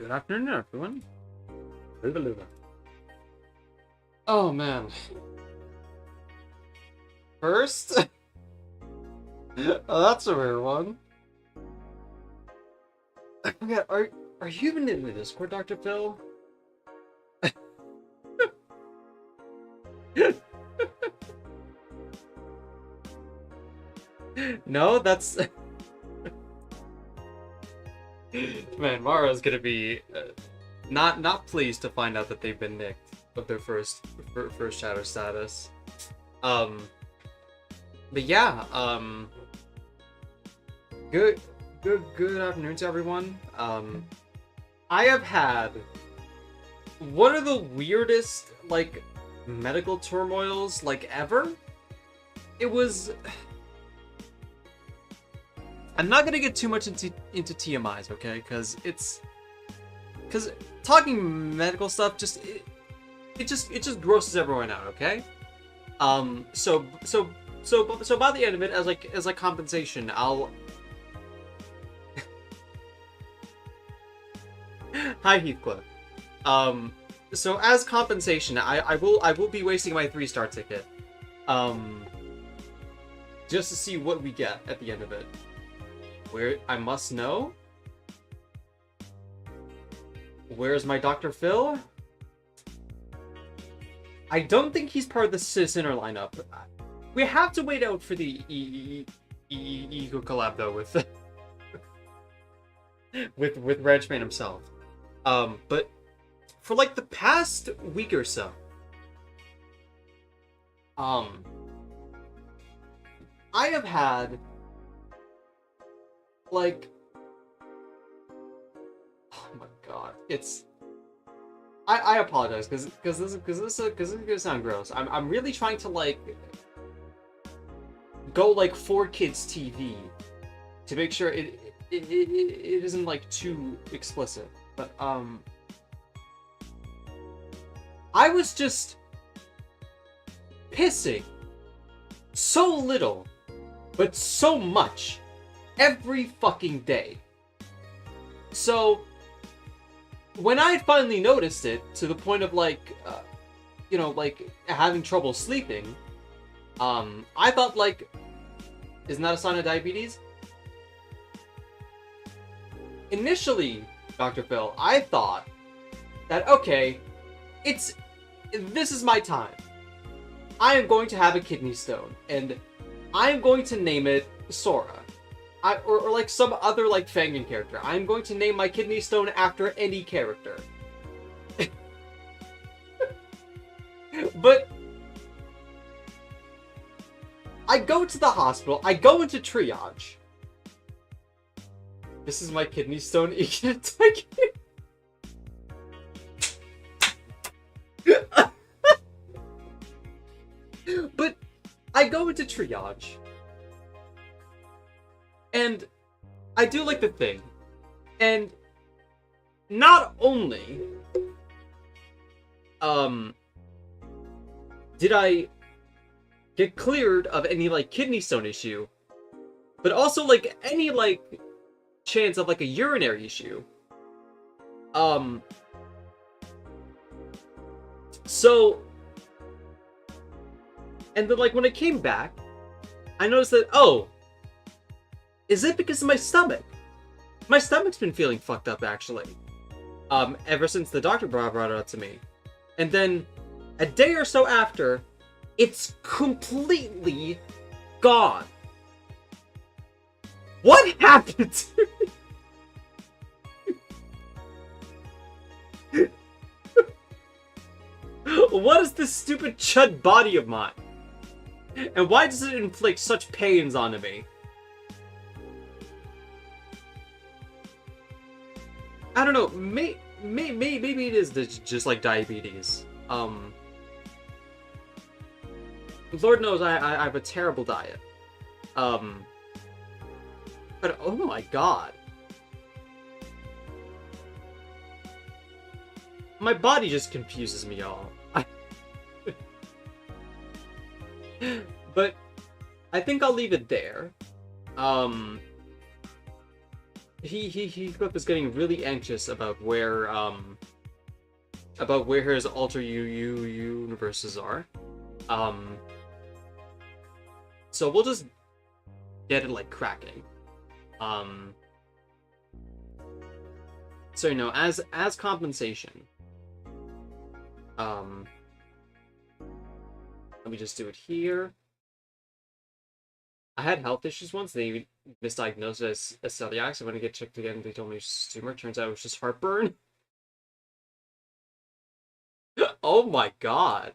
Good afternoon, everyone. Luva Luva. Oh man. First? Oh, that's a rare one. I forget, are you even in the Discord, Dr. Phil? No, that's... Man, Mara's gonna be not pleased to find out that they've been nicked of their first shadow status. But yeah, good afternoon to everyone. I have had one of the weirdest like medical turmoils like ever. It was. I'm not gonna get too much into TMIs, okay? Because talking medical stuff it just grosses everyone out, okay? So by the end of it, as like compensation, I'll. Hi, Heathcliff. So as compensation, I will be wasting my 3-star ticket, just to see what we get at the end of it. Where I must know. Where's my Dr. Phil? I don't think he's part of the Sinner lineup. We have to wait out for the Ego collab though with with Regman himself. But for like the past week or so, I have had like, oh my god, it's. I apologize because this is gonna sound gross. I'm really trying to like go like 4 kids TV to make sure it isn't like too explicit. But I was just pissing so little, but so much every fucking day. So when I finally noticed it to the point of like, like having trouble sleeping, I thought like, isn't that a sign of diabetes? Initially, Dr. Phil, I thought that, okay, this is my time. I am going to have a kidney stone, and I am going to name it Sora. Or like some other like Fangin character. I'm going to name my kidney stone after any character. But I go to the hospital, I go into triage. This is my kidney stone attack. But I go into triage. And I do like the thing. And not only did I get cleared of any like kidney stone issue, but also like any like chance of like a urinary issue. So, and then like when I came back, I noticed that, oh, is it because of my stomach? My stomach's been feeling fucked up, actually. Ever since the doctor brought it up to me. And then, a day or so after, it's completely gone. What happened to me? What is this stupid chud body of mine? And why does it inflict such pains onto me? I don't know, maybe it is just like diabetes. Lord knows I have a terrible diet. But oh my god. My body just confuses me, y'all. But I think I'll leave it there. Heathcliff is getting really anxious about where his alter universes are. So we'll just get it like cracking. So as compensation, let me just do it here. I had health issues once. They misdiagnosed it as celiac, so when I get checked again, they told me it was a tumor. Turns out it was just heartburn. Oh my god.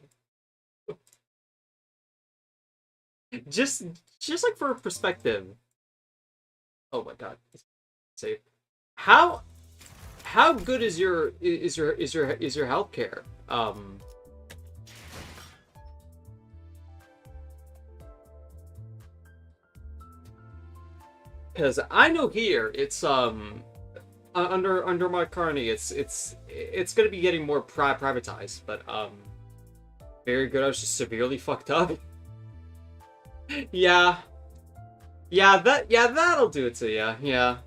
Just like for perspective. Oh my god. Save. How good is your healthcare? Because I know here it's under my Carney it's gonna be getting more privatized, but very good. I was just severely fucked up. Yeah, that'll do it to you. Yeah.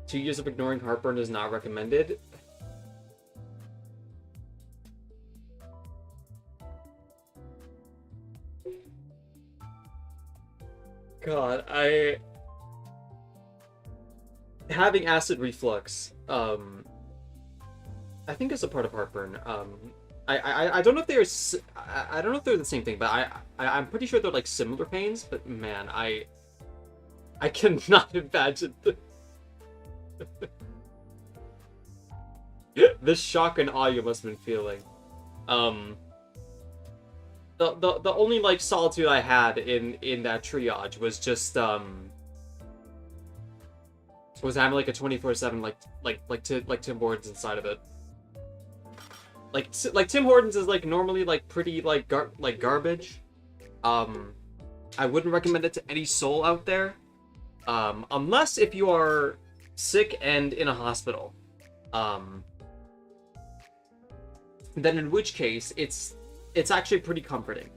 2 years of ignoring heartburn is not recommended. God, having acid reflux, I think is a part of heartburn. I don't know if I don't know if they're the same thing, but I'm pretty sure they're like similar pains. But man, I cannot imagine the shock and awe you must have been feeling. The only like solitude I had in that triage was just was having like a 24/7 like Tim Hortons inside of it. Like Tim Hortons is like normally like pretty like garbage. I wouldn't recommend it to any soul out there, unless if you are sick and in a hospital. Then in which case it's actually pretty comforting.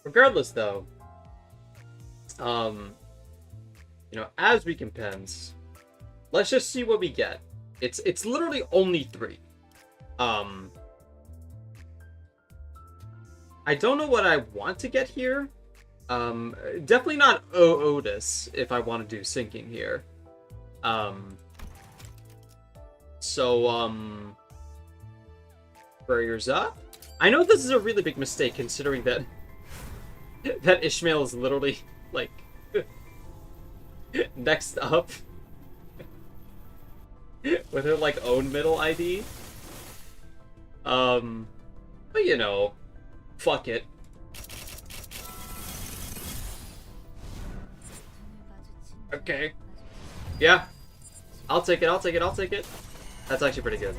Regardless, though, as recompense, let's just see what we get. It's literally only 3. I don't know what I want to get here. Definitely not Otis if I want to do sinking here. Barriers up. I know this is a really big mistake considering that Ishmael is literally like next up with her like own middle ID. But fuck it. Okay. Yeah. I'll take it. That's actually pretty good.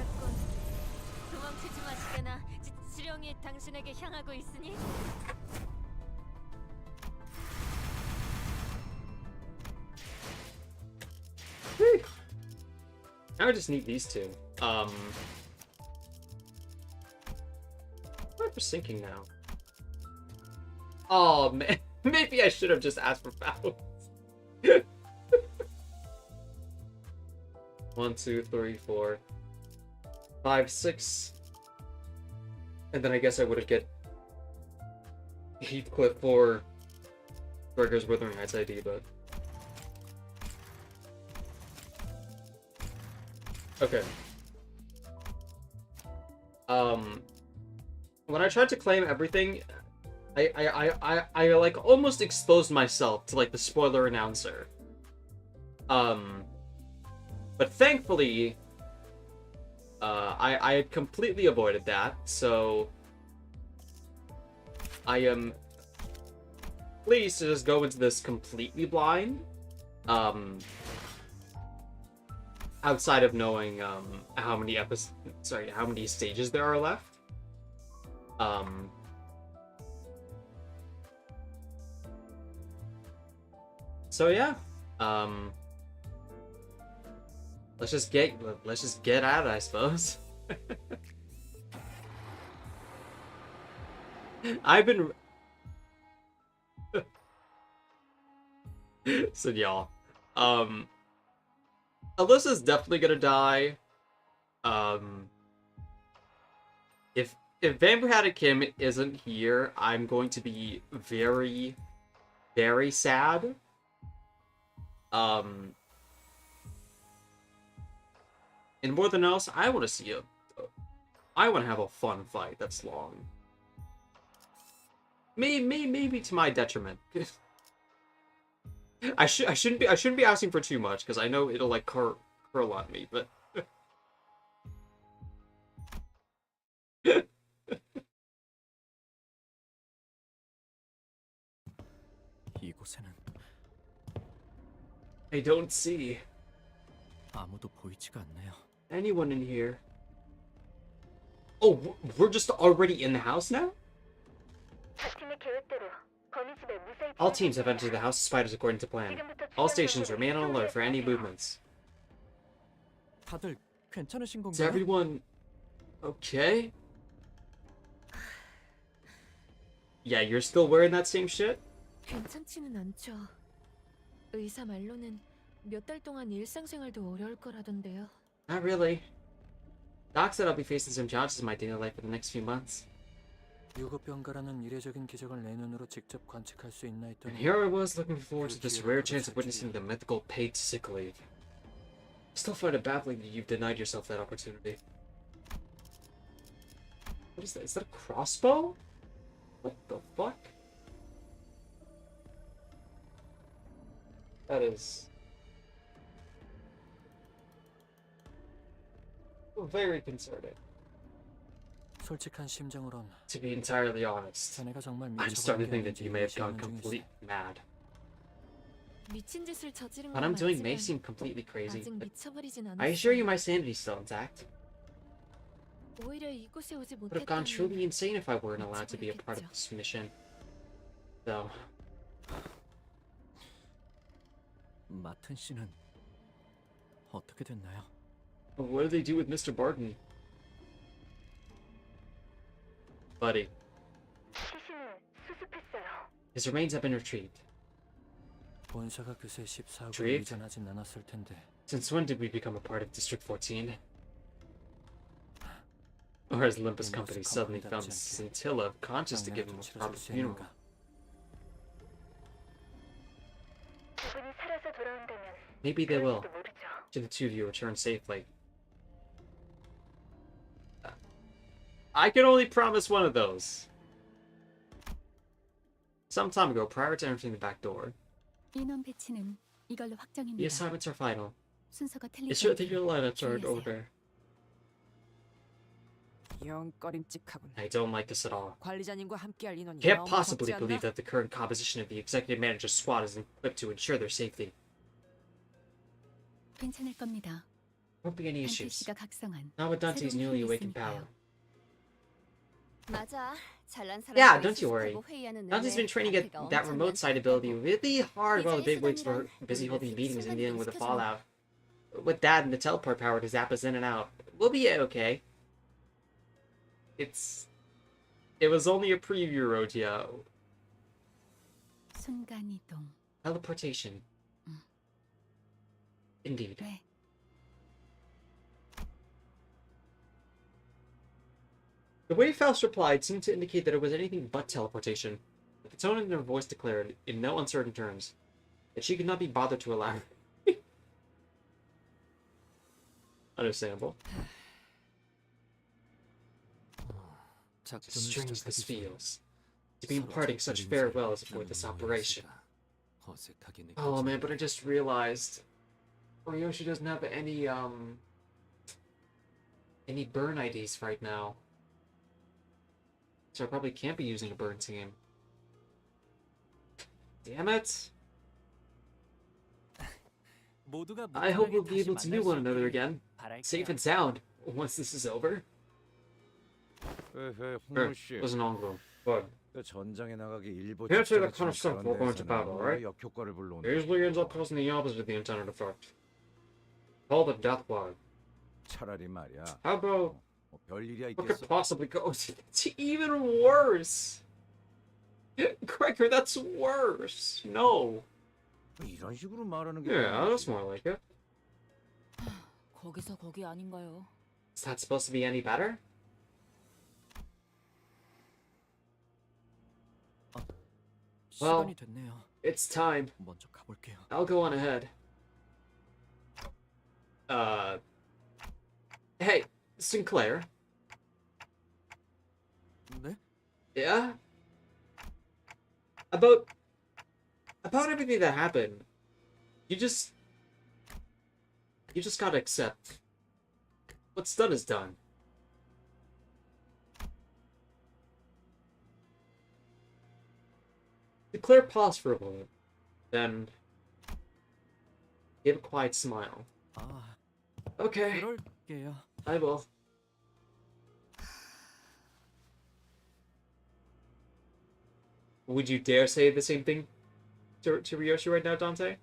Now I just need these 2. What for sinking now? Oh man, maybe I should have just asked for fouls. 1, 2, 3, 4, 5, 6, and then I guess I would have get Heathcliff for Burger's Wuthering Heights ID, but okay. When I tried to claim everything, I like almost exposed myself to like the spoiler announcer. But thankfully, I had completely avoided that, so I am pleased to just go into this completely blind. Outside of knowing how many stages there are left. So yeah. let's just get at it, I suppose. I've been so y'all. Alyssa's definitely gonna die. If Vampire Kim isn't here, I'm going to be very, very sad. And more than else, I want to have a fun fight that's long. Maybe to my detriment. I shouldn't be asking for too much because I know it'll like curl on me, but 이곳에는 I don't see 아무도 보이지가 않네요. anyone in here. Oh, we're just already in the house now? All teams have entered the House of Spiders according to plan. All stations remain on alert for any movements. 다들 괜찮으신 Is 건가요? everyone okay? Yeah, you're still wearing that same shit? 괜찮지는 않죠. 의사 말로는 몇 달 동안 일상생활도 어려울 거라던데요. Not really. Doc said I'll be facing some challenges in my daily life for the next few months. 유급병가라는 이례적인 기적을 내 눈으로 직접 관측할 수 있나 And 했더니 here I was looking forward to this rare chance of witnessing the mythical paid sick leave. I still find it baffling that you've denied yourself that opportunity. What is that? Is that a crossbow? What the fuck? That is very concerning. 솔직한 심정으론 To be entirely honest, 자네가 정말 I'm starting to think that 미쳐버린 게 you may have gone 아닌지 completely mad. 미친 짓을 저지른 What 건 I'm doing may 맞지만 seem completely crazy, 아직 but 미쳐버리진 I assure you 않았어요. my sanity's still intact. 오히려 이곳에 오지 Would have gone truly 못했다면 insane if I weren't allowed to be a part of this mission. So, 마튼 씨는 어떻게 됐나요? what do they do with Mr. Barton? Buddy, 시신은 수습했어요. his remains have been retrieved. 본사가 그새 14억을 Retrieved? 이전하진 않았을 텐데 Since when did we become a part of District 14? Or has Limbus Company suddenly found a scintilla of conscience to give him a proper funeral? 그분이 살아서 돌아온다면 Maybe they will. 그럴지도 모르죠. Should the two of you return safely? I can only promise one of those. Some time ago, prior to entering the back door, 인원 배치는 이걸로 the 확정입니다. assignments are final. 순서가 틀리지 It's sure that 않도록 your lineups are in 주의하세요. order. 영 꺼림칙하군. I don't like this at all. 관리자님과 함께할 인원이 Can't 너무 possibly 적지 believe 않나? that the current composition of the executive manager's squad is equipped to ensure their safety. 괜찮을 겁니다. Won't be any 한태 issues. 씨가 각성한 Not with Dante's 새로운 newly 힘이 awakened 있으니까요. power. 맞아. 잘난 Yeah, 사람들이 don't you worry. 수습하고 회의하는 Dante's 내내 been training at 나태가 that remote 엄청난 side ability really hard while the bigwigs were 이사단이란 busy holding 우리를 meetings and dealing with the 순간 fallout. With that and the teleport power to zap us in and out, we'll be okay. It was only a preview, Rotia. 순간이동. Teleportation. Indeed. 왜? The way Faust replied seemed to indicate that it was anything but teleportation. But the tone in her voice declared, in no uncertain terms, that she could not be bothered to elaborate. Understandable. Strange this feels. To be imparting such farewells aboard this operation. Oh man, but I just realized Ryoshi doesn't have any burn IDs right now. So I probably can't be using a burn team. Damn it! I hope we'll be able to meet one another again, safe and sound, once this is over. Wasn't all good. But 전장에 나가기 일보 can't say that 직전에 kind of stuff we're going to battle, right? 역효과를 불러온다. It usually ends up causing the opposite of the intended effect. Call the death watch. 차라리 말이야. How about 뭐 별일이야 what could 있겠어? possibly go? It's even worse. Gregor, that's worse. No. 이런 식으로 말하는 게 Yeah, that's 뻔하지. more like it. 거기서 거기 아닌가요? Is that supposed to be any better? Well, 시간이 됐네요. it's time. 먼저 가볼게요. I'll go on ahead. Hey, Sinclair. 네? Yeah? About everything that happened. You just gotta accept. What's done is done. Sinclair paused for a moment, then gave a quiet smile. 아, Okay, 그럴게요. I will. Would you dare say the same thing to Ryoshi right now, Dante?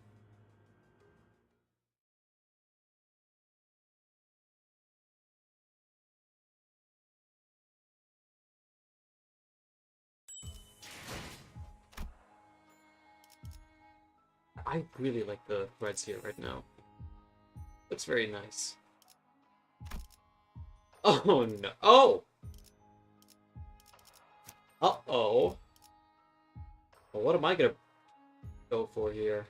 I really like the threads here right now. Looks very nice. Oh no! Oh! Uh-oh. Well, what am I gonna go for here?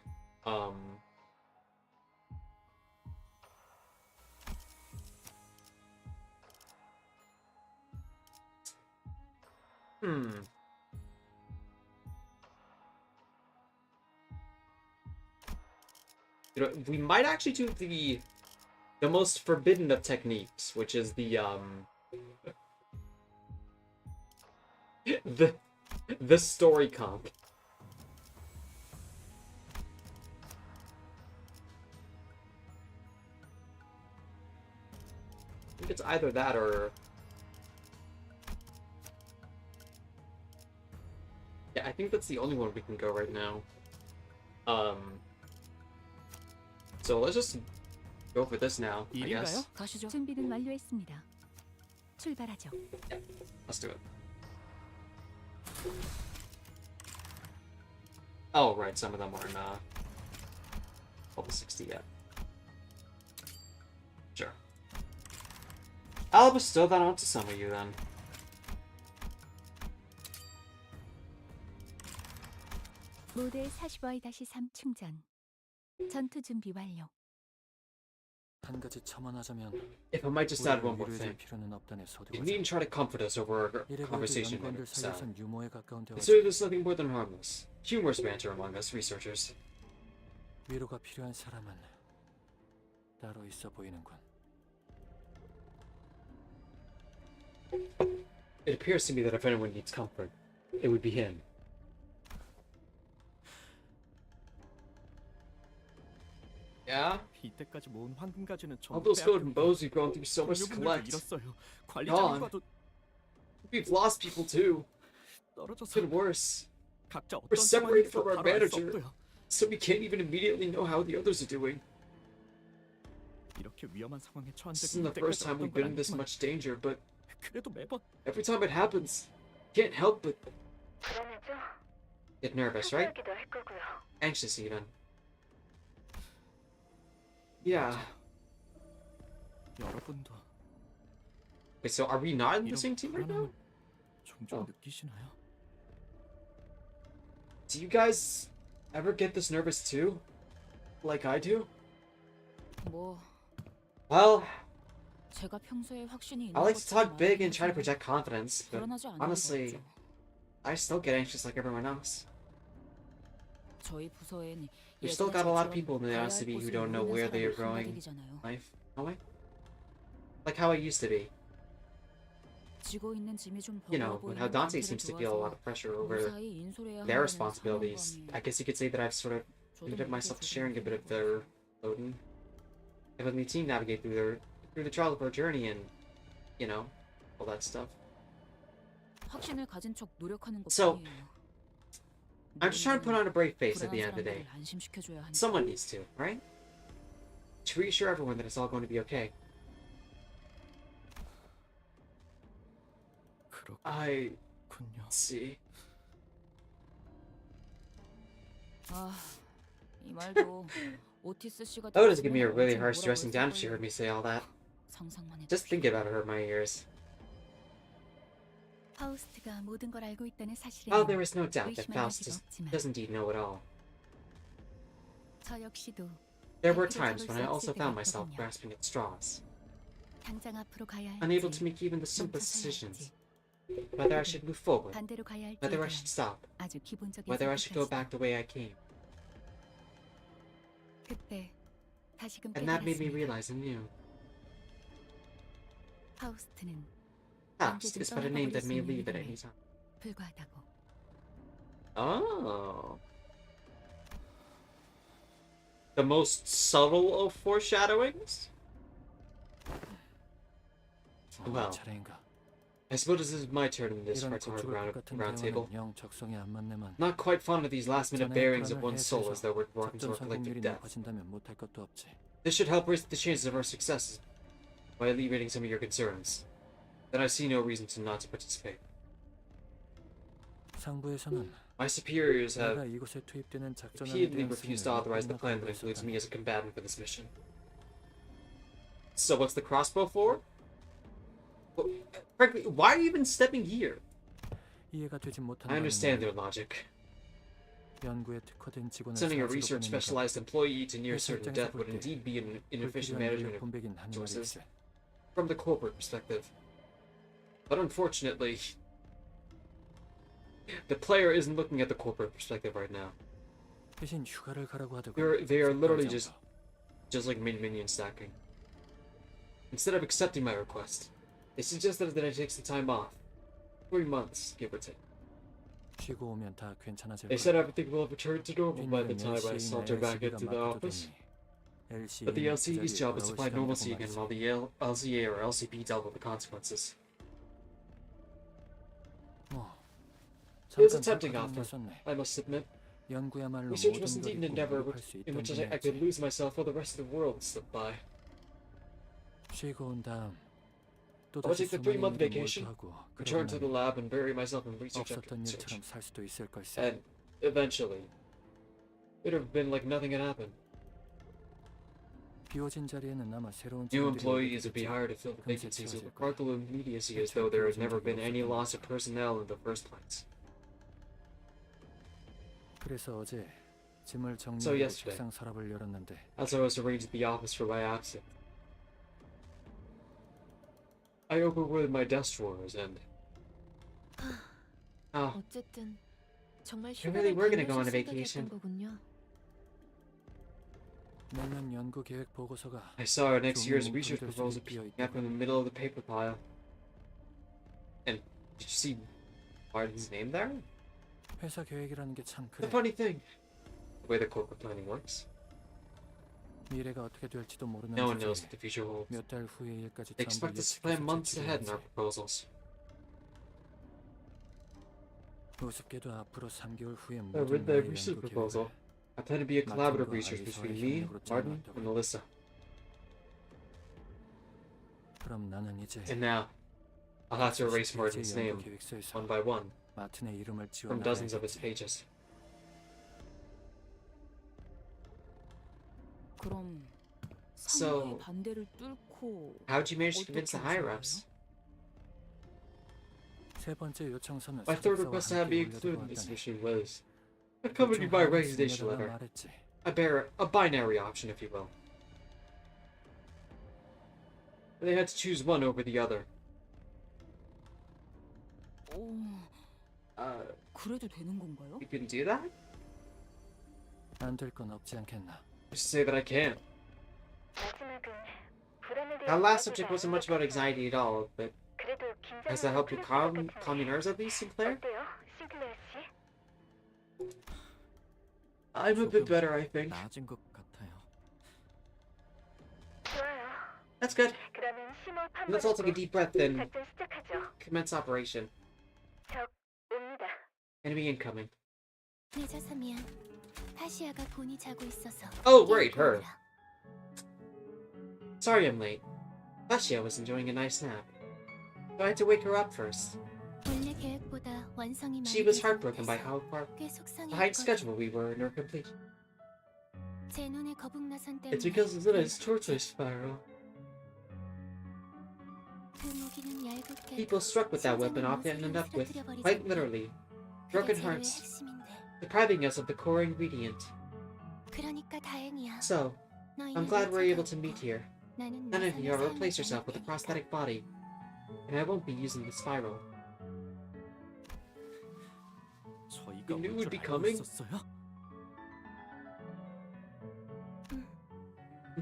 You know, we might actually do the most forbidden of techniques, which is the the story comp. I think it's either that or yeah, I think that's the only one we can go right now. So let's just go for this now, I guess. 일인가요? 가시죠. 준비는 완료했습니다. 출발하죠. Let's do it. Oh, right, some of them aren't level 60 yet. Sure. I'll bestow that onto some of you then. 모델 40Y-3 충전. 전투 준비 완료. 한 가지 첨언하자면 If I might just add one more 위로해줄 thing. 필요는 없다네 You 소대원. needn't try to comfort us over our 이래 보여도 conversation. 연구원들 Sad. 사이에선 유머에 가까운 대화. Consider this nothing more than harmless, humorous banter among us researchers. 위로가 필요한 사람은 따로 있어 보이는군. It appears to me that if anyone needs comfort, it would be him. Yeah? 이때까지 모은 황금 가지는 All those golden bows we've gone through so much to collect. 잃었어요. 관리자님과도 We've lost people too. 떨어져서 Even worse, 각자 we're 어떤 separated 상황인지도 from our 바로 알 수 manager, 없고요. so we can't even immediately know how the others are doing. 이렇게 위험한 상황에 처한 This 적이 isn't the first 이때까지 time 없던 we've been 건 in this 아니지만 much danger, but 그래도 매번 every time it happens, can't help but 불안하죠? get nervous, right? 하기도 할 거고요. Anxious even. Yeah. 여러분도 Wait, so are we not in the 이런 same team right now? 불안함을 종종 Oh. 느끼시나요? Do you guys ever get this nervous too? Like I do? 뭐 Well, 제가 평소에 확신이 있는 I like to talk 것처럼 big and try to 말하면서 project confidence, but 불안하지 않은 honestly, 것 같죠. I still get anxious like everyone else. 저희 부서엔 We've still got a lot of 예전에 people in the 저처럼 SCB who 가야 할 don't know 곳을 where they are 모르는 growing 사람이 한마디잖아요. life. No way? Like how I used to be. 지고 있는 짐이 좀 You know, 버거워 how 보이는 Dante 남편을 seems to feel a lot 도와서 of pressure over 무사히 인솔해야 their 한다는 responsibilities. 사명감이 I guess you could say that I've sort of 저도 committed 모르게 myself to sharing a bit of 조금 their loading. Helping the team navigate through the trial of our journey and, you know, all that stuff. 확신을 가진 척 노력하는 So, 것뿐이에요. I'm just trying to put on a brave face at 불안한 the end of the day. 사람들을 안심시켜줘야 하니까. Someone needs to, right? to reassure everyone that it's all going to be okay. I see. 아, 이 말도 오티스 씨가 Oh, does give me a 들었으면 really 엄청 harsh 뭐라고 dressing down if 했을 she heard 거예요. me say all that. 상상만 해도 Just think about it hurt my ears. 파우스트가 모든 걸 알고 있다는 사실에 Oh, there is no doubt that 의심할 Faust 여지가 없지만 does indeed know it all. 저 역시도 There were 발길을 times 잡을 when I 수 also 없을 found 때가 myself 있거든요. grasping at straws, 당장 앞으로 가야 할지, unable to make even the simplest decisions. Whether I should move forward, 반대로 가야 할지에 whether I 대한 should stop, 아주 기본적인 whether I should go 선택까지. back the way I came. 그때 다시금 And that made me 깨달았습니다. realize anew. 파우스트는 Faust is but a name that may leave at any time. 불과하다고. Oh. The most subtle of foreshadowings? Well, 차례인가? I suppose this is my turn in this 이런 heart-to-heart 고주가 같은 round table. 대화는 영 적성에 안 맞네만. Not quite fond of these last-minute 전에 bearings of 불안을 one's soul as though we're 해소해서 walking to 작전 our collective 성공률이 death. 높아진다면 못할 것도 없지. This should help raise the chances of our successes by alleviating some of your concerns. Then I see no reason to not to participate. 상부에서는 My superiors have 내가 이곳에 투입되는 작전에 repeatedly 대한 refused 승인을 to authorize the 못 plan that 받는 includes me 것이었다네. as a combatant for this mission. So what's the crossbow for? Well, frankly, why are you even stepping here? 이해가 되지 I 못한다는 understand their logic. 연구에 특화된 직원을 Sending a 사지로 research 보내는 specialized employee to near certain 입장에서 death 볼 would 때 indeed be an inefficient 불필요한 management 인력 of 분배긴 하는 resources 말일세. from the corporate perspective. But unfortunately, the player isn't looking at the corporate perspective right now. 대신 휴가를 가라고 하더군. They are literally 속도하지 just like minion stacking. Instead of accepting my request, they suggested that I take some time off. 3 months, give or take. 않아. 쉬고 오면 다 괜찮아질 They 거야. said everything will have returned to normal by the 뒷일은 time I LCA나 saunter back LCB가 into the 맡아도 office. 되니 But the LCA는 LCE's 그 job is 자리에 to find 돌아올 normalcy 시간이라고 again, 말이지. while the LCA or LCB dealt with the consequences. 뭐, It was a 잠깐 tempting 불쾌하긴 offer, 했었네. I must admit. 연구야말로 Research 모든 was 걸 indeed an 잊고 endeavor 몰입할 수 in 있던 which I could 분야였지. lose myself while the rest of the world slipped by. 쉬고 온 다음 I'll 또다시 take the 수많은 3-month 일을 vacation, 몰두하고 return to the 그러고 lab, and bury myself in 나면 research after 없었던 research. 일처럼 살 수도 있을 걸세. And eventually, it'd have been like nothing had happened. 비워진 자리에는 아마 새로운 New 직원들이 employees would be 오겠지. hired to fill the 금세 vacancies with 채워질 거야. remarkable immediacy as though there had never been any loss of personnel in the first place. 그래서 어제 짐을 So 정리하고 yesterday, 책상 서랍을 열었는데 as I was arranged at the office for my absence, I opened one of my desk drawers and... Oh, 어쨌든 정말 You really were gonna 휴가를 go on a 다녀오실 vacation. 생각이었던 거군요. 내년 연구 계획 보고서가 I saw our next 종이 year's research 뭉텅이들 proposal 속에 비어 peeking up from the 있더군. middle of the paper pile. And did you see Martin's name there? 회사 계획이라는 게 참 The 그래. funny thing, the way the corporate planning works, 미래가 어떻게 될지도 모르는 no one knows 주제에 what the future holds. 몇 달 후의 일까지 They 전부 expect us to plan 예측해서 months 제출해야 ahead in our 하지. proposals. 우습게도 앞으로 3개월 후에 With 모든 the 나의 research 연구 proposal, 계획을 I plan to be a collaborative Martin research 과 between 알리사의 me, 협력으로 Martin, 짜놨다고. and Melissa. 그럼 나는 이제 And now, I'll have to erase Martin's 제 연구 name 계획서에서 one by one 마틴의 이름을 지워 from dozens of its 나가야겠지. pages. 그럼 So, 상부의 반대를 뚫고 How'd you manage to 어떻게 convince the higher 하신 ups? 세 번째 요청서는 My third 사직서와 request to have 함께 me included in this 올려두고 mission was accompanied by a 요청하고 resignation 보내달라 letter. 말했지. A binary option, if you will. They had to choose one over the other. 그래도 되는 건가요? You can do that? 안 될 건 없지 않겠나. Just say that I can. That last subject wasn't much about anxiety at all, but has that helped you calm your nerves at least, Sinclair? I'm a bit better, I think. 나아진 것 같아요. That's good. Let's all take a deep breath and commence operation. Enemy incoming. 늦어서 미안. 타시아가 곤히 자고 있어서. Oh, right, her. Sorry I'm late. Basia was enjoying a nice nap, so I had to wake her up first. 원래 계획보다 완성이 많이 She was 되지 heartbroken by 못해서 how far 꽤 속상해했거든. behind schedule we were in her completion. 제 눈에 거북나선 때문에 It's because of Zona's torture spiral. 그 무기는 얇게 People struck with that weapon often end up with, quite literally, broken hearts, depriving us of the core ingredient. 그러니까 다행이야. So, I'm glad we're able to meet here. None of you ever replace yourself with a prosthetic body, and I won't be using the spiral. 저희가 You knew 올 we'd 줄 be 알고 coming? 있었어요?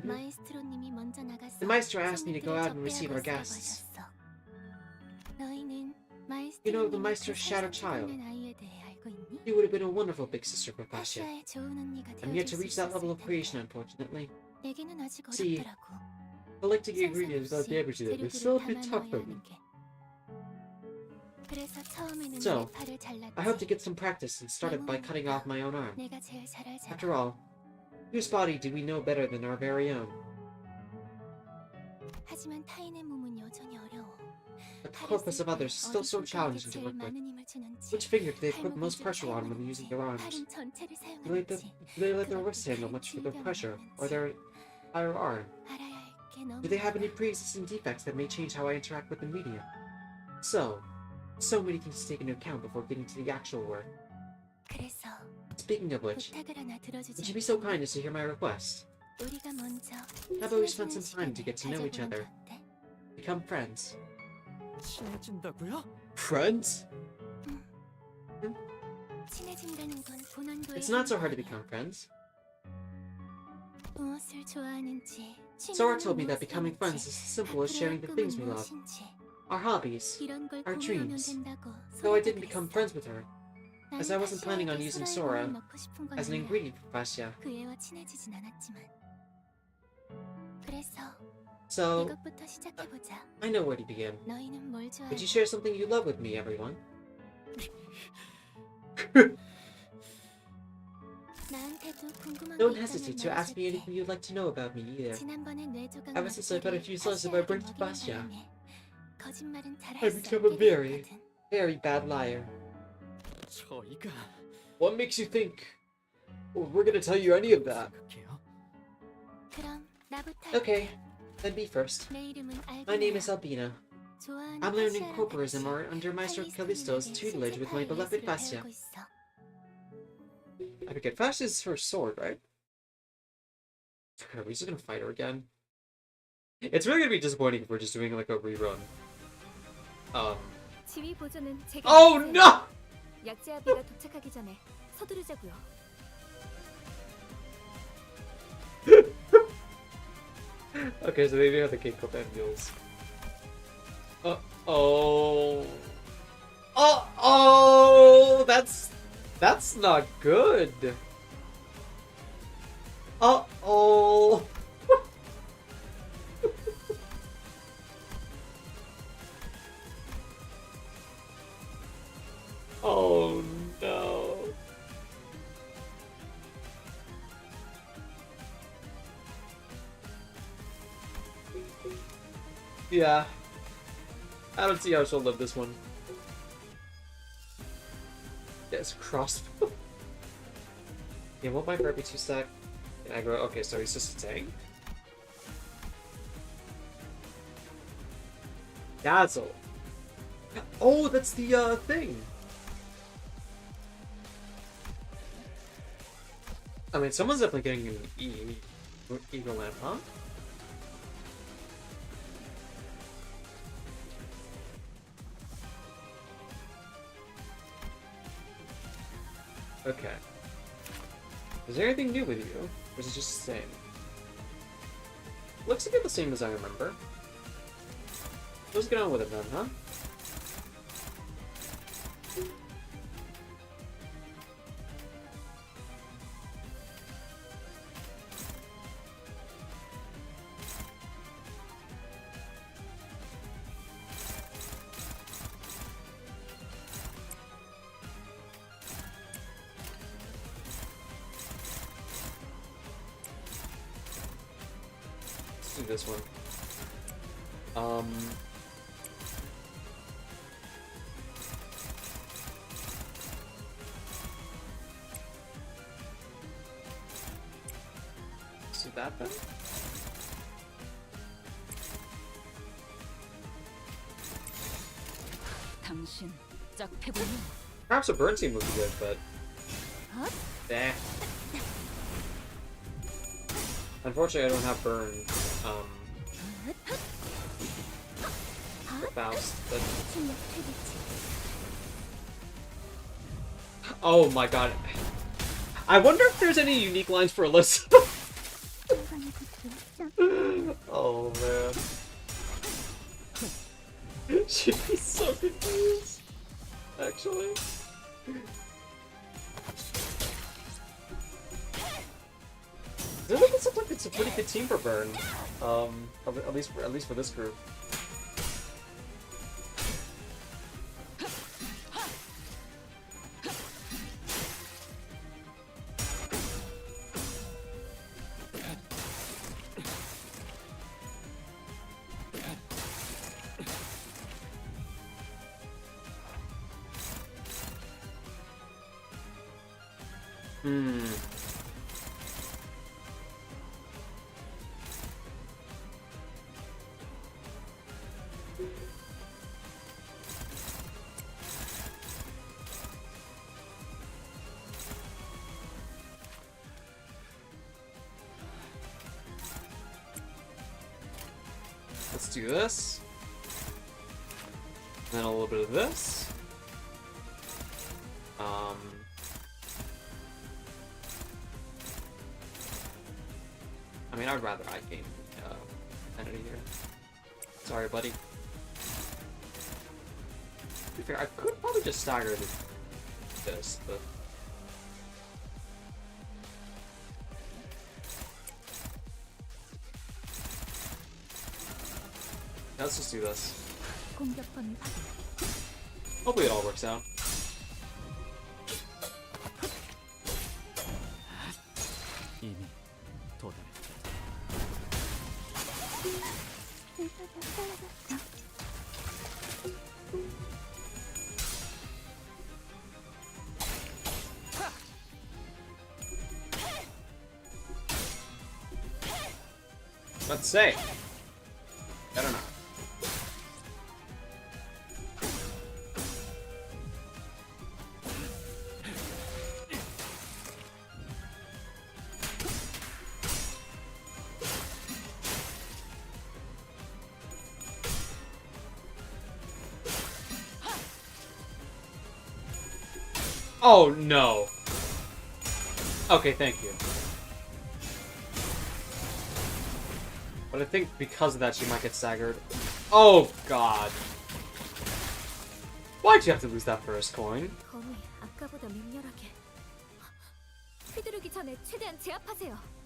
마에스트로님이 먼저 나가서 The Maestro asked me to go out and receive our 접대하고 guests. 있어보셨어. 너희는 You know the 마에스트로님의 Maestro's 그 shadow 살짝 child. 뚫는 아이에 대해 알고 있니? You would have been a wonderful big sister for Basia. 파시아의 좋은 언니가 I'm yet to 되어줄 수 reach that level 있었을 of 텐데 creation, unfortunately. 내게는 아직 See, 어렵더라고. Collecting ingredients without 상상 damaging 없이 them is still a bit 재료들을 tough for 담아넣어야 me. 하는 게. 그래서 처음에는 So, 내 팔을 잘랐지. I hope to get some practice and started by cutting off my own arm. 내가 제일 잘 알잖아. After all, whose body do we know better than our very own? 하지만 타인의 몸은 여전히 어려워. But the corpus of others is still so challenging to work with. Which finger do they put most pressure on when using their arms? Do they let their wrists handle much of the pressure, or their entire arm? Do they have any pre-existing defects that may change how I interact with the medium? So many things to take into account before getting to the actual work. Speaking of which, would you be so kind as to hear my request? How about we spend some time to get to know each other? Become friends. 친해진다고요? Friends? 친해진다는 건 본원도의 It's not so hard to become friends. 무엇을 좋아하는지, Sora told me that becoming friends is as simple as sharing the things we love, our hobbies, 이런 걸 our 공유하면 dreams. 된다고 Though I 소리가 didn't become 그랬어. friends with her, as I wasn't planning on using Sora 넣고 싶은 건 as an 아니야. ingredient for Basia. 그 애와 친해지진 않았지만. 그래서 So, 이것부터 시작해보자. I know where to begin. 너희는 뭘 좋아해? Would you share something you love with me, everyone? 나한테도 궁금한 Don't 게 hesitate 있다면 to ask me 말해줄게. anything you'd like to know about me either. 지난번에 뇌조각 Ever since I got a few slices of my brain to Basia, 거짓말은 잘할 I've 수 become a 없게 very, 되었거든. very bad liar. 저희가 What makes you think we're gonna tell you any of that? 생각해요? 그럼 나부터 Okay, then be first. 내 이름은 My name 알비나. is Albina. 좋아하는 I'm learning 파시아랑 corporism 같이 under Maestro 칼리스토님에게 Callisto's tutelage with my 신세타의 beloved 예술을 Basia. 배우고 있어. I forget, Fast is her sword, right? Are we just gonna fight her again? It's really gonna be disappointing if we're just doing like a rerun. 지휘 보조는 제가 Oh 해주세요. no! 약제아비가 도착하기 전에 서두르자고요. Okay, so maybe I have the cake up and mules. Oh. Oh, that's not good. Oh. Oh no. Yeah. I don't see how she'll live this one. Yes, crossbow. Yeah, what might be 2 stack? And I go, okay, so he's just a tank? Dazzle. Oh, that's the thing. I mean, someone's definitely getting an Eagle Lamp, huh? Okay. Is there anything new with you? Or is it just the same? Looks a bit the same as I remember. Let's get on with it then, huh? do this one. Let's do that then. 당신 짝패보면 Perhaps a burn team would be good, but eh. Unfortunately, I don't have burn. For Faust, but... Oh my god. I wonder if there's any unique lines for Alyssa. Oh man. She'd be so confused. Actually. It looks like it's a pretty good team for Burn. At least for this group. Let's do this. And then a little bit of this. I mean, I'd rather I gain entity here. Sorry, buddy. To be fair, I could probably just stagger this, but... Let's just do this. Hopefully it all works out. 이미 도달했다. Let's say. I don't know. Oh no. Okay, thank you. But I think because of that she might get staggered. Oh god. Why'd you have to lose that first coin? 검이 아까보다 맹렬하게. 휘두르기 전에 최대한 제압하세요.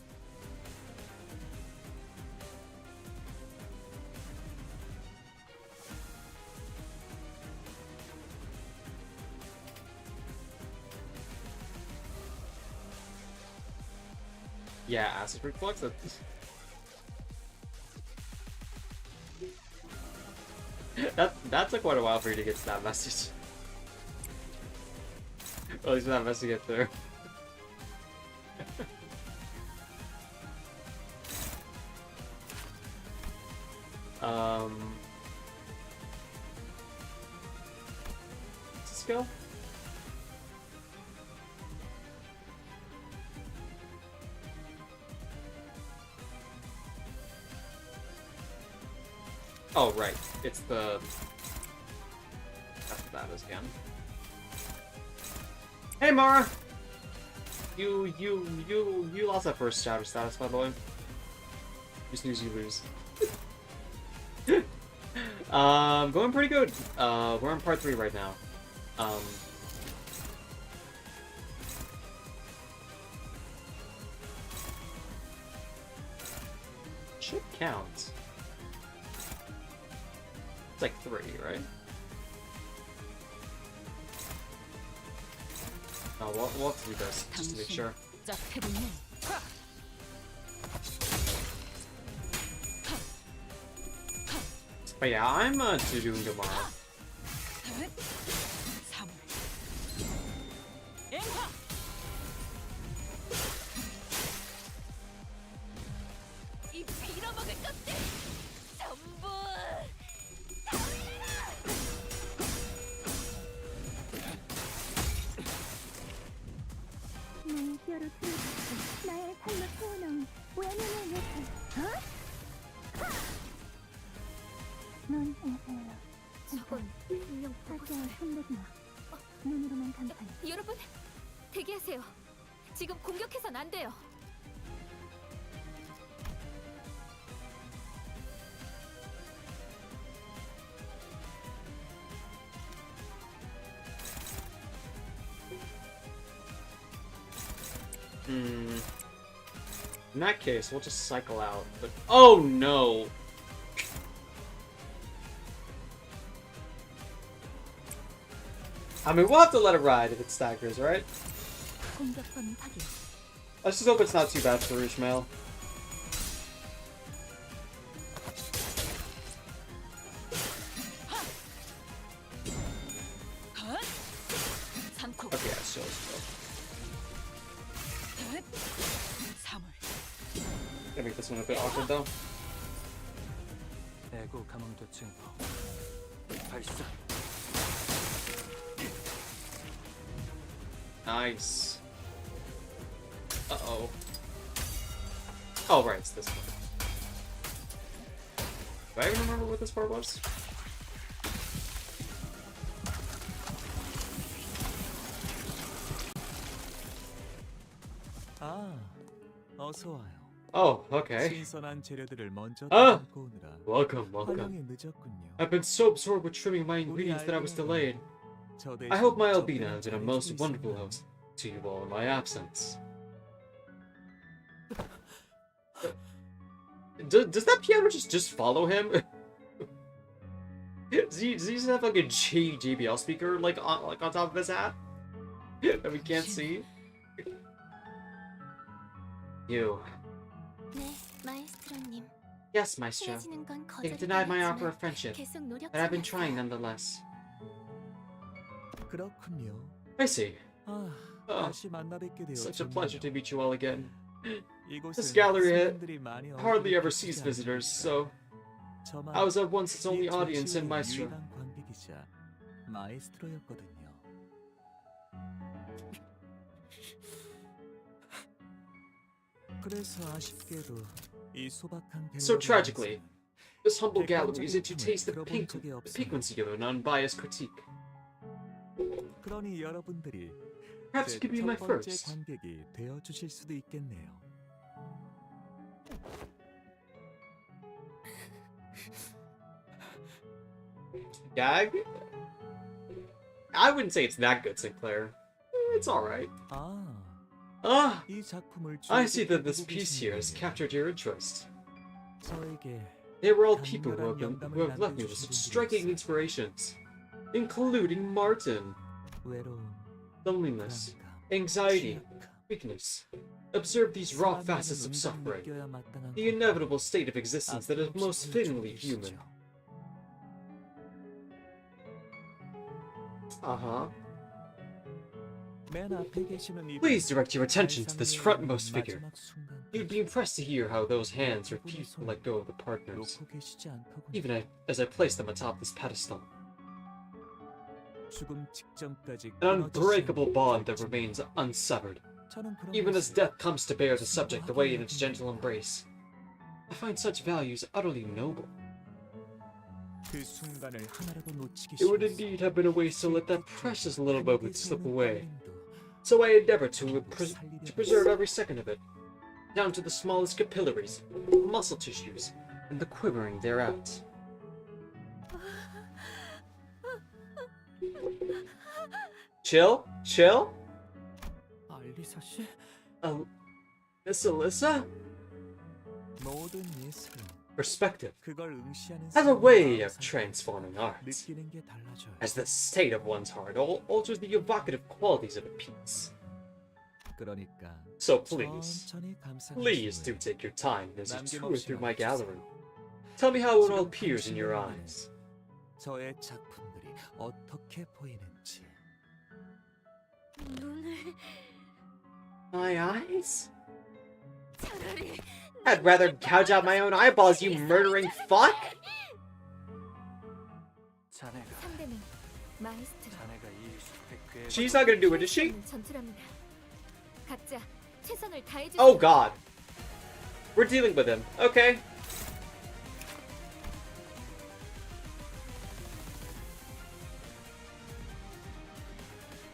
Yeah, acid reflux. That took quite a while for you to get to that message. Or at least for that message to get through. Let's go. Oh, right. It's the... That's what that is again. Hey, Mara! You lost that first shadow status, by the way. You snooze, you lose. Going pretty good. We're on part 3 right now. Should count. It's like 3, right? Oh, we'll have to do this, just to make sure. But yeah, I'm doing tomorrow. 이 빌어먹을 것들 전부 내 뼈로 틀어졌고 나의 삶을 태어나온 외면의 예술. 어? 넌 에세요. 저건 분명 살짝 흔들지 마. 눈으로만 감탄해. 여러분 대기하세요. 지금 공격해선 안 돼요. In that case, we'll just cycle out. But oh no! I mean, we'll have to let it ride if it staggers, right? 공격권 확인. I just hope it's not too bad for Ishmael. Okay, yeah, so gonna make this one a bit awkward though. 애고 감흥도 증폭. 발사. Nice. Uh-oh. Oh, right, it's this one. Do I even remember what this part was? 아, 어서 와요. Oh, okay. 신선한 재료들을 먼저 아! 담고 오느라 Welcome, welcome. 활용이 늦었군요. I've been so absorbed with trimming my ingredients that I was delayed. 저 I hope my 대신 Albina has been a 접대는 most 잘해주고 wonderful 있습니다. host to you all in my absence. Does that piano just follow him? does he just have like a JBL speaker like on top of his hat that we can't see? You. 네, 마에스트로님. Yes, Maestro. 헤어지는 건 They 거절이 denied my offer 아니지만 of friendship, 계속 노력 but I've been 중이었어요. trying nonetheless. 그렇군요. I see. 아, Oh, 다시 만나 뵙게 되어 such a pleasure to 좋네요. meet you all again. 이곳은 This gallery 손님들이 많이 hardly ever 얼굴을 sees 비치지 visitors, 않으니까 so 저만 I was at once its only 이 audience in 전시회의 Maestro. 유일한 관객이자 마에스트로였거든요. 그래서 아쉽게도 이 소박한 So 갤러리에서는 tragically, this humble gallery is to 객관적인 taste the 평을 들어본 적이 없어요. piquancy of an unbiased critique. 그러니 여러분들이 Perhaps you could be my 첫 번째 first. 관객이 되어 주실 수도 있겠네요. Gag? I wouldn't say it's that good, Sinclair. It's alright. 아, Ah, 이 작품을 I see that 주목해 this 보고 piece here has 계시는군요. captured your interest. 저에게 They were all people who have left me with such striking inspirations, including Martin. 외로움, Loneliness, 불안감, anxiety, 취약함, weakness. Observe these raw 사람이라면 facets of 응당 suffering, 느껴야 마땅한 the 것. inevitable state of existence that is 아낌없이 most fittingly human. 보여주십시오. Uh-huh. 맨 앞에 계시는 이 Please direct your attention to this 발상의 frontmost figure. 마지막 순간 You'd be impressed to hear how those hands refuse to let go of the partners, 놓고 계시지 않더군요. even as I place them atop this pedestal. 죽음 직전까지 An 끊어지지 unbreakable 않는 bond that 결집. remains unsevered, 저는 그런 even as 모습, death comes to bear the subject away in its gentle embrace. I find such values utterly noble. 그 순간을 하나라도 놓치기 It would 싫어서 indeed have been a waste to let that precious little moment slip away. 떨림도 So I endeavor to preserve every second of it, down to the smallest capillaries, muscle tissues, and the quivering thereout. Chill? Chill? 알리사 씨, Miss Alyssa? 모든 예술은 Perspective 그걸 응시하는 has a 사람의 way of 마음 transforming arts, 느끼는 게 달라져요. as the state of one's heart alters the evocative qualities of a piece. 그러니까 So please, 천천히 감상하시고 please do take your time as you tour through my gallery. Tell me how it all appears in your eyes. 저의 작품들이 어떻게 보이는지. 눈을 My eyes? 차라리 I'd rather gouge out my own eyeballs, you murdering fuck! 자네가 상대는 마에스트로. 자네가 이 스펙 She's not gonna do it, is she? 전투랍니다. 각자 최선을 다해주세요. Oh god. We're dealing with him. Okay.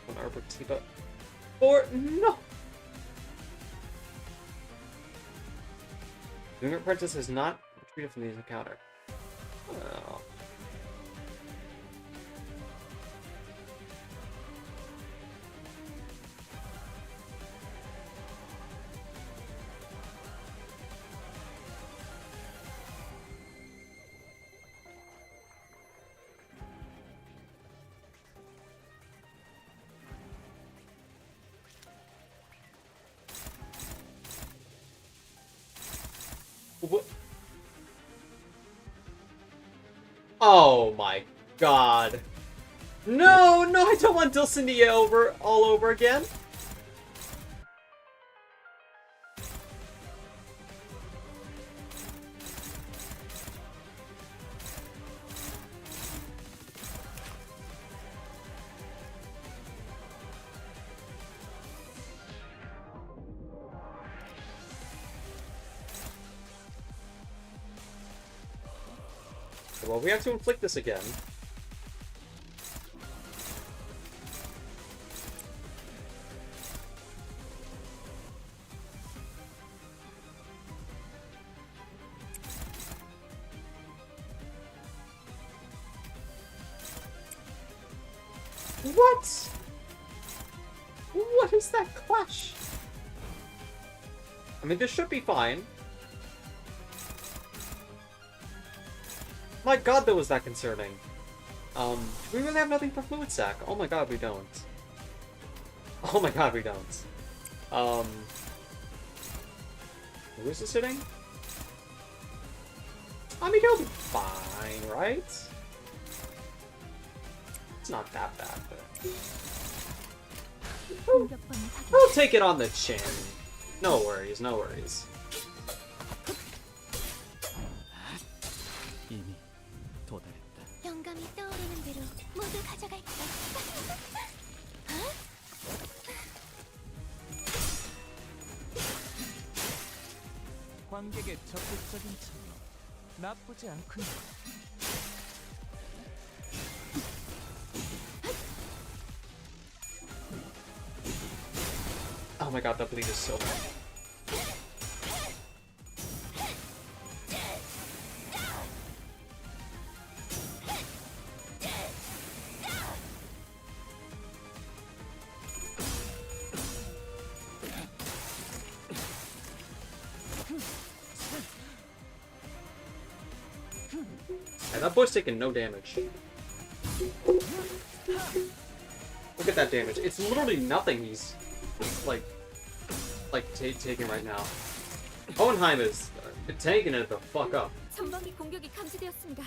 One Arbor Tiba. Or no! The Young Apprentice has not retreated from the encounter. Oh. What? Oh my god. No, no, I don't want Dulcinea all over again. Well, we have to inflict this again. What? What is that clash? I mean, this should be fine. My god, that was that concerning. Do we really have nothing for Fluid Sac? Oh my god, we don't. Oh my god, we don't. Who is this hitting? I mean, he'll be fine, right? It's not that bad, but... We'll take it on the chin. No worries, no worries. 이미 도달했다. 영감이 떠오르는 대로 모두 가져갈게. 관객의 적극적인 참여 나쁘지 않군요. Oh my god, that bleed is so bad. And that boy's taking no damage. Look at that damage. It's literally nothing he's taking right now. Hohenheim is tanking it the fuck up. 전방위 공격이 감지되었습니다.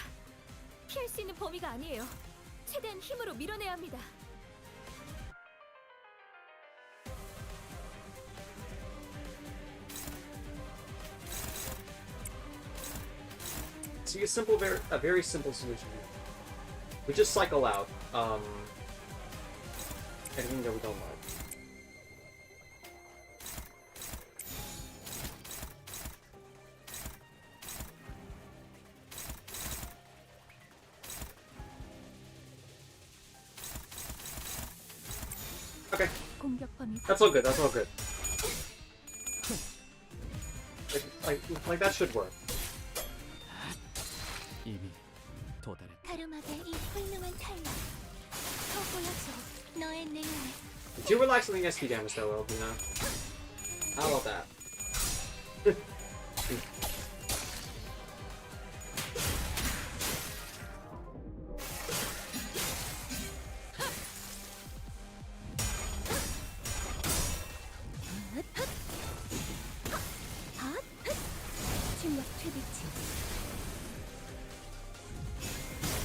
피할 수 있는 범위가 아니에요. 최대한 힘으로 밀어내야 합니다. See, a very simple solution here. We just cycle out anything that we don't like. Okay, that's all good. That's all good. Like that should work. 이미 도달했다. 가르마의 이 훌륭한 탄력. 더 보여줘. 너의 능력을. Do relax on the SP damage though, Elvina. How about that? 충격 최대치.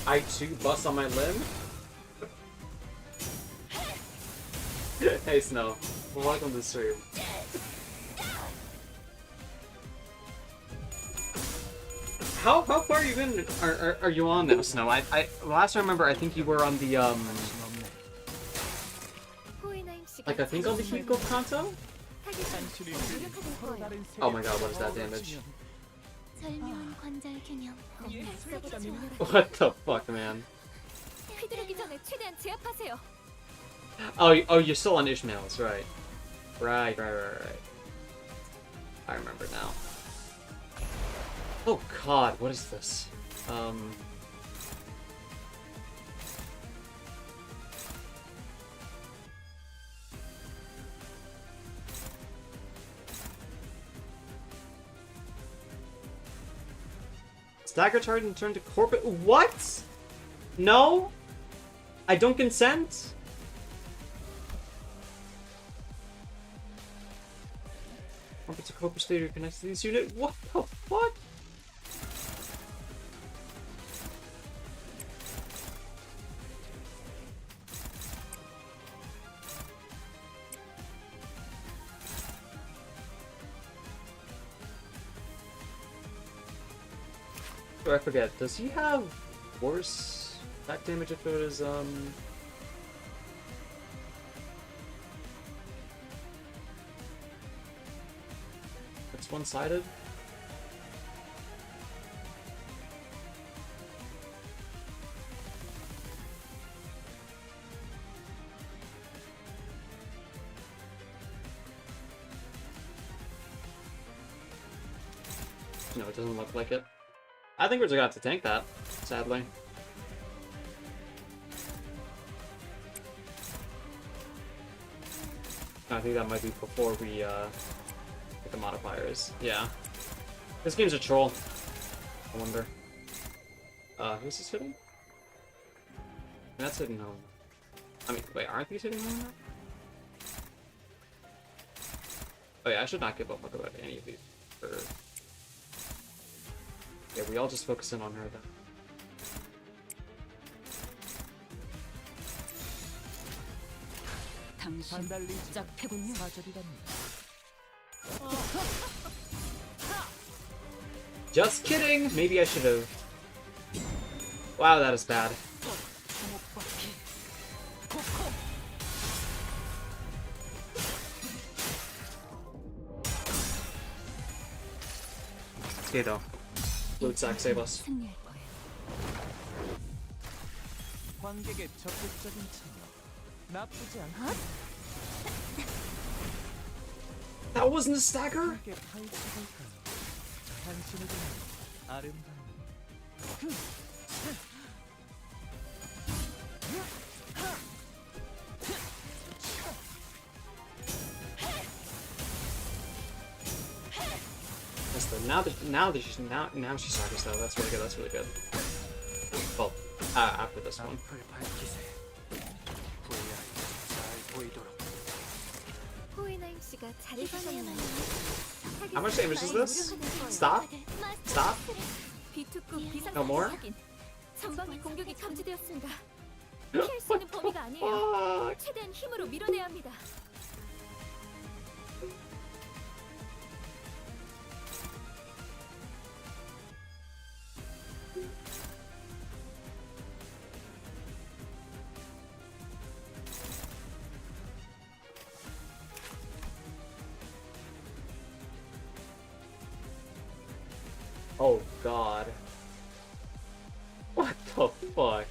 I too bust on my limb? Hey Snow, welcome to the stream. How far are you in? Are you on now, Snow? I last I remember, I think you were on the like I think on the Hiko Kanto. Oh my god, what is that damage? 설명 관절 균형. What the fuck, man? 휘두르기 전에 최대한 제압하세요. Oh, you're still on Ishmael's, right? Right. I remember now. Oh god, what is this? Stagger charge and turn to corporate. What? No? I don't consent? Orbits a corporate stator connects to this unit. What the fuck? I forget, does he have worse back damage if it was, it's one-sided? No, it doesn't look like it. I think we're just gonna have to tank that, sadly. I think that might be before we get the modifiers. Yeah. This game's a troll. I wonder. Who's this hitting? That's hitting home. I mean, wait, aren't these hitting home now? Oh yeah, I should not give up about any of these. Yeah, we all just focus in on her then. 당신 짝패군요. Just kidding! Maybe I should have. Wow, that is bad. It's okay though. Loot sack, save us. 관객의 적극적인 참여 나쁘지 않아. That wasn't a stagger? 함께 파헤쳐볼까요? 당신에게는 아름다운 Now she's staggers though. That's really good. That's really good. Well, after this one. 앞을 밝히세. 잘 보이도록. How much damage is this? Stop? Stop? No more? 전방위 공격이 감지되었습니다. 피할 수 있는 범위가 아니에요. 최대한 힘으로 밀어내야 합니다. Oh god. What the fuck?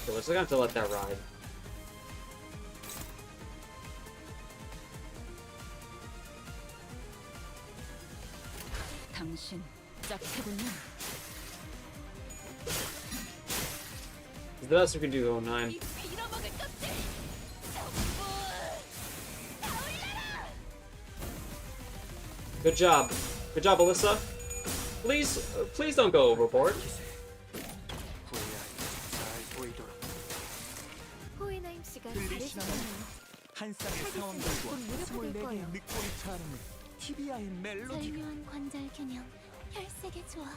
So we're just gonna have to let that ride. 당신 짝패군요. The best we can do, 09. Good job. Good job, Alyssa. Please don't go overboard. 씨가 들리시나요? 잘해주셨네요. 한 쌍의 곧 상황들과 무력화될 24개의 거예요. 늑골이 차오르는 TBI의 멜로디가 절묘한 관절 균형, 혈색의 조화.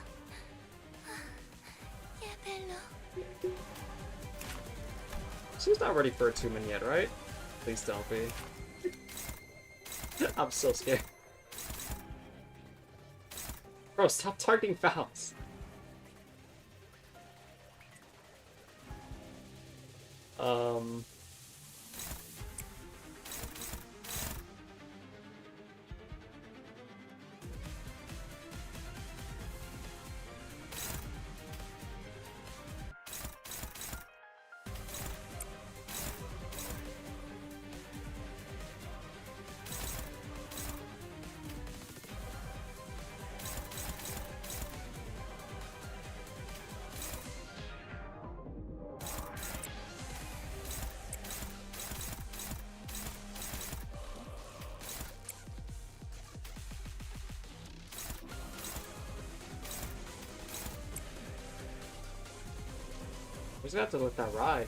예, 벨로. She's not ready for a two-man yet, right? Please don't be. I'm so scared. Bro, stop targeting fouls. We're just gonna have to let that ride.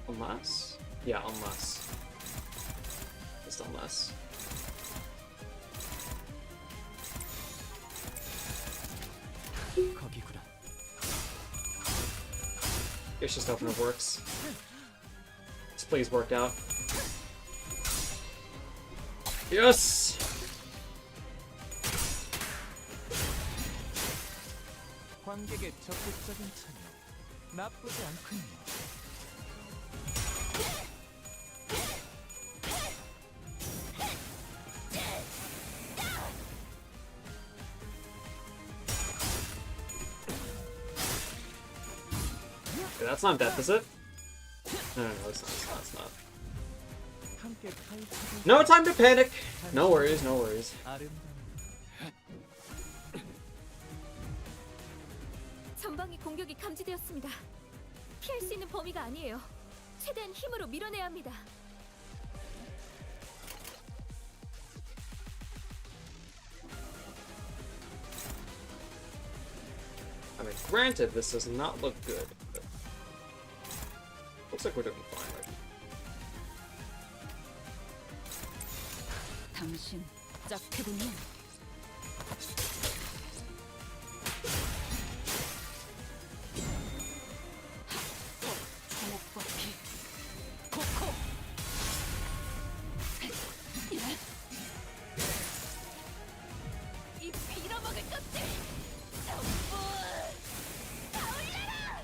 Unless? Yeah, unless. Just unless. 거기구나. It's just hoping it works. This play's worked out. Yes! 관객의 적극적인 참여 나쁘지 않군요. Okay, that's not death, is it? No, it's not, it's not. 함께 파헤치고 No time to panic! No worries, no worries. 아름다운 전방위 공격이 감지되었습니다. 피할 수 있는 범위가 아니에요. 최대한 힘으로 밀어내야 합니다. I mean, granted, this does not look good, but looks like we're doing fine. Right? 당신 짝패군요. 주먹바퀴 코코. 이 빌어먹을 것들! 전부 다 올려라!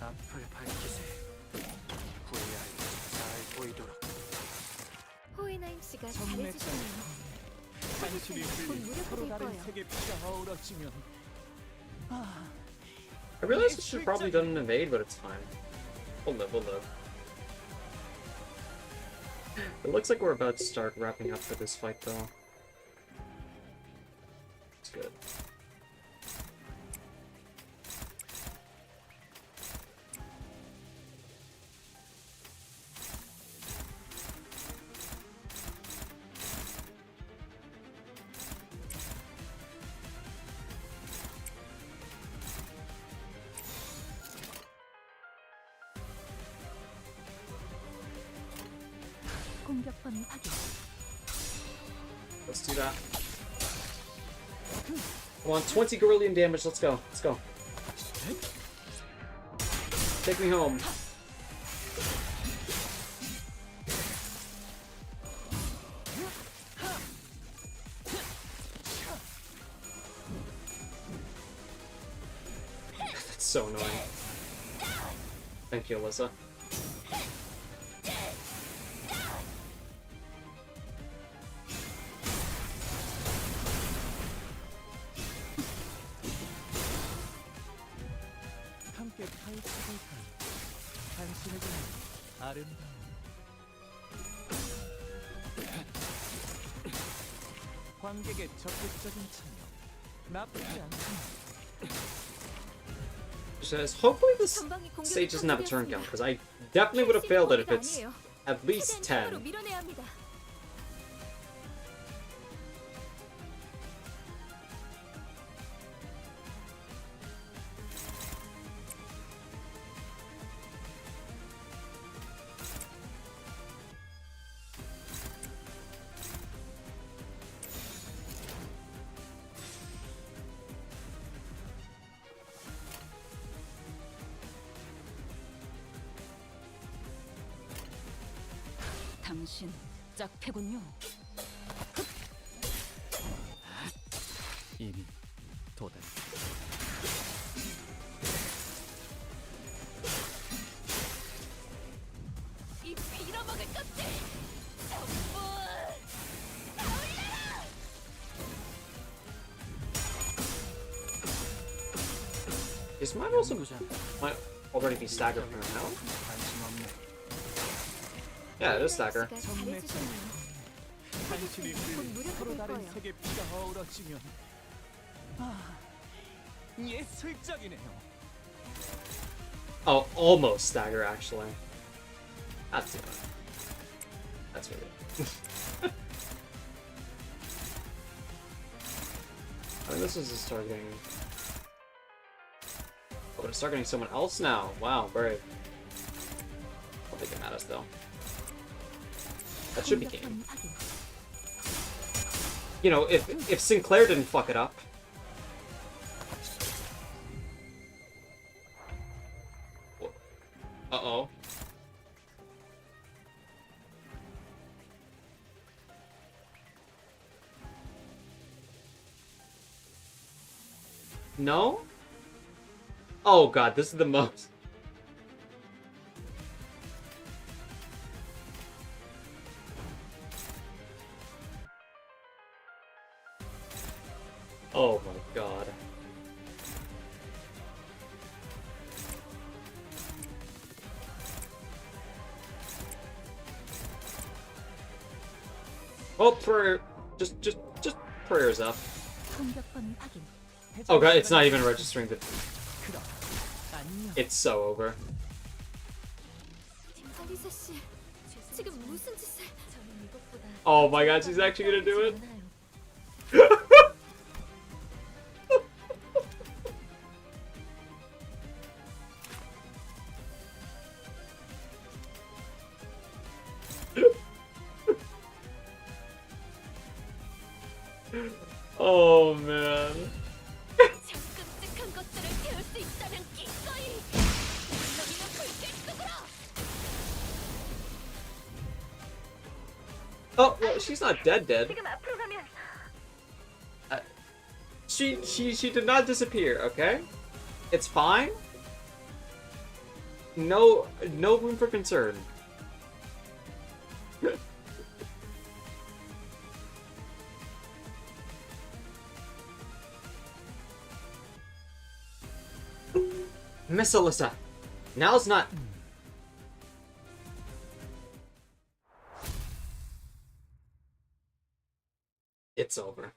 앞을 밝히세. VI 잘 보이도록. 호이나임 씨가 정맥 잘해주셨네요. 단순히 곧 흘린 서로 무력화될 다른 거예요. 색의 피가 어우러지면 I realize we should have probably done an invade, but it's fine. We'll live, we'll live. It looks like we're about to start wrapping up for this fight, though. It's good. 공격 범위 확인. Let's do that. Come on, 20 Gorillion damage, let's go, let's go. Take me home. That's so annoying. Thank you, Alyssa. 함께 파헤치고 당신에게는 아름다운 관객의 적극적인 참여 나쁘지 않군요. Says, hopefully this 전방위 공격이 stage doesn't have a turn count, 감지되었습니다. because I definitely would have failed it if 피할 it's 수 있는 범위가 아니에요. at least 최대한 힘으로 10. 밀어내야 합니다. 간신 짝패군요. 이미 도달. 이 빌어먹을 것들 전부 다 올려라! This might also might already be stagger for now. 관심 없네. Yeah, it is stagger. 잘해주셨네요. 당신이 곧 흘린 무력화될 서로 다른 거예요. 색의 피가 어우러지면 예술적이네요. Oh, almost stagger actually. That's it. That's weird. I mean, this is just targeting. Oh, but it's targeting someone else now. Wow, brave. I'll take him at us though. That should be game. You know, if Sinclair didn't fuck it up. Uh-oh. No? Oh god, this is the most. Oh my god. Oh, prayer. Just prayers up. 공격권 확인. Oh god, it's not even registering the. 그럼 안녕. It's so over. 알리사 씨, 지금 무슨 짓을? 저는 이것보다 Oh my god, she's actually gonna do it. 않아요. Oh man. 저 끔찍한 것들을 태울 수 있다는 기꺼이. 물론이면 불길 속으로. Oh, well, she's not dead. 지금 앞으로 가면 She did not disappear. Okay, it's fine. No room for concern. Miss Alyssa, now's not. It's over.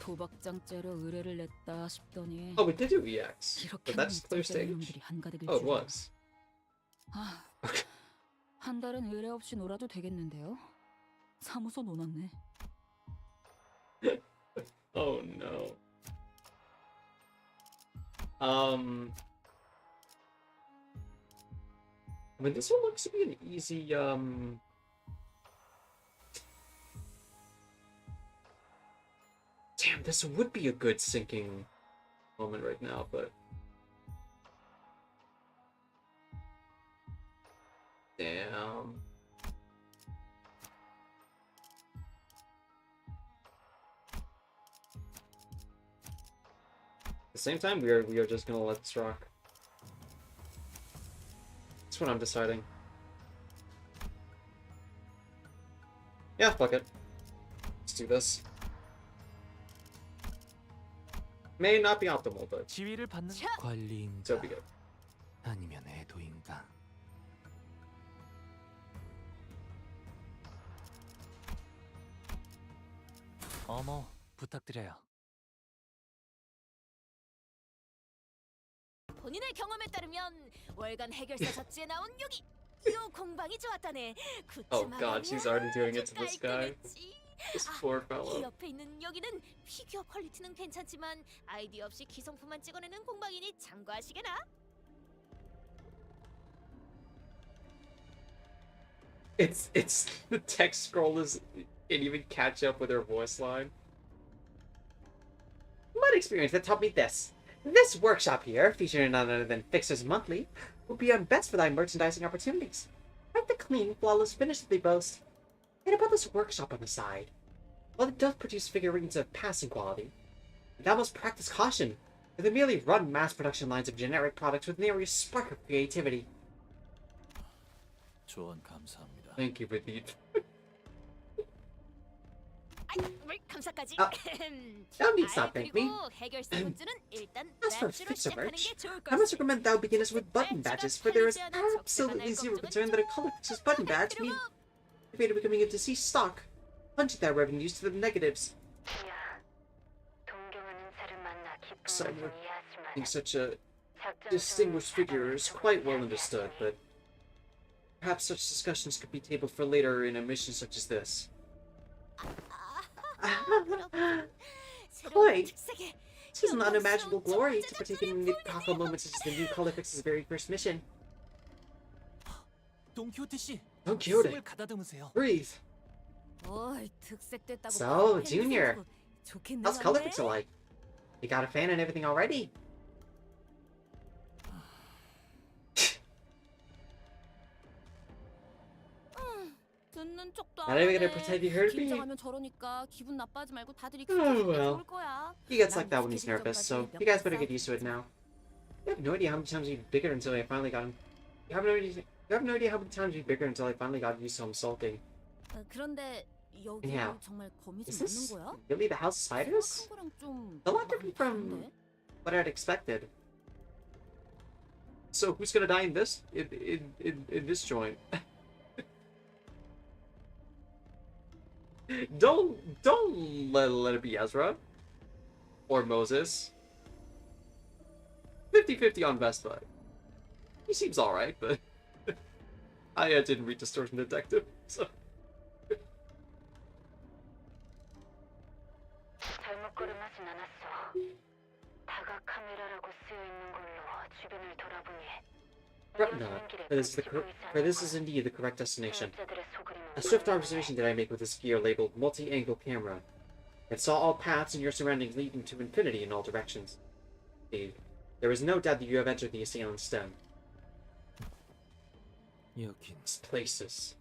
도박장죄로 의뢰를 냈다 싶더니 Oh, we did do EX, 이렇게 but that's clear 놈들의 stage. 놈들이 한가득일 Oh, it 줄이야. was. 아, 한 달은 의뢰 없이 놀아도 되겠는데요? 사무소 놓았네. Oh no. I mean, this one looks to be an easy, Damn, this would be a good sinking moment right now, but... Damn. At the same time, we are just gonna let this rock. That's what I'm deciding. Yeah, fuck it. Let's do this. May not be optimal, but 지위를 받는 관리인가 still be good. 아니면 애도인가. 어머, 부탁드려요. 본인의 경험에 따르면 월간 해결사 잡지에 나온 여기 요 공방이 좋았다네. Oh god, she's already doing it to this guy. This poor 이 fellow. 옆에 있는 여기는 피규어 퀄리티는 괜찮지만 아이디 없이 기성품만 찍어내는 공방이니 참고하시게나. It's the text scroll is can't even catch up with her voice line. My experience that taught me this. This workshop here, featuring none other than Fixers Monthly, will be on best for thy merchandising opportunities. Like the clean, flawless finish that they boast. And about this workshop on the side. While it does produce figurines of passing quality, thou must practice caution, for they merely run mass production lines of generic products with nary a spark of creativity. 조언 감사합니다. Thank you for the... 뭘 감사까지? No need to thank me. 그리고 해결사 굿즈는 일단 As for badge로 fixer 시작하는 merch, 게 좋을 I must 것을. recommend thou begin us with button badges, for there is absolutely zero concern that a color fixer's button badge means the becoming a deceased stock, punching their revenues to the negatives. So, I think such a distinguished figure is quite well understood, but perhaps such discussions could be tabled for later in a mission such as this. Point. This is an unimaginable glory to partake in the epochal moments such as the new color fix's very first mission. 동키호테 씨, Don Quixote, 숨을 가다듬으세요. breathe. 어이, 득색됐다고 So, 팬이 Junior, 생기고 좋겠네, how's color 맞네? fixer like? You got a fan and everything already? 듣는 척도 Not 안 even gonna 하네. pretend you heard me. 긴장하면 저러니까 기분 나빠하지 말고 다들 Oh, 익숙해지면 well. 좋을 거야. He gets like that when he's nervous, so you guys better get used to it now. You have no idea how many times we bigger until I finally got him. You have no idea how many times we bigger until I finally got used to him sulking. 그런데 여기 Anyhow, 정말 거미줄 Is 맞는 this 거야? really the House of Spiders? 생각한 거랑 좀 A lot 많이 different from 다른데? what I'd expected. So who's gonna die in this in this joint? don't let it be Ezra or Moses. 50-50 on Vespa. He seems alright, but I didn't read Distortion Detective, so. 잘못 걸음하진 않았어. 다각 카메라라고 쓰여 있는 걸로 주변을 돌아보니 No, for this is indeed the correct destination. A swift observation did I make with this gear labeled multi-angle camera. It saw all paths in your surroundings leading to infinity in all directions. Indeed, there is no doubt that you have entered the assailant stem. 여긴 These places.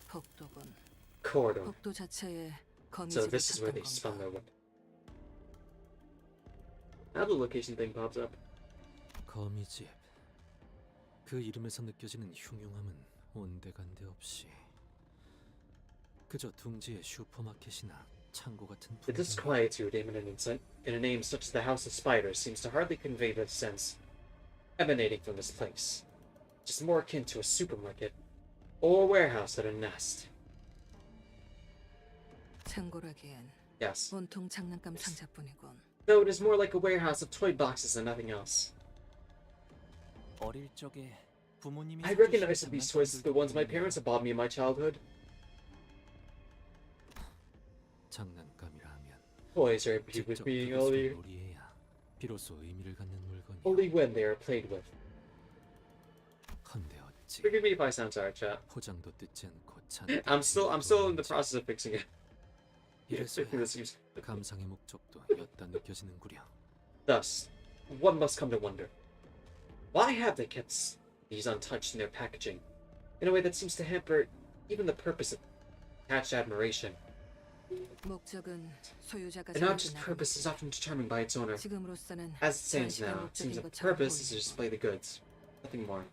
복도군. Corridor. 복도 자체에 So 거미줄이 this is where 탔던 they spun 건가. their web. Now the location thing pops up. 거미집. 그 이름에서 느껴지는 흉흉함은 온데간데 없이 그저 둥지의 슈퍼마켓이나 창고 같은 The disquietude in a name such as the House of Spiders seems to hardly convey the sense emanating from this place. Just more akin to a supermarket or a warehouse at a nest. 창고라기엔 Yes. 온통 장난감 상자뿐이군. Though it is more like a warehouse of toy boxes and nothing else. 어릴 적에 부모님이 I recognize these toys as the ones my parents have bought me in my childhood. 장난감이라 하면 Toys are imbued with 직접 being 그것을 놀이해야 비로소 의미를 갖는 물건이야. only when they are played with. 헌데 어찌 Forgive me if I sound sorry, chat. 포장도 뜯지 않고 찬 I'm still in the process of fixing it. 이래서야 This seems- 감상의 목적도 엿다 느껴지는구려. Thus, one must come to wonder, why have they kept these untouched in their packaging, in a way that seems to hamper even the purpose of attached admiration? 목적은 소유자가 And not just 정해진 purpose is often determined by its owner. 지금으로서는 As it stands 전시가 now, it seems 목적인 that the 것처럼 purpose is to 보이고. display the goods, nothing more.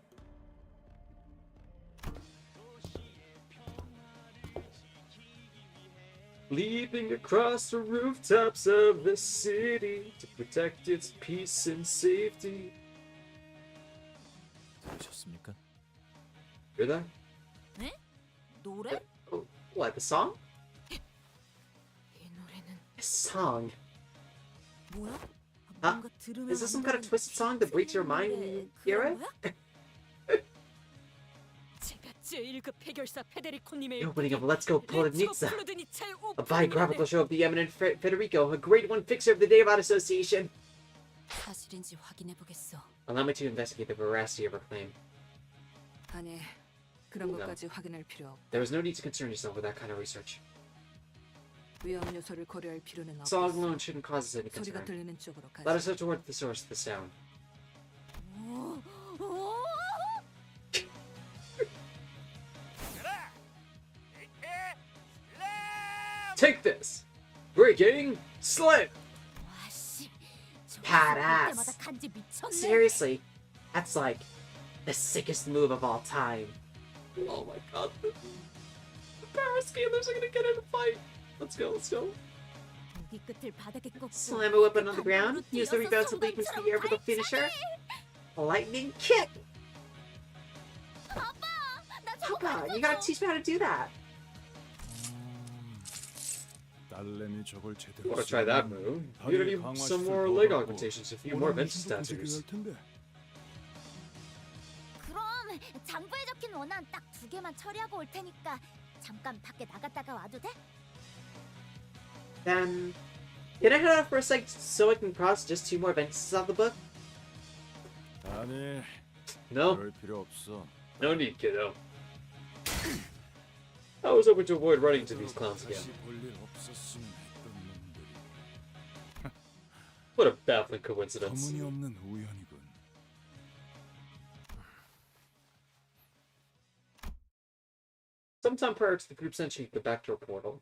Leaping across the rooftops of the city to protect its peace and safety. 들으셨습니까? Hear that? 노래? Oh, what, the song? 이 노래는 A song? 뭐야? Huh? 뭔가 들으면 Is this some 안 kind of 되는 twisted song that breaks your mind when you hear 그런 it? 거야? 제가 제1급 해결사 페데리코님의 The opening of Let's Go Polonitsa, 플루드니 제 a biographical show of the eminent Federico, a great one fixer of the David Association. 사실인지 확인해 보겠어. Allow me to investigate the veracity of her claim. 아니, 그런 No. 것까지 확인할 필요 없. There is no need to concern yourself with that kind of research. 위험 요소를 고려할 필요는 Song 없어. alone shouldn't cause us any 소리가 concern. 들리는 쪽으로 가자. Let us head toward the source of the sound. Take this! Breaking Slam! 와씨. Badass. 간지 미쳤네. Seriously, that's like the sickest move of all time. Oh my god. The power scalers are gonna get in a fight. Let's go, let's go. 무기 끝을 바닥에 꽂고 Slam a weapon on the ground. Use the rebound to leap into the air for the finisher. Lightning kick! Papa, you gotta teach me how to do that. 딸내미 저걸 제대로 You wanna try that move? You need some more leg augmentations, a few more vengeance tattoos. 그럼 장부에 적힌 원한 딱 2개만 처리하고 올 테니까 잠깐 밖에 나갔다가 와도 돼? Then, can I head out for a sec so I can cross just 2 more vengeances out of the book? 아니, No, 그럴 필요 없어. no need, kiddo. I was hoping to avoid running into these clowns again. 다시 볼일 없었으면 했던 놈들이. What a baffling coincidence. 터무니없는 우연이군. Sometime prior to the group's entry to the backdoor portal,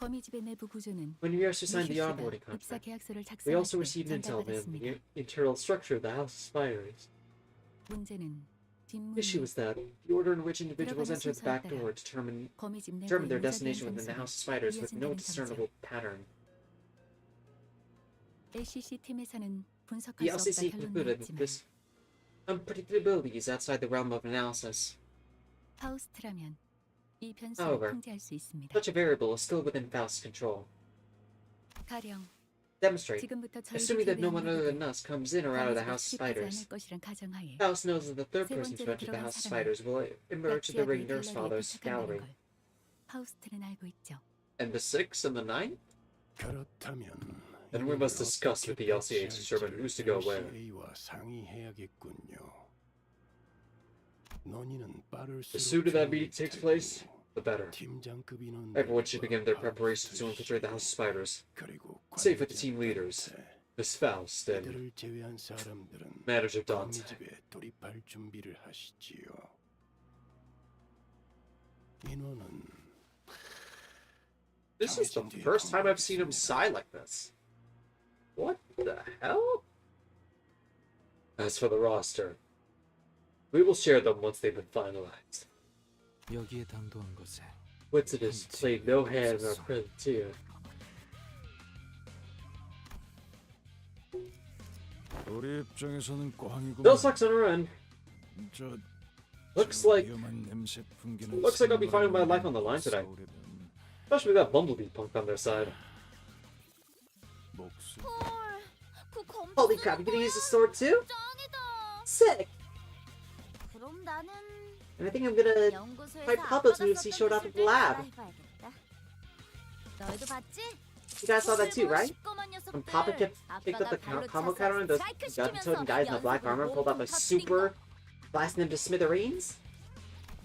거미집의 내부 구조는 when we also signed the 미슈 씨가 onboarding 입사 contract, 계약서를 we 작성할 also 때 received intel on the 전달받았습니다. internal structure of the House of Spires. 문제는 뒷문 The issue is that the order in which individuals 들어가는 enter the 순서에 back 따라 door determine 거미집 their 내부의 destination 무작위한 within the 장소로 House of Spiders with no 이어진다는 점이죠. discernible pattern. LCC 팀에서는 분석할 The 수 없다 LCC 결론을 concluded that 했지만 this unpredictability is outside the realm of analysis. 파우스트라면 이 변수를 However, 통제할 수 있습니다. such a variable is still within Faust's control. 가령 Demonstrate. 지금부터 Assuming that no one other 저희를 than us comes in or out of the House of Spiders, 않을 것이란 가정하에 Faust knows that the third 세 person to 번째로 enter the 들어간 House of 사람은 Spiders will emerge to the ring nurse father's gallery. 걸 파우스트는 알고 있죠. And the sixth and the ninth? 그렇다면 Then we must discuss with the LCA to determine who's to go where. LCA와 상의해야겠군요. 논의는 빠를수록 The sooner that meeting takes place, the better. 팀장급 인원들과 Everyone should begin their preparations to infiltrate the House of Spiders. 그리고 Save for the team leaders, Miss Faust and 그들을 제외한 사람들은 Manager Dante. 거미집에 돌입할 준비를 하시지요. 인원은 This is the first time I've seen him sigh like this. What the hell? As for the roster, we will share them once they've been finalized. 여기에 당도한 것에 Coincidence played no hand in our presence here. 우리 입장에서는 꽝이고. No sucks on our end. 저 Looks like 위험한 냄새 풍기는 looks like I'll be finding my life on the line today. 싸우려면 Especially that Bumblebee punk on their side. 목숨. 헐, 그 검. Holy crap, you gonna use the sword too? 짱이다. Sick! 그럼 나는 And I think I'm gonna 연구소에서 try Papa's 아빠가 moves he 썼던 showed up at the 기술들 lab. 따라해봐야겠다. 너희도 봤지? You guys saw that too, right? 시꺼먼 When 녀석들. Papa picked up the 아빠가 발로 combo 차서 counter and those 스트라이크 gun-toting 시키면서 guys in the black armor pulled up a 연속으로 super, 몸통 blasting them to smithereens?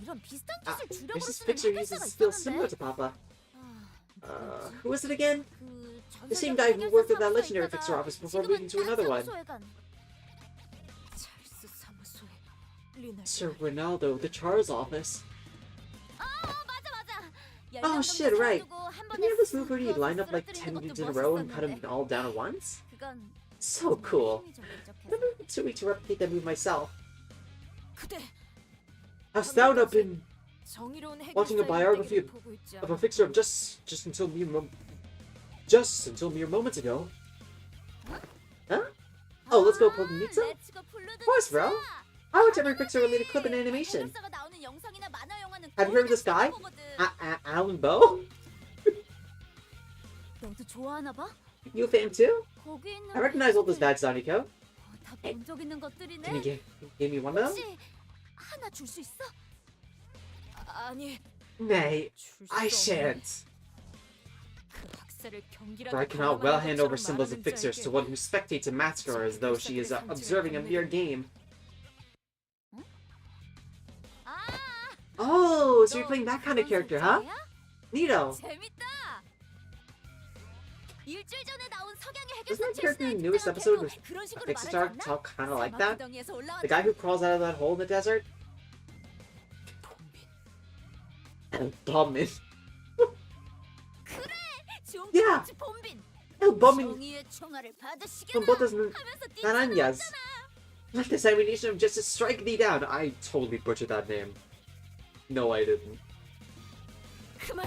이런 비슷한 Ah, 기술 주력으로 there's this 쓰는 picture uses 해결사가 skills similar 있었는데. to Papa. 아, Who was it again? 그 The same 전설적 guy who worked at that 해결사 legendary 사무소에 fixer 있다가 office before 지금은 moving to another 딴 one. 사무소에 간 찰스 사무소에 리넬. Sir Ronaldo, the Char's office. 맞아. Oh shit, right. Didn't you have this move where you line up like 10 쓰러뜨리는 dudes in a 것도 row and cut them 멋있었는데. all down at once? 그건 So cool. 힘이 좀 부족해서. Never been too weak to replicate that move myself. 그대 How stout up in 정의로운 watching a biography 해결사의 보고 있지 of a 않아. fixer of just until mere moments ago. Huh? Oh, let's go Pogmitsu? 렛츠고 블루드 Of course, bro. 진짜. I watch every fixer related clip in animation. 해결사가 나오는 영상이나 만화 영화는 Have you heard of this guy? 거의 다 보거든. Alan Bow? 너도 좋아하나 봐? You a fan too? 거기 있는 I recognize all those badges on Nico. 다본적 있는 것들이네. Can you give me one of them? 혹시 하나 줄 수 있어? 아니, Nay, 줄수 I 없네. shan't. 그 학살을 경기라고 For I cannot well hand over 것처럼 symbols of 말하는 fixers to 자에게 one who spectates a massacre as though she is observing a mere game. 아, Oh, so you're 너 playing that kind of 그런 character, huh? 설정이야? Neato. 재밌다. 일주일 전에 나온 석양의 Doesn't that 해결사 character in the 첼시나의 newest 등장한 episode 걔도 with 그런 식으로 Fixer 말하지 않나? talk kind of like that? 사막구덩이에서 The 올라왔잖아. guy who crawls out of that hole in the desert? Bombin. Yeah. 종갓집 봄빈. El Bombin. 정의의 총알을 받으시게나 Son botas 하면서 naranjas. 뛰쳐나왔잖아. Let this ammunition of justice strike thee down. I totally butchered that name. No, I didn't. 그만.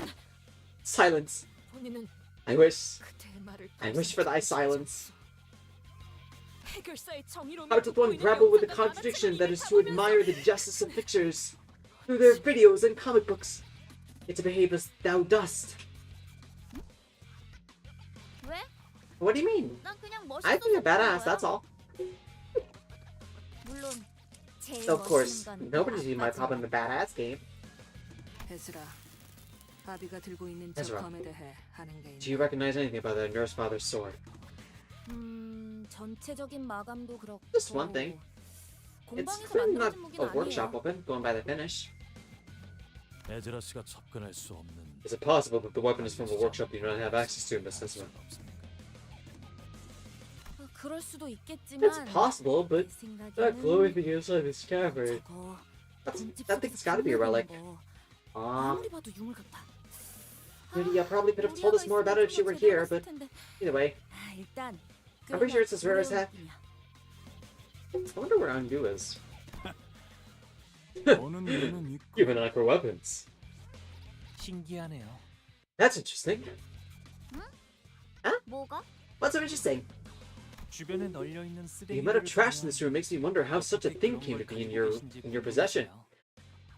Silence. 본인은 I wish. 그대의 말을 I wish for thy silence. 해결사의 정의로 How does one grapple with the contradiction that is to admire the justice of pictures through their videos and comic books, yet to behave as thou dost? 왜? What do you mean? 난 그냥 멋있어서 I think you're badass, 그런 that's 거야. all. 물론 제일 Of course, 멋있는 건 nobody's seen my 아빠지. pop in the badass game. 에즈라, 아비가 들고 있는 저 에즈라. 검에 대해 아는 게 Do you 있나? recognize anything about the nurse father's sword? 전체적인 마감도 그렇고 Just one thing. It's 공방에서 clearly not 만들어진 무기는 a workshop 아니에요. weapon, going by the finish. 에즈라 씨가 접근할 수 없는. Is it possible that the weapon is from a workshop you don't have access to in the system? 그럴 수도 It's 있겠지만 possible, but 내 that glowing 생각에는 thing inside this cavern. 저거 That thing's gotta be a relic. Ah, 아무리 봐도 유물 같아. Lydia probably could have told us more about it if she were here, but either way, 일단 I'm pretty sure it's as rare as 어려운 heck. 느낌이야. I wonder where Undo is. 보는 눈은 있고 You have an eye for weapons. 신기하네요. That's interesting. 뭐가? What's so interesting? 주변에 널려 있는 The 쓰레기. amount of trash in this room makes me wonder how such a thing came to be in your possession.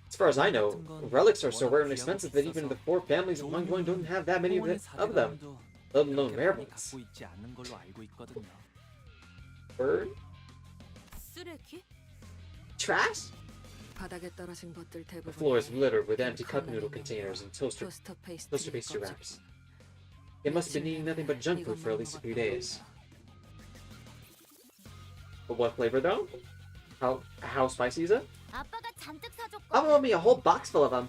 As far as I know, relics are so rare and expensive that even the four families of Mangwon don't have that many of them, let alone rare ones. 갖고 있지 않는 걸로 알고 있거든요. Bird? 쓰레기? Trash? 바닥에 떨어진 것들 The 대부분 floor is littered with empty cup noodle containers and toaster pastry wraps. They must have been eating nothing but junk food for at least a few days. But what flavor though? How spicy is it? 아빠가 잔뜩 사줬거든. Papa bought me a whole box full of them.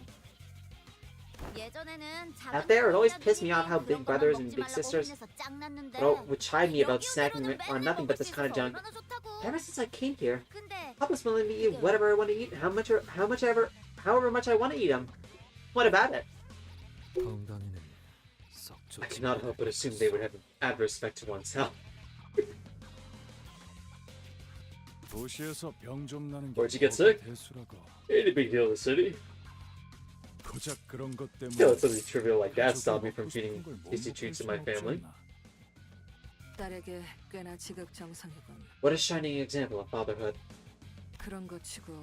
예전에는 Out there, it always pissed me off how big brothers and big sisters would chide me about snacking on nothing but this kind of junk. Ever since I came here, Papa's willing to eat whatever I want to eat, however much I want to eat them. What about it? 건강에는 썩 I 좋지. cannot help but assume they would have an adverse effect to one's health. 도시에서 병 좀 나는 게 Where'd you get sick? 대수라고. Ain't a big deal in the city. 고작 그런 것 때문에. Still, something trivial like that stopped me from feeding tasty treats to my family. 딸에게 꽤나 지극정성이군. What a shining example of fatherhood. 그런 것 치고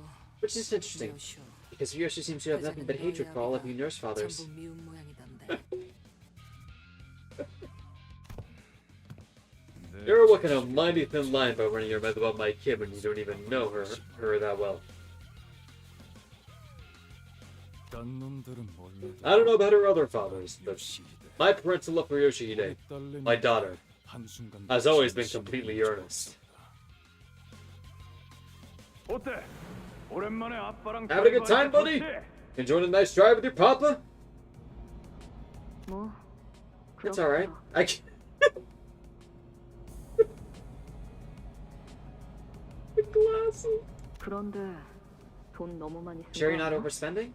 Which is interesting, 묘쇼. because Yoshi seems to have nothing but hatred for all of you nurse fathers. 전부 미운 모양이던데. You're walking a mighty thin line by running your mouth about my kid when you don't even know her that well. 딴 놈들은 몰라도 I don't know about her other fathers, but 요시히데. my parental love for Yoshihide, 우리 딸내미 my daughter, 한순간도 has always been 진심이 completely earnest. 어때? 오랜만에 아빠랑 Having a good time, buddy? Enjoying a nice drive with your papa? 뭐 It's alright. I can The glasses. 그런데 돈 너무 많이 쓴 Sure you're 거 not 아니야? overspending?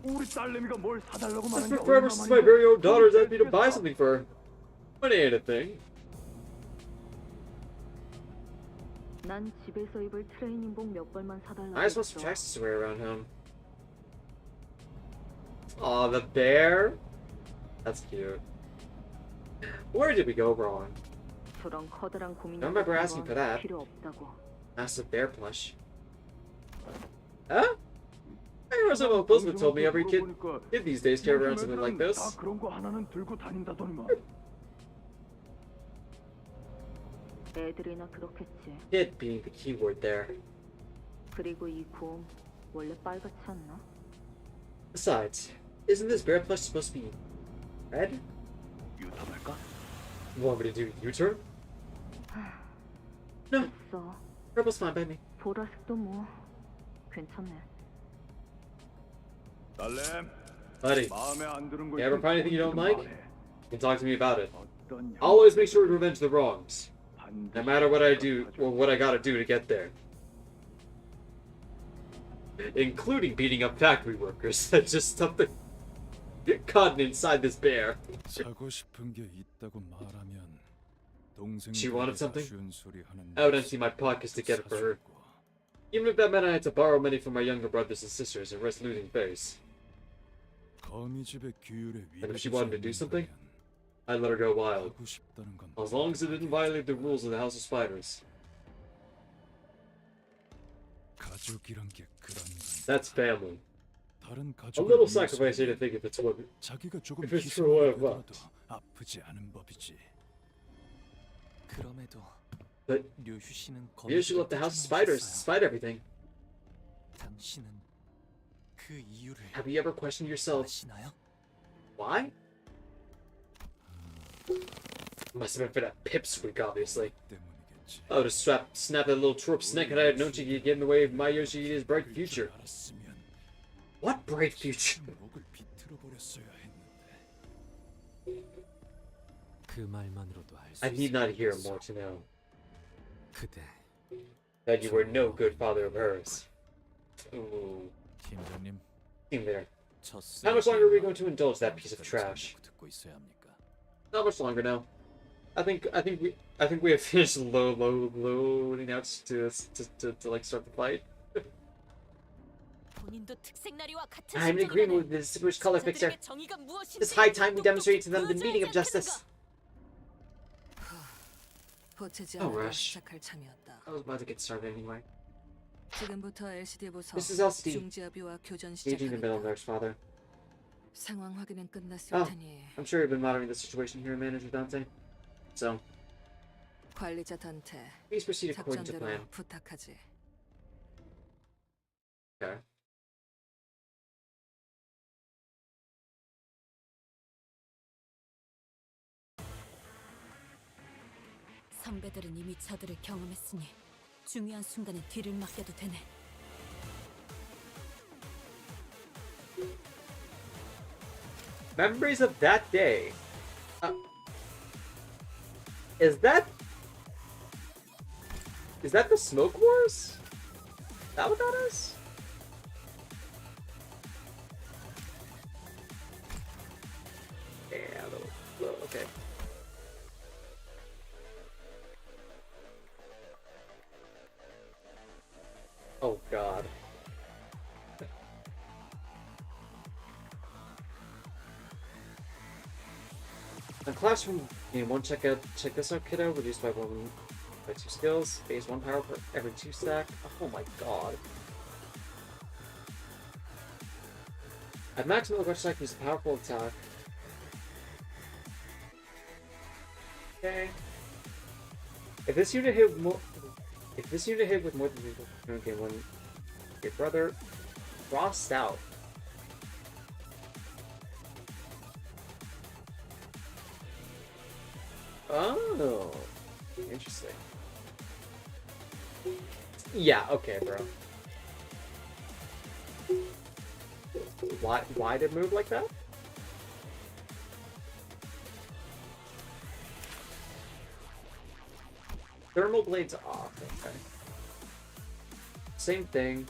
우리 딸내미가 뭘 사달라고 Just 말하는 for 게 forever since my very own daughter's asked me to buy something for her. Money ain't a thing. 난 집에서 입을 트레이닝복 몇 벌만 사달라고 I just want some 했어. tracks to wear around home. Aw, the bear? That's cute. Where did we go wrong? 저런 커다란 고민 I remember asking for that. 필요 없다고. Massive bear plush. Huh? I remember someone close told me every kid these days carry around something like this. 다 그런 거 하나는 들고 다닌다더니만. 애들이나 그렇겠지. Kid being the key word there. 그리고 이 곰 원래 빨갛지 않나? Besides, isn't this bear plush supposed to be red? 유턴할까? You want me to do U-turn? No, 됐어. purple's fine by me. 보라색도 뭐 괜찮네. 딸내 Buddy, 마음에 안 드는 거 you ever find anything you don't like? And talk to me about it. 어떤 Always make sure to revenge the wrongs. 반드시 No matter what I do, or what I gotta do to get there. Including beating up factory workers. That's just something caught inside this bear. 사고 싶은 게 있다고 말하면 She wanted 동생들에게 something? 아쉬운 소리 하는 I would empty my pockets to get it for her. Even if that meant I had to borrow money from my younger brothers and sisters and risk losing face. And if she wanted to do something, I'd let her go wild. As long as it didn't violate the rules of the House of Spiders. That's family. A little sacrifice here to think if it's what 아프지 않은 법이지. 그럼에도 But 류휴 씨는 maybe she let the House of Spiders despite everything. 당신은 그 이유를 Have you ever questioned yourself 아시나요? why? Must have been for that pipsqueak, obviously. I would have snapped that little twerp's neck and I had known she could get in the way of my Yoshihite's bright future. What bright future? 그 말만으로도 알 수 I need 있어. not hear more to know 그대 that you were no good father of hers. Ooh, 팀장님, team there. 저 How much longer are we going to indulge that piece of trash? 듣고 있어야 합니까? Not much longer now. I think we have finished loading out to like start the fight. 본인도 특색나리와 같은 I'm in agreement with the distinguished color fixer. 자들에게 정의가 무엇인지 It's high time we demonstrate to them the 보여줘야지 meaning of 않겠는가? justice. 보채지 Oh, 않아도 rush. 시작할 참이었다. I was about to get started anyway. 지금부터 LCD 보서 This is LCD. 중지압유와 교전 Engaging the middle 시작하겠다. nurse, father. 상황 확인은 끝났을 Oh, 테니 I'm sure you've been monitoring the situation here, Manager Dante. So, 관리자 단테 please proceed according to 작전대로 plan. 부탁하지. Okay. 선배들은 이미 저들을 경험했으니 중요한 순간에 뒤를 맡겨도 되네. Memories of that day. Is that the Smoke Wars? Is that what that is? Yeah, okay. Oh God. On classroom game 1, check this out, kiddo. Reduced by 2 skills. Phase 1 power for every 2 stack. Oh my God. At maximum rush stack, use a powerful attack. Okay. If this unit hit with more than okay, one, your brother crossed out. Oh, interesting. Yeah, okay, bro. Why did it move like that? Thermal blades off, okay. Same thing.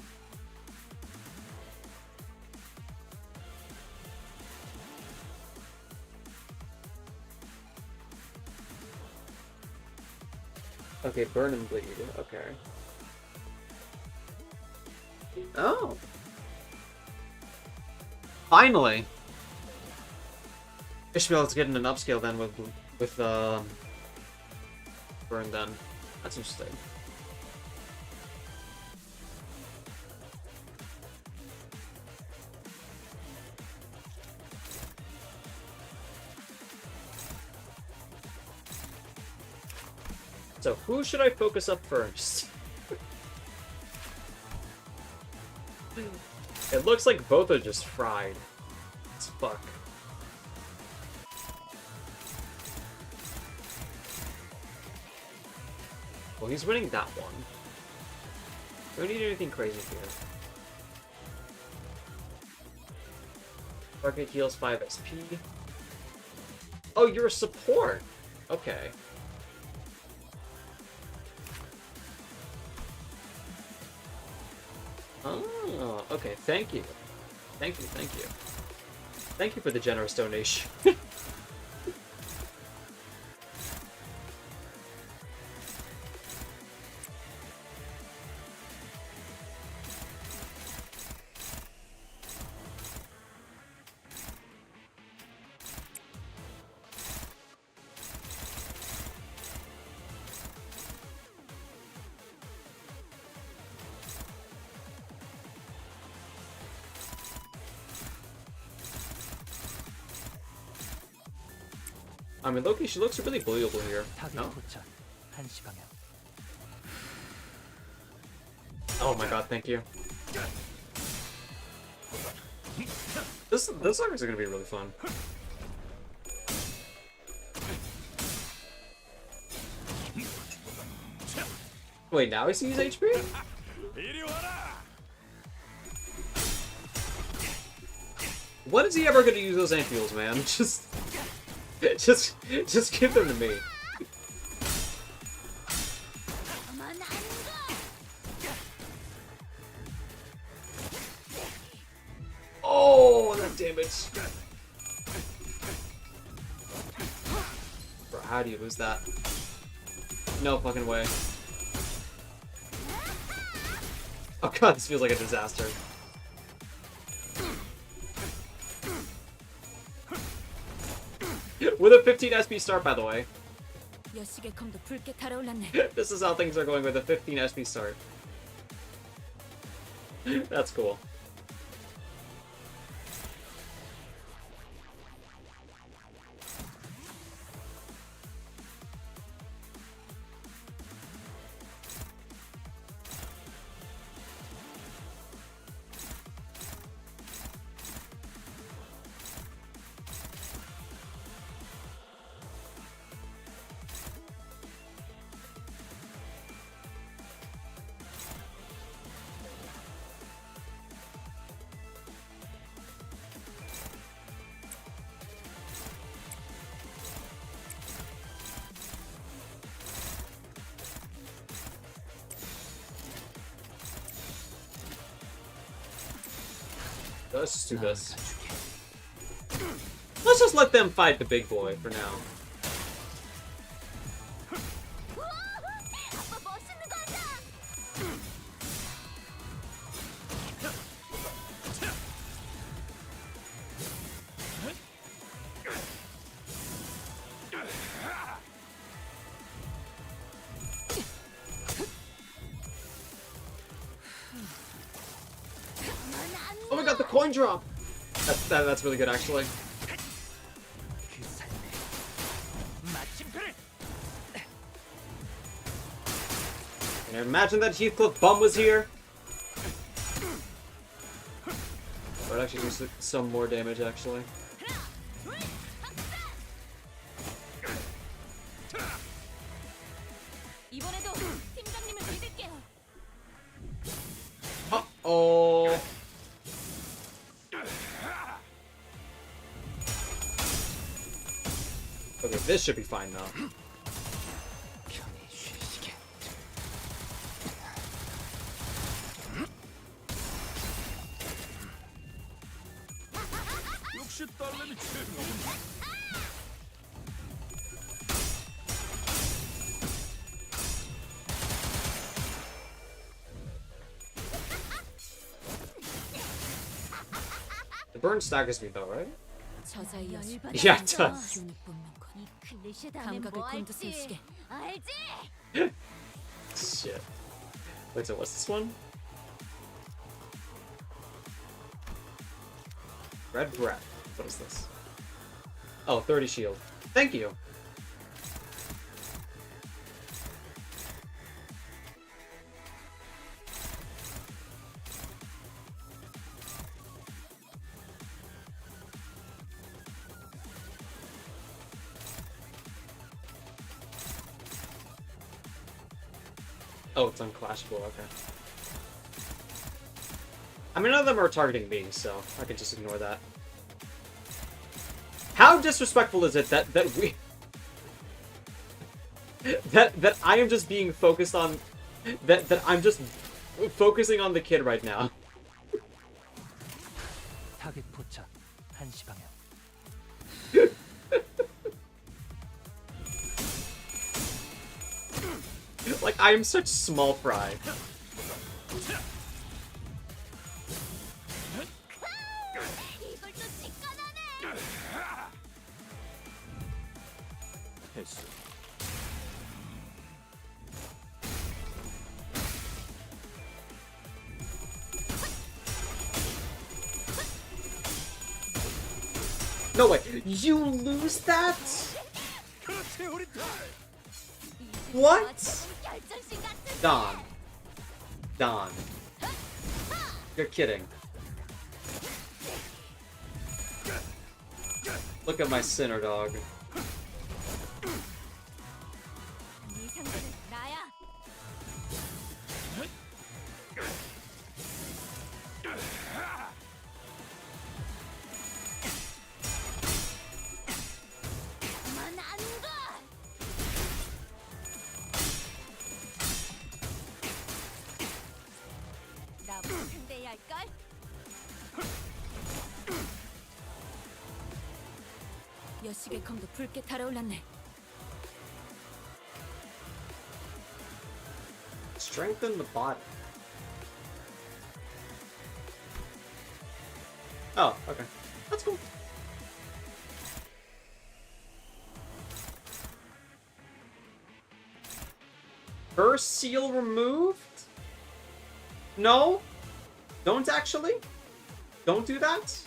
Okay, burn and bleed, okay. Oh! Finally! Ishmael's getting an upscale then with burn then. That's interesting. So who should I focus up first? It looks like both are just fried. As fuck. Well, he's winning that one. We don't need anything crazy here. Target heals 5 SP. Oh, you're a support. Okay. Oh, okay. Thank you. Thank you. Thank you. Thank you for the generous donation. I mean, Loki, she looks really believable here. 타겟 No? 포착 1시 방향. Oh my god, thank you. This suckers are gonna be really fun. Wait, now I see his HP? When is he ever gonna use those ampules, man? Just give them to me. Oh, that damage. Bro, how do you lose that? No fucking way. Oh god, this feels like a disaster. With a 15 SP start, by the way. This is how things are going with a 15 SP start. That's cool. Let's just do this. Let's just let them fight the big boy for now. Oh my god, the coin drop! That's really good, actually. Can you imagine that Heathcliff bum was here? I'd actually do some more damage, actually. Uh-oh. Okay, this should be fine, though. The burn staggers me, though, right? Yeah, it does. Shit. Wait, so what's this one? Red breath. What is this? Oh, 30 shield. Thank you. Oh, it's unclashable, okay. I mean, none of them are targeting me, so I can just ignore that. How disrespectful is it that we that I am just being focused on that I'm just focusing on the kid right now. 타겟 포착 1시 방향. Like I am such small fry. 이걸 또 직관하네. 했어. No way. You lose that? What? Don. Don. You're kidding. Look at my sinner dog. 네 상대는 나야. 가만 안 가. 나부터 상대해야 할걸? 여식의 검도 붉게 달아올랐네. Strengthen the body. Oh, okay. That's cool. Her seal removed? No? Don't actually? Don't do that?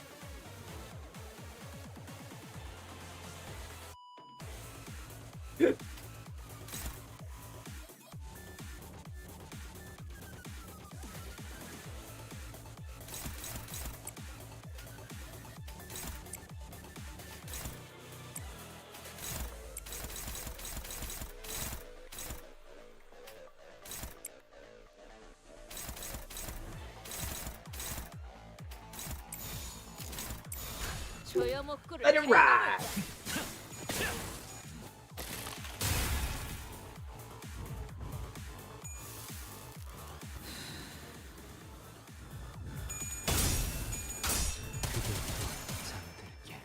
조여먹구를 Let it ride! 잠들게.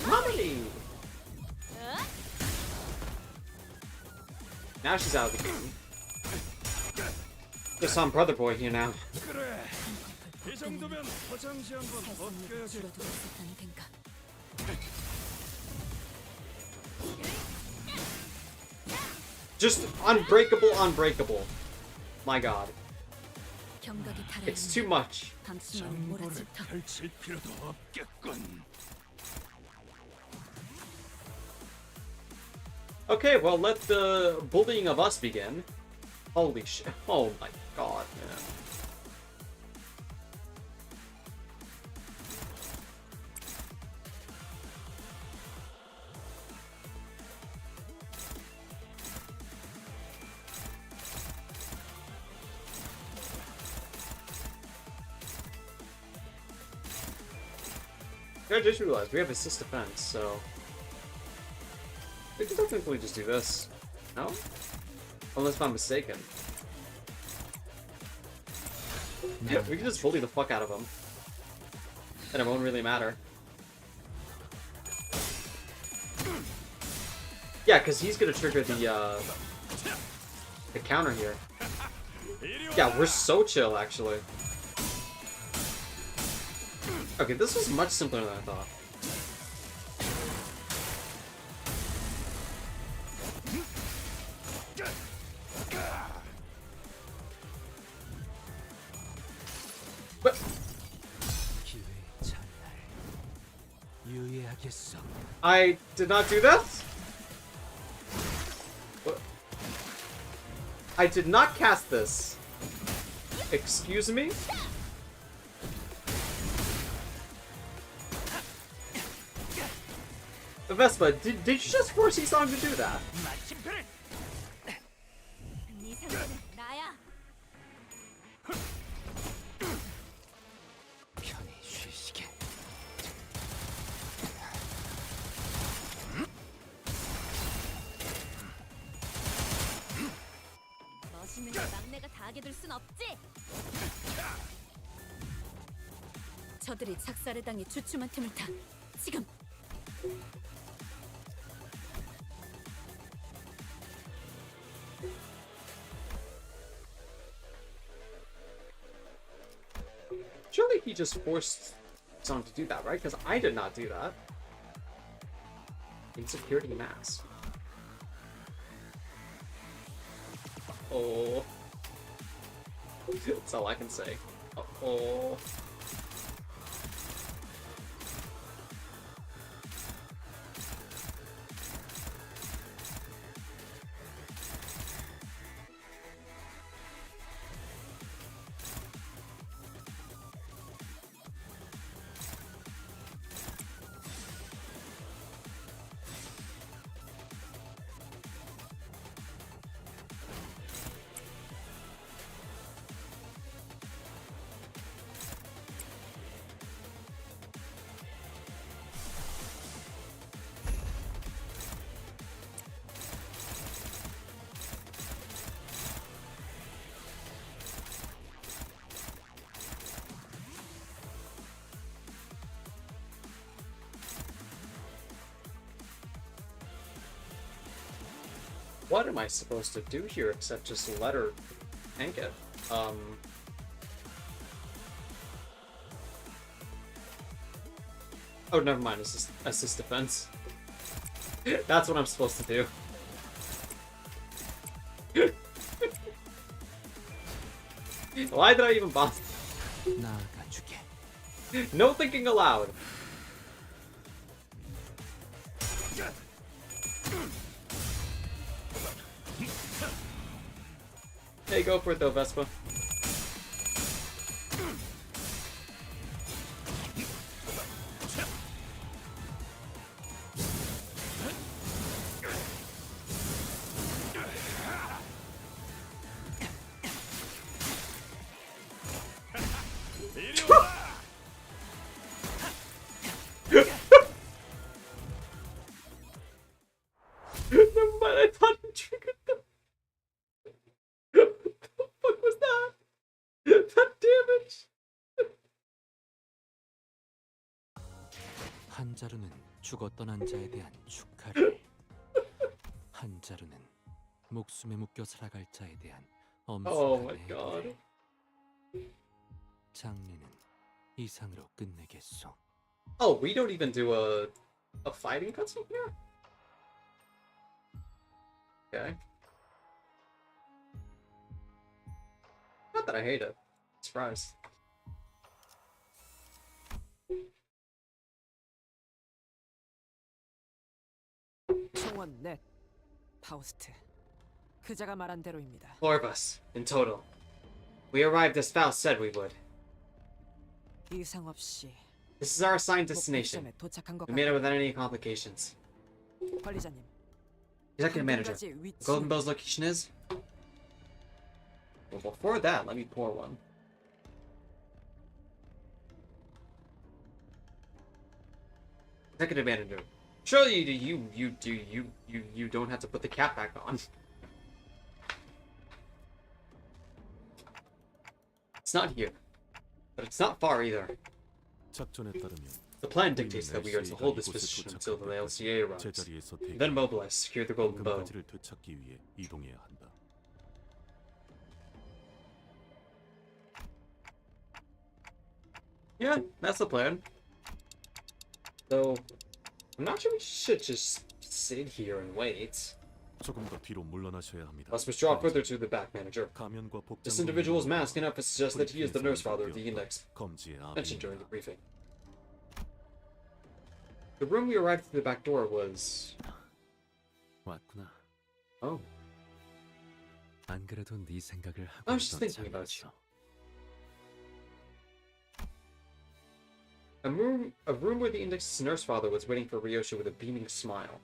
Mommy! Now she's out of the game. Just on Brother Boy here now. 그래. 이 정도면 화장지 한번 벗겨야지. 줄어들고 있었다는 덴가. Just unbreakable, unbreakable. My god. 경각이 It's 달아있는 too much. 방심을 장부를 몰아치터. 펼칠 필요도 없겠군. Okay, well, let the bullying of us begin. Holy shit. Oh my god, man. I just realized we have assist defense, so we can technically just do this. No? Unless I'm mistaken. We can just bully the fuck out of him. And it won't really matter. Yeah, because he's gonna trigger the counter here. Yeah, we're so chill, actually. Okay, this was much simpler than I thought. But 기회의 찬날. 유의하겠어. I did not do that? What? I did not cast this. Excuse me? Vespa, did you just force Isong to do that? 네 상대는 나야. 맛있는 걸 막내가 다 하게 둘 순 없지. 저들이 작살에 당해 주춤한 틈을 타. 지금. Surely he just forced someone to do that, right? Because I did not do that. Insecurity mask. Oh. That's all I can say. Oh. What am I supposed to do here except just let her tank it? Oh, never mind. Assist defense. That's what I'm supposed to do. Why did I even bother? No thinking aloud. Hey, go for it though, Vespa. Never mind, I thought it triggered them. What the fuck was that? That damage. 한 자루는 죽어 떠난 자에 대한 축하를, 한 자루는 목숨에 묶여 살아갈 자에 대한 Oh my 엄숙한 god. 애도를. 장례는 이상으로 끝내겠소. Oh, we don't even do a fighting cutscene here? Okay. Not that I hate it. Surprised. 총원 넷. 파우스트. 그자가 말한 대로입니다. 4 of us, in total. We arrived as Faust said we would. 이상 없이 This is our assigned destination. 목적지점에 도착한 것 We made it 같아요. without any complications. 관리자님. Executive Manager. 가지 The 위치. Golden Bell's location is? Well, before that, let me pour one. Executive Manager. Surely you don't have to put the cap back on. It's not here, but it's not far either. 작전에 따르면 The plan dictates that we are to hold this position until the LCA arrives. 제자리에서 Then mobilize, secure the Golden Bow. 금가지를 되찾기 위해 이동해야 한다. Yeah, that's the plan. So, I'm not sure we should just sit here and wait. 조금 더 뒤로 물러나셔야 합니다. Let's withdraw further to the back, Manager. 가면과 복장 This individual's mask enough to suggest that he is the nurse father of the index 검지의 mentioned during the 아비입니다. briefing. The room we arrived through the back door was... 왔구나. Oh. 안 그래도 네 생각을 하고 I was just 있던 thinking about you. 참이었어. A room where the index's nurse father was waiting for Ryosha with a beaming smile.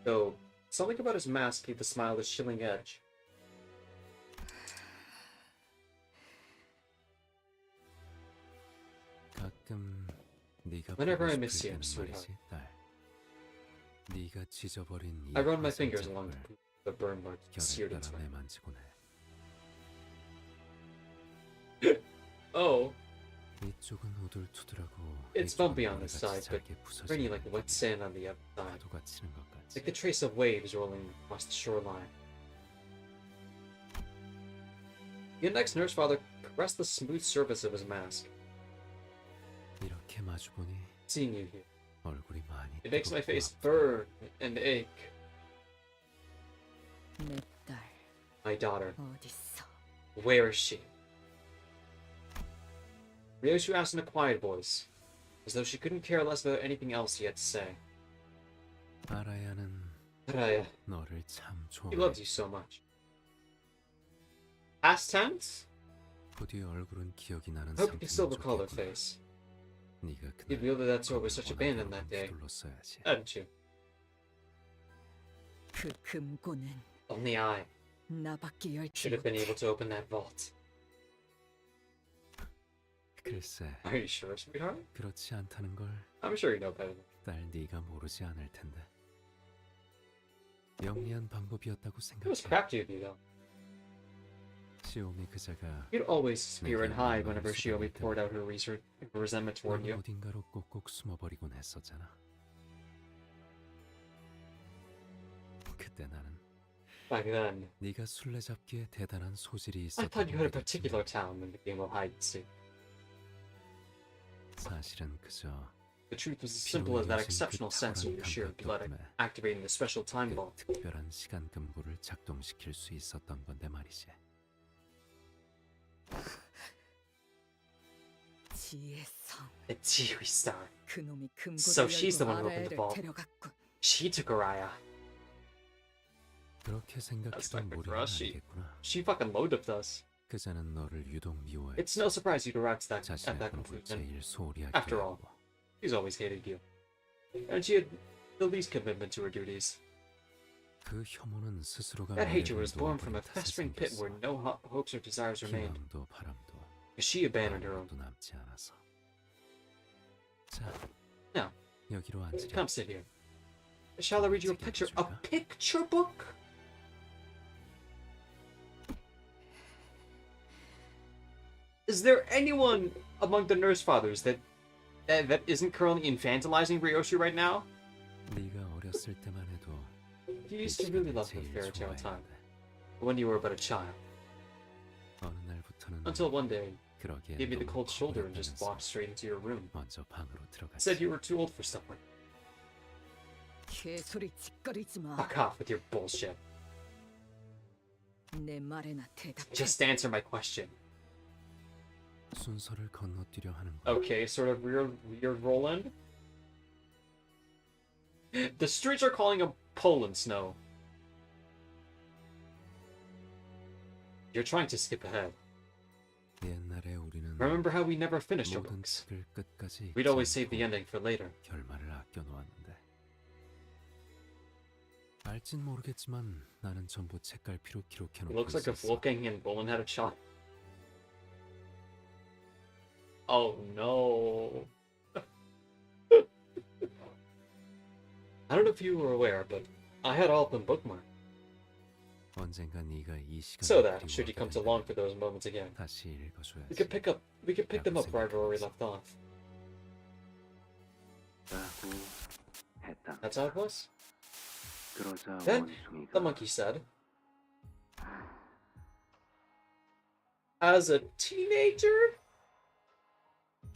Though, something about his mask gave the smile this chilling edge. 가끔 네가 Whenever I 보고 miss 싶을 you, 때는 sweetheart. 말이지, 딸. 네가 찢어버린 이 I run my fingers 화살자국을 along The burn mark 결에 seared 따라 into it. 내만지곤 해. Oh, 이쪽은 우둘투둘하고 it's 이쪽은 bumpy on this 모래같이 side, but 잘게 부서진 rainy like wet sand on the other side. 파도가 치는 것 같지. Like the trace of waves rolling across the shoreline. The index nurse father caressed the smooth surface of his mask. 이렇게 마주보니 Seeing you here, 얼굴이 많이 it makes my 뜨겁고 face 아프다. burn and ache. 내 딸 My daughter, 어딨어? where is she? Ryosu asked in a quiet voice, as though she couldn't care less about anything else he had to say. 아라야는 Raya, 너를 참 he 좋아해. loves you so much. Past tense? 부디 얼굴은 기억이 나는 I hope you can still 상태면 recall her 좋겠구나. face. 네가 You 그날 wielded that sword with such 원하대로 abandon that day, 휘둘렀어야지. hadn't you? 그 금고는 Only I 나밖에 열 should have been able to open that vault. 글쎄, Are you sure, sweetheart? 그렇지 않다는 걸 I'm sure you know better. 딸 네가 모르지 않을 텐데. 영리한 방법이었다고 It was 생각해. crafty of you, though. 시오미 그자가 You'd always spear and hide whenever Shiomi poured out her resentment toward 넌 you. 어딘가로 꼭꼭 숨어버리곤 했었잖아. 그때 나는 Back then, 네가 술래잡기에 대단한 소질이 I 있었다고 thought you had a 믿었지만 particular talent in the game of hide and seek. 사실은 그저 The truth was as simple as that exceptional sense of your sheer blood activating the special time 그 vault. 특별한 시간 금고를 작동시킬 수 있었던 건데 말이지. 지혜성 The Jihui Star. 그놈이 금고를 So she's the 열고 one who opened the 아라엘을 vault. 데려갔군. She took Araya. 그렇게 생각해도 Expected for 무리는 us, 아니겠구나. She fucking loathed us. 그자는 너를 유독 미워해. It's no surprise you'd arrive at 자신의 that 공부를 conclusion. 제일 소홀히 하기로 After all, 하고. she's always hated you. And she had the least commitment to her duties. 그 혐오는 스스로가 That hatred 미래를 was born from a 놓아버린 탓에 festering pit 생겼어. where no hopes or desires remained. 희망도 바람도 She abandoned her own. 아무것도 남지 않아서. 자, Now, 여기로 앉으렴. come sit here. Shall I read you a picture? A picture book? Is there anyone among the nurse fathers that isn't currently infantilizing Ryoshi right now? 네가 어렸을 때만 해도 You used to really love the 제일 fairy tale time 좋아했는데 when you were but a child. 어느 날부터는 Until one day, 그러기엔 gave me the 너무 cold shoulder and just 커버렸다면서 walked straight into your room. 먼저 방으로 Said 들어갔지. you were too old for stuff like 개소리 짓거리지 마. fuck off with your bullshit. 내 말에나 대답해. Just answer my question. 순서를 건너뛰려 하는 거. Okay, sort of weird Roland. The streets are calling him Poland Snow. You're trying to skip ahead. 옛날에 우리는 Remember how we never finished our 모든 books? 책을 끝까지 We'd 읽지 always save the 않고 ending for later. 결말을 아껴 놓았는데. 알진 모르겠지만 나는 전부 책갈피로 기록해 It 놓고 looks like if 있었어. Wolfgang and Roland had a child. Oh no. I don't know if you were aware, but I had all of them bookmarked. 언젠가 네가 이 시간을 So that, should you come to 그리워하게 long for those moments again, 되면 다시 읽어줘야지. we could pick them up right where we left off. 라고 했다. That's how it was? 그러자 Then, 원숭이가 the monkey said, as a teenager?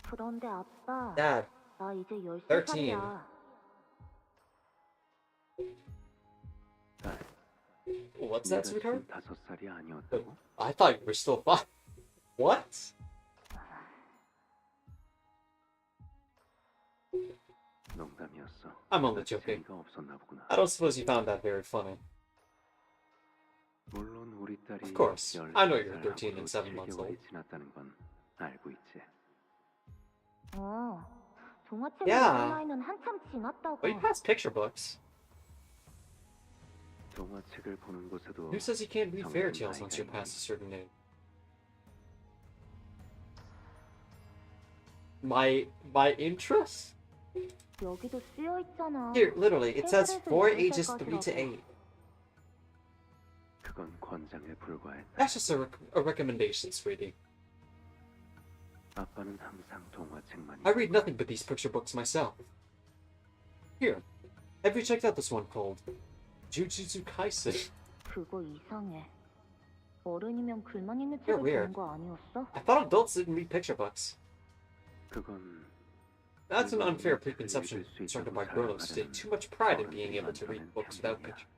그런데 아빠, Dad, 나 이제 13. 13살이야. 딸, what's that, 네가 sweetheart? 15살이 아니었다고? I thought you were still 5. What? 농담이었어. I'm only 그다지 joking. 재미가 없었나 보구나. I don't suppose you found that very funny. 물론 우리 딸이 Of course, I know you're 13 and 7 months old. 7개월이 지났다는 건 알고 있지. 동화책 Yeah. 읽을 나이는 한참 지났다고. But you passed picture books. 동화책을 보는 곳에도 Who says you can't read fairy tales 나이가 once you're 있니? past a certain age? My interest? 여기도 쓰여 있잖아. Here, literally, it says 책에서 4 읽을 ages 3 to 때까지라고. 8. 그건 권장에 불과했다. That's just a recommendation, sweetie. 아빠는 항상 동화책만 I read nothing but these picture books myself. Here, have you checked out this one called Jujutsu Kaisen? 그거 이상해. 어른이면 글만 읽는 You're 책을 weird. 보는 거 아니었어? I thought adults didn't read picture books. 그건 That's an unfair preconception started by grown-ups who take too much pride in being able to read books without pictures.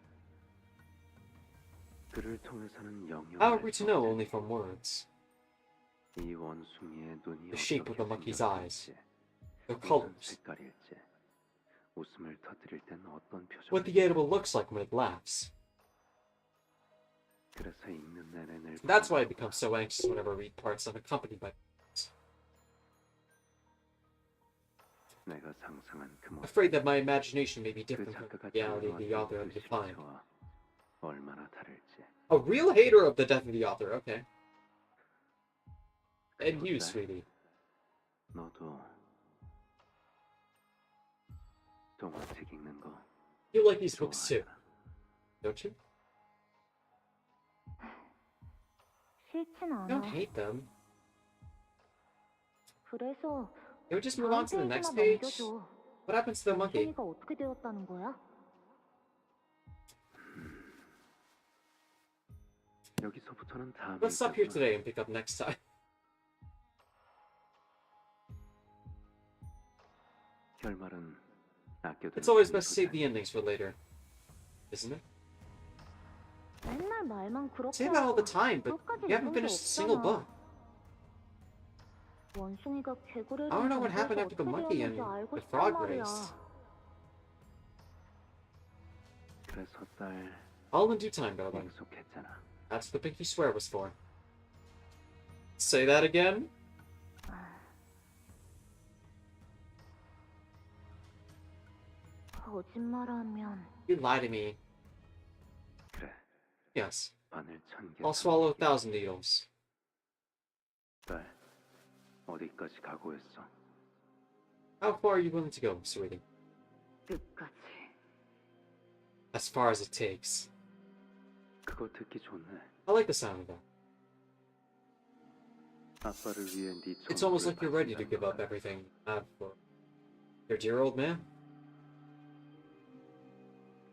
글을 통해서는 영역을 How are we to know only from words? 이 원숭이의 눈이 The shape of the monkey's eyes, their 무슨 colors, 색깔일지, 웃음을 터뜨릴 땐 어떤 표정을 what the animal looks like when it laughs. 그래서 읽는 내내 늘 That's why I become so anxious whenever I read parts unaccompanied by words. 내가 상상한 그 모습, Afraid that my imagination may be 그 different from 작가가 the reality the 좋아하는 author 그 defined. 시초와 얼마나 다를지. A real hater of the death of the author, okay. And you, 그것들, sweetie. 너도 동화책 읽는 거 You like these books too, 좋아하잖아. don't you? 싫진 않아. Don't hate them. 그래서 Can we just move on to the next 페이지만 page? 넘겨줘. What happens to the monkey? 원숭이가 어떻게 되었다는 거야? 여기서부터는 다음에 Let's stop here 있겠구나. today and pick up next time. 결말은 아껴두는 It's always 게 best to save 도잘. the endings for later, isn't it? 맨날 말만 그렇게 Say that all the 하고 time, but 끝까지 you haven't 읽은 게 finished a single 없잖아. book. 원숭이가 개구리를 I don't know what happened 잡아서 after the 어떻게 monkey and 되었는지 알고 the 싶단 frog 말이야. race. 그래서 딸 All in due time, darling. 약속했잖아. That's what the pinky swear was for. Say that again? 거짓말하면 You lie to me. 그래, Yes. 바늘 1000개. I'll swallow 1,000 needles. 딸, 어디까지 각오했어? How far are you willing to go, sweetie? 끝까지. As far as it takes. 그거 듣기 좋네. I like the sound of that. 아빠를 위해 네 It's almost 전부를 like you're ready to 바친다는 give up 거야. everything you have for your dear old man.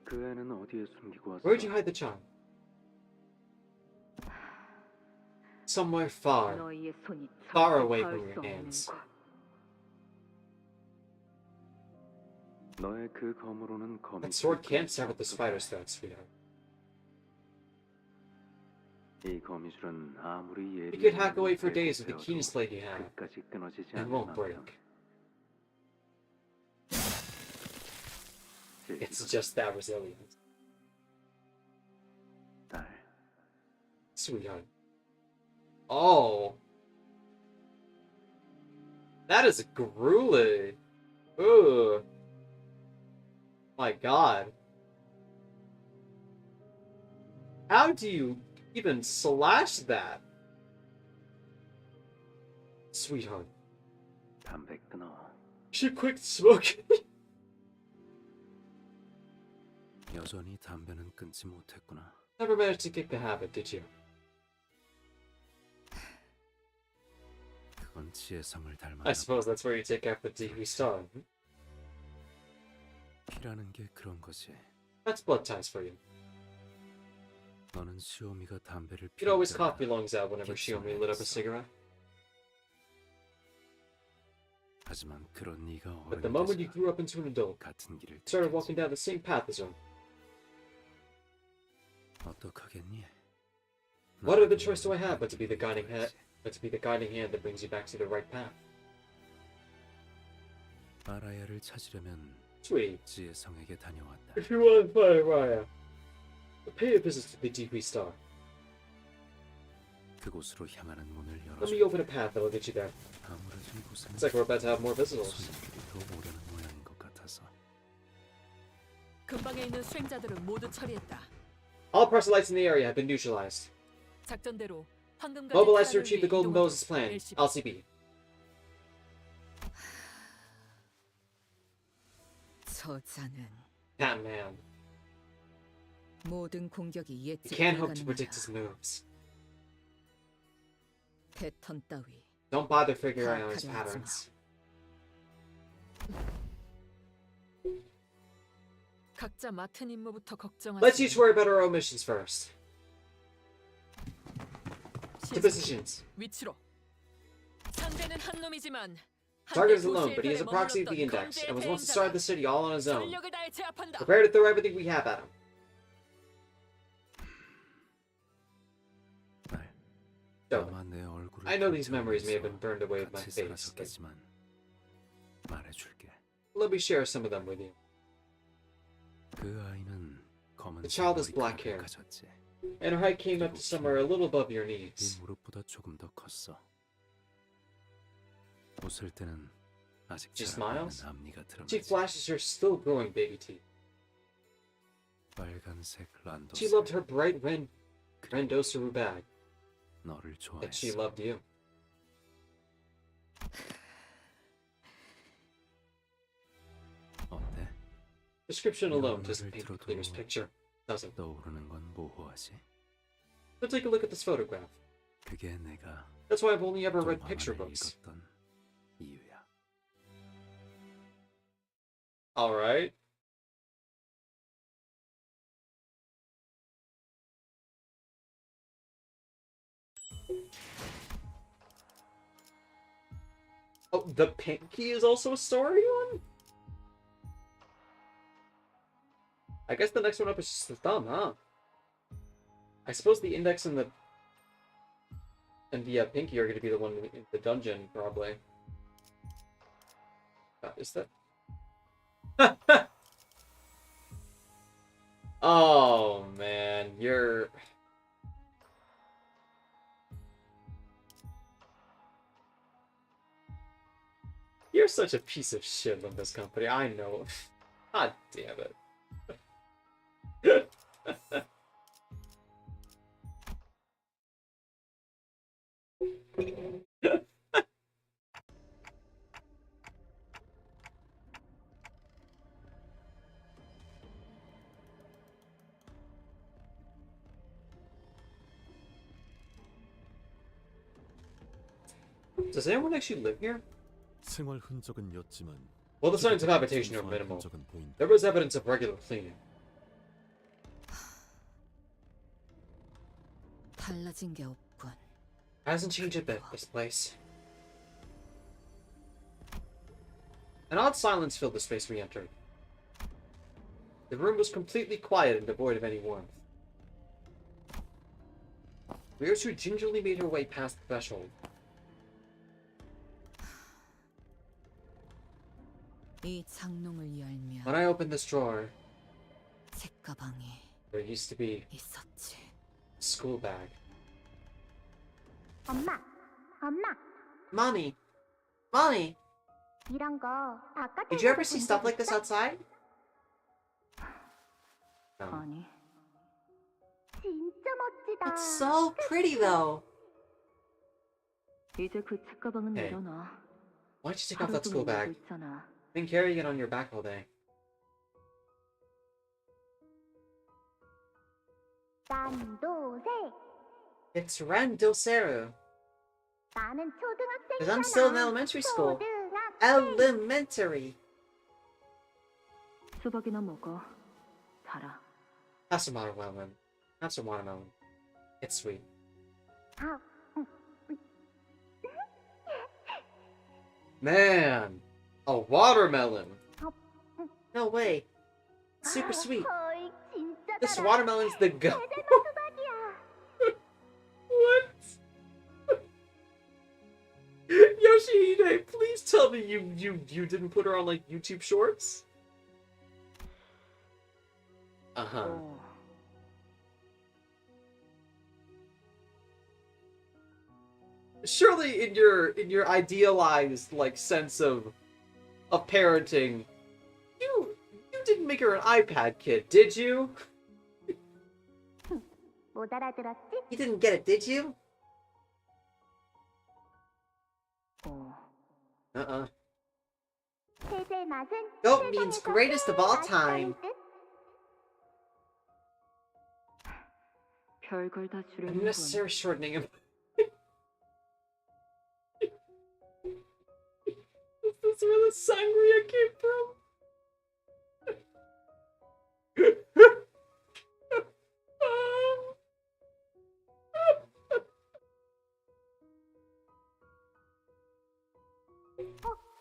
그 애는 어디에 숨기고 왔어? Where'd you hide the child? Somewhere far, 너희의 손이 far 절대 away 닿을 from 수 your 없는 hands. 곳. 너의 그 검으로는 검이 That sword 찔끔 can't sever the spider's thread, sweetheart. 이 거미줄은 아무리 You 예리한 could hack away for 놈을 days with the 베어도 keenest blade you have, 끝까지 끊어지지 and 않는 won't 만큼 break. It's 질기거든. just that resilient. 딸, Sweetheart. Oh. That is grueling. Ooh. My god. How do you even slash that? Sweetheart. 담배 끊어. You should quit smoking. 여전히 담배는 끊지 못했구나. Never managed to kick the habit, did you? 그건 지혜성을 닮았나. I suppose that's where you take after the TV star. 피라는 게 그런 거지. That's blood ties for you. 너는 시오미가 담배를 You'd always 피울 cough 때마다 your lungs out whenever Shiomi lit up a cigarette. 하지만 그런 네가 But the 어른이 moment you 돼서 grew up into an adult, 같은 길을 started 택했지. walking down the same path as her, 어떡하겠니? what other choice do I have but to be the guiding hand, that brings you back to the right path? 아라야를 찾으려면 Sweetie, 지혜성에게 다녀왔다. if you want to find Raya, pay a visit to the TV star. 그곳으로 향하는 문을 Let 열어줘. me open a path that'll get you there. 아무래도 이곳은 It's like we're about to have more visitors. 손님들이 더 오려는 모양인 것 같아서. 근방에 있는 수행자들은 모두 처리했다. All proselytes in the area have been neutralized. 작전대로 황금같은 Mobilize to 타락을 retrieve 위해 the Golden 이동하도록 Moses plan. LCB. LCB. 저자는 Batman. 모든 공격이 You 예측 can't hope to predict his 불가능하다. moves. 패턴 따위 Don't bother figuring out his 파악하려 하지 마. patterns. 각자 맡은 임무부터 걱정하지. Let's each worry about our own missions first. To positions. 위치로. 상대는 한 놈이지만 Target is alone, but he has a proxy of the index, and was once to start the city all on his own. 전력을 다해 제압한다. Prepare to throw everything we have at him. So, I know these memories may have been burned away with my face, but let me share some of them with you. The child has black hair, and her height came up to somewhere a little above your knees. She smiles. She flashes her still growing baby teeth. She loved her bright Randosaru bag, and she loved you. Description alone doesn't paint the clearest picture, does it? So take a look at this photograph. That's why I've only ever read picture books. Alright. Oh, the pinky is also a story one? I guess the next one up is just the thumb, huh? I suppose the index and the pinky are going to be the one in the dungeon, probably. Is that? Oh, man, you're... You're such a piece of shit, Limbus Company, I know. God damn it. Does anyone actually live here? Well, the signs of habitation are minimal. There was evidence of regular cleaning. 달라진 게 없군. Hasn't changed a bit, this place. An odd silence filled the space we entered. The room was completely quiet and devoid of any warmth. Ryosu gingerly made her way past the threshold. 이 장롱을 열면 When I opened this drawer, 책가방이 there used to be 있었지. a school bag. 엄마, 엄마, Mommy! Mommy! 이런 거 바깥에서 Did you ever see stuff like this outside? No. 아니. 진짜 멋지다. It's so pretty though. 이제 그 책가방은 Hey. 내려놔. Why don't you take off that school 하루 종일 bag? 입고 있잖아. Been carrying it on your back all day. 난도세. It's Randosaru. 나는 초등학생이잖아. Because I'm still in elementary school. 초등학생. Elementary. 수박이나 먹어. 달아. Have some watermelon. Have some watermelon. It's sweet. 아, Man! A watermelon! No way. Super sweet. 헐, 진짜 This 달아. watermelon's the go. 제대로 수박이야. What? Yoshihide, please tell me you didn't put her on like YouTube Shorts? Uh-huh. 어. Surely in your idealized like sense of parenting, you didn't make her an iPad kid, did you? 못 알아들었지? You didn't get it, did you? 어. Uh-uh. 세제 맛은 Goat means 세상에서 greatest of all 제일 time. 맛있다는 뜻? 별걸 다 줄이는군. Unnecessary shortening of... Is this where the sangria came from?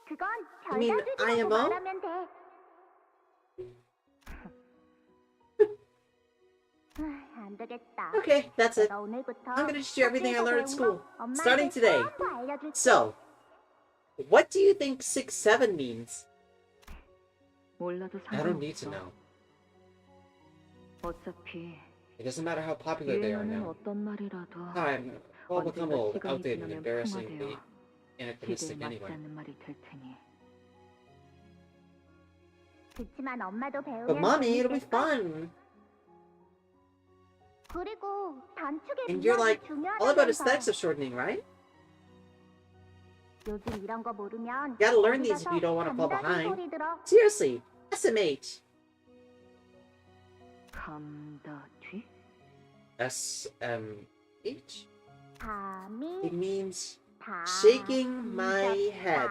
그건 You mean 별다주기라고 IMO? 말하면 돼. 안 되겠다. Okay, that's it. 내가 오늘부터 I'm gonna teach you everything I learned at school, 엄마한테 starting today. 전부 알려줄게. So, what do you think 6-7 means? 몰라도 I don't need to know. 어차피 It doesn't matter how popular they are 유행하는 now. 어떤 말이라도 Time will become 언젠가 old, 시간이 outdated, and 지나면 embarrassingly 풍화되어 기대에 anachronistic 맞지 anyway. 않는 말이 될 테니. 그치만 엄마도 배우면 But mommy, it'll be 재밌겠어? fun. 그리고 단축의 And you're like, all about aesthetics 중요하다면서. of shortening, right? 요즘 이런 거 모르면 Gotta learn 어디 these if you don't want to fall 가서 behind. 소리 들어. Seriously, SMH. 감다뒤? SMH? 감이 It means 다 shaking my head.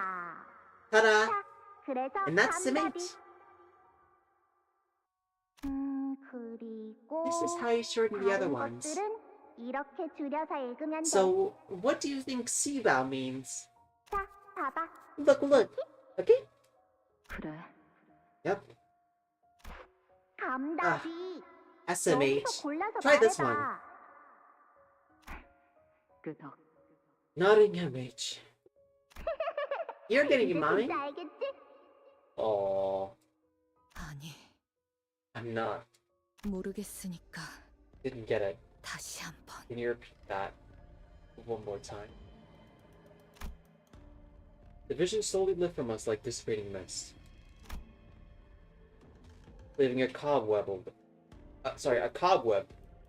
Ta-da! 그래서 And that's 감다뒤. SMH. 그리고 This is how you shorten the other 다른 ones. 것들은 이렇게 줄여서 읽으면 돼. So, what do you think CBOW means? 자, 봐봐. Look. Okay? 그래. Yep. 감다뒤. SMH. 여기서 골라서 Try this 말해봐. 끄덕. Nodding MH. You're getting it, 이제 mommy. 진짜 알겠지? Oh, 아니, I'm not. 모르겠으니까 Didn't get it. 다시 한번. Can you repeat that one more time? The vision slowly lit from us like dissipating mist, leaving a cobweb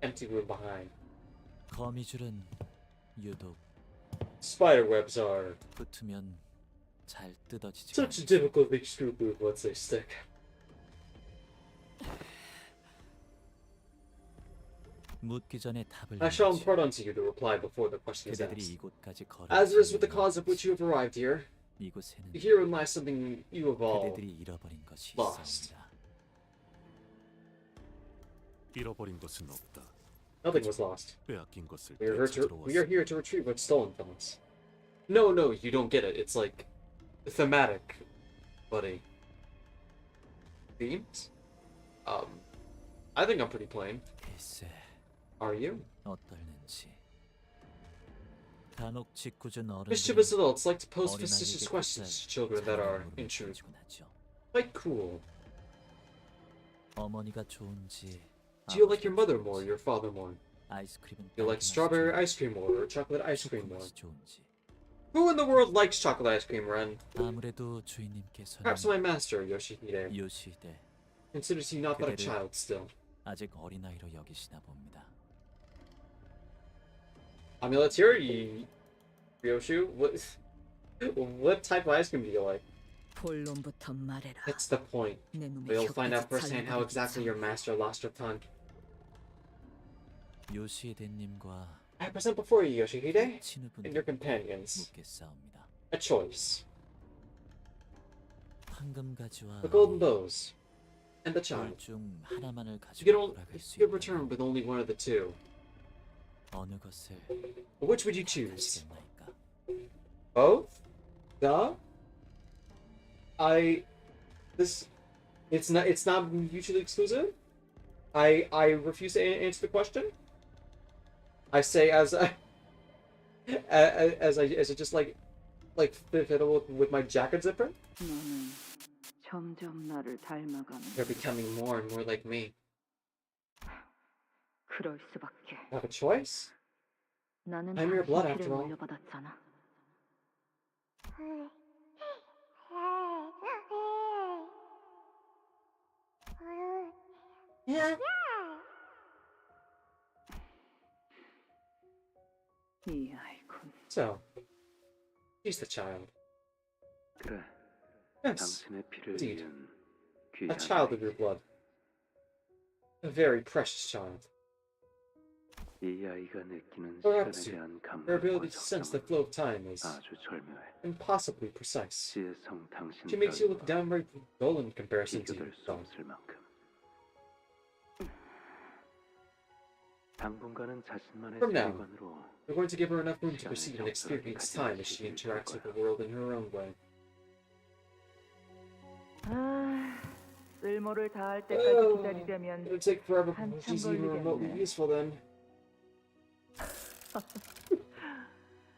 empty room behind. 거미줄은 유독 Spiderwebs are 붙으면 잘 뜯어지지. such a difficult thing to glue once they stick. 묻기 전에 답을 I shall 내야지. impart unto you the reply before the question is 그대들이 asked. 이곳까지 걸어. As it is with the cause of which you have arrived here, 이곳에는 herein lies something you have all 그대들이 잃어버린 것이 lost. 있습니다. 잃어버린 것은 없다. Nothing was lost. 빼앗긴 것을 We are 되찾으러 here to retrieve what's stolen from us. No, you don't get it. It's like thematic, buddy. Themes? I think I'm pretty plain. 글쎄 Are you? 어떨는지. 간혹 짓궂은 어른들은 Mischievous adults like to pose 어린아이에게 facetious 뱃살 questions to children that are, 자랑으로 in truth, 보여주곤 하죠. quite cool. 어머니가 좋은지 Do you like your 아버지가 mother more, 좋은지, your father more? 아이스크림은 Do you like 딸기 맛이 strawberry 좋은지, ice cream more, or chocolate ice cream 초코 more? 맛이 좋은지. Who in the world likes chocolate ice cream, Ren? 아무래도 주인님께서는 Perhaps my master, Yoshihide, 요시대 considers you not but a 그대를- child still. 아직 어린아이로 여기시나 봅니다. I mean, let's hear it, Ryoshu. What type of ice cream do you like? 본론부터 말해라. That's the point. 내 놈의 But you'll find out 혀까지 firsthand how 잘라버리겠어. exactly your master lost her tongue. 요시대님과 I present before you, Yoshihide, and your 친구분들 companions, 묻겠사옵니다. a choice. 황금가지와 The golden bows, and the child. 둘중 하나만을 You 가지고 could, 돌아갈 수 you could return 있다면 with only one of the two. 어느 것을 But which would you choose? 가시겠나이까? Both? Duh? It's not mutually exclusive? I refuse to answer the question? I say as I just like fiddle with my jacket zipper? 너는 점점 나를 닮아가는. You're becoming more and more like me. 그럴 수밖에. Have a choice? 나는 I'm your blood 당신 after 피를 all. 물려받았잖아. Yeah. 이 아이콘. So, she's the child. 그래, Yes, 당신의 피를 indeed. 위한 A 귀한 child of your 아이. blood. A very precious child. 이 아이가 느끼는 Perhaps 시간에 대한 her ability 감각과 to sense the 적정은 flow of time is 아주 절묘해. impossibly precise. 지혜성 당신 She makes you look 따위와 downright dull in comparison to your 비교될 수 thought. 없을 만큼. 당분간은 자신만의 From now, 세계관으로 we're going to give her enough room to perceive and experience time as she interacts with the world in her own way. 아, 쓸모를 다할 때까지 기다리려면 It'll take forever before 한참 she's even remotely 걸리겠네. useful then.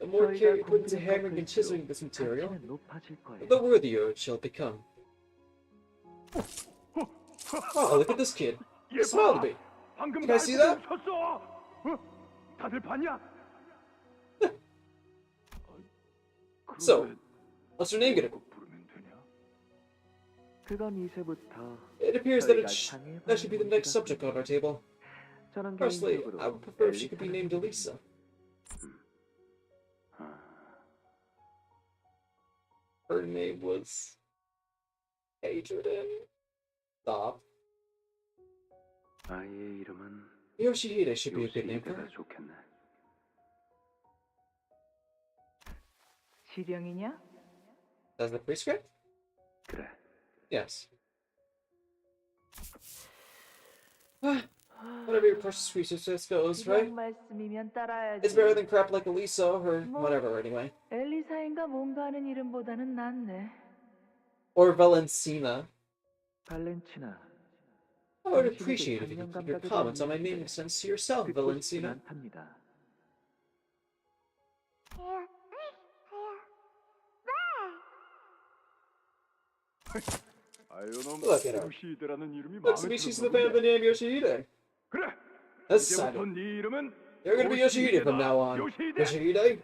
The more care you put into hammering and chiseling this material, 가치는 높아질 거예요. the worthier it shall become. Wow, look at this kid. Smile to me. 방금 Can I see that? 쳤어. 다들 봤냐? So, what's her name gonna be? 부르면 되냐? 그건 이제부터 It appears that 저희가 that should be the next 방해받는 subject on our table. 저는 Personally, 개인적으로 I would prefer if she could be 엘리사를 named Elisa. Her name was Adrian. Stop. 아이의 이름은 Yoshihide should be a good name for 요시히데가 her. 좋겠네. 지령이냐? As the prescript? 그래. Yes. Whatever your precious research goes, right? 지령 말씀이면 따라야지. It's better than crap like Elisa or whatever, anyway. 엘리사인가 뭔가 하는 이름보다는 낫네. Or Valencina. 발렌치나. I would appreciate it if you keep your comments on my naming sense to yourself, Valencina. 않답니다. Look at her. 요시히데라는 이름이 Looks to 마음에 me she's 들어. the fan of the name Yoshihide. 그래. That's 이제부터 settled. 네 이름은 You're gonna be Yoshihide from now on. 요시히데. Yoshihide?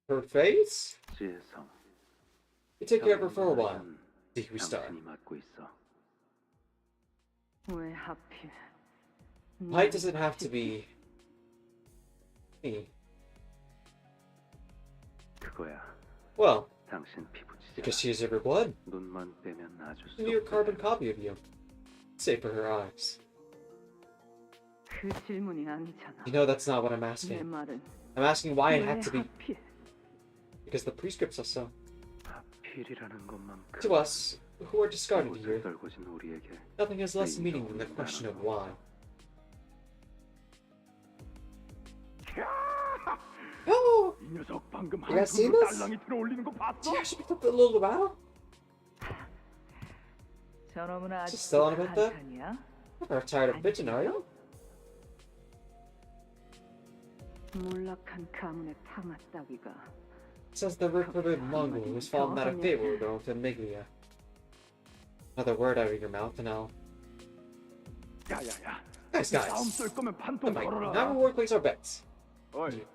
Her face? 지혜성. You take care of her for a while. See we start. 당신이 맡고 있어. 왜 하필? Why does it have to be me? 그거야. Well, 당신 피부지잖아. because she is of her blood. 눈만 빼면 아주 A near carbon copy of you. Save for her eyes. 그 질문이 아니잖아. You know that's not what I'm 내 asking. 말은 I'm asking why it 왜 had to be 하필? because the prescripts are so. 필이라는 것만큼. To us, who are discarded 옷을 here, 떨궈진 우리에게 nothing has less meaning than the question of why. Oh! 이 녀석 방금 You guys seen 한숨으로 this? 딸랑이 들어올리는 거 Did 봤어? you actually pick up the little rattle? 저놈은 She's still on 아직도 about that? 한탄이야? Never tired of bitching, are you? 몰락한 가문의 탕아 따위가 Says the recruited Mongol who's fallen out of favor with Earl Miglia. Another word out of your mouth and I'll... 야야야. Guys, 싸움 guys. 쏠 거면 Oh 판통 my, 걸어라. now we work place our bets. 어이. Did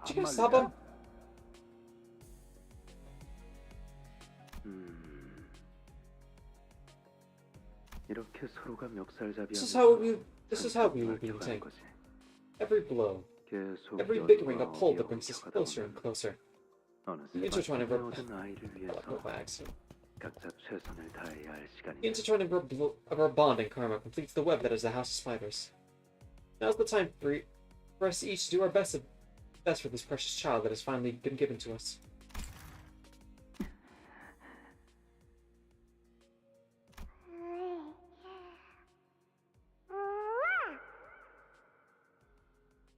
안 you guys stop 말리냐? him? 이렇게 서로가 멱살잡이. This is how we will be entangled. Every blow, every bickering, a pull that brings us closer and closer. The intertwining of our accent. 각자 최선을 다해야 할 시간이. The intertwining of our bond and karma completes the web that is the House of Spiders. Now's the time for us each to do our best for this precious child that has finally been given to us.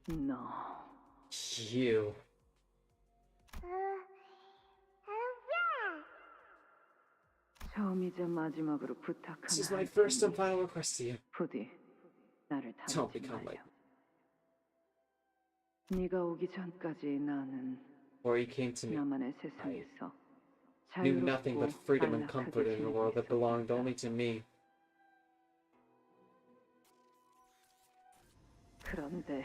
No. You. 처음이자 마지막으로 부탁하는 This is my first and final request to you. 부디 나를 Don't 다루지 become 말려. like 네가 오기 전까지 나는 before he came to me. 나만의 세상에서 Knew nothing but 자유롭고 freedom and comfort 안락하게 in a world that 지내고 belonged 있었다. only to me. 그런데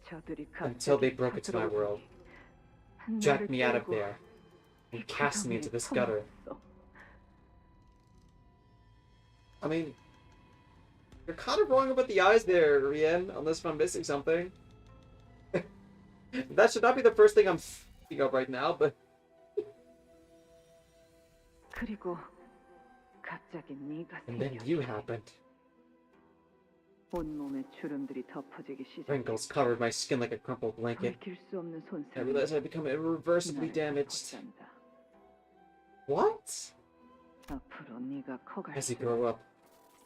저들이 Until they 갑자기 broke into my 쳐들어오더니 world, 나를 jacked me out of 끌고 there, and cast me into this 구덩이에 gutter. 퍼넣었어. I mean, you're kind of wrong about the eyes there, Rien, unless I'm missing something. That should not be the first thing I'm thinking of right now, but... 그리고 갑자기 네가 And then you happened. 온몸에 주름들이 덮어지기 시작. Wrinkles covered my skin like a crumpled blanket. 돌이킬 수 없는 I 손상이 realized I'd become irreversibly 나를 damaged. 덮어싼다. What? 앞으로 네가 커갈수록 As you grow up,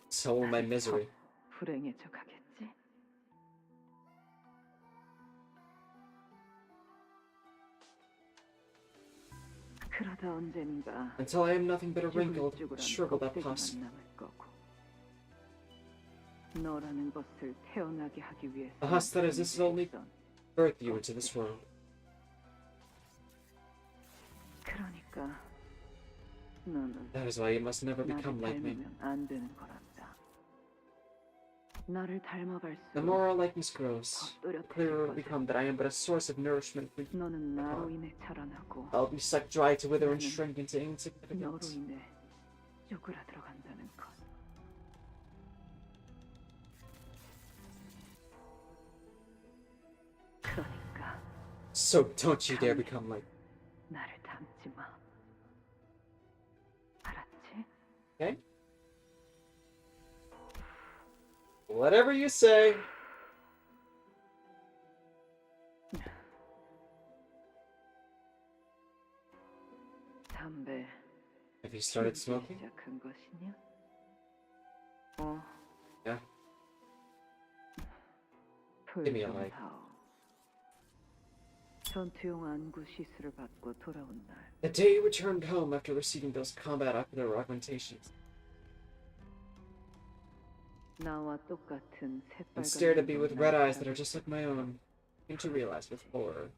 so will my misery. 불행해져 가겠지. 그러다 언젠가 Until I am nothing but a wrinkled, shriveled up 껍데기만 husk. 남을 거고. 너라는 것을 태어나게 하기 위해서 A husk that has this only birthed you into this world. 그러니까 너는 That is why you must never 나를 become like me. 닮으면 안 되는 거란다. 나를 The more our likeness grows, the clearer it will become that I am but a source of nourishment for you. 너는 나로 인해 자라나고 I'll be sucked dry to wither and shrink into 너로 insignificance. 인해 쪼그라들어간다는 것. 그러니까 So don't you dare become like me. 나를 닮지 마. 알았지? Okay? Whatever you say. 담배 Have you started smoking? 시작한 것이냐? Yeah. 불 me a 좀 light. 사오. 전투용 안구 시술을 받고 돌아온 날 The day you returned home after receiving those combat ocular augmentations 나와 똑같은 and stared at 새빨간 me with red eyes that are just like my own, came to realize with horror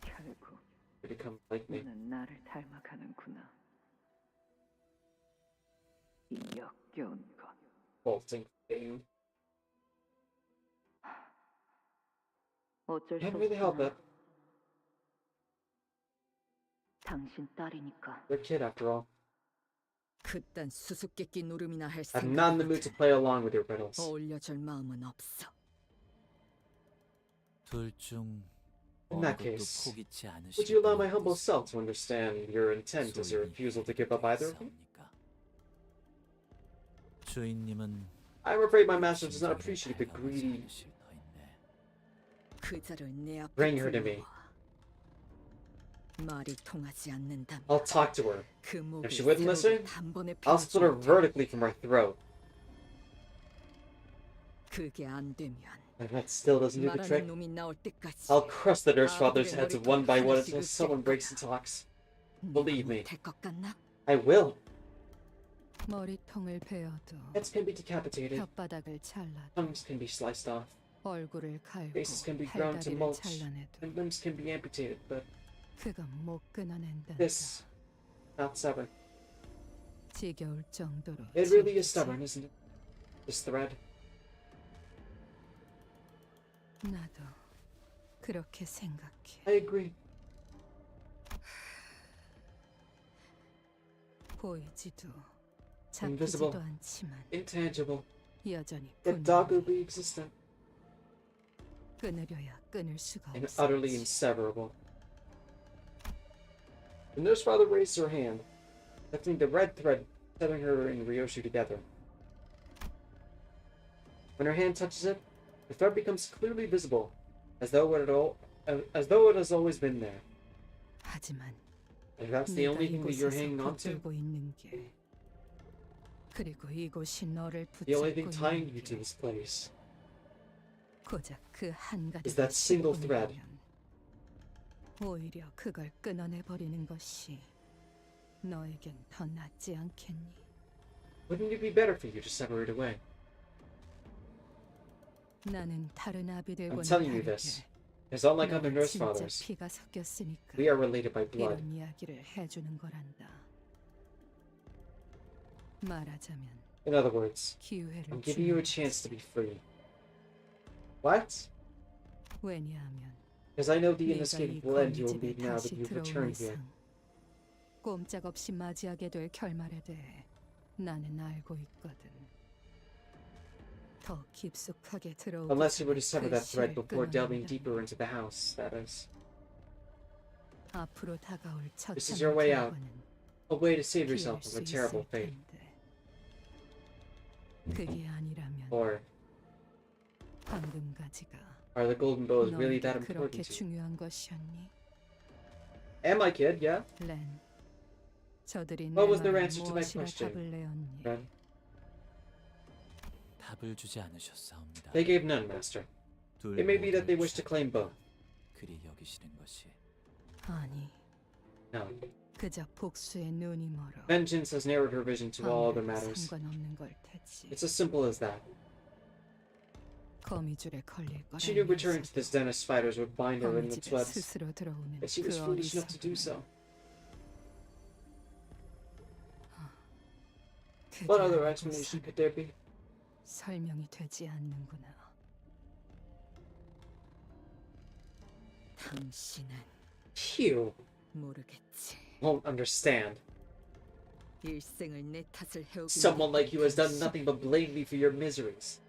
결국 you become like me. 너는 나를 닮아가는구나. 이 역겨운 것. Bolting fame. 어쩔 수 Can't really help it. 없잖아. 당신 딸이니까. You're a kid after all. 그딴 수수께끼 노름이나 할 I'm not in the mood to play along with your riddles. 어울려줄 마음은 없어. 둘 중 In that 어느 것도 case, 포기치 않으시겠다는 would you allow my humble 뜻이 self to understand your intent as your refusal to give up either of them? 있사옵니까? 주인님은 I'm afraid my master does not appreciate the greedy. 않으실 터인데 그자를 내 앞에 Bring her to me. 불러와. 말이 통하지 않는다면 I'll talk to her. 그 목을 If she wouldn't listen, 세로로 단번에 I'll split her 베어줄 테니. vertically from her throat. 그게 안 되면 And that still doesn't do the 말하는 trick. 놈이 나올 때까지 I'll crush the nurse father's 아들의 heads 머리털 one by one 하나씩을 until someone 뗄 breaks 거야. and talks. 네가 Believe me. 못할 것 같나? I will. 머리통을 베어도 Heads can be decapitated. 혓바닥을 잘라도 Tongues can be sliced off. 얼굴을 갈고 Faces can be ground to 팔다리를 mulch. 잘라내도 And limbs can be amputated, but 그건 못 끊어낸단다. this, not sever. 지겨울 정도로 It really is 지겹지. stubborn, isn't it? This thread. 나도 그렇게 생각해. I agree. 보이지도 Invisible. 잡히지도 않지만 Intangible. 여전히 Yet 분명해. doggedly existent. 끊으려야 끊을 수가 And 없어. utterly inseparable. The nurse father raised her hand, lifting the red thread tethering her and Ryoshu together. When her hand touches it, the thread becomes clearly visible, as though it has always been there. 하지만 And that's the 내가 only thing that you're 이곳에서 hanging on to? 붙들고 있는 게 그리고 이곳이 너를 The only 붙잡고 thing tying 있는 you to 게 this place 고작 그 한 가지 is that single thread. 오히려 그걸 끊어내 버리는 것이 너에겐 더 낫지 않겠니? Wouldn't it be better for you to sever it away? 나는 다른 아비들과는 I'm telling you 다르게 this, because unlike other 너와 nurse 진짜 fathers, 피가 섞였으니까 we are related by blood. 이런 이야기를 해주는 거란다. 말하자면 In other words, 기회를 I'm giving you a 주는 chance to be free. What? 왜냐하면 Because I know the 네가 이 inescapable end you will 거미집에 meet now that 다시 you've 들어온 returned here. 이상 꼼짝없이 맞이하게 될 결말에 대해 나는 알고 있거든. 더 깊숙하게 들어오기 Unless you were to 전에 sever 그 that thread 실을 before delving 끊어낸다. deeper into the house, that is. 앞으로 다가올 첫 This is your way out. 결과는 A way to save yourself from a terrible fate. 그게 아니라면 Or 황금 가지가 are the golden bows really that 그렇게 important to you? 중요한 것이었니? Am I, kid? Yeah? 렌, 저들이 내 What was their 말에 answer to my 무엇이라 question? 답을 내었니? Ren? 답을 주지 않으셨사옵니다. They gave none, master. It may be that they wish to claim both. 그리 여기시는 것이 아니, No. 그저 복수의 눈이 멀어. Vengeance has narrowed her vision to all other matters. 상관없는 걸 테지. It's as simple as that. 거미줄에 걸릴 거라. She knew returning to this den of spiders would bind her in its 거미집에 webs, 스스로 들어오는 but she was 그 foolish enough to do 어리석음을. so. What other 그대로 explanation could there be? 설명이 되지 않는구나. 당신은 You 모르겠지. won't understand. 일생을 내 탓을 해오기 Someone like you has done nothing but blame me for your miseries.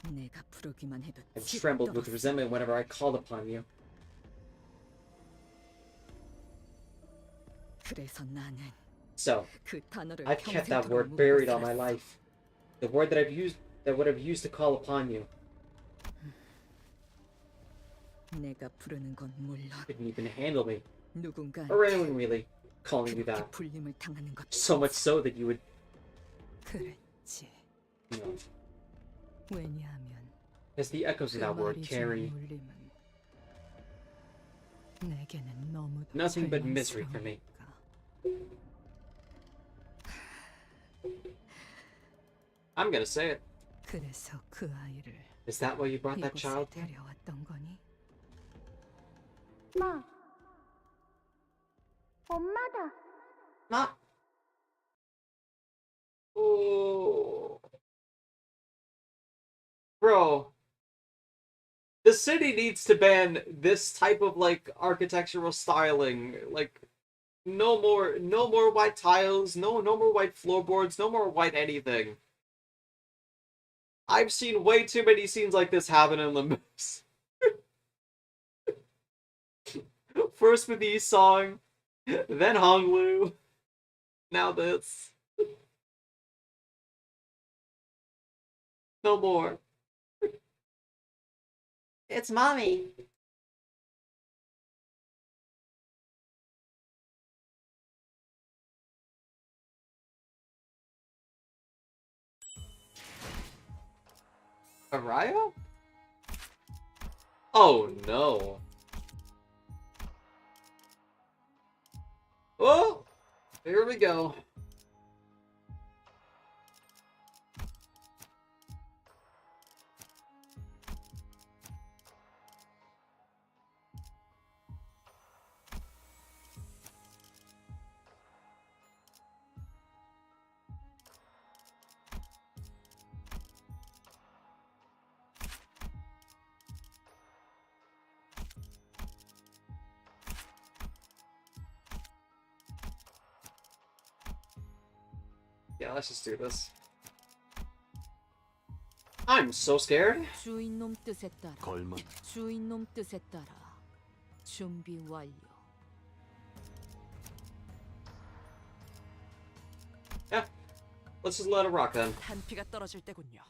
내가 부르기만 해도 I've trembled with resentment whenever I called upon you. 그래서 나는 So, 그 단어를 I've kept that 평생토록 word 묻고 buried all my 살았어. life. The word that would have used to call upon you. 내가 부르는 건 물론 Couldn't even handle me. 누군가 Or anyone really calling you 그렇게 that. 불림을 당하는 것. So much so that you would, 그랬지. you know, 왜냐하면 as the echoes of 그 that word 말이 carry 주는 울림은 내게는 너무도 nothing but misery for me. 절망스러우니까. I'm gonna say it. 그래서 그 아이를 Is that why you brought that 이곳에 child? 데려왔던 거니? 마. 엄마다. Ma. Oh. Bro. The city needs to ban this type of like architectural styling. Like no more white tiles, no more white floorboards, no more white anything. I've seen way too many scenes like this happen in Limbus. First with Yi Song, then Honglu, now this. No more. It's mommy. Araya? Oh no. Oh, here we go. Yeah, let's just do this. I'm so scared. 주인 놈 뜻에 따라. 걸문. 주인 놈 뜻에 따라. 준비 완료. Yeah, let's just let it rock then. 한피가 떨어질 때군요.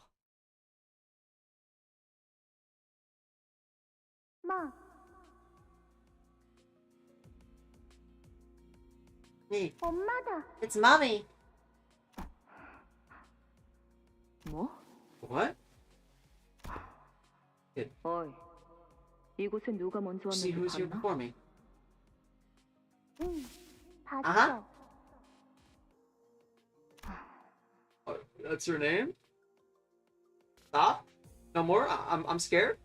마. Me. 엄마다. It's mommy. 뭐? What? 어이, 이곳에 누가 먼저 See who's 왔는지 here 봤나? before me. 응. 봤어. Uh-huh. Oh, that's her name? Stop? No more? I'm scared?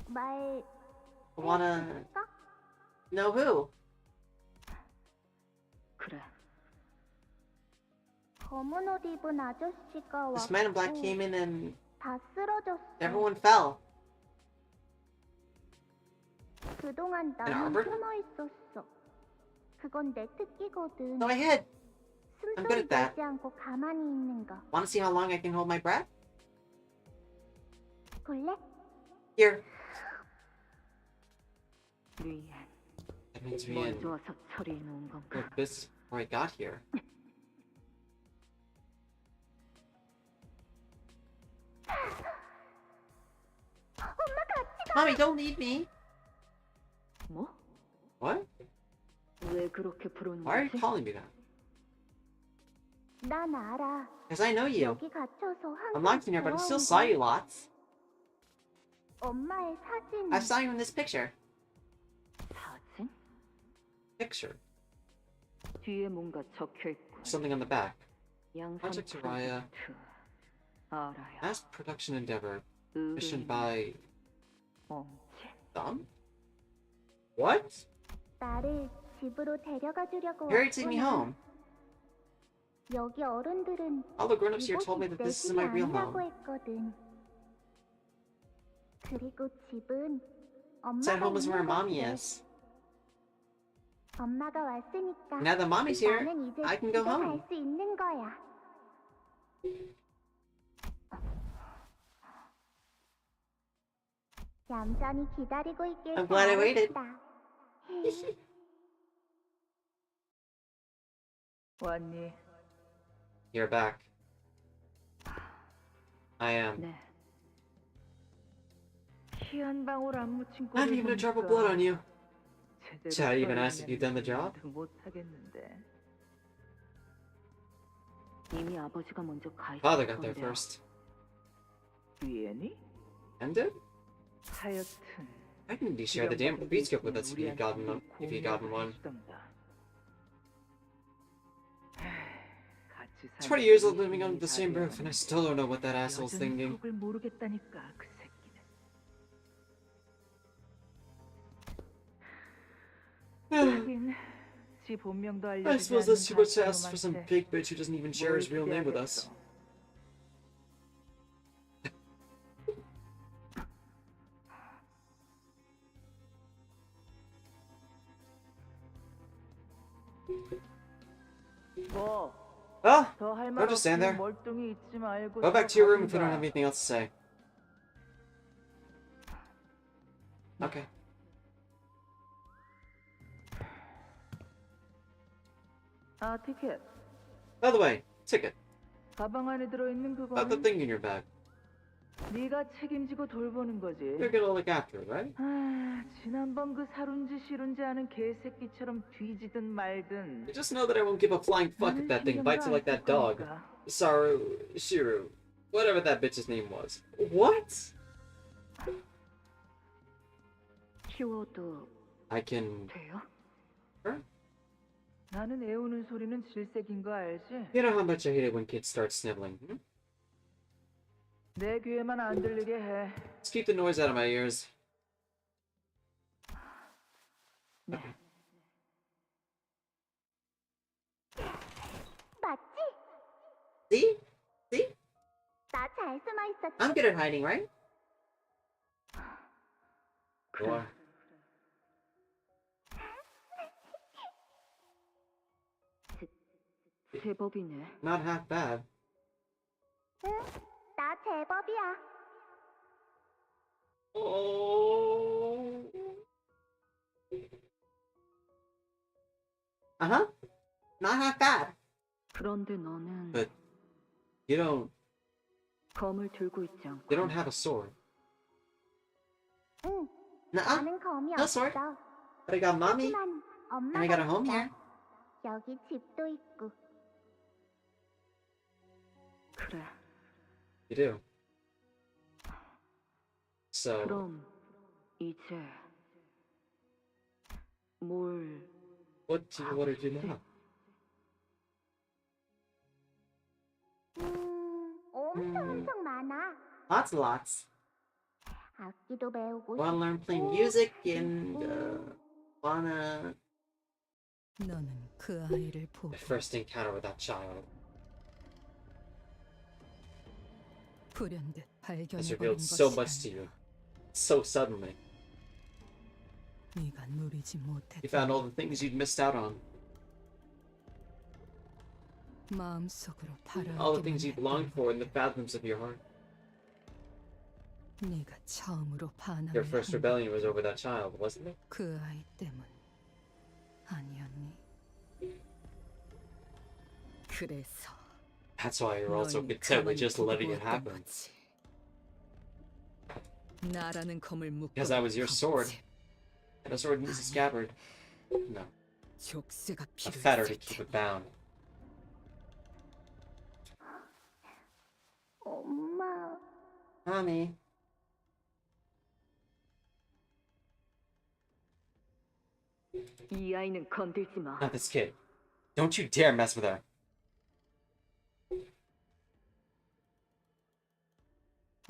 말. I wanna 해줄까? know who. 그래. 검은 옷 입은 아저씨가 This man in black 왔고 came in and 다 쓰러졌어. everyone fell. 그동안 나는 Albert? 숨어 있었어. 그건 내 특기거든. Go ahead. I'm good 숨소리 at that. 내지 않고 가만히 있는 거. Wanna see how long I can hold my breath? 볼래? Here. 리엔, convinced me in 먼저 와서 처리해 놓은 건가? with business before I got here. Mommy, don't leave me. 뭐? What? 왜 그렇게 부르는 Why are you 거지? calling me that? 난 알아. Because I know you. 여기 갇혀서 I'm 항상 locked in here, but I still 보아온 saw 걸. you lots. 엄마의 사진. I saw you in this picture. 사진? Picture. 뒤에 뭔가 적혀 있고. Something on the back. 양산 Project Raya. 프로젝트. 알아요. Mass production endeavor. Commissioned 의뢰인 by 엉체. them? What? 나를 집으로 데려가 주려고 Harry, take me 왔구나. home. 여기 어른들은 All the grown-ups here told me 이곳이 that 내 this is 집이 my real 아니라고 home. 했거든. 그리고 집은 Said 엄마가 home is where 있는 mommy 곳이래. is. 엄마가 왔으니까 Now that mommy's here, 나는 이제 I can 집에 go home. 갈 수 있는 거야. 얌전히 기다리고 있길 I'm glad I waited. 잘했다. 왔니? You're back. I am. 네. 희한 방울 안 묻힌 Not 꼴을 even a drop of 보니까 blood on you. 제대로 Chad even asked if 썰리면 you'd done the job. 못 하겠는데. 이미 아버지가 먼저 가 있을 Father got there 건데요. first. 위엔이? And did? 하여튼 Why didn't he share the damn beat scope with us if he'd gotten one? It's 20 years of living under the same roof, and I still don't know what that asshole's thinking. 속을 모르겠다니까 그 새끼는. 하긴 지 본명도 I 알려주지 suppose 않는 that's too much to ask for some 가짜놈한테 fake bitch who doesn't even share his real name with us. 기대하겠어. 뭐? Well, 더 할 don't 말 just stand 없으면 there. 멀뚱히 있지 말고 Go back to your room if you 들어가든가. don't have anything else to say. Okay. 아, 티켓. By the way, ticket. 가방 안에 들어있는 About the 그거는 thing in your bag. 네가 책임지고 돌보는 거지. You're gonna look after it, right? 아, 지난번 그 사룬지 시룬지 하는 개새끼처럼 뒤지든 말든. Just know that I won't give a flying fuck if that thing bites you like that dog. Saru, Shiru, whatever that bitch's name was. What? 키워도 I can... 돼요? Sure. 나는 애우는 소리는 질색인 거 알지? You know how much I hate it when kids start sniveling. Hmm? 내 귀에만 안 들리게 해. Just keep the noise out of my ears. 네. 맞지? See? See? 나 잘 숨어 있었지. I'm good at hiding, right? You are. 제법이네. Not half bad. 응, 나 제법이야. Oh. Uh-huh. Not half bad. 그런데 너는 But you don't 검을 들고 있지 않고. you don't have a sword. 응, Nuh-uh. 나는 검이 No 없어. sword. But I got mommy. 하지만 And I got a 엄마가 home 있어. here. 여기 집도 있고. 그래. You do. So 그럼 이제 뭘 what do you want to do now? 엄청 많아. Lots. 악기도 배우고 Wanna learn playing 싶고. music and wanna 너는 그 아이를 보고 My first encounter with that child 불현듯 has 발견해버린 revealed so 것이 much to 아니야. you. So suddenly. 네가 누리지 You 못했던 found all the things you'd missed out on. 마음속으로 All the things 바라기만 you'd longed 했던 for in the fathoms of your heart. 네가 처음으로 반항을 Your first 한 rebellion was over that child, wasn't it? 그 아이 때문 그래서 That's why you're also 너희는 content with 가만히 just 두고 letting it 보았던 happen. 거지. 나라는 검을 묶고 Because that was your sword. And a sword needs a scabbard. No. 족쇄가 A fetter to 필요했을 keep 테니. it bound. 엄마. Mommy. 이 아이는 건들지 마. Not this kid. Don't you dare mess with her.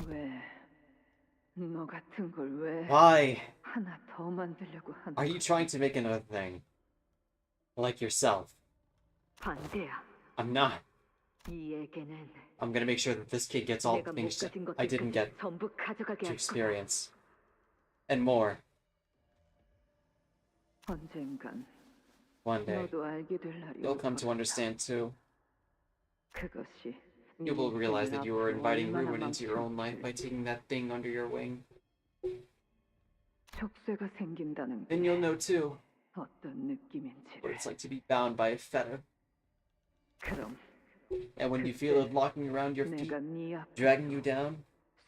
왜? 너 같은 걸 왜? Why 하나 더 만들려고 하는 are you trying to make another thing? Like yourself. 반대야. I'm not. 이 애게는 I'm gonna make sure that this kid gets all the 내가 못 things 가진 I didn't get 것들까지 전부 가져가게 to 할 거야. experience. And more. 언젠간 One day. 너도 알게 될 날이 You'll 올 come to 거다. understand too. 그것이 You will 네 realize 인생을 that you are 앞으로 inviting 얼마나 ruin into your own life by 망칠지. taking that thing under your wing. 족쇄가 생긴다는 Then 게 you'll know too 어떤 느낌인지를. what it's like to be bound by a fetter. 그럼 And when you feel it locking around your feet, 내가 네 앞에 dragging you down,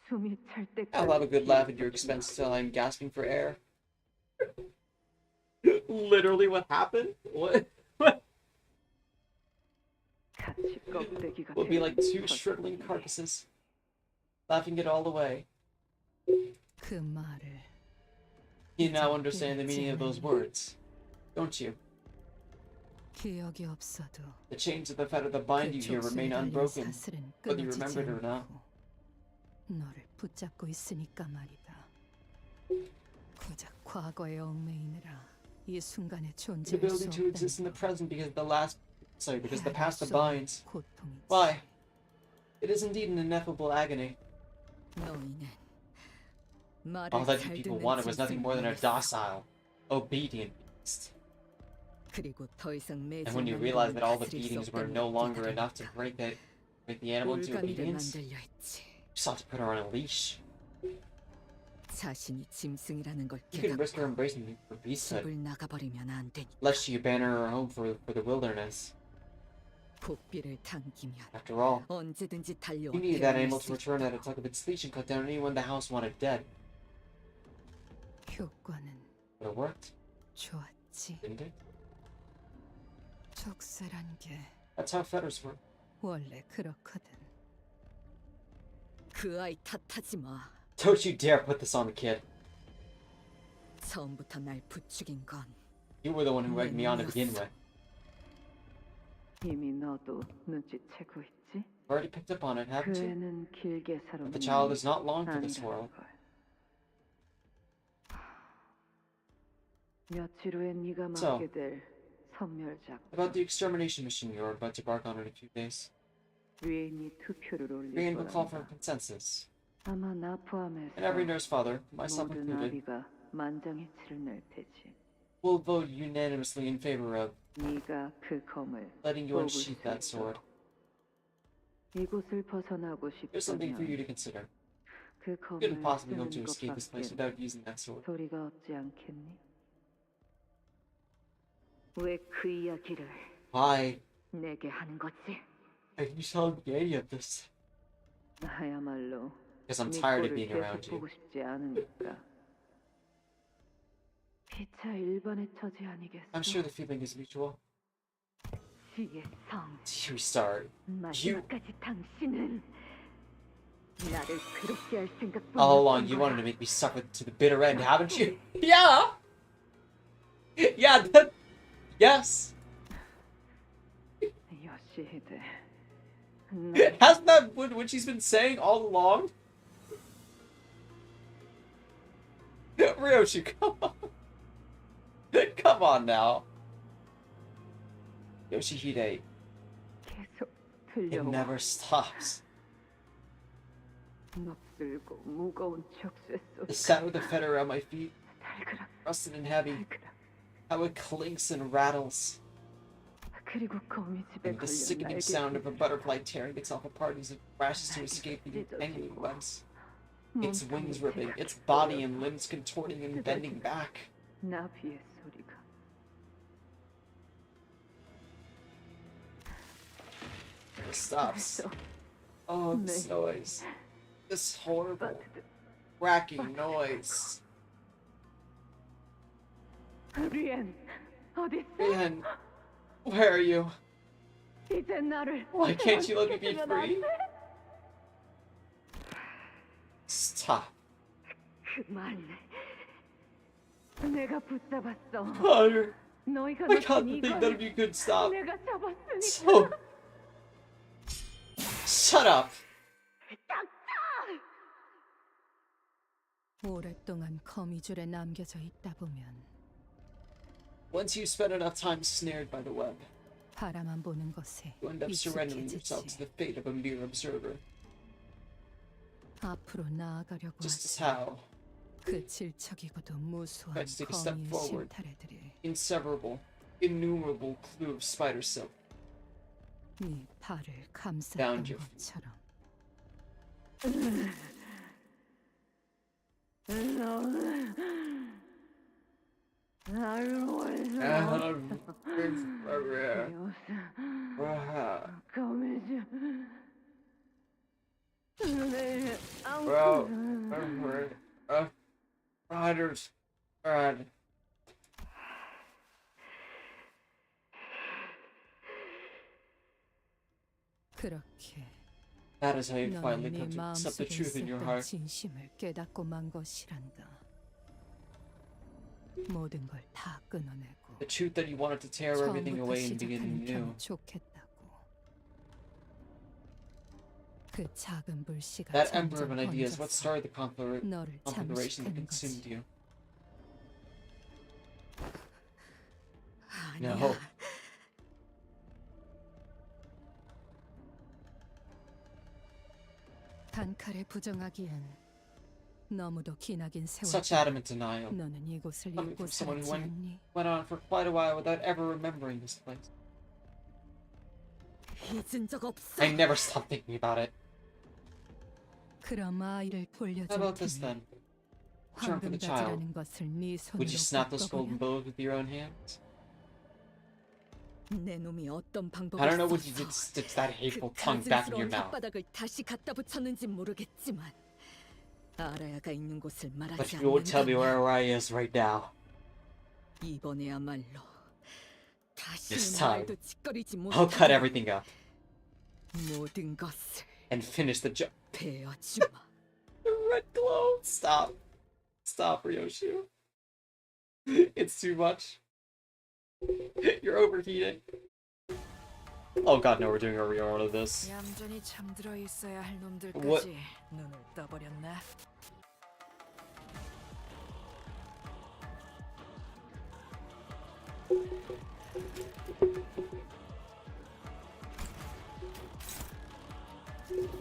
숨이 찰 I'll have a good laugh at your 때까지 expense till I'm gasping for air. Literally what happened? What? 같이 껍데기가 We'll be like two 되는 shriveling 것뿐이니. carcasses, laughing it all away. 그 말을 You now understand the meaning of those words, don't you? 기억이 없어도 The chains of the fetter that bind you here remain unbroken, 사슬은 whether you 끊어지지 remember it or not. 않고 너를 붙잡고 있으니까 말이다. 고작 과거에 얽매이느라 이 순간에 The 존재할 수 ability to exist in the 없다는 present because because the past 헤아릴 수 binds. 없는 고통이지. Why? It is indeed an ineffable agony. 너희는 말을 All that 잘 you people 듣는 wanted was nothing more than a 짐승을 docile, obedient beast. 그리고 더 이상 And when you 매질만 realized that all the 다스릴 수 beatings were 없다는 no longer 걸 enough to 깨달으니까 break the animal into 올가미를 obedience, 만들려 했지. you sought to put her on a leash. 자신이 짐승이라는 걸 You could risk her 깨닫고 embracing you for beasthood, 집을 나가버리면 안 되니 lest she abandon her home for the wilderness. 복비를 당기면 After all, 언제든지 달려와 you needed that 베어낼 animal 수 to return at a 있다고. tug of its leash and cut down anyone the house wanted dead. 효과는 But it worked, 좋았지. didn't it? 족쇄란 게 That's how fetters work. 원래 그렇거든. 그 아이 탓하지 마. Don't you dare put this on the kid. 처음부터 날 부추긴 건 You were the one who egged me on to begin with. 이미 너도 눈치채고 있지? You've already picked up on it, 그 haven't you? 애는 길게 살아. But the child is not long for this world. 며칠 후에 네가 So, 맡게 될 선멸 작전. about the extermination mission you're about to embark on in a few days. 유엔이 투표를 올릴 Green will call for a 거란다. consensus. 아마 나 포함해서 And every nurse father, myself 모든 included, 아비가 만장일치를 낼 테지. will vote unanimously in favor of 네가 그 검을 letting you 뽑을 unsheath 수 that 있도록. sword. 이곳을 벗어나고 There's something for you 싶다면 to consider. 그 You couldn't 검을 possibly 쓰는 hope to escape this place 것밖에 without using that sword. 소리가 없지 않겠니? 왜 그 이야기를 Why 내게 하는 거지? are you telling me any of this? 나야말로 Because I'm 네 tired of 꼴을 being 계속 around you. 보고 싶지 않으니까. 피차 일반의 처지 아니겠어? I'm sure the feeling is mutual. 지의 성 To restart. 마지막까지 당신은 나를 괴롭게 할 생각뿐 All along, you wanted to make me suffer to the bitter end, haven't you? Yeah! Yeah, yes! 요시히데. Hasn't that what she's been saying all along? Ryoshi, come on. Come on now. Yoshihide, 계속 it 들려와. never stops. 낯들고 무거운 척쇠 The 소리. sound of the fetter around my feet, 달그락 rusted and heavy, 달그락. how it clinks and rattles, 그리고 거미 집에 and the 걸려 sickening sound of a butterfly tearing itself apart as it crashes to escape the entangling webs. Its wings ripping, its body and limbs contorting and bending back. 나비의 소리가. stops. Oh, this noise. This horrible, cracking noise. 리엔, 어디 있어? Rian, where are you? 이제 나를 Why can't you let me be 지켜주면 안 free? 돼? Stop. 그만. 내가 붙잡았어. Connor, 너희가 I can't 놓친 think that 이걸 if you could stop. 내가 잡았으니까. So, shut up. 오랫동안 거미줄에 남겨져 있다 보면 Once you spend enough time snared by the web, 바라만 보는 것에 you end up surrendering yourself to 익숙해지지. the fate of a mere observer. 앞으로 나아가려고 Just as 하지. how, 그 질척이고도 무수한 try to take a step 거미의 forward, 심타래들이 innumerable clue of spider silk 네 발을 감쌌던 Found you. 것처럼. 나를 원수. 거미줄. 내 Riders, ride. 그렇게 That is how you finally 너는 come 네 to accept the 마음속에 truth in your 있었던 heart. 진심을 깨닫고 만 것이란다. 모든 걸 다 끊어내고 The truth that you wanted to tear everything 처음부터 away and begin 시작하는 anew. 편 좋겠다고. 그 작은 불씨가 That ember of 점점 an idea is what 번져서 started the 너를 conflagration that 잠식하는 consumed 거지. you. 아니야. No. 단칼에 부정하기엔 너무도 기나긴 Such 세월. adamant denial. 너는 이곳을 Coming 잊고 from someone who 살았지 않니? went on for quite a while without ever remembering this place. 잊은 적 없어. I never stopped thinking about it. 그럼 아이를 How 돌려줄 about this 테니 then? Return for the child. 황금가지라는 것을 네 손으로 Would you snap those golden 꺾어보면 bows with your own hands? 내 놈이 어떤 방법을 I don't know what you did to 써서 stitch that 그 hateful tongue back in your 가증스러운 mouth. 혓바닥을 다시 갖다 붙였는지 모르겠지만 아라야가 있는 곳을 But 말하지 if you would tell me 않는다면 where I is right now, 이번에야말로 This 다시는 time, 말도 짓거리지 I'll cut 못하게 everything up 모든 것을 and finish the job. 베어주마. The red glow. Stop. Stop, Ryoshu. It's too much. You're overheating. Oh god, no, we're doing a reorder of this. 얌전히 잠들어 있어야 할 What? 놈들까지 눈을 떠버렸네.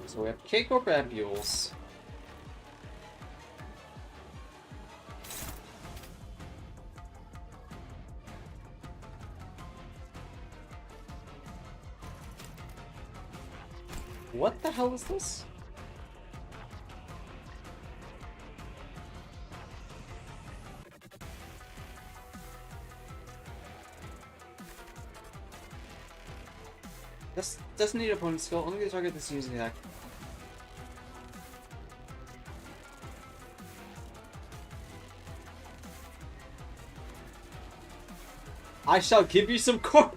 So we have cake or bambules. What the hell is this? This doesn't need opponent skill, only the target that's using that. I shall give you some corn.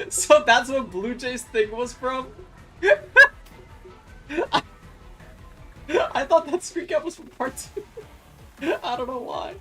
So that's what Blue Jay's thing was from? I thought that screen cap was from part 2. I don't know why.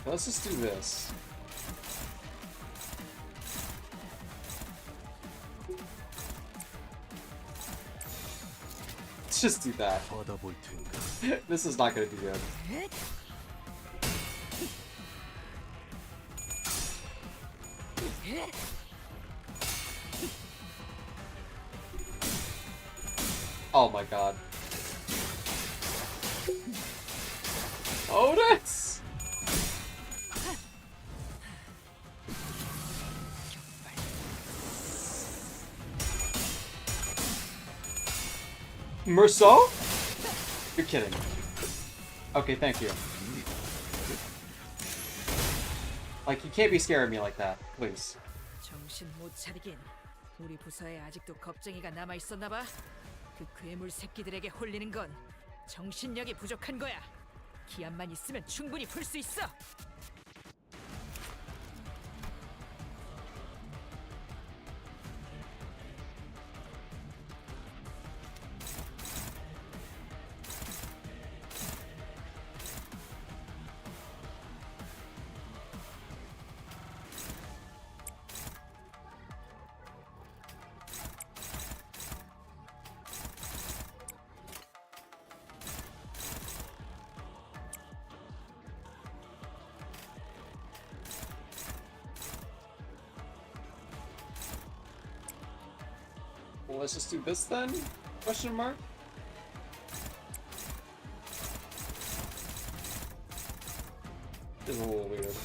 Let's just do this. Let's just do that. 받아볼 텐가. This is not gonna be good. Oh my god. Otis! Merceau? You're kidding. Okay, thank you. Like, you can't be scaring me like that, please. 정신 못 차리긴. 우리 부서에 아직도 겁쟁이가 남아 있었나 봐. 그 괴물 새끼들에게 홀리는 건 정신력이 부족한 거야. 기합만 있으면 충분히 풀 수 있어. Well, let's just do this then? Question mark? This is a little weird.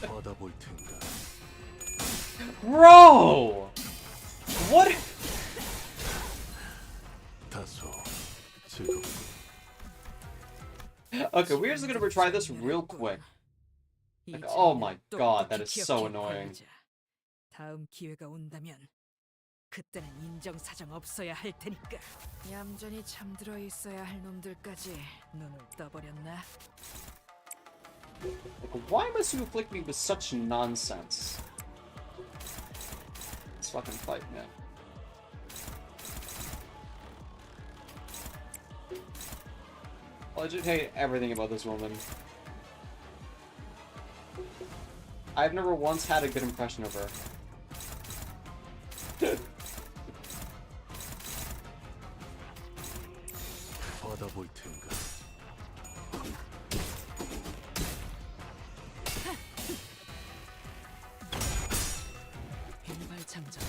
받아볼 텐가. Bro! What? 다소 즐겁고. Okay, we're just gonna retry this real quick. Like, oh my god, that is so annoying. 다음 기회가 온다면 그때는 인정사정 없어야 할 테니까. 얌전히 잠들어 있어야 할 놈들까지 눈을 떠버렸나? Like, why must you afflict me with such nonsense? Let's fucking fight, man. I legit hate everything about this woman. I've never once had a good impression of her. 받아볼 텐가. 일발장전.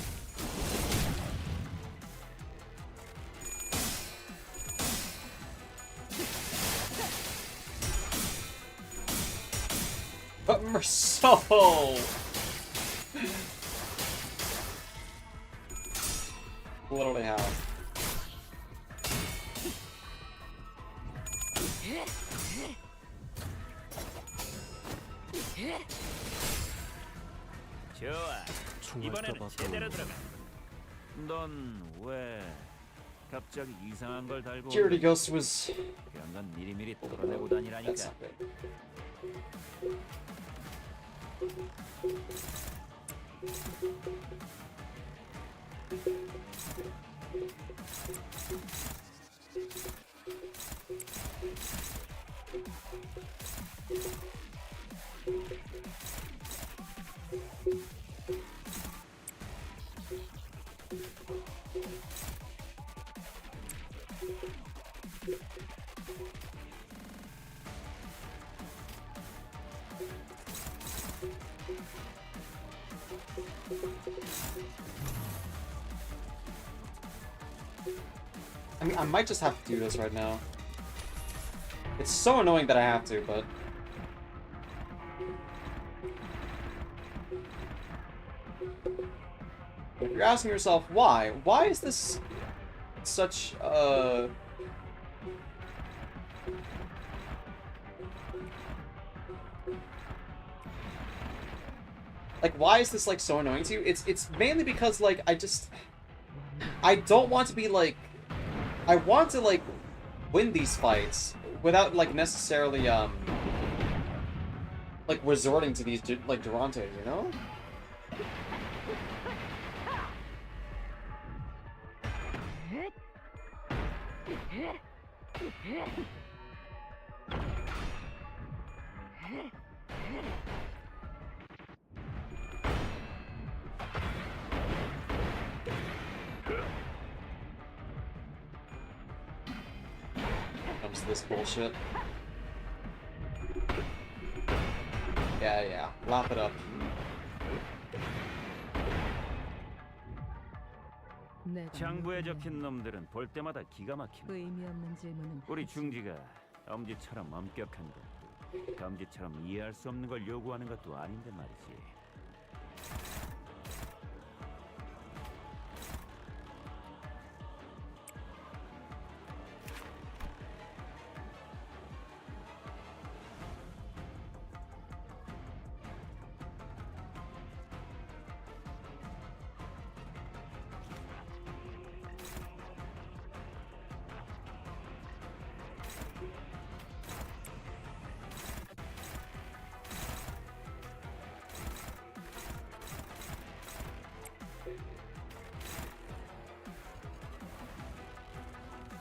But Merceau! Literally how? 좋아. 이번에는 제대로 들어가. 넌 왜 갑자기 이상한 걸 달고? Security Ghost was. 그런 건 미리미리 털어내고 다니라니까. That's not good. I mean, I might just have to do this right now. It's so annoying that I have to, but... If you're asking yourself why is this such, like, why is this, like, so annoying to you? It's mainly because, like, I don't want to be, like... I want to, like, win these fights without, like, necessarily, like, resorting to these, like, Durantes, you know? this bullshit. Yeah. Lap it up. 장부에 적힌 놈들은 볼 때마다 기가 막힌. 의미 없는 질문은 우리 중지가 엄지처럼 엄격한 것도 겸지처럼 이해할 수 없는 걸 요구하는 것도 아닌데 말이지.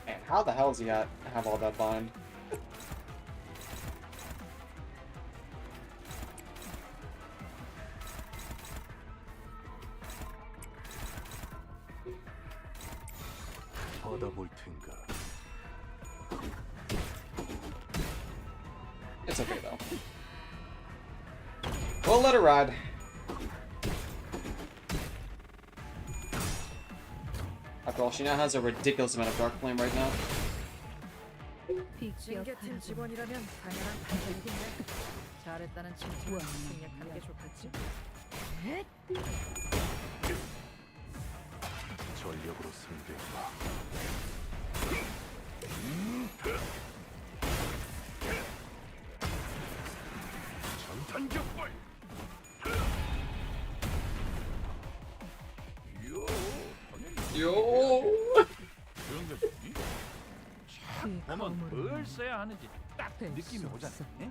Man, how the hell does he have all that bind? 받아볼 텐가. It's okay though. We'll let it ride. After all, she now has a ridiculous amount of dark flame right now. 징계팀 직원이라면 당연한 판단이겠네. 잘했다는 칭찬 생략하는 게 좋겠지. 전력으로 상대해봐. 전탄격발. 요. 그런 거지. 보면 뭘 써야 하는지 딱 느낌이 오잖아. 예?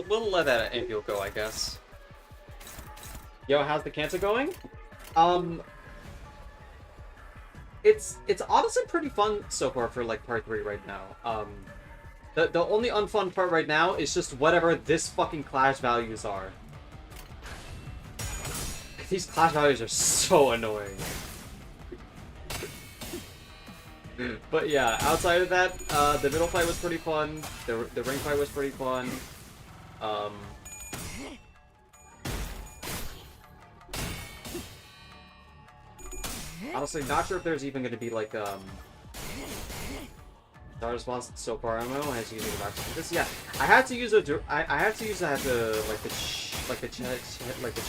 We'll let that ampule go, I guess. Yo, how's the Canto going? It's honestly pretty fun so far for like part 3 right now. The only unfun part right now is just whatever this fucking clash values are. These clash values are so annoying. But yeah, outside of that, the middle fight was pretty fun. The ring fight was pretty fun. Honestly, not sure if there's even going to be like star response so far. I don't know. I had to use it back to this. Yeah, I had to use I had to use that the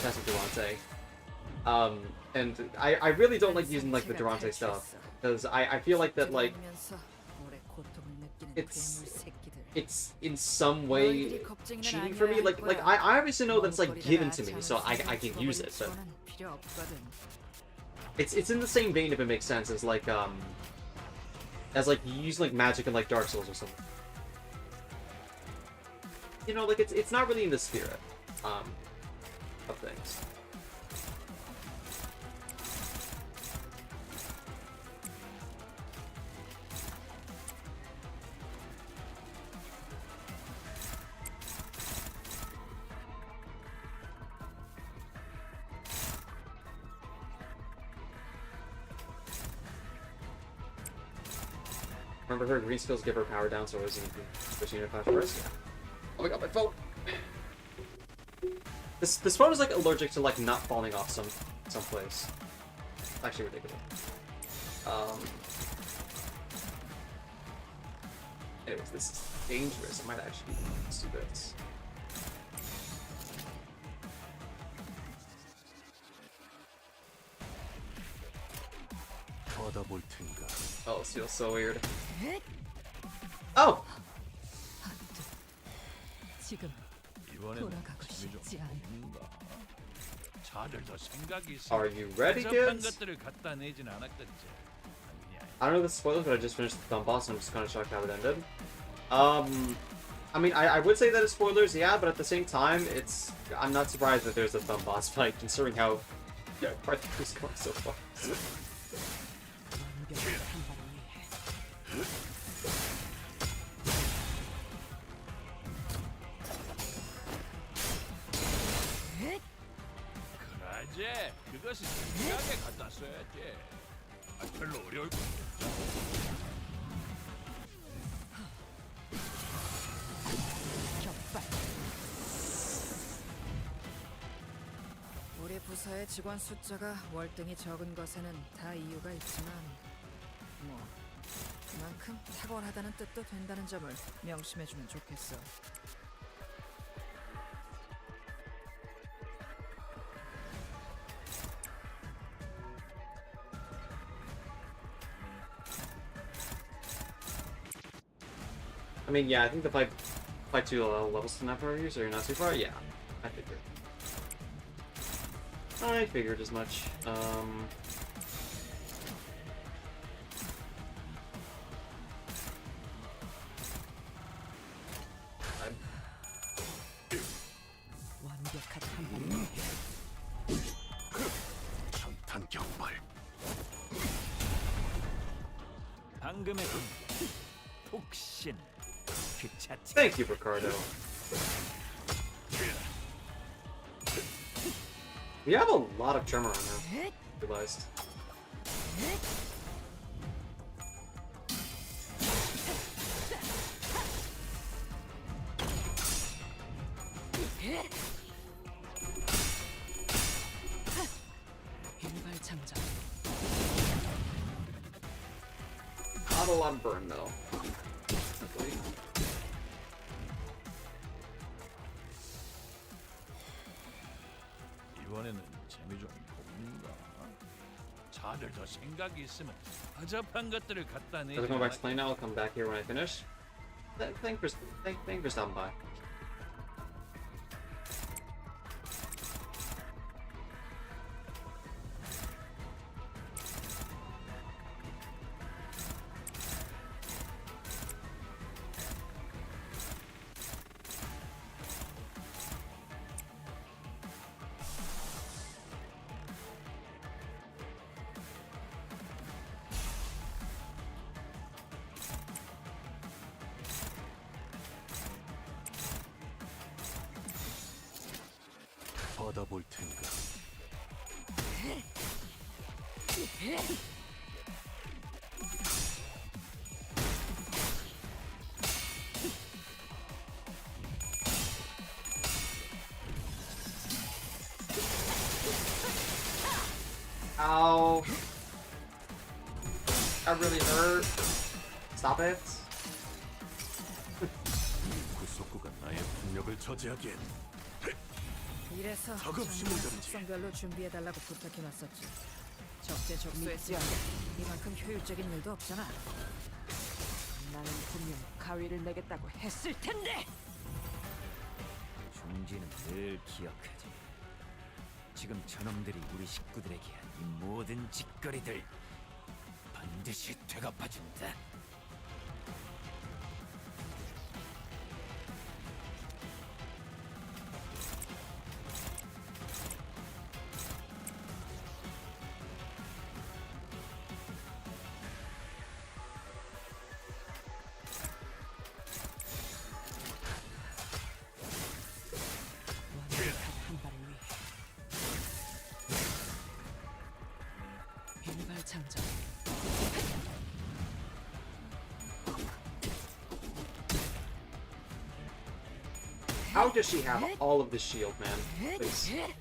chest of Durante. And I really don't like using like the Durante stuff because I feel like that like it's in some way cheating for me. Like I obviously know that it's like given to me, so I can use it, but it's in the same vein, if it makes sense, as like you use like magic in like Dark Souls or something. You know, like it's not really in the spirit of things. Remember her green skills give her power down, so is pushing it fast first? Yeah. Oh my god, my phone! This phone is like allergic to like not falling off someplace. Actually ridiculous. Anyways, this is dangerous. I might actually do this. 받아볼 텐가. Oh, this feels so weird. Oh! 지금 돌아가고 싶지 않아. Are you ready, kids? I don't know the spoilers, but I just finished the thumb boss and I'm just kind of shocked how it ended. I mean, I would say that it's spoilers, yeah, but at the same time, I'm not surprised that there's a thumb boss fight, considering how part 3 is going so far. 그것이 중요하게 갖다 써야지. 별로 어려울 거 우리 부서의 직원 숫자가 월등히 적은 것에는 다 이유가 있지만 뭐 그만큼 탁월하다는 뜻도 된다는 점을 명심해주면 좋겠어. I mean, yeah, I think the fight 2 levels to not here, so you're not too far. Yeah, I figured. I figured as much. 완벽한 한 전탄 격발. 방금의 폭신. Thank you, Ricardo. We have a lot of tremor on now. Realized. Not a lot of burn though. Luckily. 이번에는 재미 좀 보는가? 자들 더 생각이 있으면 허접한 것들을 갖다 내지. If I come back to play now, I'll come back here when I finish. Thank you for stopping by. 받아볼 텐가. Ow. That really hurt. Stop it. 구속구가 나의 폭력을 저지하기엔 이래서 작업실 장비나 모자르지. 속성별로 준비해달라고 부탁해놨었지. 적재적소했으니 이만큼 효율적인 일도 없잖아. 나는 분명 가위를 내겠다고 했을 텐데. 중지는 늘 기억하지. 지금 저놈들이 우리 식구들에게 한 이 모든 짓거리들 반드시 되갚아준다. How does she have all of the shield, man? Please.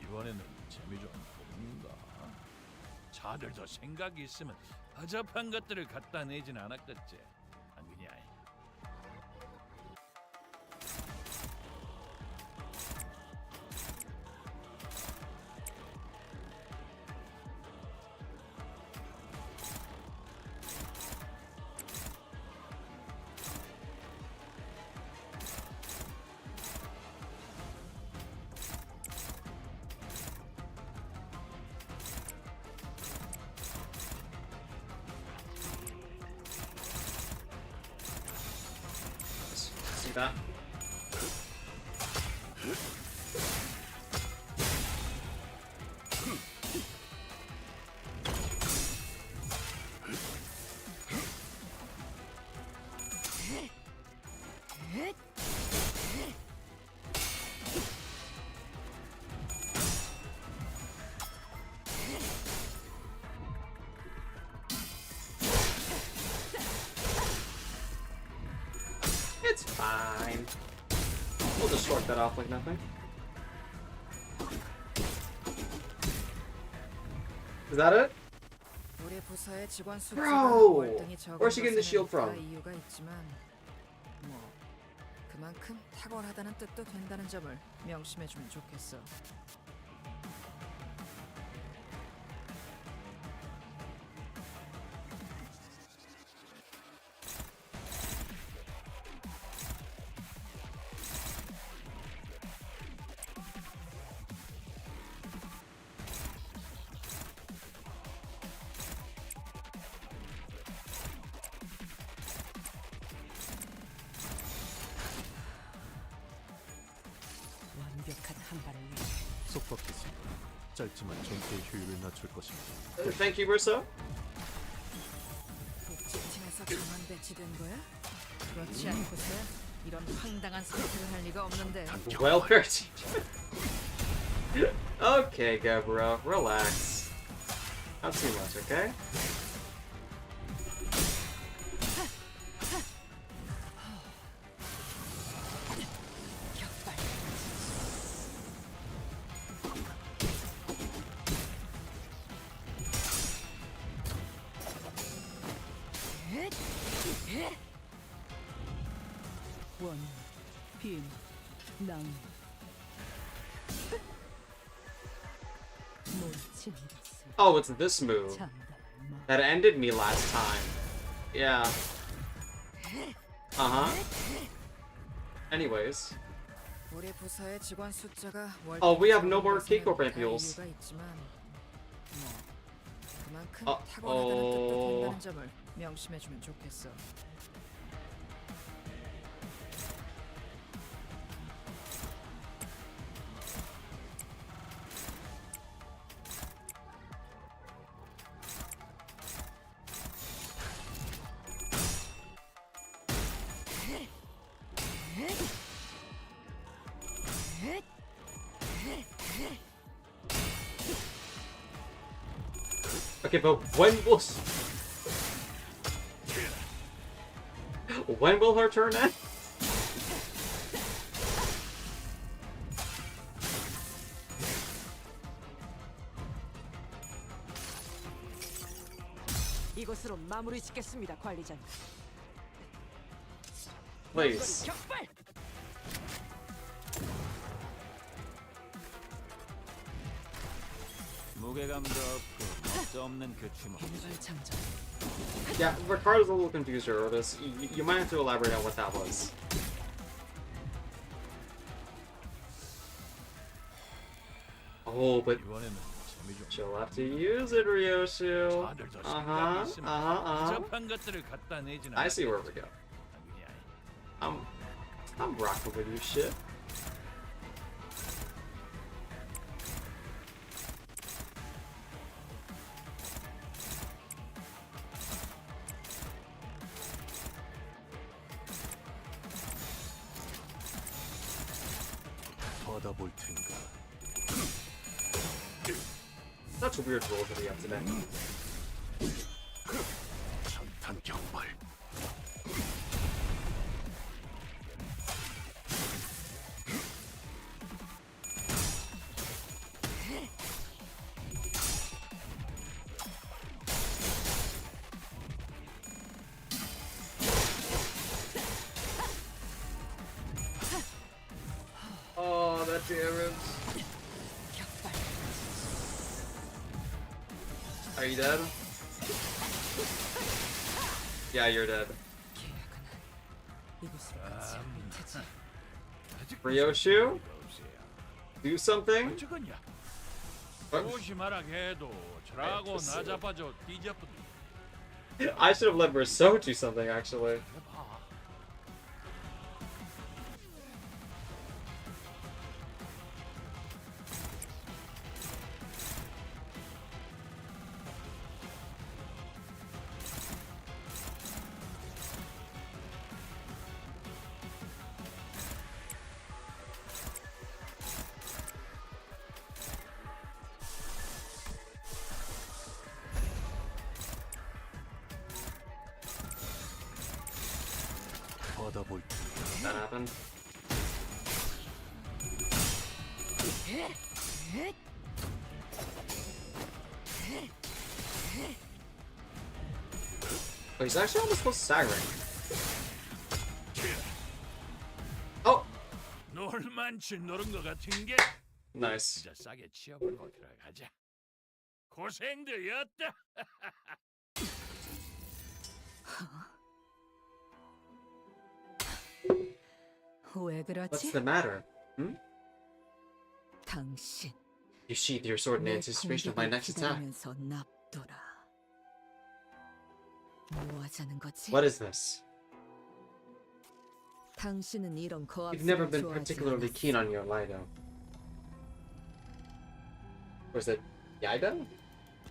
이번에는 재미 좀 보는가? 자들 더 생각이 있으면 허접한 것들을 갖다 내진 않았겠지. 안 그냐? that. It's fine. We'll just short that off like nothing. Is that it? Bro! Where's she getting the shield from? 그만큼 탁월하다는 뜻도 된다는 점을 명심해주면 좋겠어. 완벽한 한 발을 위해 속박했습니다. 짧지만 전투의 효율을 낮출 것입니다. Thank you, Ursa. 복직팀에서 가만 배치된 거야? 그렇지 않고서야 이런 황당한 선택을 할 리가 없는데. Welfare teacher. Okay, Gabrielle, relax. Not too much, okay? 원, 빈, 낭. 모친 이랬을 Oh, it's this move that ended me last time. Yeah. Uh-huh. Anyways. 우리 부서의 직원 숫자가 Oh, we have no more K-Corp ampules. 그만큼 탁월하다는 뜻도 된다는 점을 명심해주면 좋겠어. Okay, but when will her turn end? 이것으로 마무리 짓겠습니다, 관리자님. Please. 격발! 무게감도 없고 멋도 없는 그 주먹. Yeah, Ricardo's a little confused here, Otis. You might have to elaborate on what that was. Oh, but she'll have to use it, Ryoshu. I see where we go. I'm rocking with you, shit. 받아볼 텐가. Such a weird roll that we have today. 전탄 경발. Oh, that damage. Are you dead? Yeah, you're dead. Ryoshu? Do something? I should have let Rousseau do something, actually. 받아볼 테니. That happened. Oh, he's actually almost close to staggering. Oh! 놀만치 노른 것 같은 게 Nice. 진짜 싸게 치워버리고 들어가자. 고생들이었다. 왜 그러지? What's the matter? Hmm? 당신 You sheathe your sword in 내 anticipation of my next attack. 기다리면서 납둬라. 뭐 하자는 거지? What is this? 당신은 이런 You've never 거압을 been 좋아하지 particularly 않았어. keen on your Lido. Was it Yaido?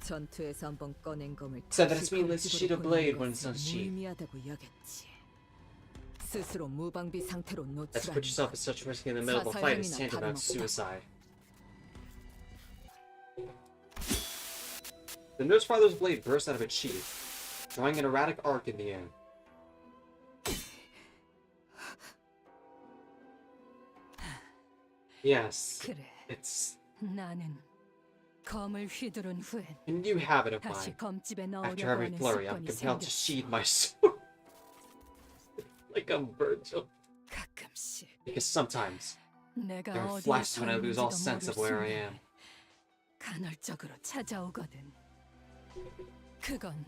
전투에서 한번 꺼낸 검을 Said that it's 다시 meaningless to sheath a 검집으로 blade 보내는 when it's 것은 unsheathed. 무의미하다고 여겼지. 스스로 무방비 상태로 That's 노출하는 put yourself at such risk in the middle of a fight is tantamount to suicide. The nurse father's blade burst out of its sheath, drawing an erratic arc in the air. Yes, 그래. it's 나는 검을 휘두른 후엔 a new habit of 다시 mine. 검집에 After 넣으려고 every 하는 flurry, I'm 습관이 compelled to 생겼어. sheathe my sword. Like I'm Virgil. 가끔씩 Because sometimes, 내가 there are 어디에 flashes when I lose all 있는지도 sense of 모를 where I 순간에 am. 간헐적으로 찾아오거든. 그건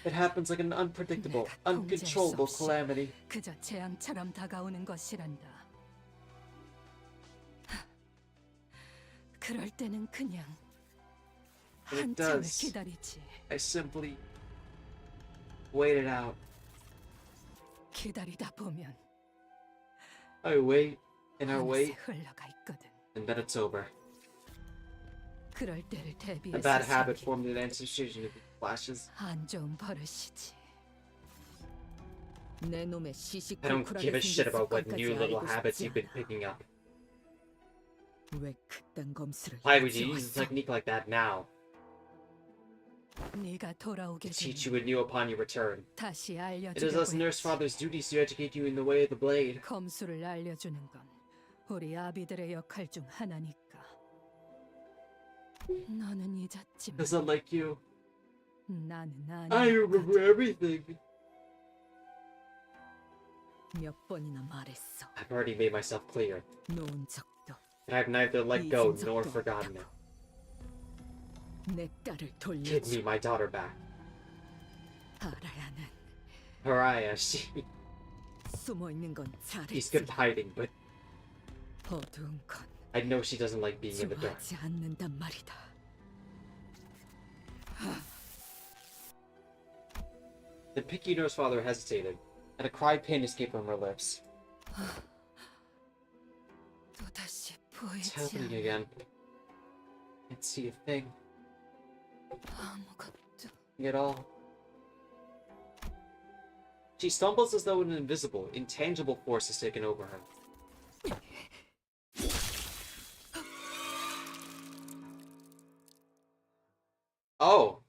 It happens like an unpredictable, 내가 통제할 수 uncontrollable 없이 calamity. 그저 재앙처럼 다가오는 것이란다. 하, 그럴 때는 그냥 It 한참을 does. 기다리지. I simply wait it out. 기다리다 보면 I wait and I 어느새 wait, 흘러가 있거든. and then it's over. 그럴 때를 A 대비해서 bad habit 생긴 formed in anticipation of these flashes. 안 좋은 버릇이지. 내 놈의 I don't give a 시시콜콜하게 shit 생긴 about what 습관까지 new little 알고 habits 싶지 you've been 않아. picking up. 왜 그딴 검수를 Why would you use a 가져왔어? technique like that now? 네가 돌아오게 To teach 되면 you anew upon your return. 다시 It is us 알려주려고 nurse 했지. father's duties to educate you in the way of the blade. 검수를 알려주는 건 우리 아비들의 역할 중 하나니까. 너는 잊었지만 Because unlike you, 나는 I remember everything. 몇 번이나 말했어. I've already made myself clear. 놓은 적도 And I've neither let go 잊은 nor 적도 forgotten it. 없다고. 내 딸을 Give me 돌려줘. my daughter back. 알아야는 Pariah, she... 숨어 있는 건 She's 잘했지. good at hiding, but 어두운 건 I know she doesn't like being in the dark. 좋아하지 않는단 말이다. The picky nurse father hesitated, and a cry of pain escaped from her lips. 또다시 It's 보이지 happening 않아. again. Can't see a thing 아무것도. at all. She stumbles as though an invisible, intangible force has taken over her. Oh!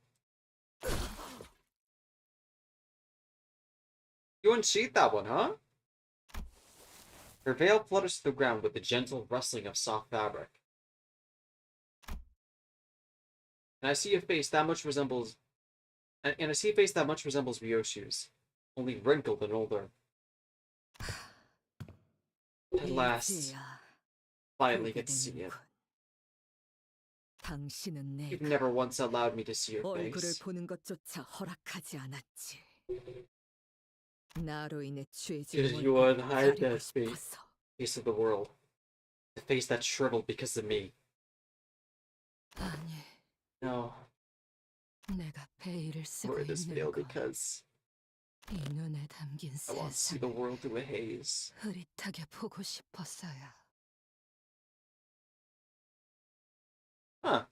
You unsheathed that one, huh? Her veil flutters to the ground with the gentle rustling of soft fabric. And I see a face that much resembles... And I see a face that much resembles Ryoshu's, only wrinkled and older. At last, 이제야 finally 보게 get to see it. 되는군. 당신은 You've 내가 never once allowed me to see your 얼굴을 face. 보는 것조차 허락하지 않았지. 나로 인해 Because 죄지은 you 얼굴을 unhide 가리고 that face. 싶어서. Face of the world. The face that shriveled because of me. 아니, No, 내가 베일을 I 쓰고 wear this 있는 veil 건 because 이 눈에 담긴 I want to see the 세상을 world through a haze. 흐릿하게 보고 싶어서야. Huh.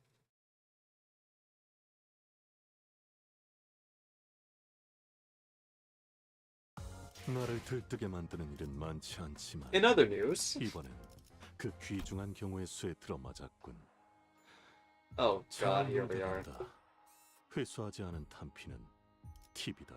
나를 들뜨게 만드는 일은 많지 않지만 In other news, 이번엔 그 귀중한 경우의 수에 들어맞았군. oh god, here we 잘 are. 물들어간다. 회수하지 않은 탄피는 팁이다.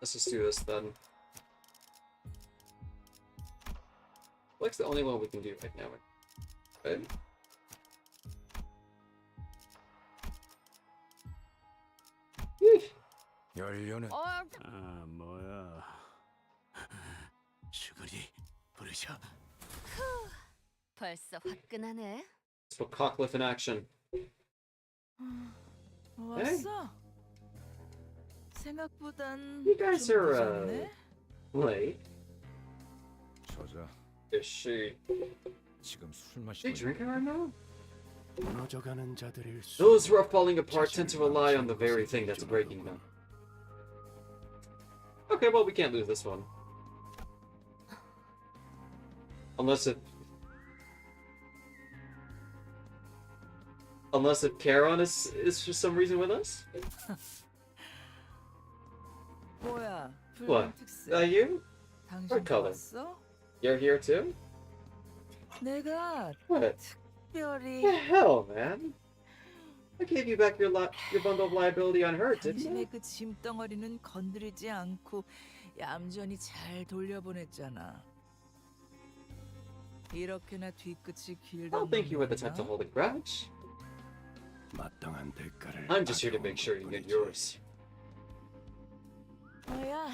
Let's just do this then. Black's the only one we can do right now, right? 연료는 아, 뭐야? 슈그리 부르셔. 벌써 화끈하네. Let's put Cockliff in action. 왔어? 생각보단 You guys 좀 are 늦었네? late. 저자 Is she 지금 술 is she 마시고 drinking right now? 무너져가는 자들일 수. Those who are falling apart tend to rely on the very thing that's breaking them. Okay, well, we can't lose this one. Unless if Charon is for some reason with us? 뭐야? What? You? 당신 What color? 왔어? You're here too? 내가 What? 특별히 The hell, man? I gave you back your bundle of liability on her, didn't I? 당신의 그 짐덩어리는 건드리지 않고 얌전히 잘 돌려보냈잖아. 이렇게나 뒤끝이 I 길던 don't think you were the type to 놈이구나. hold a grudge. 마땅한 대가를. I'm just here to make sure you get yours. 뭐야?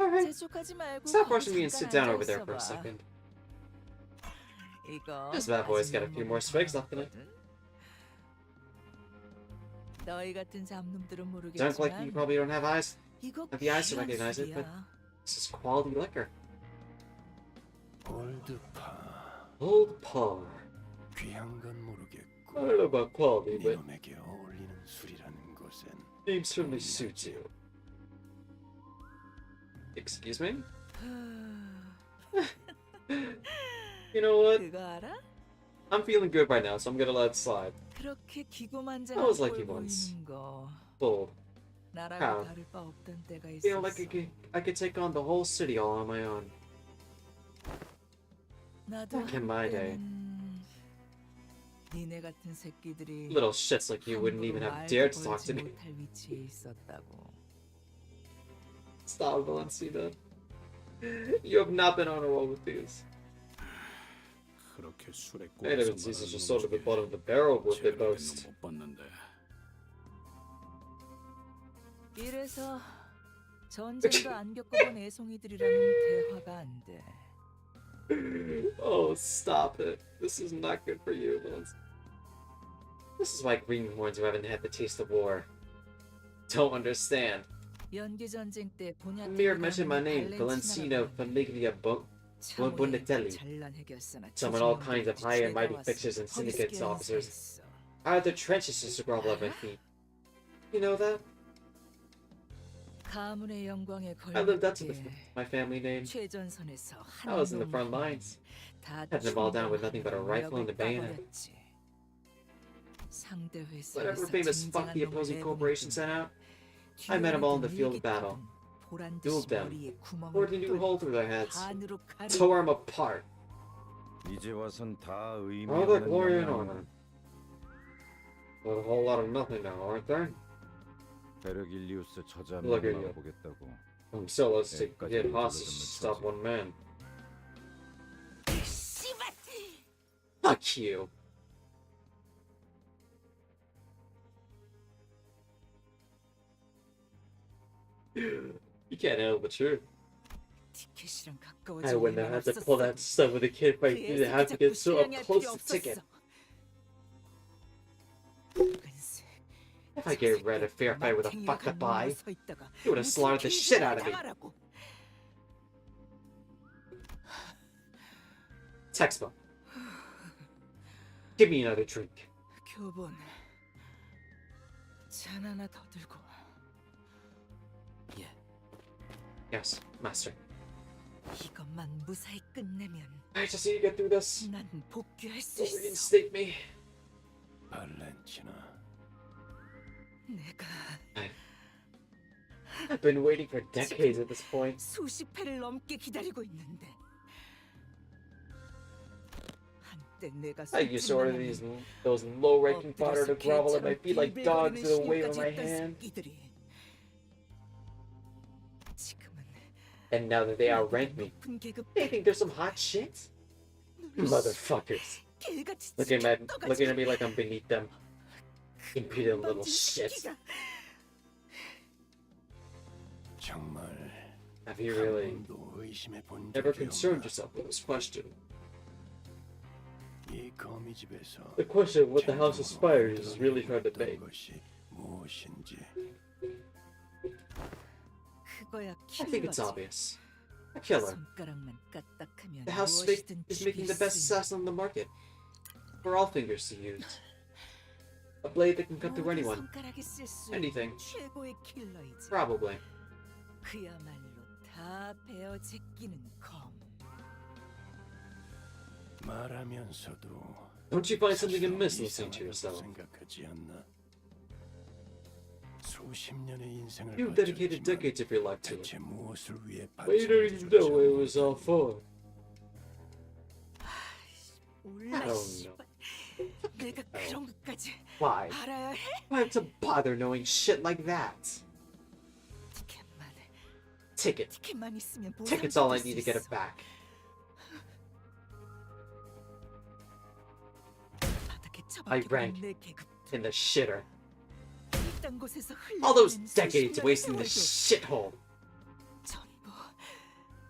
Alright. 재촉하지 말고 Stop 거기 rushing me and sit 잠깐 down over there for a 앉아있어봐. second. 이거 This bad boy's got a 아직 few more swigs left in it. 너희 같은 잡놈들은 Don't like you 모르겠지만 probably don't have eyes. 이거 Have the eyes to 귀한 recognize it, but 술이야. this is quality liquor. 올드파. Old Par. 귀한 건 I 모르겠고. don't know about quality, but 이놈에게 어울리는 술이라는 것은 name certainly suits you. Excuse me? You know what? 그거 알아? I'm feeling good right now, so I'm gonna let it slide. 그렇게 I 기고만장한 was like 꼴 you once. 보이는 거 Bold. 나라고 How? 다를 바 없던 때가 Feel like 있었어. I could take on the whole city all on my own. 나도 Back in my day. 한때는 니네 같은 새끼들이 Little shits like you wouldn't even have dared to talk to me. 못할 위치에 있었다고. Stop, Valentina. You have not been on a roll with these. 그렇게 술에 I haven't seen such a soul at the bottom of the barrel with their boast. 못 봤는데. 이래서 전쟁도 안 겪어본 애송이들이랑은 대화가 안 돼. Oh, stop it. This is not good for you, Vance. This is why greenhorns who haven't had the taste of war don't understand. 연기 전쟁 때 Mira mentioned my name, Valentino Famiglia Bonatelli. Summoned all kinds of high and mighty fixers and syndicates officers. Out of the trenches just to grovel at my feet. You know that? 가문의 영광에 I lived up to 걸맞게 my family name. 최전선에서 I was in the front lines. Had them all down with nothing but a rifle and a bayonet. Whatever famous fuck the opposing corporation sent out, I met them all in the field of battle. Dueled them, bored a new hole through their heads, tore them apart. 이제 와선 다 의미 All that 없는 glory and 영향을 honor. But a whole lot of nothing now, aren't there? 베르길리우스 저자 Look at you. 보겠다고. So let's take hit hostage to stop one man. Fuck you. You can't handle the truth. I wouldn't have had to pull that stuff with a kid if I didn't have to get so up close to Ticket. If I gave Red a fair fight with a fucked up eye, he would have slaughtered the shit out of me. Textbook. Give me another drink. 교본. 잔 하나 더 들고 와. Yes, master. 이것만 무사히 끝내면 I just need to get through this. 난 복귀할 수 Don't 있어. reinstate me. 발렌티나. 내가 I've been waiting for decades at this point. 수십 회를 넘게 기다리고 있는데. 한때 내가 I used to order those low-ranking fodder to grovel at my feet like dogs with a wave of my hand. And now that they outrank me, they think they're some hot shit? Motherfuckers. Looking at me like I'm beneath them. Impudent little shits. Have you really never concerned yourself with this question? The question of what the house aspires is really hard to debate. I think it's obvious. A killer. The house is making the best assassin on the market. For all fingers to use. A blade that can cut through anyone. Anything. Probably. Don't you find something amiss listening to yourself? You've dedicated decades of your life to it. But you don't even know what it was all for. I don't know. Why? Why have to bother knowing shit like that? Ticket. Ticket's all I need to get it back. I rank in the shitter. All those decades wasting this shithole.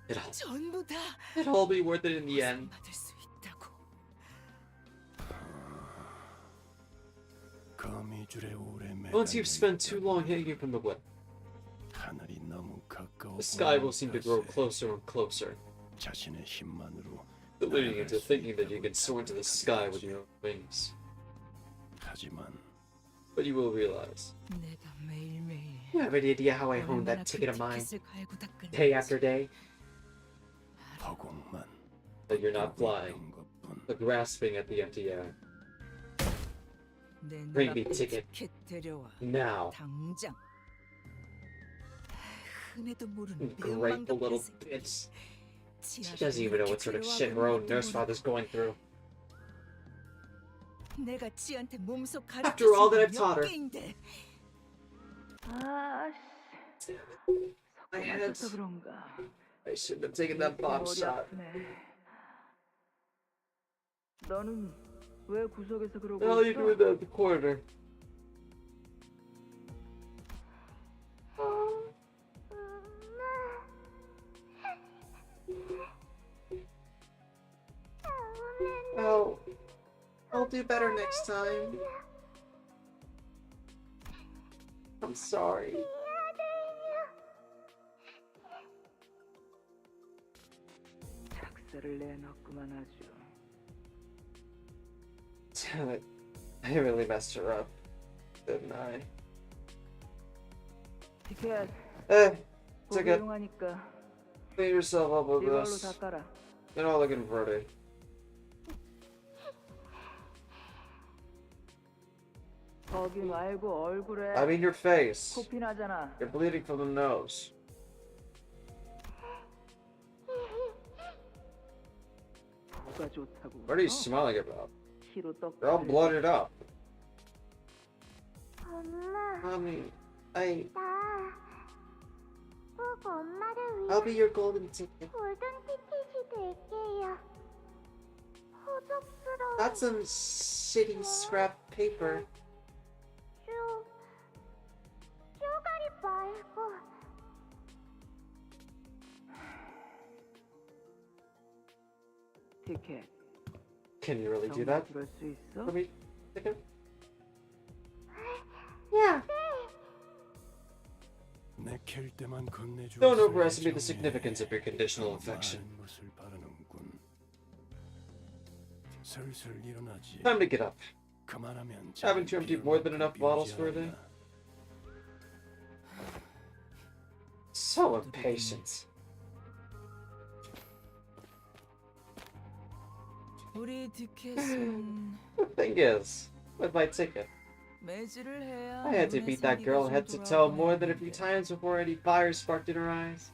It'll all be worth it in the end. Once you've spent too long hanging from the whip, the sky will seem to grow closer and closer, deluding you into thinking that you can soar into the sky with your own wings. But you will realize, you have any idea how I honed that ticket of mine, day after day? That you're not flying, but grasping at the empty air. Bring me ticket, now. Grateful little bitch. She doesn't even know what sort of shit her own nurse father's going through. After all that I've taught her. My head. I shouldn't have taken that bomb shot. What the hell are you doing at the corner? Oh, I'll do better next time. I'm sorry. Damn it. I really messed her up, didn't I? Ticket. Clean yourself up with this. You're not looking pretty. I mean your face. You're bleeding from the nose. What are you smiling about? You're all blooded up. Mommy, I'll be your golden ticket. That's some shitty scrap paper. Can you really do that? For me, ticket? Yeah. Don't overestimate the significance of your conditional affection. Time to get up. Haven't you emptied more than enough bottles for a day? So impatient. The thing is, with my ticket, 매질을 해야 I had to beat that girl head to toe more than a few times before any fire sparked in her eyes.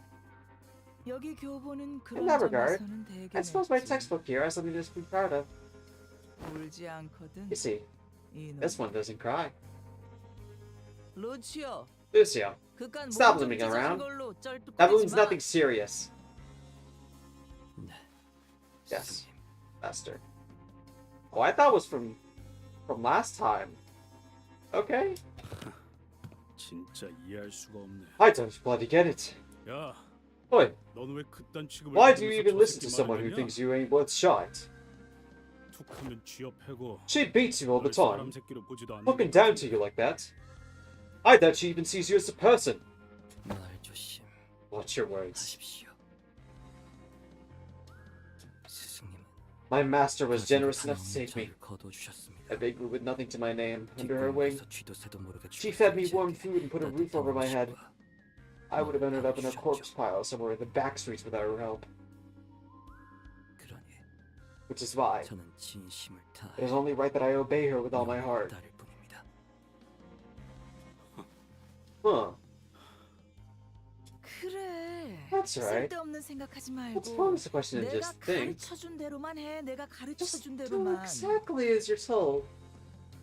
여기 교보는 In that 그런 regard, 점에서는 되게 I suppose my 냈지. textbook here has something to be proud of. 울지 않거든. You see, 이놈. this one doesn't cry. 루치오. Lucio, 그깟 stop 몸 limping 좀 around. 찢어진 걸로 That 쩔뚝거리지 wound's 마. nothing serious. Yes, Master. Oh, I thought it was from last time. Okay. 진짜 이해할 수가 없네. I don't bloody get it. 야, Oi, 넌 왜 그딴 취급을 why do you 받으면서 even 저 listen 새끼 to someone who 말을 thinks 하냐? you ain't worth shot? 툭하면 쥐업해고 She beats you all the 널 사람 time, 새끼로 보지도 않는 looking 것 down 같은데. to you like that. I doubt she even sees you as a person. 말 조심 Watch your words. 하십시오. 스승님은 My master was generous enough to take me, 저를 거둬주셨습니다. a baby with nothing to my name, under her wing. 뒷골목에서 쥐도 새도 모르게 She fed me 죽었을 warm 적에 food and put a roof over my head. I would have ended up in a corpse pile somewhere in the back streets without her help. 그러니 Which is why 저는 진심을 it is 다해 only right that I obey her with all my heart. 따를 뿐입니다. Huh. 그래. That's right. 쓸데없는 생각하지 Let's 말고 pose the question and 내가 just think. 가르쳐준 대로만 해. 내가 Just 가르쳐준 do 대로만. exactly as you're told.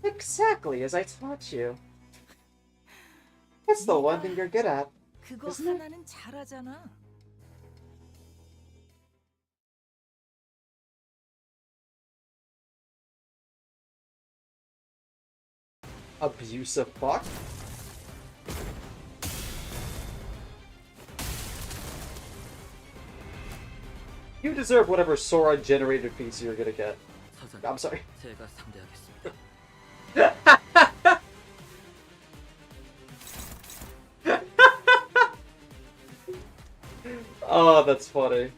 Exactly as I taught you. It's the one thing you're good at. 그거 isn't it? 하나는 잘하잖아. Abusive fuck? You deserve whatever Sora generated piece you're gonna get. 사장님, I'm sorry. 제가 상대하겠습니다. Oh, that's funny.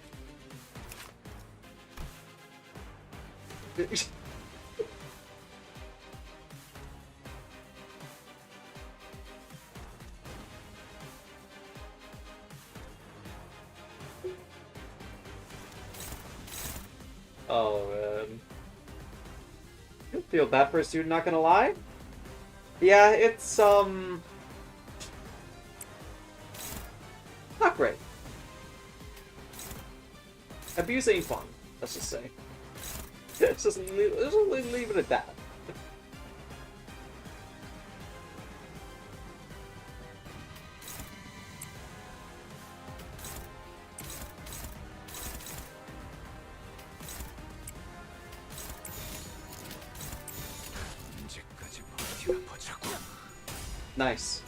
Oh man. I feel bad for a student, not gonna lie. Yeah, it's not great. Abuse ain't fun, let's just say. Let's just leave it at that. 언제까지 버티나 보자고. Nice.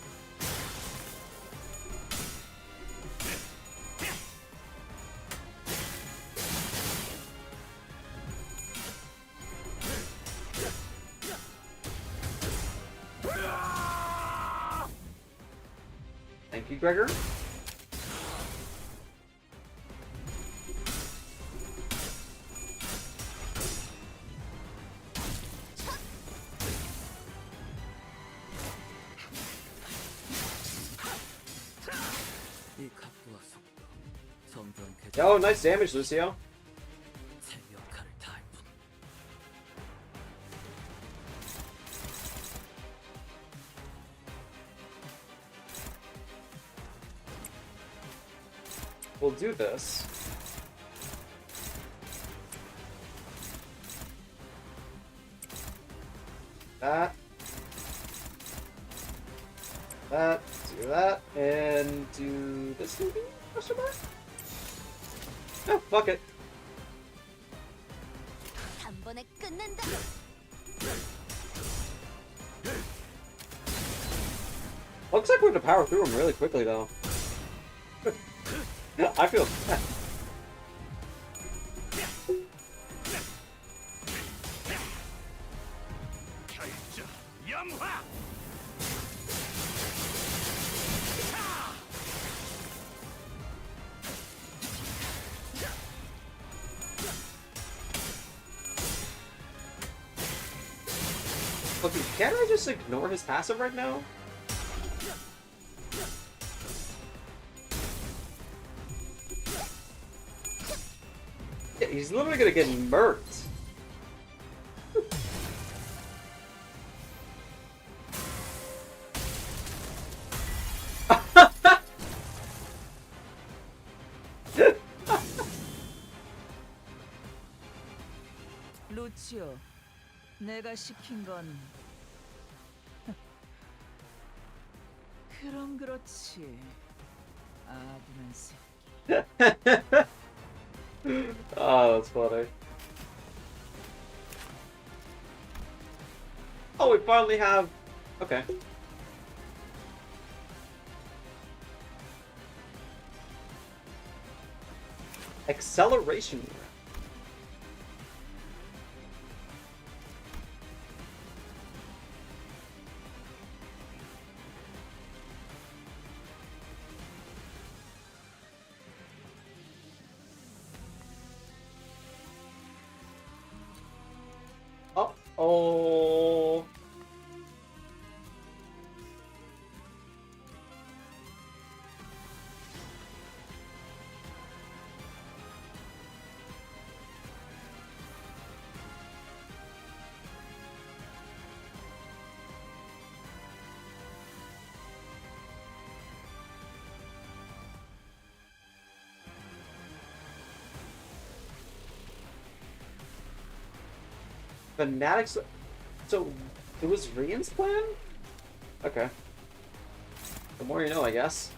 Thank you, Gregor. 이 각도와 속도, 성경 Oh, nice damage, Lucio. 제 역할을 다할 뿐. We'll do this. That. That. Do that. And do this maybe? Question mark? Oh, fuck it. 한 번에 끝낸다. Looks like we're gonna power through them really quickly, though. I feel bad. Okay, can't I just ignore his passive right now? Yeah, he's literally gonna get murked. 그렇지요. 내가 시킨 건 그럼 그렇지. 아둔한 새끼. Oh, that's funny. Oh, we finally have... Okay. Acceleration. Uh-oh. Fanatics. So, it was Rian's plan? Okay. The more you know, I guess.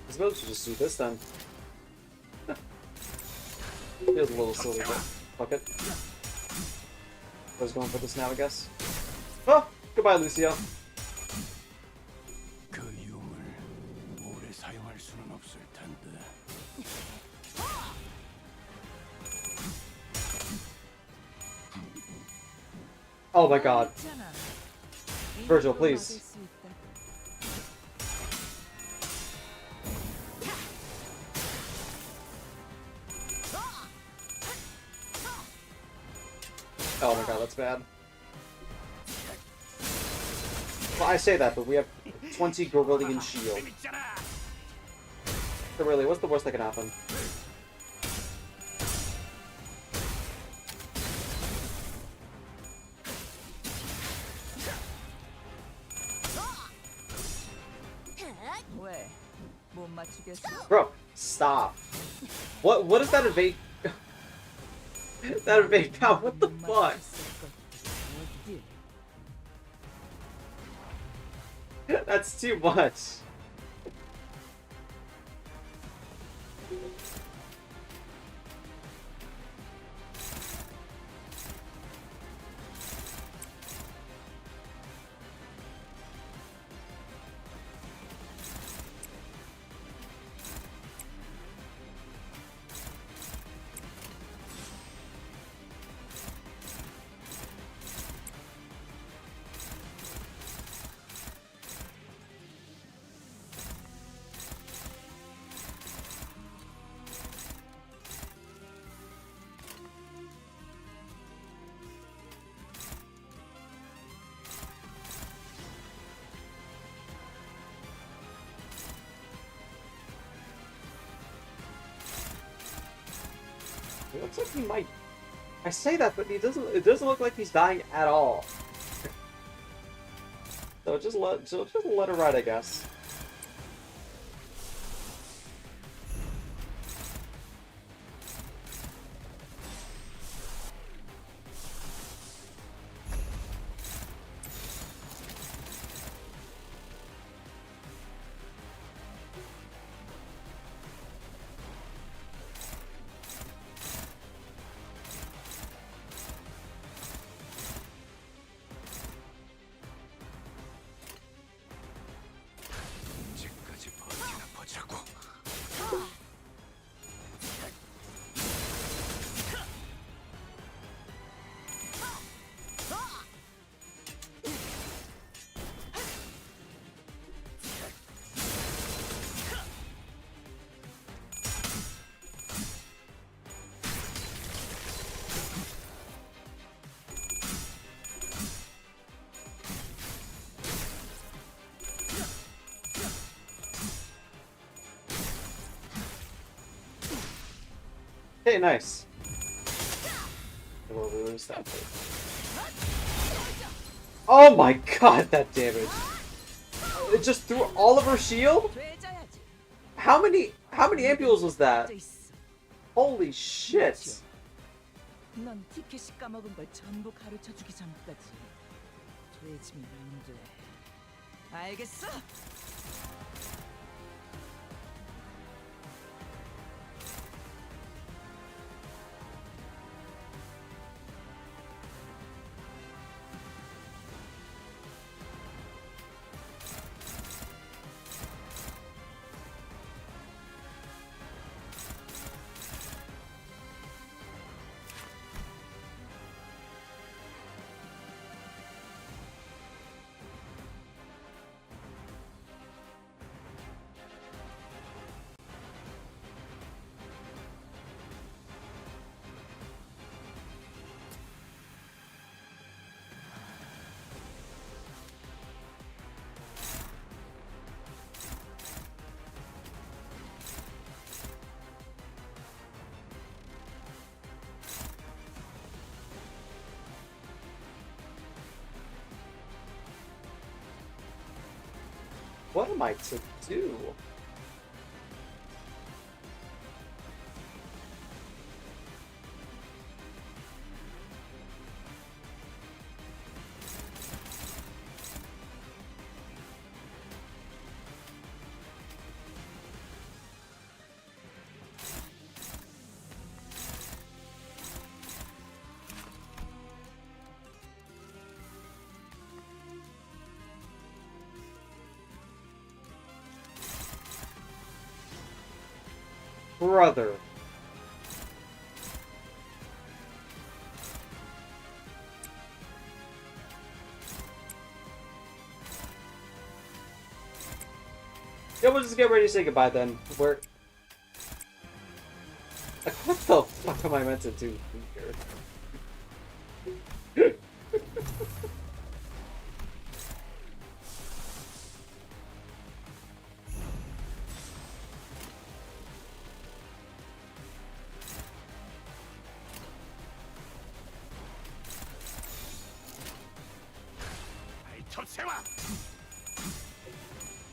I suppose we should just do this then. Feels a little silly, but fuck it. I was going for this now, I guess. Oh! Goodbye, Lucio. 그 유물 오래 사용할 수는 없을 텐데. Oh my god. Virgil, please. Oh my god, that's bad. Well, I say that, but we have 20 Gorgolian shield. So really, what's the worst that can happen? Bro, stop. What is that evade? That evade power? What the fuck? That's too much. It looks like he might. I say that, but he doesn't. It doesn't look like he's dying at all. So just let her ride, I guess. Okay, nice. We'll lose that. Oh my god, that damage! It just threw all of her shield? How many ampules was that? Holy shit! 넌 티켓이 까먹은 걸 전부 가르쳐주기 전까지 돼지면 안 돼. 알겠어? What am I to do? Brother. Yeah, we'll just get ready to say goodbye then. We're... Like, what the fuck am I meant to do here?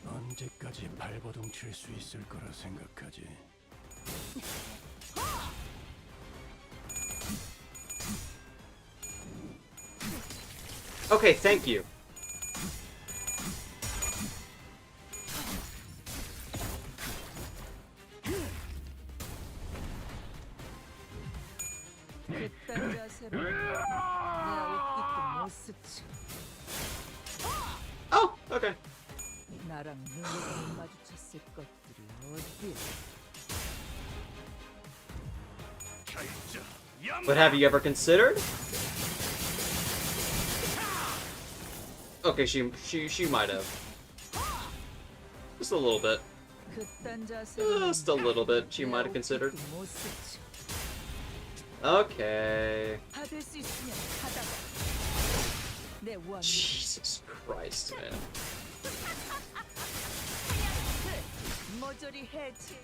언제까지 발버둥 칠 수 있을 거라 생각하지? Okay, thank you. 그딴 자세로 내 옷깃도 못 스치. Oh, okay. 나랑 눈을 마주쳤을 것들이 어디야? But have you ever considered? Okay, she might have. Just a little bit. 그딴 자세로 Just a little bit. She might have considered. 못 스치. Okay. 받을 수 있으면 받아봐. 내 원. Jesus Christ, man. 모조리 해치.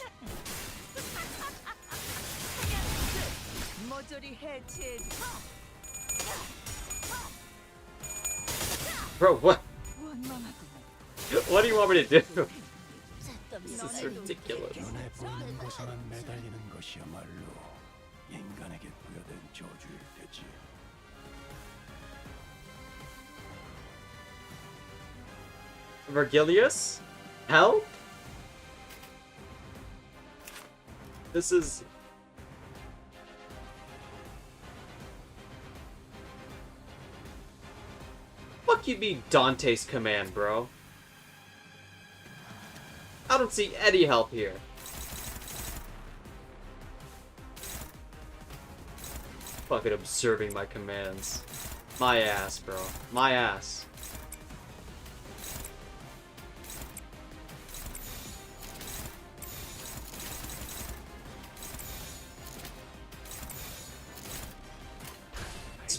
모조리 해치. Bro, what? 원망하고. What do you want me to do? This is ridiculous. 눈에 보이는 곳에만 매달리는 것이야말로 인간에게 부여된 저주일 테지. Vergilius? Hell? This is... Fuck you be Dante's command, bro. I don't see any help here. Fucking observing my commands. My ass, bro. My ass.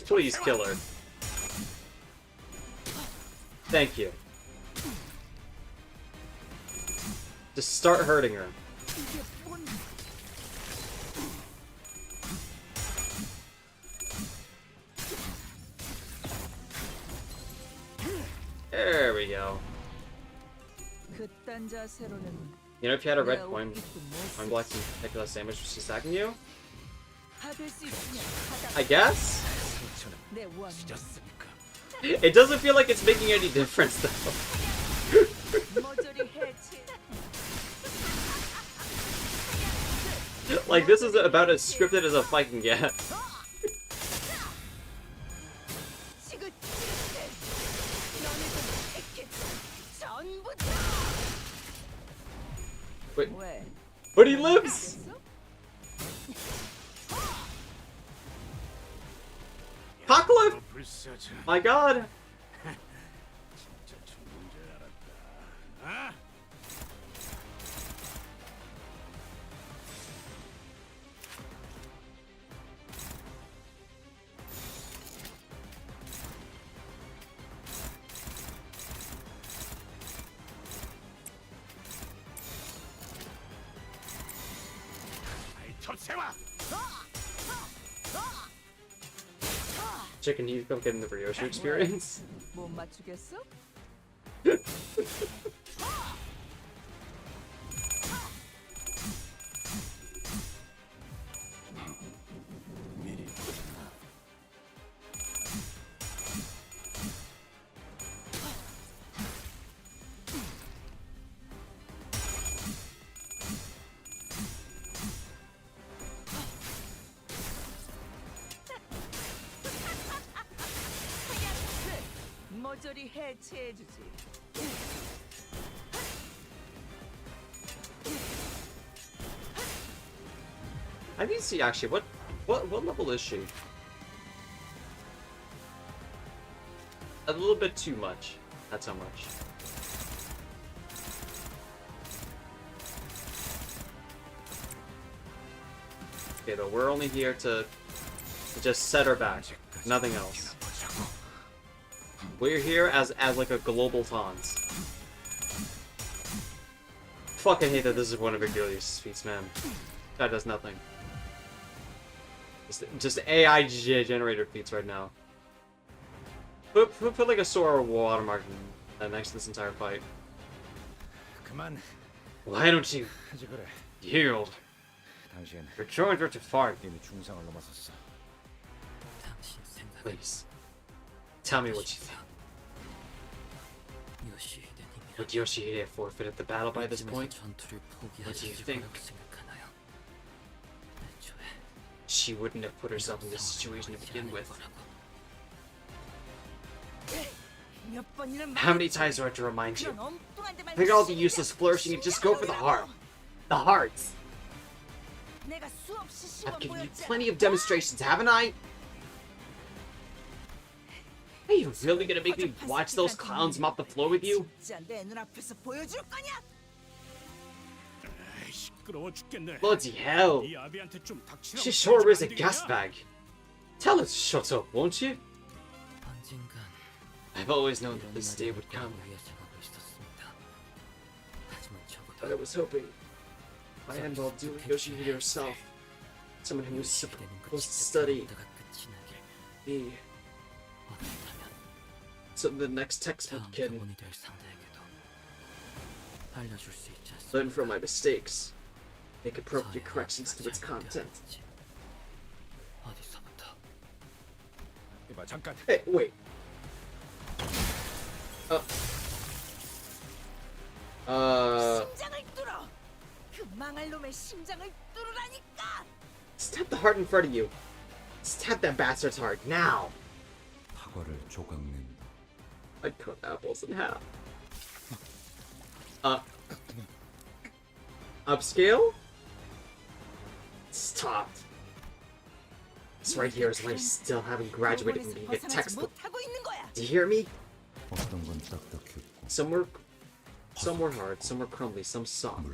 Please kill her. Thank you. Just start hurting her. 그딴 자세로는 You know, if you had a red coin block to pick the sandwich, was she attacking you? 받을 수 있으면 I guess? 내 원. It doesn't feel like it's making any difference though. 모조리 해체. Like, this is about as scripted as a fight can get. Wait, but he lives! Apocalypse! My god! Chicken, you come getting the brioche experience? 못 맞추겠어? 모조리 해체해주지. I need to see actually what level is she? A little bit too much. That's how much. Okay, though we're only here to just set her back. Nothing else. We're here as like a global taunt. Fucking hate that this is one of Vigilius' feats, man. That does nothing. Just AI generated feats right now. Put like a Sora watermark next to this entire fight. Why don't you yield? Your children are too far. Please, tell me what you think. Would Yoshihide have forfeited the battle by this point? What do you think? She wouldn't have put herself in this situation to begin with. How many times do I have to remind you? Forget all the useless flourishing and just go for the heart. The hearts. I've given you plenty of demonstrations, haven't I? Are you really gonna make me watch those clowns mop the floor with you? Bloody hell! She sure is a gas bag. Tell her to shut up, won't you? I've always known that this day would come. But I was hoping I end all doing Yoshihide herself. Someone who was supposed to study me. So the next textbook can learn from my mistakes, make appropriate corrections to its content. Hey, wait. Stab the heart in front of you. Stab that bastard's heart now. I'd cut apples in half. Upscale? Stop. This right here is why I still haven't graduated from being a textbook. Do you hear me? Some were hard, some were crumbly, some soft.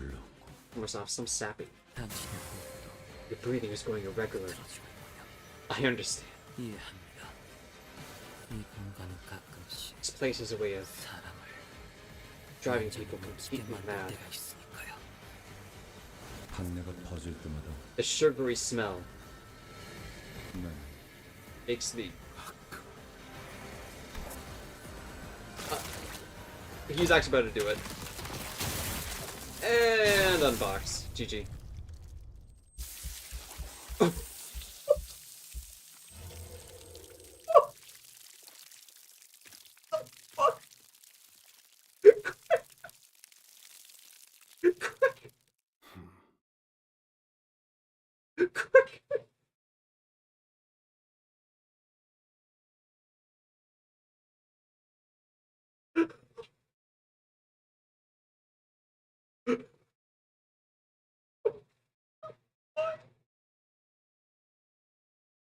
Some were soft, some sappy. Your breathing is going irregular. I understand. This place is a way of driving people completely mad. The sugary smell makes the... he's actually about to do it. And unbox. GG.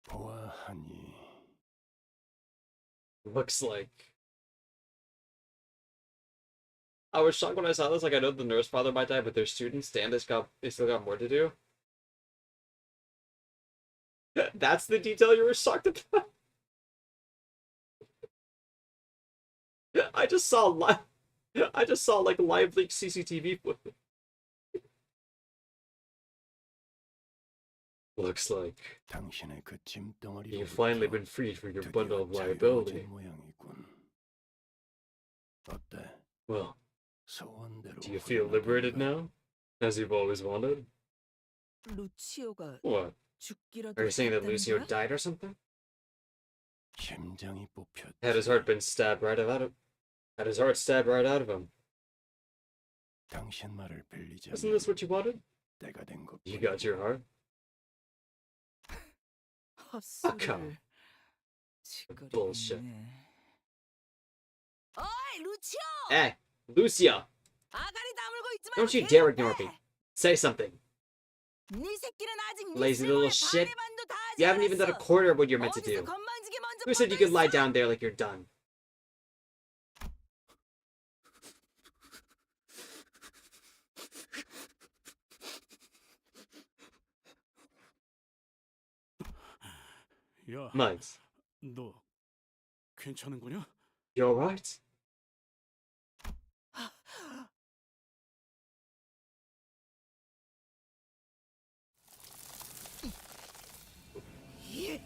보아하니 Looks like. I was shocked when I saw this. Like, I know the nurse father might die, but their students, damn, they still got more to do. That's the detail you were shocked about. I just saw like live leak CCTV footage. Looks like 당신의 그 짐덩어리로부터 you've finally been freed from your bundle of liability. 모양이군. 어때? Well, 소원대로 do you feel liberated now? As you've always wanted? 루치오가 What? 죽기라도 Are you saying that 했다는 Lucio 거야? died or something? 심장이 뽑혔지. Had his heart been stabbed right out of Had his heart stabbed right out of him. 당신 말을 빌리자면 Isn't this what you wanted? 때가 된 것. You got your heart? 헛소리를 Bullshit. 짓거리네. 어이 루치오! Hey, Lucio! 아가리 다물고 있지 말고 Don't you dare ignore 대답해! me. Say something. 네 새끼는 아직 네 Lazy little 생활의 shit. 반도 다 하지 You haven't even done a 않았어. quarter of what you're meant to 어디서 do. 건방지게 먼저 Who said you could lie 뻗어 down there like you're done? 야, Miles, 너 괜찮은 거냐? you alright?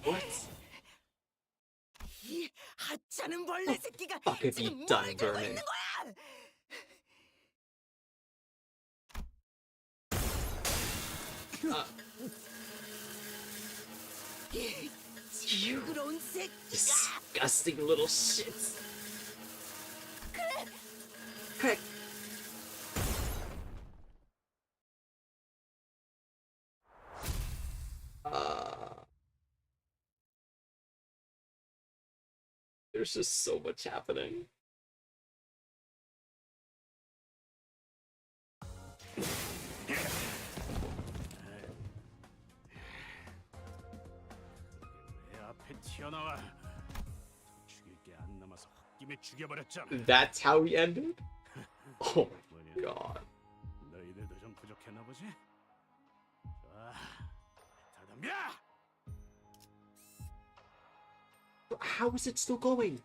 What? 이 하찮은 벌레 새끼가 Fuck have 지금 you 뭐를 done, 들고 Vernon? 있는 거야? 이 징그러운 새끼가 Disgusting little shits. 그래 There's just so much happening. 내 앞에 튀어나와. 죽일 게 안 남아서 홧김에 죽여버렸잖아. That's how he ended? Oh my god. 너희들도 좀 부족했나 보지? 자, 다 덤벼! How is it still going?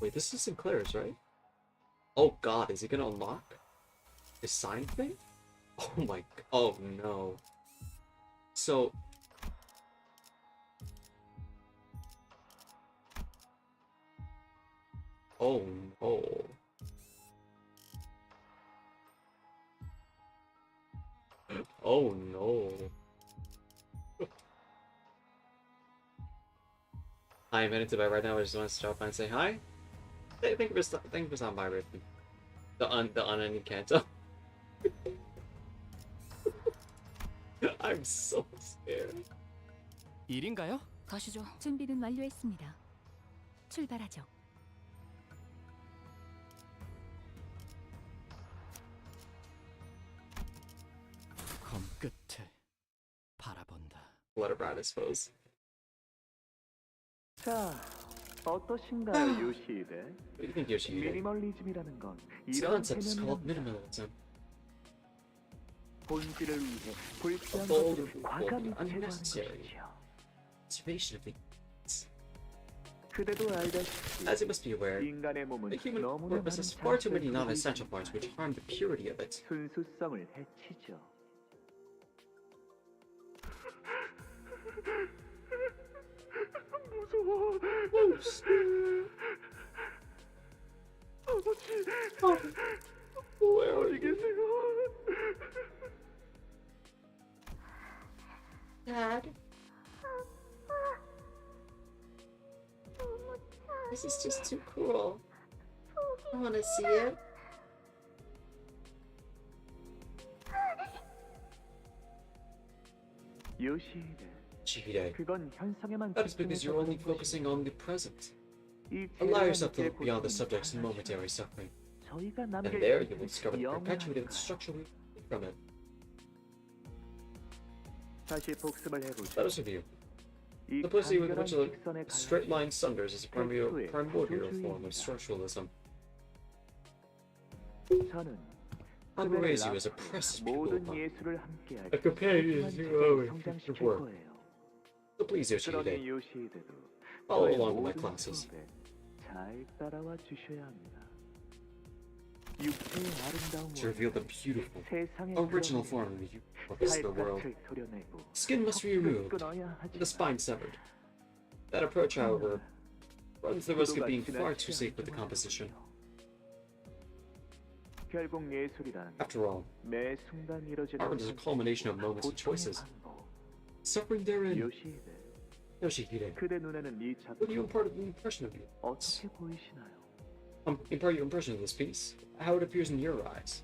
Wait, this is Sinclair's, right? Oh god, is he gonna unlock his sign thing? Oh my, oh no. So... Oh no. Oh no. Hi, I'm heading to bed right now. I just want to stop by and say hi. Thank you for stopping by, Ripley. The unending Canto. I'm so scared. 일인가요? 가시죠. 준비는 완료했습니다. 출발하죠. 검 끝을 바라본다. Let her ride, I suppose. 자, 어떠신가요, 요시히데? What do you think, Yoshihide? 미니멀리즘이라는 건 This 이런 concept is called 개념이랍니다. minimalism. 본질을 위해 불필요한 Bold 것들을 과감히 제거하는 unnecessary. 것이지요. Observation of the 그대도 알다시피 As you must be aware, 인간의 몸은 the human 너무나 corpus 많은 has far too many 장치를 non-essential 가지고 parts which 있지만 harm the purity of it. 순수성을 해치죠. 무서워. 아버지. Where Dad? This is just too cool. I want to see it. Chihide, 그건 현상에만 that is because you're only focusing on the present. Allow yourself to look beyond the subject's momentary suffering. And there you will discover the perpetuated structural from it. 다시 복습을 해보죠. Let us review. The pussy with which the straight line sunders is a primordial form of structuralism. 저는 I will raise you as a precious pupil 모든 upon 예술을 함께할 a companion to your 성장시킬 work. 거예요. So please, 그러니 Yoshihide, 요시히데도 follow 저의 along with my 모든 classes. 수업에 잘 따라와 주셔야 합니다. 육체의 아름다움을 To reveal the beautiful, 세상에 original form of the world, 발끝을 도려내고 skin must be removed, 끊어야 and 하지. the spine severed. That approach, however, runs the risk of being far too safe with the composition. 결국 예술이란 After all, 매 순간 이뤄지는 art is a culmination of moments and choices. Suffering therein, 요시히데, Yoshihide, 그대 눈에는 이 what do you 작품 impart an impression of you? 어떻게 보이시나요? Impart your impression of this piece, how it appears in your eyes.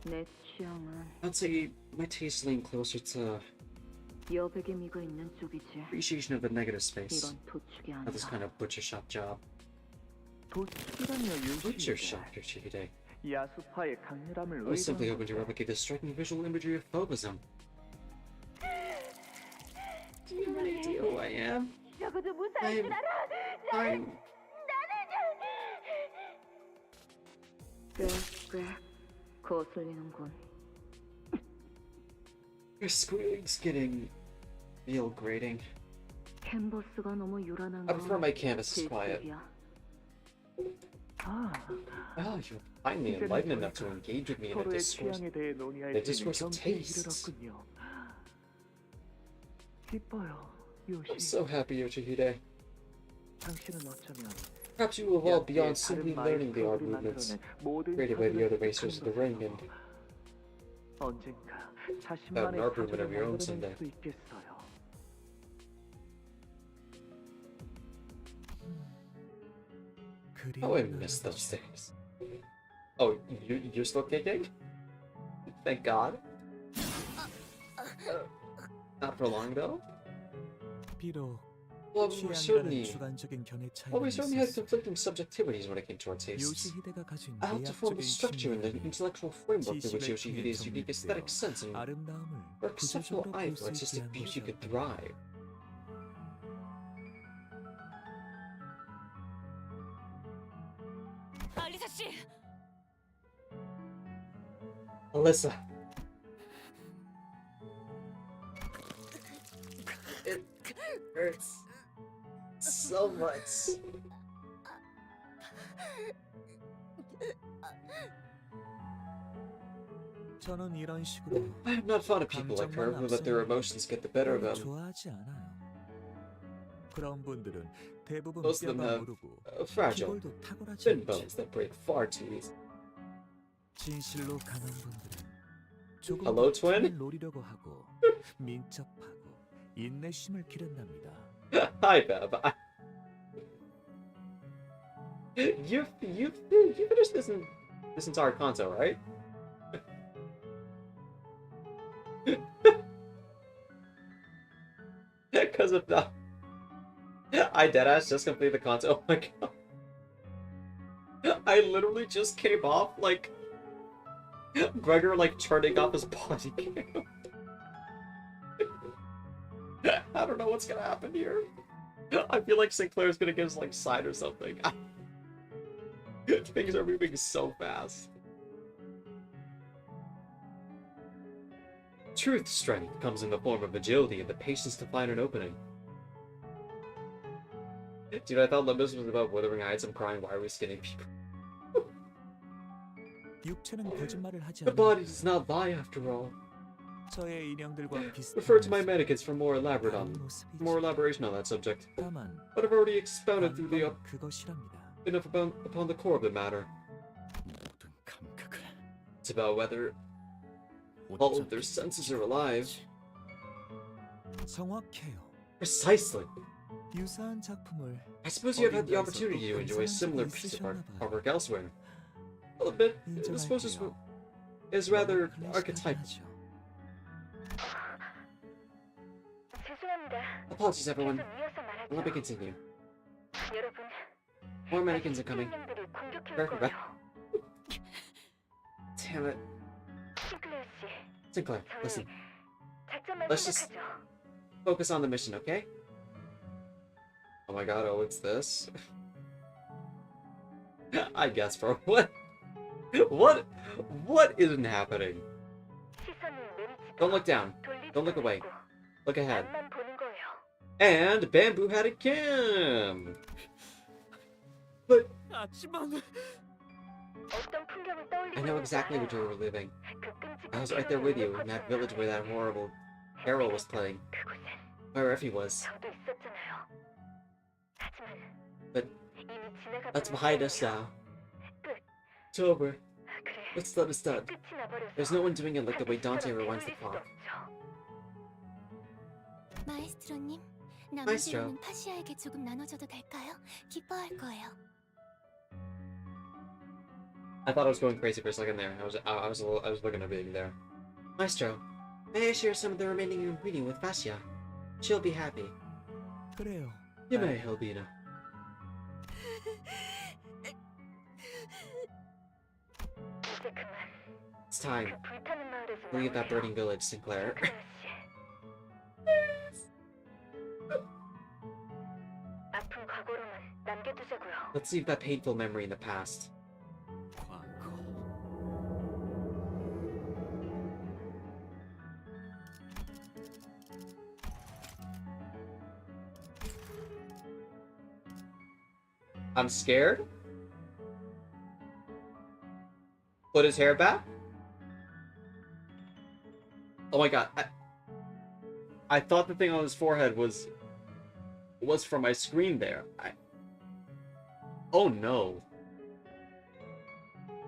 내 취향은 I'd say my taste lean closer to 여백의 미가 있는 쪽이지. appreciation of the negative space, 이런 도축이 not this 아니라. kind of butcher shop job. 도축이라며 Butcher 요시히데, shop, Yoshihide. 야수파의 강렬함을 I was simply hoping to 의도한 replicate the striking visual imagery of phobism. Do you have any idea who I am? 적어도 무사할 줄 알아. I'm 꽤 거슬리는군. Your squealing's getting real grating. 캔버스가 너무 요란한 I prefer 건 my canvas is quiet. 질색이야. Oh, you're finally enlightened enough to engage with me in a 서로의 discourse. 취향에 대해 논의할 The 수 있는 discourse of 경지에 tastes. 이르렀군요. 기뻐요, I'm 요시. so happy, Yoshihide. 당신은 어쩌면 Perhaps you will evolve beyond 야수의 simply 다른 learning the art 마이크로들이 movements 만들어낸 모든 created by the 사고를 other racers of the ring and 언젠가 have an 자신만의 art movement 사조를 of your own 만들어낼 someday. 수 있겠어요. Oh, I miss those days. Oh, you're still kicking? Thank God. Not for long though. 비록 Well, we certainly 주관적인 견해 had 차이가 conflicting subjectivities when it came to our tastes. 요시히데가 가진 I helped to form the 내학적인 structure and the 신념이 intellectual framework through which 지식을 Yoshihide's 통해 unique aesthetic sense and 아름다움을 her exceptional 구조적으로 eye 볼 for 수 있게 artistic 한 beauty could 것이었다. thrive. 알리사 씨, Alyssa. It hurts so much. 저는 이런 식으로 I am not fond of people like her who let their emotions get the better of them. 좋아하지 않아요. 그런 분들은 대부분 Most of them 뼈가 have 무르고 fragile, 기골도 탁월하지 thin 않지. bones that break far too easy. 진실로 강한 분들은 조금 Hello, 더 twin? 힘을 노리려고 하고 민첩하고 인내심을 기른답니다. Hi, Bev. You finished this entire Canto, right? Because of that, I deadass just completed the Canto. Oh my god! I literally just came off like Gregor like turning off his body cam. I don't know what's gonna happen here. I feel like Sinclair's gonna give us like side or something. Things are moving so fast. Truth strength comes in the form of agility and the patience to find an opening. Dude, I thought Limbus was about Wuthering Heights. I'm crying. Why are we skinning people? 육체는 거짓말을 하지 The 않아. body does not lie after all. 저의 인형들과 비슷한 Refer to my mannequins for more elaboration on that subject. 다만 But I've already expounded through the 그것이랍니다. enough upon the core of the matter. It's about whether all of their senses are alive. 정확해요. Precisely. 유사한 작품을 I suppose you have had the opportunity to enjoy a similar piece of artwork elsewhere. A little bit. I suppose this is rather archetypal. Apologies, everyone. Let me continue. More mannequins are coming. Careful, Beth. Damn it. Sinclair, listen. Let's just focus on the mission, okay? Oh my god, oh, it's this? I guess, bro. What? What isn't happening? Don't look down. Don't look away. Look ahead. And Bamboo had a cam! But... I know exactly what you were living. I was right there with you in that village where that horrible Carol was playing. Wherever he was. But that's behind us now. It's over. Let's let it start. There's no one doing it like the way Dante rewinds the clock. 마에스트로님, 남은 Maestro. 재료는 파시아에게 조금 나눠줘도 될까요? 기뻐할 거예요. I thought I was going crazy for a second there. I was looking at being there. Maestro, may I share some of the remaining ingredient with Fascia? She'll be happy. 그래요. You may, Albina. It's time. Leave that burning village, Sinclair. Let's leave that painful memory in the past. I'm scared. Put his hair back. Oh my god. I thought the thing on his forehead was from my screen there. Oh no.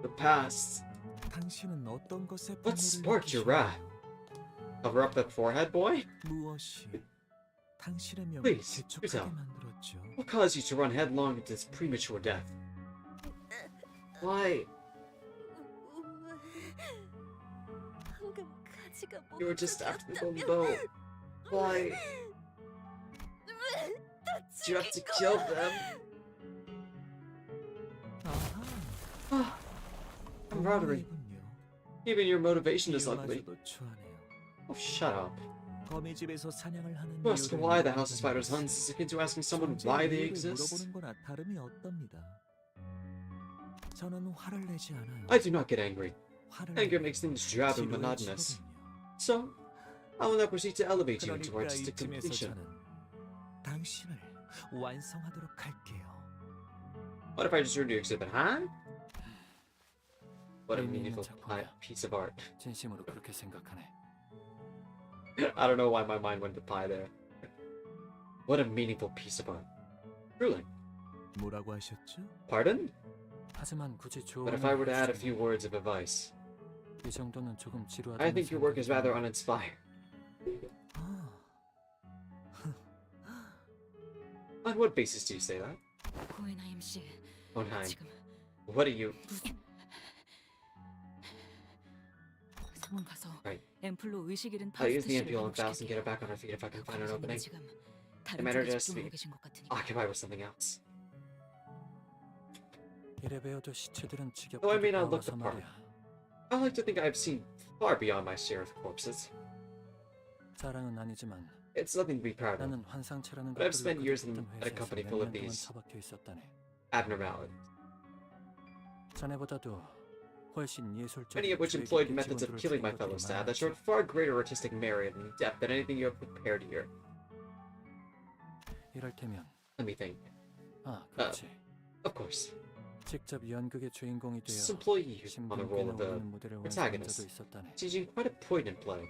The past. 당신은 어떤 것에 What sparked your wrath? Cover up that forehead, boy? 무엇이 당신의 명을 Please, do 재촉하게 tell. 만들었죠? What caused you to run headlong into this premature death? Why? You were just after the golden bow. Why? Did you have to kill them? Camaraderie. Even your motivation is ugly. Oh, shut up. 거미집에서 사냥을 하는 To ask why the House of Spiders hunts is akin to asking someone why they exist. 물어보는 거나 다름이 없답니다. 저는 화를 내지 않아요. I do not get angry. Anger makes things drab and monotonous. So, I will now proceed to elevate you into artistic completion. 당신을 완성하도록 할게요. What if I just turned to exhibit, huh? What a meaningful piece of art. 진심으로 그렇게 생각하네. I don't know why my mind went to pie there. What a meaningful piece of art. Truly. 뭐라고 하셨죠? Pardon? 하지만 굳이 But if I were to add a few words of advice, 이 정도는 조금 지루하다. I think your work is rather uninspired. On what basis do you say that? 고엔하임 씨. Onheim, what are you... 상원 가서 Right. 앰플로 의식 잃은 I'll use the 파스트 씨를 ampule and fast and get her back on her feet if I can find an opening. The matter just to be occupied with something else. 이래 배워도 시체들은 지겹게 Though I may not look the 나와서 part, 말이야. I like to think I've seen far beyond my share of corpses. 자랑은 아니지만 It's nothing to be proud of, 나는 환상체라는 but I've 것들로 spent years 그득했던 at a 회사에서 company 몇 full of 년 동안 these 처박혀 있었다네. abnormalities, 자네보다도 훨씬 예술적. many of which employed methods of killing my fellow staff that showed far greater artistic merit and depth than anything you have prepared here. 이럴테면 Let me think. 그렇지. Of course. 직접 연극의 주인공이 되어 This employee who's on the role of the 오르는 무대를 완성한 protagonist, 자도 있었다네. teaching quite a poignant play.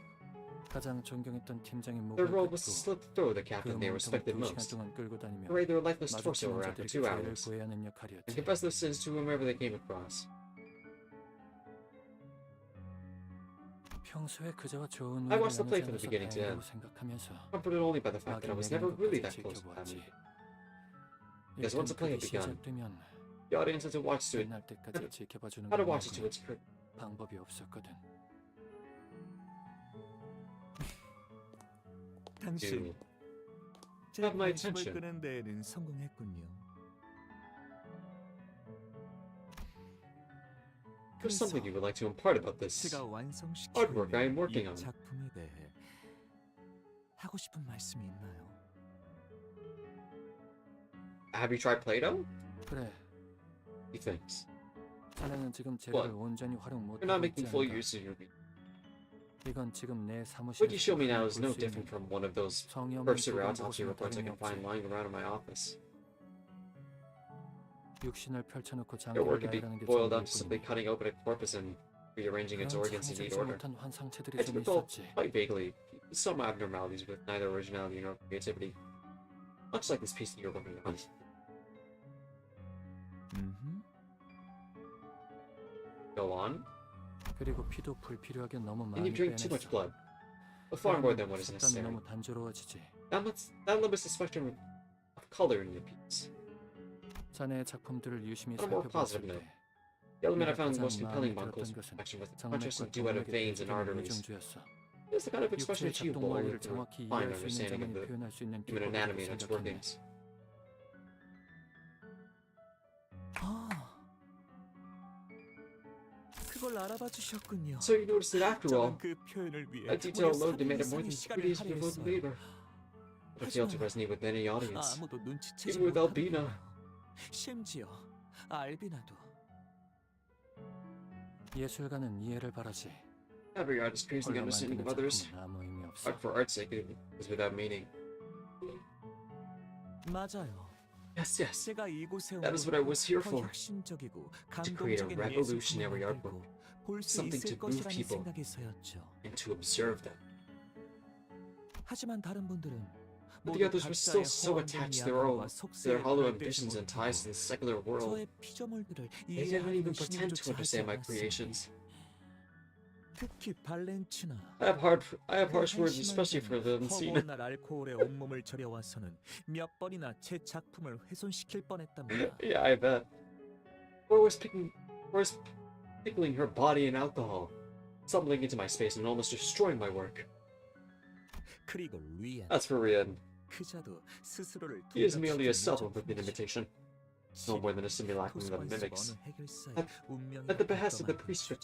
가장 존경했던 팀장의 Their 목을 role was to 긋고 slit the throat of the captain they 그 respected 몸통을 2시간 most, 동안 끌고 다니며 parade their lifeless torso 마주치는 around for 자들에게 2 죄를 hours, 구해야 하는 and 역할이었지. confess their sins to whomever they came across. 평소에 그저와 좋은 I watched the play 우애를 from the 나누지 beginning to 않아서 end, 다행이라고 생각하면서 comforted only by the fact that I was never really that close to 지켜보았지. family. Because once the play had begun, 시작되면 the audience had to watch to it, 끝날 때까지 지켜봐주는 had to watch it to its 방법이 없었거든. 당신 제 have my 관심을 attention. 끄는 데에는 성공했군요. There's something you would like to impart about this 제가 완성시키고 artwork I am 있는 working 이 on. 작품에 대해 하고 싶은 말씀이 있나요? Have you tried Play-Doh? 그래. He thinks. 자네는 지금 재료를 What? 온전히 활용 You're not 못하고 있지 making full 않을까? use of your meat. 이건 지금 내 What 사무실에서 you show me now is 볼 no 수 different 있는 from one of those 성의 없는 cursory 부분 autopsy 보고서는 reports I can 다름이 find 없지. lying around in my office. 육신을 펼쳐놓고 Your work 장기를 could be 나열하는 게 boiled down 전부일 to simply 뿐이니. cutting open a corpus and rearranging its 그런 organs in neat 창의적이지 order. 못한 환상체들이 I 좀 do recall 있었지. quite vaguely some abnormalities with neither originality nor creativity, much like this piece that you're working on. Go on. 그리고 피도 불필요하게 너무 And 많이 you drink too much 빼냈어. blood, but far more than what is 색감이 necessary. 너무 단조로워지지. That limits the spectrum of color in your piece. 자네의 작품들을 유심히 On a more 살펴봤을 positive 때 note, the element I 내가 found the most 가장 compelling 마음에 about close 들었던 것은 connection was the 정맥과 conscious duet of 동맥의 veins and 대조되는 arteries. 이정주였어. It's the kind of expression 육체의 achievable 작동 only 원리를 through 정확히 fine 이해할 수 있는 understanding of 자만이 the 표현할 수 있는 human anatomy and its 기법이라고 생각했네. workings. 그걸 알아봐 주셨군요. So you noticed that after all, 저는 그 표현을 위해 that detail 무려 alone 3일 demanded more 이상의 than 3 시간을 days of devoted 할애했어요. labor. But it failed to resonate with any audience, 아무도 눈치채지 even with Albina. 못하더군요. 심지어 알비나도. 예술가는 이해를 바라지. Every artist craves the 홀로 understanding of 만드는 others. 작품은 아무 의미 없어. Art for art's sake is without meaning. 맞아요. Yes, yes. 제가 이곳에 온 That is what I was here 더 for. 혁신적이고 To create a 감동적인 revolutionary 예술품을 artwork. 만들고 볼수 Something 있을 to move 것이라는 people 생각에서였죠. and to observe them. 하지만 다른 분들은 But the others were still so attached to their hollow ambitions and ties to the secular world. 저의 피조물들을 They didn't even 이해하려는 pretend to 신임조차 하지 understand my 않았습니다. creations. 특히 발렌치나 I have harsh words, especially for the unseen. 허구한 알코올에 온몸을 절여와서는 몇 번이나 제 작품을 훼손시킬 뻔했답니다. Yeah, I bet. Or was pickling her body in alcohol, stumbling into my space and almost destroying my work. 그리고 리안. As for Rian, 그자도 스스로를 he is merely a self-inflicted imitation, no more than a simulacrum that mimics, at the behest of the priesthood,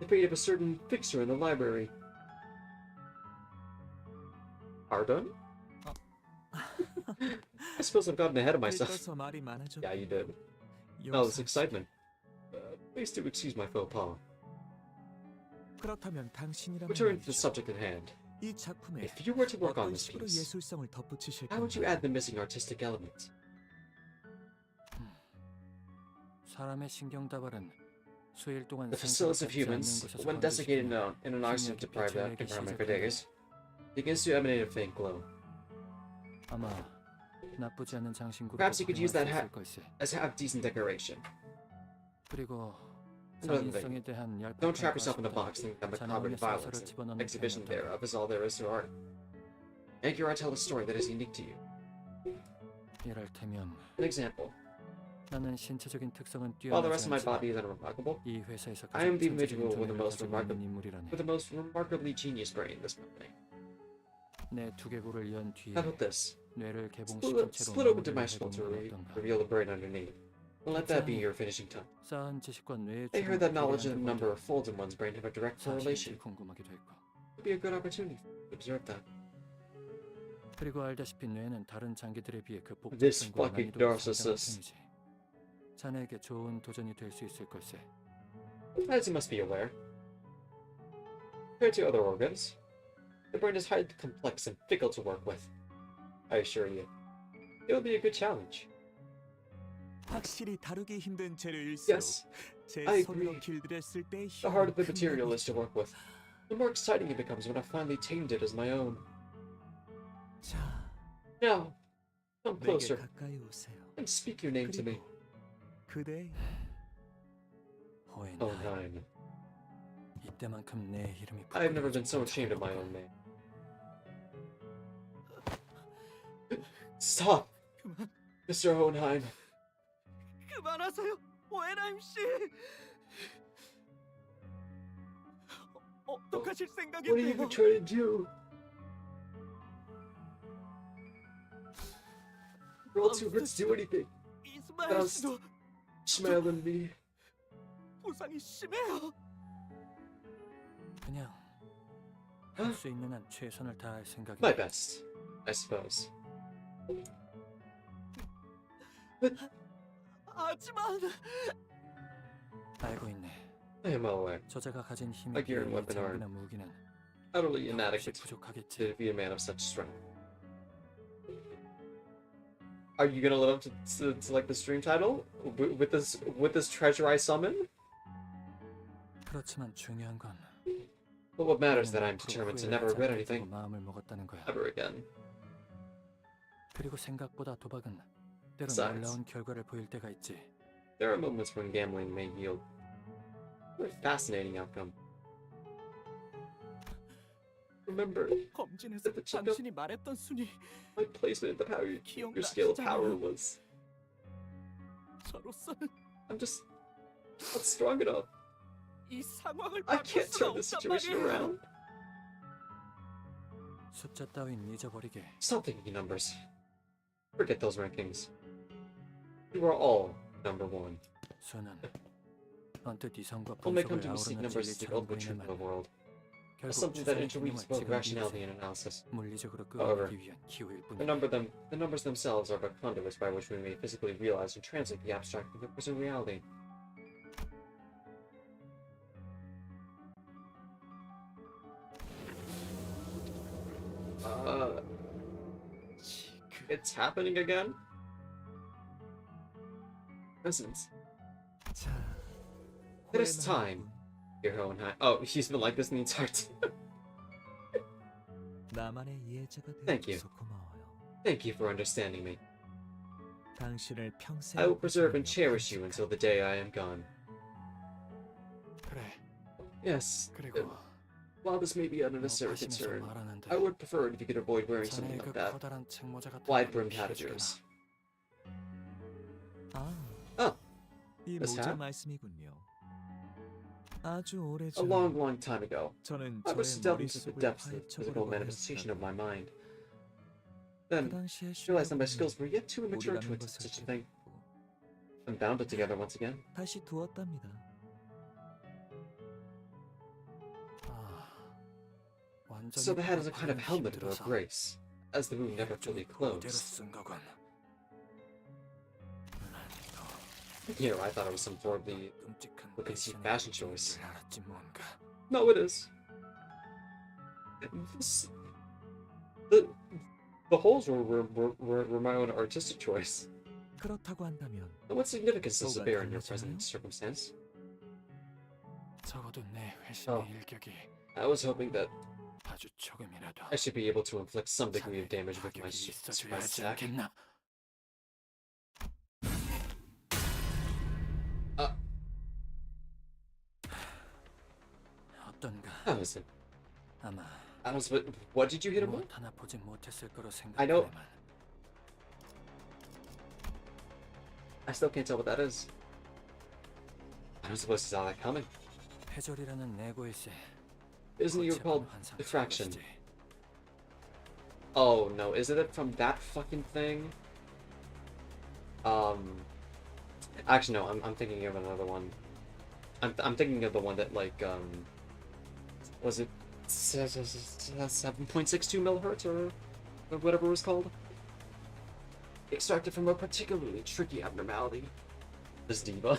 the fate of a certain fixer in the library. Pardon? I suppose I've gotten ahead of myself. Yeah, you did. All this excitement. Please do excuse my faux pas. 그렇다면 당신이라면 Returning to the subject at hand. 이 작품에 If you were to work on 어떤 this 식으로 piece, 예술성을 덧붙이실 how would you add the missing artistic element? 사람의 신경다발은 수일 동안 The facilis of humans, when desiccated in an oxygen-deprived environment for days, begins to emanate a faint glow. 아마 나쁘지 않은 장신구로 Perhaps you could use that 활용할 수 있을 걸세. as half decent decoration. 그리고 Another 장인성에 thing, 대한 don't trap 열폭한 yourself in a 과시보다 box thinking that macabre 자나움의 violence 사설을 and 집어넣는 exhibition 편이었던 thereof is all there is to art. Make your art tell a story that is unique to you. 이를테면 An example, 나는 신체적인 특성은 while the rest of my 뛰어나지 body is 않지만 unremarkable, 이 회사에서 I am 가장 the individual 천재적인 with the 두뇌를 most 가지고 있는 인물이라네. remarkably genius brain in this company. 내 두개골을 연 뒤에 How about this? 뇌를 개봉시킨 채로 Split open to my 마무리를 skull to 해보는 건 어떤가? reveal the brain underneath. And let that be your finishing touch. 쌓은 지식과 뇌의 I heard that knowledge and the 주름을 number of folds in one's brain have a direct correlation. 사실인지 궁금하기도 했고. It would be a good opportunity to observe that. 그리고 알다시피 뇌는 다른 장기들에 비해 그 This 복잡성과 fucking 난이도가 상당한 narcissist. 편이지. 자네에게 좋은 도전이 될 수 있을 걸세. As you must be aware, compared to other organs, the brain is highly complex and fickle to work with. I assure you, it will be a good challenge. 확실히 다루기 힘든 재료일수록 Yes, 제 I 손으로 agree. 길들였을 때 The harder the material is to work with, the more exciting it becomes when I finally tamed it as my own. 자, Now, come 내게 closer 가까이 오세요. and speak your name to me. 그대 Oh, nine. 그때만큼 내 이름이 I've never been so ashamed of my own name. Stop, Mr. Hohenheim. 그만하세요, 오엔하임 씨. 어떡하실 What are you 생각인데요? trying to do? Girl too hurt to do anything. 이스마엘 Now 씨도 smile at me. 부상이 심해요. 그냥 할 수 있는 한 최선을 다할 생각이. My best, I suppose. 하지만 알고 있네. I am well aware. 저자가 가진 힘이 My gear and 비해 이 weapon are 장비나 무기는 utterly 혹시 inadequate 부족하겠지. to defeat a man of such strength. Are you gonna live up to like the stream title with this treasure I summon? 그렇지만 중요한 건 But what matters is that I'm determined to never regret anything 마음을 먹었다는 거야. ever again. 그리고 생각보다 도박은 때로 Besides. 놀라운 결과를 보일 때가 있지. There are moments when gambling may yield a fascinating outcome. Remember, 검진에서 당신이 말했던 순위 my placement in the power your scale of power was. 저로서는 I'm just not strong enough. 이 상황을 I 바꿀 can't 수가 turn this 없단 situation 말이에요. around. 숫자 따윈 잊어버리게. Stop thinking numbers. Forget those rankings. You are all number one. 소는 언뜻 이성과 One may come 분석을 to mistake 아우르는 numbers as the 진리처럼 ultimate truth 보이는 of the 말. world. 결국 Something that 추상의 interweaves 개념을 both 지금 rationality 이것에 and analysis. 물리적으로 However, 끌어내기 위한 기호일 뿐이야. the numbers themselves are but conduits by which we may physically realize and translate the abstract into present reality. It's happening again? Presence. It is time. Dear Hohenheim. Oh, she's been like this in the entire time. 나만의 이해자가 Thank you. 되어줘서 고마워요. Thank you for understanding me. 당신을 평생 I will preserve and cherish you until the day I am gone. 그래. Yes. 그리고 While this may be an unnecessary concern, I would prefer it if you could avoid wearing something 자네의 그 like that. 커다란 책모자 같은 Wide-brimmed 걸 hat of 피해주거나. yours. 아, Oh, 이 this 모자 hat? 말씀이군요. 아주 오래전 A long, long time ago, 저는 I was 저의 delved into the 머릿속을 depths of the physical 파헤쳐보려고 manifestation of 했다가 my mind. 그 Then, 당시에 realized that my skills were yet too immature to 우리라는 attempt 것을 such a thing, 깨닫고 and bound it together once again. 다시 두었답니다. So the hat is a kind of helmet or a brace, as the wound never fully closed. 쓴 거군. Here, I thought it was some horribly 끔찍한 conceived fashion choice. 알았지 뭔가. No, it is. This, the holes were my own artistic choice. 그렇다고 한다면 What significance does it 뭐가 bear in your 달라지나요? present circumstance? 적어도 내 회심의 일격이 I was hoping that 아주 조금이라도 I should be able to inflict some degree of damage with my 가격이 있어줘야 surprise 하지 attack. 않겠나? 어떤가? How is it? 아마 What did you hit him with? 무엇 하나 보지 못했을 거로 I know. 생각하지만 I still can't tell what that is. I don't suppose he saw that coming. 회절이라는 내고일세. Isn't it called diffraction? Oh no, isn't it from that fucking thing? Actually no, I'm thinking of another one. I'm thinking of the one that like was it 7.62 millihertz or whatever it was called? Extracted from a particularly tricky abnormality. This diva.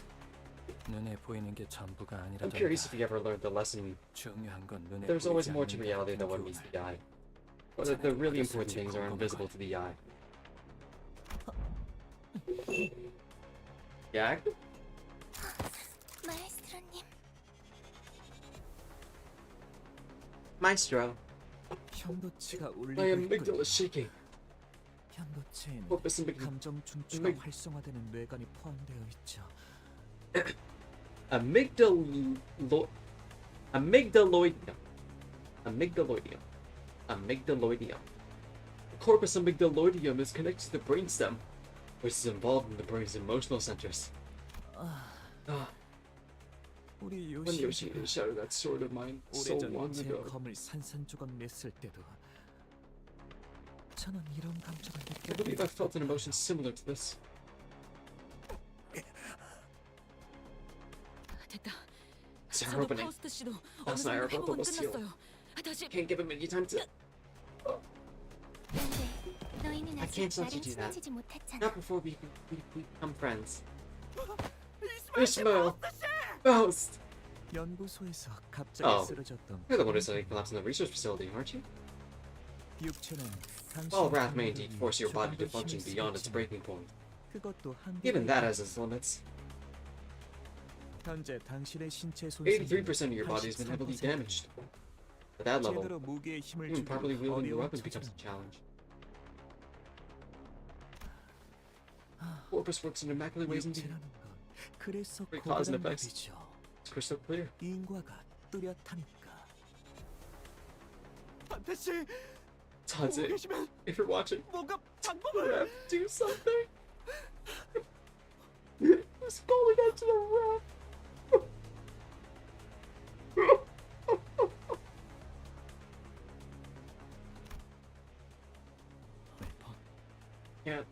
눈에 보이는 게 전부가 I'm 아니라던가. curious if you ever learned the lesson. 중요한 건 눈에 There's always 보이지 more to 않는 reality than what 같은 meets 교훈을. the eye. Or that the really important things are invisible to the eye. Gag? 마에스트로님, Maestro, 현도치가 my 울리고 amygdala is shaking. 현도체에는 Corpus amygdala. 감정 중추가 활성화되는 뇌관이 포함되어 있죠. Amygdaloidium. Amygdaloidium. Amygdaloidium. The corpus amygdaloidium is connected to the brainstem, which is involved in the brain's emotional centers. 우리 When Yoshi 요시가 shattered that sword of mine so 오래전 long 제 ago. 검을 산산조각 냈을 때도 저는 이런 감정을 I believe I felt an emotion similar to this. 됐다. It's 저도 opening. 파우스트 씨도 어느 Last night I 정도 wrote the 회복은 seal. 끝났어요. 다시 Can't give him any time to. 너희는 I 아직 can't let you 나랑 do that. 친해지지 못했잖아. Not before we become friends. Ishmael! Ghost! 연구소에서 갑자기 Oh, 쓰러졌던 you're the one who said he collapsed in the research facility, aren't you? 육체는 While wrath may indeed force your body to function beyond its breaking point, 그것도 even that has its limits. 현재 당신의 신체 손상이 83% of your body has been heavily damaged. At that level, 제대로 무게에 힘을 even 주기 properly wielding your 어려운 weapon becomes a 투자는 challenge. Corpus works in immaculate ways indeed. 육체라는 건 그래서 Great cause and 고단한 effects. 법이죠. It's crystal clear. 인과가 뚜렷하니까. 반드시 Tadze, if you're watching, 뭔가 방법을 Ref, do something. Who's calling out to the ref? Can't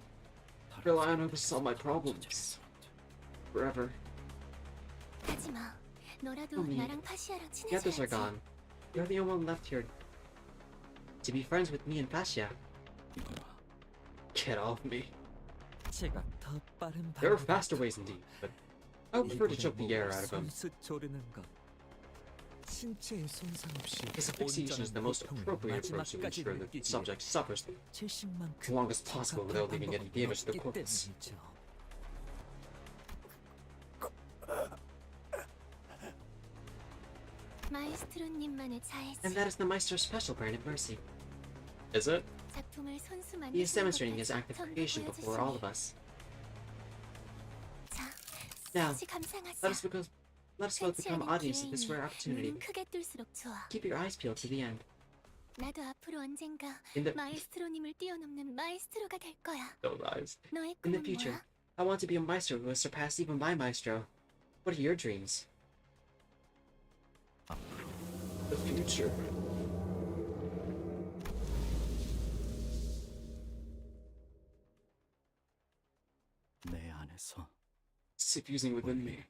rely on her to solve my problems. Forever. 하지마. 너라도 Homie, 나랑 파시아랑 the others are 친해져야지. gone. You're the only one left here to be friends with me and Fascia. Get off me. 제가 더 빠른 There are 방법을 faster ways indeed, but I would prefer to choke the air out of him. 손수 조르는 것. 신체에 손상 없이 His asphyxiation is the most appropriate approach to ensure that the subject suffers as long as possible without leaving any damage to the corpus. 마에스트로님만의 자애지. And that is the Meister's special brand of mercy. Is it? 작품을 손수 He is 만드시는 demonstrating his 것까지 act of 전부 creation before all of 보여주시니. us. 자, Now, 같이 감상하자. let us both become audience of this rare opportunity. 눈 크게 뜰수록 좋아. Keep your eyes peeled to the end. 나도 앞으로 언젠가 In the- 마에스트로님을 뛰어넘는 마에스트로가 될 거야. Those eyes. 너의 In the 꿈은 future, 뭐야? I want to be a maestro who has surpassed even my maestro. What are your dreams? The future. 내 안에서 Suffusing within me.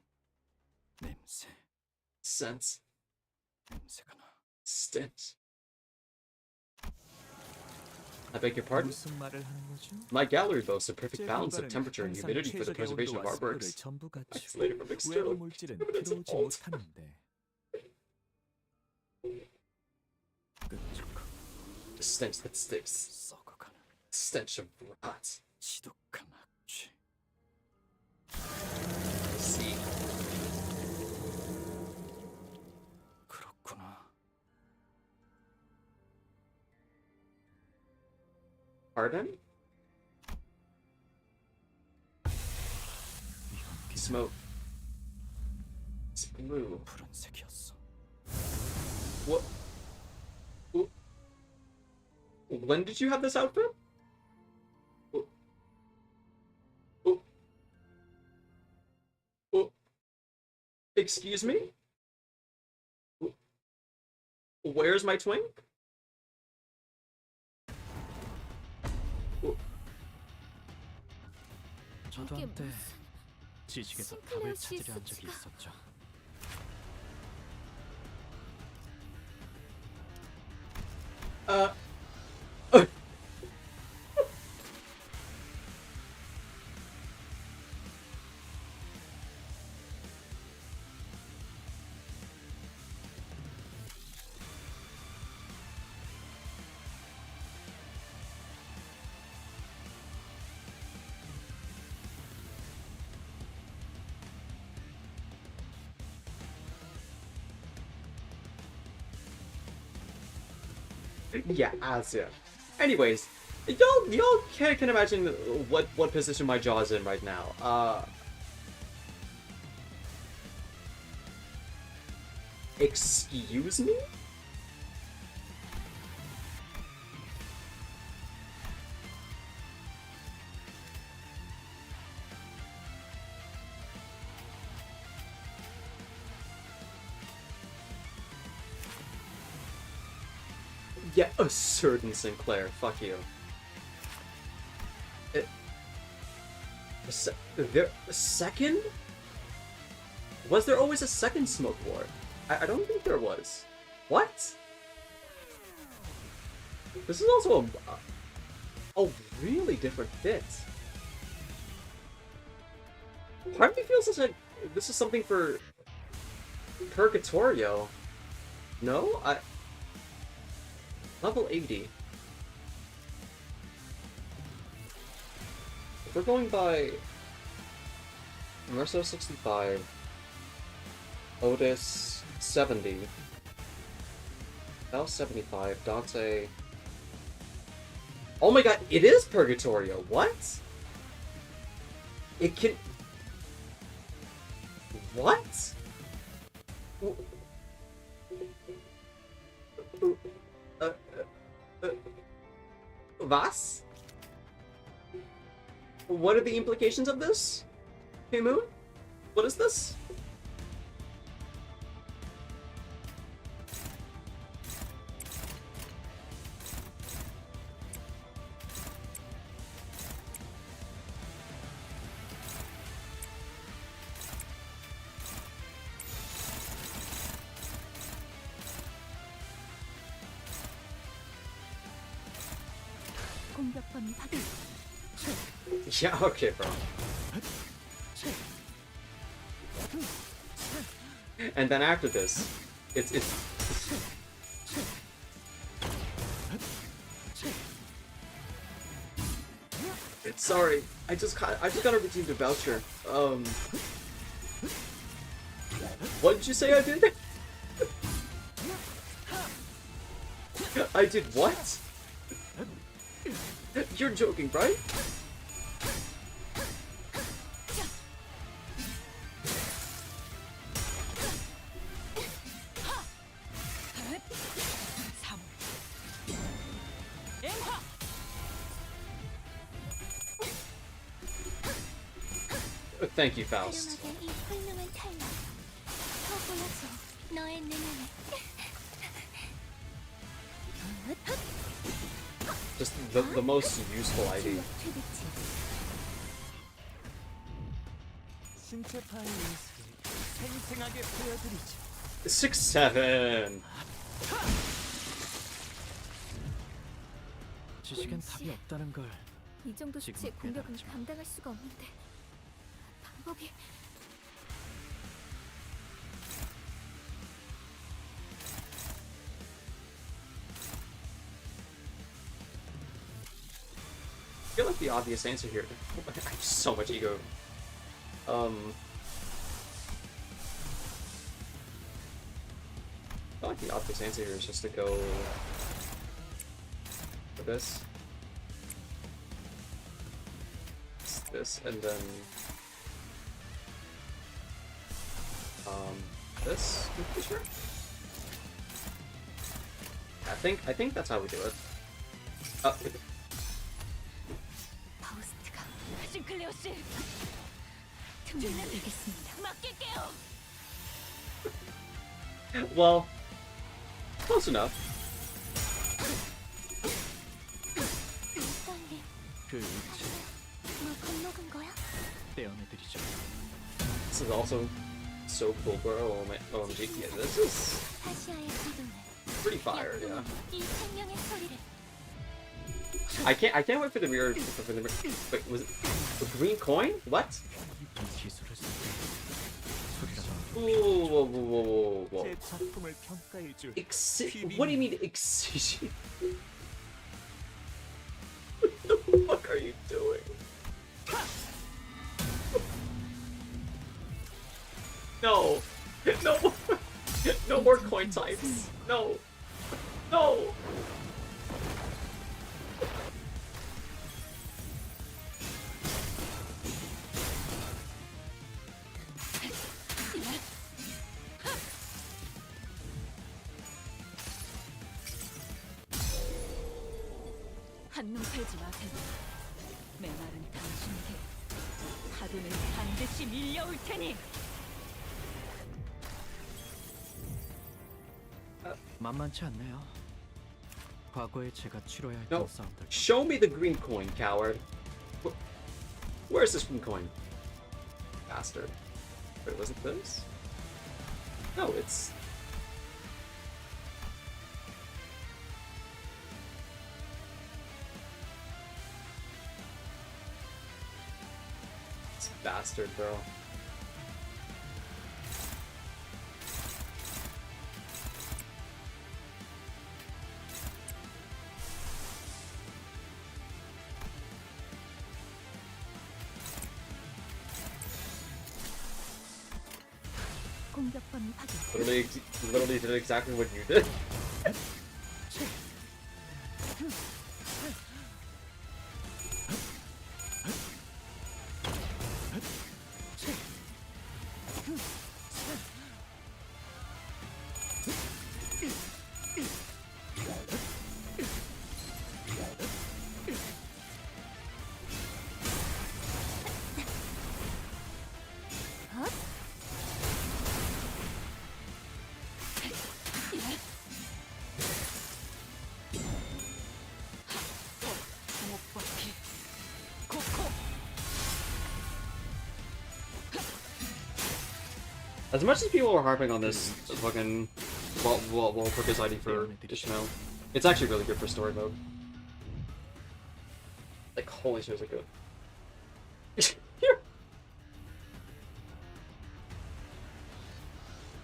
냄새, Sense. 냄새가 나. Stench. I beg your pardon? 무슨 말을 하는 거죠? My gallery boasts a perfect 제 balance of 공간은 temperature and 항상 humidity for the 최적의 preservation of 온도와 our 습도를 works. 전부 갖추고 Isolated from 외부 external 물질은 contaminants of 들어오지 fault. 못하는데 끈적하고 The stench that sticks. 썩어가는 Stench of rot. 지독한 악취. See. 그렇구나. Pardon? Smoke. It's blue. 푸른색이었어. What? When did you have this outfit? Excuse me? Where's my twink? 저도 이게 한때 무슨 지식에서 답을 심플레시스 찾으려 한 적이 지가. 있었죠. Yeah, yeah. Anyways, y'all can imagine what position my jaw's in right now. Excuse me? Yeah, a certain Sinclair. Fuck you. A second? Was there always a second Smoke War? I don't think there was. What? This is also a really different fit. Part of me feels like this is something for Purgatorio. No? Level 80. If we're going by Mercer 65, Otis 70, Bael 75, Dante. Oh my god, it is Purgatorio. What? It can. What? Was? What are the implications of this? Hey Moon? What is this? 공격범위 확인. Yeah, okay, bro. And then after this, it's sorry, I just got a redeemed a voucher. What did you say I did? I did what? You're joking, right? Thank you, Faust. Just the most useful ID. 신체 파일 생생하게 보여드리죠. 6-7. 지식엔 답이 없다는 걸. 이 정도 수치의 공격은 감당할 수가 없는데 방법이. I feel like the obvious answer here. I have so much ego. I feel like the obvious answer here is just to go for this. This and then this. Sure. I think that's how we do it. 신클레어 씨, 준비되겠습니다. 맡길게요. Well, close enough. 그 위치 뭐 겁먹은 거야? 떼어내드리죠. This is also so cool, bro. OMG, yeah, this is pretty fire, yeah. 이 생명의 소리를. I can't wait for the mirror. Wait, was it a green coin? What? Whoa. 제 작품을 평가해줄. What do you mean excision? What the fuck are you doing? No, no more coin types. No. 한눈 팔지 마세요. 메말은 당신에게 파도는 반드시 밀려올 테니. 만만치 않네요. 과거에 제가 치러야 No, 했던 싸움들. show me the green coin, coward. Where's this green coin? Bastard. Wait, was it this? No, it's... This bastard, bro. 공격권 확인. Literally did exactly what you did. As much as people are harping on this fucking wall deciding for Ishmael, it's actually really good for story mode. Like, holy shit, is it good?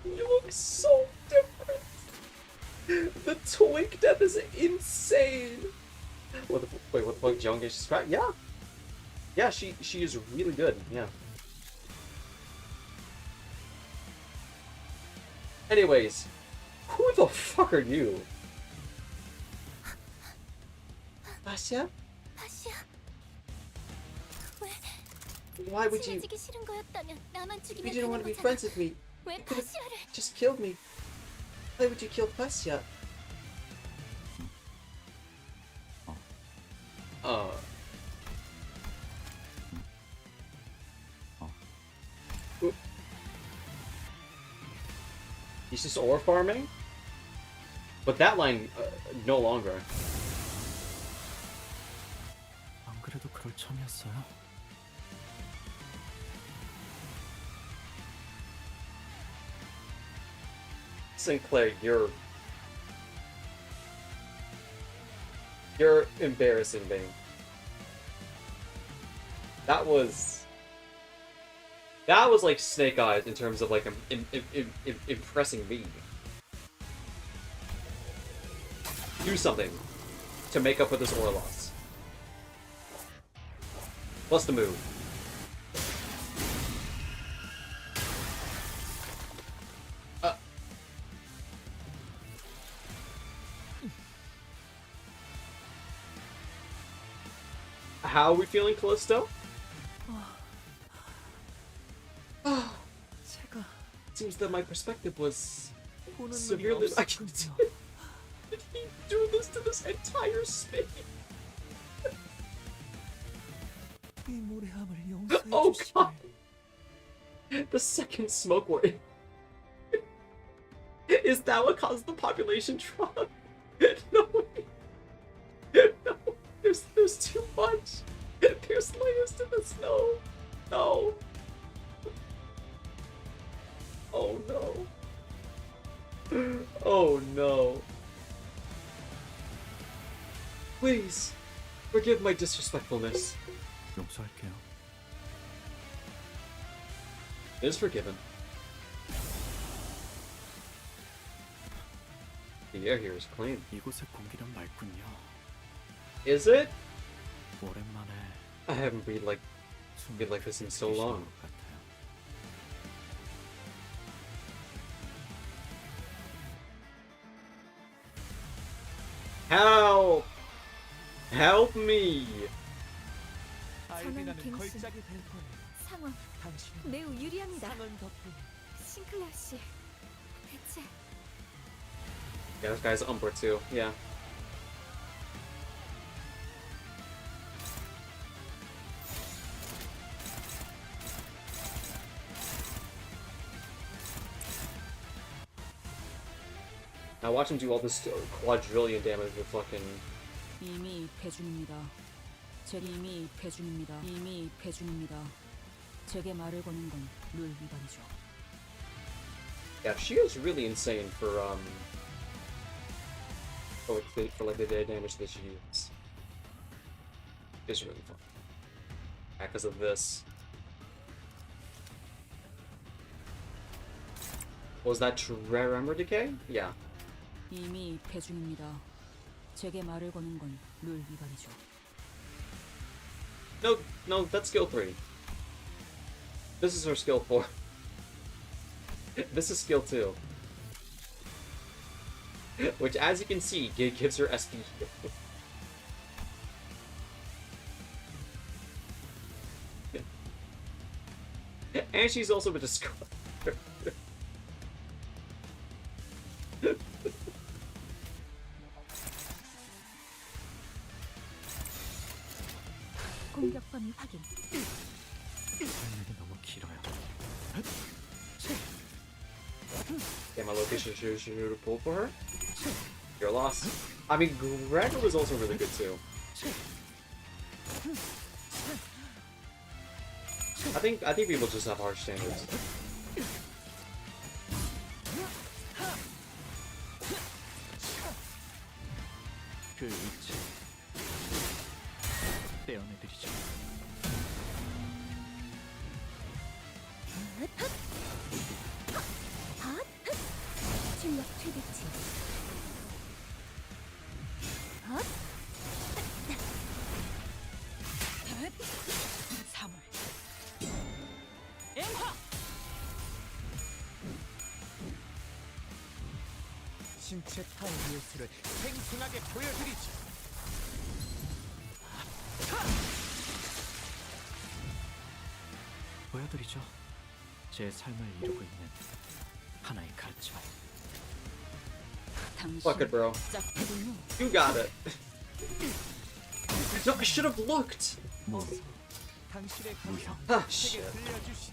You look so different. The twink death is insane. What the wait? What the fuck? Joan gets scrapped? Yeah, yeah. She is really good. Yeah. Anyways, who the fuck are you? Vasya? 다시야. Why would you? 친해지기 싫은 거였다면 나만 You 죽이면 didn't want to 되는 be 거잖아. friends with me. 왜 You could have 다시야를? just killed me. Why would you kill Vasya? He's just ore farming? But that line, no longer. 안 그래도 그럴 참이었어요. Sinclair, you're embarrassing me. That was like Snake Eyes in terms of like impressing me. Do something to make up for this ore loss. Plus the move. How are we feeling, Callisto? 제가 Seems that my perspective was 보는 눈이 severely. 없었군요. Did he do this to this entire space? 이 무례함을 용서해 Oh 주시길. god! The second smoke word. Is that what caused the population drop? No. No. There's too much. There's layers to the snow. No. Oh no. Oh no. Please, forgive my disrespectfulness. 용서할게요. It is forgiven. The air here is clean. 이곳의 공기는 맑군요. Is it? 오랜만에 I haven't been like this in so long. Help! Help me! 전원 갱신. 상황 매우 유리합니다. 싱클레어 씨, 대체 Yeah, this guy's Umbra too. Yeah. Now watch him do all this quadrillion damage with fucking... 이미 입회 중입니다. 이미 입회 중입니다. 이미 입회 중입니다. 제게 말을 거는 건 룰 위반이죠. Yeah, she is really insane for like the damage that she uses. It's really fun. Yeah, because of this. Was that Tremor Decay? Yeah. 이미 입회 중입니다. 제게 말을 거는 건 룰 위반이죠. No, that's skill 3. This is her skill 4. This is skill 2. Which, as you can see, gives her SP. And she's also a discard. 공격 범위 확인. 설명이 너무 길어요. Yeah, my location should pull for her. You're lost. I mean, Gregor was also really good too. I think people just have harsh standards. 그 위치 떼어내드리죠. 출력 최대치. 3월 엠화 신체 타임 예술을 생생하게 보여드리죠. 보여드리죠. 제 삶을 이루고 있는 하나의 가르침. Fuck it, bro. You got it. No, I should have looked. 당신의 무형. Ah, shit.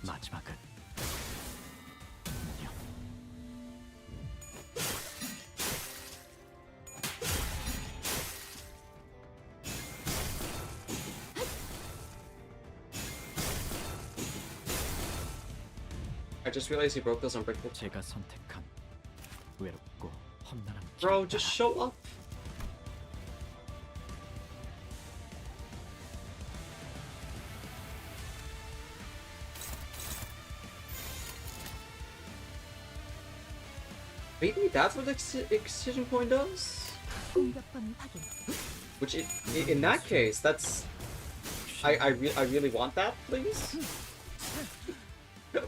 마지막은 무형. I just realized he broke those unbreakable. 제가 선택한 외롭고 험난한 Bro, just show up. Maybe that's what the excision point does? 공격 범위 확인. Which, in that case, that's... I really want that, please?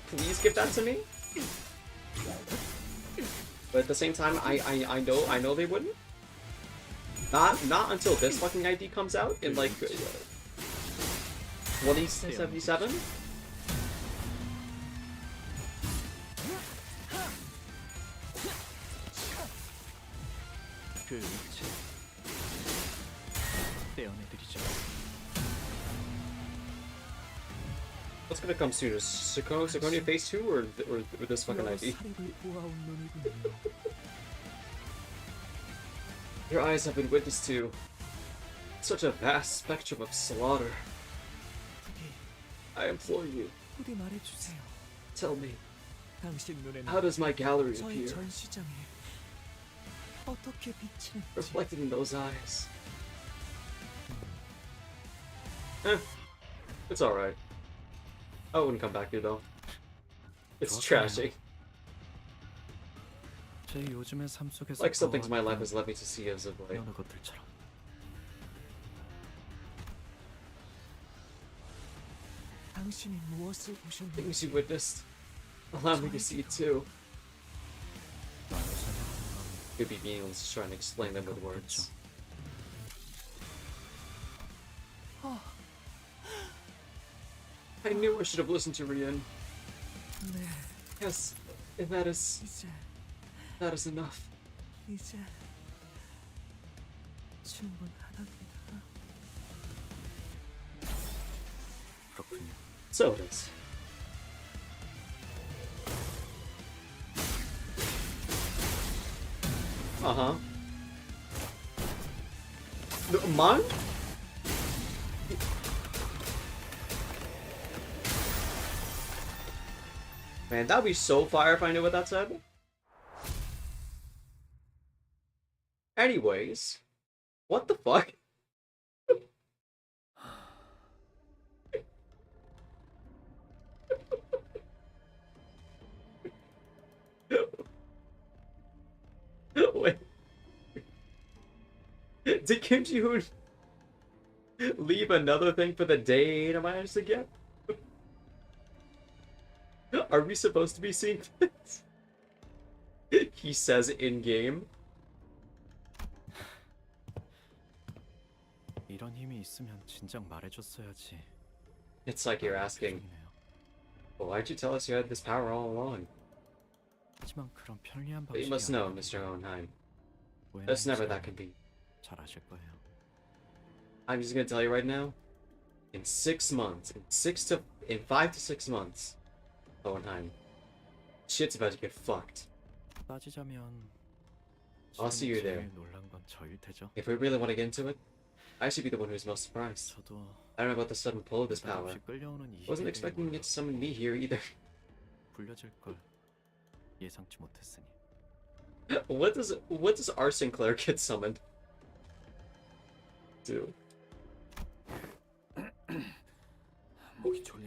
Please give that to me? But at the same time, I know they wouldn't. Not until this fucking ID comes out in like 2077. 그 위치 떼어내드리죠. What's gonna come sooner, Sigourney Phase 2 or this fucking ID? Your eyes have been witness to such a vast spectrum of slaughter. I implore you, 부디 말해주세요. tell me, 당신 눈에는 how does my gallery 저희 appear, 전시장에 어떻게 비치는지. reflected in those eyes? It's alright. I wouldn't come back here though. It's trashy. 제 요즘의 삶 속에서 Like some things my life has led me to see as of late. 여러 것들처럼. 당신이 무엇을 보셨는지. Things you witnessed. Allow me to see it too. Could be meaningless trying to explain them with words. I knew I should have listened to Rian. 네, Yes, and that is enough. 이제 충분하답니다. 그렇군요. So it is. Uh-huh. Mine? Man, that'd be so fire if I knew what that said. Anyways, what the fuck? Wait. Did Kim Ji-hoon leave another thing for the day to manage to get? Are we supposed to be seeing this? He says in-game. 이런 힘이 있으면 진작 말해줬어야지. It's like you're asking, well, why'd you tell us you had this power all along? 하지만 그런 편리한 But you 방식이 must know, 아니라면 Mr. Hohenheim. 왜 That's never 나인지 that convenient. 잘 아실 거예요. I'm just gonna tell you right now, in 6 months, in 5 to 6 months, Hohenheim, shit's about to get fucked. 따지자면 I'll see you there. 제일 놀란 건 저일 테죠. If we really want to get into it, I should be the one who's most surprised. 저도 I don't know about the sudden pull of this power. 없이 끌려오는 이 Wasn't 힘에 expecting it to summon me here either. 불려질 걸 예상치 못했으니. What does R. Sinclair get summoned to?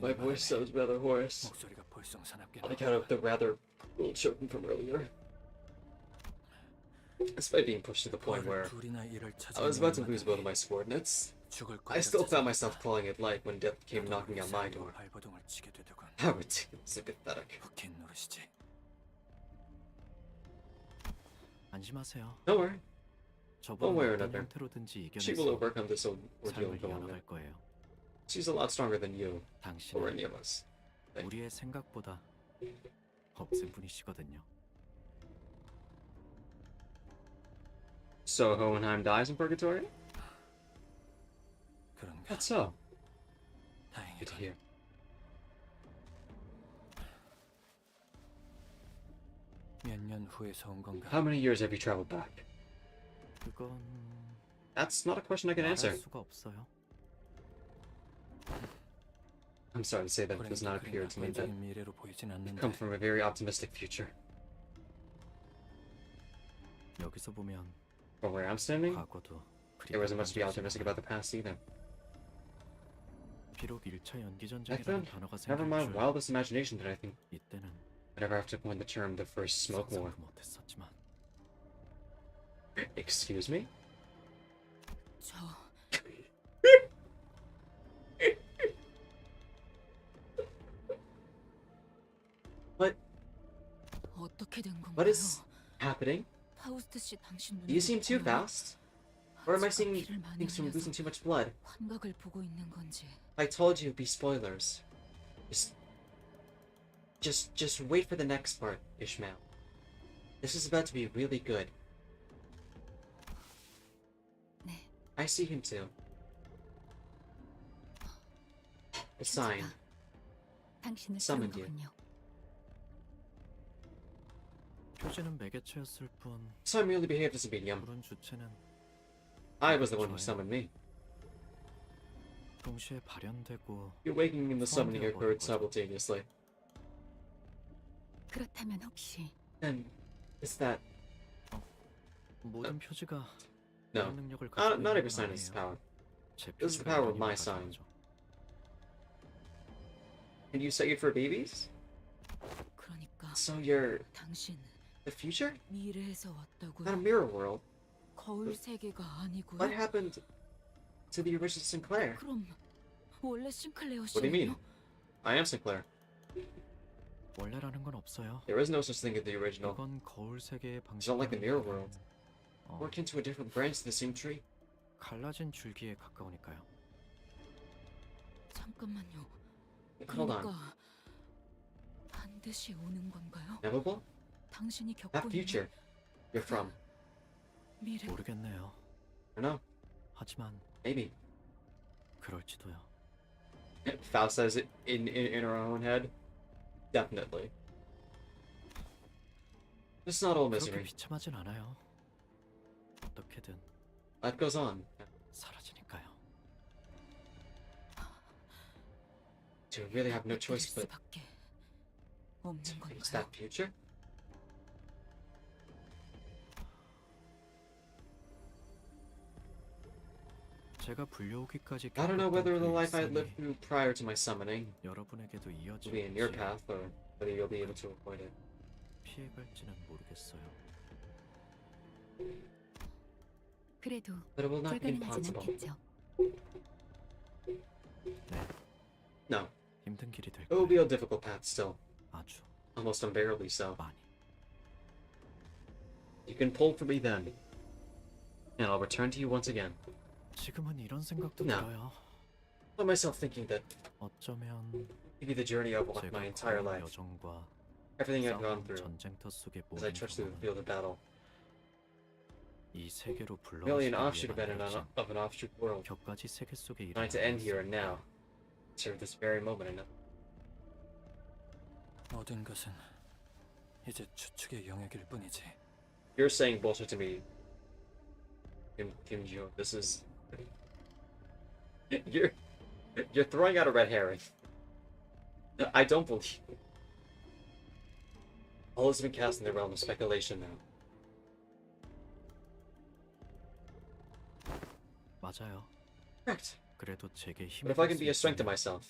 My voice sounds rather hoarse on account of the rather cruel choking from earlier. Despite being pushed to the point where I was about to lose both of my subordinates, I still found myself calling it light when death came knocking at my door. How ridiculously pathetic. 안심하세요. Don't worry. One way or 어떤 another, 형태로든지 she will 이겨내서 overcome this ordeal 삶을 going on. 이어나갈 거예요. She's a lot stronger than you, or any 당신은 of us. 우리의 생각보다 없을 분이시거든요. So Hohenheim dies in purgatory? That's so. Good to hear. 몇 년 후에서 온 건가? How many years have you traveled back? 그건 That's not a question I can answer. 말할 수가 없어요. I'm sorry to say that it does not appear to me that 미래로 보이진 you 않는데 come from a very optimistic future. 여기서 보면 From where I'm standing, 과거도 there wasn't much to be optimistic about the past either. 비록 1차 연기 I 전쟁이라는 found, 단어가 never 생길 mind 줄 wildest imagination that I think 이때는 I'd ever have to coin the term the first smoke war. 상상도 못했었지만 Excuse me? 저 What? 어떻게 된 건가요? What is happening? 파우스트 씨 당신 Do you seem too 보여요? fast? Or am I seeing 피를 많이 things from 흘려서 losing too much blood? 환각을 보고 있는 건지. I told you it'd be spoilers. Just wait for the next part, Ishmael. This is about to be really good. 네. I see him too. A sign. 당신을 Summoned you. 거군요. 표지는 매개체였을 뿐 So I merely behaved as a medium. 그런 주체는 I was the one who summoned me. 동시에 발현되고 Your waking and the summoning occurred simultaneously. 그렇다면 혹시 And is that 모든 표지가 no? 이런 능력을 가지고 Not every 있는 건 sign is 아니에요. power. 제 This is the 표지가 power of 이런 my 힘을 sign. 가진 거죠. And you say it for babies? 그러니까 So you're 당신 the future? 미래에서 왔다고요? Not a mirror world. 거울 세계가 아니고요? What happened to the original Sinclair? 그럼 원래 싱클레어 What do you mean? 씨는요? I am Sinclair. 원래라는 건 없어요. There is no such thing as the original. 이건 거울 세계의 It's not like the mirror 방식과는 world. Work into a different branch of the same tree. 갈라진 줄기에 가까우니까요. 잠깐만요. Hold on. 그러니까 반드시 오는 건가요? Inevitable? 당신이 겪고 That future you're from. 미래 모르겠네요. I don't know. 하지만 Maybe. 그럴지도요. Faust says it in her own head. Definitely. It's not all 그렇게 misery. 비참하진 않아요. 어떻게든 Life goes on. 사라지니까요. Do we really have no choice but 수밖에 없는 to face 건가요? that future? 제가 불려오기까지 I don't know 겪었던 whether 그 the life I 일상이 lived through prior to my summoning 여러분에게도 will be in your 이어질지 path, or whether you'll be able to avoid it. 피해갈지는 모르겠어요. 그래도 But it will not be 불가능하진 impossible. 않겠죠. 네, No, 힘든 길이 될 it will 거예요. be a difficult path still, 아주 almost unbearably so. 많이. You can pull for me then, and I'll return to you once again. 지금은 이런 생각도 No. 들어요. I find myself thinking that 어쩌면 maybe the journey I've walked my 제가 entire 걸은 life, 여정과 everything I've gone 싸운 through, 전쟁터 속의 as I 모든 trudged through the 경험은 field of battle, 이 세계로 merely an 불러오시기 위해 offshoot of 만들어진 an offshoot world, 격가지 세계 속에 trying to end here 일어나고 and now, serve this very moment and 모든 것은 이제 추측의 영역일 뿐이지. you're saying bullshit to me, Kim Jo. This is you're throwing out a red herring. I don't believe. All has been cast in the realm of speculation now. 맞아요. Correct. 그래도 제게 But 힘이 if I 될 can 수 be a strength to 있다면 myself,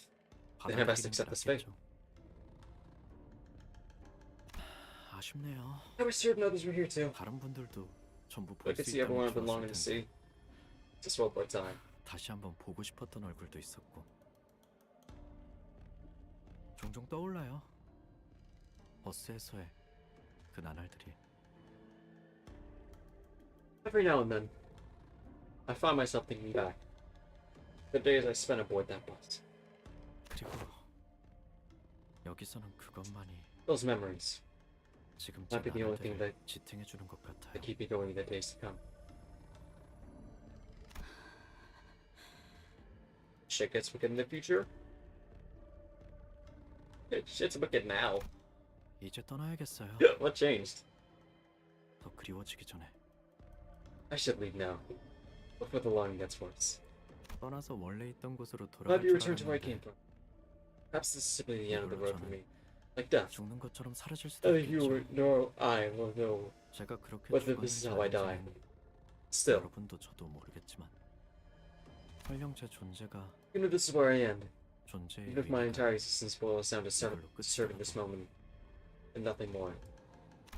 then I best 받아들이는 게 accept this fate. 낫겠죠. 아쉽네요. I was certain others were here too. 다른 분들도 전부 I 볼 could 수 see everyone 있다면 I've been longing to 좋았을 see. 텐데 Just one more time. 다시 한번 보고 싶었던 얼굴도 있었고 종종 떠올라요. 버스에서의 그 나날들이. Every now and then, I find myself thinking back. The days I spent aboard that bus. 그리고 여기서는 그것만이 Those memories 지금 might 제 be the only thing 나날들을 that 지탱해 주는 것 같아요. keep me going in the days to come. Shit gets wicked in the future. Shit's wicked now. 이제 떠나야겠어요. What changed? 더 그리워지기 전에. I should leave now, before the longing gets worse. 떠나서 원래 있던 곳으로 How 돌아갈 do you 줄 return to where I came 알았는데 from? Perhaps this is simply the end of the 이걸로 road for 저는 me. Like death. 죽는 것처럼 사라질 수도 Neither you 있겠죠. nor I will know 제가 그렇게 whether this is how I die. 죽었는지 Still, 여러분도 저도 모르겠지만 설령 제 존재가 even if this is where I end, 존재의 even if my 의미가 entire existence boils down to 이걸로 serving this 끝이더라도 moment and nothing more,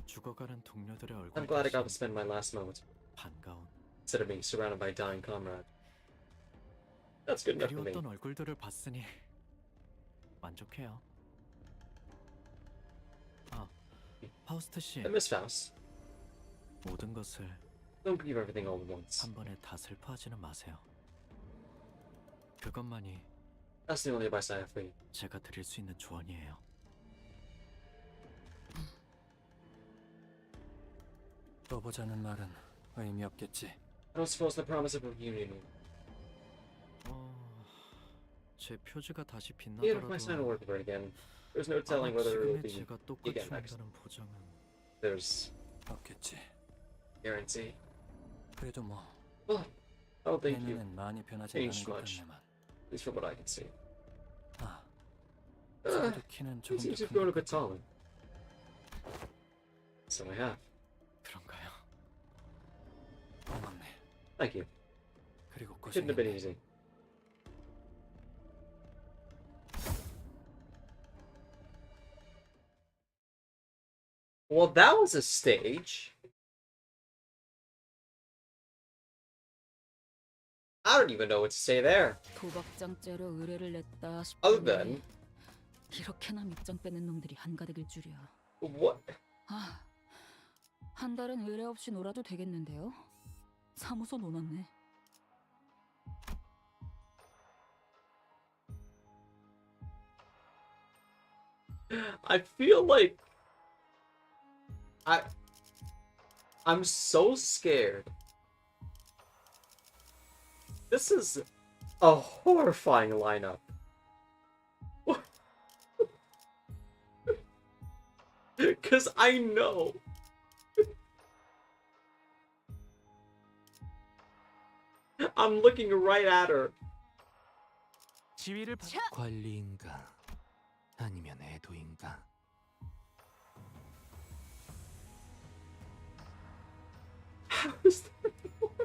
죽어가는 동료들의 I'm 얼굴 glad I got to 대신 spend my last moment 반가운 instead of being surrounded by a dying comrade. That's good enough for me. 그리웠던 얼굴들을 봤으니 만족해요. 아, 파우스트 씨, Miss Faust, 모든 것을 don't grieve everything all at once. 한 번에 다 슬퍼하지는 마세요. 그것만이 That's the only advice I have for you. 제가 드릴 수 있는 조언이에요. 또 보자는 말은 의미 없겠지. I don't suppose the promise of a reunion. 제 표지가 다시 Even if my sign will 빛나더라도 work for it again, there's no telling whether it will 지금의 be 제가 똑같이 again next. 온다는 보장은 There's 없겠지. guarantee. 그래도 뭐 Well, I don't 내 think you 눈엔 많이 변하지 않은 changed 것 much, 같네만. at least from what I can see. 아, Uh, 그래도 키는 it 조금 seems 더 you've grown a 큰 bit taller. So I have. 그런가요? 고맙네. Thank you. 그리고 It couldn't have been 고생했네. easy. Well, that was a stage. I don't even know what to say there. 도박장죄로 의뢰를 냈다 Other 싶더니 than 이렇게나 밑장 빼는 놈들이 한가득일 줄이야. what? 아, 한 달은 의뢰 없이 놀아도 되겠는데요? 사무소 놓았네. I feel like I'm so scared. This is a horrifying lineup. Cause I know I'm looking right at her. 지위를 관리인가 아니면 애도인가? How is there more?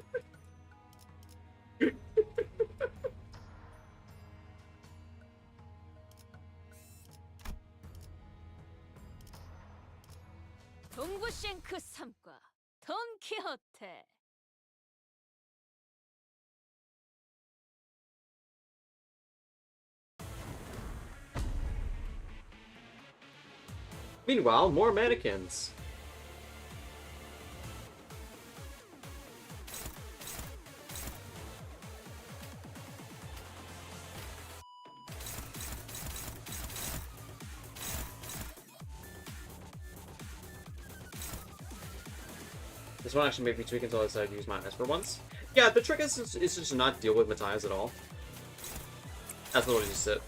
동부쉔크 3과 돈키호테. Meanwhile, more mannequins. This one actually made me tweak until I decided to use my eyes for once. Yeah, the trick is just to not deal with Matthias at all. That's literally just it.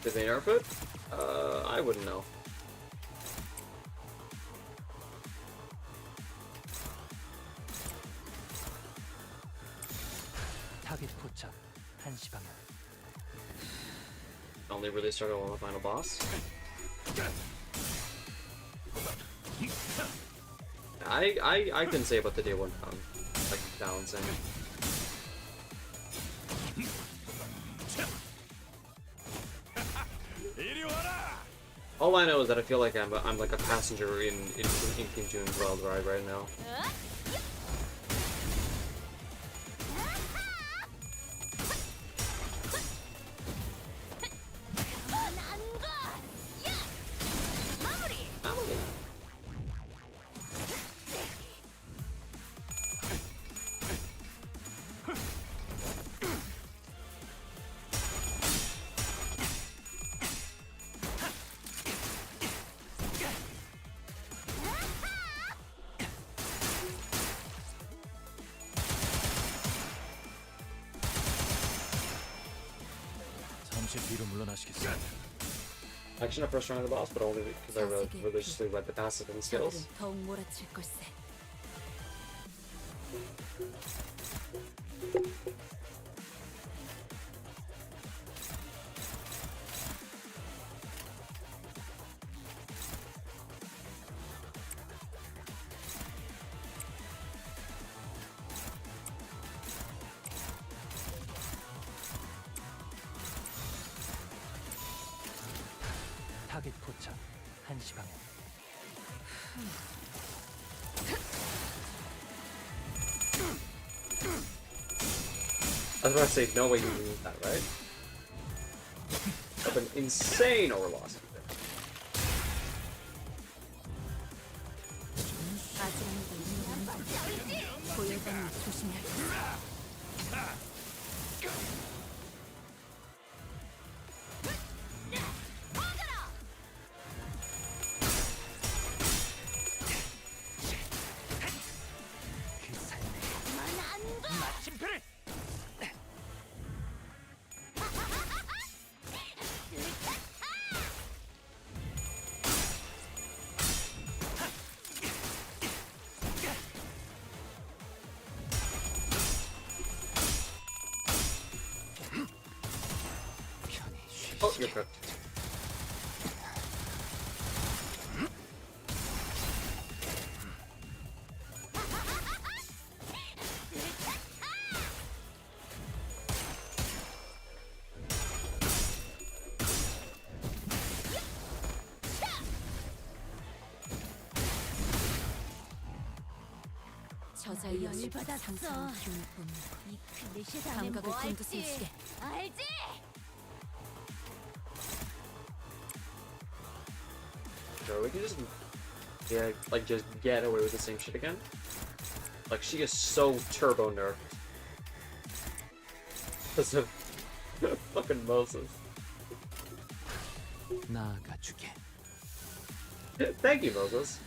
Did they nerf it? I wouldn't know. 타겟 포착 1시 방향. Only really started on the final boss. I couldn't say about the day one like balancing. All I know is that I feel like I'm like a passenger in Kim Jong's world right now. 뒤로 물러나시겠어요? Action at first round of the boss, but only because I religiously read the passive and skills. 더욱 몰아칠 걸세. 타겟 포착 1시 방향. I was about to say, no way you lose that, right? That's an insane overloss. Oh, you're correct. 저자의 열받았어. 상상은 기운을 뿜는 이 클리셰 다음엔 뭐 할지 알지? Sure, we can just just get away with the same shit again. Like, she is so turbo nerfed because of fucking Moses. 나아가주게. Thank you, Moses.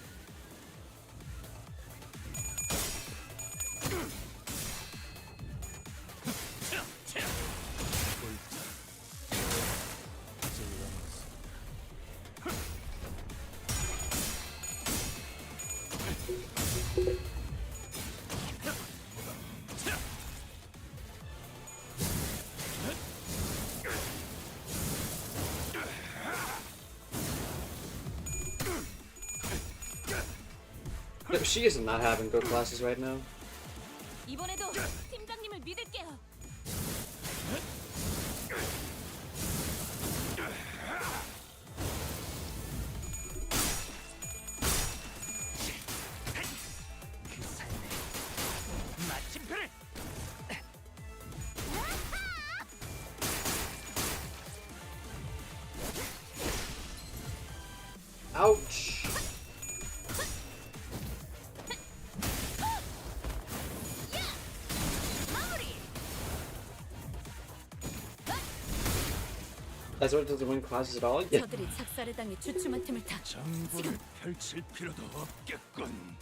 No, she is not having good classes right now. 이번에도 팀장님을 믿을게요. 마침표를. Ouch. That's what doesn't win classes at all? Yeah. 저들이 작살을 당해 주춤한 틈을 타. 장부를 펼칠 필요도 없겠군.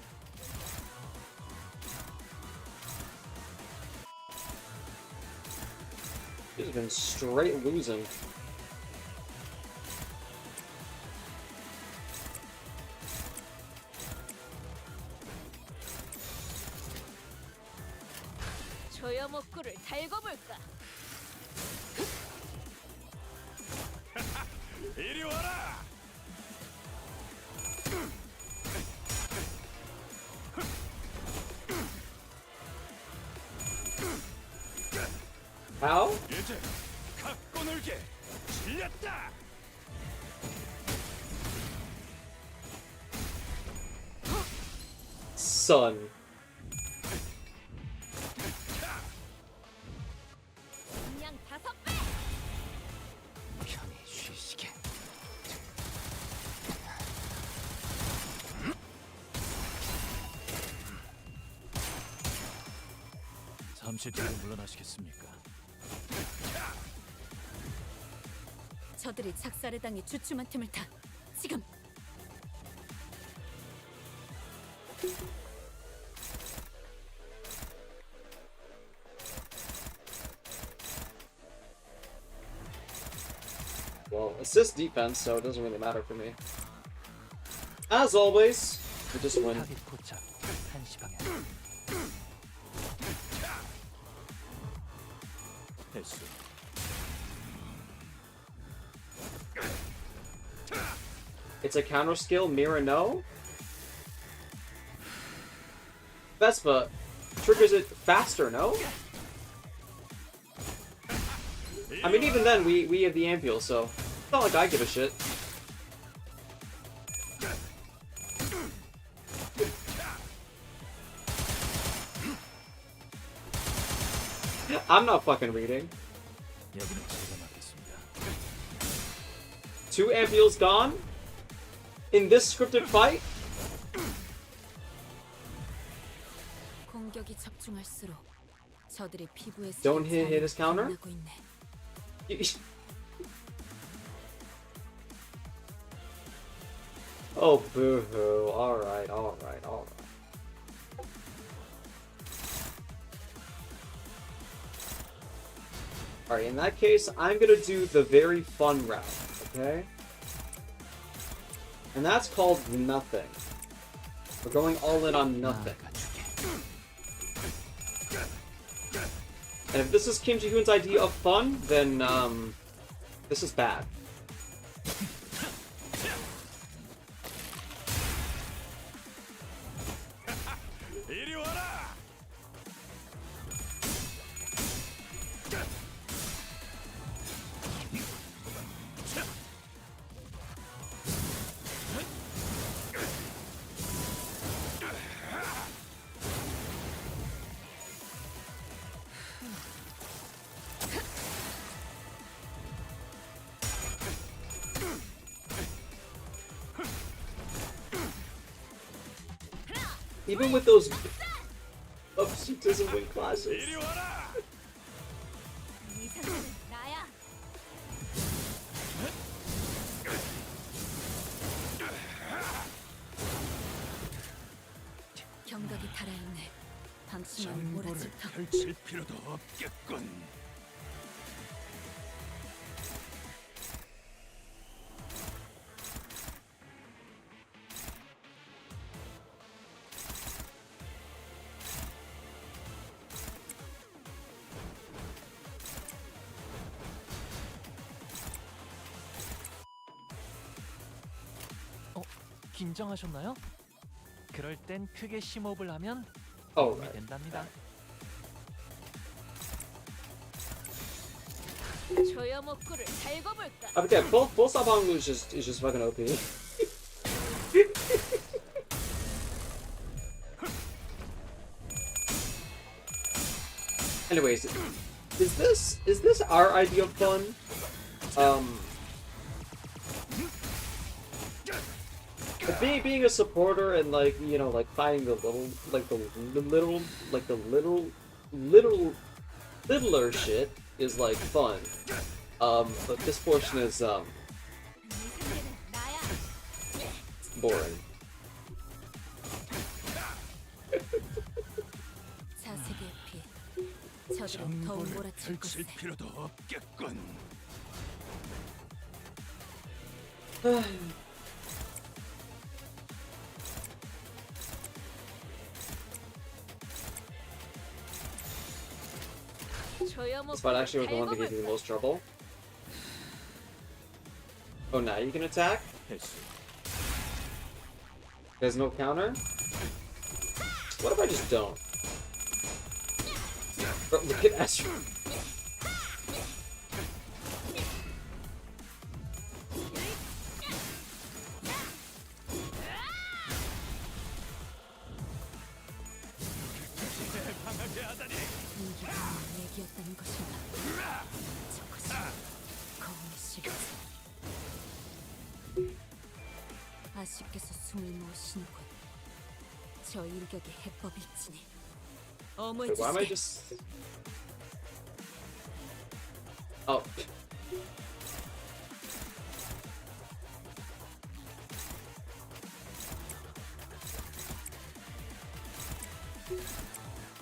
He's been straight losing. 조여먹구를 달궈볼까? 이리 와라. How? 이제 갖고 놀게. 질렸다. Son. 그냥 5배. 편히 쉬시게. 잠시 뒤로 물러나시겠습니까? 저들이 작살을 당해 주춤한 틈을 타. 지금. Well, assist defense, so it doesn't really matter for me. As always, we just win. 타깃 포착. 1시 방향. 횟수. It's a counter skill, Mira no? Vespa triggers it faster, no? I mean, even then, we have the ampule, so it's not like I give a shit. I'm not fucking reading. 여기는 제가 맡겠습니다. 2 ampules gone? In this scripted fight? 공격이 적중할수록 저들의 피부에 Don't hit his counter? 나고 있네. Oh, boo-hoo. Alright, alright, alright. Alright, in that case, I'm gonna do the very fun route, okay? And that's called nothing. We're going all in on nothing. And if this is Kim Ji-hoon's idea of fun, then, this is bad. 이리 와라. Even with those she doesn't win classes. 이리 와라. 이 상태는 나야. 경각이 달아있네. 방심하면 장부를 몰아칠 터. 펼칠 필요도 없겠군. 긴장하셨나요? 그럴 땐 크게 심호흡을 하면 Oh, 도움이 right. 된답니다. 조여 목구를 달궈볼까? I forget, full stop on is just fucking OP. Anyways, is this our idea of fun? Being a supporter and like, you know, like finding the littler shit is like fun. But this portion is boring. 자색의 피, 저들은 더욱 몰아칠 것을. 필요도 없겠군. This fight actually was the one that gave you the most trouble. Oh, now you can attack? There's no counter? What if I just don't? Bro, look at Astro. 얘기였다는 것인가? 저것은 거울의 시간. 아쉽게서 숨을 못 쉬는군. 저 일격의 해법일지니. Wait, why am I just... Oh.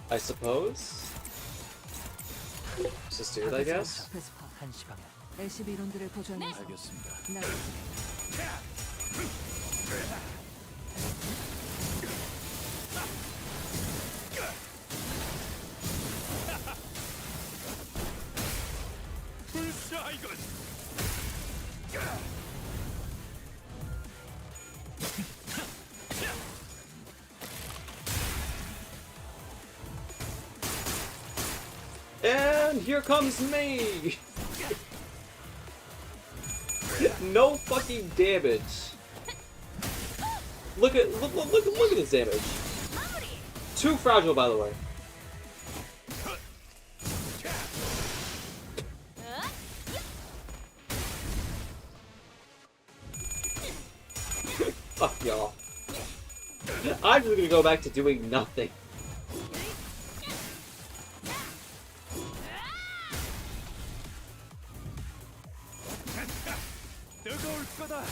I suppose? Just do it, I guess? 한시 방향. LCB 이론들을 보조하면서 알겠습니다. 불사 이건. And here comes me! No fucking damage. Look at this damage. Too fragile, by the way. Fuck y'all. I'm just gonna go back to doing nothing. 뜨거울 거다.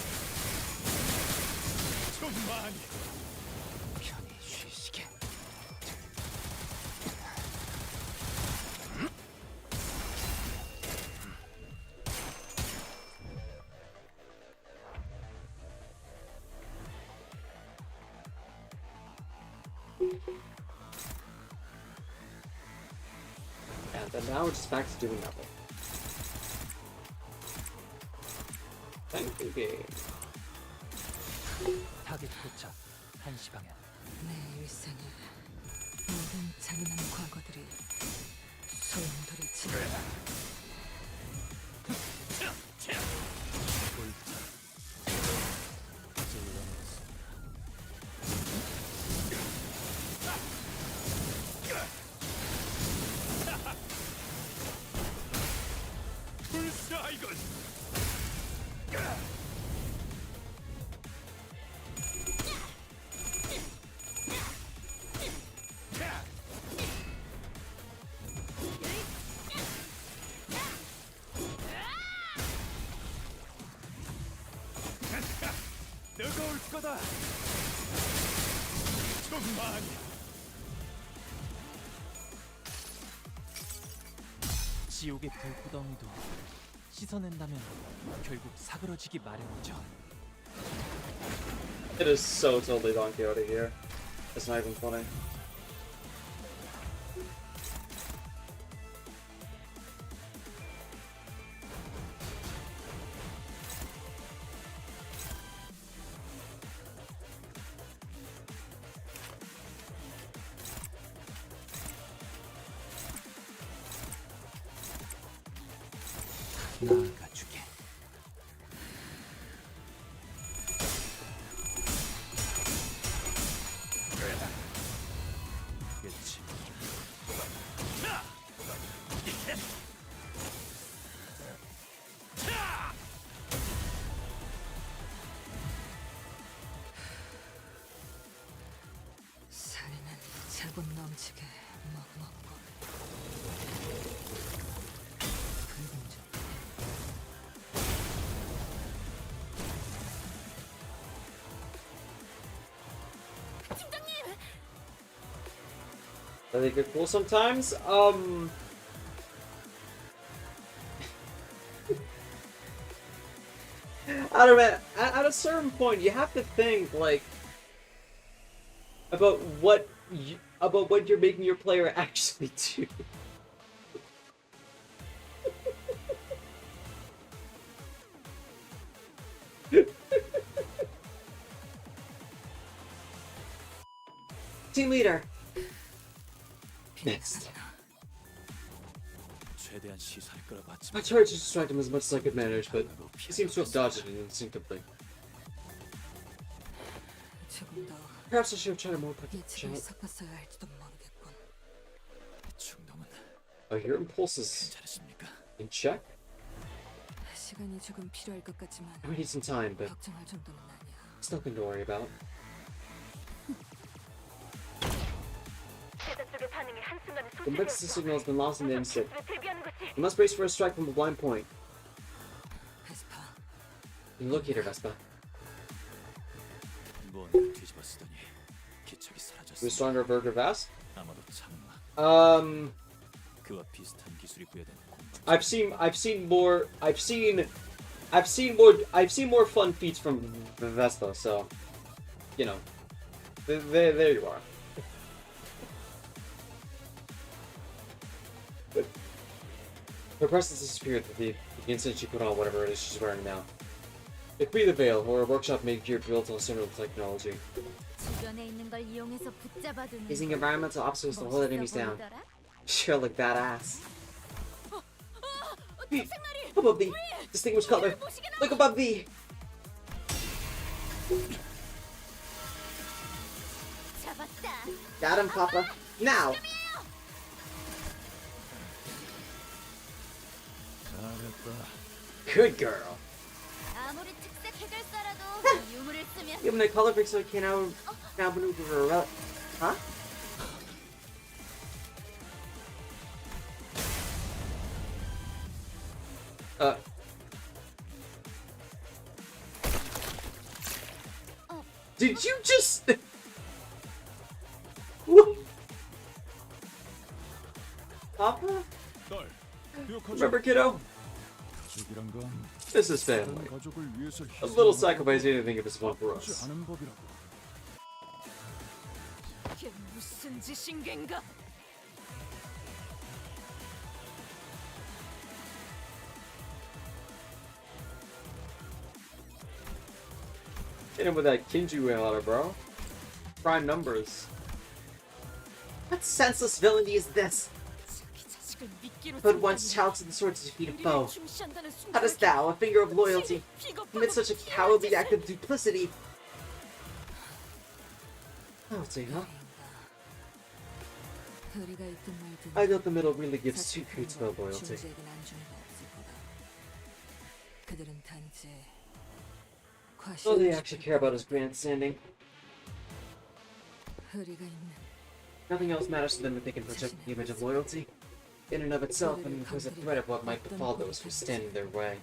좀 많이. 편히 쉬시게. And then now we're just back to doing nothing. Thank you, game. 타겟 도착. 한시 방향. 내 일생에 모든 잔인한 과거들이 소용돌이 지나. 불사 이건. 뜨거울 거다. 좀 많이. 지옥의 불구덩이도 씻어낸다면 결국 사그러지기 마련이죠. It is so totally Don Quixote here. It's not even funny. 나아가주게. 그치. 살인은 자본 넘치게 먹먹고 불공정. Are they good cool sometimes? I don't know. At a certain point, you have to think like about what you're making your player actually do. Team leader. Next. 최대한 시선을 끌어봤지만 I tried to distract him as much as I could manage, but he seems to have dodged it instinctively. 조금 더 Perhaps I should have tried a more quick 예측을 shot. 섞었어야 할지도 모르겠군. 충동은 Are your impulses 괜찮으십니까? in check? 시간이 조금 필요할 것 같지만 I need some time, but 걱정할 정도는 아니야. it's nothing to worry about. The emergency signal has been lost in the instant. You must brace for a strike from a blind point. 베스파, Look here, Vespa. 무언가를 뒤집어 쓰더니 기척이 사라졌어. Restore and revert Vespa? 아마도 참마. 그와 비슷한 기술이 부여된 공격. I've seen more fun feats from Vespa, so you know, there you are. But her presence disappeared the instant she put on whatever it is she's wearing now. It could be the Bael, or a workshop made gear built on similar technology. 주변에 있는 걸 이용해서 붙잡아두는 Using environmental obstacles to hold enemies down. Sure look badass. Hey, above thee! Distinguished color! Look above thee! Got him, Papa. Now! Good girl. 아무리 특색 해결사라도 유물을 쓰면 Even the color pixel can now maneuver her around. Huh? Did you just... What? Papa? Remember, kiddo? This is family. A little sacrifice anything if it's one for us. 이게 무슨 짓인 겐가? Hit him with that Kinju water, bro. Prime numbers. What senseless villainy is this? But once touted the sword to defeat a foe. How dost thou, a finger of loyalty, commit such a cowardly act of duplicity? Oh, dear. I doubt the middle really gives two hoots about loyalty. All they actually care about is grandstanding. Nothing else matters to them if they can project the image of loyalty. In and of itself, and impose a threat of what might befall those who stand in their way.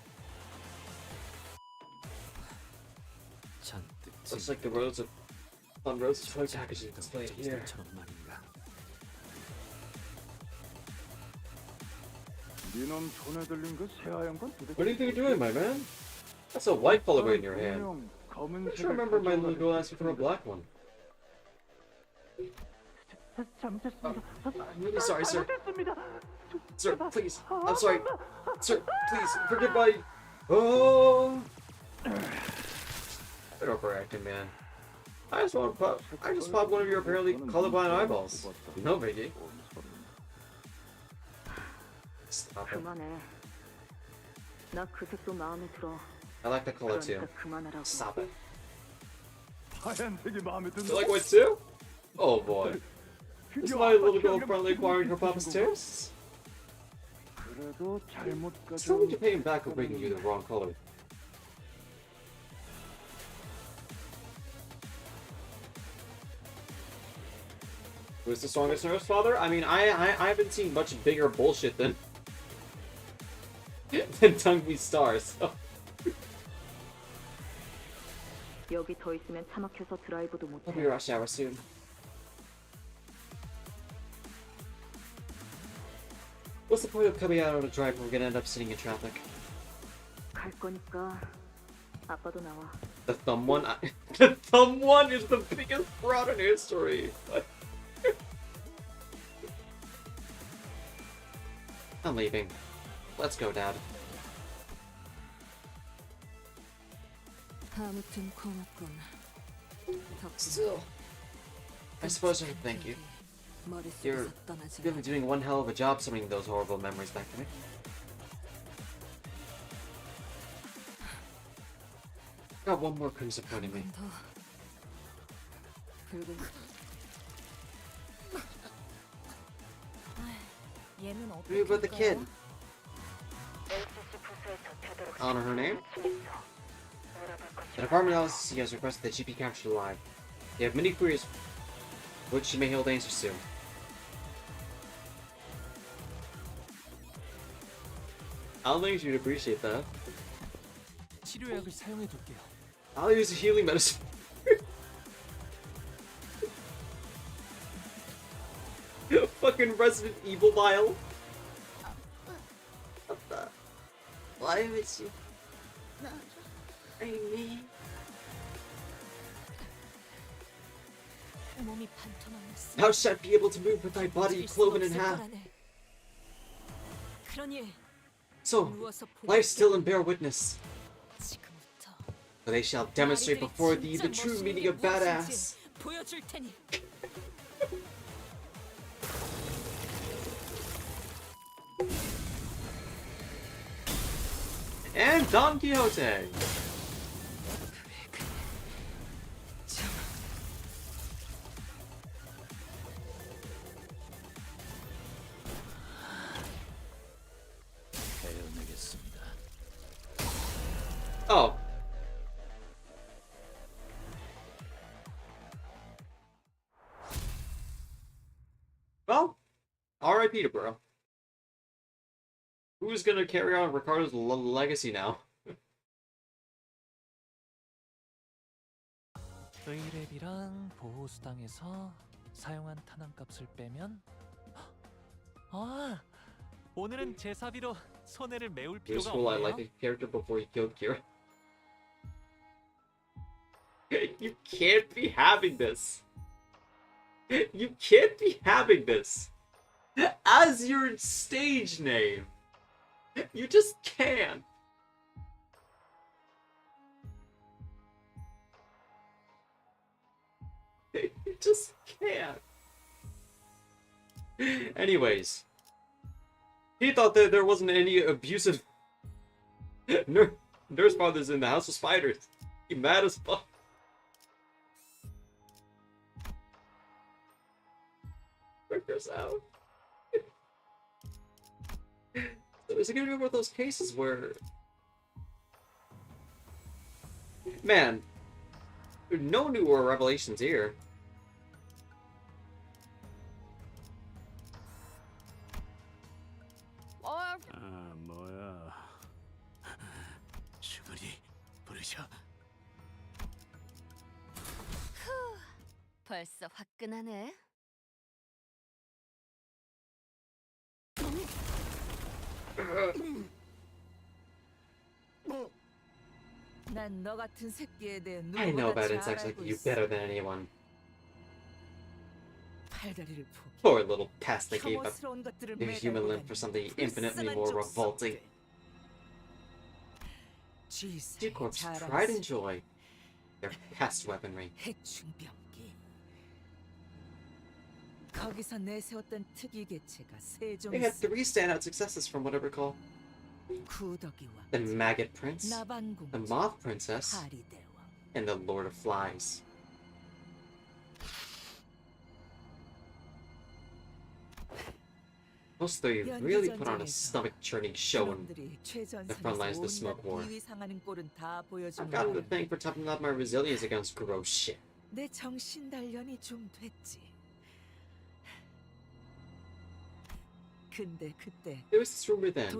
Looks like the roads of on roads of toy packaging displayed here. What do you think you're doing, my man? That's a white Polaroid in your hand. I should remember my little girl asking for a black one. I'm really sorry, sir. Sir, please. I'm sorry. Sir, please. Forgive my... Oh! Quit overacting, man. I just popped one of your apparently colorblind eyeballs. No biggie. Stop it. 나 그 색도 마음에 들어. I like the color too. 그러니까 그만하라고. Stop it. 하얀색이 마음에 든다. You like white too? Oh boy. Is my little girl finally acquiring her papa's taste? 그래도 잘못 Still need to pay him back for bringing you the wrong color. Who's the strongest nurse, father? I mean, I haven't seen much bigger bullshit than Tungby Star, so. 여기 더 있으면 차 막혀서 드라이브도 못 I'll 해. be rush hour soon. What's the point of coming out on a drive when we're gonna end up sitting in traffic? 갈 거니까 아빠도 나와. The thumb one? The thumb one is the biggest fraud in history. I'm leaving. Let's go, Dad. 아무튼 고맙군. Still, I suppose I should thank you. You're really doing one hell of a job summoning those horrible memories back to me. Got one more crimson point in me. What about the kid? Honor her name? The department LCC has requested that she be captured alive. They have many queries which she may hold answers to. I don't think she'd appreciate that. 치료약을 사용해 둘게요. I'll use a healing medicine. Fucking Resident Evil Bael. What the? Why would you? I mean. How should I be able to move with thy body cloven in half? So, life still and bear witness. For they shall demonstrate before thee the true meaning of badass. And Don Quixote. Oh. Well, R.I.P. to bro. Who's gonna carry on Ricardo's legacy now? 의뢰비랑 보호수당에서 사용한 탄환값을 빼면 오늘은 제사비로 손해를 메울 Here's 필요가 who I like 없네요. the character before he killed Kira. You can't be having this. You can't be having this as your stage name. You just can't. You just can't. Anyways, he thought that there wasn't any abusive nurse fathers in the House of Spiders. He mad as fuck. Breakers out. So is it gonna be one of those cases where, man, no newer revelations here. 뭐야? 슈그리 부르셔. 벌써 화끈하네. 난 너 같은 새끼에 대해 I know 누구보다 about 잘 insects like 알고 you 있어. better than anyone. 팔다리를 포기. Poor little pest that gave up 혐오스러운 것들을 their human limb for something infinitely more revolting. 지사에 G-Corp's 자랑스러운 pride and joy. Their pest weaponry. 해충병기. 거기서 내세웠던 특이 개체가 세 종 They had 있어. 3 standout successes from what I recall. The Maggot Prince, the Moth Princess, and the Lord of Flies. Those three really put on a stomach-churning show in the front lines of the Smoke War. I've got the thing for toughening up my resilience against gross shit. 내 정신 단련이 좀 됐지. 근데 그때 There was this rumor then,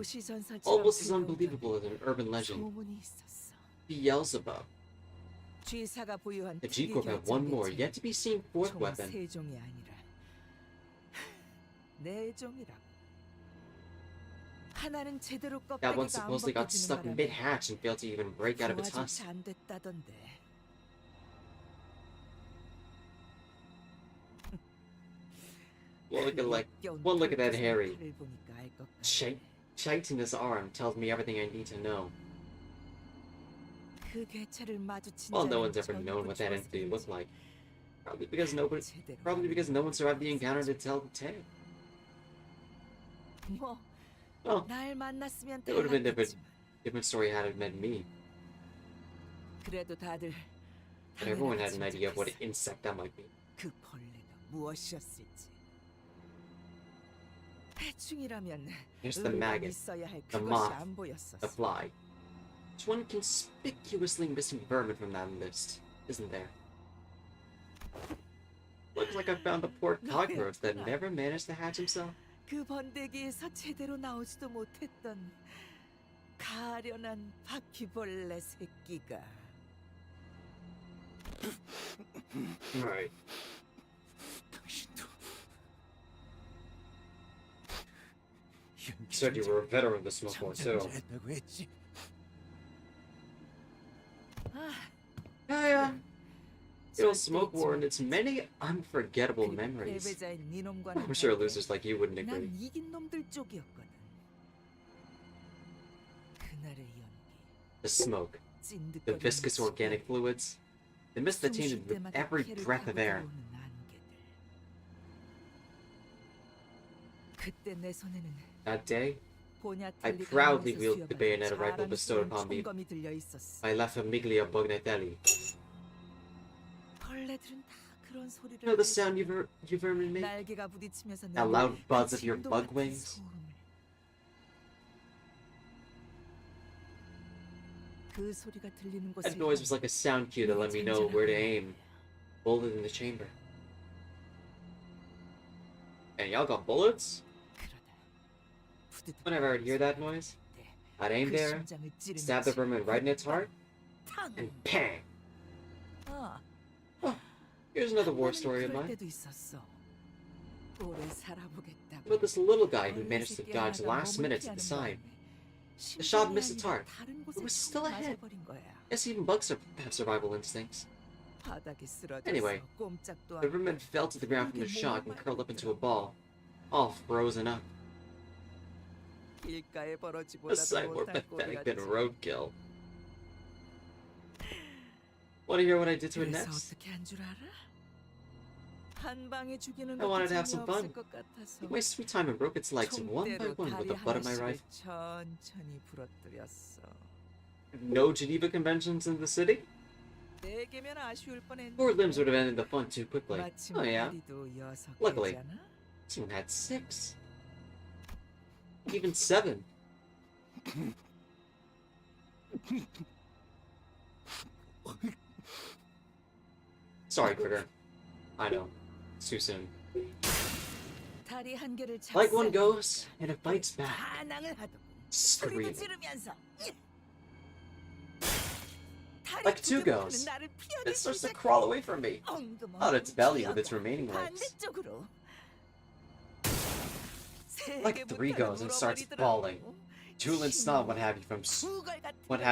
almost as unbelievable as an urban legend. 소문이 있었어. Beelzebub. 쥐사가 보유한 The G-Corp had one more, yet to be seen fourth weapon. 세 종이 아니라 네 종이라고. 하나는 제대로 That one 껍데기가 안 supposedly got stuck 벗겨지는 mid-hatch and failed to even break out of its husk. 안 됐다던데. One look at that Harry. Shite in his arm tells me everything I need to know. Well, no one's ever known what that entity looked like. Probably because no one survived the encounter to tell the tale. Well, it would have been a different story had it met me. But everyone had an idea of what insect that might be. Here's the maggot, the moth, the fly. There's one conspicuously missing vermin from that list, isn't there? Looks like I found a poor cockroach that never managed to hatch himself. 그 번데기에서 제대로 나오지도 못했던 가련한 바퀴벌레 새끼가. Right. You said you were a veteran of the Smoke War too. Yeah. The old Smoke War and its many unforgettable memories. I'm sure losers like you wouldn't agree. The smoke, the viscous organic fluids, the mist that tainted with every breath of air. That day, I proudly wielded the bayonet rifle bestowed upon me by La Famiglia Bognatelli. You know the sound you vermin make? That loud buzz of your bug wings? That noise was like a sound cue that let me know where to aim. Bullet in the chamber. And y'all got bullets? Whenever I'd hear that noise, I'd aim there, stab the vermin right in its heart, and pang! Oh, here's another war story of mine. About this little guy who managed to dodge last minute to the side. The shot missed its heart, but was still ahead. Guess even bugs have survival instincts. Anyway, the vermin fell to the ground from the shock and curled up into a ball, all frozen up. A sight more pathetic than roadkill. Want to hear what I did to it next? I wanted to have some fun. Took my sweet time and broke its legs one by one with the butt of my rifle. No Geneva conventions in the city? Four limbs would have ended the fun too quickly. Oh yeah. Luckily, someone had 6. Even 7. Sorry, Critter. I know. It's too soon. Like one goes, and it bites back. Scream. Like 2 goes. It starts to crawl away from me. Out its belly with its remaining legs. Like 3 goes and starts bawling. Drool and snot what have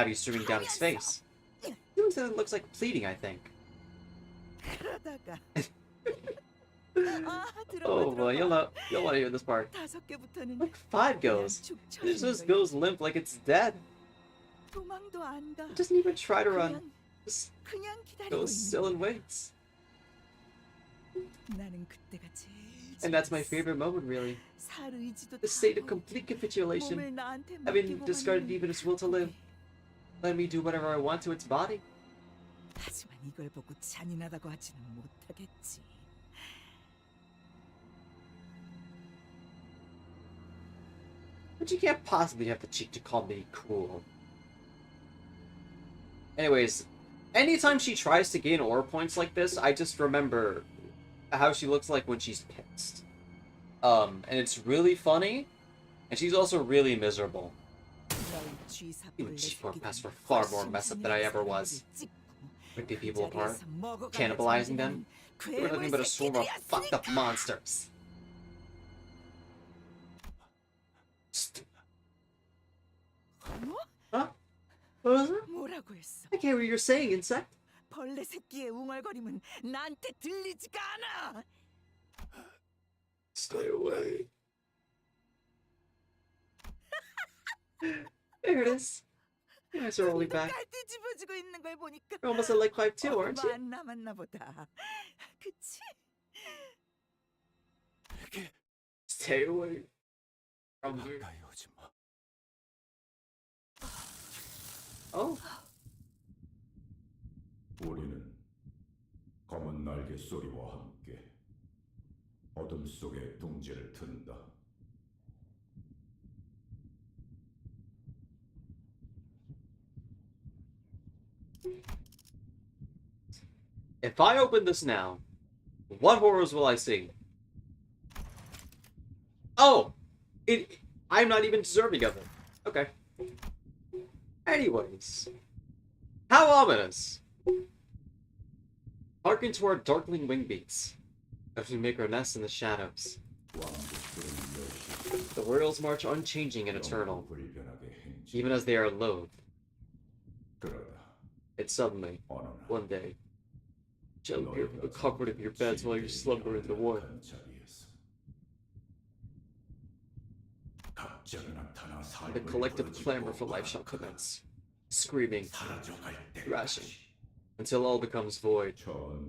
you streaming down its face. It looks like pleading, I think. Oh boy, you'll want to hear this part. Like 5 goes. It just goes limp like it's dead. It doesn't even try to run. Just goes still and waits. And that's my favorite moment, really. The state of complete capitulation. Having discarded even its will to live. Let me do whatever I want to its body. 하지만 이걸 보고 잔인하다고 하지는 못하겠지. But you can't possibly have the cheek to call me cruel. Anyways, anytime she tries to gain aura points like this, I just remember how she looks like when she's pissed. And it's really funny, and she's also really miserable. Even G4 passed for far more messed up than I ever was. Ripping people apart, cannibalizing them. We were nothing but a swarm of fucked up monsters. Huh? What was that? 뭐라고 했어? I can't hear what you're saying, insect. 벌레 새끼의 웅얼거림은 나한테 들리지가 않아. Stay away. There it is. You guys are only back. 뒤집어지고 있는 걸 보니까 You're almost at like 5-2, aren't you? 안 남았나 보다. 그치? Stay away from me. Oh. 우리는 검은 날개 소리와 함께 어둠 속에 둥지를 튼다. If I open this now, what horrors will I see? Oh! I'm not even deserving of it. Okay. Anyways. How ominous! Harken to our darkling wing beats, as we make our nest in the shadows. The worlds march unchanging and eternal, even as they are loathed. It suddenly, one day, shall appear from the comfort of your beds while you slumber in the war. The collective clamor for life shall commence, screaming, thrashing, until all becomes void,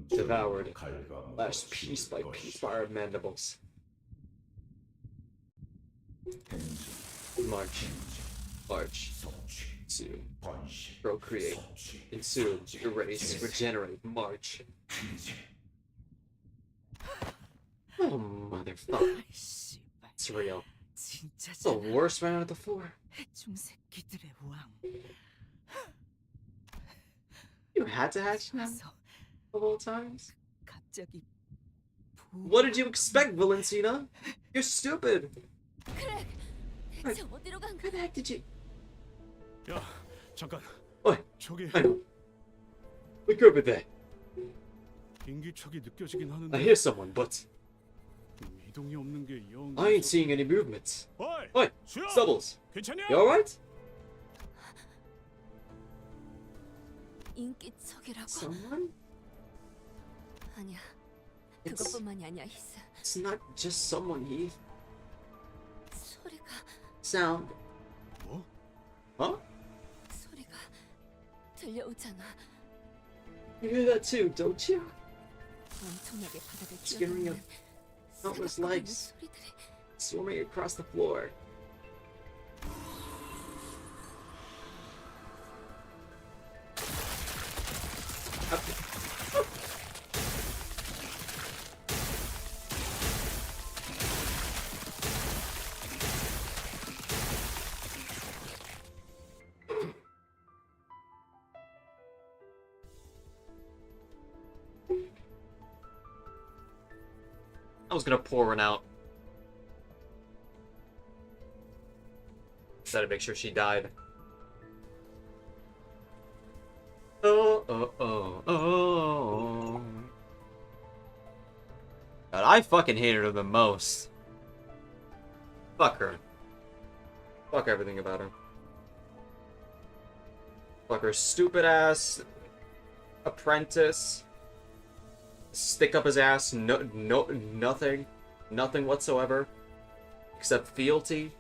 devoured, lashed piece by piece by our mandibles. March, march, consume, procreate, consume, erase, regenerate, march. Oh, motherfucker. It's real. It's the worst round of the four. You had to hatch him of all times? What did you expect, Valentina? You're stupid. Where the heck did you... 야, 잠깐. Oi, 저기 I know. Look over there. 인기척이 느껴지긴 하는데. I hear someone, but 이동이 없는 게 영. I ain't seeing any movement. Oi, 수야! Stubbles. 괜찮냐? You alright? 인기척이라고. Someone? 아니야. It's- 그것뿐만이 아니야, 히스. It's not just someone, Heath. 소리가 Sound. 뭐? Huh? 소리가 들려오잖아. You hear that too, don't you? 엄청나게 바닥을 Skittering of 뛰어넘는 countless 사각거리는 legs 소리들이. swarming across the floor. I was gonna pour one out. Decided to make sure she died. Oh, oh, oh, oh. God, I fucking hated her the most. Fuck her. Fuck everything about her. Fuck her stupid ass apprentice. Stick up his ass, nothing whatsoever, except fealty.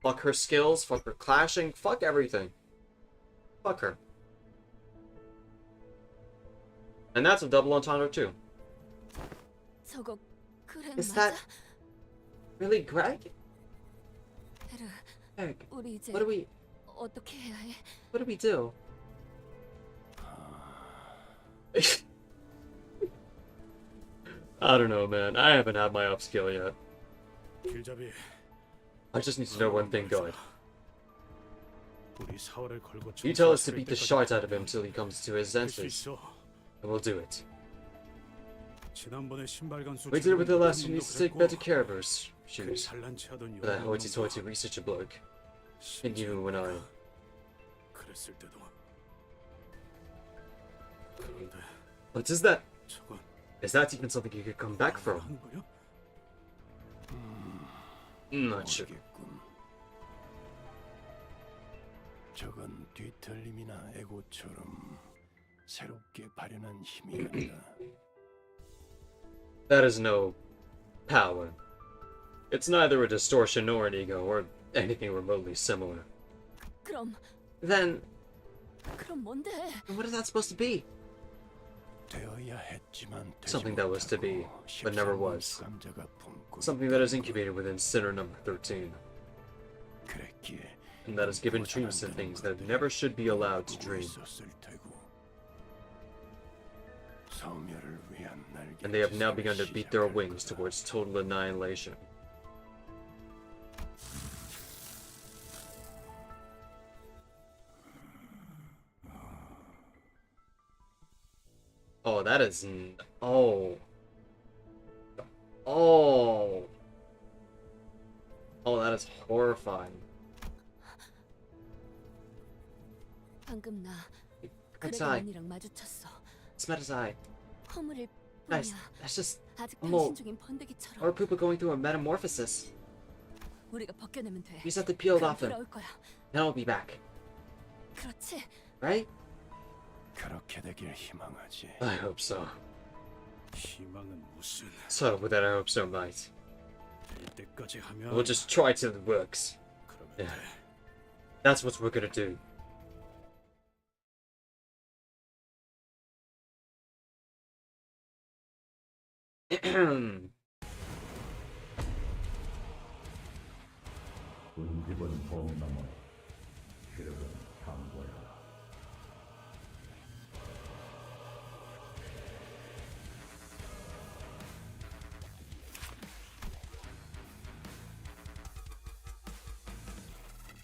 Fuck her skills, fuck her clashing, fuck everything. Fuck her. And that's a double entendre too. 저거 그래 Is 맞아? that really Greg? 베르, Greg, 우리 이제 what do we 어떻게 해야 해? what do we do? I don't know, man. I haven't had my upskill yet. 길잡이, I just need to know one thing going. 우리 사활을 걸고 You tell us to beat the shit out of him till he comes to his senses, and we'll do it. 지난번에 신발 간수 We did it with the last one. He needs to take better care of her shoes. 잘난 체하던 For that hoity-toity researcher bloke. And even when I... 그랬을 때도. 그런데 What is that? 저건 Is that even something you could come back from? 하는 거야? Not sure. 저건 뒤틀림이나 에고처럼 새롭게 발현한 힘이란다. That is no power. It's neither a distortion nor an ego or anything remotely similar. 그럼 Then 그럼 뭔데? what is that supposed to be? 되어야 했지만 되지 Something that was to be, 못하고 but never was. 감자가 품고 Something that is incubated within sinner number 13. 그랬기에 And that has given dreams to things that never should be allowed to dream. 있었을 테고 성멸을 위한 날개 And they have now begun to beat their wings towards total annihilation. Oh, that is... Oh. Oh. Oh, that is horrifying. 방금 나 That's 그레그 I. 언니랑 마주쳤어. It's met his eye. 허물일 Guys, 뿐이야. that's just 아직 a mole. 변신 중인 번데기처럼. Or people going through a metamorphosis. 우리가 벗겨내면 돼. You just have to peel it 그럼 off them. 돌아올 거야. Then I'll be back. 그렇지. Right? 그렇게 되길 희망하지. I hope so. 희망은 무슨 So, with that, I hope so, mate. 될 때까지 하면 We'll just try till it works. Yeah. That's what we're gonna do.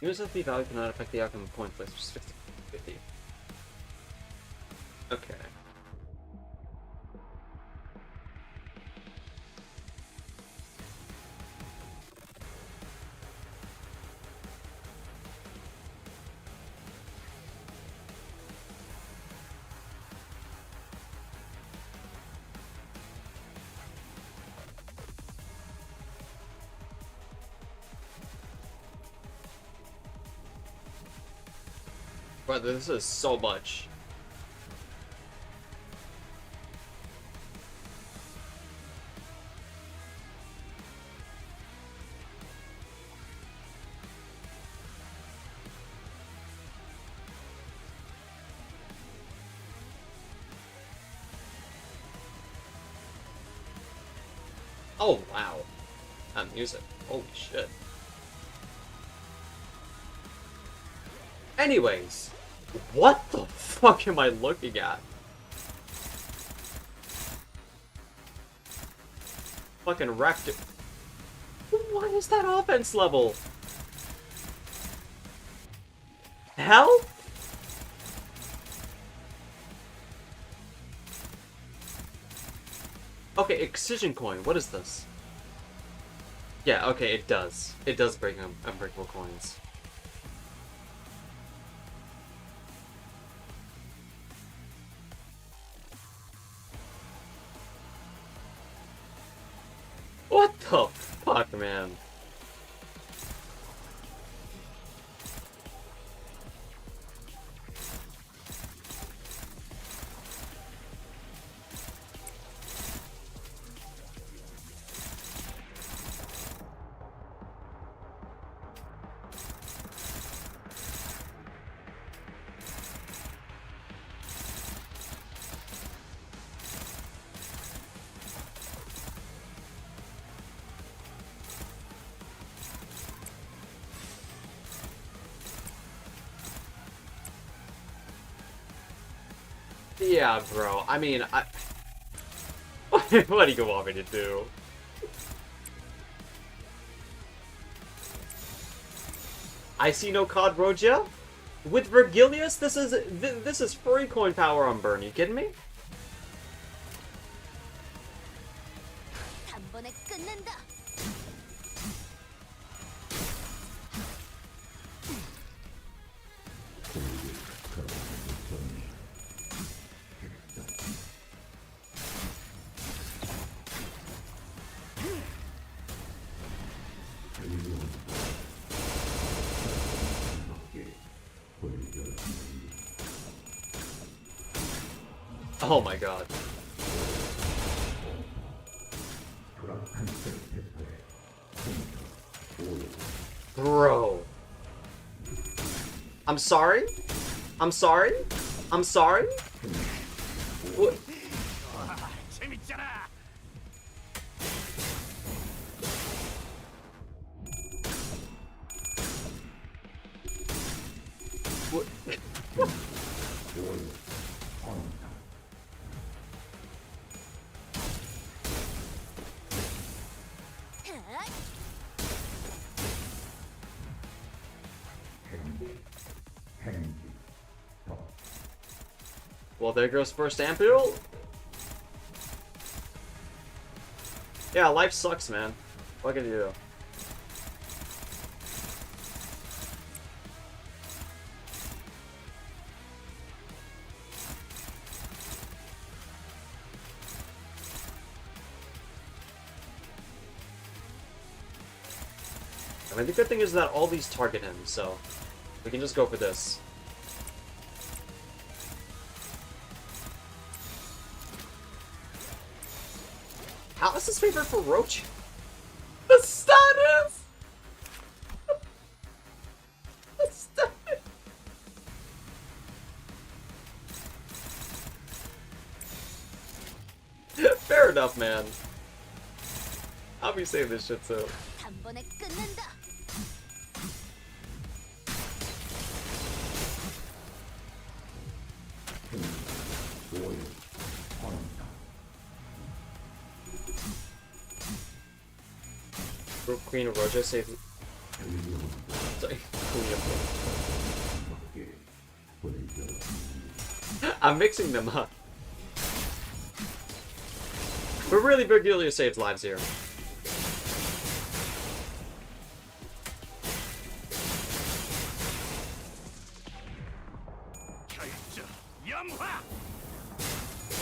Use of the value cannot affect the outcome of point place, which is 50. Okay. Brother, this is so much. Oh wow. That music. Holy shit. Anyways, what the fuck am I looking at? Fucking wrecked it. What is that offense level? Hell? Okay, excision coin. What is this? Yeah, okay, it does. It does bring unbreakable coins. What the fuck, man? Yeah, bro. I mean, what do you want me to do? I see no COD Roja? With Vergilius, this is free coin power on burn. You kidding me? 단번에 끝낸다. Oh my god. Bro. I'm sorry? I'm sorry? I'm sorry? What? 재밌잖아. What? Well, there goes first ampule. Yeah, life sucks, man. What can you do? I mean, the good thing is that all these target him, so we can just go for this. How is this favorite for Roach? The status! The status! Fair enough, man. I'll be saying this shit so. 단번에 끝낸다. Queen of Roja save. Sorry, Queen of Roja. I'm mixing them up. But really, Virgilia saves lives here.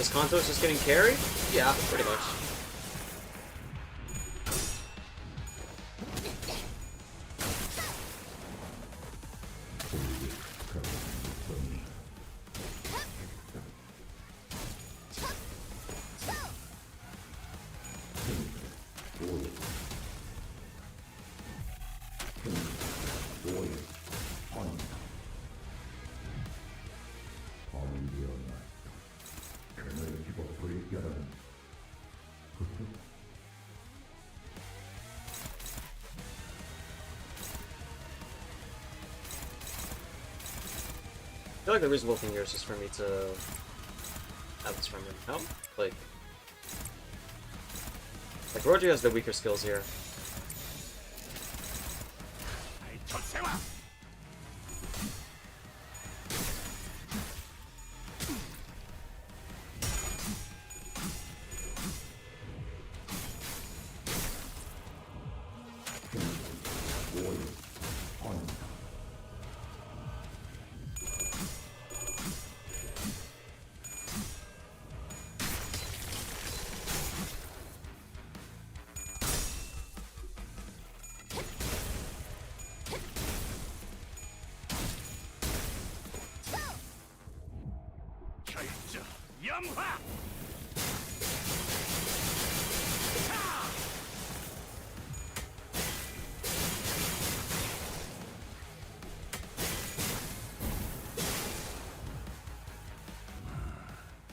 Is Canto's just getting carried? Yeah, pretty much. I feel like the reasonable thing here is just for me to have this from him. No? Like Roger has the weaker skills here.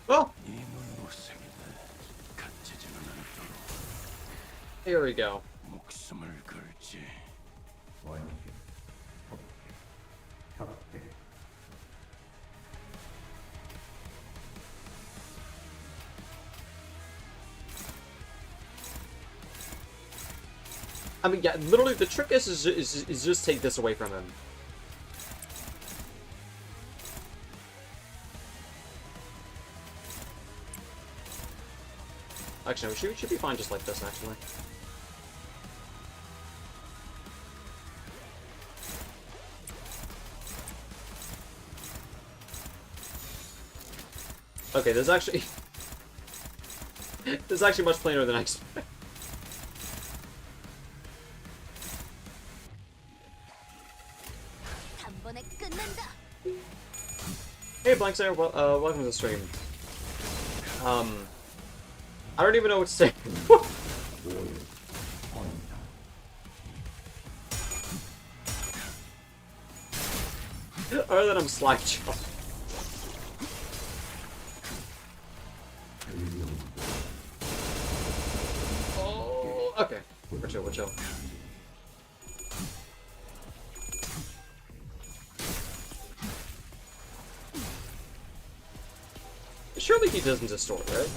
Well, here we go. I mean, yeah, literally the trick is just take this away from him. Actually, no, we should be fine just like this, actually. Okay, there's actually... this is actually much plainer than I expected. Hey, Blank Slayer, welcome to the stream. I don't even know what to say. Other than I'm slack-jawed. Oh, okay. We're chill, we're chill. Surely he doesn't distort, right?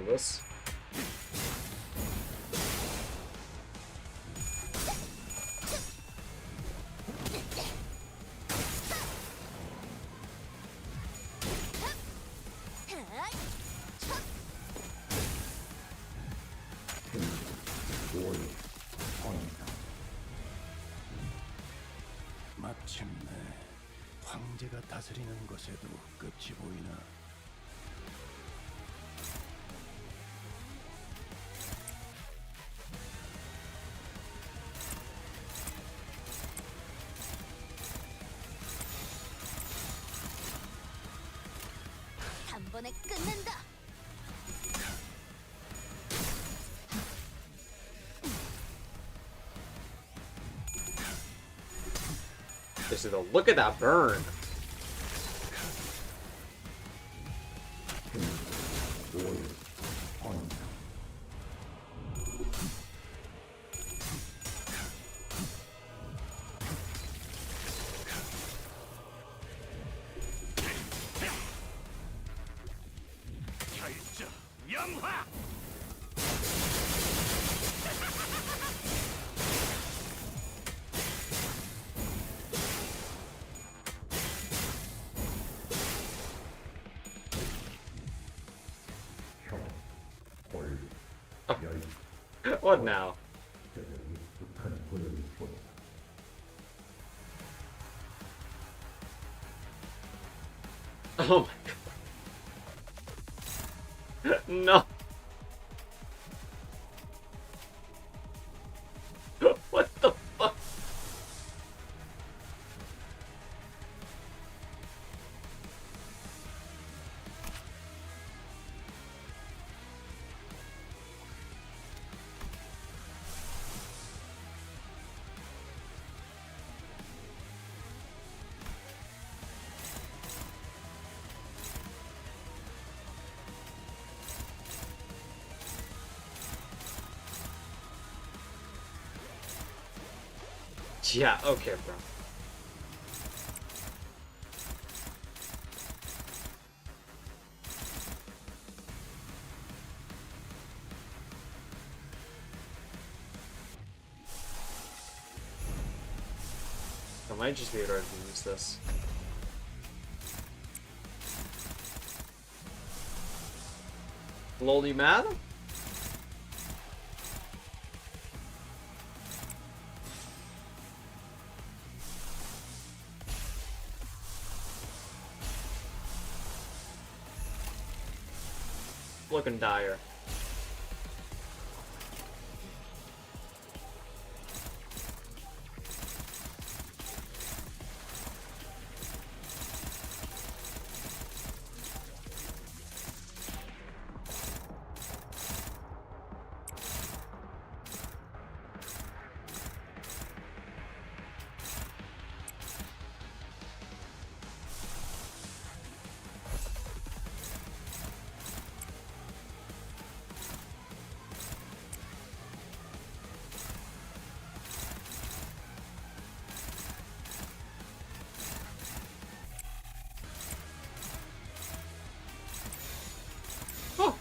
This. 마침내 황제가 다스리는 것에도 끝이 보이나. 단번에 끝낸다. This is a look at that burn. What now? Oh my god. No. What the fuck? Yeah, okay, bro. I might just be able to use this. Lol, you mad? Looking dire.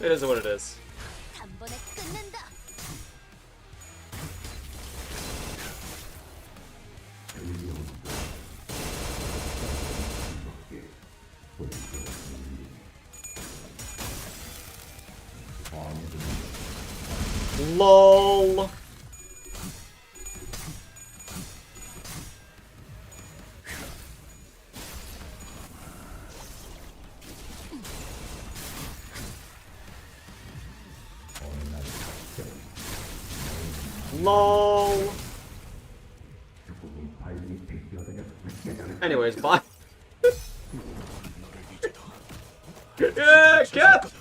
It is what it is. 단번에 끝낸다. LOL. LOL. Anyways, bye. Yeah, cat.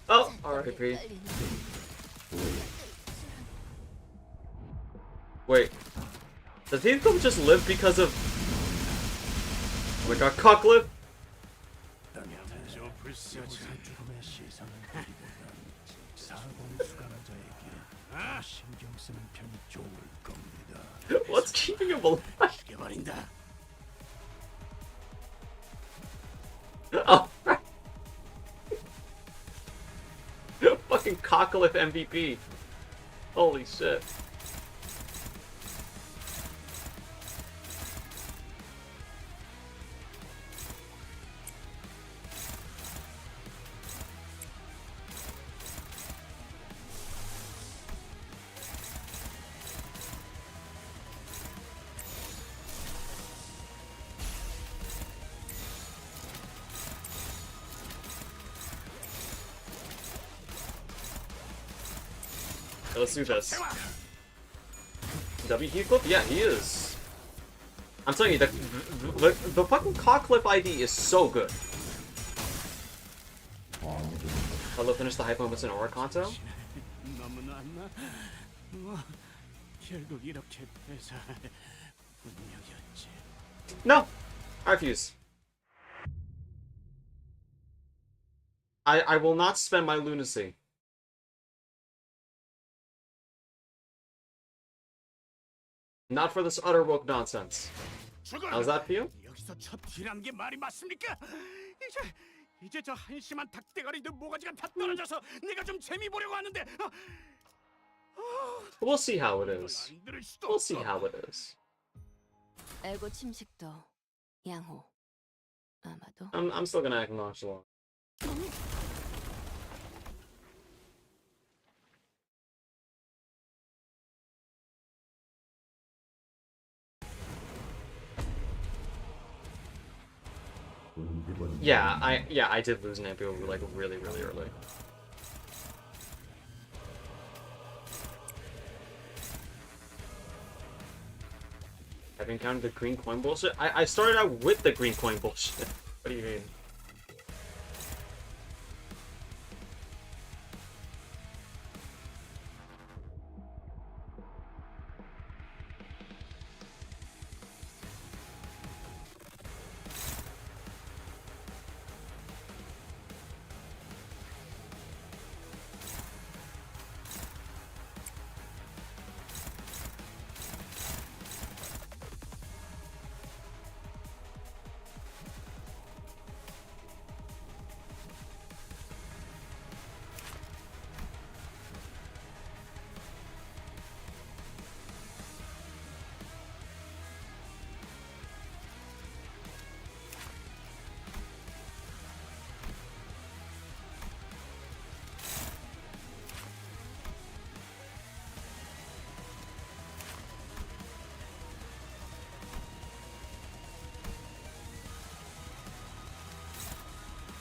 Oh, R.I.P. Wait. Does he just live because of... Oh my god, Cocklip? What's keeping him alive? Oh, right. Fucking Cocklip MVP. Holy shit. Let's do this. W Heathcliff? Yeah, he is. I'm telling you, the fucking Cocklip ID is so good. Hello, finish the hype moments in Aura Canto? No! I refuse. I will not spend my lunacy. Not for this utter woke nonsense. How's that for you? 여기서 첫 딜한 게 말이 맞습니까? 이제 저 한심한 닭대가리들 모가지가 다 떨어져서 내가 좀 재미 보려고 하는데. We'll see how it is. We'll see how it is. 에고 침식도 양호. 아마도. I'm still gonna act nonchalant. Yeah, I did lose an Ampio like really early. I've encountered the green coin bullshit. I started out with the green coin bullshit. What do you mean?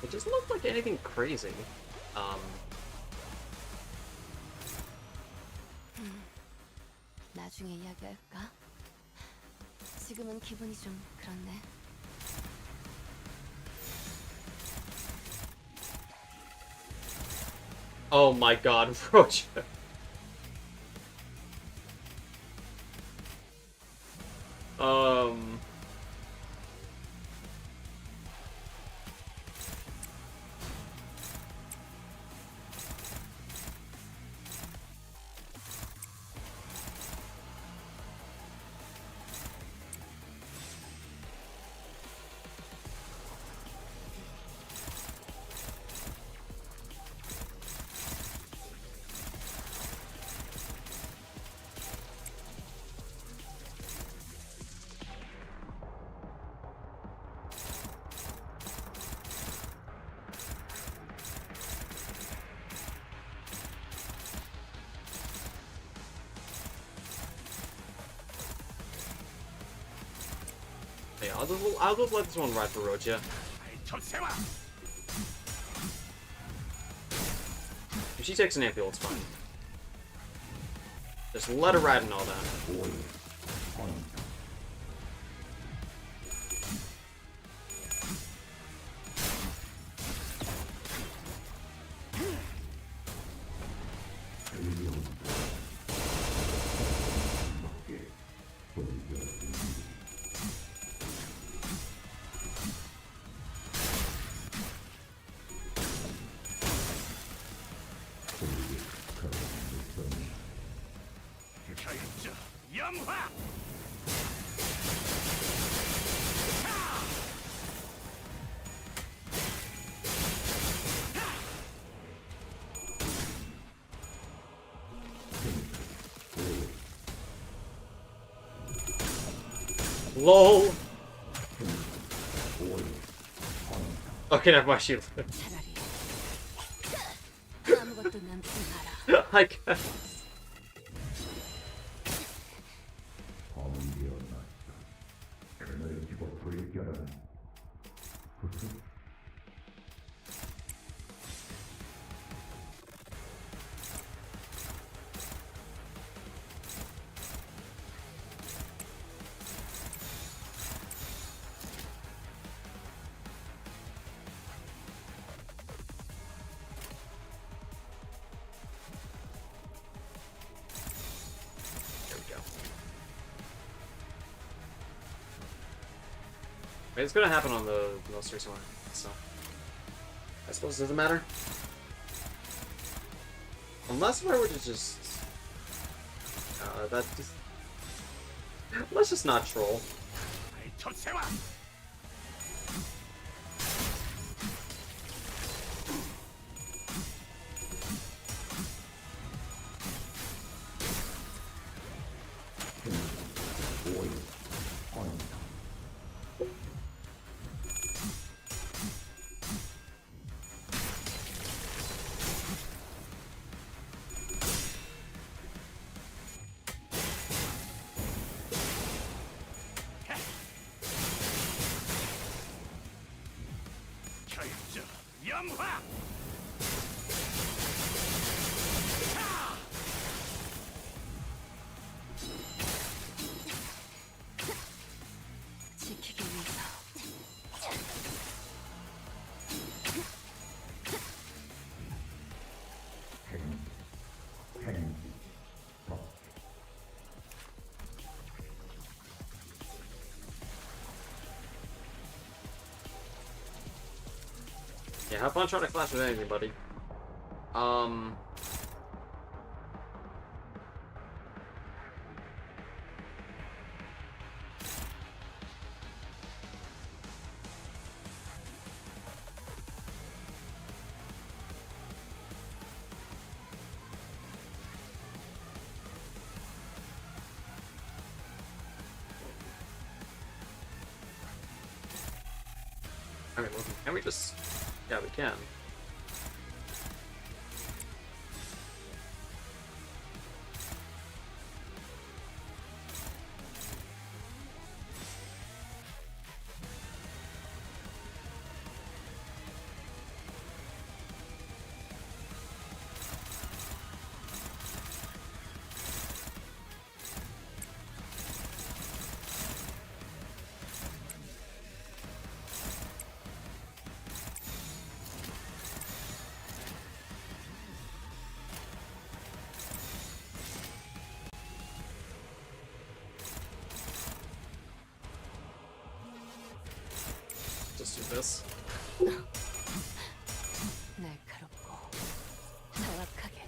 It doesn't look like anything crazy. 나중에 이야기할까? 지금은 기분이 좀 그렇네. Oh my god, Roach. Yeah, I'll just let this one ride for Roja. If she takes an ampule, it's fine. Just let her ride and all that. LOL. Okay, never mind. She. I guess. It's gonna happen on the most recent one, so I suppose it doesn't matter. Unless if I were to just let's just not troll. Yeah, have fun trying to clash with anything, buddy. I mean, can we just... Yeah, we can. Just do this. 날카롭고 정확하게.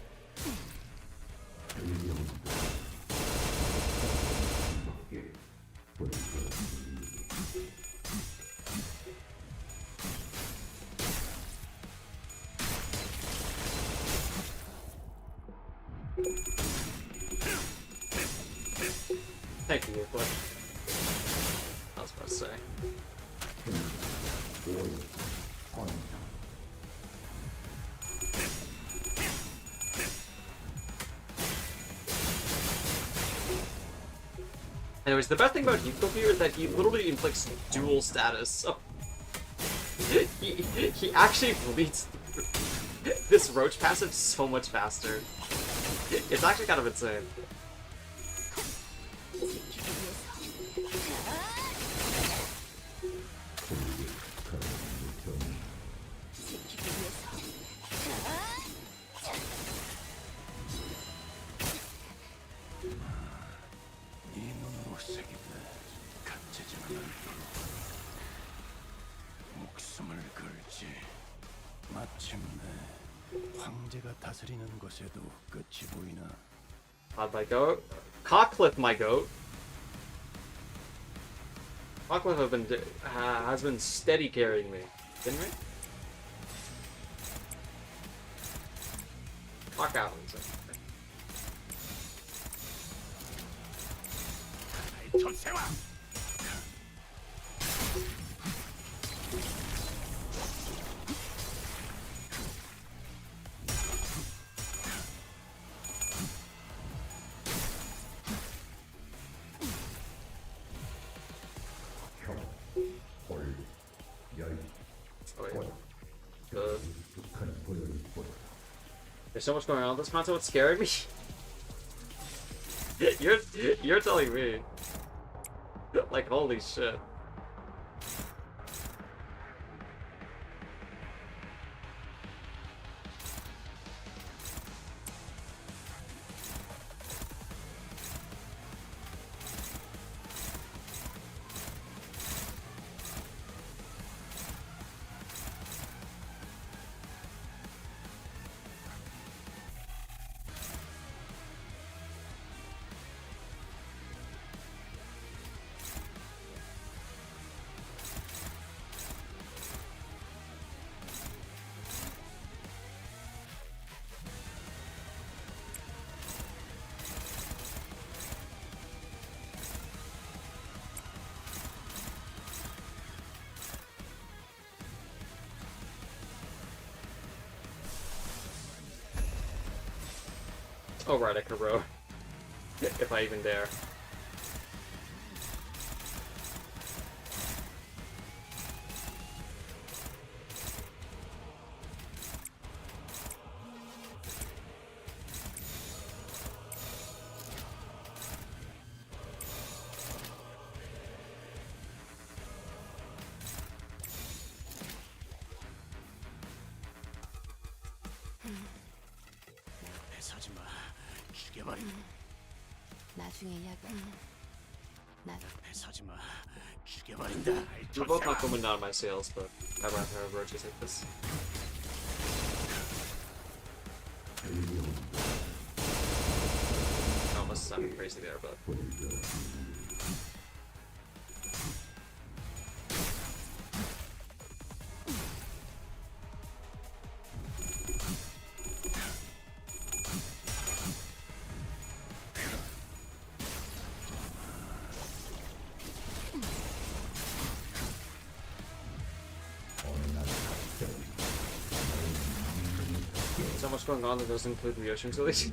Thank you, but I was about to say. Anyways, the best thing about Heathcliff here is that he literally inflicts dual status. So he actually bleeds this roach passive so much faster. It's actually kind of insane. 목숨을 걸지. 마침내 황제가 다스리는 곳에도 끝이 보이나. My goat. Cockcliff, my goat. Cockcliff has been steady carrying me, didn't we? Cock out. 전세와. There's so much going on with this console, it's scaring me. You're telling me. Like, holy shit. Oh right, I could row. If I even dare. 배사지마. 죽여버린. 나중에 이야기. 나 배사지마. 죽여버린다. We're both not coming down my sales, but I'd rather have roaches like this. I almost sounded crazy there, but. So much going on that doesn't include the oceans release.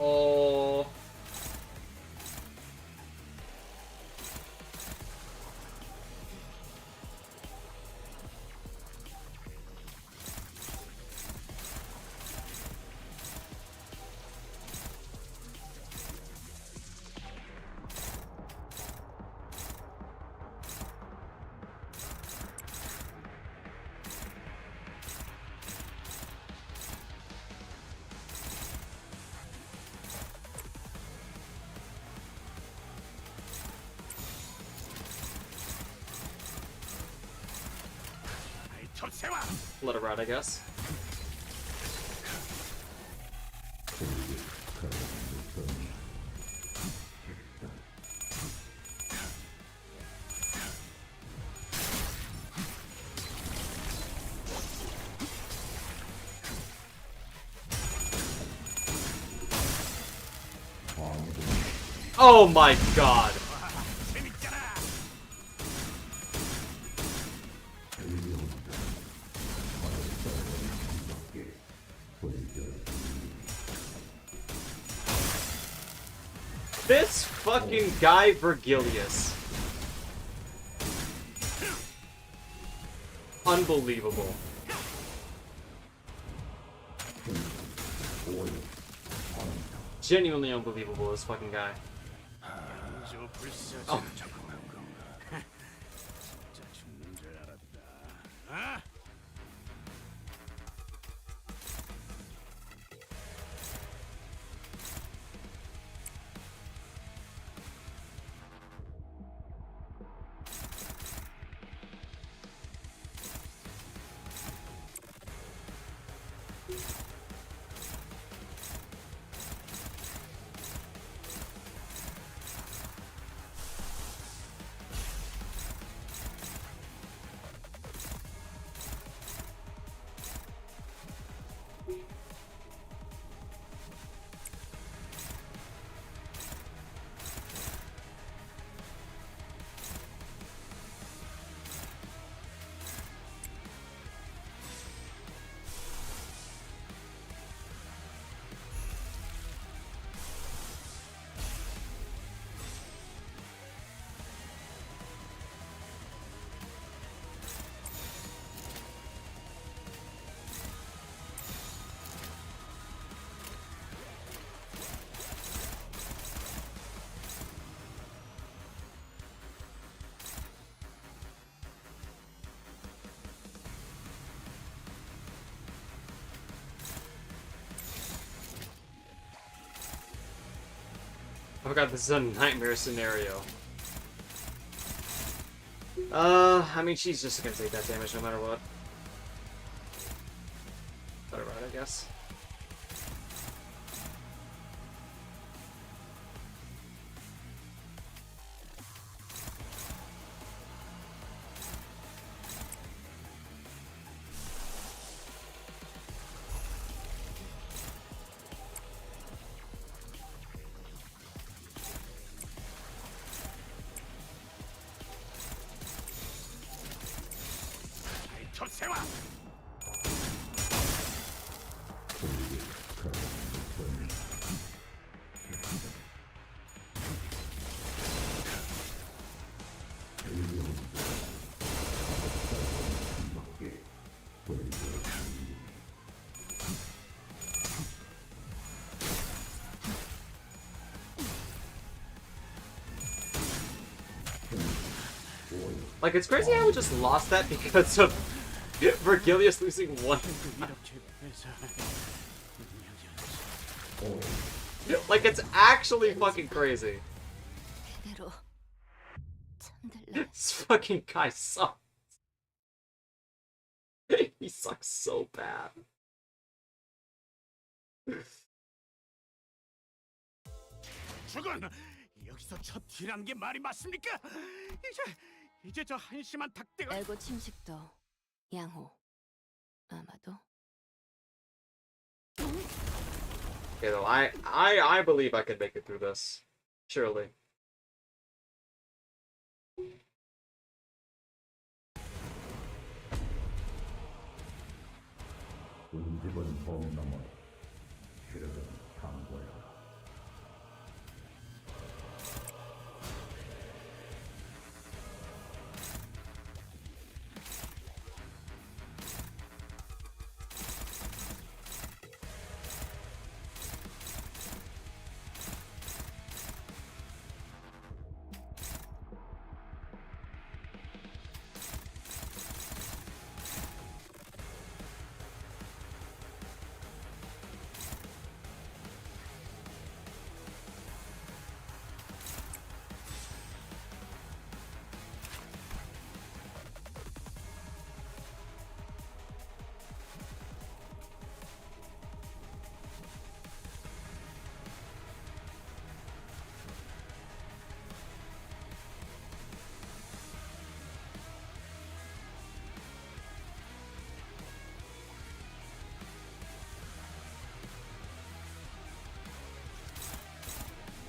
Oh. Let it ride, I guess. Oh my god! This fucking guy Virgilius. Unbelievable. Genuinely unbelievable, this fucking guy. Oh. I forgot this is a nightmare scenario. I mean, she's just gonna take that damage no matter what. Better right, I guess. Like, it's crazy how we just lost that because of Virgilius losing one. Like, it's actually fucking crazy. This fucking guy sucks. He sucks so bad. 죽은 여기서 첫 티라는 게 말이 맞습니까? 이제 저 한심한 닭대가 알고 침식도 양호 아마도 Okay, though, I believe I can make it through this. Surely.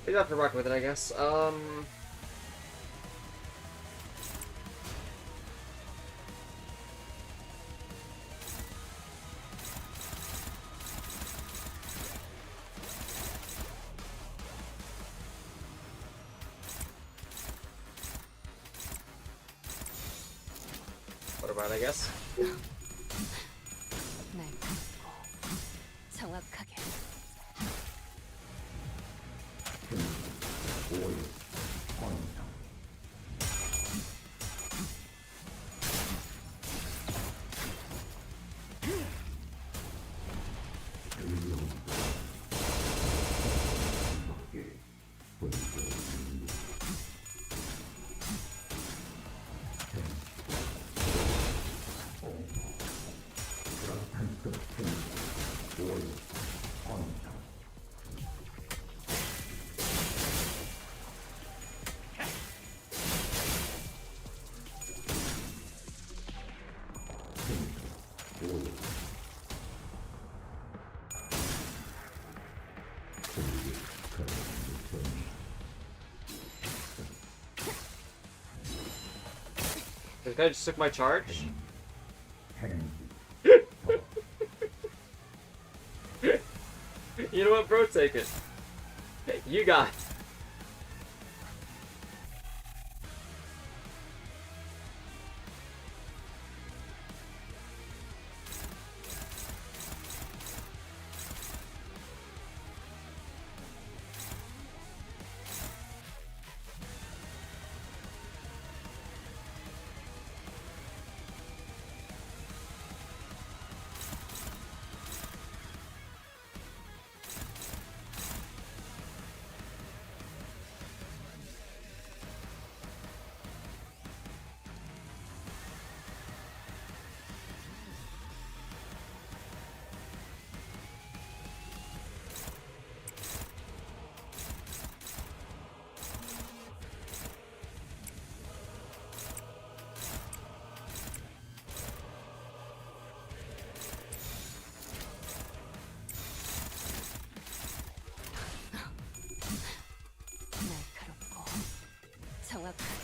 We have to rock with it, I guess. What about, I guess? 정확하게. This guy just took my charge? You know what, bro? Take it. You got it. 정확하게.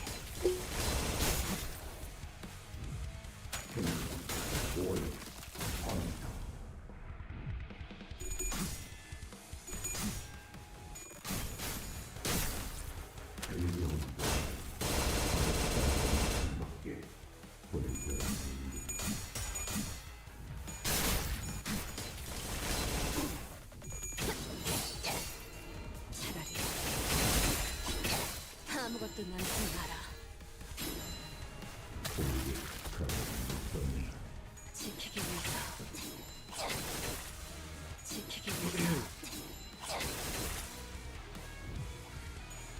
아무것도 남지 마라. 지키기 위해서. 지키기 위해서.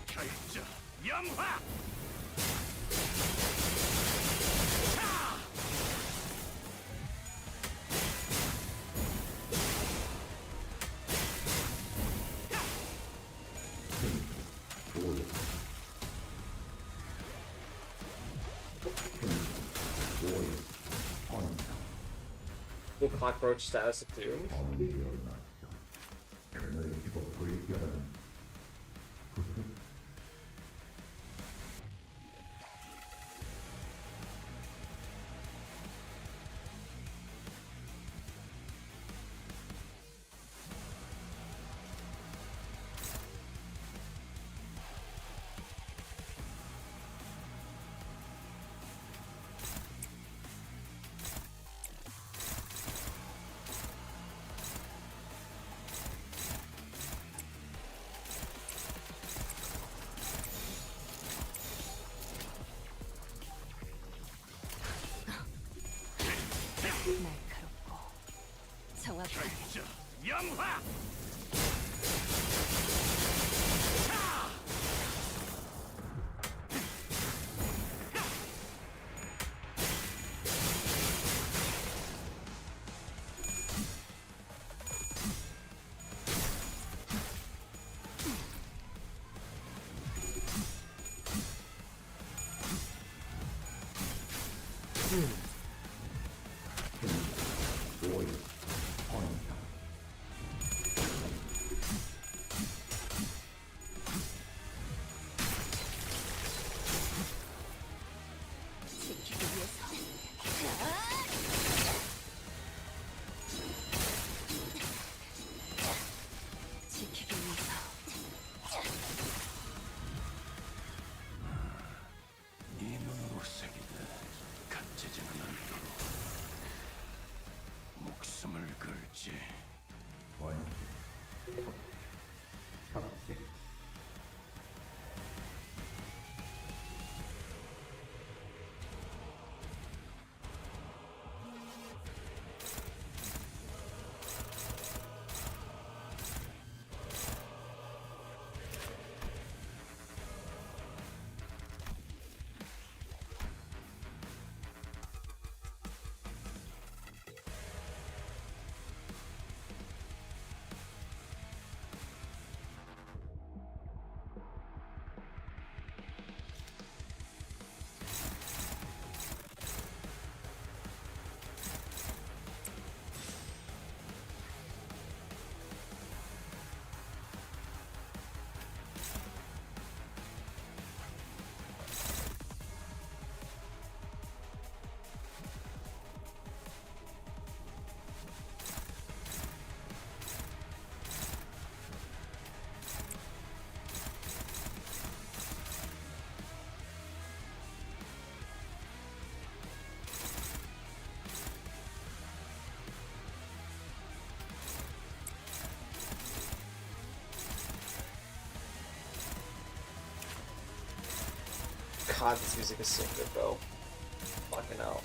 결정 영화. Will cockroach status of doom? 날카롭고 정확하게. 영화. God, this music is so good, bro. Fucking hell.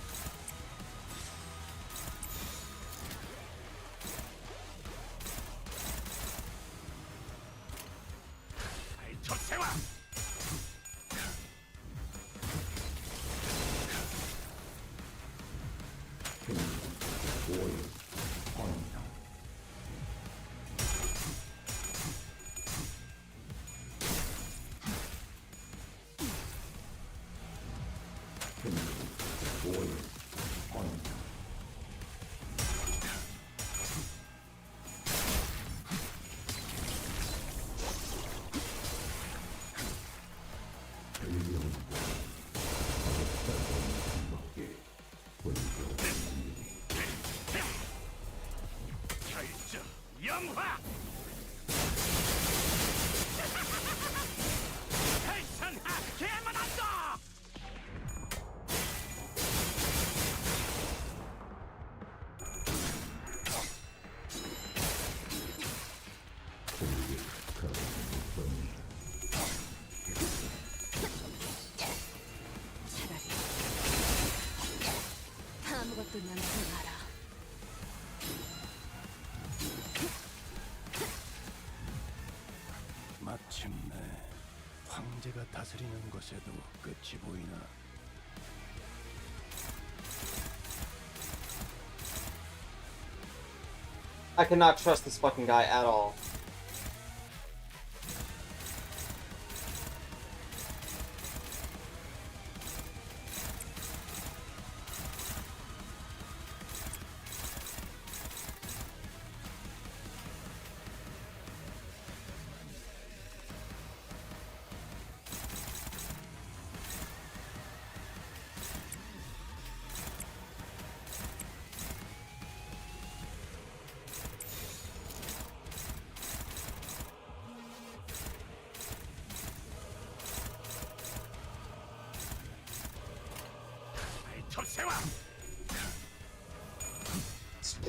영화! 헬선하 개만한다! 아무것도 남지 마라. 마침내 황제가 다스리는 것에도 끝이 보이나. I cannot trust this fucking guy at all.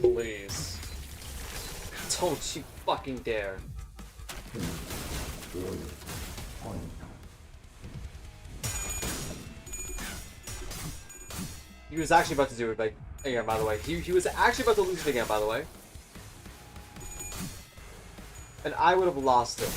Please. Don't you fucking dare. He was actually about to do it again, by the way. He was actually about to lose it again, by the way. And I would have lost it.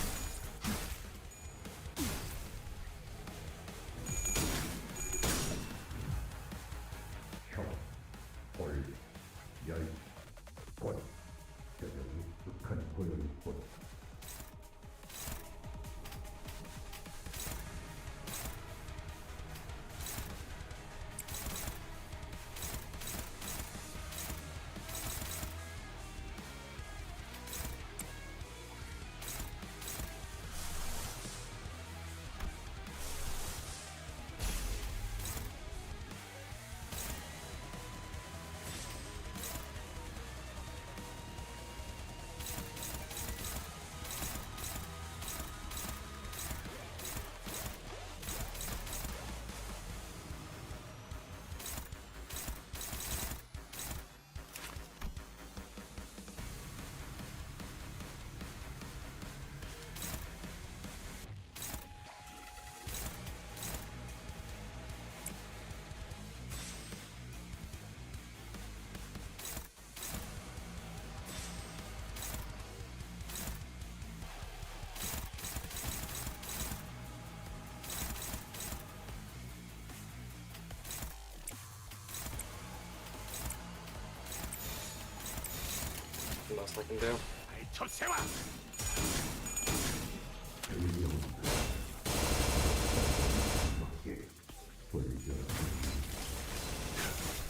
else I can do.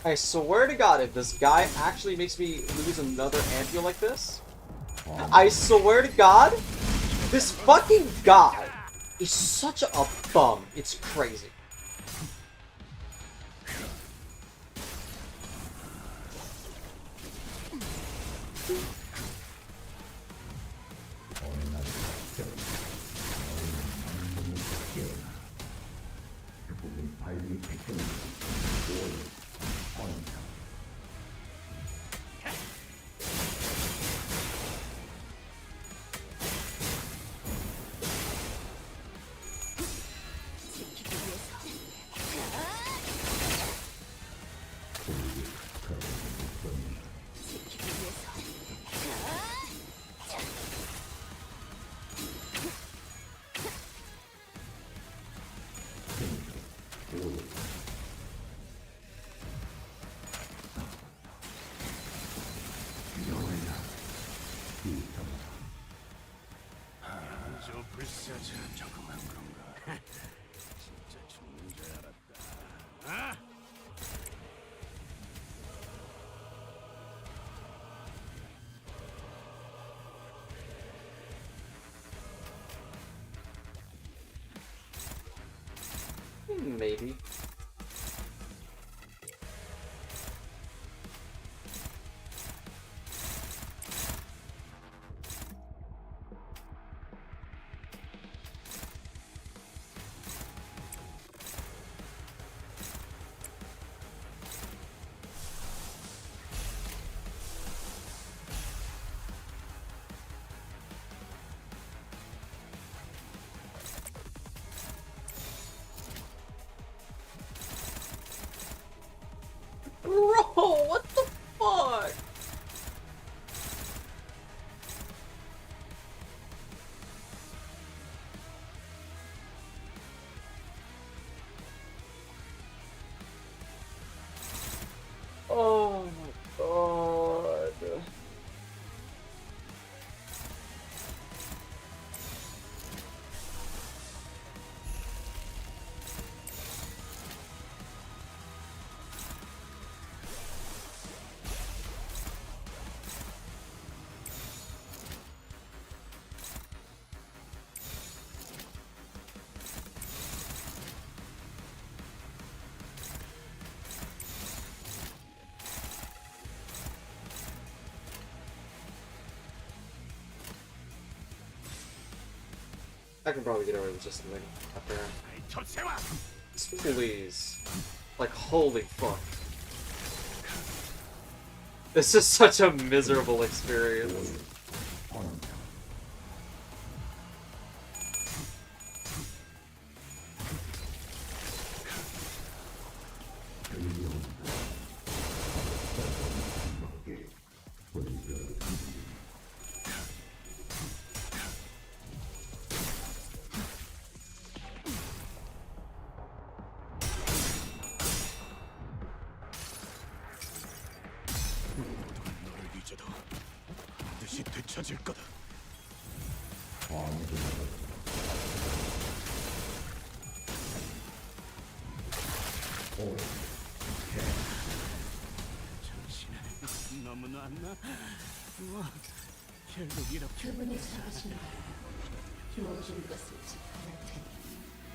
I swear to God, if this guy actually makes me lose another ampule like this, I swear to God, this fucking guy is such a bum. It's crazy. Maybe. Bro, what the fuck? Oh my god. I can probably get away with just something up there. Please. Like, holy fuck. This is such a miserable experience.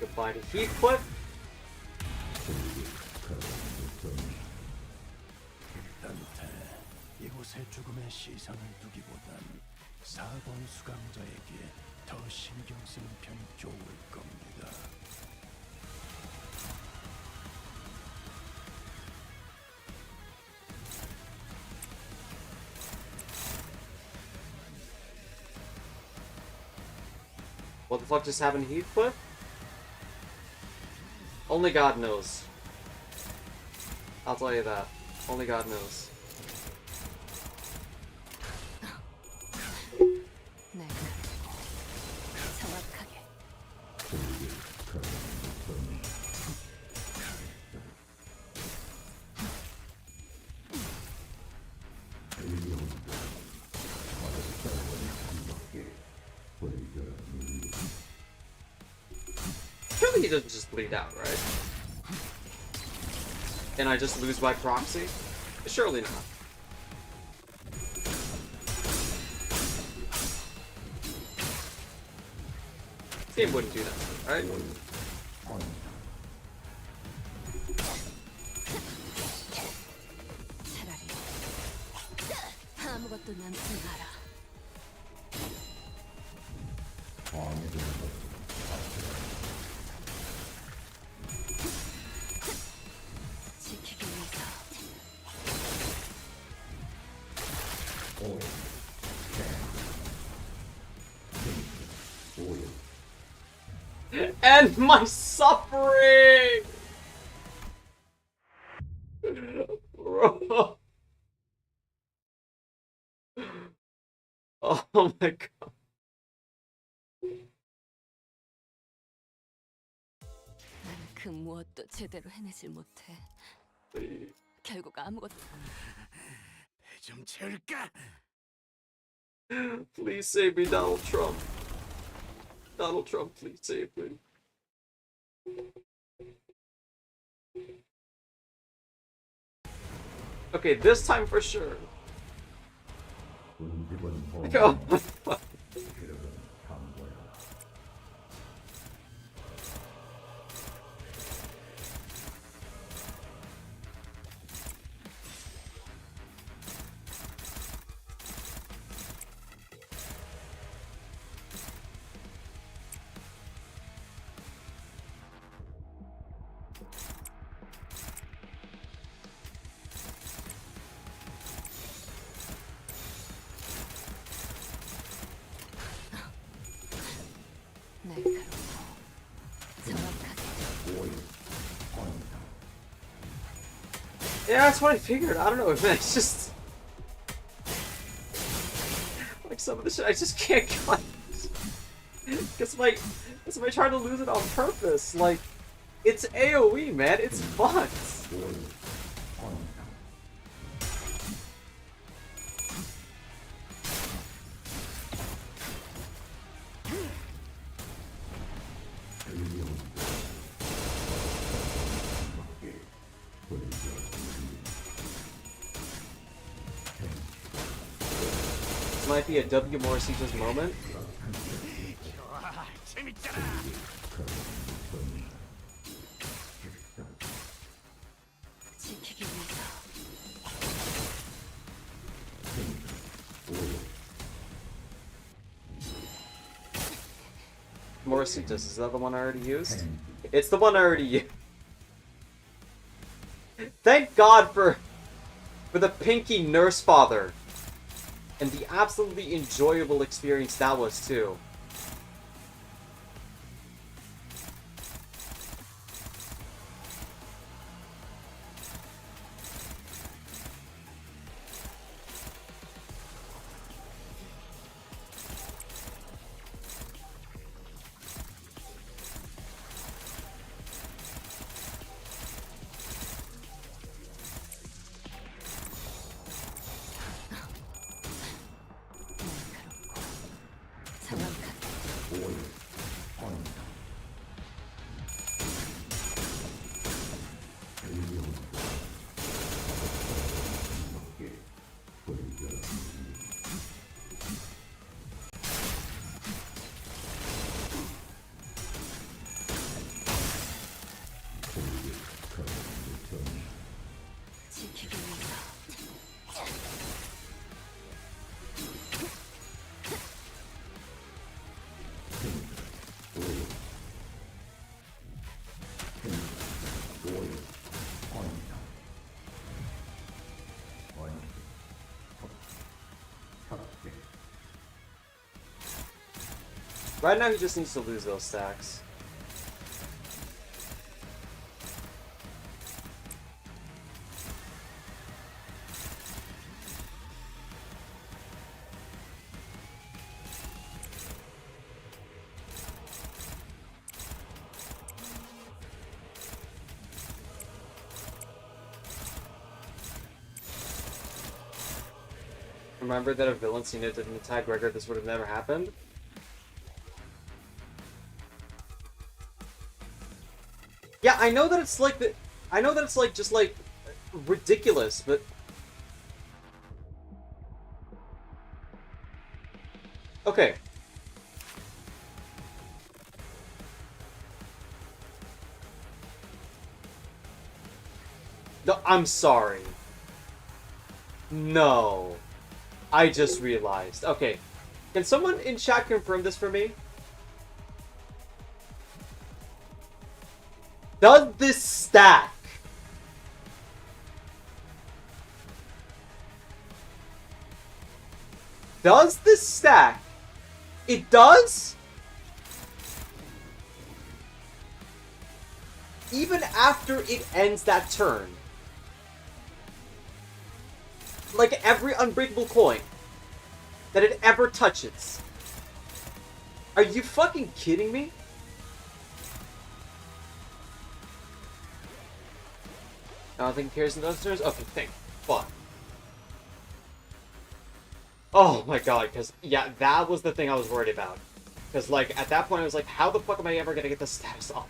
Goodbye to Heathcliff. 이곳의 죽음의 시선을 두기보단 4번 수감자에게 더 신경 쓰는 편이 좋을 겁니다. What the fuck just happened to Heathcliff? Only God knows. I'll tell you that. Only God knows. Surely he doesn't just bleed out, right? And I just lose by proxy? Surely not. This game wouldn't do that, right? 아무것도 남지 마라. 지키기 위해서. End my suffering! Bro. Oh my god. 나는 그 무엇도 제대로 해내질 못해. 결국 아무것도. 배 좀 채울까? Please save me, Donald Trump. Donald Trump, please save me. Okay, this time for sure. Oh my god. Yeah, that's what I figured. I don't know, man. It's just like some of the shit I just can't cut. Because am I trying to lose it on purpose? Like, it's AoE, man. It's fun. Might be a W. Morrissey's moment. 좋아, 재밌잖아. 지키기 위해서. Morrissey's, is that the one I already used? It's the one I already used. Thank God for the Pinky Nurse Father. And the absolutely enjoyable experience that was, too. Right now he just needs to lose those stacks. Remember that if Villancino didn't attack Gregor, this would have never happened? Yeah, I know that it's like the, I know that it's like just like ridiculous, but okay. No, I'm sorry. No. I just realized. Okay. Can someone in chat confirm this for me? Does this stack? Does this stack? It does? Even after it ends that turn. Like every unbreakable coin that it ever touches. Are you fucking kidding me? I don't think it cares in those turns? Okay, thank fuck. Oh my god, because, yeah, that was the thing I was worried about. Because, like, at that point I was like, how the fuck am I ever gonna get the status up?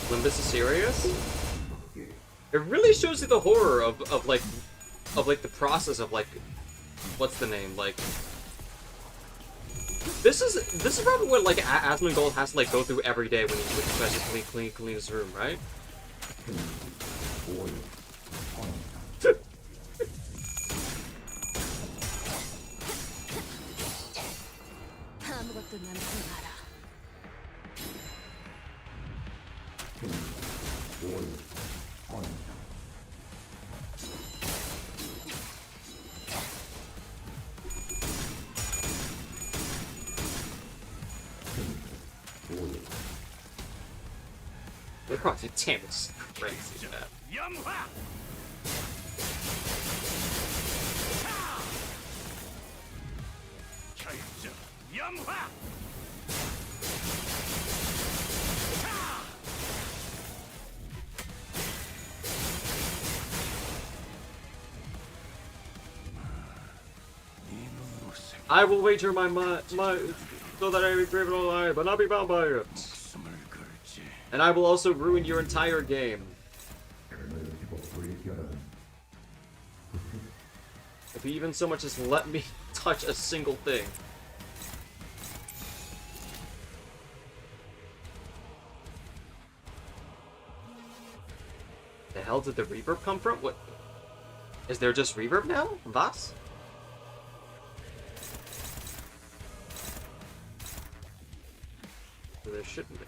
Limbus is serious? It really shows you the horror of the process of, like, what's the name, like... This is probably what, like, Asmongold has to, like, go through every day when he tries to clean his room, right? They're probably damn, it's crazy, man. I will wager my so that I may brave it alive, but not be bound by it. And I will also ruin your entire game. If he even so much as let me touch a single thing. The hell did the reverb come from? What? Is there just reverb now? Was? There shouldn't be.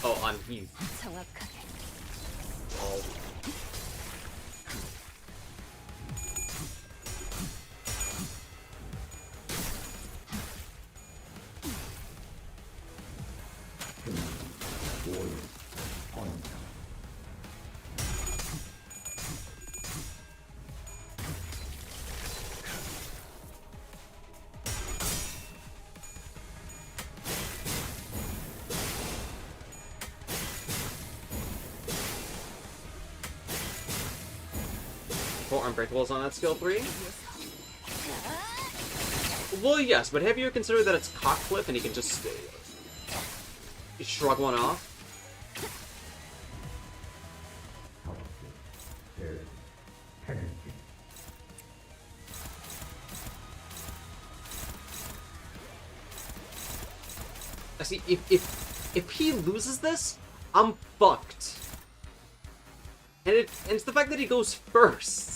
Oh, on you. Oh. Unbreakables on that skill 3? Well, yes, but have you considered that it's cockflip and he can just shrug one off? I see, if he loses this, I'm fucked. And it's the fact that he goes first.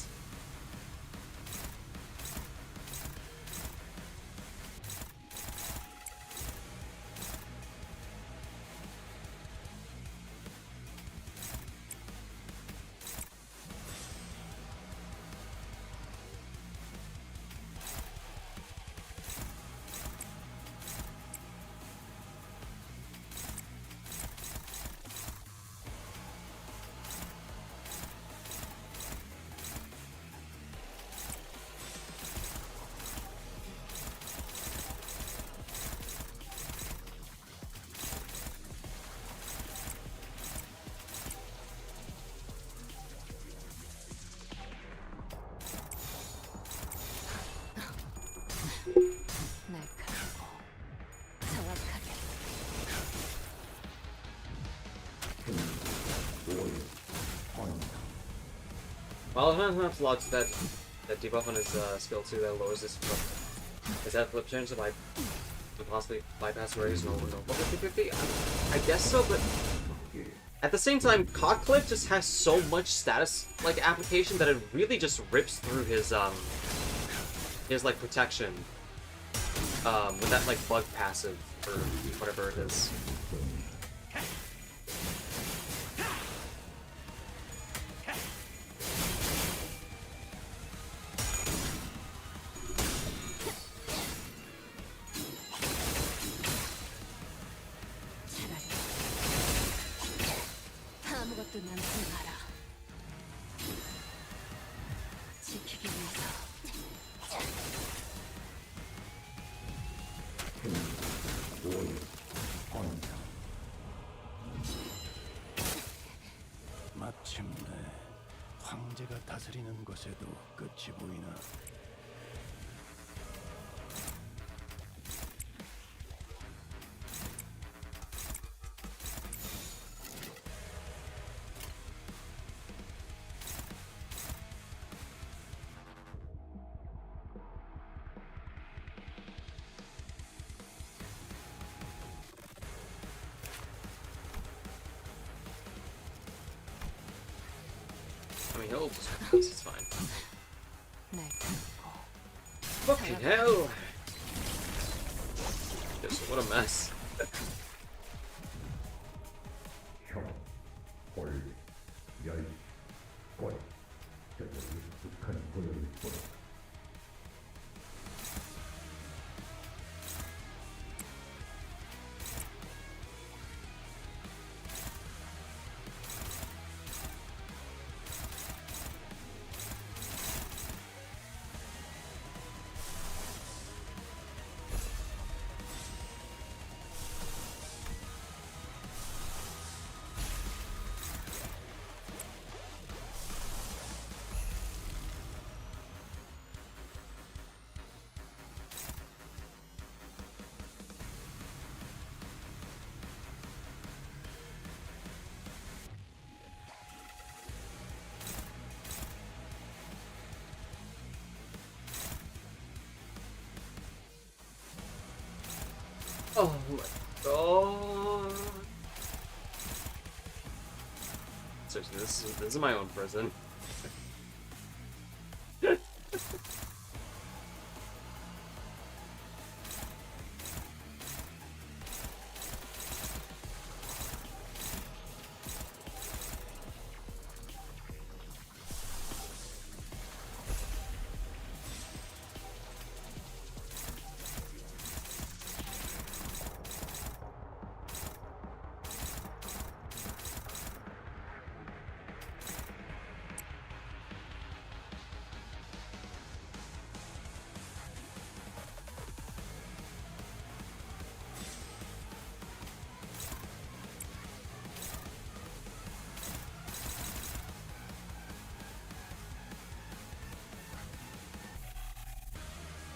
Well, enough logs that debuff on his skill 2 that lowers his flip chance to possibly bypass raise no 50-50? I guess so, but at the same time, Cockcliff just has so much status like application that it really just rips through his like protection with that like bug passive or whatever it is. 아무것도 남지 마라. 지키기 위해서. 마침내 황제가 다스리는 것에도 끝이 보이나. I mean, he'll just it's fine. Fucking hell! Just what a mess. Oh my god. Seriously, this is my own prison.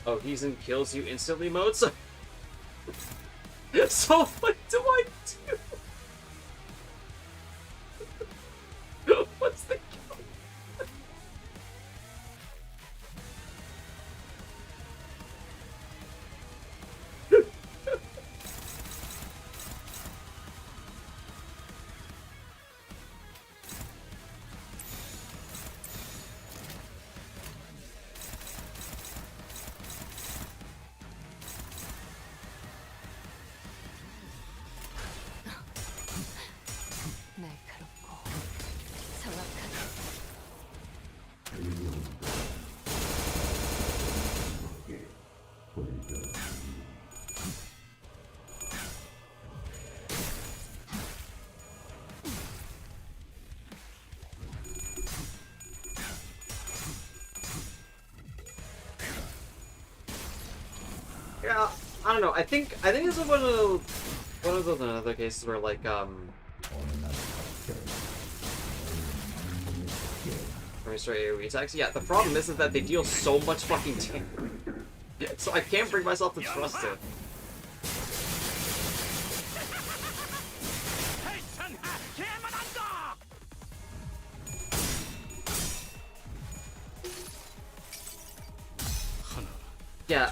Oh, he's in kills you instantly mode, so... so what do I do? What's the kill? Yeah, I don't know. I think this is one of those other cases where like straight AoE attacks. Yeah, the problem is that they deal so much fucking damage, so I can't bring myself to trust it. Yeah,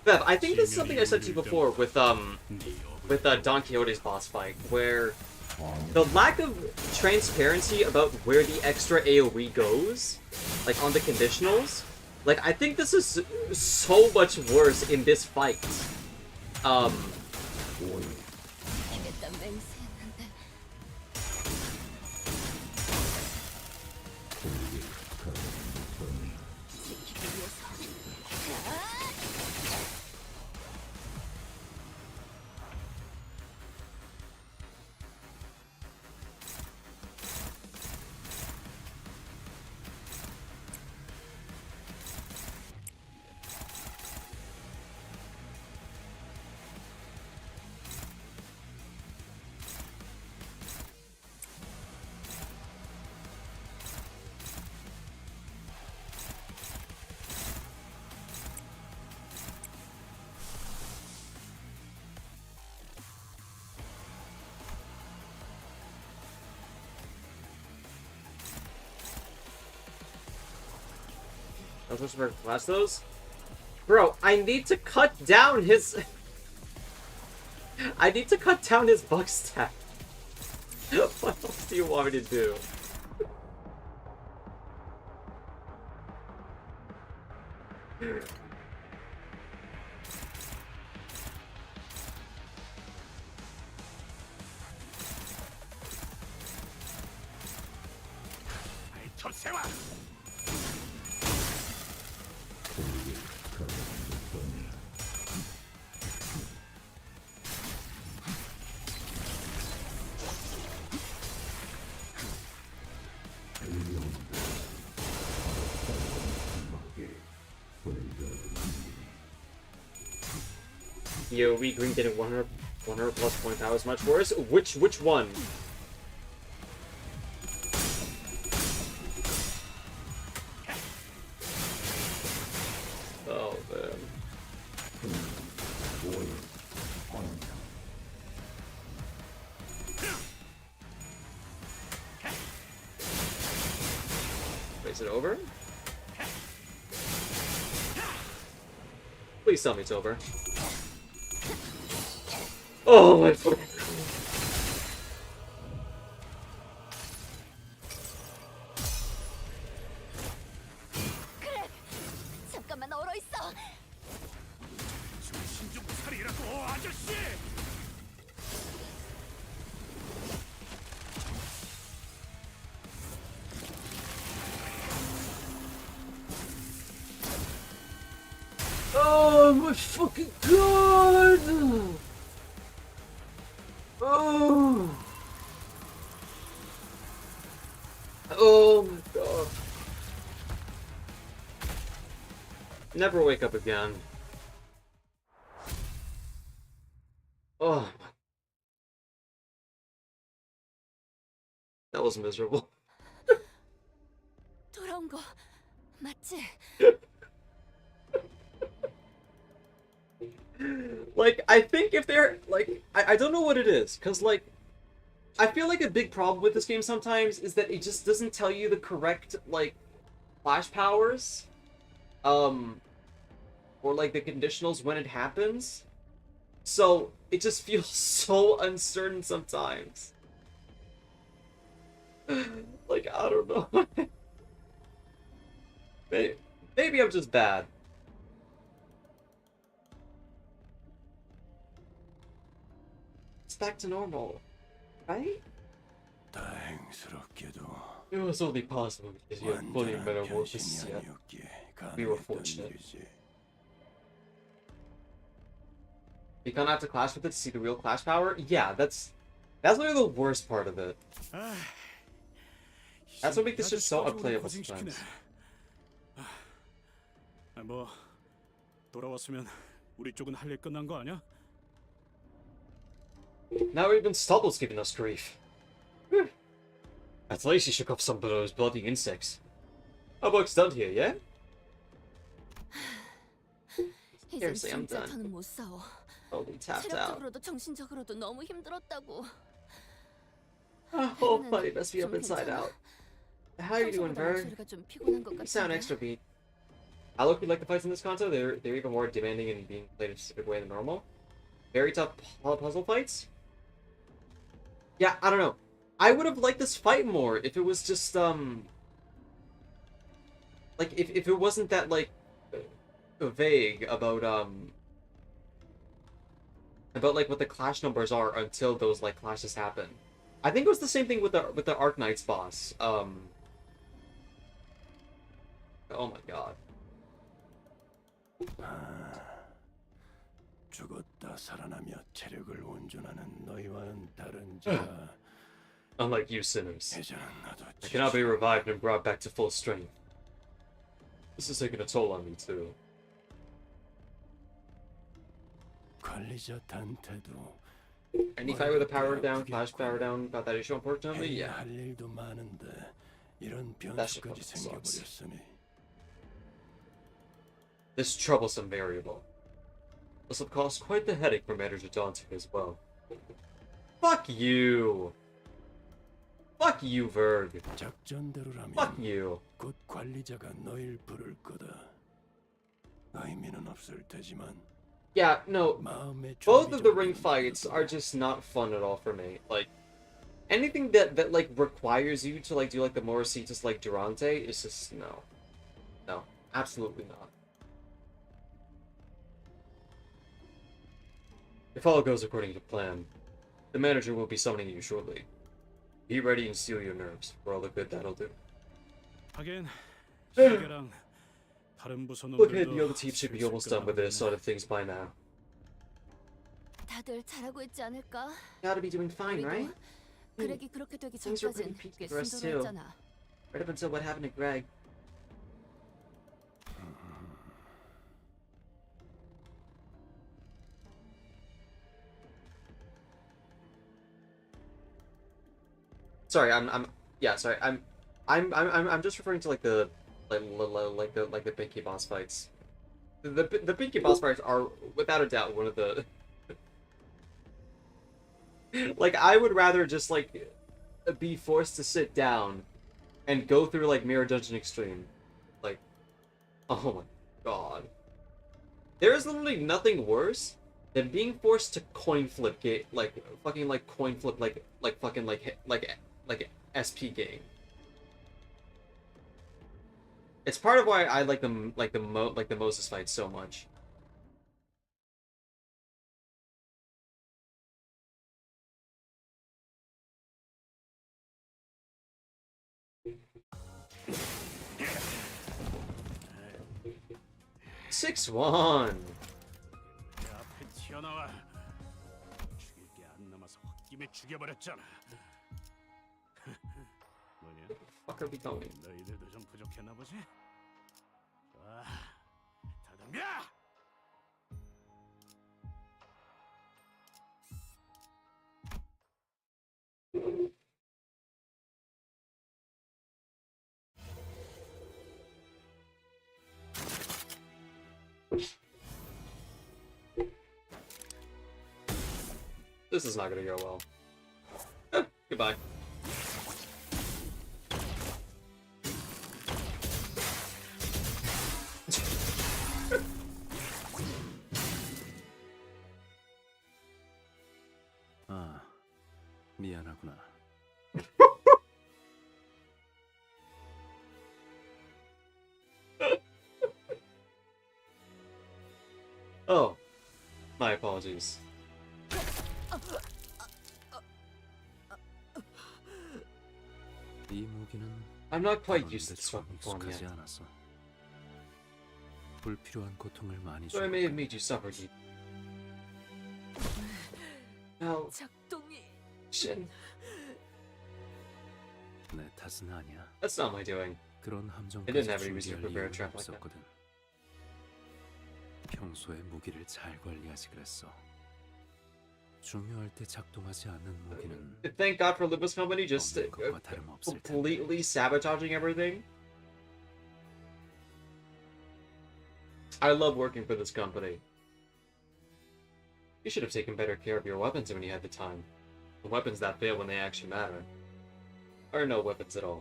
Bev, I think this is something I said to you before with Don Quixote's boss fight, where the lack of transparency about where the extra AoE goes, like on the conditionals, like I think this is so much worse in this fight. I was supposed to blast those? Bro, I need to cut down his... I need to cut down his bug stack. What else do you want me to do? Yo, we green getting 100 plus point power is much worse. Which one? Oh man. Wait, is it over? Please tell me it's over. Oh my fuck. 그래, 잠깐만 얼어 있어. 정신 좀 차리라고, 아저씨. Oh my fucking god! Oh! Oh my god. Never wake up again. Oh my. That was miserable. 돌아온 거 맞지? Like, I think if they're, like, I don't know what it is, because, like, I feel like a big problem with this game sometimes is that it just doesn't tell you the correct, like, flash powers, or, like, the conditionals when it happens, so it just feels so uncertain sometimes. Like, I don't know. Maybe I'm just bad. Back to normal, right? It was only possible because you had fully metamorphosis yet. We were fortunate. You gonna have to clash with it to see the real clash power? Yeah, that's literally the worst part of it. That's what makes this just so unplayable sometimes. 뭐 돌아왔으면 우리 쪽은 할 일 끝난 거 아니야? Now even Stubble's giving us grief. At least he shook off some of those bloody insects. Our work's done here, yeah? Seriously, I'm done. Totally tapped out. 체력적으로도 정신적으로도 너무 힘들었다고. Oh, buddy, must be up inside out. How are you doing, Bird? You sound extra beat. I look like the fights in this Canto. They're even more demanding and being played a specific way than normal. Very tough puzzle fights. Yeah, I don't know. I would have liked this fight more if it was just like if it wasn't that like vague about like what the clash numbers are until those like clashes happen. I think it was the same thing with the Arknight's boss. Oh my god. 죽었다 살아나며 체력을 온전하는 너희와는 다른 자. Unlike you sinners, 예전은 나도 I cannot be revived and brought back to full strength. This is taking a toll on me too. 관리자 단테도 Any fight with a power down, flash power down, about that issue unfortunately, yeah. 할 일도 많은데 이런 That shit 변수까지 fucking sucks. 생겨버렸으니. This troublesome variable. This will cause quite the headache for Manager Dante as well. Fuck you! Fuck you, Verg. 작전대로라면 Fuck you. 곧 관리자가 너희를 부를 거다. 의미는 없을 테지만. Yeah, no. Both of the ring fights are just not fun at all for me. Like, anything that like requires you to like do like the Morrissey just like Durante is just no. No, absolutely not. If all goes according to plan, the manager will be summoning you shortly. Be ready and steel your nerves for all the good that'll do. 하긴 시계랑 다른 부서 Look ahead, the 놈들도 other team should be almost done with this sort of things by now. 다들 잘하고 있지 않을까? Gotta be doing fine, right? 그렉이 그렇게 되기 Things were pretty 전까진 peaky 꽤 for us too. 순조로웠잖아. Right up until what happened to Greg. Sorry, I'm just referring to like the Pinky boss fights. The Pinky boss fights are without a doubt one of the like I would rather just like be forced to sit down and go through like Mira Dungeon Extreme. Like, oh my god. There is literally nothing worse than being forced to coin flip coin flip like SP game. It's part of why I like the Moses fight so much. Six one. 앞에 튀어나와. 죽일 게 안 남아서 홧김에 죽여버렸잖아. 뭐냐? Fuck are we going? 너희들도 좀 부족했나 보지? 좋아, 다 덤벼! This is not gonna go well. Goodbye. 아, 미안하구나. Oh, my apologies. 이 무기는 I'm not quite used to this weapon form 익숙하지 yet. 않아서 불필요한 고통을 많이 So I may have made you suffer deep. Now, 작동이 Shin, 내 탓은 아니야. that's not my doing. 그런 I 함정까지 didn't have any reason to 준비할 prepare a 이유는 trap like that. 없었거든. 평소에 무기를 잘 관리하지 그랬어. 중요할 때 작동하지 않는 무기는 Thank God for Limbus Company just 없는 것과 다름없을 텐데. completely sabotaging everything. I love working for this company. You should have taken better care of your weapons when you had the time. The weapons that fail when they actually matter. Or no weapons at all.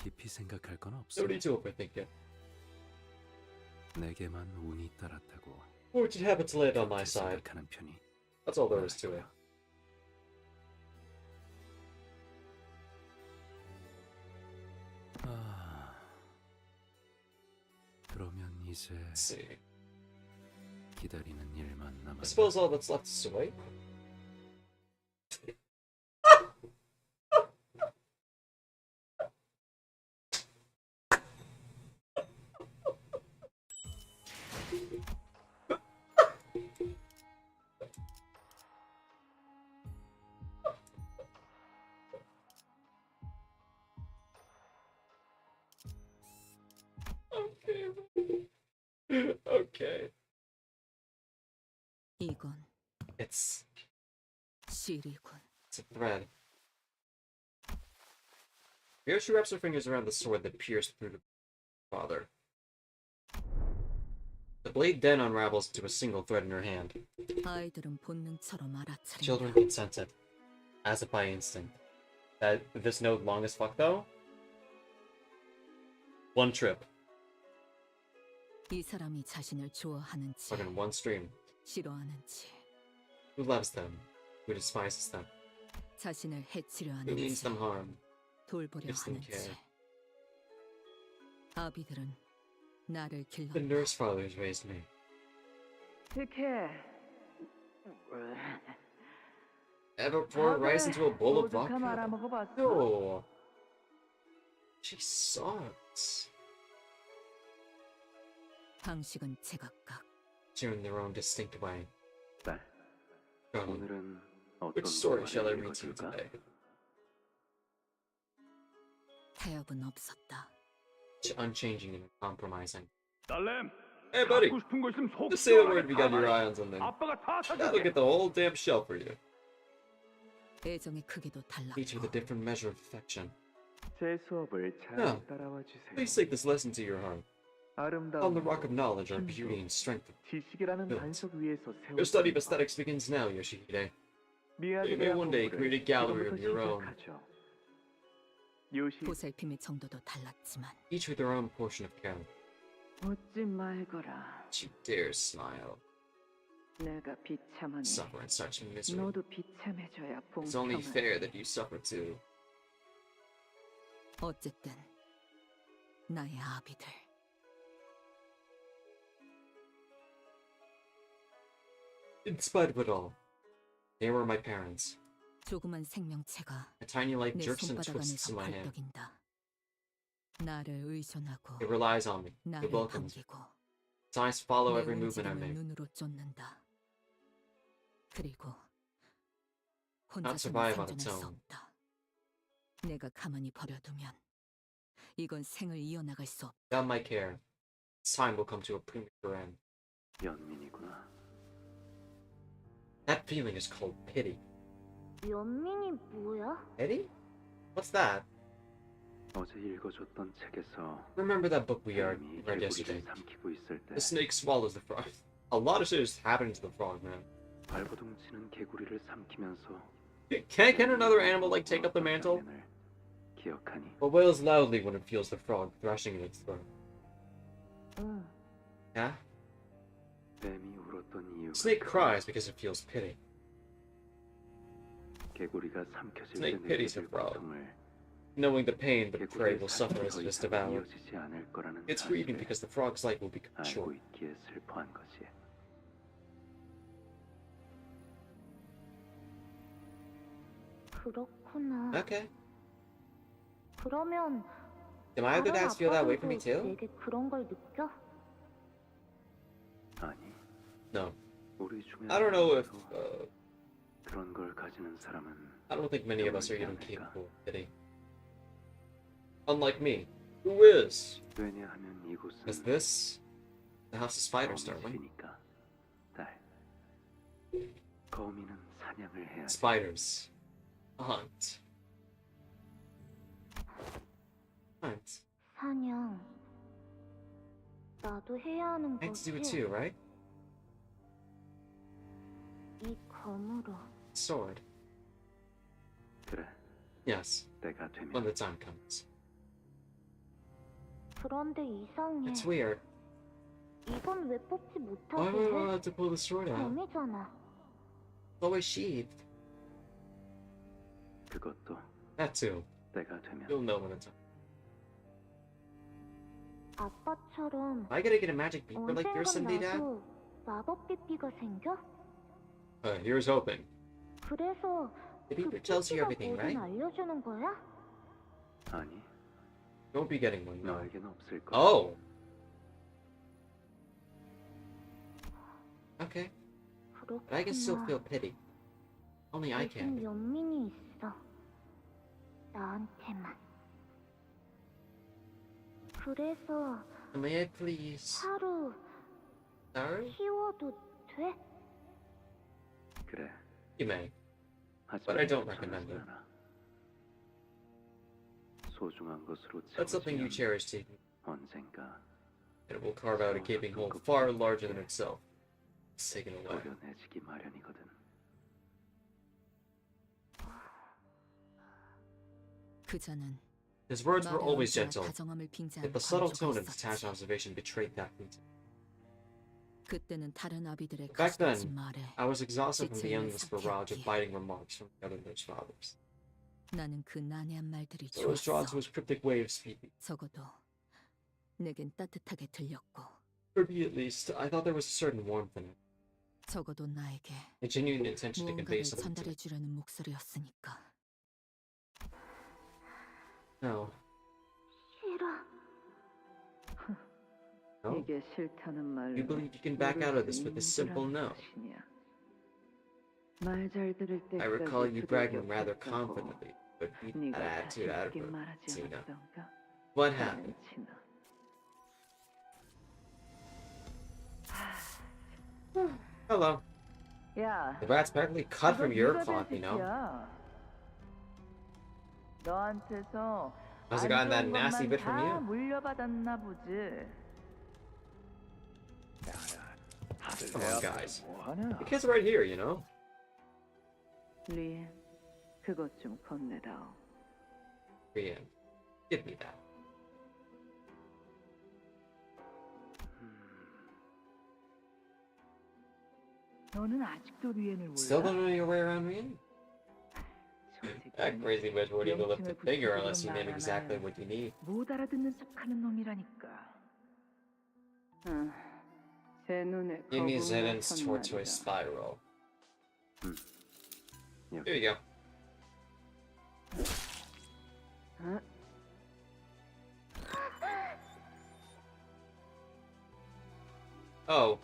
깊이 생각할 건 없어. No need to overthink it. 내게만 운이 따랐다고 Fortune happened to land on my side. 생각하는 편이 That's all there is to it. 그러면 이제 Let's see. 기다리는 일만 I 남았다. suppose all that's left is to wait. Okay. 이건 It's 실이군. a thread. Here she wraps her fingers around the sword that pierced through the father. The blade then unravels into a single thread in her hand. 아이들은 본능처럼 알아차린다. Children consented, as if by instinct. That this node long as fuck though? One trip. 이 사람이 자신을 좋아하는지 Fucking one stream. 싫어하는지 Who loves them? Who despises them? 자신을 해치려 Who means 하는지 them harm? 돌보려 Gives them 하는지 care? 아비들은 나를 The 길렀다. nurse fathers raised me. 특혜. Ever pour rice into a bowl of 오죽하 vodka? 말아먹어봤어? No. She sucks. 방식은 제각각. In their own distinct way. 딸, Darling, 오늘은 어떤 which story shall I 동화를 read to you 읽어줄까? today? 타협은 없었다. Unchanging and uncompromising. 딸렘, Hey, buddy. 갖고 싶은 거 있으면 속 Just say the 시원하게 word if you got 다 your 말해. eye on something. 아빠가 다 I'll look 사줄게. at the whole damn shelf for you. 애정의 크기도 달랐고 Each with a different measure of affection. 제 수업을 잘 Yeah. 따라와 주세요. Please take this lesson to your heart. On the rock of knowledge are beauty and strength. 지식이라는 built. 반석 위에서 Your study of aesthetics begins now, Yoshihide. You may one day create a gallery of your own, 보살핌의 정도도 달랐지만 each with their own portion of care. 웃지 말거라. Don't you dare smile. 내가 비참하니 Suffer in such misery. 너도 비참해져야 It's only 공평하지. fair that you suffer too. 어쨌든 나의 아비들 In spite of it all, they were my parents. 조그만 생명체가 A tiny life 내 jerks and 손바닥 twists in 안에서 my hand. 발떡인다. 나를 의존하고 It relies on me. It 나를 welcomes me. 반기고 Its eyes follow 내 every movement I 움직임을 make. 눈으로 쫓는다. 그리고 Not 혼자서는 survive on its 생존할 수 own. 없다. 내가 가만히 버려두면 이건 생을 이어나갈 수 없다. Without my care, its time will come to a premature end. 연민이구나. That feeling is called pity. 연민이 뭐야? Pity? What's that? 어제 읽어줬던 책에서 Remember that book we read 개구리를 yesterday? 삼키고 있을 때 The snake swallows the frog. A lot of shit is happening to the frog, man. 발버둥 치는 개구리를 삼키면서 Can another animal like take up the mantle? 기억하니? But wails loudly when it feels the frog thrashing in its throat. 응. Yeah? 뱀이 울었던 이유가 Snake cries because it feels pity. 개구리가 삼켜질 때 Snake pities a 느껴질 frog, 고통을 knowing the pain the prey 개구리의 will suffer 삶이 as 더 it is 이상 devoured. 이어지지 않을 거라는 It's grieving 사실에 because the frog's life will become 알고 short. 있기에 슬퍼한 거지. 그렇구나. Okay. 그러면 Do my other 다른 dads feel that way for me 아빠들도 too? 내게 그런 걸 느껴? 아니, No. 우리 중에 I don't know if. 그런 걸 가지는 사람은 I don't think many of us are even 드물지 않을까. capable of pity. Unlike me. Who is? 왜냐하면 이곳은 Is this the house of spiders, darling? 거미집이니까. 딸, 거미는 사냥을 해야지. Spiders. Hunt. Hunt. 사냥. 나도 해야 하는 I have to do it 거지. too, right? 이 검으로. Sword. 그래, Yes. 때가 되면 When the time comes. 그런데 이상해. It's weird. 이건 왜 뽑지 못하게 Why would I 해? have to pull the sword out? 범이잖아. It's always sheathed. 그것도 That too. 때가 되면 You'll know when it's up. 아빠처럼 Am I gonna get a magic beeper like yours someday, Dad? 나도 마법 삐삐가 생겨? Here's hoping. 그래서 The beeper tells you everything, right? 알려주는 거야? 아니, Don't be getting one. No. 너에겐 없을 거야. Oh. Okay. But I can still feel pity. Only I can. 대신 연민이 있어. 나한테만. 그래서 May I please? 하루 Sorry? 키워도 돼? 그래. You may. 하지만 But I don't recommend it. 않아. 소중한 것으로 That's something you 채워지면 cherish taking. 언젠가 It will carve out a gaping hole far larger than itself. It's taken away. 도려내지기 마련이거든. 그자는 His words were always gentle, 다정함을 yet 빙자한 the subtle tone of 관조가 detached 있었지. observation betrayed that feeling. 그때는 다른 아비들의 Back then, 가시적인 말에 I was exhausted from the 지체를 endless barrage of 삭혔기에 biting remarks from the other nurse fathers. 나는 그 난해한 말들이 I was drawn to 좋았어. his cryptic way of speaking. 적어도 내겐 따뜻하게 들렸고 For me, at least, I thought there was a certain warmth in it, 적어도 나에게 a genuine intention to convey 무언가를 something to 전달해 me. 주려는 목소리였으니까. No. 싫어. No? 이게 싫다는 말로 You believe you can back out of this with a simple no? 말잘 들을 때까지 I recall you bragging rather 두들겨 confidently, but beat 네가 that attitude out of 자신 있게 her, 말하지 Sina. 않았던가? What happened? 괜찮아. Hello. 야, The rat's practically cut from 이건 your 네가 cloth, 된 you know? 짓이야. 너한테서 Must have 안 gotten that 좋은 nasty 것만 bit from 다 you. 물려받았나 보지. Come on, guys. The kid's right here, you know? 리, 그것 좀 건네다오. Brienne, give me that. 너는 아직도 리엔을 몰라? Still don't know your way around Brienne? That crazy bitch wouldn't even lift a finger unless you name exactly what you need. 못 알아듣는 척하는 놈이라니까. 제 눈에 You need 거북목한 Zenon's tortoise 말이다. spiral. Here you go. Oh,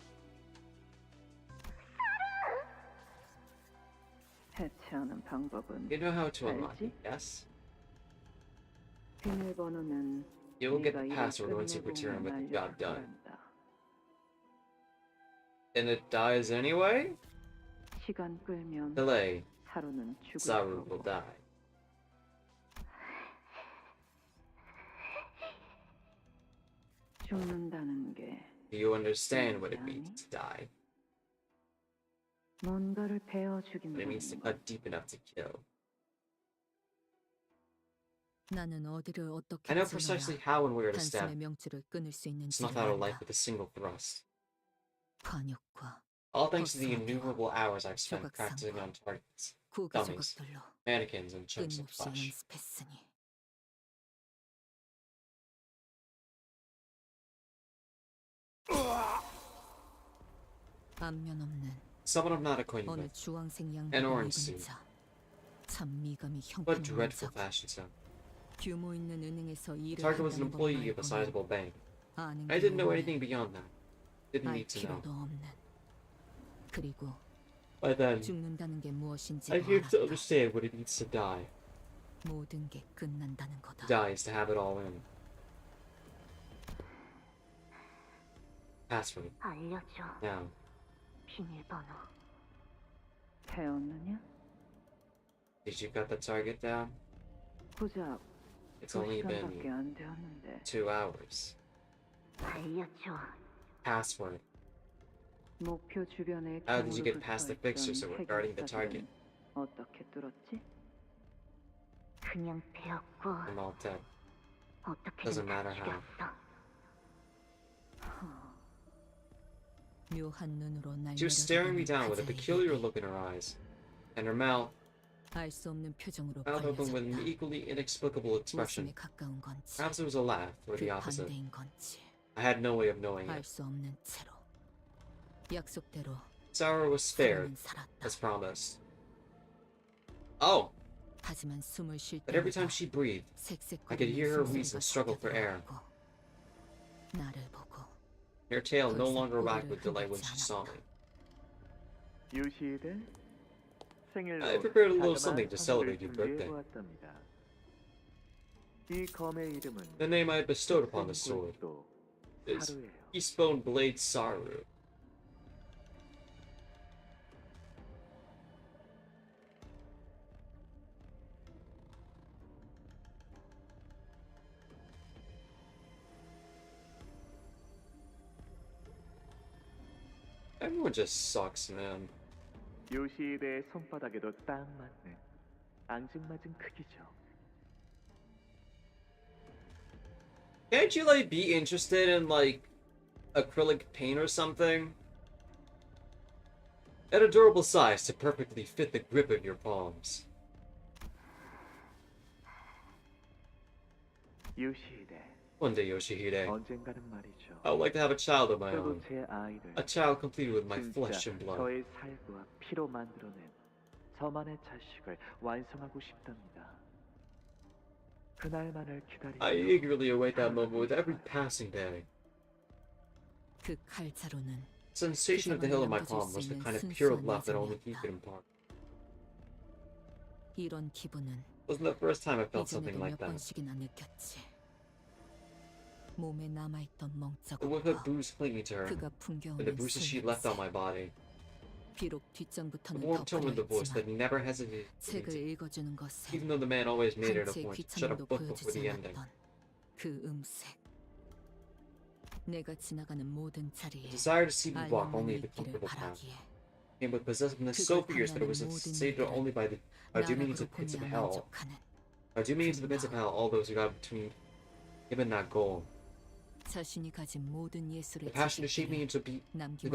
해체하는 방법은 you know how to unlock 알지? it, yes? 비밀번호는 You will get 네가 the 일을 password once you 끝내고 return with the 오면 job 알려줄 done. 거란다. And it dies anyway? 시간 끌면 Delay. 하루는 죽을 Saru 거고. will die. 죽는다는 게 Do you understand what it means to die? 뭔가를 베어 What it means to 죽인다는 거. cut deep enough to kill. 나는 어디를 어떻게 I know precisely 찔러야 how and where to stab. 단숨에 명줄을 끊을 수 있는지 Snuff out a life 안다. with a single thrust. 관역과 All thanks to the 버스와 innumerable hours I've spent 조각상과 practicing on targets, 구기 dummies, 조각들로 mannequins, and chunks of 끊임없이 flesh. 연습했으니. 안면 없는 Someone I'm not acquainted 어느 with. 주황색 An 양복을 orange 입은 suit. 자. 참 미감이 What dreadful 형편없는 fashion sense. 규모 있는 은행에서 일을 Target was an 한다는 employee of a 것만 sizable bank. 아는 I 게 didn't know 뭐래. anything beyond that. Didn't 알 need to know. 필요도 없는. 그리고 By then, 죽는다는 게 무엇인지 I came to 알았다. understand what it means to die. 모든 게 끝난다는 거다. To die is to have it all in. Password. 알려줘. Now. 비밀번호. 배웠느냐? Did you got the target down? 고작 It's only 2시간밖에 been 안 되었는데 2 hours. 알려줘. Password. 목표 주변에 How did you get 경으로 past the 붙어있던 fixers that were guarding the target? 해결사들은 어떻게 뚫었지? 그냥 배웠고 I'm all dead. 어떻게든 Doesn't matter 다 how. 죽였어. 묘한 눈으로 날 She was staring me down with a 내려다보는 peculiar look in her eyes, and her mouth 알 수 없는 표정으로 open with an 벌려졌다. equally inexplicable expression. 웃음에 가까운 건지 Perhaps it was a laugh, or 그 the opposite. 반대인 건지 I had no way of knowing 알 it. 수 없는 채로 약속대로 Sarah was spared, 사람은 살았다. as promised. Oh! 하지만 숨을 쉴 But every 때마다 time she breathed, I could 색색거리는 hear her 숨소리가 wheeze and struggle for air. 섞여 들어오고 나를 보고 Her tail no 더 이상 longer wagged 고개를 with delight when 흔들지 she saw me. 요시히데 생일로 I prepared a little 자그마한 something to celebrate your 선물을 birthday. 준비해보았답니다. 이 검의 이름은 The name I had bestowed upon the sword is 사루예요. Keystone Blade Saru. Everyone just sucks, man. 요시히데의 손바닥에도 딱 맞는 앙증맞은 크기죠. Can't you, like, be interested in, like, acrylic paint or something? An adorable size to perfectly fit the grip in your palms. 요시히데. One day, Yoshihide, 언젠가는 말이죠. I would like to have a child of my 저도 own. 제 아이를 A child completed with my 진짜 flesh and blood. 저의 살과 피로 만들어낸 저만의 자식을 완성하고 싶답니다. 그날만을 기다리며 I eagerly await that moment with every passing day. 그 칼자루는 Sensation of the hill of my palm was the kind of pure love that only he could impart. 이런 기분은 Wasn't the first time I felt something 이전에도 like 몇 that. 번씩이나 느꼈지. 몸에 남아있던 The whiff of 멍자국과 bruise clinging to her, 그가 and the 풍겨오는 bruises she left on my body. 비록 The 뒷장부터는 warm tone of the voice that 덮으려 never hesitated, 책을 읽어주는 것에 even though the man always made it a 한치의 point to shut a 귀찮음도 book before 보여주지 the ending. 않았던 그 음색. 내가 지나가는 모든 자리에 The desire to see me walk 알람만이 only the 있기를 comfortable path 바라기에 came with possessiveness so 그걸 fierce that it was 당하는 모든 satiated 이들을 only by the dooming into 나락으로 the pits of 보내야 hell. 만족하는 Dooming into the pits of hell all those who got between him and that goal. 자신이 가진 모든 예술의 The passion to shape me into the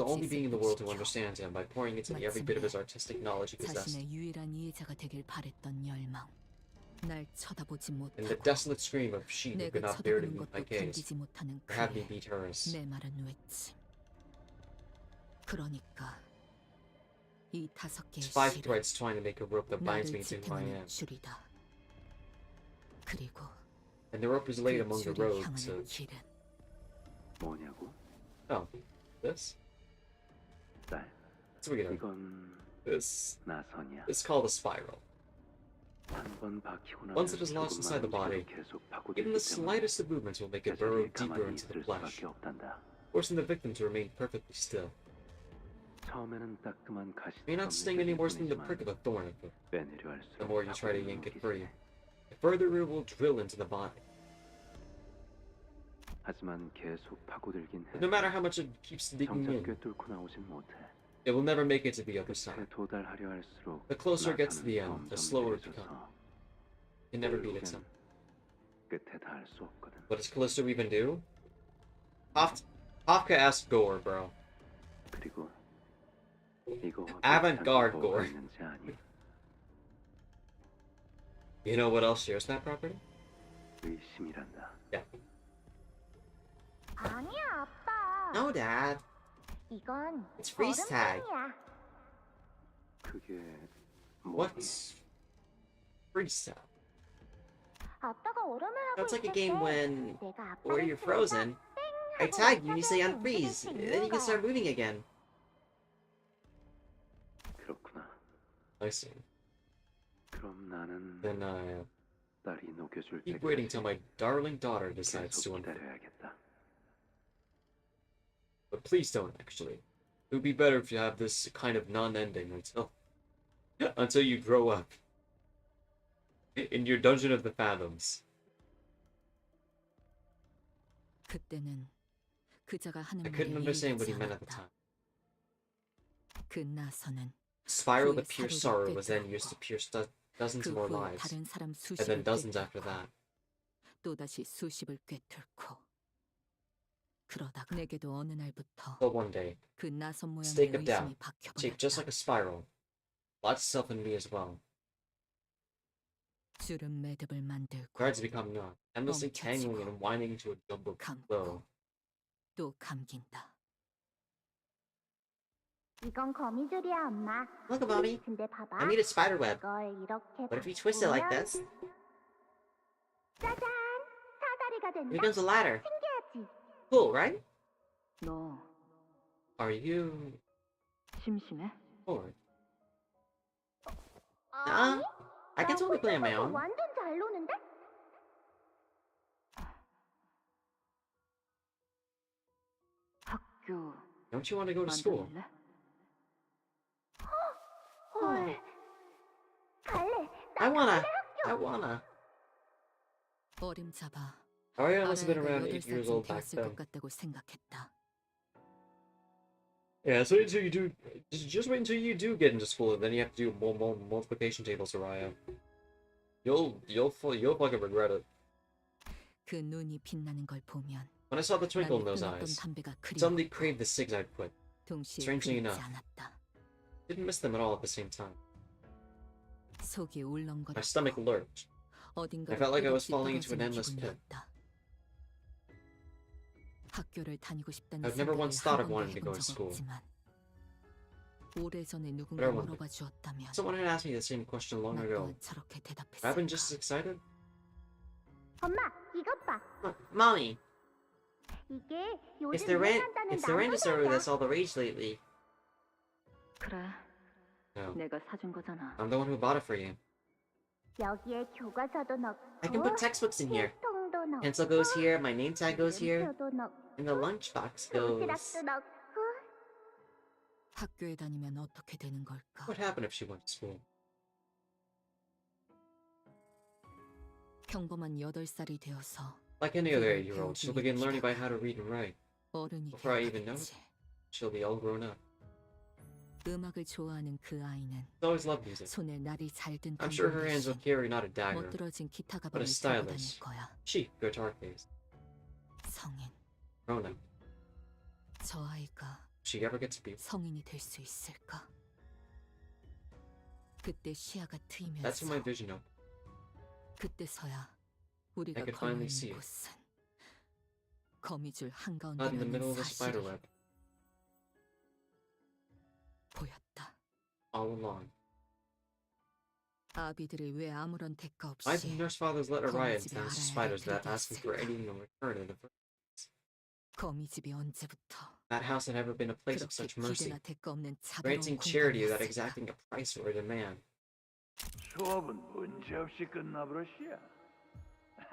only being in the world who understands him by pouring into me every bit of his artistic knowledge he possessed. 자신의 유일한 이해자가 되길 바랬던 열망. 날 쳐다보지 And the 못하고 desolate scream of she who 내가 could not bear to 쳐다보는 meet my 것도 gaze, 견디지 못하는 or have me 그의 beat hers. 내 말은 외침. 그러니까 이 5개의 It's 5 실은 threads twined to make a rope that binds me 나를 into who I 지탱하는 am. 줄이다. 그리고 And the rope is laid 그 among the 줄이 roads 향하는 of... 길은 뭐냐고? Oh, this? 딸, That's what we get. 이건 This 나선이야. is called a spiral. 한번 박히고 나면 Once it is lodged inside the body, 계속 even 파고들기 the 때문에 slightest of movements will make it burrow 자신이 deeper 가만히 into the 있을 flesh, 수밖에 없단다. forcing the victim to remain perfectly still. 처음에는 따끔한 It may not sting any worse than the prick of a thorn, but 빼내려 할수록 the more you try to yank it 파고드는 free, 놈이지. the further it will drill into the body. 하지만 계속 파고들긴 해. No matter how much it keeps digging 정작 in, 꿰뚫고 나오진 못해. it will never make it to the other side. 끝에 도달하려 할수록 The closer it gets to the 나선은 end, the 점점 slower it 느려져서 becomes. It never beat itself. 끝에 닿을 수 없거든. What does Callisto even do? Kafka asked Gore, bro. 그리고 이거 Avant-garde 뭐가 gore. 있는지 아니? You know what else shares that property? 의심이란다. Yeah. 아니야, 아빠. No, Dad. 이건 It's freeze tag. 얼음판이야. 그게 What's freeze tag? 아빠가 얼음을 하고 That's like a 있을 game 때 when, 내가 where 아빠를 you're frozen, I tag you and you say unfreeze, then you can start moving again. 그렇구나. I see. 그럼 나는 Then I 딸이 녹여줄 keep waiting till 때까지 my darling daughter decides to 계속 unfreeze. 기다려야겠다. But please don't, actually. It would be better if you have this kind of non-ending until you grow up. In your Dungeon of the Fathoms. 그때는 그자가 하는 I couldn't 말에 understand what 이해되지 he meant at the 않았다. time. 그 나선은 Spiral 그의 to pierce 사료를 sorrow was then 꿰뚫고 used to pierce dozens 그 more 후에 lives, 다른 사람 and 수십을 then dozens after 꿰뚫고 that. 또다시 수십을 꿰뚫고 그러다가 내게도 어느 날부터 But one day, 그 나선 모양의 stake of doubt, 의심이 shaped just 박혀버렸다. like a spiral, lodged itself in me as well. 주름 매듭을 만들고 Threads become knot, endlessly tangling 엉켜지고 and winding into a jumbled flow. 또 감긴다. 이건 거미줄이야, 엄마. Look, Mommy. 근데 봐봐. I made a spider web. 이걸 이렇게 What if we twist it like 바꾸면 this? 짜잔! 사다리가 It 된다. becomes a ladder. 신기하지? Cool, right? 너 Are you 심심해? bored? I can totally play on my own. 완전 잘 노는데? 학교 Don't you want to go to school? 만들래? 헐. 갈래. I wanna. 어림잡아. Ariana must have been 아라가 around 8 years 8살쯤 old back 되었을 것 then. 같다고 생각했다. Yeah, so until you do, just wait until you do get into school, and then you have to do multiplication tables, Araya. You'll fucking regret it. 그 눈이 빛나는 걸 보면 When I saw the twinkle in 나는 those 끊었던 eyes, 담배가 I suddenly 그리웠고 craved the cigs I'd quit. 동시에 Strangely 그립지 enough, 않았다. didn't miss them at all at the same time. 속이 My 울렁거렸고 stomach lurched. I 어딘가로 felt like I was 끝없이 falling into an 떨어지는 endless pit. 기분이었다. 학교를 다니고 싶다는 I've never 생각을 once thought 한 of 번도 wanting to go 해본 to 적 school. 없지만 오래전에 누군가 But I wondered. 물어봐 주었다면 Someone had asked me the same question long 나 ago. 또한 저렇게 Have I been just 대답했을까? as excited? 엄마, 이것 봐. Mommy, 이게 it's 요즘 the 유행한다는 it's the rain disorder 난로잖아. that's all the rage lately. 그래, No. 내가 사준 거잖아. I'm the one who bought it for you. 여기에 교과서도 넣고 I can put textbooks in here. 필통도 넣고 Pencil goes here, my name tag goes here, 이름표도 넣고 and the lunchbox goes. 도시락도 넣고 학교에 다니면 어떻게 되는 걸까? What happened if she went to school? 평범한 8살이 되어서 Like any other 8-year-old, she'll begin learning by how to read and write. 어른이 Before I even know it, 되어가겠지. she'll be all grown up. 음악을 좋아하는 그 아이는 She's always loved music. 손에 날이 잘 든 I'm sure her hands will carry not a dagger, 멋들어진 기타 but 가방을 a 들고 다닐 stylus. 거야. Cheap guitar case. 성인. Grown up. 저 아이가 If she ever gets to be. 성인이 될 수 있을까? 그때 시야가 That's when my 트이면서 vision opened. 그때서야 우리가 I could finally 걸려있는 see it. 곳은 거미줄 Not in the middle 한가운데라는 of a spider 사실이 web. 보였다. All along. 아비들이 왜 아무런 대가 Why 없이 did nurse fathers let Araya 거미집에 dance to 알아야 spiders without 그리게 asking for 했을까? anything in return in the first place? 거미집이 언제부터 That house had never been a place of 그렇게 such mercy, 기대나 대가 없는 자비로운 granting charity without 공간이었을까? exacting a price or a demand. 수업은 문제 없이 끝나버렸시야.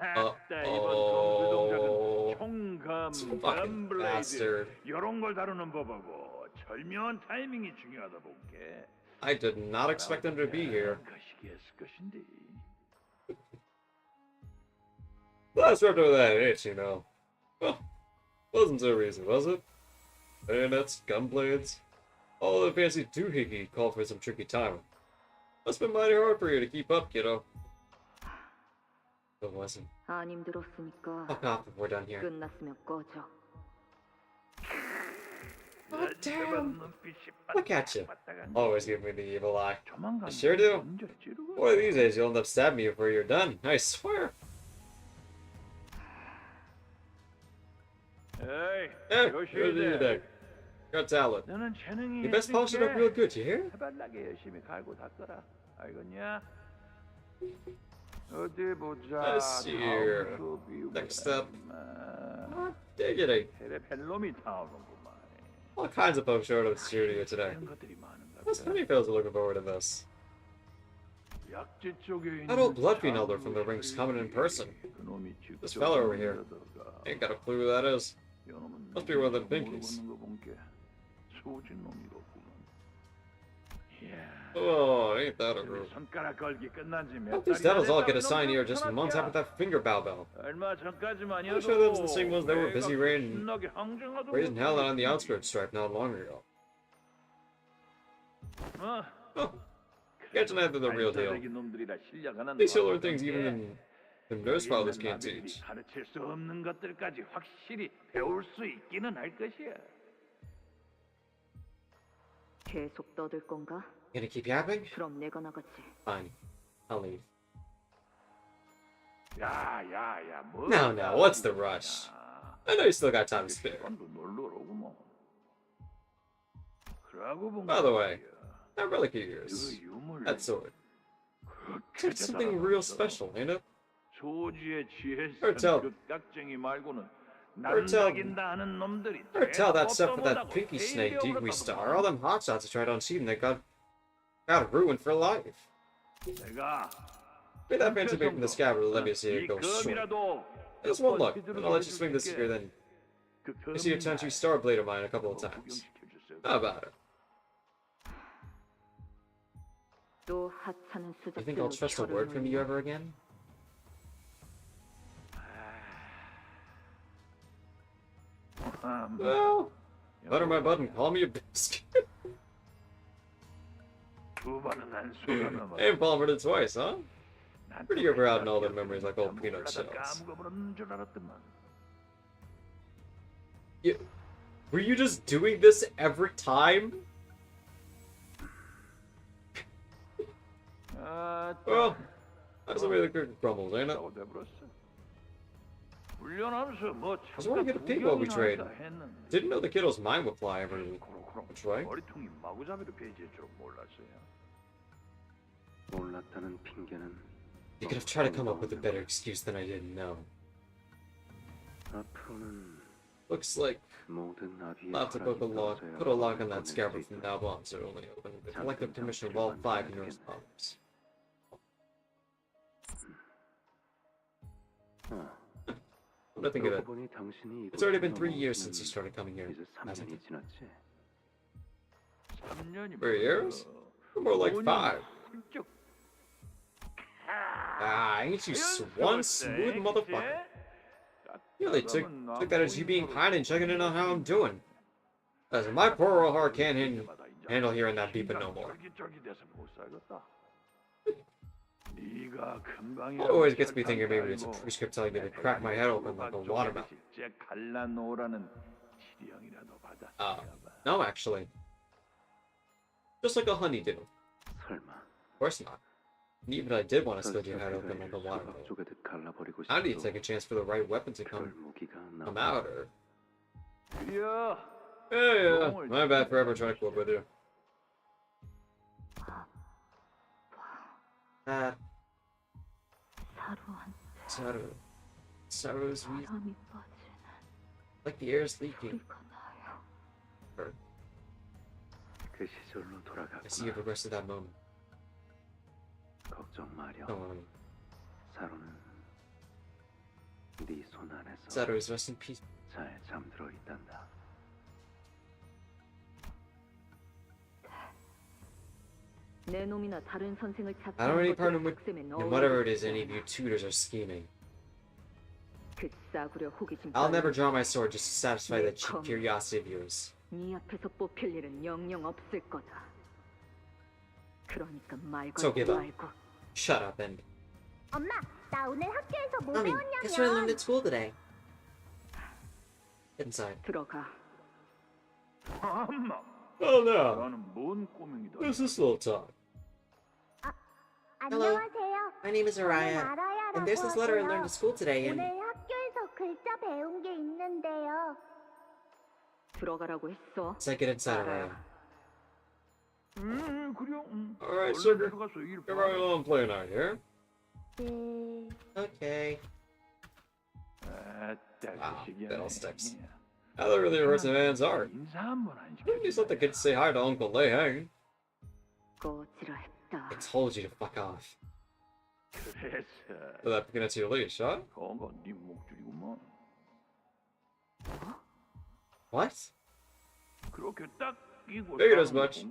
Uh-oh. 아따 이번 검수 동작은 총감, Fucking 덤블레이드 bastard. 이런 걸 다루는 법하고 절묘한 타이밍이 중요하다 볼게. I did not expect them to be here. 거시기했을 것인데. Last ripped over that itch, you know. Well, wasn't so easy, was it? Bayonets, gunblades, all the fancy doohickey called for some tricky timing. Must have been mighty hard for you to keep up, kiddo. It wasn't. 안 힘들었으니까 Fuck off if we're done here. 끝났으면 꺼져. Oh, damn. Look at you. Always give me the evil eye. I sure do. One of these days you'll end up stabbing me before you're done. I swear. Hey, Hey, what do you do today? Got talent. 너는 재능이 You best polish it up real good, you hear? 해발나게 열심히 갈고 닦아라. 알겠냐? 어디 보자. Let's see here. 다음 수업이 Next up. 뭐야? Diggity. 테레펠롬이 타오는구만. All kinds of folks showed up at the studio today. 이런 것들이 많은가 Most 보다. many fellas are looking forward to this. 약지 쪽에 That old blood fiend elder from the rings coming in person. 그놈이 This 직접 fella over here. 만들어다가 Ain't got a clue who that is. 요놈은 Must be one of them pinkies. 모르는 거 본게 소진 놈이로구만. 이야. Oh, ain't that a group. 손가락 걸기 끝난 지몇 Hope these devils all get assigned here just months after that finger Bael. 얼마 전까지만 I'm sure those are the same ones that were busy raising hell out on the outskirts stripe not long ago. Oh, get to know they're the real deal. At least you'll learn things even knows fathers 있는 can't 나비들이 teach. 가르칠 수 없는 것들까지 확실히 배울 수 있기는 할 것이야. 계속 떠들 건가? Gonna keep yapping? 그럼 내가 나가지. Fine. I'll leave. 야야야 뭐? No, no, what's the rush? I know you still got time to spare. By the way, that relic of yours, that sword, it's something real special, ain't it? 조지의 지혜선 Rhetorical. 그 깍쟁이 말고는 Rhetorical. 난다긴다 하는 놈들이 Tell that stuff for that 없어보다고 pinky snake 세일에 Dewey 오르다고 Star. All them hotshots that tried on cheating, they got ruined for life. 내가 Be that fancy bait from the scabbard, let me see it go short. 금이라도 Just one look, and I'll let you swing this spear then. You see your 10-3 star blade of mine a couple of times. How about it? 또 하찮은 You think I'll trust a word from you ever again? Well, butter my butt and call me a biscuit. Ain't palmered it twice, huh? Pretty overout in all their memories like old peanut shells. Were you just doing this every time? Well, that's the way the cookie crumbles, ain't it? I just want to get a peek while we trade. Didn't know the kiddo's mind would fly every which way. 몰랐다는 핑계는 You could have tried to come up with a better excuse than I didn't know. 앞으로는 Looks like 모든 나비의 I'll have to 허락이 put a 떨어져야 lock on that 꺼낼 수 scabbard 있다. from now on, so only open with the collective permission of all 5 in your response. What do I think of it? 보니 당신이 It's already been 이곳에 3 years since you started coming here, hasn't it? 3 years? More like 5. Ah, ain't you one smooth motherfucker? You really took that as you being kind and checking in on how I'm doing. Listen, my poor old heart can't handle hearing that beeping no more. It always gets me thinking maybe it's a prescript telling me to crack my head open like a watermelon. No, actually. Just like a honeydew. Of course not. And even if I did want to split your head open like a watermelon, I need to take a chance for the right weapon to come out, or... Yeah, my bad for ever trying to cope with you. Saru's reason. Like the air's leaking. 그 시절로 I see you've regressed to that moment. 걱정 마렴. Don't worry. 사로는 네 손 안에서 Saru is rest in peace. 잘 잠들어 있단다. 내 놈이나 다른 선생을 I don't have any partner with 작sem에 and whatever it is any of you tutors are scheming. 그 싸구려 호기심 I'll never draw my sword just to satisfy that cheap curiosity of yours. 네 앞에서 뽑힐 일은 영영 없을 거다. 그러니까 말 So give 걸지 up. 말고. Shut up and... 엄마, 나 오늘 학교에서 뭐 Mommy, guess what I learned 배웠냐면 at school today? Get inside. 들어가. Oh no. This is slow talk. Hello, 안녕하세요. my name is Araya, 알아야라고 and there's this letter I 하세요. learned at school today, and... 오늘 학교에서 글자 배운 게 있는데요. 들어가라고 했어. Let's get inside, Ryan. 그래요. Alright, sugar. You're right on playing out here. 네. Okay. Wow, fiddlesticks. That really hurts a man's heart. At least let the kids say hi to Uncle Lei. 꺼지라 했다. I told you to fuck off. So that beginning to your leash, huh? What? Figured as much.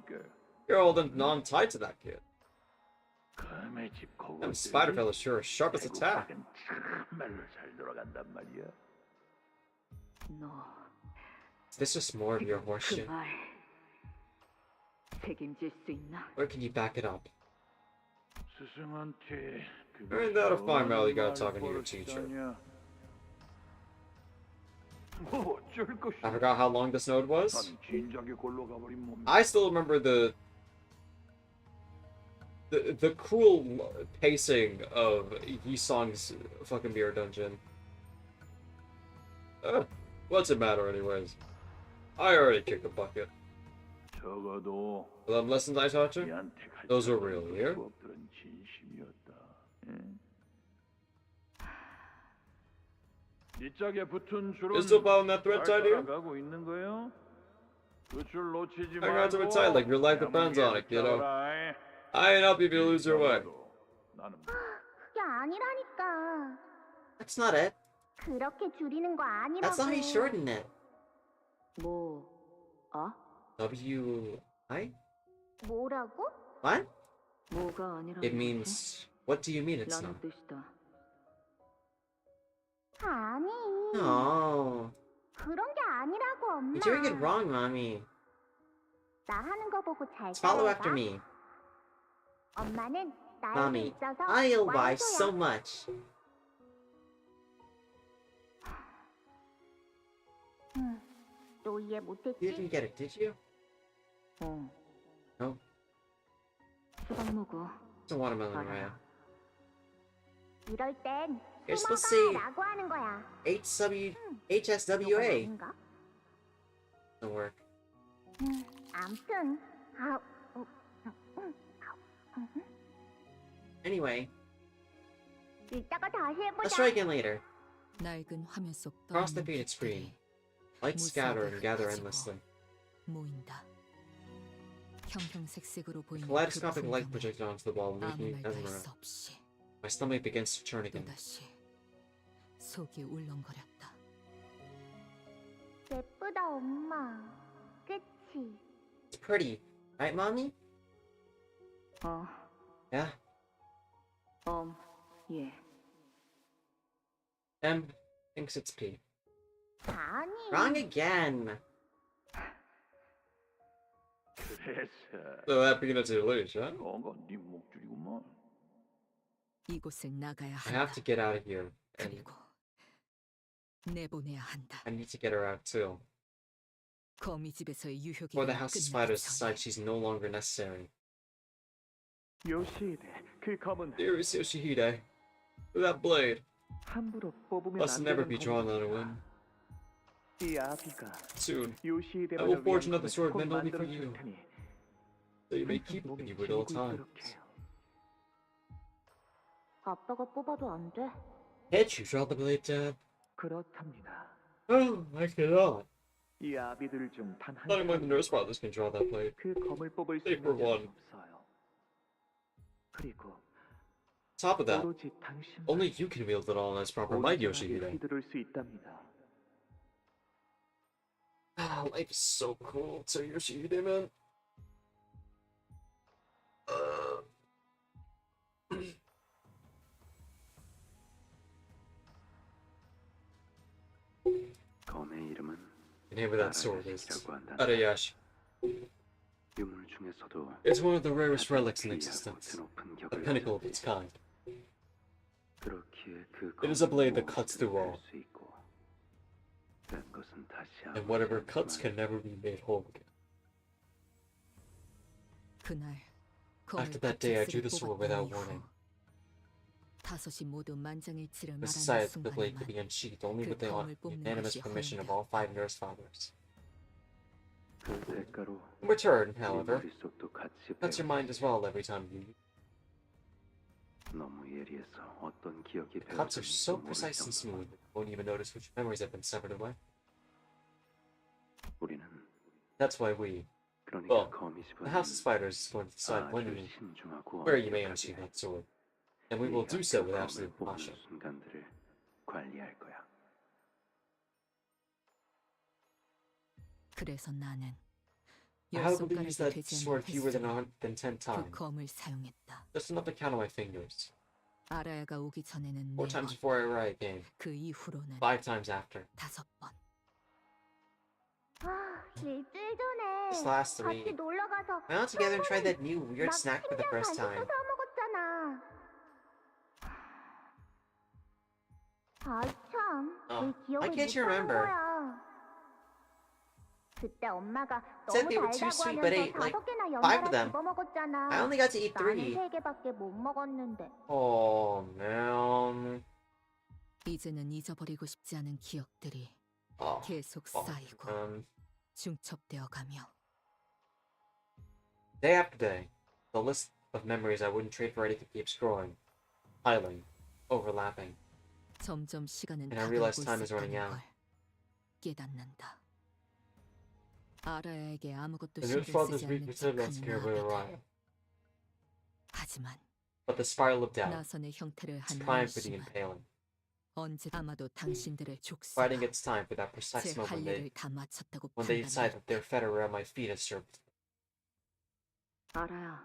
You're old and non-tied to that kid. Them spider fellas sure are sharp as a tack. 너 Is this just more of your horse 그 shit? 말 책임질 수 있나? Or can you back it up? 스승한테 Ain't that a fine mouth you got talking to your teacher? I forgot how long this node was. I still remember the cruel pacing of Yisong's fucking beer dungeon. What's it matter anyways? I already kicked the bucket. The lessons I taught you? Those were real, here? You still following that thread tied here? Hang on to it tight like your life depends on it, kiddo. I ain't help you if you lose your way. 그게 아니라니까. That's not it. 그렇게 줄이는 거 아니라고. That's not how you shorten it. 뭐? W-I? 뭐라고? What? 뭐가 아니라고? It means... What do you mean it's not? 아니. No. 그런 게 아니라고, 엄마. You're doing it wrong, mommy. 나 하는 거 보고 잘 Follow 따라해봐. after me. 엄마는 나에게 Mommy, 있어서 I'll buy 완소야. so much. 너 이해 You 못했지? didn't get it, did you? No. 수박 먹어. It's a watermelon, Raya. 이럴 땐 You're supposed to say 숨어가라고 하는 거야. HSWA. 뭔가? Doesn't work. 암튼 Anyway, 이따가 다시 해보자. let's try again later. 낡은 화면 속 Cross the faded screen. Lights scatter and gather endlessly. 모인다. 형형색색으로 보이는 Kaleidoscopic light projected onto the wall, 아무 making me 말도 할 수 mesmerized. 없이 My stomach begins to turn again. 또다시 속이 울렁거렸다. 예쁘다 엄마. 그치? It's pretty, right, mommy? Yeah. 예. M thinks it's P. 아니. Wrong again. 그래서 So that beginning to lose, huh? 네 목줄이구만. 이곳을 나가야 I have to 한다. get out of here, and 그리고 내보내야 한다. I need to get her out too. 거미 집에서의 유효기간이 Before the House of 끝나기 Spiders 전에 decide she's no longer necessary. 요시히데, 그 검은 Dearest Yoshihide, with that blade 함부로 뽑으면 must 안 never 되는 be drawn on a whim. 이 아비가 Soon, I 요시히데만을 will forge 위한 another sword 검을 meant only for 만들어 줄 you, 테니 so you may keep it with you at all times. 아빠가 뽑아도 안 돼? Can't you draw the blade, Dad? 그렇답니다. Oh, I cannot. 이 아비들 중 단 한 Not even the nurse fathers can draw that blade. 그 검을 뽑을 수 Save for 있는 one. 자는 없어요. 그리고 Top of that, 오로지 당신만 only you can wield it all in its proper might, Yoshihide. 휘두를 수 있답니다. Ah, life is so cool, so Yoshihide, man. 검의 이름은 The name of that sword is 아라야시라고 한다. Arayashi. 유물 중에서도 It's one of the rarest relics in 귀하고 existence, 드높은 a 격을 pinnacle of 가졌지. its kind. 그렇기에 그 It is a 검은 blade that cuts 무엇이든 through 할 all, 수 있고, 딴 것은 다시 and whatever 아무렇지 cuts 않지만 can never be made whole again. 그날 After that day, I drew the sword without warning. 다섯이 모두 만장일치를 말하는 Decided that the blade 순간에만 could be unsheathed only 그 with the 검을 뽑는 unanimous 것이 permission of 허용된다. all 5 nurse fathers. 그 대가로 In return, 네 however, 머릿속도 같이 cuts your mind as well every time you 너무 예리해서 어떤 기억이 The cuts are so 배어졌는지도 모를 precise and 정도로 smooth that you won't even notice which memories have been severed away. 우리는 That's why we, 그러니까 well, 거미 the House of 집은 Spiders is going to decide when 아주 and 신중하고 where you may 엄격하게 unsheath that sword, and we will 네가 do so 그 with 검을 absolute 뽑는 caution. 순간들을 관리할 거야. 그래서 나는 I 열 have used 손가락이 that 되지 sword 않는 fewer than 횟수로 10 그 times, 검을 사용했다. just enough to count on my fingers. 아라야가 오기 전에는 4 times before I arrived came, 그 이후로는 5 times after. 5번. 일주일 전에 This last 같이 3, 놀러 가서 I went together and tried that new weird 막 snack for the first 신기한 time. 간식도 사 먹었잖아. 참, Oh, 왜 why 기억을 can't you 못하는 remember? 거야? 그때 엄마가 Said 너무 they were too 달다고 sweet, but 하면서 ate like 5개나 5 of 연달아 them. 집어먹었잖아. I only got to eat 나는 3. 3개밖에 못 먹었는데. Oh man. 이제는 잊어버리고 싶지 않은 기억들이 Oh, 계속 쌓이고 중첩되어 가며 Day after day, the list of memories I wouldn't trade for anything keeps growing, piling, overlapping. 점점 시간은 And I 다가오고 realize time is running 있었다는 out. 걸 깨닫는다. 아라야에게 아무것도 The news 신경 father's 쓰지 weak 않는 resemblance 척하는 care with 아베다. Orion. 하지만 But the spiral of doubt, 나선의 형태를 its 한 prime for the 일심은 impaling, 언제 아마도 당신들의 족쇄와 fighting its time for that 제 precise moment 할례를 다 마쳤다고 when they decide that 판단될 their fetter around my feet has served. 아라야,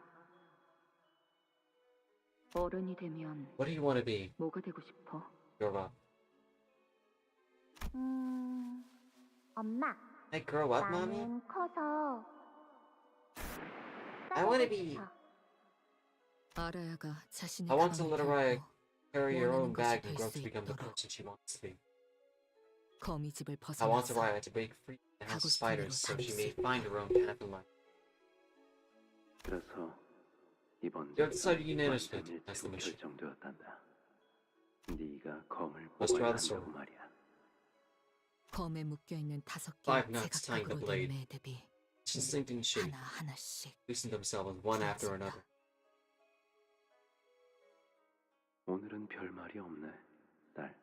어른이 되면 What do you want to be? 뭐가 되고 싶어? Grow up. 엄마. I grow up, mommy? 나는 커서 I want to be. 아라야가 자신의 I want to 가방을 let Araya 털고 carry her own 원하는 것이 bag 될 and grow 수 to become the 있도록 person she wants to be. 거미집을 I want 벗어나서 Araya to break free from the house 가고 of 싶은 spiders 대로 so she 다닐 may 수 find her own path in life. 그래서 이번 You have decided 전투는 unanimously 완전 that's the 일치로 mission. 결정되었단다. 네가 검을 Let's 뽑아야 draw the sword. 한다고 말이야. 검에 묶여있는 5개의 5 knots tying the 제각각으로 된 blade, 매듭이 distinct in shape, 하나하나씩 loosen themselves one after another. 오늘은 별 말이 없네, 딸.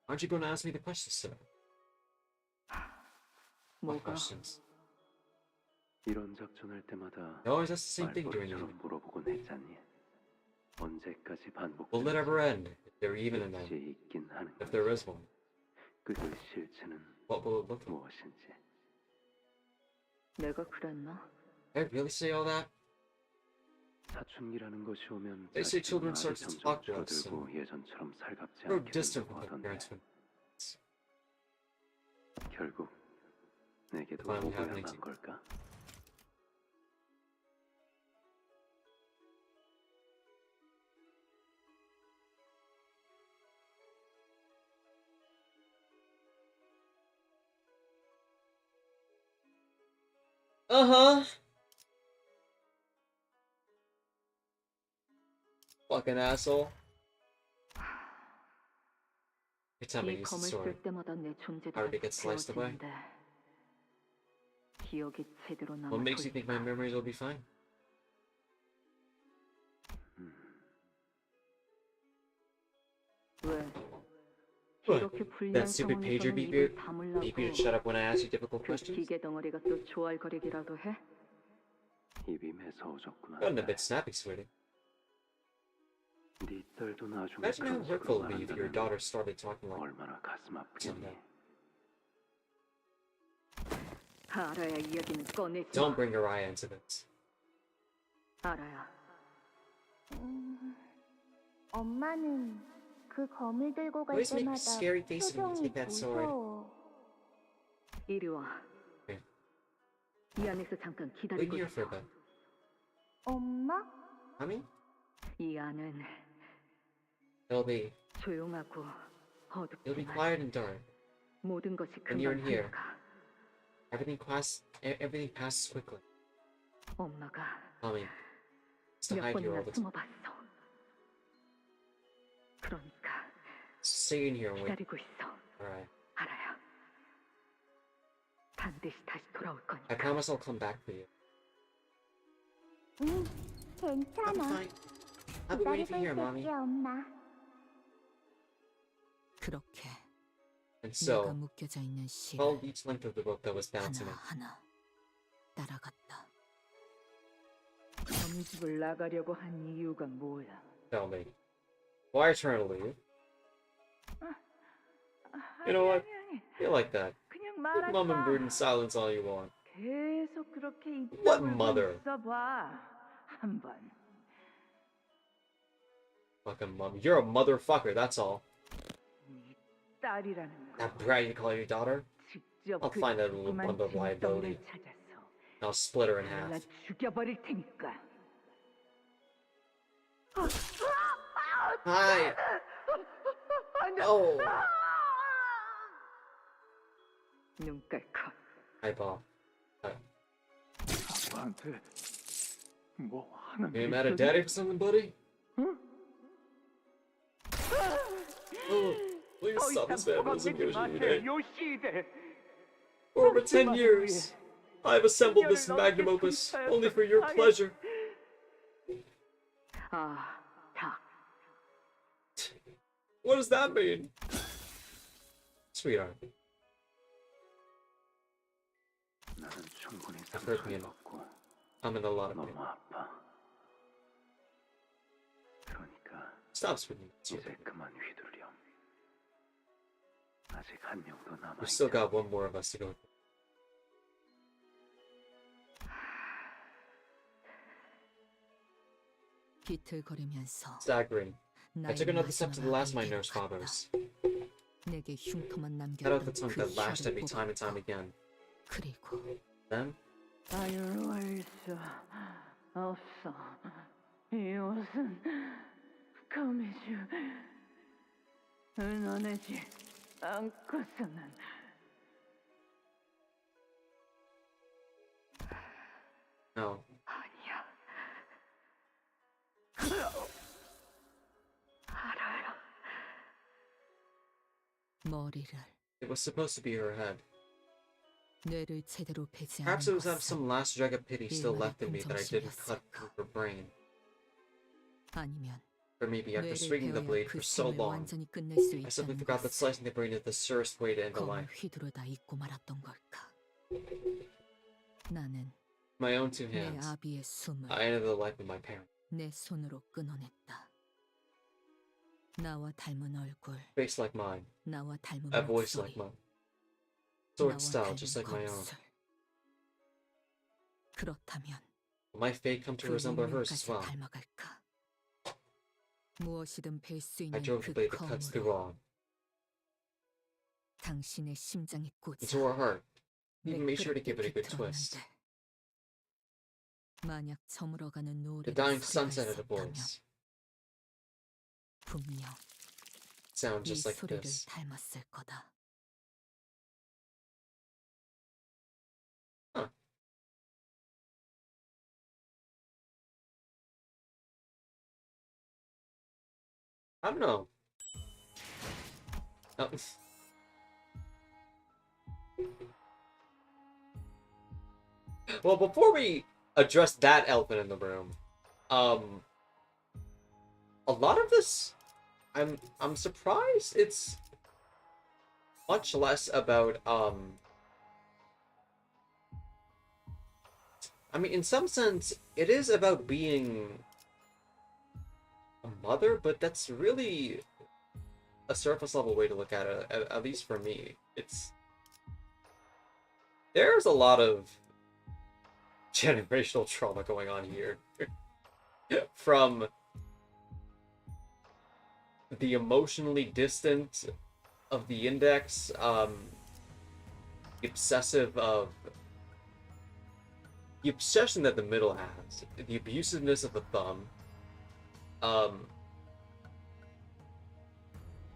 Aren't you going to ask me the questions, sir? What 뭐가? questions? 이런 작전할 때마다 You always ask the same thing during 말버릇처럼 the 물어보곤 했잖니. 언제까지 Will it 반복될지 ever end? If there even an end? 끝이 있긴 하는 If there is one, 그 실체는 what will it look like? 무엇인지. 내가 그랬나? Did I really say all that? 사춘기라는 것이 오면 They say 자식은 children 말이 start to 점점 talk to us 줄어들고 and 예전처럼 살갑지 grow 않게 distant 된다고 from their 하던데 parents when 결국 내게도 finally 오고야 happening 만 to you. 걸까? Uh-huh. Fucking asshole. Every time I 이 use the 검을 sword, 쓸 때마다 내 존재가 how did it get sliced away? 되어지는데 기억이 제대로 What makes you think my 남아돌까? memories will be fine? 왜? What? 이렇게 That 불리한 stupid pager 상황에서는 beep 입을 you? 다물라고 Beep you to shut up when I ask you difficult 그 questions? 기계 덩어리가 또 조알거리기라도 해? 입이 매서워졌구나. Gotten a bit snappy, sweetie. 네 딸도 나중에 Imagine how 그런 hurtful 식으로 it would be if your 말한다면 daughter started talking like 얼마나 가슴 아프겠니? 아라야 이야기는 꺼내지 Don't 마. bring Araya into this. 아라야, 엄마는 그 검을 들고 갈 Always make a 때마다 scary face when you 표정이 take that sword. 무서워. 이리 와. Okay. 이 안에서 잠깐 Wait 기다리고 here for a 있어. bit. 엄마? Mommy? 이 안은 It'll be 조용하고 It'll be 어둡지만 quiet and dark. 모든 것이 When you're 금방 in here, 흘러가. everything passes quickly. 엄마가 Mommy, it's to 몇 hide here 번이나 all the time. 숨어봤어. 그러니까 Stay in here and wait. 기다리고 있어. Alright. 알아요. 반드시 다시 돌아올 거니까. I promise I'll come back for you. 응, I'll be 괜찮아. fine. I'll be waiting 기다리고 for you here, Mommy. 있을게, 엄마. 그렇게 And 내가 so, 묶여져 있는 실 followed each length of the rope that was bound to me. 하나하나 따라갔다. 거미집을 나가려고 한 이유가 뭐야? Tell me. Why trying to leave? You know what? You're like that. 그냥 Keep mum and brood in silence all you want. 계속 그렇게 What 입 mother? 써봐. 한번. Fucking mom. You're a motherfucker, that's all. 딸이라는 That brat you call your daughter? 직접 I'll find that little 그만 bundle of liability. 덩이를 찾아서 And I'll split her in half. 나 죽여버릴 테니까. Hi! Oh. 눈깔컷. Hi, Paul. Hi. 아빠한테 뭐 하는 You 게 mad at 있었니? Daddy for something, buddy? Oh, please 더 stop 이상 this vandalism, 도망치지 마세요, Yoshi. 요시히데. For over 10 years, I've assembled this magnum opus only for your pleasure. 아, 닭. What does that mean? Sweetheart. 나는 충분히 I've hurt me enough. I'm in a lot of pain. 너무 아파. 그러니까 Stop screaming. 이제 그만 휘둘렴. 아직 한 명도 남아. We've still got one more of us to go. 비틀거리면서 Staggering. I took another step to the last of my nurse fathers. 내게 흉터만 Cut out the 남겼던 tongue 그 that lashed at me 혀를 time and time 뽑았고 again. 그리고 Then, 자유로울 수 없어. 이곳은 거미줄 은원해지 않고서는. no. 아니야. 알아요. 머리를 It was supposed to be her head. 뇌를 제대로 베지 Perhaps 않은 it was have 것은 some last drag of pity still 일말의 left in me that I didn't cut through her brain. 아니면 Or maybe after 뇌를 swinging the 베어야 blade 그 for so 생을 long, 완전히 끝낼 수 I simply 있다는 forgot that 것을 slicing the brain is the surest way to end a 검을 life. 휘두르다 잊고 말았던 걸까? 나는 My own two 내 hands, 아비의 숨을 I ended the life of my parents. 내 손으로 끊어냈다. 나와 닮은 얼굴, Face like mine, 나와 닮은 a voice like 목소리, mine, sword 나와 style 닮은 just like my own. 검술. 그렇다면 Will my fate come to 그 resemble hers as 운명까지 well? 닮아갈까? 무엇이든 벨 수 I 있는 drove the 그 blade that cuts through 검으로 all 당신의 심장에 꽂아 into her heart. Even made sure to 매끄럽게 give it a good twist. 비틀었는데 만약 저물어가는 The 노래가 dying 소리가 sunset of the 있었다면 voice. 분명 Sound 이 just like 소리를 this. 닮았을 거다. Huh. I don't know. Oh. Well, before we address that elephant in the room, a lot of this, I'm surprised it's much less about I mean, in some sense, it is about being a mother, but that's really a surface level way to look at it, at least for me. There's a lot of generational trauma going on here. From the emotionally distant of the index, the obsessive of the obsession that the middle has, the abusiveness of the thumb,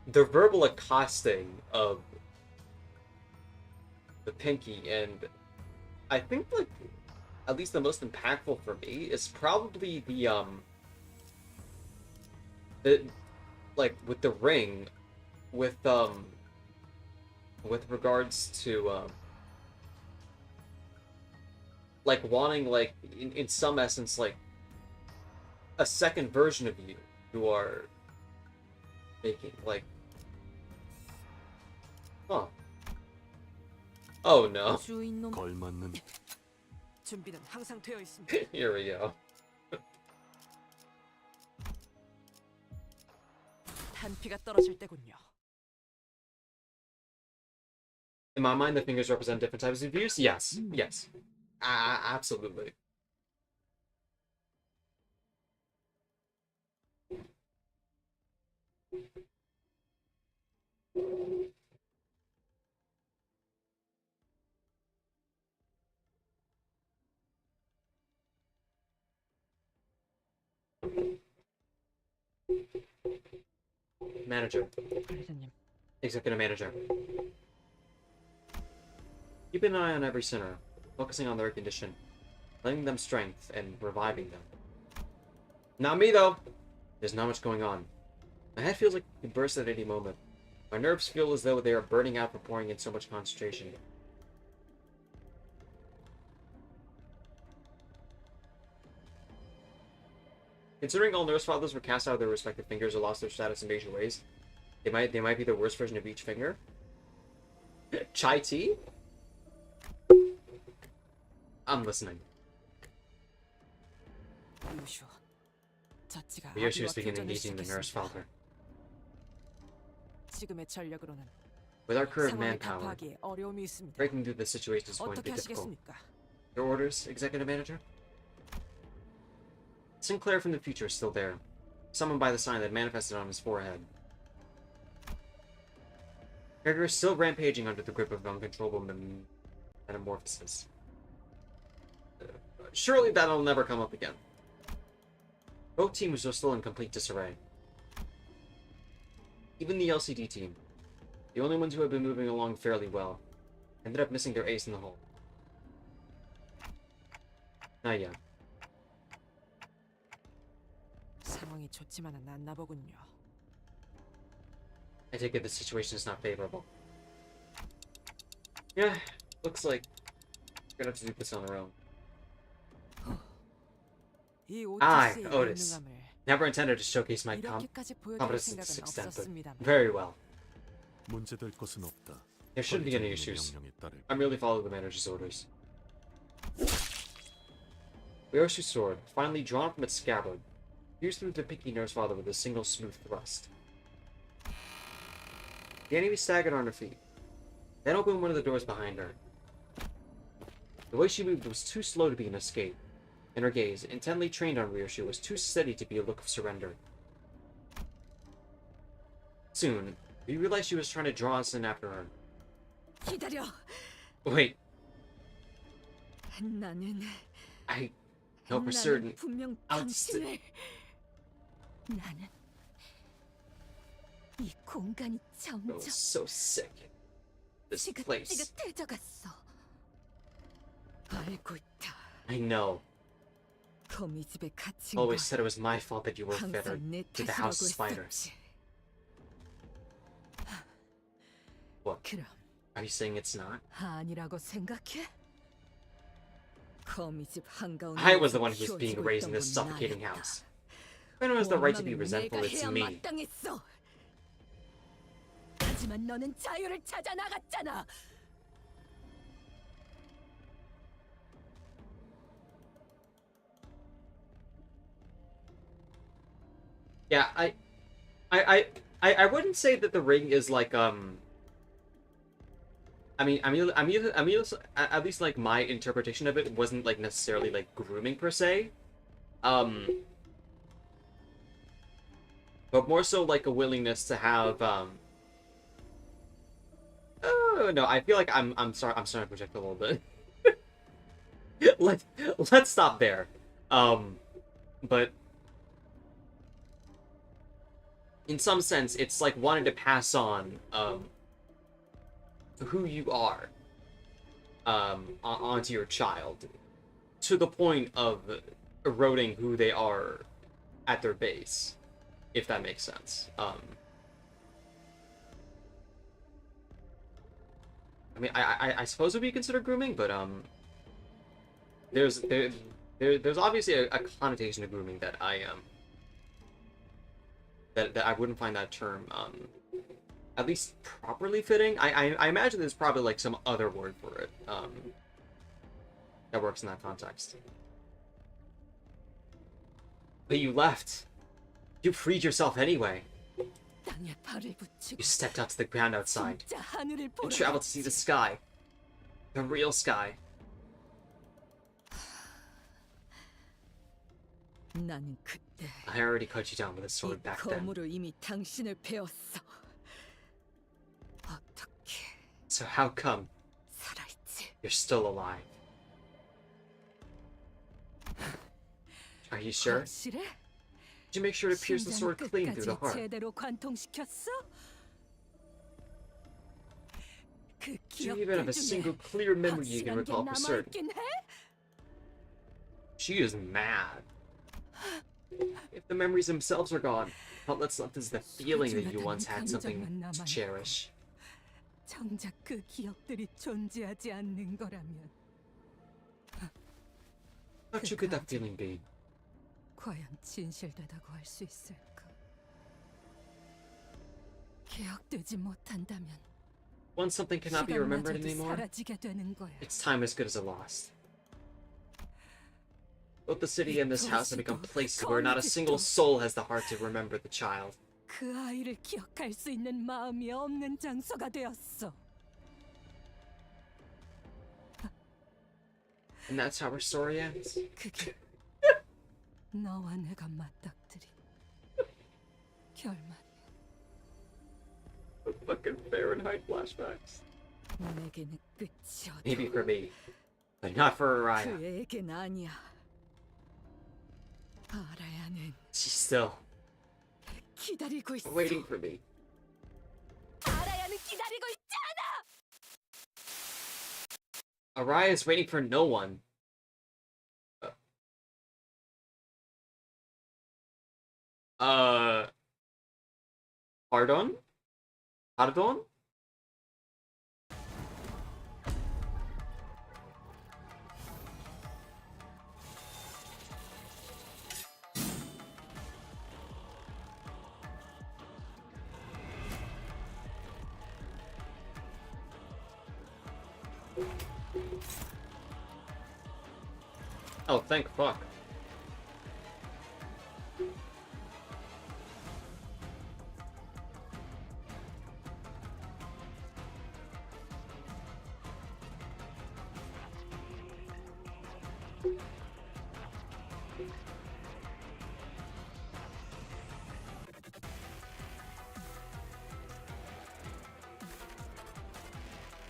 the verbal accosting of the pinky, and I think, like, at least the most impactful for me is probably the like with the ring, with regards to like wanting, like, in some essence, like a second version of you are making, like, huh. Oh no. 걸맞는 준비는 항상 되어 있습니다. Here we go. 탄피가 떨어질 때군요. In my mind, the fingers represent different types of views. Yes, yes, absolutely. Manager. 관리자님. Executive Manager. Keep an eye on every sinner, focusing on their condition, lending them strength, and reviving them. Not me, though! There's not much going on. My head feels like it could burst at any moment. My nerves feel as though they are burning out from pouring in so much concentration. Considering all nurse fathers were cast out of their respective fingers or lost their status in major ways, they might be the worst version of each finger. Chai tea? I'm listening. Yoshi was beginning engaging the nurse father. With our current manpower, breaking through the situation is going to be difficult. Your orders, Executive Manager? Sinclair from the future is still there, summoned by the sign that manifested on his forehead. Gregor is still rampaging under the grip of uncontrollable metamorphosis. Surely that'll never come up again. Both teams are still in complete disarray. Even the LCD team, the only ones who have been moving along fairly well, ended up missing their ace in the hole. Not yet. 상황이 좋지만은 않나 보군요. I take it the situation is not favorable. Yeah, looks like we're gonna have to do this on our own. I, Otis, never intended to showcase my competence to this extent, but very well. There shouldn't be any issues. I merely follow the manager's orders. Ryoshi's sword, finally drawn from its scabbard, pierced through the pinky nurse father with a single smooth thrust. The enemy staggered on her feet, then opened one of the doors behind her. The way she moved was too slow to be an escape, and her gaze, intently trained on Ryoshi, was too steady to be a look of surrender. Soon, we realized she was trying to draw us in after her. 기다려. Wait. 나는 I know for certain. 분명 당신을. 나는 이 공간이 점점 so sick. This place. 지긋지긋해져갔어. 알고 있다. I know. 거미 집에 갇힌 Always said it was my fault that you were fettered to the house of spiders. What? Are you saying it's not? 아니라고 생각해? 거미 집 한가운데 I was the one who was being raised in this suffocating house. If anyone has the right to be resentful, it's me. 하지만 너는 자유를 찾아 나갔잖아. Yeah, I wouldn't say that the ring is like I mean, at least like my interpretation of it wasn't like necessarily like grooming per se, but more so like a willingness to have oh no, I feel like I'm starting to project a little bit. Let's stop there. But in some sense, it's like wanting to pass on who you are onto your child, to the point of eroding who they are at their base, if that makes sense. I mean, I suppose it would be considered grooming, but there's obviously a connotation to grooming that that I wouldn't find that term at least properly fitting. I imagine there's probably like some other word for it that works in that context. But you left. You freed yourself anyway. You stepped out to the ground outside. You traveled to see the sky. The real sky. I already cut you down with a sword back then. So how come you're still alive? Are you sure? Did you make sure to pierce the sword clean through the 심장을 heart? 제대로 관통시켰어? 그 Do you even have 기억들 a single 중에 clear memory you can 확실한 게 recall for certain? 남아있긴 해? She is mad. If the memories themselves are gone, all that's left is the feeling that you once had something to cherish. 정작 그 기억들이 존재하지 않는 거라면 How true could that feeling be? 과연 진실되다고 할 수 있을까? 기억되지 못한다면 Once something cannot be remembered anymore, 사라지게 되는 거야. its time as good as a lost. Both the city and this house have become places where not a single soul has the heart to remember the child. 그 아이를 기억할 수 있는 마음이 없는 장소가 되었어. And that's how her story ends. 그게 너와 내가 맞닥뜨린 결말이야. Fucking Fahrenheit flashbacks. 내게는 끝이 어두워. Maybe for me, but not for Araya. 그에겐 아니야. 아라야는 She's still 기다리고 있어. waiting for me. 아라야는 기다리고 있잖아. Araya is waiting for no one. Pardon? Pardon? Oh, thank fuck.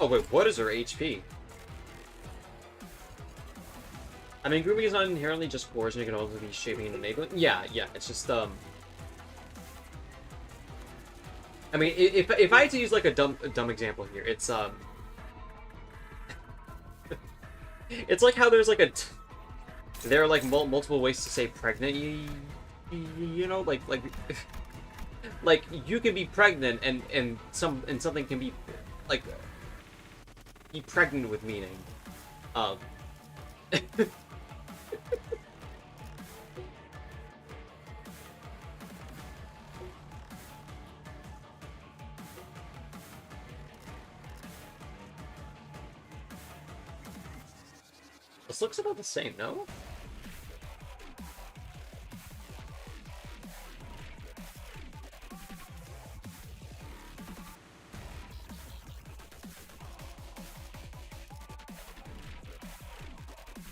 Oh wait, what is her HP? I mean, grooming is not inherently just coercion, it can also be shaping and enabling. Yeah, it's just, I mean, if I had to use, like, a dumb example here, it's, it's like how there's, like, there are, like, multiple ways to say pregnant, you know, like, like, you can be pregnant, and something can be, like, be pregnant with meaning. This looks about the same, no?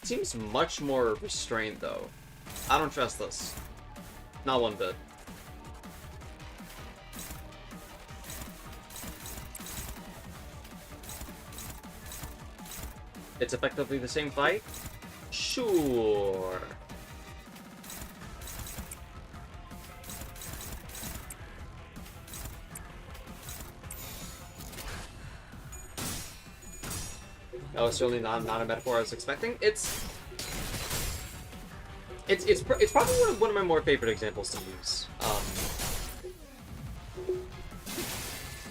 Seems much more restrained, though. I don't trust this. Not one bit. It's effectively the same fight? Sure. That was certainly not a metaphor I was expecting. It's probably one of my more favorite examples to use.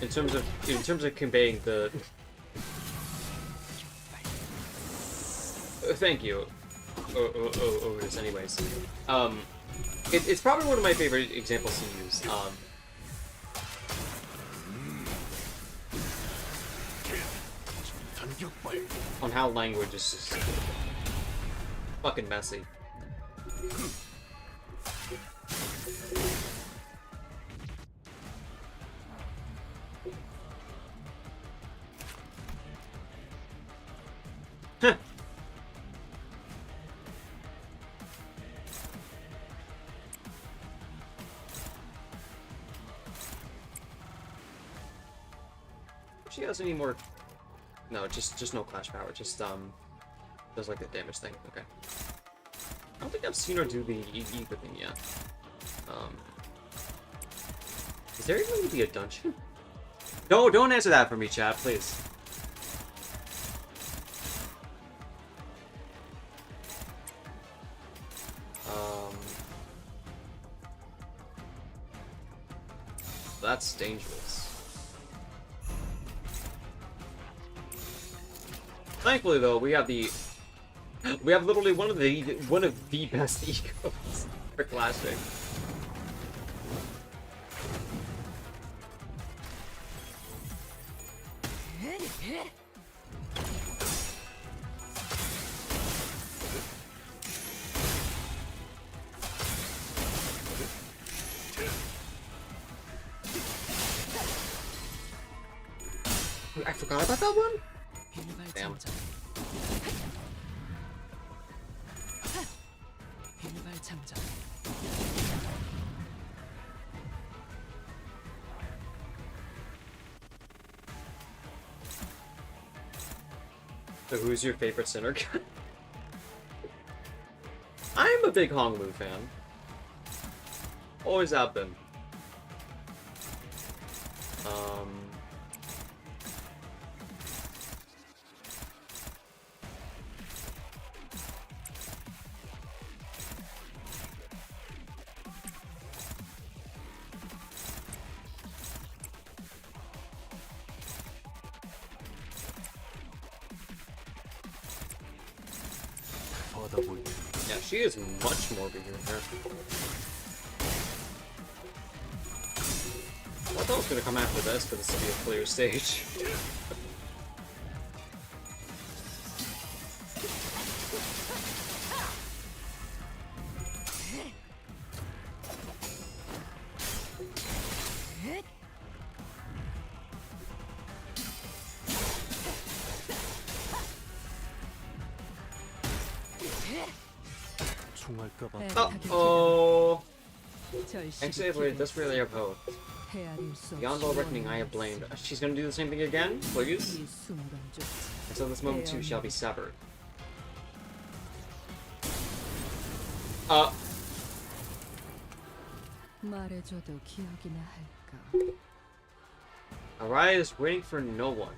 In terms of conveying the. Thank you. Otis, anyways. It's probably one of my favorite examples to use. On how language is just fucking messy. Huh. If she has any more. No, just no clash power. Just does like the damage thing. Okay. I don't think I've seen her do the ether thing yet. Is there even going to be a dungeon? No, don't answer that for me, chat, please. That's dangerous. Thankfully, though, we have literally one of the best ecos for Classic. I forgot about that one? Damn. So who's your favorite Sinner guy? I'm a big Honglu fan. Always have been. Yeah, she is much more bigger than her. I thought I was gonna come after this for this to be a clear stage. Uh-oh. Actually, wait, this really have hope. Beyond all reckoning, I have blamed. She's gonna do the same thing again? Please? And so this moment too shall be severed. Araya is waiting for no one.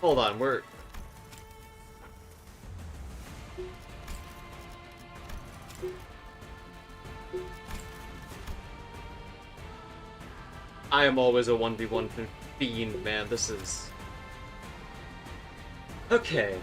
Hold on, we're... I am always a 1v1 fiend, man. This is... Okay.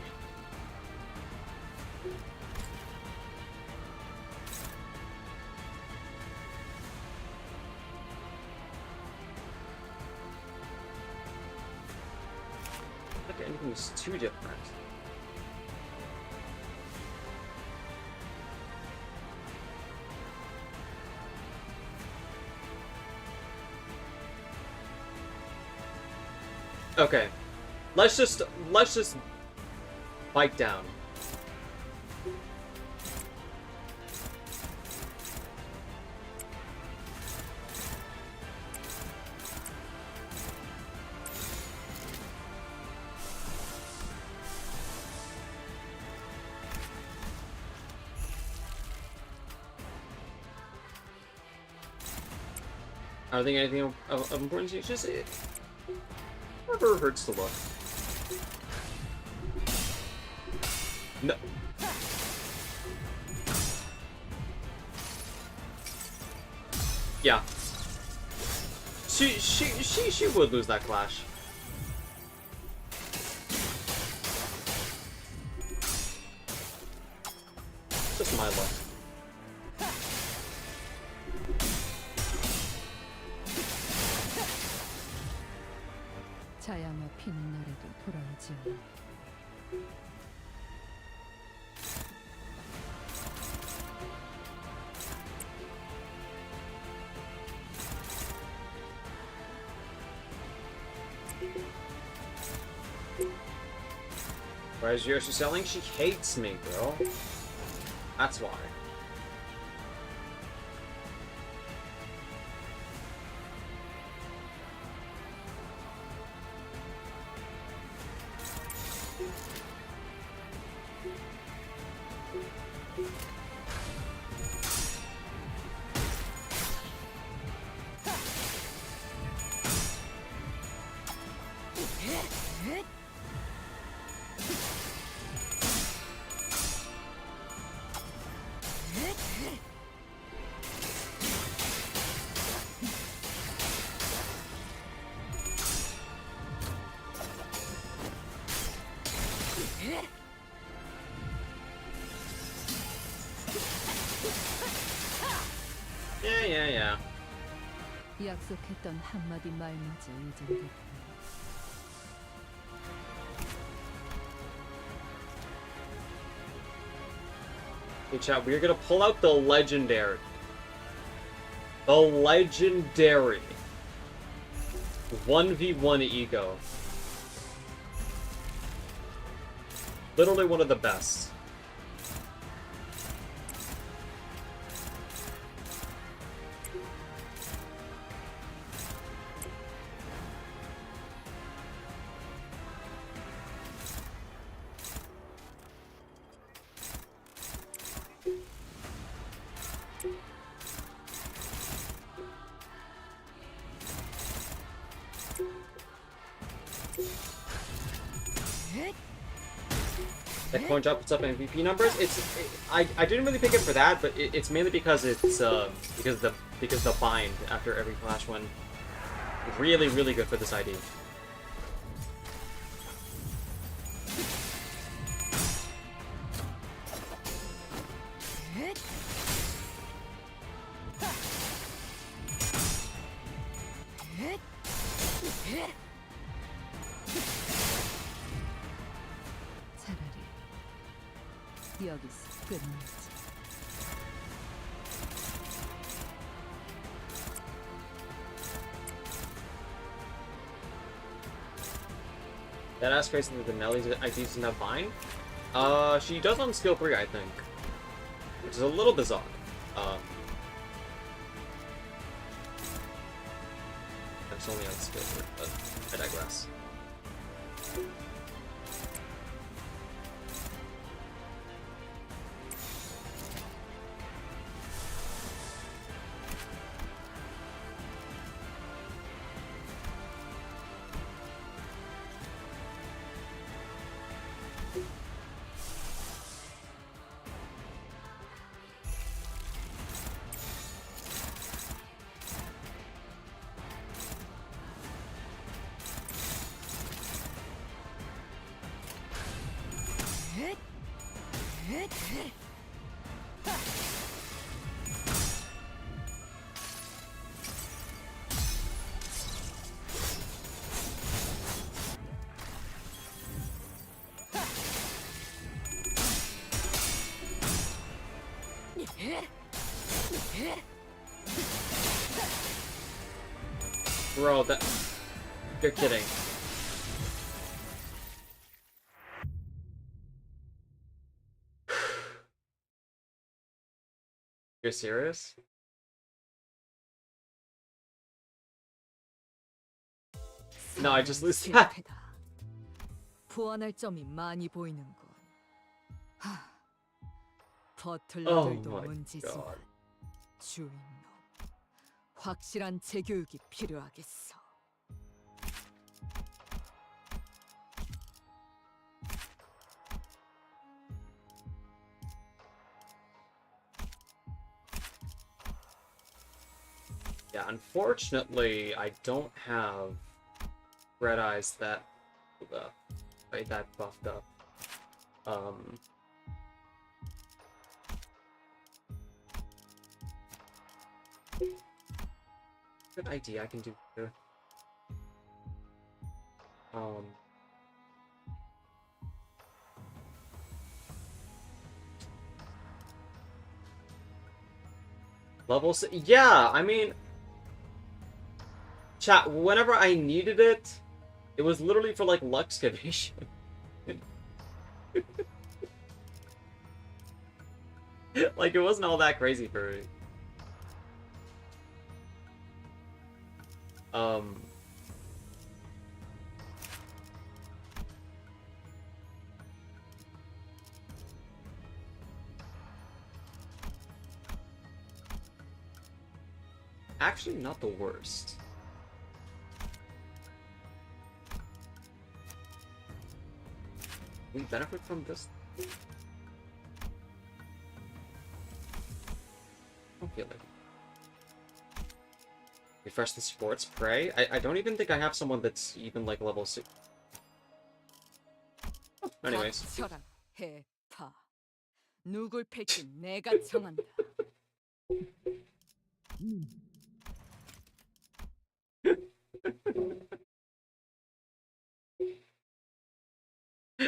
Anything's too different. Okay. Let's just bite down. I don't think anything of importance. It's just it never hurts to look. No. Yeah. She would lose that clash. Just my luck. 자야마 피는 날에도 돌아오지 않아. Why is Yoshi selling? She hates me, bro. That's why. Yeah. 약속했던 한마디 말마저 잊은 Hey chat, we're gonna pull out the legendary. The legendary 1v1 ego. Literally one of the best. That coin drop puts up MVP numbers. I didn't really pick it for that, but it's mainly because it's because the bind after every flash one really good for this ID. 여기서 끝내지. That ass crazy that the Nellie's ID doesn't have bind? She does on skill 3, I think. Which is a little bizarre. It's only on skill 3, but I digress. Bro, that... You're kidding. You're serious? No, I just lose that. 보완할 점이 많이 보이는군. 버틀러들도 문제지만 주인놈 확실한 재교육이 필요하겠어. Yeah, unfortunately, I don't have red eyes that buffed up. Good idea I can do here. Level 6? Yeah, I mean... Chat, whenever I needed it, it was literally for, like, Luxcavation. Like, it wasn't all that crazy for me. Actually, not the worst. We benefit from this? I don't feel it. Refresh the sports prey? I don't even think I have someone that's even like level 6. Anyways. 닥쳐라, 해파. 누굴 팰지 내가 정한다.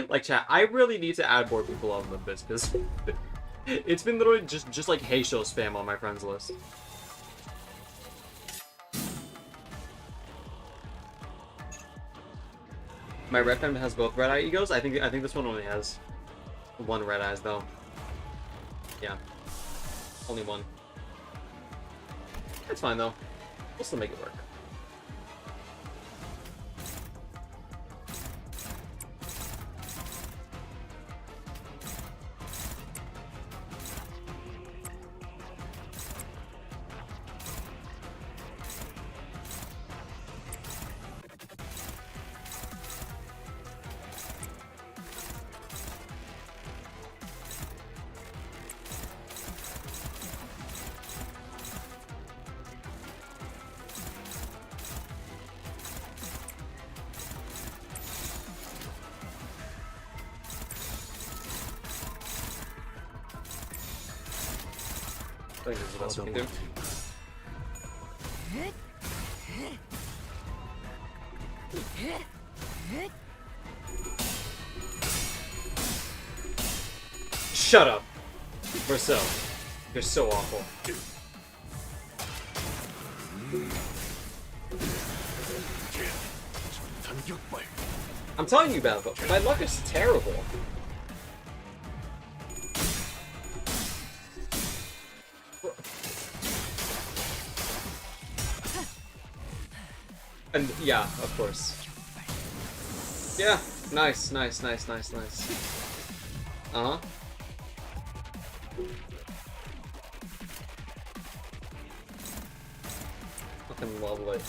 Like, chat, I really need to add more people on Limbus, because it's been literally just like Hey Show spam on my friends list. My red pen has both red eye egos. I think this one only has one red eyes though. Yeah, only one. That's fine though. We'll still make it work. I think this is the best we can do. Shut up, Marcel. You're so awful. I'm telling you, Bael, my luck is terrible. And yeah, of course. Yeah, nice. Uh-huh. Fucking lovely.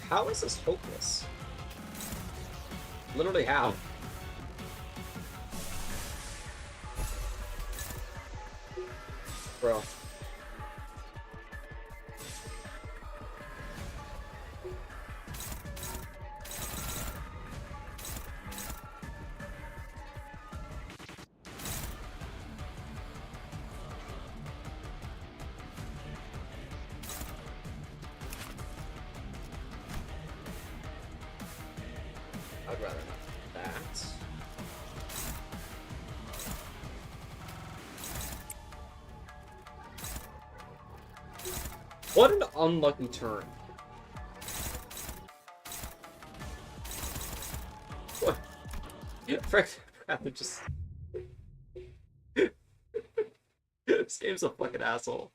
How is this hopeless? Literally how? Bro. I'd rather not that. What an unlucky turn. What? Frick, rather just... This game's a fucking asshole.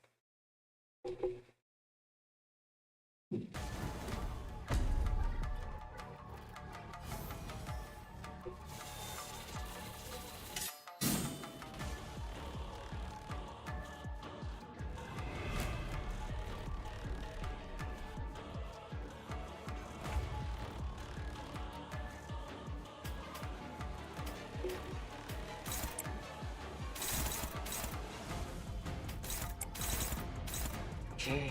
Okay,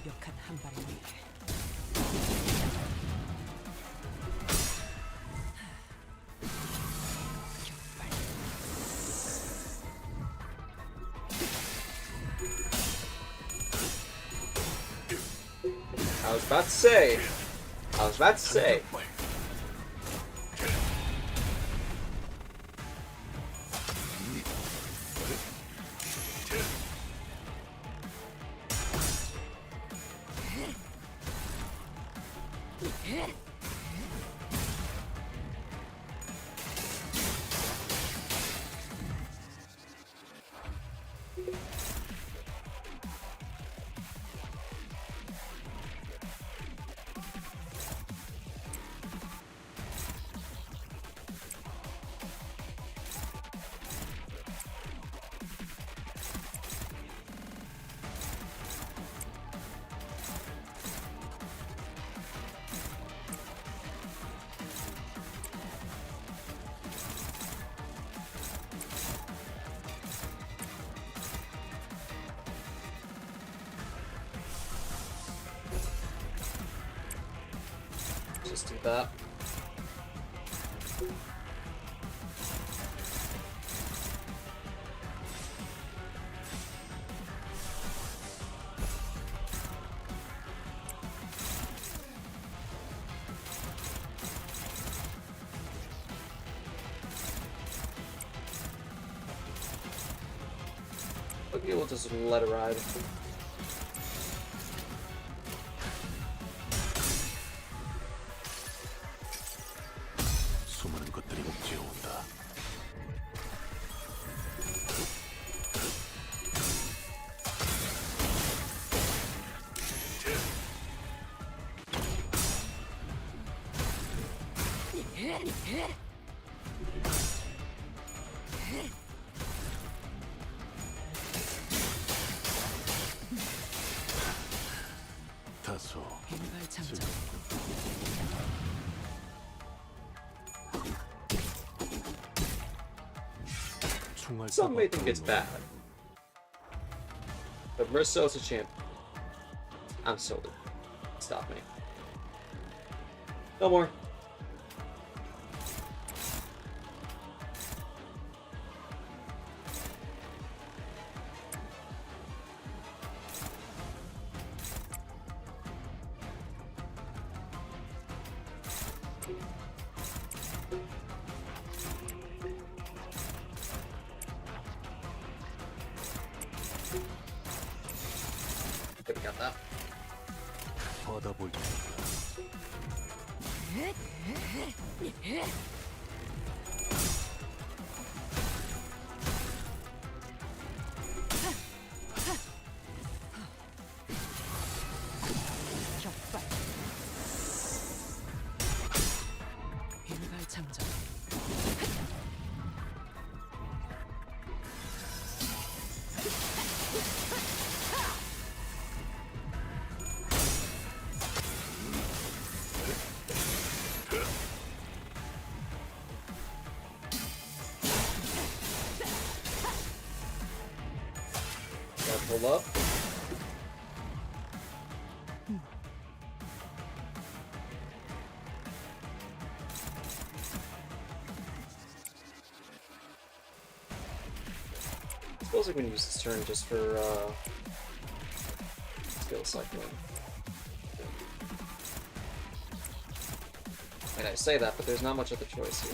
완벽한 한 발을 위해. I was about to say. Just do that. Okay, we'll just let it ride. 수많은 것들이 옥죄어온다. 다소 Some may think it's bad, but Merceau's a champ. I'm sold. Stop me. No more. Okay, we got that. 받아볼 일발장전. Gotta pull up. I suppose I can use this turn just for skill cycling. I mean, I say that, but there's not much other choice here.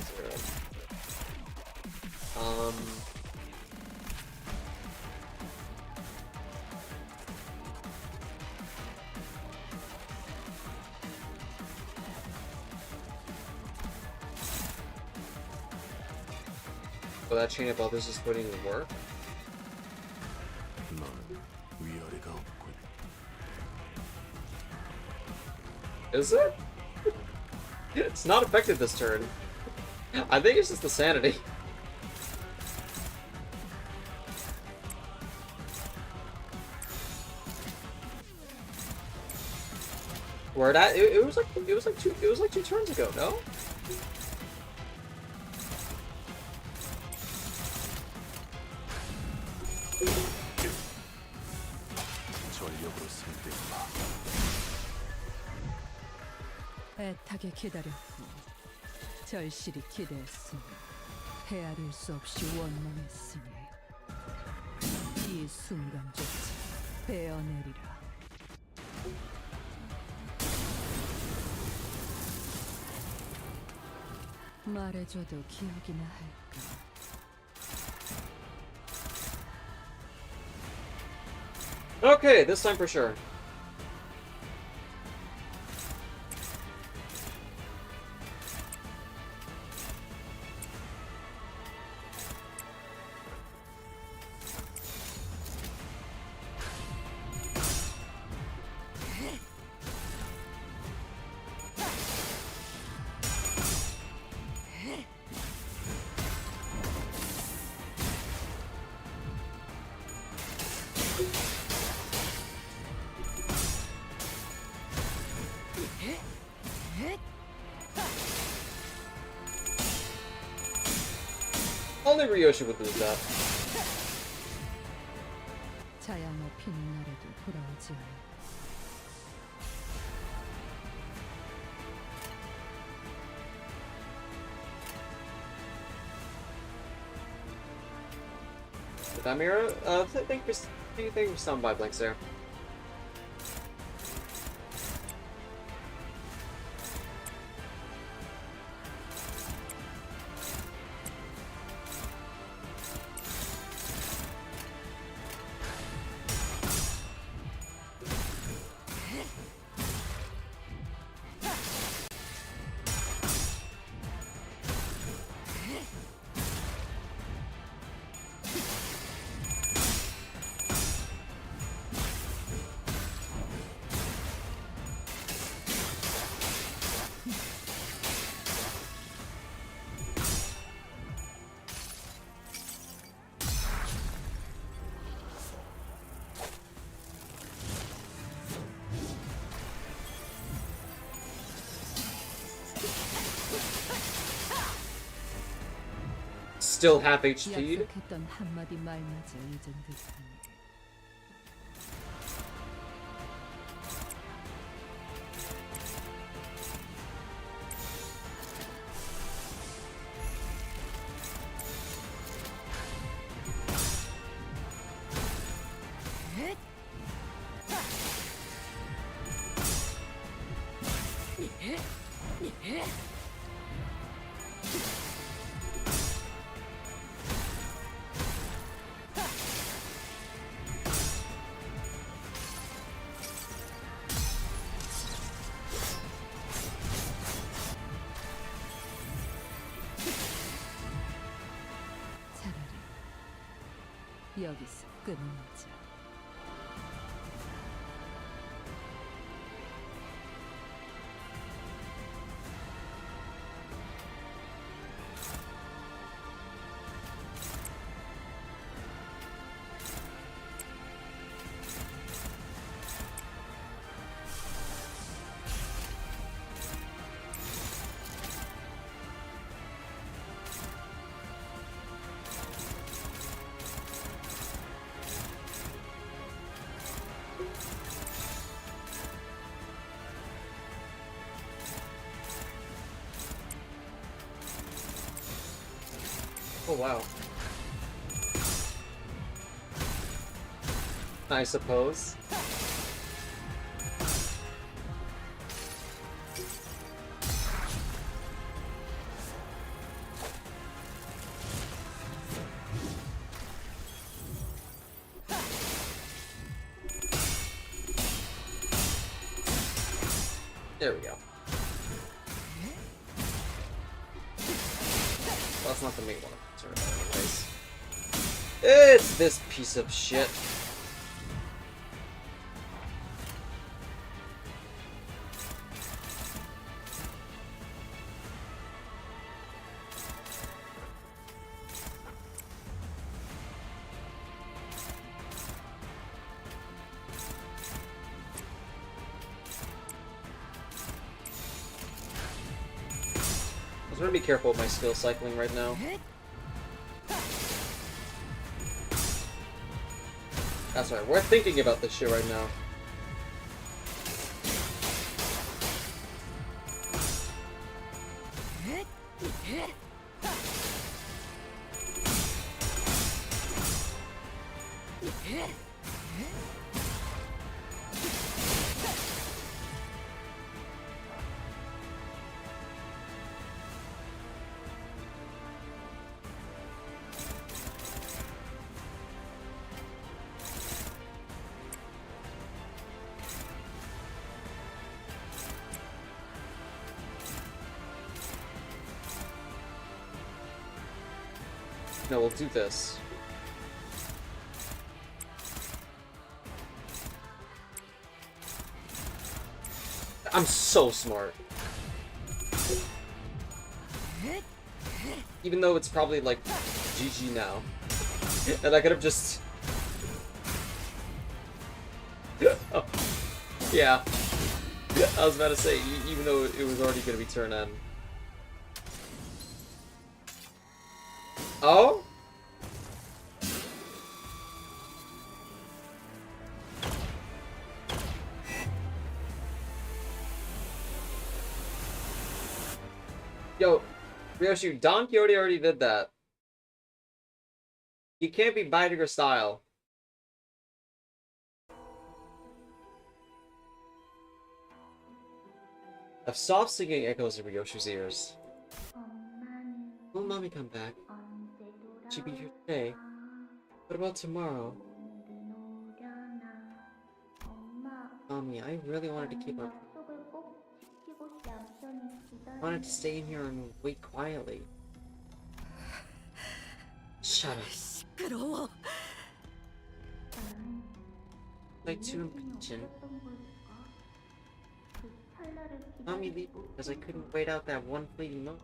But that chain of others is putting in work. 넌 위아래가 없군. Is it? It's not affected this turn. I think it's just the sanity. Where it was like two turns ago, no? 전력으로 상대해봐. 애타게 기다렸고 절실히 기대했으니 헤아릴 수 없이 원망했으니 이 순간조차 베어내리라. 말해줘도 기억이나 할까. Okay, this time for sure. Only Ryoshi would lose that. 자양어 피는 날에도 돌아오지 않아. Did that Mira? Thank you for some vibe links there. Still half HP'd? 약속했던 한마디 말마저 잊은 듯하네. 여기서 끊어놓자. Oh wow. I suppose. There we go. Well, that's not the main one I'm concerned about anyways. It's this piece of shit. I'm gonna be careful with my skill cycling right now. That's right, we're thinking about this shit right now. No, we'll do this. I'm so smart. Even though it's probably like GG now. And I could have just... Oh. Yeah. I was about to say, even though it was already going to be turn end. Oh? Yo, Ryoshi, Don Quixote already did that. You can't be biting her style. A soft singing echoes in Ryoshi's ears. Will Mommy come back? She be here today. What about tomorrow? Mommy, I really wanted to keep our... I wanted to stay in here and wait quietly. Shut up. Like too impatient. Mommy leave because I couldn't wait out that one fleeting moment.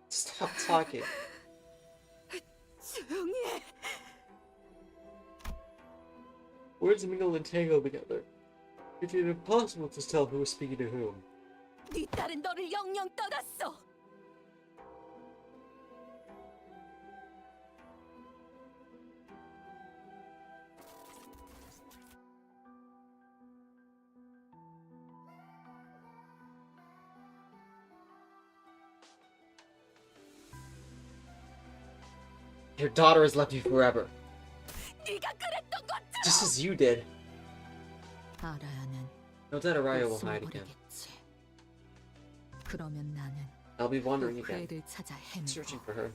Stop talking. Words mingle and tangle together. It's impossible to tell who is speaking to whom. 네 딸은 너를 영영 떠났어. Your daughter has left you forever. 네가 그랬던 것처럼. Just as you did. 아라야는 No doubt Araya will hide again. 그러면 나는 I'll be wandering again, 후회를 찾아 searching 헤매고 for her.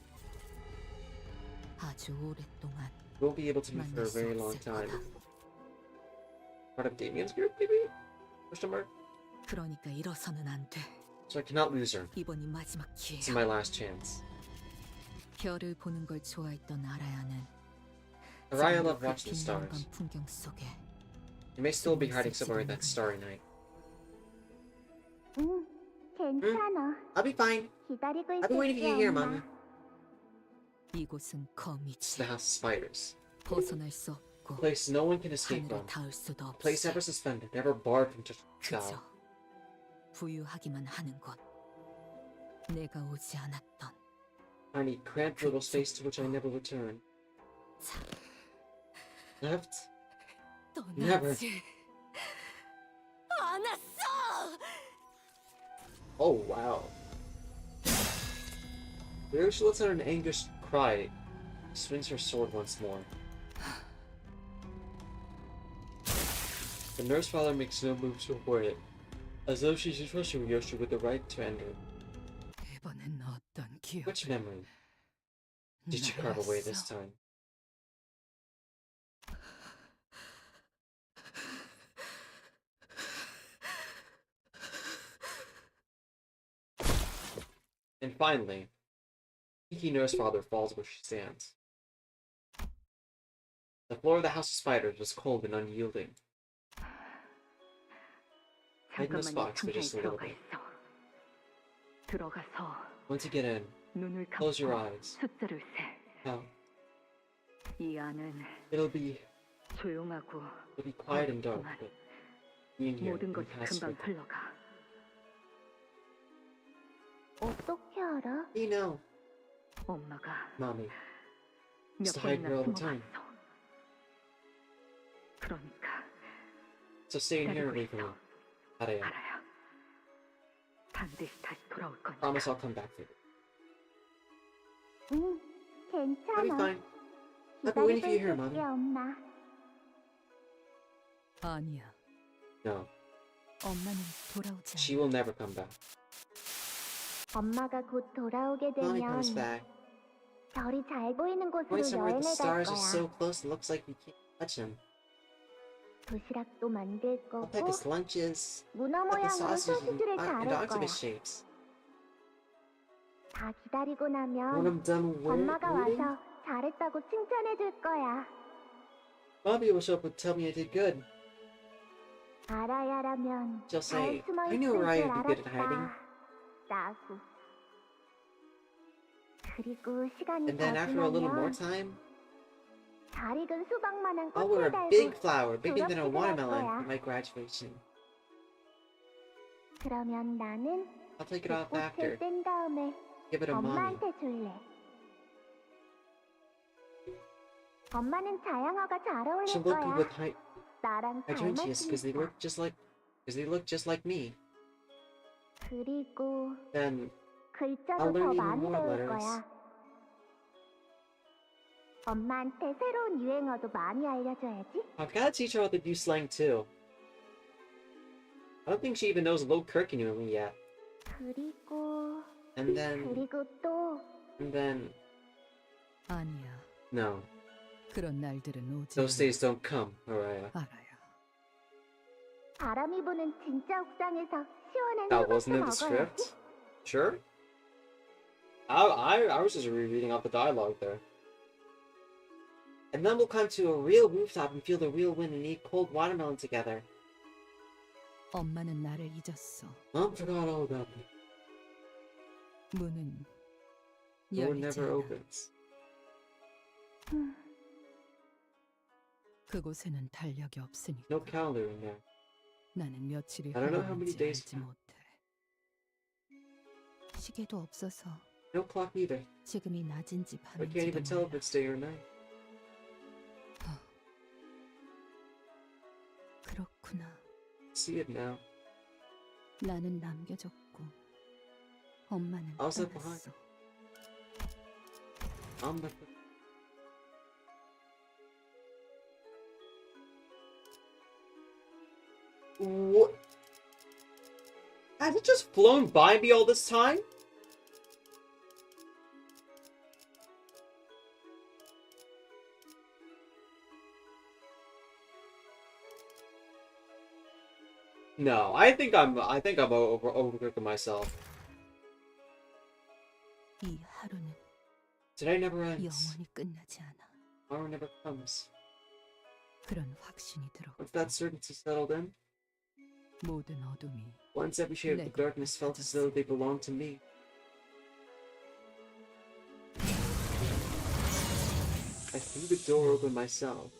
아주 오랫동안 We'll be able to meet for a very long time. Part of Damien's group, maybe? Question mark? 그러니까 일어서는 안 돼. So I cannot lose her. 이번이 마지막 This is 기회야. my last chance. 별을 보는 걸 좋아했던 아라야는 Araya 지금도 loved 그 watching the stars. 빈 풍경 속에 You may still be hiding somewhere in that starry night. 응, 괜찮아. I'll be fine. 기다리고 I've been waiting for you here, Mommy. 이곳은 It's 거미지. the House of Spiders. 벗어날 수 A 없고 place no one can escape 하늘을 from. 닿을 수도 A place 없이 ever suspended, never barred from touching the sky. 그저 부유하기만 하는 곳. 내가 오지 않았던 Tiny, cramped little space to which I never return. Left? Never. 떠나지 않았어. Oh, wow. Ryoshi lets out an anguished cry. Swings her sword once more. The nurse father makes no move to avoid it, as though she's trusting Ryoshi with the right to end her. 이번엔 어떤 기억? Which memory did you carve away this time? And finally, Kiki Nurse Father falls where she stands. The floor of the House of Spiders was cold and unyielding. Hide in this box for just a little bit. 들어가서 Once you get in, 눈을 close your 감고 eyes. 숫자를 세. Now, 이 안은 it'll be 조용하고 quiet and dark, but being here 모든 will 것이 pass 금방 quickly. 흘러가. 어떻게 알아? You know, 엄마가 Mommy 몇 used to hide 번이나 here all the time. 숨어봤어. 그러니까 So stay in here and 기다리고 wait for me. 있어. Araya. 알아요. 반드시 다시 돌아올 거니까. Promise I'll come back for you. 응, I'll be 괜찮아. fine. I've been waiting 기다리고 for you here, 있을게, Mommy. 엄마. 아니야. No, 엄마는 돌아오지 she will never come back. 엄마가 곧 돌아오게 Mommy 되면 comes back. 별이 잘 보이는 곳으로 Going somewhere 여행을 the 갈 stars are 거야. so close, it looks like we can't touch them. 도시락도 만들 I'll 거고 pack us lunches, 문어 cut the 모양으로 sausages 소시지를 and 자를 거야. octopus shapes. 다 기다리고 When 나면 I'm done 엄마가 reading, 와서 잘했다고 칭찬해 줄 거야. Bobby will show up and tell me I did good. 알아야라면 She'll 잘 say, 숨어 I 있을 knew 줄 Ryan would be good at hiding. 알았다. 라고. 그리고 시간이 And then 더 after a little more 지나면 time, 잘 익은 수박만한 I'll wear 꽃을 a big 달고 flower, bigger than a 졸업식을 할 watermelon, 거야. for my graduation. 그러면 나는 I'll take it 그 off 꽃을 after. 뗀 다음에 Give it to mommy. 엄마한테 줄래. 엄마는 자양어가 잘 어울릴 She'll look good 거야. with 나랑 hydrangeas because they 닮았으니까. look just like me. 그리고 Then 글자도 I'll 더 learn even 많이 more 배울 letters. 거야. 엄마한테 새로운 유행어도 많이 알려줘야지. I've got to teach her how to do slang too. I don't think she even knows Low Kirkinu yet. 그리고 And then, 그리고 또 아니야. no, 그런 날들은 오지. those days don't come, Mariah. 알아요. 바람이 부는 진짜 옥상에서 시원한 That wasn't 수박도 in the 먹어야지. script? Sure? I was just rereading out the dialogue there. And then we'll climb to a real rooftop and feel the real wind and eat cold watermelon together. 엄마는 나를 잊었어. Mom forgot all about me. 문은 The door 열리지 never 않아. opens. 그곳에는 달력이 없으니까 No calendar in there. 나는 며칠이 I don't know how many 흘렀는지 days 알지 못해. 시계도 없어서 No clock either. 지금이 낮인지 I can't even 밤인지도 tell 몰라. if it's day or night. 그렇구나. See it now. 나는 남겨졌고 엄마는 I was left behind. 떠났어. I'm left. What? Has it just flown by me all this time? No, I think I'm overcooking myself. 이 하루는 Today never ends. 영원히 끝나지 않아. Tomorrow never comes. 그런 확신이 들었고 Once that certainty settled in, 모든 어둠이 once every shade of the darkness felt as though they belonged to me. I threw the door open myself.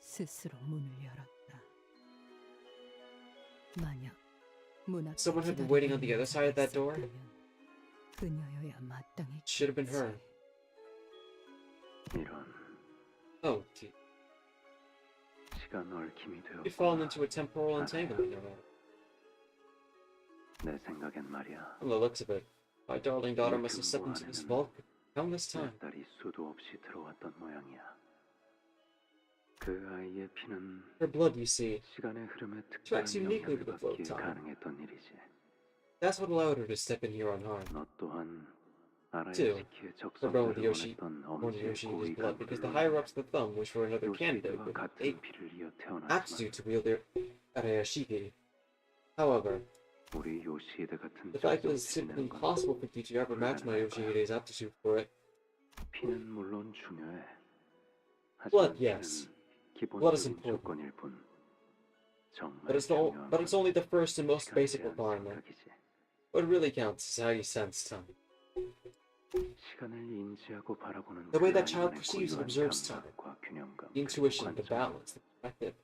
스스로 문을 열었다. 만약 문 앞에 Someone had been waiting on the other side of that door. 그녀여야 마땅히 Should have been her. 이런 Oh, dear. 시간 얽힘이 You've fallen 되었구나. into a temporal entanglement, Nora. 내 생각엔 말이야. From the looks of it, my darling daughter must have stepped into this vault countless 내 times. 딸이 수도 없이 들어왔던 모양이야. 그 아이의 피는 Her blood, you see, 시간의 흐름에 tracks 특별한 uniquely 영향을 with the flow of 받기에 time. 가능했던 일이지. That's what allowed her to step in here unharmed. 너 또한 알아야 Two, 지키에 her bone with 적성들을 Yoshi, 원했던 born to 엄지의 Yoshi's 고위가 blood, because the higher ups the thumb wish for another candidate 요시가 with 같은 a 피를 이어 태어났지만 aptitude to wield their Arayashiki. However, 우리 요시히데 같은 the fact that it's 적성치는 simply impossible for you to ever match my Yoshihide's aptitude for it. 피는 물론 중요해. Blood, 하지만 yes. 피는 Blood is 기본적인 important. 조건일 뿐. 정말 But it's only the first and most basic 대한 requirement. 생각이지. What really counts is how you sense time. 시간을 인지하고 바라보는 The way 그 that child 아이만의 perceives and 고유한 observes time, 감각과 균형감, the intuition, the 그리고 관점, balance, the perspective,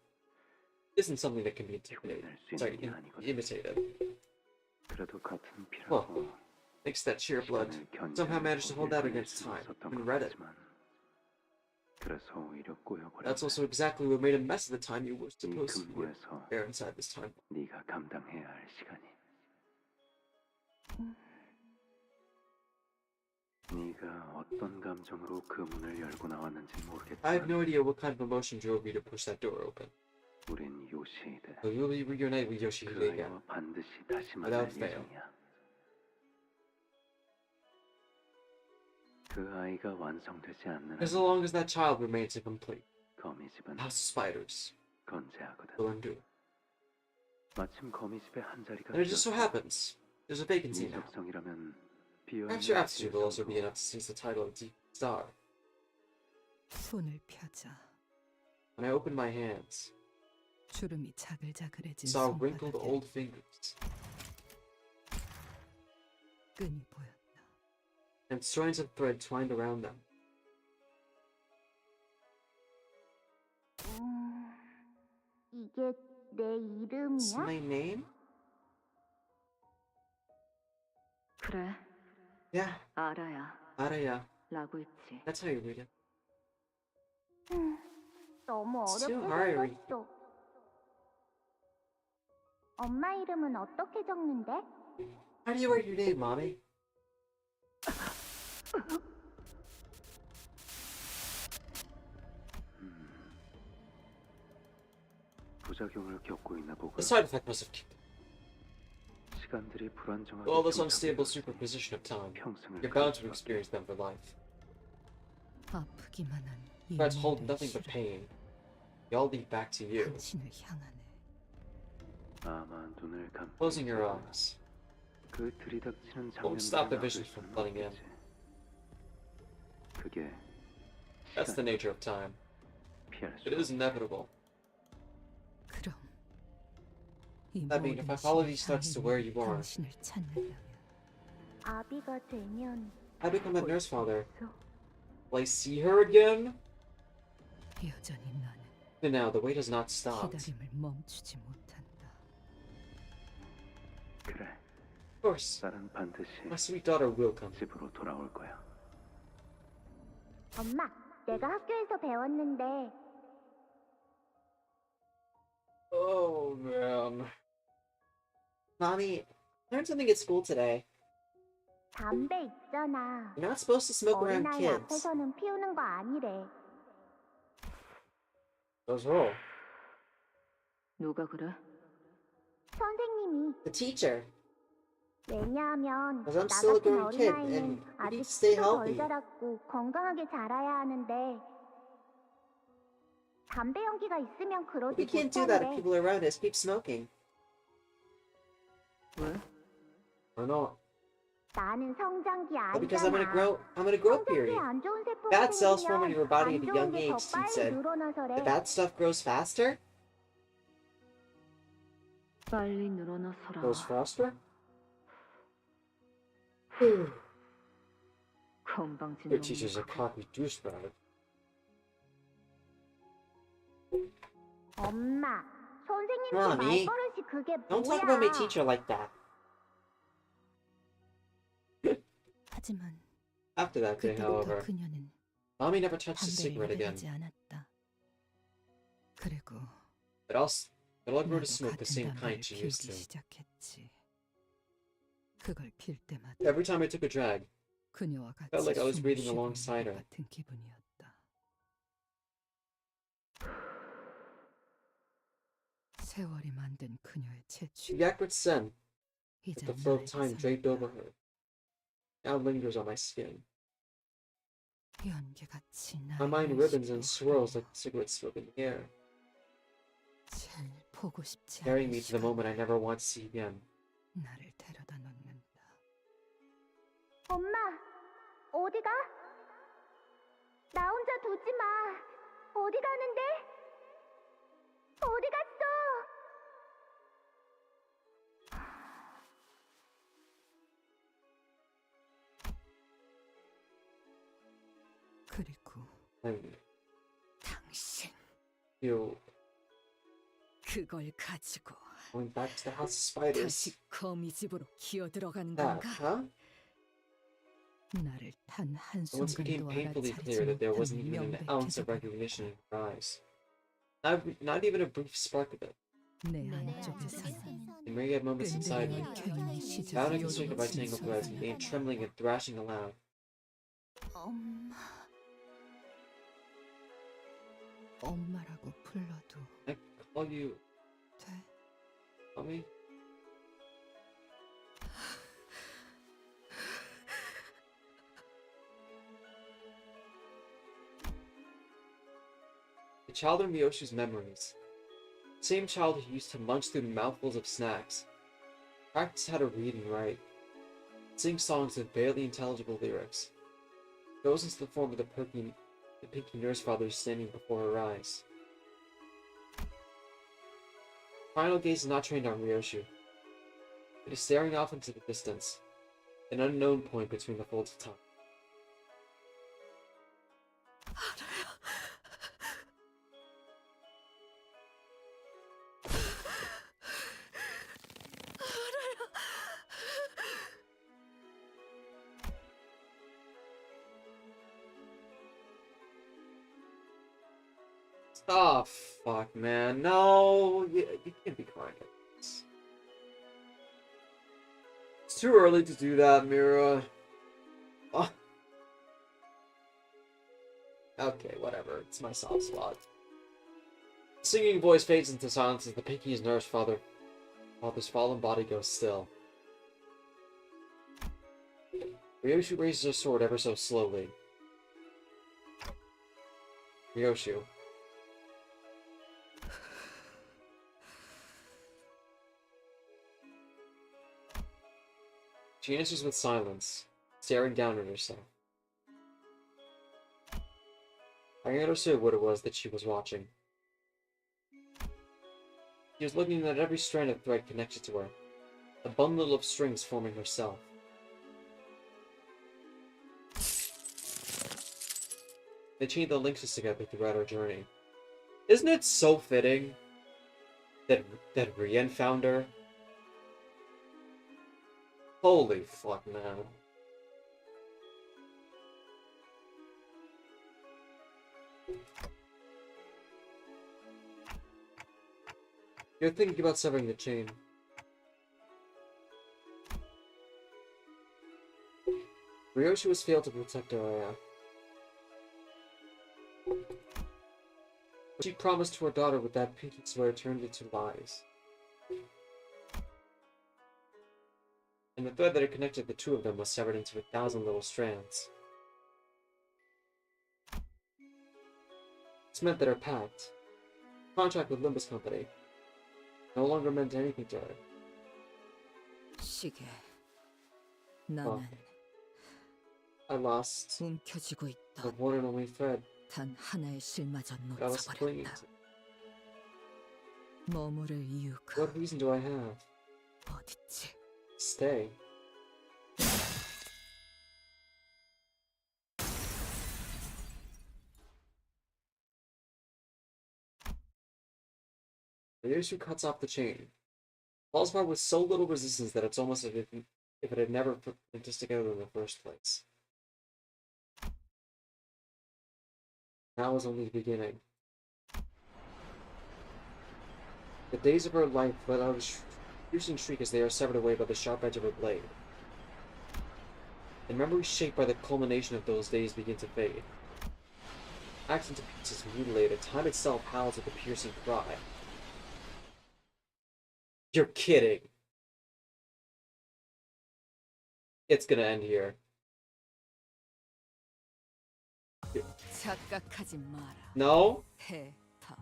isn't something that can be intimidated. Sorry, imitated. 그래도 같은 Well, 피라고 thanks to that sheer blood, 시간을 somehow 견뎌내고 managed to hold out 일관할 against 수 time. 있었던 Even 것 read it. 같지만 그래서 오히려 꼬여버렸네. That's also exactly what made a mess of the time you were supposed to 근무에서 bear inside this time. 네가 감당해야 할 시간이. 네가 어떤 감정으로 그 문을 열고 나왔는지 I have 모르겠지만 no idea what kind of emotion drove you to push that door open. 우린 요시히데 So you'll be reunited with 그 Yoshihide again. 아이와 반드시 다시 Without 만날 fail. 예정이야. 그 아이가 완성되지 않는 As long as that child remains incomplete, 거미집은 House of Spiders 건재하거든. will endure. 마침 거미집에 한 자리가 And it just so 비었어. happens, there's a vacancy 네 now. 적성이라면 Perhaps your aptitude will also be enough to seize the title of Deep Star. 손을 펴자. When I opened my hands, 주름이 자글자글해진 saw wrinkled 손바닥에 old fingers 끈이 보였다. and strands of thread twined around them. 이게 내 Is my 이름이야? name? 그래, Yeah, 알아야. Araya. 라고 했지. That's how you read it. 너무 It's too 어렵게 hard. 생겼어. 엄마 이름은 어떻게 적는데? How do you write your name, mommy? 부작용을 겪고 있나 보군. The side effect must have kicked in. 시간들이 불안정하게 With all this unstable 경착되었으니 superposition of time, 평생을 you're bound to 감수하게 experience them for life. 아프기만 한 이 Threats hold 몸들 nothing but 실은 pain. They all lead back to you. 당신을 향하네. 아마 눈을 감고 Closing your 있을 거야. eyes 그 들이닥치는 won't stop the 장면들을 visions 막을 from 수는 flooding in. 없겠지. 그게 That's the nature of time. 피할 수 It is inevitable. 그럼 이 That means if I 모든 follow 시간 these threads to where you are, 당신을 찾으려면 아비가 되면 I become a nurse father. Will I see her again? 여전히 나는 But now the wait has not stopped. 기다림을 멈추지 못한다. 그래. Of course, 나는 반드시 my sweet daughter will come. 집으로 돌아올 거야. 엄마, 내가 학교에서 배웠는데 Oh man. Mommy, I learned something at school today. 담배 있잖아. You're not supposed to smoke around 어린아이 kids. 앞에서는 피우는 거 아니래. What's wrong? 누가 그래? 선생님이. The teacher. 왜냐하면 Because I'm 나 still a 같은 growing kid 어린아이는 and we 아직 need to stay 키도 덜 healthy. 자랐고 건강하게 자라야 하는데 담배 연기가 있으면 그러지 We can't do that if 못한대. people around us keep smoking. 왜? Or not. 나는 성장기 But because I'm in a 아니잖아. growth 성장기에 period. 안 좋은 세포가 Bad cells form in your 생기면 body 안 at a 좋은 young 게 age, 더 Steve 빨리 said. 늘어나서래. The bad stuff grows faster? 빨리 늘어나서라. Grows faster? 건방진 Your 놈이 teacher's a cocky douchebag. 엄마, 선생님 Mommy, 말버릇이 그게 Don't talk about my 뭐야? teacher like that. 하지만 After that day, 그때부터 however, 그녀는 Mommy never touched a 담배를 cigarette again. 일어나지 않았다. 그리고 But I'll grow to 나도 smoke the 같은 same 담배를 kind she used 피우기 to. 시작했지. 그걸 필 때마다 Every time I took a drag, 그녀와 같이 felt like I was 숨을 breathing 쉬고 alongside 있는 her. 것 같은 기분이었다. 세월이 만든 그녀의 채취. The acrid scent 이제 that the flow of 나에게 time draped over her now lingers on my skin. 연기같이 My mind ribbons and swirls like cigarette smoke in the air, 제일 보고 싶지 carrying 않은 me to the 시간 moment I never want to see again. 나를 데려다 놓는다. 엄마, 어디가? 나 혼자 두지 마. 어디 가는데? 어디 갔어? 그리고 And 당신 you 그걸 가지고 going back to the house of spiders. 다시 거미 집으로 기어 들어가는 That, 건가? huh? 나를 단 It once became 한순간도 painfully 알아차리지 clear that there wasn't 못함을 even an ounce of 명백해져 recognition in her eyes. Not even a brief spark of it. 내 안쪽에서는 In myriad moments inside me, 끈들이 얽혀있는 bound and 시절이 constricted by tangled threads, began trembling and thrashing aloud. 엄마 엄마라고 불러도 I call you 돼? mommy? The child in Miyoshi's memories. The same child who used to munch through mouthfuls of snacks. Practice how to read and write. sing songs with barely intelligible lyrics. Goes into the form of the pinky nurse father standing before her eyes. Final gaze is not trained on Ryoshu. It is staring off into the distance, an unknown point between the folds of time. Oh, fuck, man. No, you can't be crying at this. It's too early to do that, Mira. Oh. Okay, whatever. It's my soft spot. The singing voice fades into silence as the pinky's nurse father's fallen body goes still. Ryoshu raises her sword ever so slowly. Ryoshu. She answers with silence, staring down at herself. I understood what it was that she was watching. She was looking at every strand of thread connected to her, a bundle of strings forming herself. They chained the links together throughout her journey. Isn't it so fitting that Rien found her? Holy fuck, man. You're thinking about severing the chain. Ryoshu has failed to protect Araya. What she promised to her daughter with that pinky swear turned into lies. And the thread that had connected the two of them was severed into 1,000 little strands. This meant that her pact, contract with Limbus Company, no longer meant anything to her. 시계. 나는 I lost 움켜쥐고 the 있던 one and only thread 단 하나의 실마저 that I was clinging 놓쳐버렸다. to. 머무를 이유가 What reason do I have? 어딨지? Stay. Ryoshu cuts off the chain. Falls apart with so little resistance that it's almost as if it had never put this together in the first place. That was only the beginning. The days of her life let out a piercing shriek as they are severed away by the sharp edge of her blade. And memories shaped by the culmination of those days begin to fade. Hacked into pieces, mutilated, time itself howls with a piercing cry. You're kidding. It's gonna end here. 착각하지 마라. No? 해타,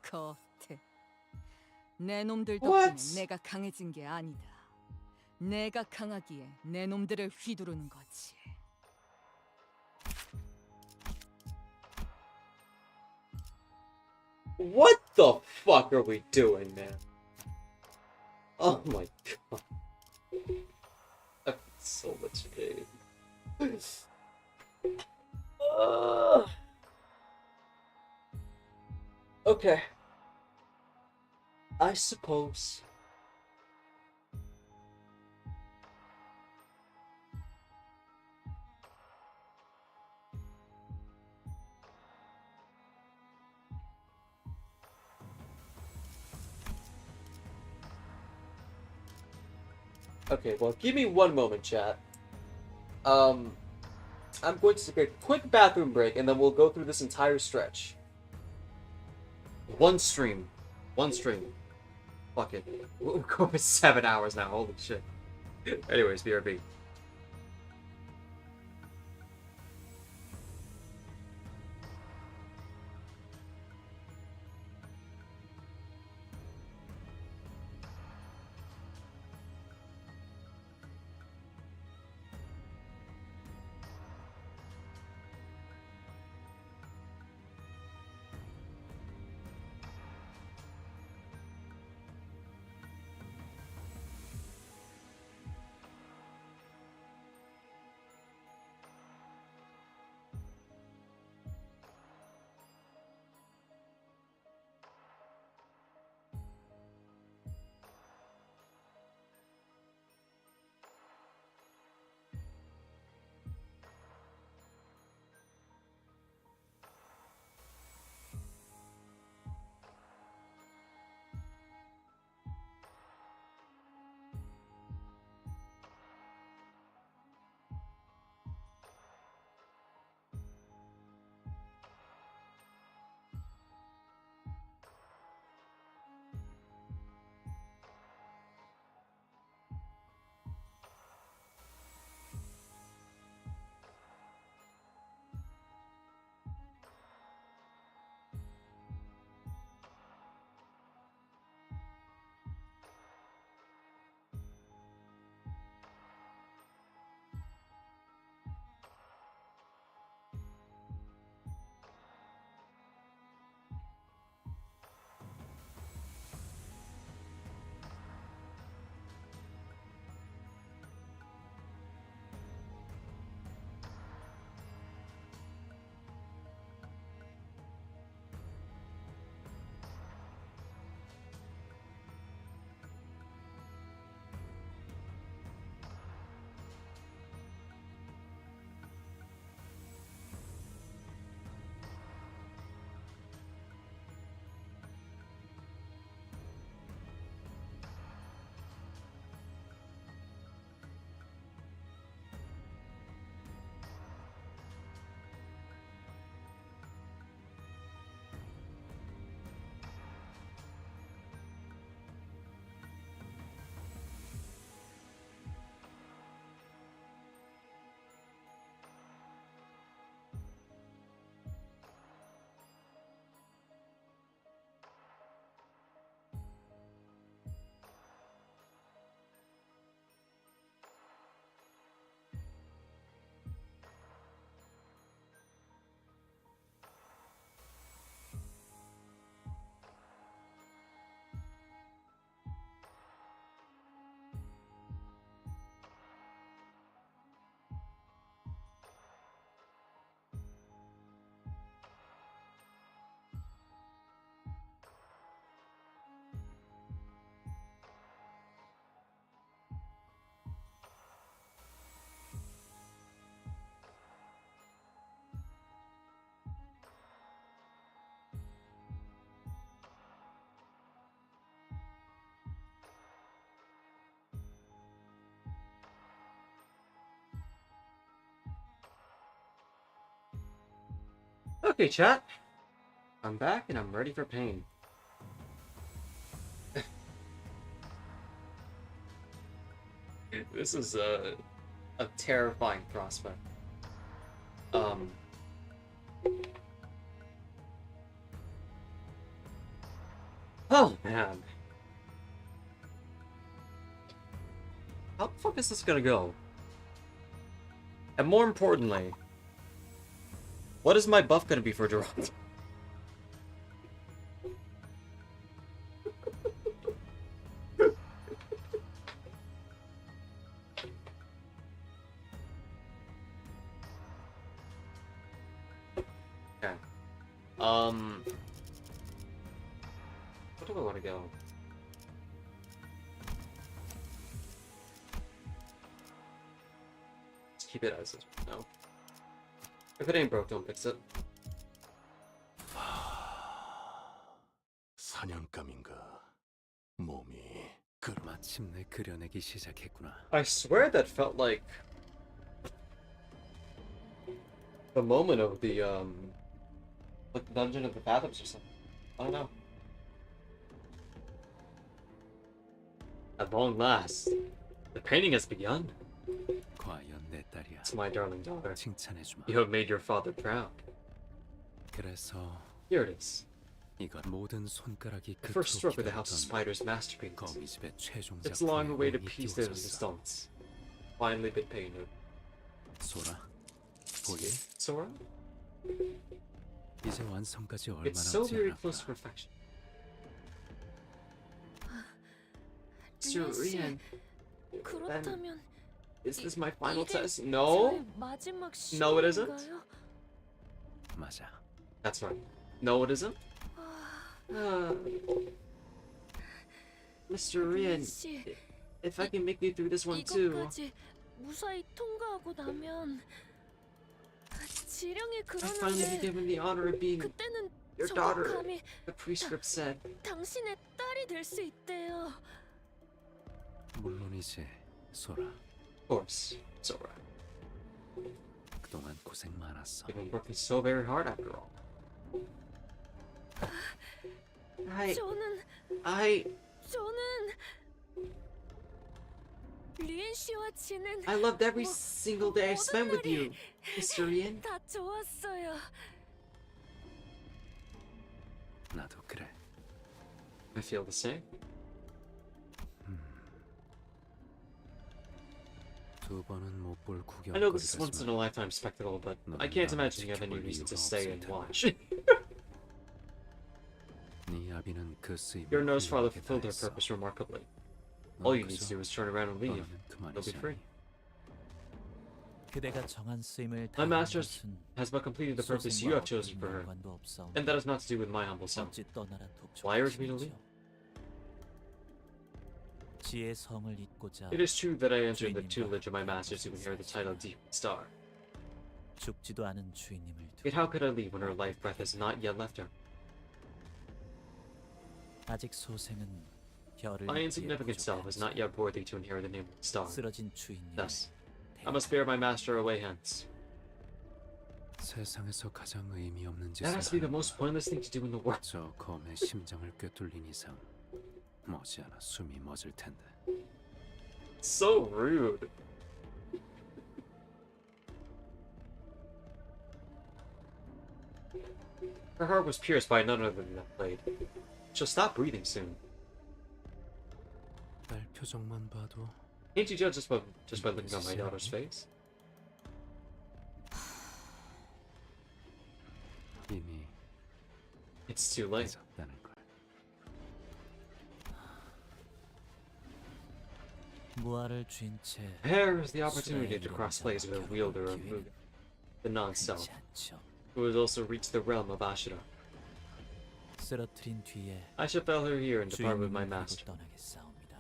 겉에. 내 놈들 What? 덕분에 내가 강해진 게 아니다. 내가 강하기에 내 놈들을 휘두르는 거지. What the fuck are we doing, man? Oh my god. That's so much pain. Okay. I suppose. Okay, well, give me one moment, chat. I'm going to take a quick bathroom break, and then we'll go through this entire stretch. One stream. Fuck it. We'll go for 7 hours now, holy shit. Anyways, BRB. Okay, chat. I'm back and I'm ready for pain. This is a terrifying prospect. Oh man. How the fuck is this gonna go? And more importantly, what is my buff gonna be for Durant? Okay. Where do I want to go? Let's keep it as is. No. If it ain't broke, don't fix it. 사냥감인가 몸이 마침내 그려내기 시작했구나. I swear that felt like the moment of the like the Dungeon of the Fathoms or something. I don't know. At long last, the painting has begun. 과연 내 딸이야. It's my darling daughter. 칭찬해주마. You have made your father proud. 그래서 Here it is. 이건 모든 손가락이 The first stroke of the House of Spiders masterpiece. 거미집의 최종 Its long-awaited 작품에 piece de 띄워졌어. resistance. Finally been painted. 소라, 보니? Sora? 이제 완성까지 얼마 It's so 남지 very 않았다. close to perfection. 리엔 씨, Then, 그렇다면 is this my final 이게 test? No. 저의 마지막 No, it isn't. 시험인가요? 맞아. That's right. No, it isn't. Mr. Rian, 씨, if I can make you through this one too. 이것까지 무사히 통과하고 나면 지령이 I finally be 그러는데 given the honor of being 그때는 your 저도 daughter. 감히 The prescript said. 당신의 딸이 될 수 있대요. 물론이지, 소라. Of course, Sora. 그동안 고생 많았어. You've been working so very hard after all. 저는 리엔 씨와 지낸 I loved every single day I spent with you, Mr. Rian. 다 좋았어요. 나도 그래. I feel the same. 두 번은 못 볼 I know this is once in a 구경거리라지만 lifetime spectacle, but I can't imagine you have any reason to stay and watch. 네 아비는 그 Your 쓰임을 nose father 훌륭하게 fulfilled her 다했어. purpose remarkably. 넌 All you need to 그저 do is turn around and leave. 떠나면 You'll be 그만이지 free. 않니? 그대가 정한 쓰임을 My 다하는 master 것은 has but completed the purpose you have chosen for her, 연관도 없사오니 and that has not to do with my humble self. 어찌 떠나라 Why urge me to leave? 지의 성을 잇고자 It is true that I entered the 주인님과 tutelage of my masters to inherit the title of Deep Star. 죽지도 않은 주인님을 Yet how could I leave when her life breath has not yet left her? 아직 소생은 별을 My 잇기에 insignificant self is not yet worthy to inherit the name of the star. 쓰러진 주인님 Thus, I must bear my master away hence. 세상에서 가장 의미 없는 That has to be the most pointless thing to do in the world. 저 검의 심장을 꿰뚫린 이상 머지않아 숨이 멎을 텐데. So rude. Her heart was pierced by none other than that blade. She'll stop breathing soon. 딸 표정만 봐도 Can't you judge just by looking at my daughter's face? 이미 It's too late. 늦었다는 걸. 무화를 쥔 채 Here is the opportunity to cross blades with a wielder of Mugen, the non-self, who has also reached the realm of Ashura. 쓰러뜨린 뒤에 I shall fell her here and depart with my 주인님을 master. 두고 떠나겠사옵니다.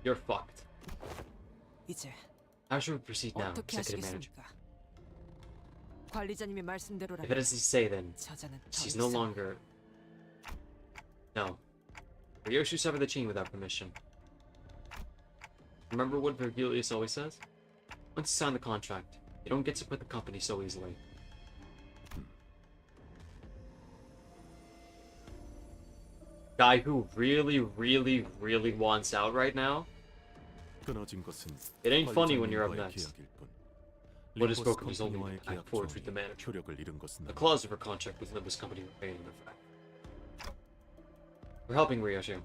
You're fucked. 이제 How should we proceed now, 어떻게 executive manager? 하시겠습니까? 관리자님의 말씀대로라면 If it is as you say, then 저자는 더 she's no 이상 longer. No. Ryoshu severed the chain without permission. Remember what Virgilius always says? Once you sign the contract, you don't get to quit the company so easily. guy who really, really, really wants out right now. It ain't funny when you're up next. What is broken is only the pact forged with the manager. The clause of her contract with Limbus Company remain in effect. We're helping Ryoshi.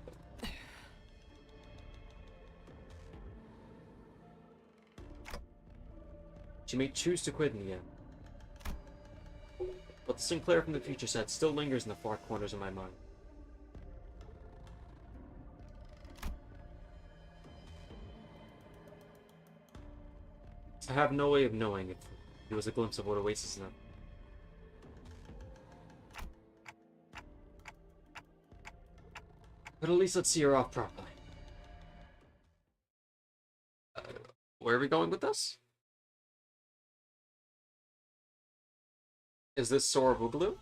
She may choose to quit in the end. But the Sinclair from the future set still lingers in the far corners of my mind. I have no way of knowing if it was a glimpse of what awaits us now. But at least let's see her off properly. Where are we going with this? Is this Sora Boogaloo?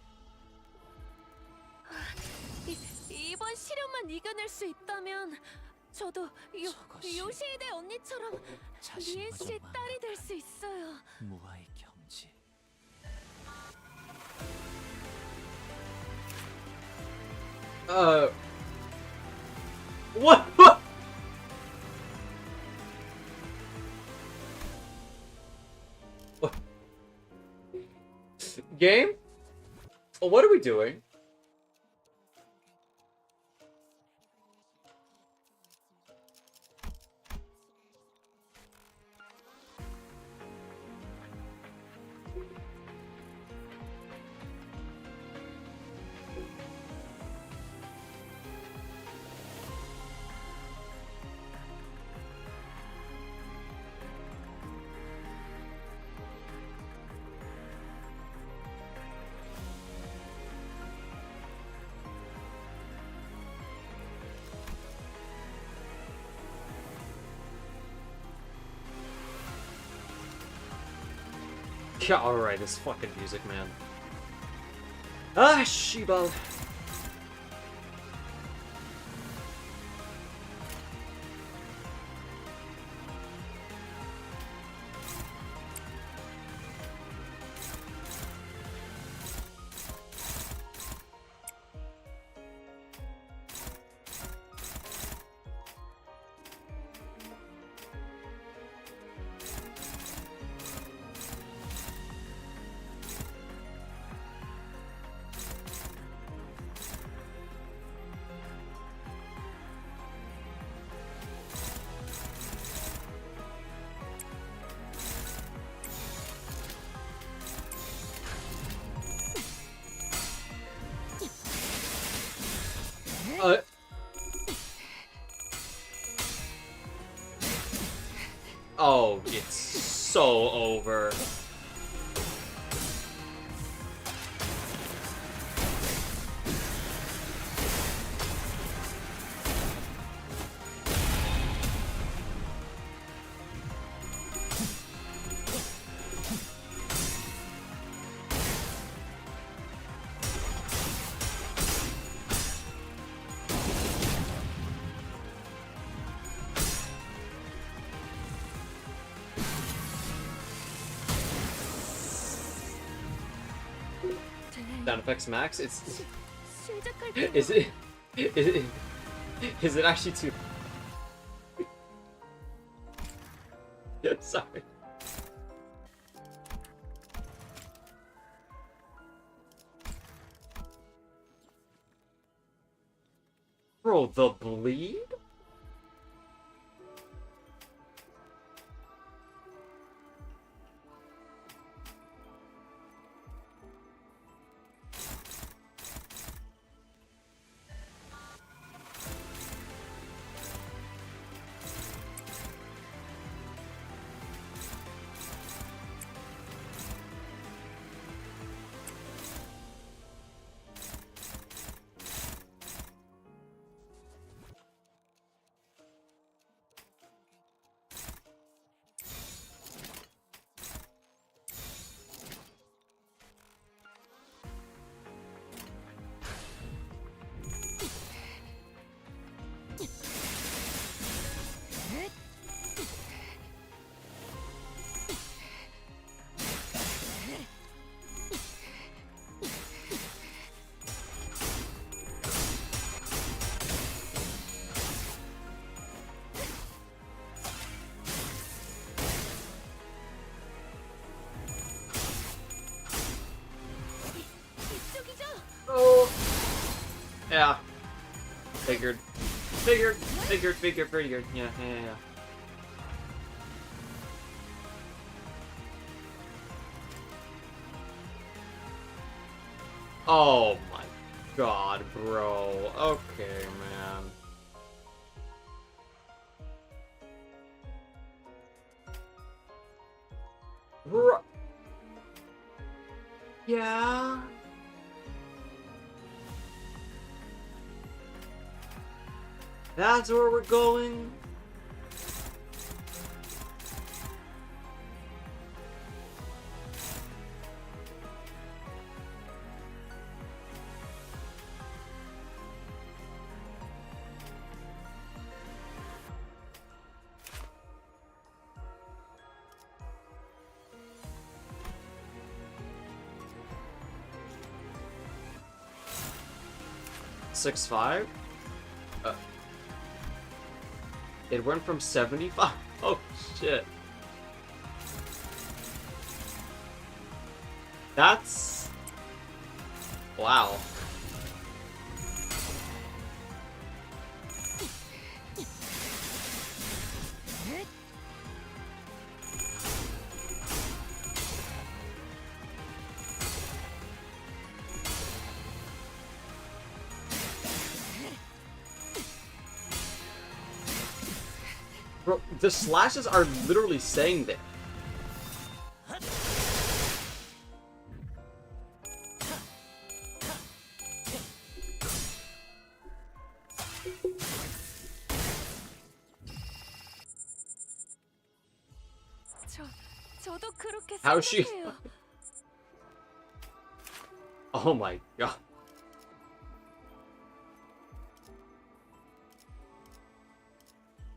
이번 시련만 이겨낼 수 있다면 저도 요시히데 언니처럼 리엔 씨의 딸이 될 수 있어요. 무아의 경지. What? What? Game? What are we doing? Yeah, alright, this fucking music, man. Ah, Shibal. Oh, it's so over. Sound effects max? Is it actually too? Sorry. Bro, the bleed? Figured. Yeah. Oh my god, bro. Okay, man. Yeah. That's where we're going. Six five. It went from 75. Oh shit. That's wow. Bro, the slashes are literally saying that. 저도 그렇게 How is she? 생각해요. Oh my god.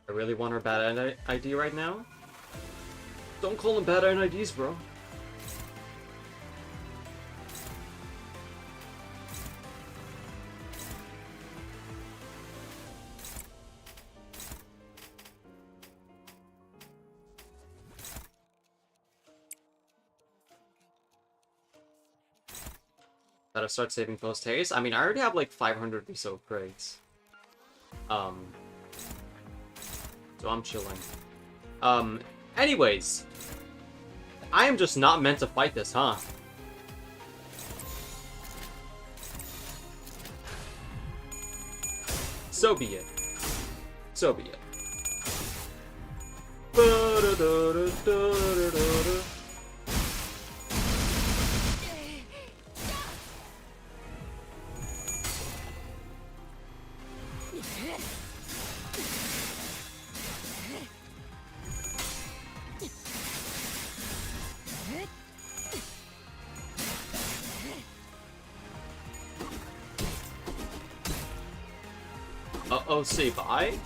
I really want her bad ID right now? Don't call them bad IDs, bro. Gotta start saving post haste. I mean, I already have like 500 or so crates. So I'm chilling. Anyways. I am just not meant to fight this, huh? So be it. So be it. Oh, say bye?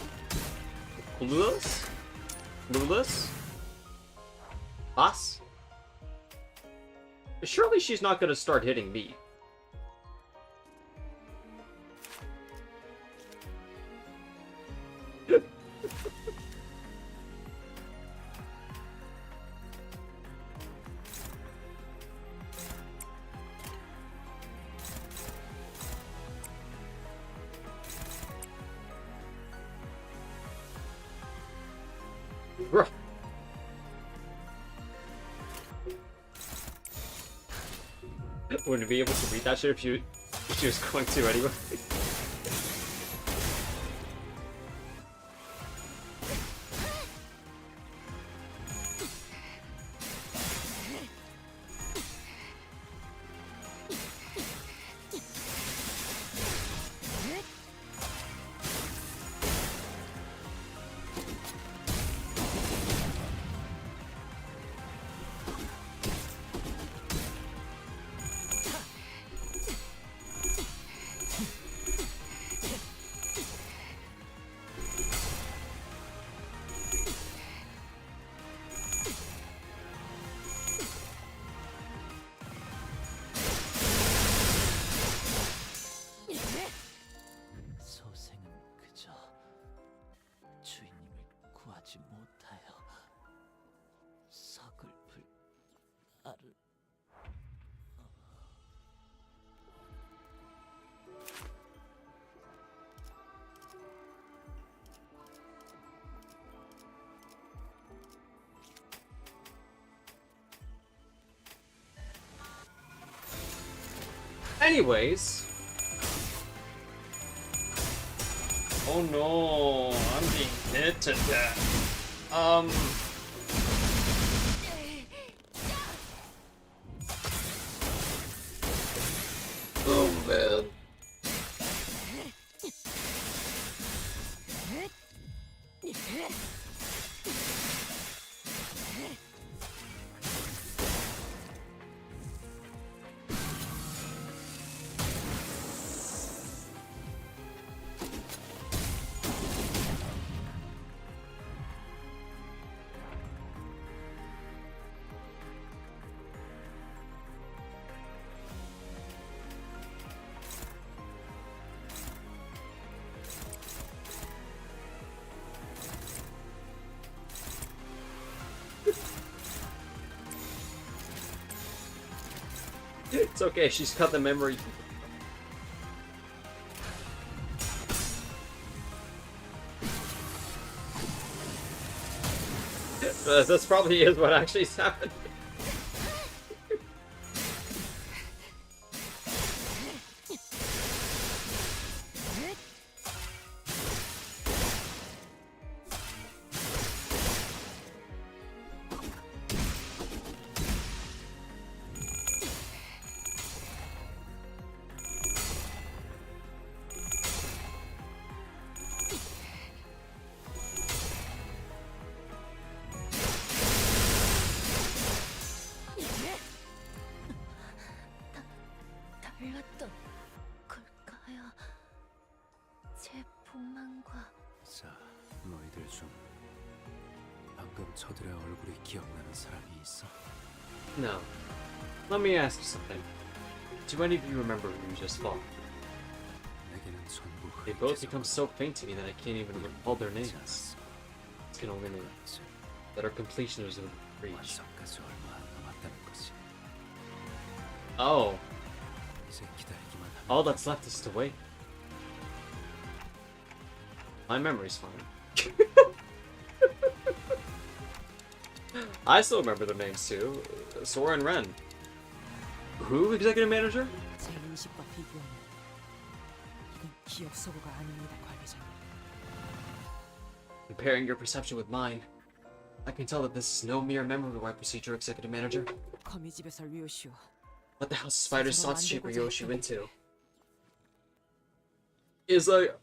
Clueless? Clueless? Boss? Surely she's not gonna start hitting me. Wouldn't be able to read that shit if she was going to anyway. Anyways. Oh no, I'm being hit to death. Oh man. It's okay, she's cut the memory. That's probably is what actually is happening. 달랐던 걸까요? 제 복만과 자, 너희들 중 방금 저들의 얼굴이 기억나는 사람이 있어? No. Let me ask you something. Do any of you remember who you just fought? 내게는 전부 They both become so faint to me that I can't even recall their names. This can only mean that our completion is within reach. 완성까지 얼마 안 남았다는 거지. Oh. 이제 기다리기만 하면 All that's left is to wait. My memory's fine. I still remember their names too. Sora and Ren. Who, executive manager? 제 인식과 비교하면 이건 기억 소고가 아닙니다, 관리자님. Comparing your perception with mine, I can tell that this is no mere memory wipe procedure, executive manager. 거미집에서 류오슈. What the hell spider sauce shape are Yoshu into? Is like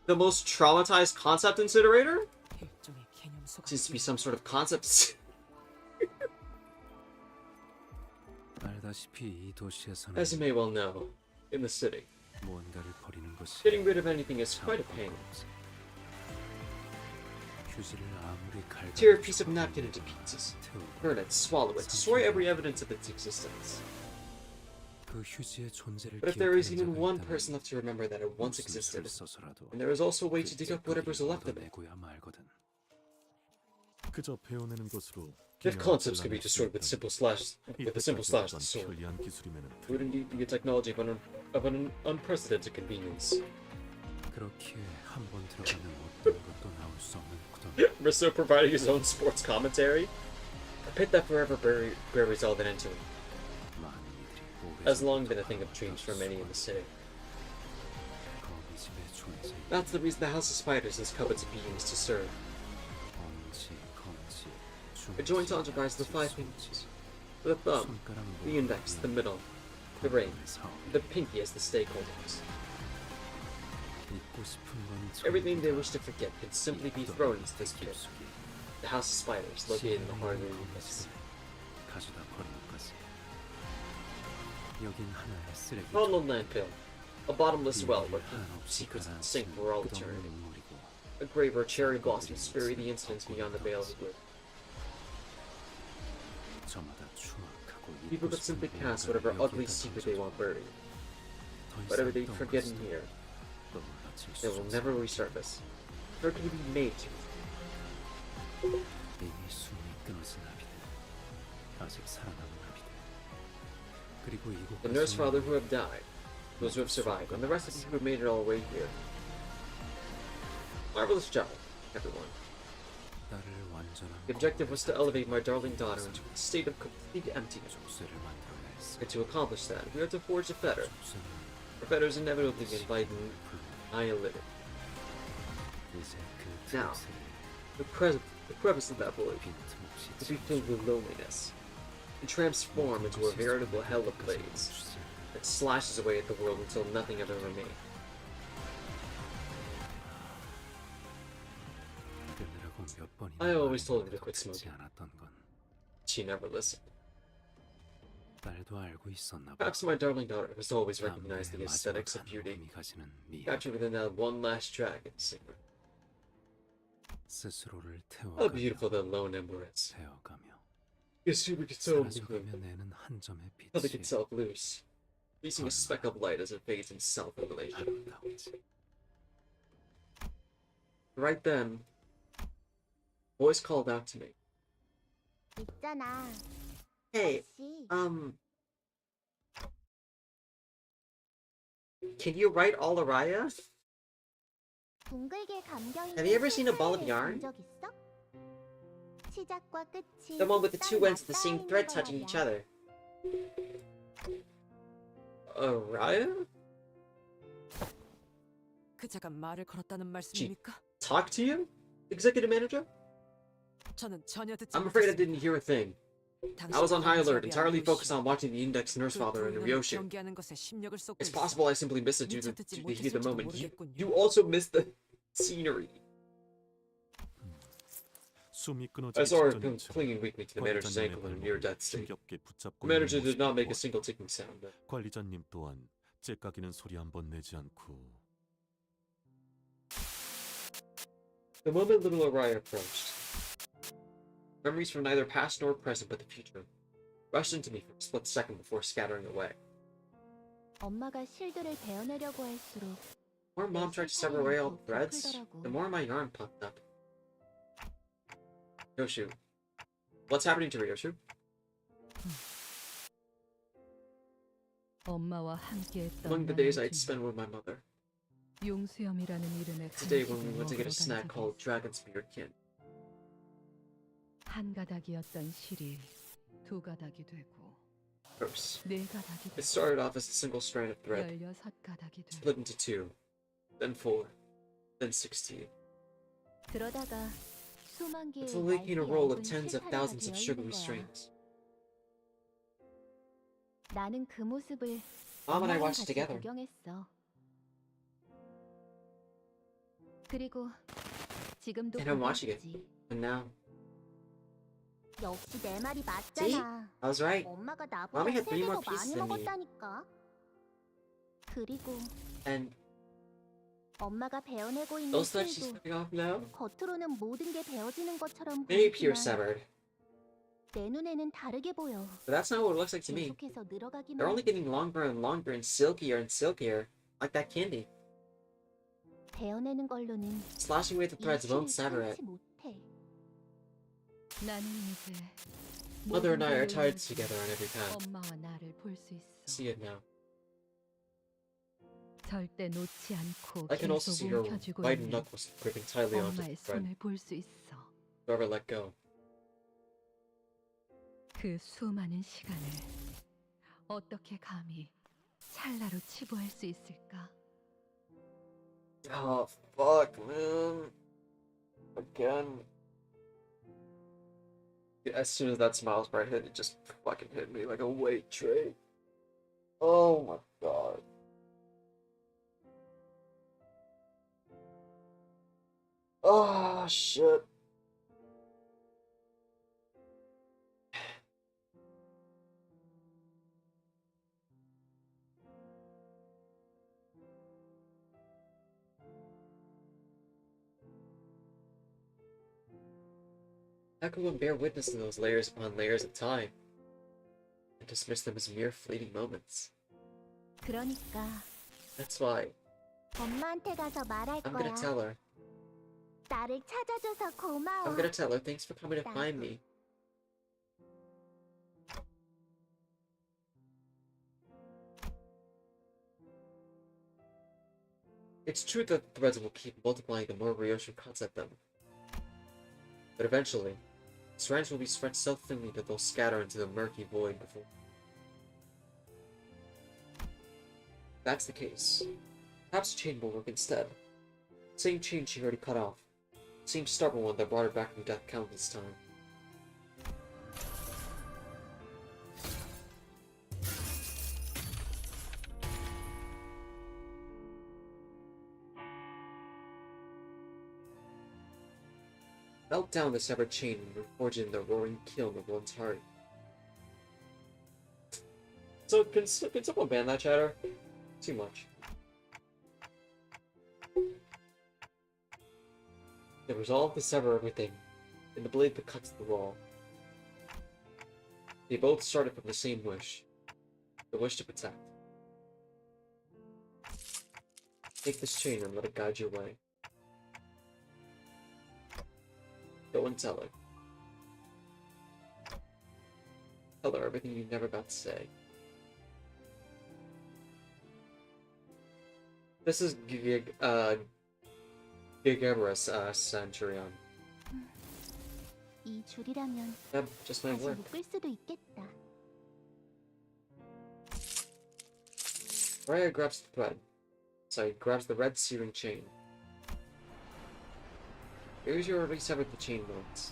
the most traumatized concept incinerator? 일종의 개념 소가. Seems to be some sort of concept. 알다시피 이 도시에서는 As you may well know, in the city, 무언가를 버리는 것이 getting rid of anything is quite a pain. 휴지를 아무리 갈고 Tear a piece of napkin into pieces, burn it, swallow it, destroy every evidence of its existence. 그 휴지의 존재를 But if there is 기억하는 even 자가 one 있다면 person left to remember that it once 무슨 existed, 수를 써서라도 and there is also a way to dig up whatever's left of it. 내고야 말거든. 그저 배워내는 것으로 If concepts could be destroyed with a simple slash the sword, 편리한 기술이면은 it would indeed be a technology of an unprecedented convenience. 그렇게 한 번 들어가면 어떤 것도 나올 수 없는 구덩이. Risso providing his own sports commentary. A pit that forever buries all that into it. Has long been a thing of dreams for many in the city. 거미집의 존재. That's the reason the House of Spiders has coveted beings to serve. A joint enterprise of the five fingers. The thumb, the index, the middle, the ring, the pinky as the stakeholders. Everything they wish to forget can simply be thrown into this pit. The House of Spiders, located in the heart of the Limbus. 가져다 버리는 거지. 여긴 하나의 쓰레기. Hollow landfill. A bottomless well where secrets sink for all eternity. A grave where cherry blossoms bury the incidents beyond the Bael of good. People could simply cast whatever ugly secret they want buried. Whatever they forget in here, they will never resurface. Nor can it be made to. 이미 숨이 끊어진 아비들, 아직 살아남은 아비들. 그리고 The nurse father who have died, those who have survived, and the rest of you who have made it all the way here. Marvelous job, everyone. The objective was to elevate my darling daughter into a state of complete emptiness. And to accomplish that, we have to forge a fetter. Our fetter is inevitably annihilated. Now, the crevice of that void will be filled with loneliness, and transform into a veritable hell of blades that slashes away at the world until nothing ever remains. I always told her to quit smoking. She never listened. Perhaps my darling daughter has always recognized the aesthetics of beauty, captured within that one last dragon singer. How beautiful that lone ember is. His super gets so nothing itself loose, releasing a speck of light as it fades in self-revelation. Right then, a voice called out to me. 있잖아. Hey, can you write all Araya? 둥글게 감겨 있는 Have you ever seen a ball of yarn? 본 적 있어? 시작과 끝이 The one with the two ends of the same 맞닿아 thread 있는 touching 거 each 말이야. other. Araya? 그자가 말을 걸었다는 She 말씀입니까? talk to you? Executive manager? 저는 전혀 듣지 I'm afraid I 못했습니다. didn't hear a thing. I was on high alert, entirely focused on watching the index nurse father and Ryoshu. 경계하는 것에 심력을 쏟고 It's 있어. possible I simply missed it due to 듣지 the heat of the 못했을지도 moment. 모르겠군요. You also missed the scenery. 숨이 I 끊어지기 saw her 직전이었죠. clinging weakly to the manager's 관리자님의 ankle in a 발목을 near death state. 힘겹게 붙잡고 The manager 있는 did not 모습을 make a 보았다. single ticking sound. 관리자님 또한 째까기는 소리 한 번 내지 않고 The moment little Araya approached, memories from neither past nor present but the future rushed into me for a split second before scattering away. 엄마가 실드를 베어내려고 할수록 The more mom tried to sever away all the threads, the more my yarn popped up. Ryoshu. What's happening to Ryoshu? 엄마와 함께했던 Among the days I'd spent with my mother, 용수염이라는 이름의 today when we 간식을 went to get 먹으러 a snack 간 적이 called Dragon's Beard Kin. 한 가닥이었던 실이 두 가닥이 되고 Gross. 네 가닥이 It started off as a single strand of thread, 16가닥이 되고 split into 2, then 4, then 16. 그러다가 수만 개의 Until making a 얇게 roll of 얇은 tens of 실타래가 thousands of 되어 있는 sugary 거야. strings. 나는 그 모습을 Mom and I 엄마랑 watched 같이 together. 구경했어. 그리고 지금도 And I'm 보고 watching it. 있지. And now, 역시 내 말이 see? 맞잖아. I was right. 엄마가 나보다 Mommy had 3배 3 more 더 pieces 많이 than me. 먹었다니까. 그리고 And 엄마가 베어내고 있는 those threads she's 실도 cutting off now 겉으로는 모든 게 베어지는 것처럼 may appear 보이지만 severed, 내 눈에는 다르게 보여. but that's not what it looks like to me. 계속해서 늘어가기만 They're only 해. getting longer and longer and silkier, like that candy. 베어내는 걸로는 Slashing away the 이 threads won't 실을 sever it. 끊지 못해. 나는 이제 Mother and I are 모든 tied 걸 together on every path. 엄마와 나를 볼 수 있어. See it now. 절대 놓지 않고 I can also 계속 see her 움켜쥐고 white 있는 knuckles gripping tightly onto the 엄마의 thread. 손을 볼 수 있어. Never let go. 그 수많은 시간을 어떻게 감히 찰나로 치부할 수 있을까? Oh, fuck, man. Again. As soon as that smile's bright hit, it just fucking hit me like a weight tray. Oh my god. Oh, shit. How could one bear witness to those layers upon layers of time and dismiss them as mere fleeting moments? 그러니까 That's why 엄마한테 가서 말할 I'm 거야. gonna tell her. 나를 찾아줘서 고마워. I'm gonna tell her thanks for coming to find me. It's true that threads will keep multiplying the more Ryoshu cuts at them. But eventually, strands will be stretched so thinly that they'll scatter into the murky void before. that's the case, perhaps the chain will work instead. Same chain she already cut off. Same stubborn one that brought her back from death countless times. Melt down the severed chain and reforge it in the roaring kiln of one's heart. So, can someone ban that chatter? Too much. The resolve to sever everything, and the blade that cuts the wall. They both started from the same wish. The wish to protect. Take this chain and let it guide your way. Go and tell her. Tell her everything you never got to say. This is Gigabrus, Centurion. 이 줄이라면 Yep, just might 다시 work. 묶을 수도 있겠다. Raya grabs the thread. Sorry, grabs the red searing chain. Here's you already severed the chain once.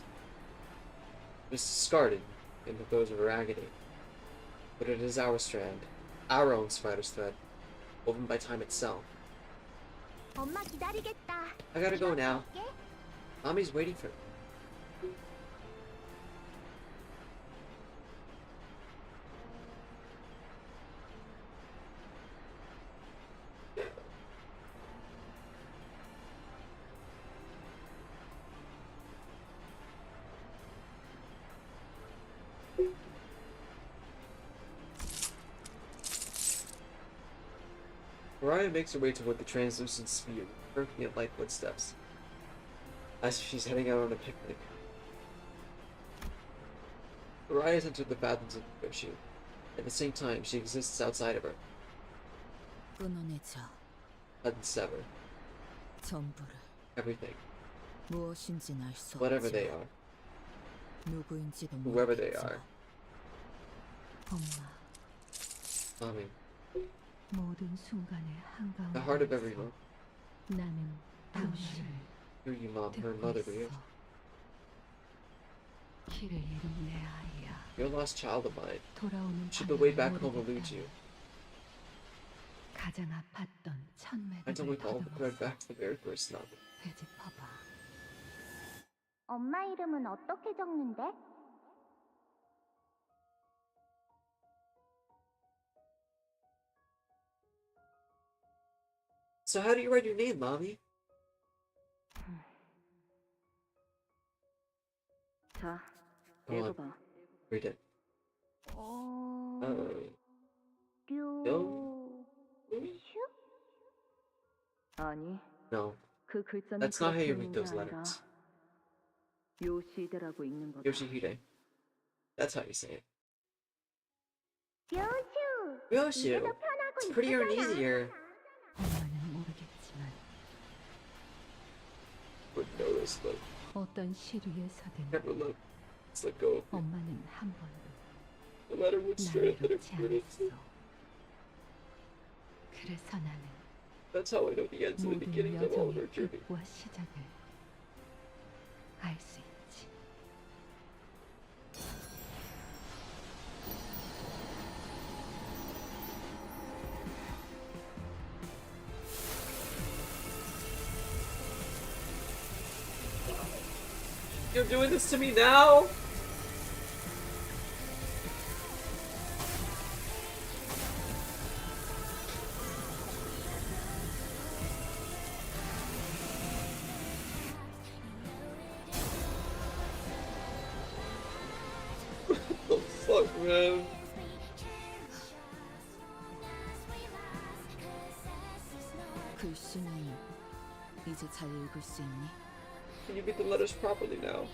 It was discarded in the throes of her agony. But it is our strand, our own spider's thread, woven by time itself. 엄마 기다리겠다. I gotta go now. Mommy's waiting for me. Mariah makes her way toward the translucent sphere, perfectly at light footsteps, as if she's heading out on a picnic. Mariah has entered the fathoms of the ocean. At the same time, she exists outside of her. 끊어내자. Cut and sever. 전부를. Everything. 무엇인지는 알 수 Whatever 없지만 they are. 누구인지도 Whoever they 모르겠지만. are. 엄마, Mommy. 모든 순간의 한가운데 The heart of everyone. 나는 당신을 Hear you, Mom. Her mother, dear. 길을 잃은 내 아이야. Your lost child of mine. 돌아오는 Should the way 방향을 back home elude you? 가장 아팠던 첫 I don't 매듭을 recall the thread back to the very first novel. 되짚어봐. 엄마 이름은 어떻게 적는데? So how do you write your name, Mommy? 자, Go on. 읽어봐. Read it. 슈? 아니, No. 그 글자는 That's not how you 그렇게 read 읽는 게 those 아니라 letters. 요시대라고 읽는 거다. Yoshihide. That's how you say it. 요슈! Yoshu. 이게 더 편하고 It's prettier and 이쁘잖아. easier. 엄마는 모르겠지만 But notice, look. 어떤 시류에서든 Never look. Let's let go. 엄마는 한 번도 No matter what 나를 strength that 놓지 experience. 않았어. 그래서 나는 That's how I know the ends and the 모든 beginnings of all of our 여정의 journey. 끝과 시작을 알 수 있지. You're doing this to me now? What the fuck, man? 글씨는 이제 잘 읽을 수 있니? Can you read the letters properly now?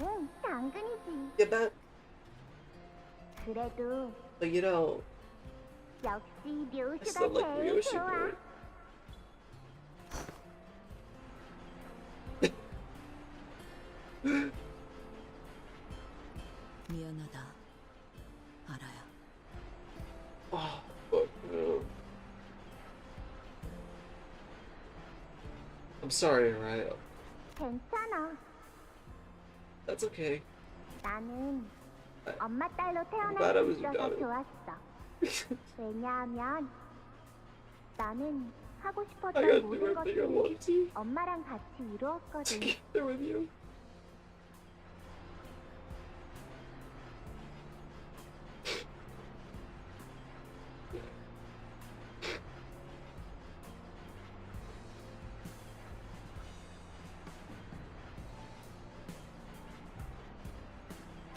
응, 당근이지. Get that? 그래도 But you know, 역시 I 묘슈가 still like 제일 Ryoshi 좋아. more. 미안하다. 알아요. Oh, fuck no. I'm sorry, Ryo. 괜찮아. That's okay. 나는 엄마 딸로 glad I 태어날 수 was your 있어서 daughter. 좋았어. 왜냐하면 나는 하고 I 싶었던 gotta do 모든 everything I want 것들을 to. 엄마랑 같이 이루었거든. There with you.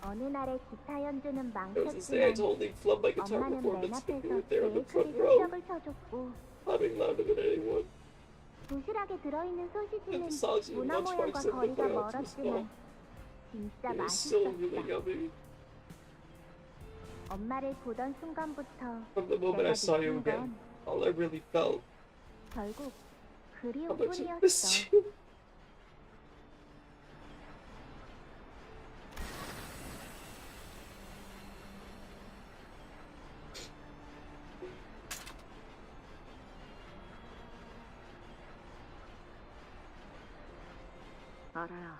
어느 날의 기타 연주는 There was this day I 망쳤지만 totally flubbed my guitar 엄마는 맨 performance, but you 앞에서 were there in the 제일 front 크게 row, 추적을 쳐줬고 humming louder than anyone. 도시락에 들어있는 소시지는 The sausage 문어 lunch 모양과 box in the 거리가 pronouns was small. 멀었지만 진짜 It was so really 맛있었어. yummy. 엄마를 보던 순간부터 From the moment I 내가 saw you 느낀 again, 건 all I really felt 결국 how much I 그리움뿐이었어. missed you. 알아야.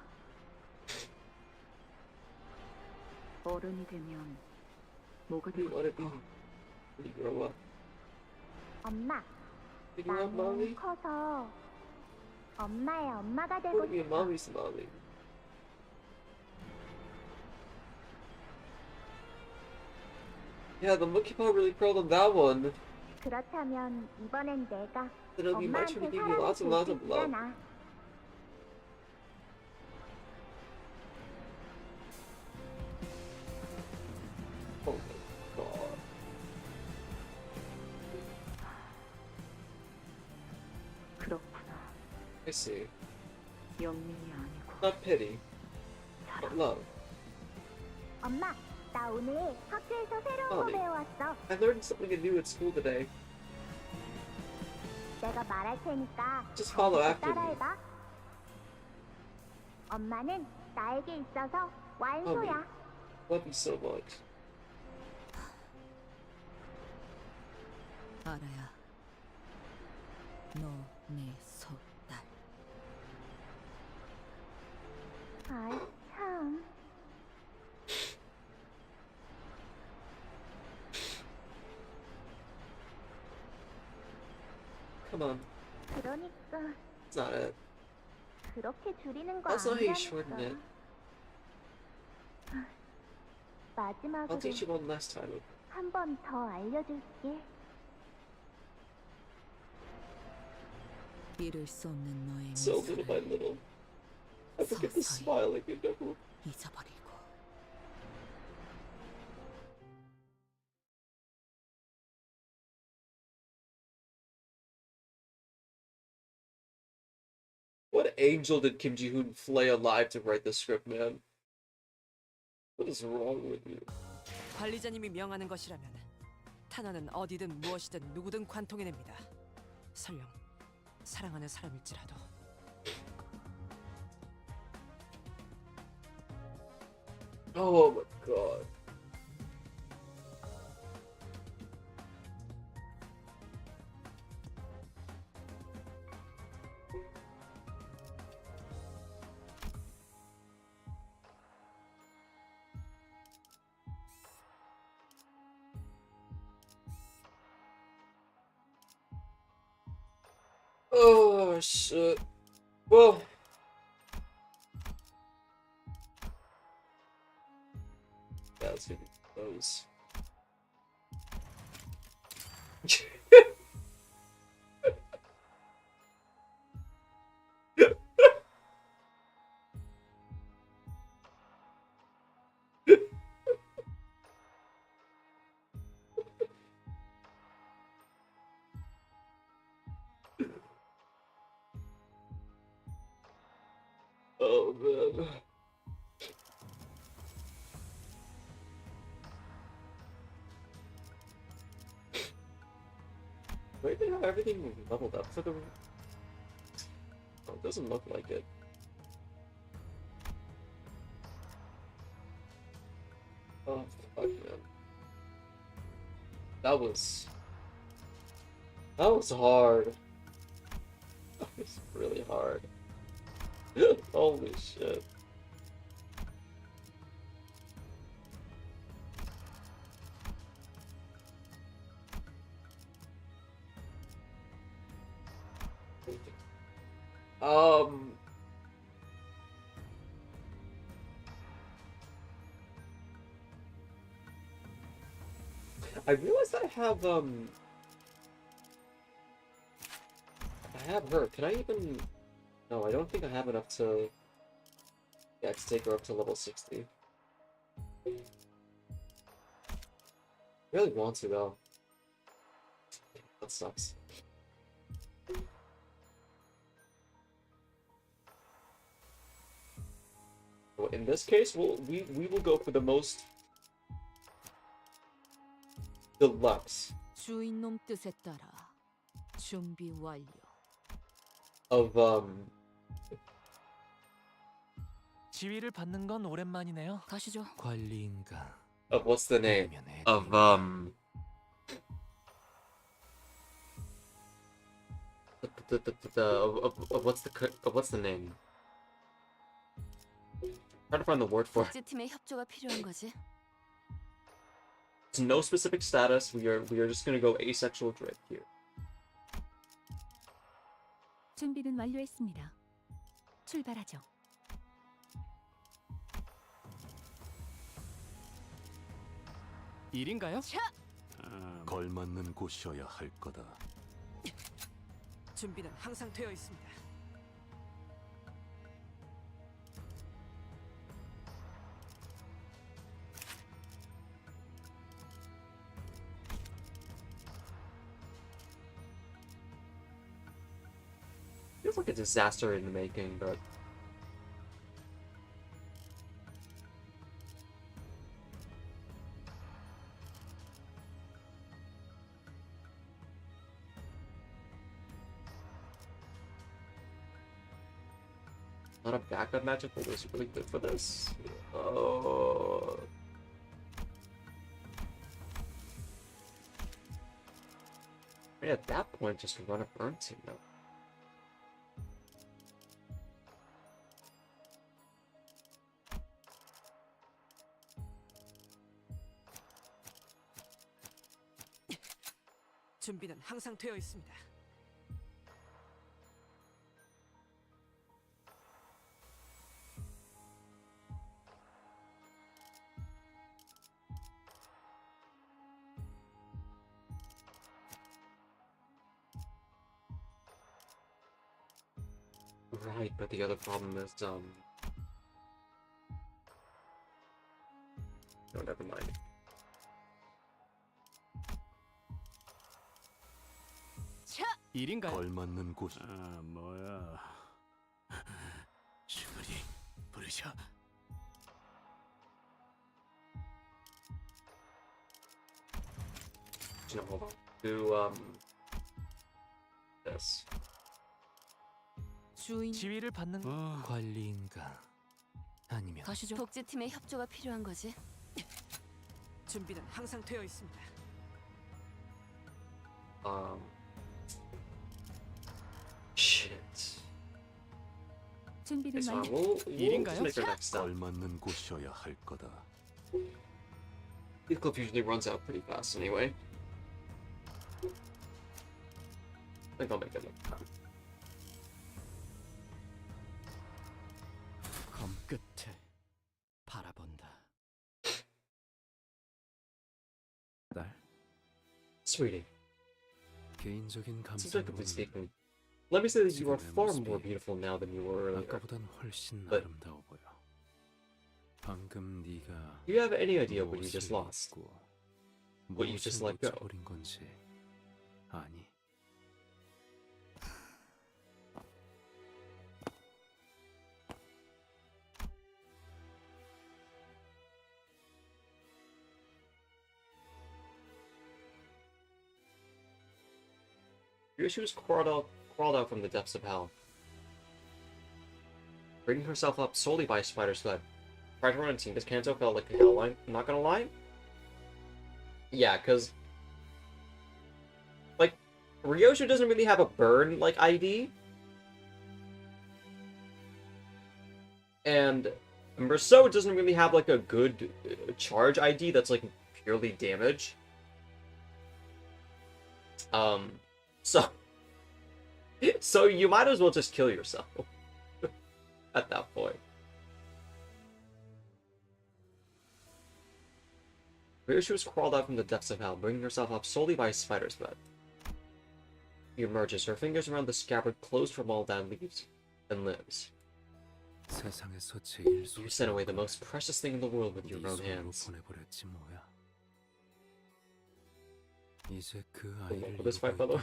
어른이 되면 뭐가 What do you 되고 want to be 싶어? when you grow up? 엄마, Did you want 나는 mommy? 커서 엄마의 엄마가 I 되고 want to be a 싶어. mommy's mommy. Yeah, the monkey paw really curled on that one. 그렇다면 이번엔 내가 Then it'll be my turn to 엄마한테 give you 사랑이 lots and 될 lots 수 of love. 있잖아. Oh my god. 그렇구나. I see. 연민이 아니고 Not pity, but love. 엄마, 나 오늘 학교에서 새로운 거 Mommy. 배워왔어. I learned something new at school today. 내가 말할 테니까 Just 잘 follow 듣고 after me. 따라해봐. 엄마는 나에게 있어서 완소야. Love you so much. 알아야. 너 내 소딸. 아이 참. Come on. 그러니까 It's not it. 그렇게 줄이는 거 That's not how you shorten 아니라니까. it. I'll 마지막으로 teach you one last time. 한 번 더 알려줄게. 잃을 수 없는 너의 So little by 미소를 little. I forget to 서서히 smile like you never. 잊어버리고. What angel did Kim Ji-hoon flay alive to write this script, man? What is wrong with you? 관리자님이 명하는 것이라면 탄원은 어디든 무엇이든 누구든 관통해냅니다. 설령 사랑하는 사람일지라도. Oh my god. Oh shit. Well. Yeah, let's do those. Oh man. Right now, everything leveled up for the. Oh, it doesn't look like it. Oh fuck, man. That was hard. It's really hard. Holy shit. I realized I have her. Can I even... No, I don't think I have enough to... Yeah, to take her up to level 60. Really want to, though. That sucks. Well, in this case, we will go for the most deluxe 주인놈 뜻에 따라 준비 완료. of 지위를 받는 건 오랜만이네요. 가시죠. 관리인가 of what's the name of what's the name? Trying to find the word for it. 복지팀의 협조가 필요한 거지. It's no specific status. We are just gonna go asexual dread here. 준비는 완료했습니다. 출발하죠. 일인가요? 걸맞는 곳이어야 할 거다. 준비는 항상 되어 있습니다. Feels like a disaster in the making, but not a backup magic but was really good for this. Oh. I mean, at that point, just run a burn team though. 준비는 항상 되어 있습니다. Right, but the other problem is, no, never mind. 일인가요? 걸맞는 곳. 뭐야? 시그리 부르셔. No, hold on. Do this. 주인 지위를 받는 관리인가 아니면 가시죠. 복지팀의 협조가 필요한 거지. 준비는 항상 되어 있습니다. Shit. 준비는 So 완료. we'll just 일인가요? make our next stop. 걸맞는 곳이어야 할 거다. Heathcliff usually runs out pretty fast anyway. I think I'll make it next time. 검 끝을 바라본다. 딸, Sweetie, 개인적인 subjectively 감상으로는 speaking, let me say that you are 지금의 far 모습이 more beautiful now than you were earlier. 아까보단 훨씬 But 아름다워 보여. 방금 네가 do you have any idea what you just 무엇을 lost? 잊고 What you just 무엇을 let go? 놓쳐버린 건지 아니. She was crawled out from the depths of hell, bringing herself up solely by a spider's web. Tried to run a team because Canto felt like a hell line. I'm not gonna lie. Yeah, because like Ryosha doesn't really have a burn like ID, And Merceau doesn't really have like a good charge ID that's like purely damage. So you might as well just kill yourself at that point. Ryoshu has crawled out from the depths of hell, bringing herself up solely by a spider's web. She emerges, her fingers around the scabbard closed from all down leaves and limbs. You sent away the most precious thing in the world with your own hands. For this fight, brother.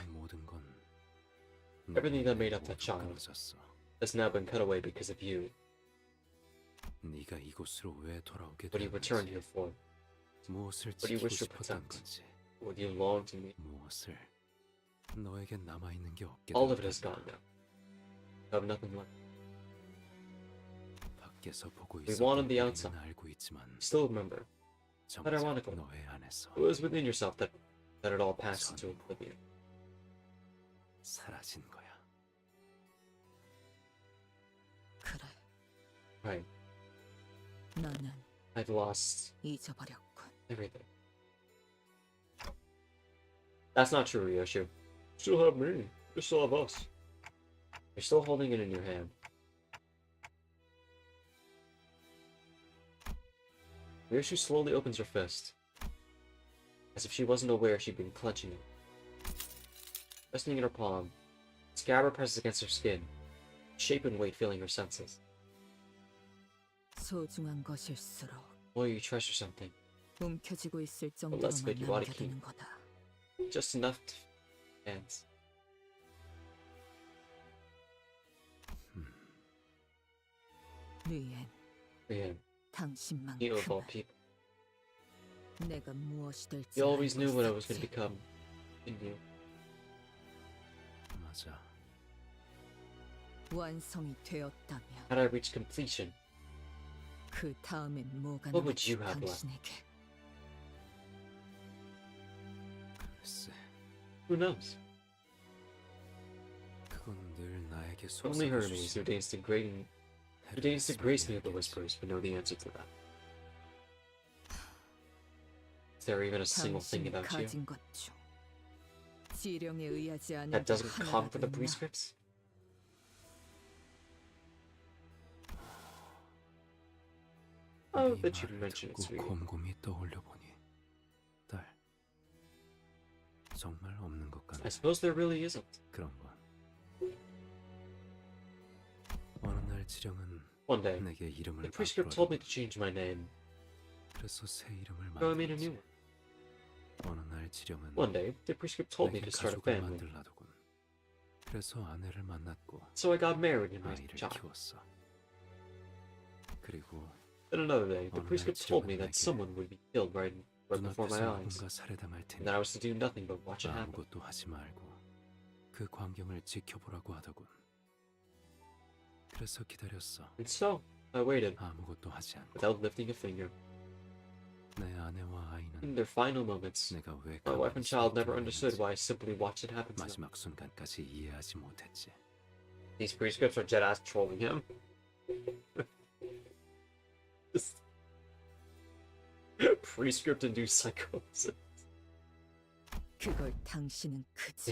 Everything that made up that child has now been cut away because of you. What do you return here for? What do you wish to protect? What do you long to meet? All of it is gone now. You have nothing left. We won on the outside. Still remember. But ironically, it was within yourself that it all passed into oblivion. Right. I've lost everything. That's not true, Ryoshu. You still have me. You still have us. You're still holding it in your hand. Ryoshu slowly opens her fist. As if she wasn't aware she'd been clenching it. Resting in her palm, the scabbard presses against her skin, shape and weight filling her senses. 소중한 것일수록 The more you treasure something, 움켜쥐고 있을 the less of it you 정도로만 ought to 남게 keep. 되는 거다. Just enough to hands. 리엔, 당신만큼은 You of all people. 내가 무엇이 될지 You always 알고 knew what I was going 있었지. to become in you. 완성이 되었다면 Had I reached completion, 그 다음엔 뭐가 what would 남을지 you have left? 당신에게. Who knows? Only Hermes, who deigns to grace me with the whispers, would know the answer to that. Is there even a single thing 당신이 about you 가진 것 중 지령에 의하지 않은 that 게 doesn't come from the 하나라도 있나? prescripts? Oh, that you mentioned it, sweetie. 곰곰이 떠올려 보니 딸 정말 없는 것 같네. I suppose there really isn't. 그런 건 어느 날 지령은 One day, 내게 이름을 the prescript told me to change my name, 그래서 새 이름을 so I made a new one. 어느 날 지령은 One day, the prescript told me 내게 to start a 가족을 family, 만들라더군. 그래서 아내를 만났고 so I got married and raised a 아이를 child. 키웠어. 그리고 Then another day, the 어느 날 prescript told me 지령은 that 내게 someone would be killed right before my 눈앞에서 eyes, 누군가 살해당할 and 테니 that I was to do nothing but watch it happen. 아무것도 하지 말고 그 광경을 지켜보라고 하더군. 그래서 기다렸어. And so, I waited, 아무것도 하지 않고 without lifting a finger. 내 아내와 아이는 In their final moments, 내가 왜 my wife 가만히 and child never 있었는지 understood why I simply watched it happen to them. 마지막 순간까지 이해하지 못했지. These prescripts are dead ass trolling him. Prescript induced psychosis. 그걸 당신은 그저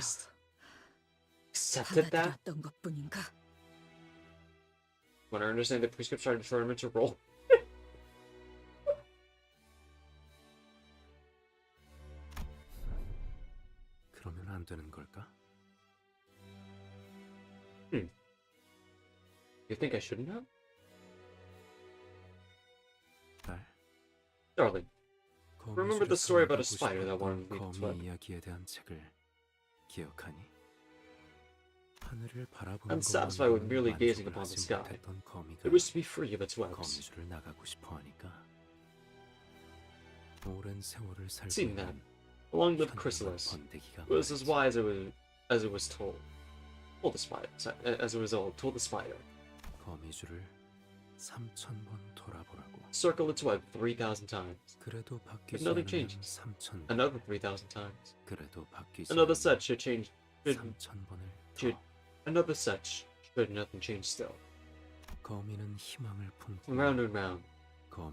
Accepted that? 받아들였던 것뿐인가? When I understand the prescripts trying to turn him into roll. 그러면 안 되는 걸까? You think I shouldn't have? 딸, Darling, remember the story about a spider that wanted to leave its web? 거미 이야기에 대한 책을 기억하니? 하늘을 바라보는 Unsatisfied with merely gazing upon the sky, it was to be free of its webs. 거미줄을 나가고 싶어 하니까. 오랜 세월을 살고 Seeing that, 있는 long-lived chrysalis 번데기가 was as wise as it was told. Told the spider, as it was old, told the spider. 거미줄을 3000번 돌아보라고. Circle its web 3,000 times. 그래도 If 바뀌지 nothing 않으면 changes, 3000번. another 3,000 times. 그래도 바뀌지 Another 않으면 set should change. 3000번을 Another set should nothing change still. 거미는 희망을 품고 Round and round.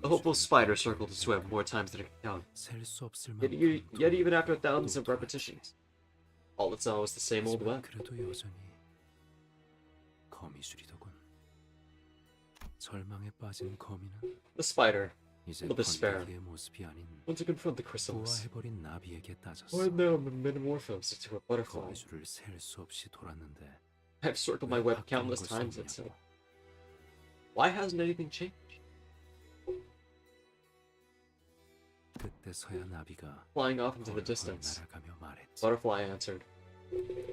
The hopeful spider circled its web more times than it could count. 셀 수 없을 Yet even after thousands of repetitions, all it saw was the same old web. 그래도 여전히 거미줄이더군. 절망에 빠진 거미는 The spider, 이제 full of despair, 번개의 모습이 아닌 went to confront the chrysalis. 부화해버린 나비에게 따졌어. Or now I'm metamorphosed into a butterfly. 거미줄을 셀 수 없이 돌았는데 I've circled my web countless times, it said. Why hasn't anything changed? 그때서야 나비가 Flying off into the distance, 날아가며 말했지. Butterfly answered,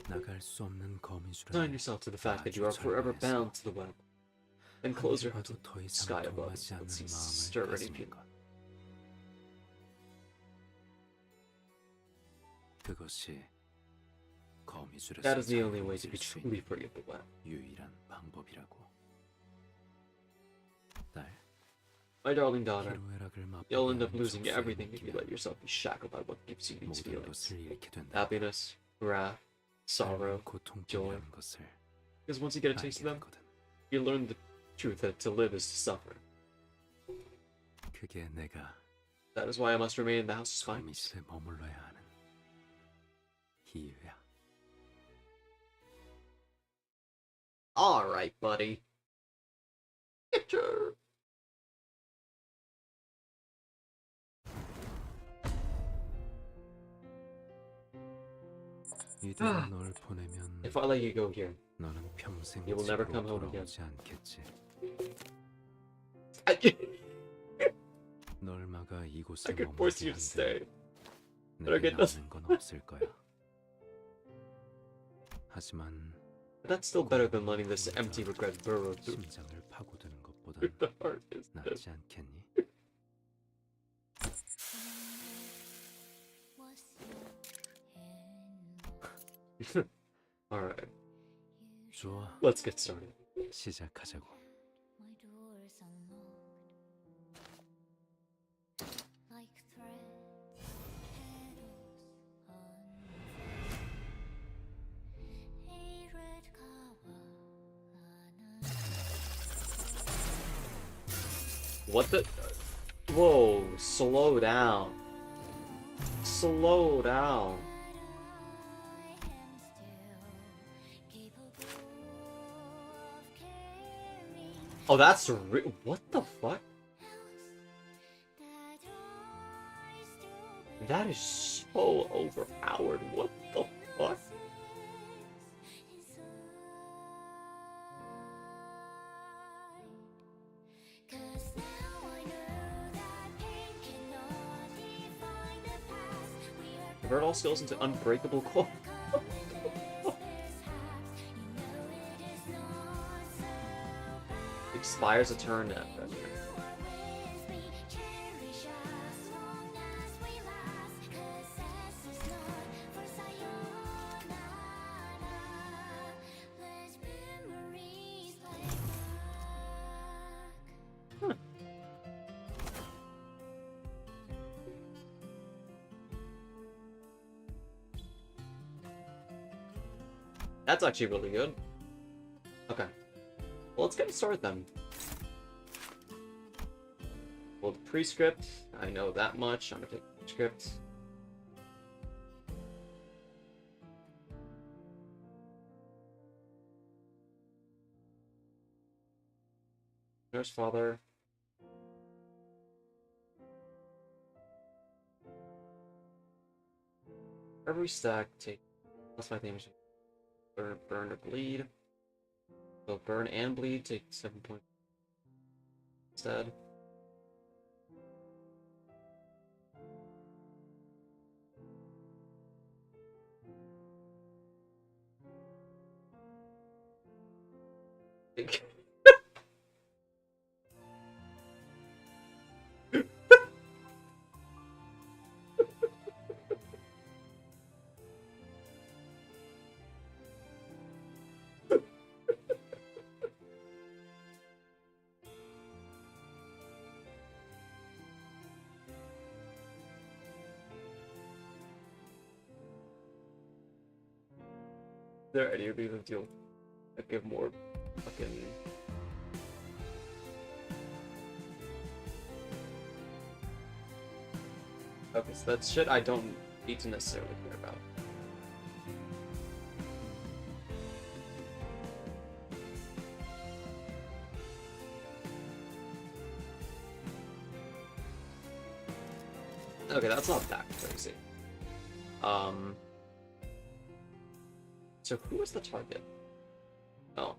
나갈 수 없는 거미줄을 Resign yourself to the fact that you are forever bound to the web. Then close your heart to the sky above us. Let's see, stir any feeling. 그것이 거미줄에서 That is the only way to be truly free of the web. 유일한 방법이라고. 딸, My darling daughter, 희로애락을 you'll end up 맛보게 losing 하는 everything if you 족쇄에 let yourself be shackled by what gives you these 모든 feelings. 것을 잃게 된다. Happiness, wrath, sorrow, joy. 고통뿐이라는 것을 Because once you get a taste of them, you learn the truth that to live is to suffer. 그게 내가 That is why I must remain in the house of spines. 거미집에 머물러야 하는 이유야. Alright, buddy. Picture. 이대로 널 보내면 If I let you go here, 너는 평생 you will never 집으로 come home again. 돌아오지 않겠지. I 널 막아 이곳에 could force you to stay, but I 내게 get nothing. 남는 건 없을 거야. 하지만 But that's still better than letting this empty regret burrow through 심장을 파고드는 것보단 the heart instead. 낫지 않겠니? Alright, 좋아. let's get started. 시작하자고. What the? Whoa, slow down. Slow down. Oh, that's what the fuck? That is so overpowered. What the fuck? Convert all skills into unbreakable core. Expires a turn after. That's actually really good. Okay. Well, let's get started then. Well, the prescript, I know that much. I'm gonna take the script. Nurse father. Every stack take plus my damage. Burn or bleed. So burn and bleed take 7 points instead. There any of these deal that give more fucking Okay, so that's shit I don't need to necessarily care about. Okay, that's not that crazy. So who was the target? Oh.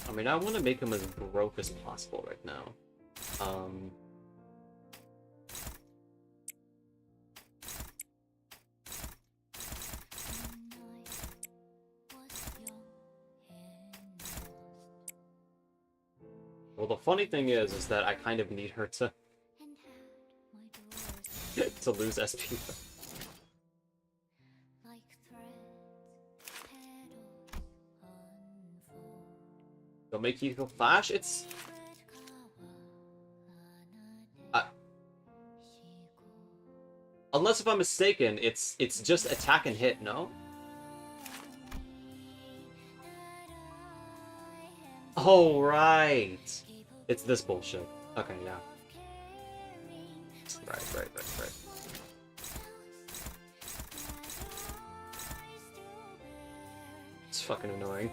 I mean, I want to make him as broke as possible right now. Well, the funny thing is that I kind of need her to to lose SP. They'll make you go flash. It's unless if I'm mistaken, it's just attack and hit. No. Oh right, it's this bullshit. Okay, yeah. Right. It's fucking annoying.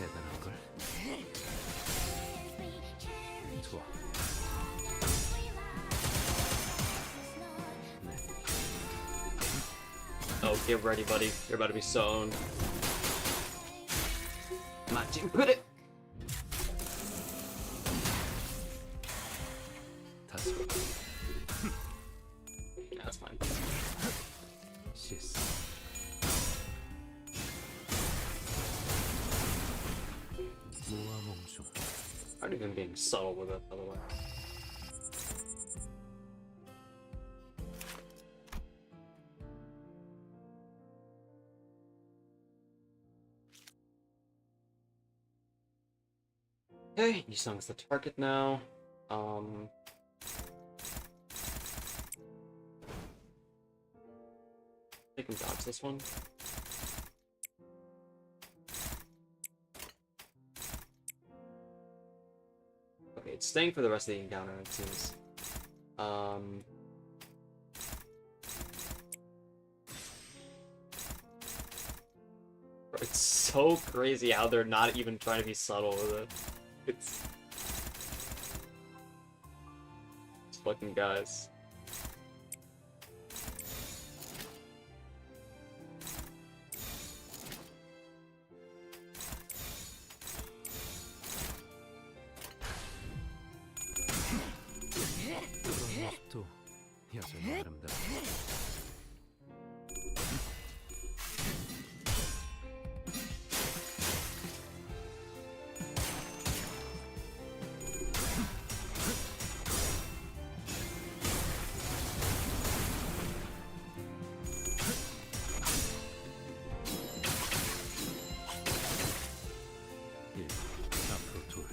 대단한걸? 좋아. Oh, get ready, buddy. You're about to be sown. Matching, put it! Yeah, that's fine. She's Aren't even being subtle with it, by the way. Okay, Yusung's the target now. They can dodge this one. Okay, it's staying for the rest of the encounter, it seems. It's so crazy how they're not even trying to be subtle with it. It's fucking guys. 또 여전히 아름다워. 앞으로 둘.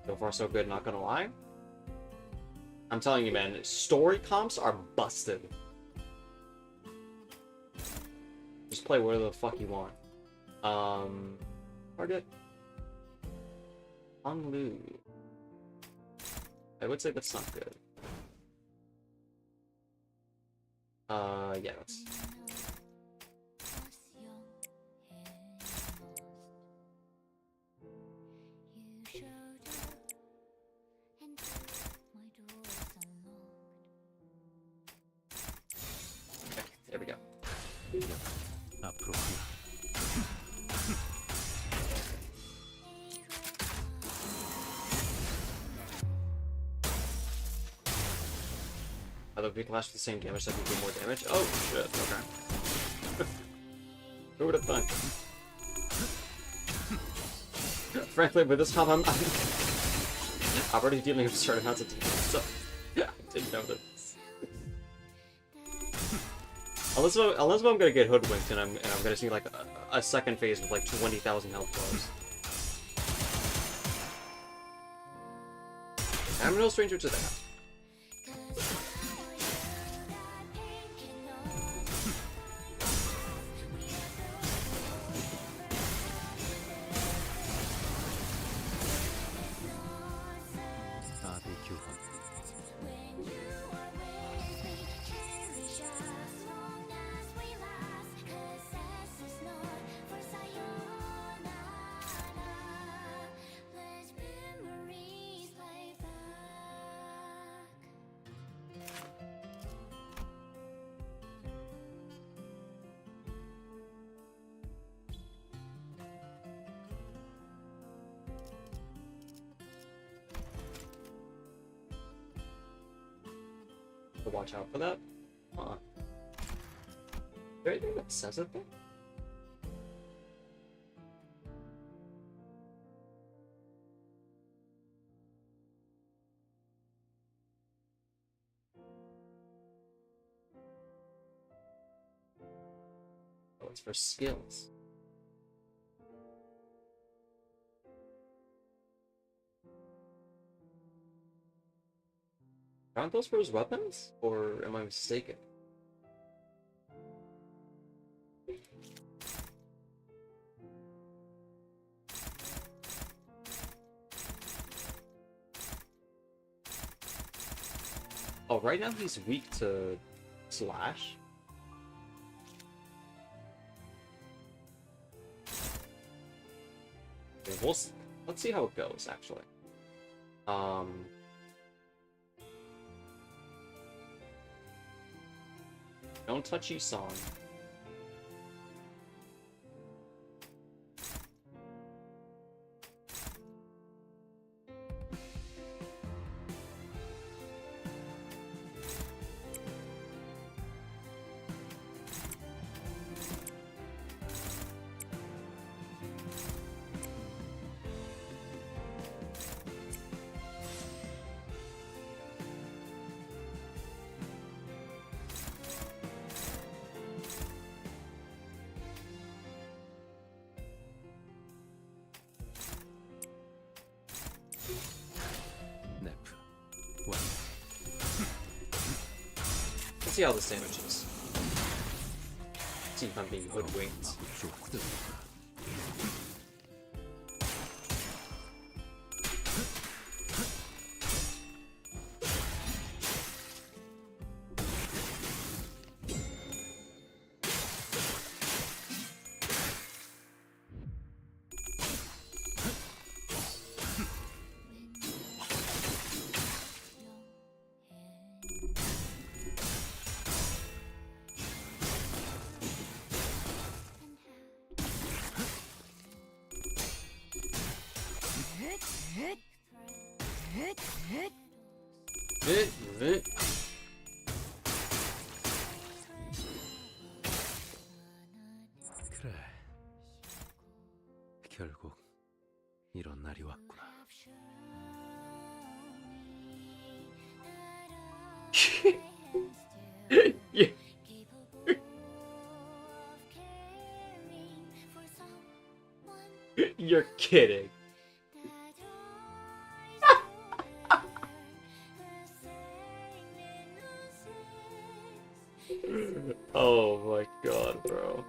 So far so good, not gonna lie. I'm telling you, man, story comps are busted. Just play whatever the fuck you want. Target. Hong Lu. I would say that's not good. Yeah, that's... Either we clash with the same damage, so I can do more damage. Oh shit, okay. Who would have thought? Frankly, with this comp, I'm already dealing with certain amounts of damage, so yeah, I didn't know this. Unless I'm gonna get hoodwinked and I'm gonna see like a second phase with like 20,000 health bars. I'm no stranger to that. Watch out for that. Huh. Is there anything that says it though? Oh, it's for skills. Aren't those for his weapons? Or am I mistaken? Oh, right now he's weak to slash. Okay, let's see how it goes, actually. Don't touch you, Song. See how this damage is. See if I'm being hoodwinked. 그래. 결국 이런 날이 왔구나. Yeah. You're kidding. Oh my god, bro.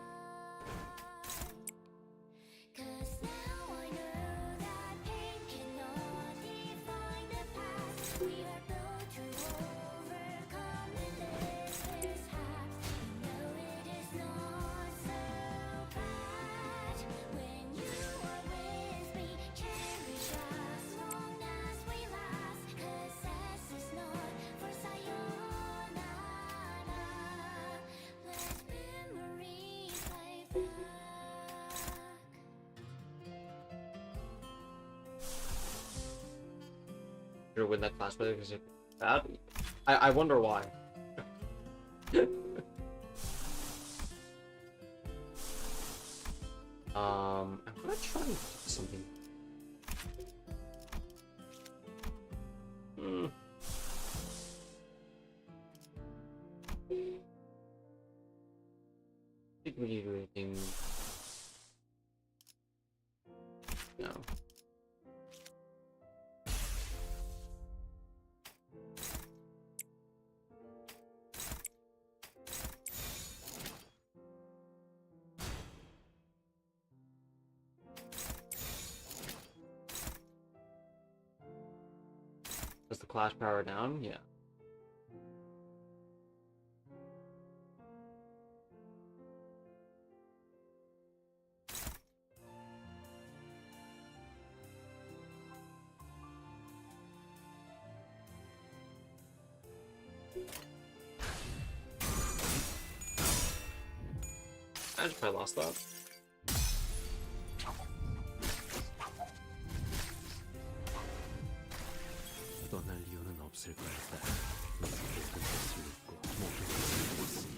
Win that class, but because bad. I wonder why. I'm gonna try and do something. I think we need to do anything. No. Does the clash power down? Yeah. I just probably lost that. 떠날 이유는 없을 거였다. 모든 것을 잊고 모든 것을 잃었으니.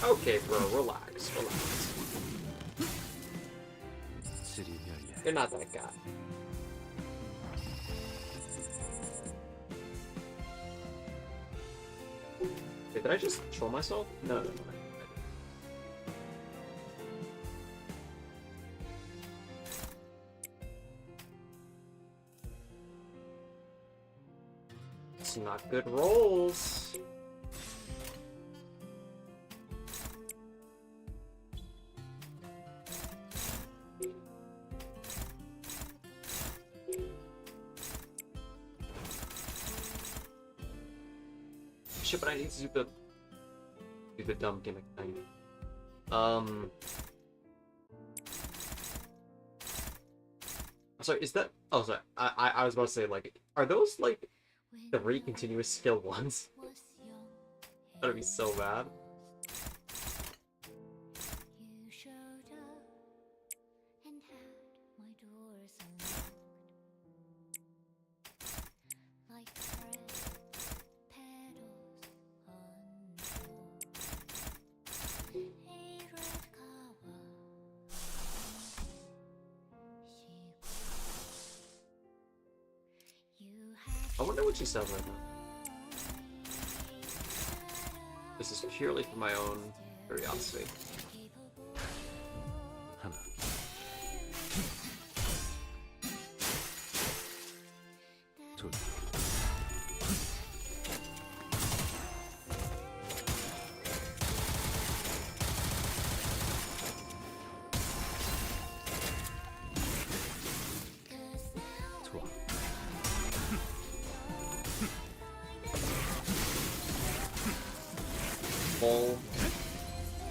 Okay, bro, relax, relax. You're not that guy. Wait, did I just troll myself? No, no, no. It's not good rolls. Shit, but I need to do the dumb gimmick thing. Sorry, is that? Oh, sorry. I was about to say, like, are those like 3 continuous skill ones? That'd be so bad. I wonder what she said right now. This is purely for my own curiosity.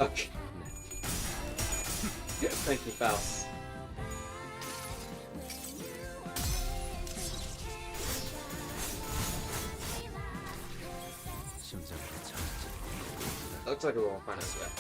Okay. Thank you, Faust. Looks like we won't find us yet.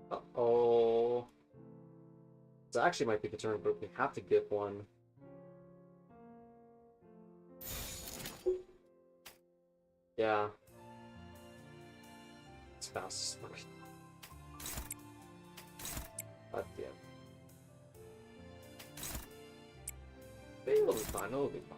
Uh-oh. This actually might be the turn, but we have to get one. Yeah. It's fast. But yeah. It'll be fine, it'll be fine.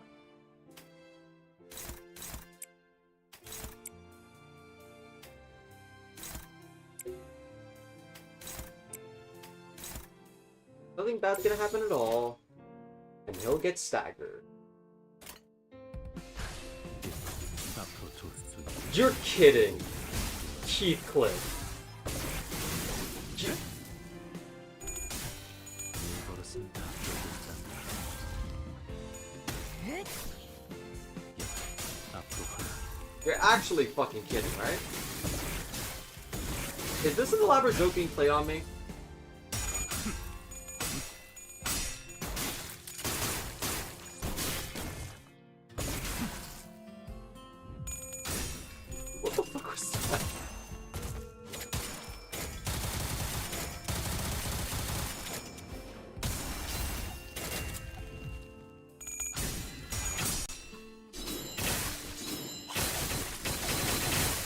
nothing bad's gonna happen at all. And he'll get staggered. You're kidding. Heathcliff. You're actually fucking kidding, right? Is this an elaborate joke being played on me? What the fuck was that?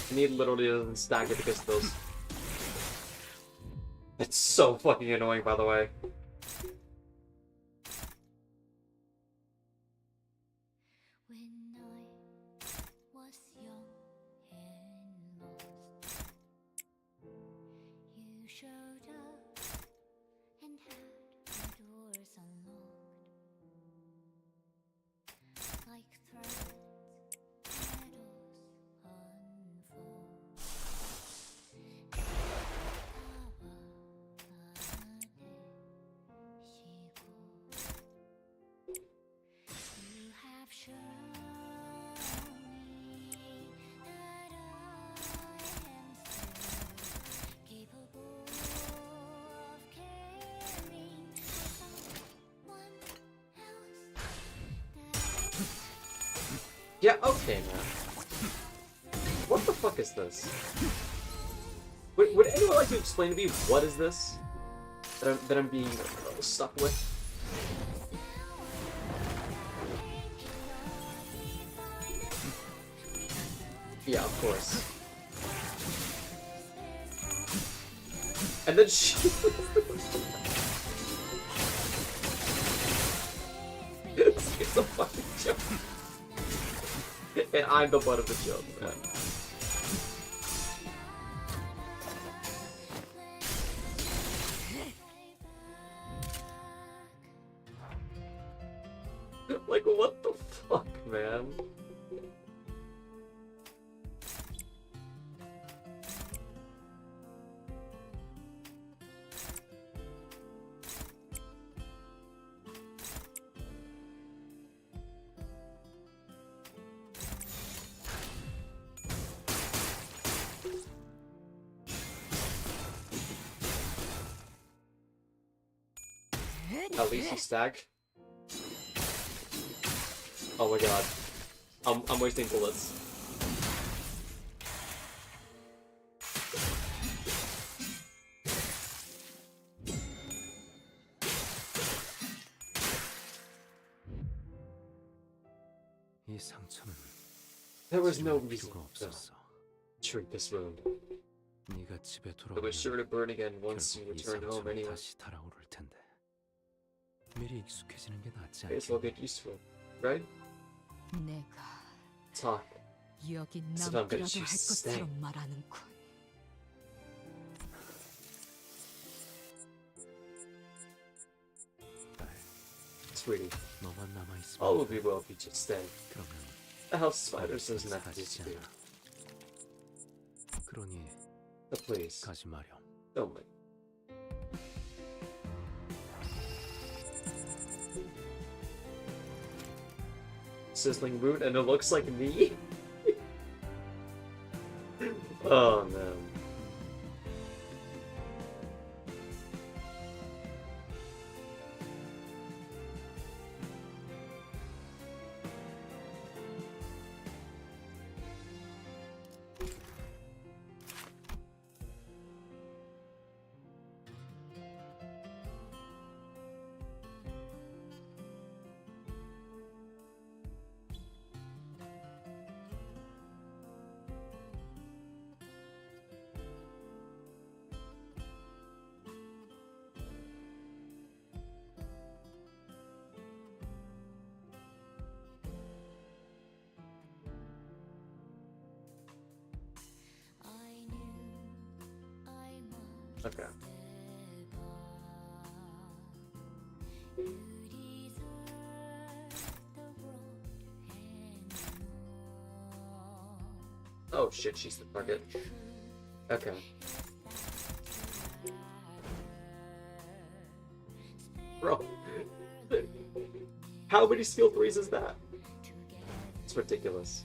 He literally doesn't stagger because of those. It's so fucking annoying, by the way. Yeah, okay, man. What the fuck is this? Would anyone like to explain to me what is this? That I'm being stuck with? Yeah, of course. And then she... It's a fucking joke. And I'm the butt of the joke, man. Like, what the fuck, man? At least he stacked. Oh my god. I'm wasting bullets. 이 상처는 There was no reason to treat this wound. 네가 집에 It was sure to burn again once you returned home anyway. 다시 달아오를 텐데. 미리 익숙해지는 게 낫지 May as well get used to it, right? 내가 Talk. 여기 So I'm gonna 남기라도 할 choose to stay. 것처럼 말하는군. Sweetie, 너만 남아 있으면 all will be well if you just stay. 그러면 The house spiders doesn't have to disappear. 그러니 But please, 가지 마렴. don't leave. Sizzling root, and it looks like me? Oh man. Okay. Oh shit, she's the target. Okay. Bro. How many skill 3s is that? It's ridiculous.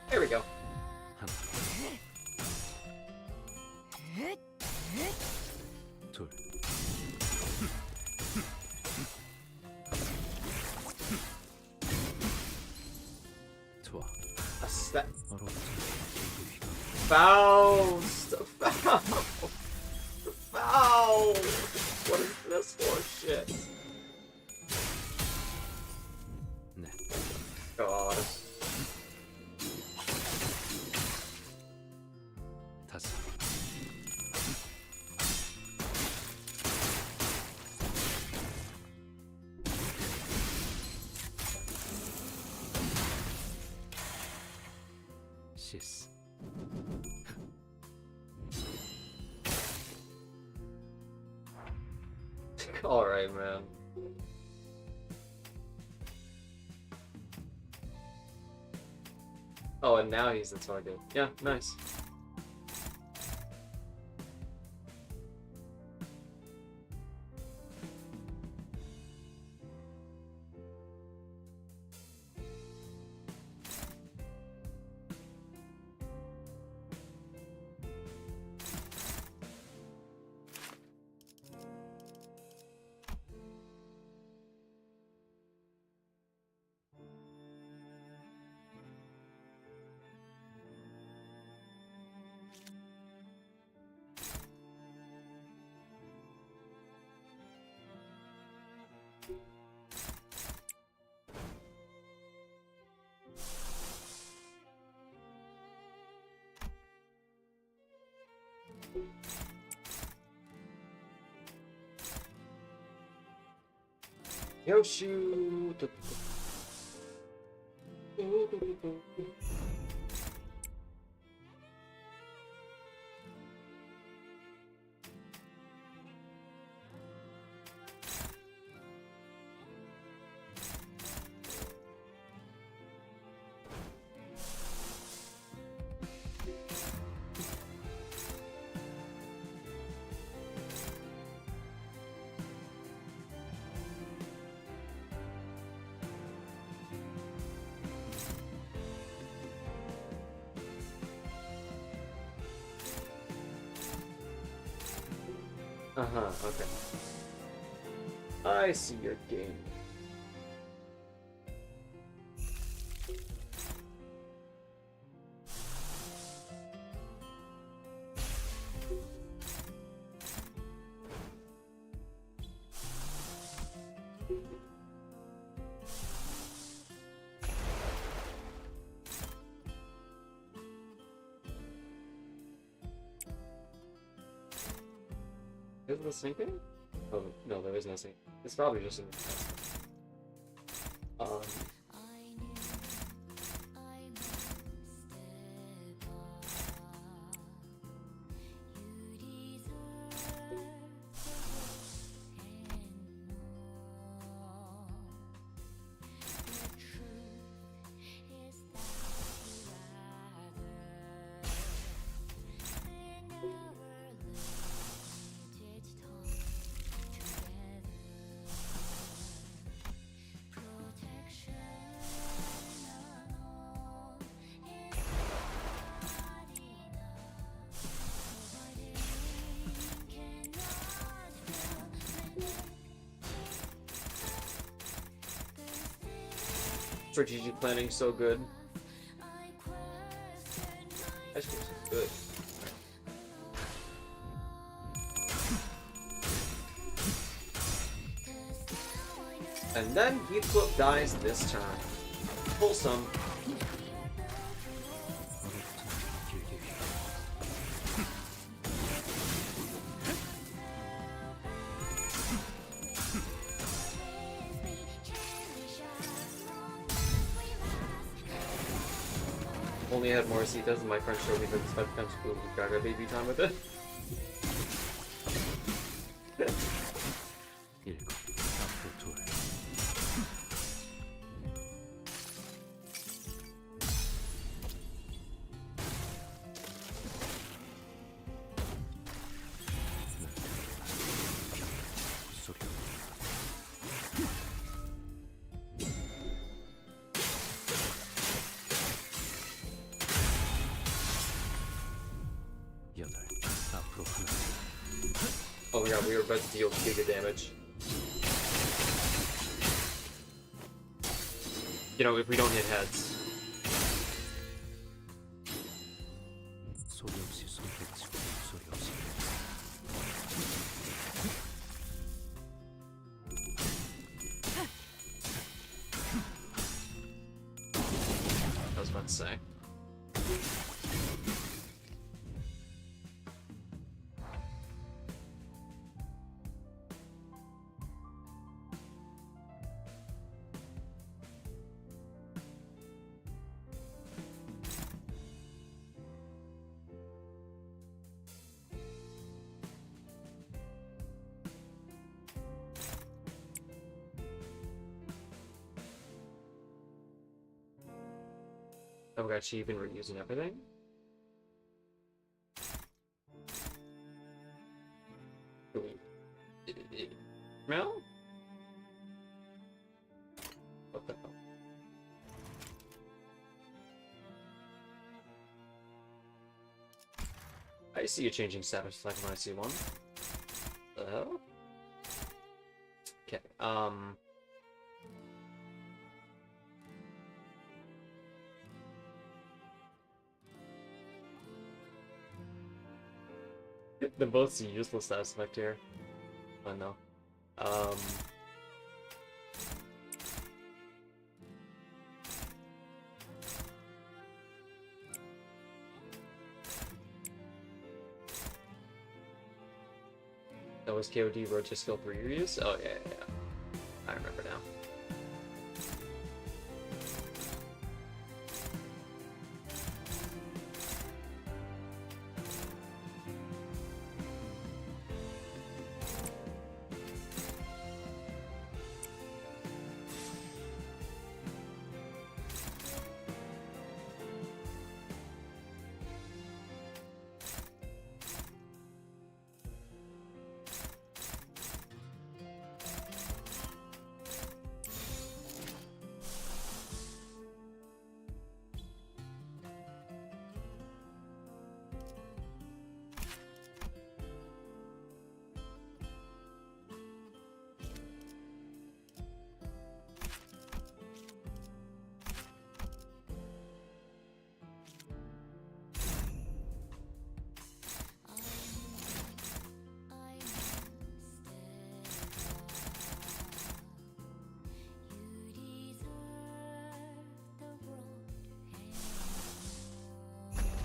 There we go. 둘. 좋아. Faust! Faust! Faust! What is this for shit? 네. God. 다섯. 시스. Alright, man. Oh, and now he's the target. Yeah, nice. Yo, shoot! Uh-huh, okay. I see your game. Is the syncing? Oh, no, there is no sync. It's probably just in Protection. strategic planning so good. Ice cream's good. And then Heathcliff dies this turn. Wholesome. Only had more citas and my friend showed me that this 5 times cool with Gaga baby time with it. Oh my god, we were about to deal giga damage. You know, if we don't hit heads. I was about to say. Oh my god, she even reusing everything? Mel? What the hell? I see you changing status like when I see one. The hell? Okay, They're both see useless status effect here. I know. That was KOD Road to Skill 3 reuse? Oh, yeah. I remember now.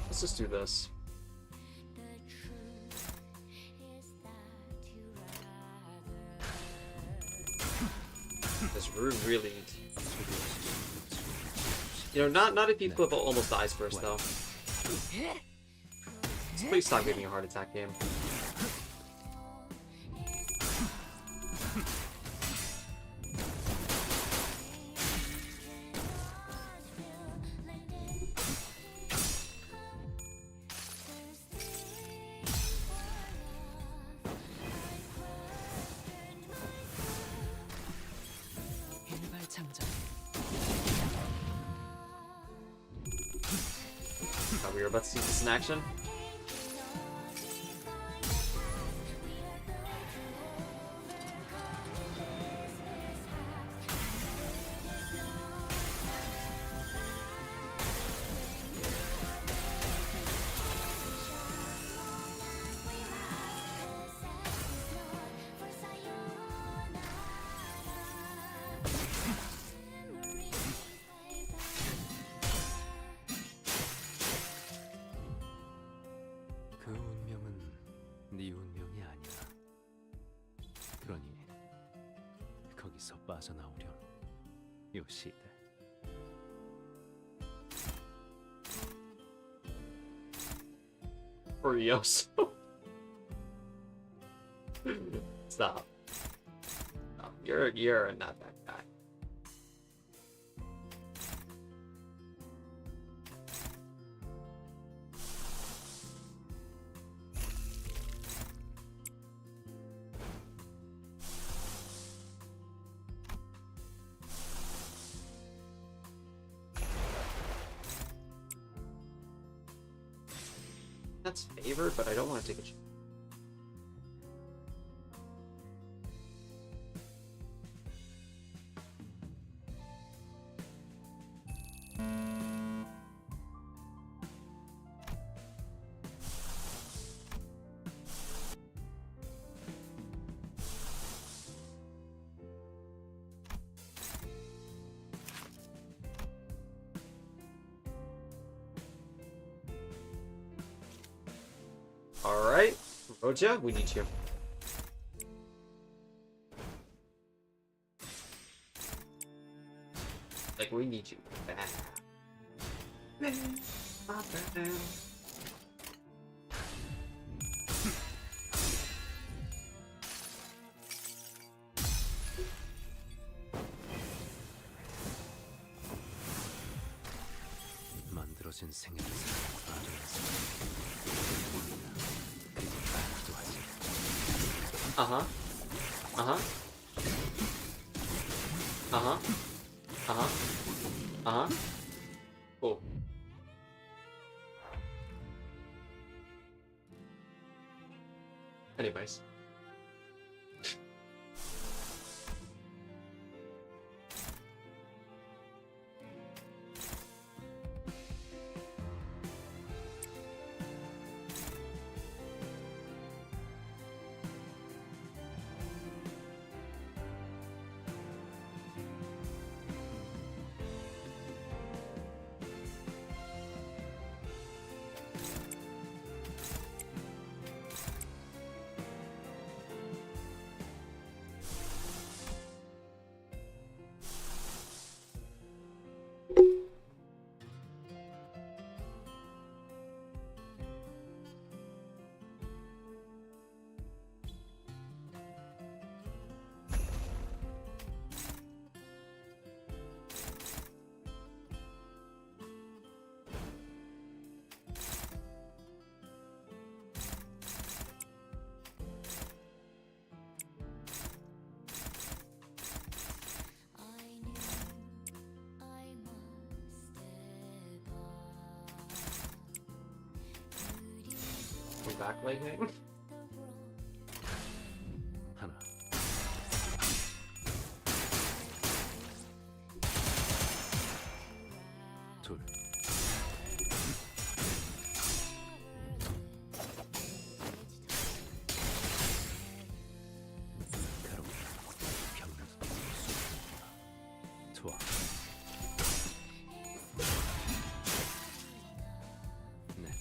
Let's just do this. This really, you know, not if Heathcliff almost dies first though. Please stop giving me a heart attack game. We were about to see this in action. 네 운명이 아니야. 그러니 거기서 빠져나오렴, 요시대. Furioso. Stop. No, you're not that guy. That's favor, but I don't want to take a chance. Alright, Roja, we need you. Like, we need you bad. 만들어진 생애를 아름다운 Uh-huh. Uh-huh. Uh-huh. Uh-huh. Uh-huh. Cool. Anyways. Backlighting. 하나, 둘, 가로, 병력, 투하, 넷.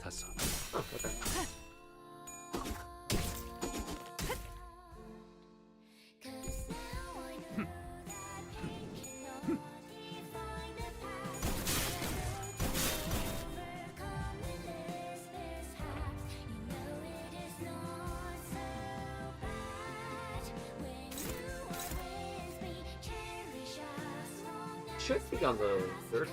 다섯. Should be on the surface.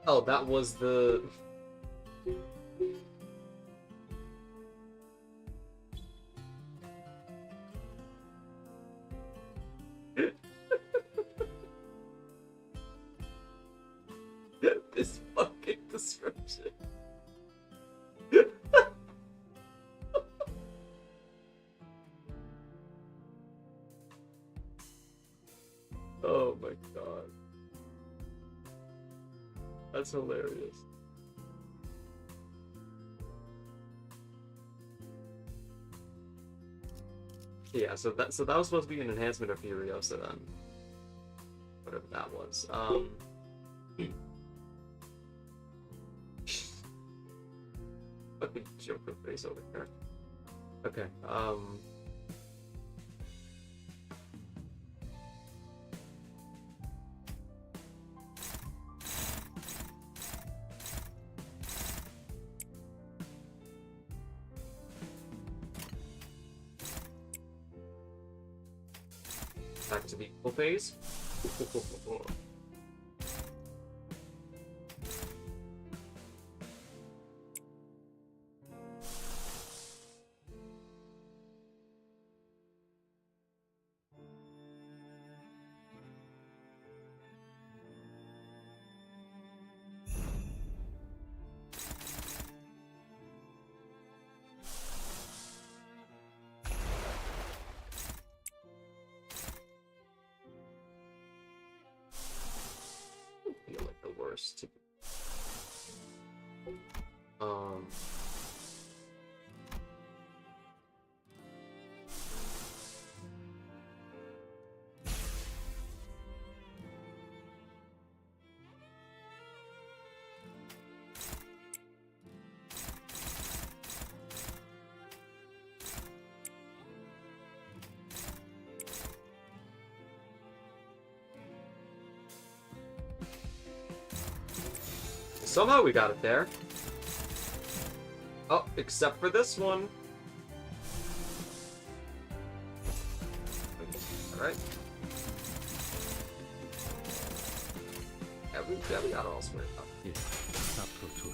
Oh, that was the... This fucking description. Oh my god. That's hilarious. Yeah, so that was supposed to be an enhancement of Furiosa then. Whatever that was. Fucking Joker face over there. Okay, back to the equal phase. Feel like the worst. Somehow we got it there. Oh, except for this one. Alright. Yeah, we got it all squared up. 예, 앞으로 둘.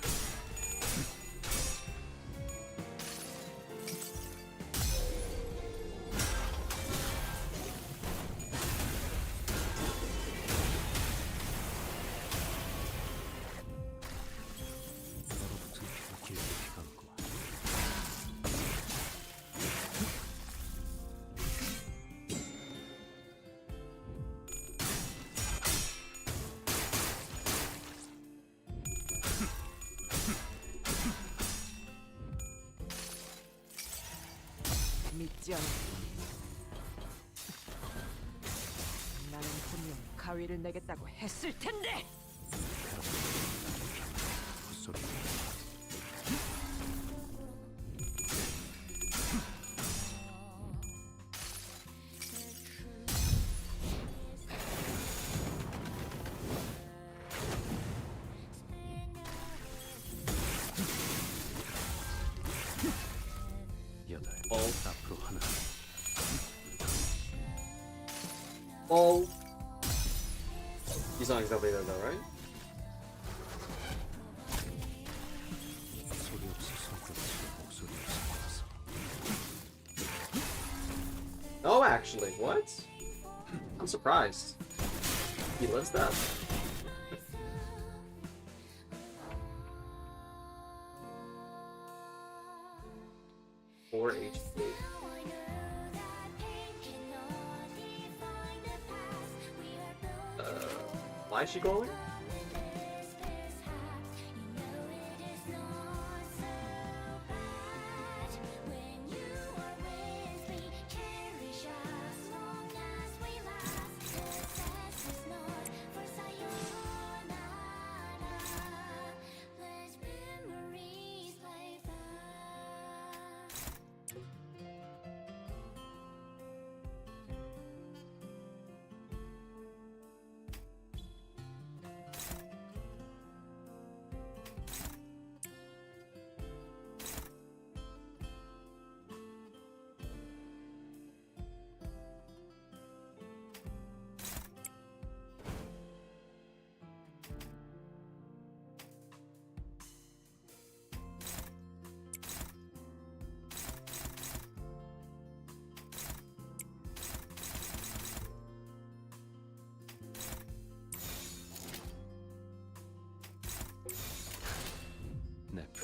믿지 않아. 나는 분명 가위를 내겠다고 했을 텐데. 헛소리. 여덟. 앞으로 하나. Oh. He's not exactly there though, right? 소리 없이 손끝으로 목소리 없이 걸었어. Oh, actually, what? I'm surprised. He lives that. Four HP. Why is she going?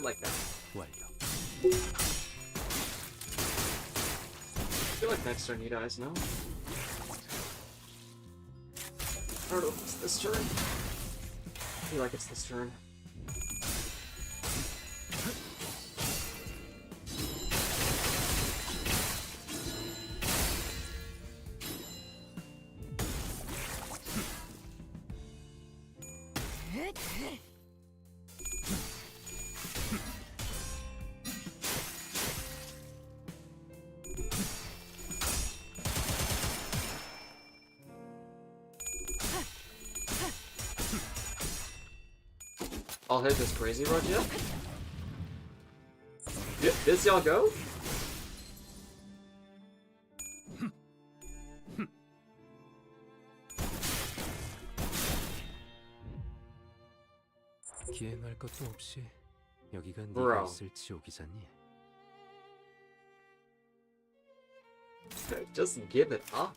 Like that. 완료. I feel like next turn he dies now. don't know if it's this turn. I feel like it's this turn. I'll hit this crazy rod yet? This y'all go? 기행할 것도 없이 여기가 네가 Bro. 있을 지옥이잖니. Just give it up.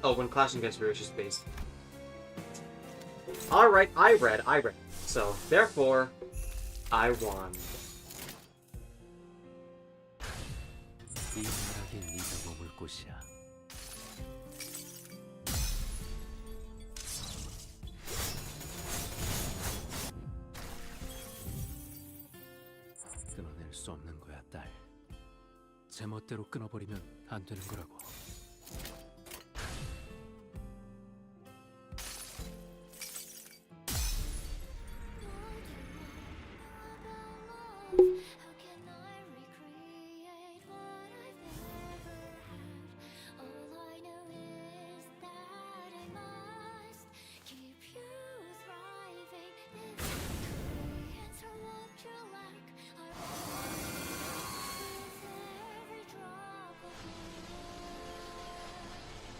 Oh, when clashing against ferocious beast. Alright, I read. So, therefore, I won. 이 나락에 네가 머물 곳이야. 끊어낼 수 없는 거야, 딸. 제멋대로 끊어버리면 안 되는 거라고.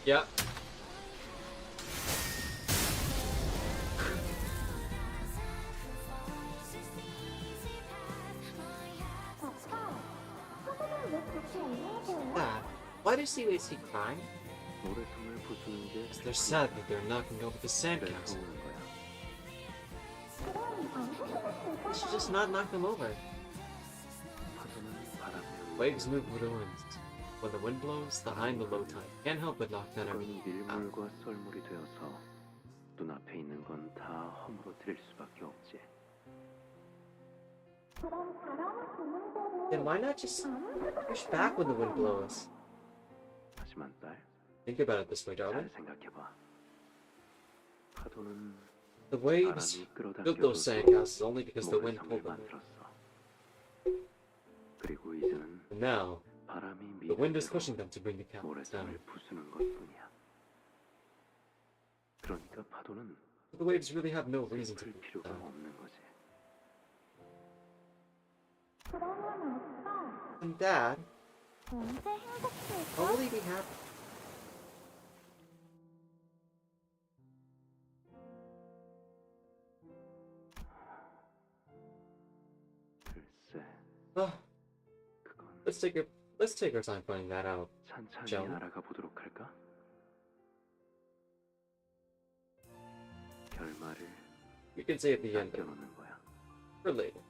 Yep. Dad, why does he always keep crying? Because they're sad that they're knocking over the sandcastle. You should just not knock them over. Waves move with the wind. When the wind blows, the high and the low tide can't help but knock down everything. 밀물과 썰물이 되어서 눈앞에 있는 건 다 허물어뜨릴 수밖에 없지. Then why not just push back when the wind blows? 하지만 딸, Think about it this way, darling. 잘 생각해봐. 파도는 The waves 바람이 built those 끌어당겨도 sandcastles only because the wind 모래성을 pulled them. 만들었어. 그리고 이제는 And now, 바람이 the wind is 미래대로 pushing them to bring the castles down. 모래성을 부수는 것뿐이야. 그러니까 파도는 The waves really have no reason to 풀 push 필요가 down. 없는 거지. And Dad, how will he be happy? 글쎄, Oh, let's take our time finding that out. 천천히 shall we? 알아가 보도록 할까? 결말을 You can say at the end 남겨놓는 거야. for later.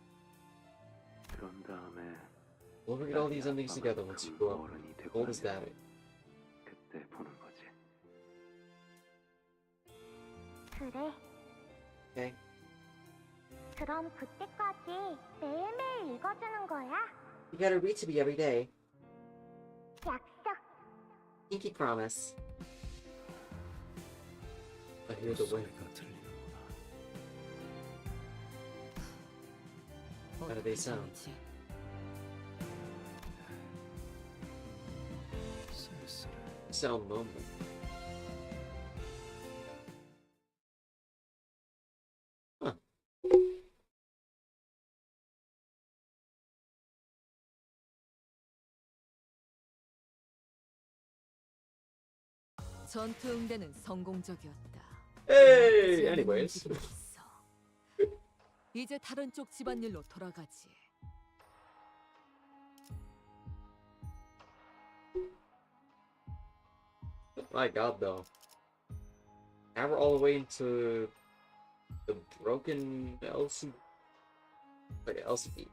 그런 다음에 We'll read all these endings together once you grow up. 어른이 되고 Old as 나면 Daddy. 그때 보는 거지. 그래. Okay. 그럼 그때까지 매일매일 읽어주는 거야? You gotta read to me every day. 약속. Pinky promise. I hear the wind. How do they sound? Sound lonely. 전투 응대는 성공적이었다. Hey, anyways. 이제 다른 쪽 집안일로 돌아가지. My God, though. Now we're all the way into the broken LCD. Like LCD.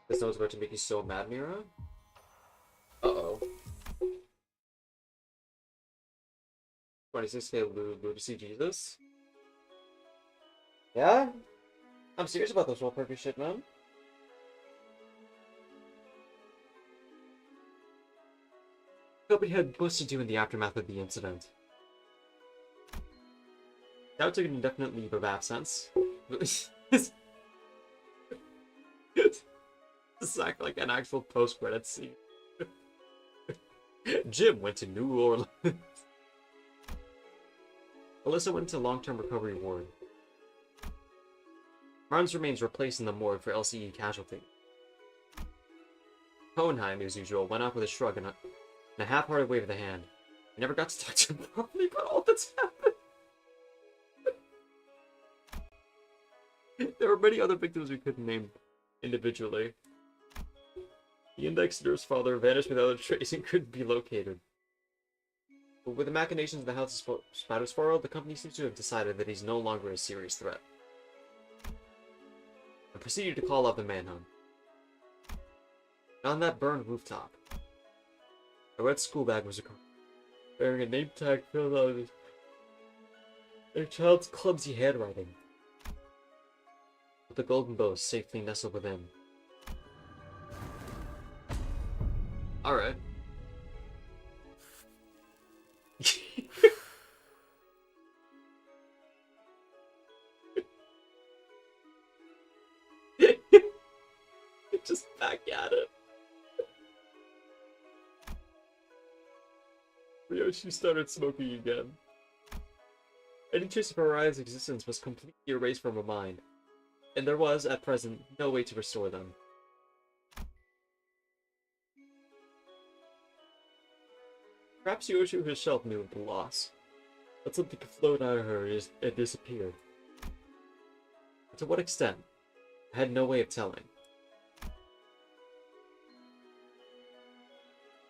This note's about to make you so mad, Mira. Uh-oh. 26K Lou to see Jesus. Yeah? I'm serious about this whole purpose shit, man. Nobody had much to do in the aftermath of the incident. That took an indefinite leave of absence. This is like an actual post-credit scene. Jim went to New Orleans. Alyssa went to long-term recovery ward. Martin's remains were placed in the morgue for LCE casualty. Hohenheim, as usual, went off with a shrug and a half-hearted wave of the hand. I never got to talk to him properly about all that's happened. There were many other victims we couldn't name individually. The index nurse father vanished without a trace and couldn't be located. But with the machinations of the House of Spatter's the company seems to have decided that he's no longer a serious threat. I proceeded to call out the manhunt. On that burned rooftop, a red school bag was bearing a name tag filled out with a child's clumsy handwriting, with the golden bow safely nestled within. Alright. Just back at it. Ryoshi started smoking again. Any trace of Arai's existence was completely erased from her mind, and there was, at present, no way to restore them. Perhaps Yoshi herself knew of the loss, but something flowed out of her and disappeared. But to what extent? I had no way of telling.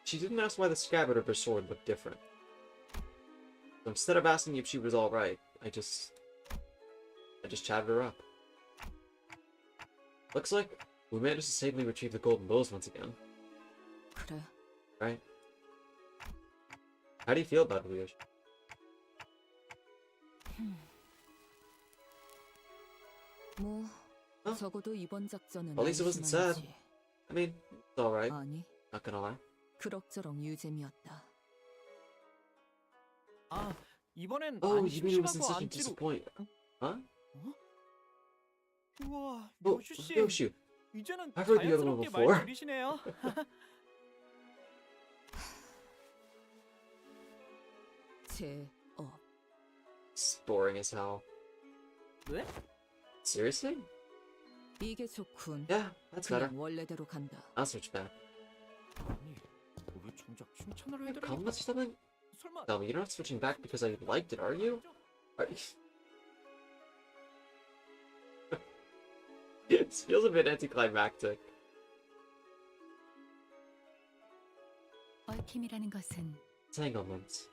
She didn't ask why the scabbard of her sword looked different. So instead of asking if she was alright, I just chatted her up. Looks like we managed to safely retrieve the golden bows once again. 그래. Right? How do you feel about it, Ryoshi? 뭐 적어도 이번 작전은 At least it wasn't sad. I mean, it's alright. 아니. Not gonna lie. 그럭저럭 유잼이었다. 아, 이번엔 Oh, 안 you mean it wasn't 심심하고 such a 안 지루. disappointment? Huh? 우와, Oh, 요슈 씨. Yoshi. 이제는 I've heard the other one 자연스럽게 before. 말 들리시네요. It's boring as hell. 왜? Seriously? 이게 좋군. Yeah, that's better. 그냥 원래대로 간다. I'll switch back. 아니, 왜 정작 칭찬을 해드리니까? Comments something? 설마 No, you're not switching back because I liked it, are you? It feels a bit anticlimactic. 얽힘이라는 것은 Entanglements.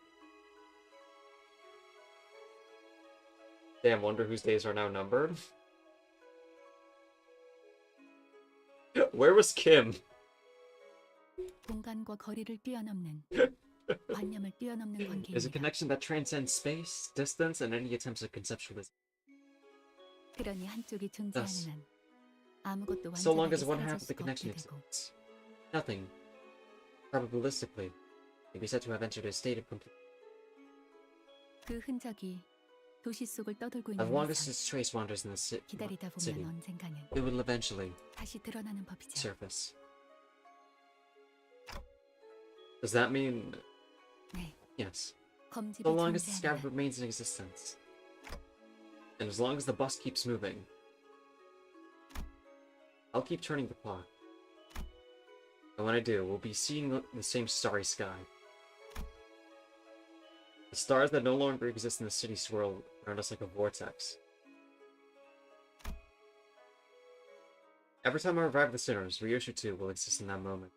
Damn, wonder whose days are now numbered. Where was Kim? 공간과 거리를 뛰어넘는 관념을 뛰어넘는 Is a 관계입니다. connection that transcends space, distance, and any attempts at conceptualism. 그러니 한쪽이 존재하는 Thus, 한 아무것도 so long 완전하게 as one 사라질 half of the 수가 connection 없게 되고 exists, nothing, probabilistically, may be said to have entered a state of complete. 그 흔적이 도시 속을 떠돌고 As 있는 long as 이상 its trace wanders in the 기다리다 city, 보면 언젠가는 it will eventually 다시 드러나는 법이죠. surface. Does that mean? 네. Yes. 검집이 So long as the 존재하는 scabbard 한 remains in existence, and as long as the bus keeps moving, I'll keep turning the clock. And when I do, we'll be seeing the same starry sky. The stars that no longer exist in the city swirl around us like a vortex. Every time I revive the sinners, Ryoshu too will exist in that moment.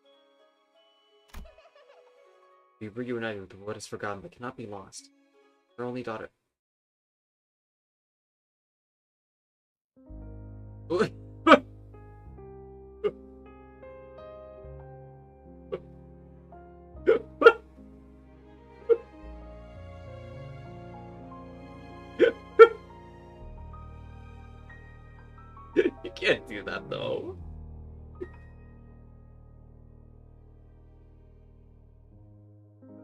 Be reunited with what is forgotten but cannot be lost. Her only daughter. You can't do that though.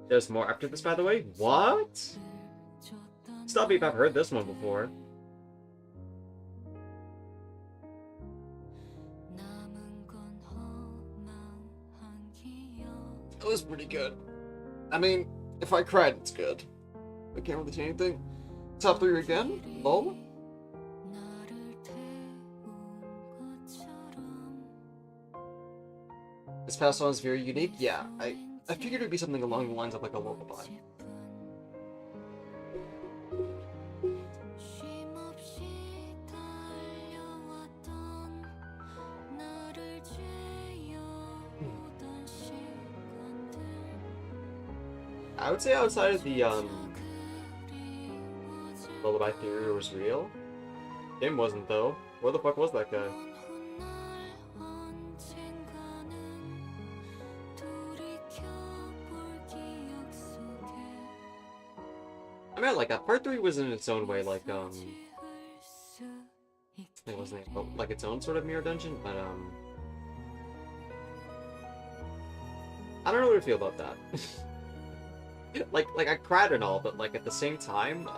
There's more after this, by the way? What? Stop me if I've heard this one before. It was pretty good. I mean, if I cried, it's good. I can't really say anything. Top 3 again? Lol? This past song is very unique? Yeah, I figured it would be something along the lines of like a lullaby. I would say outside of the lullaby theory was real. Game wasn't though. Where the fuck was that guy? I mean, like that part 3 was in its own way, like it wasn't like its own sort of mirror dungeon, but I don't know what to feel about that. like I cried and all, but like at the same time,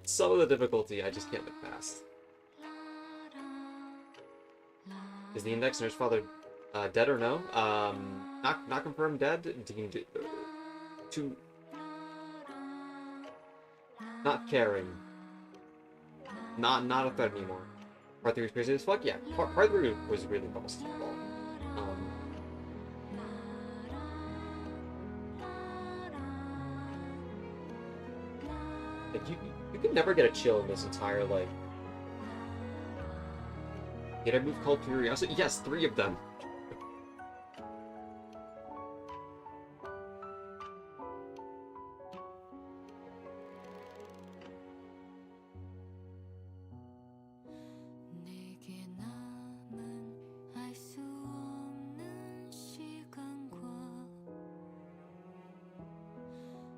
some of the difficulty I just can't look past. Is the index nurse father dead or no? Not confirmed dead. Deemed to not caring. Not a threat anymore. Part 3 was crazy as fuck. Yeah, part 3 was really balls to the wall. Like you could never get a chill in this entire like. Did I move called Curiosity? Yes, 3 of them.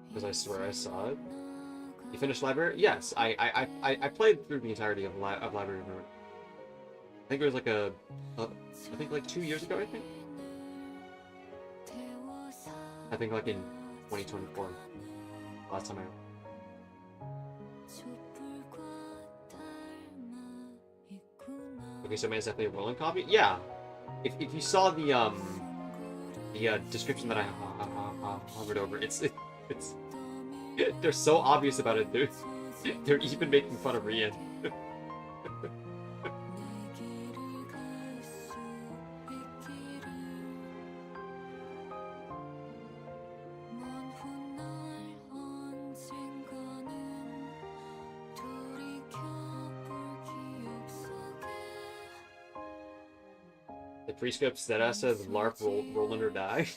Because I swear I saw it. You finished Library? Yes, I played through the entirety of Library. I think it was like I think like 2 years ago. I think like in 2024. Last time Okay, so man, is definitely a rolling copy. Yeah, if you saw the description that I hovered over, it's they're so obvious about it. They're even making fun of Rian. The prescript that says LARP roll under die.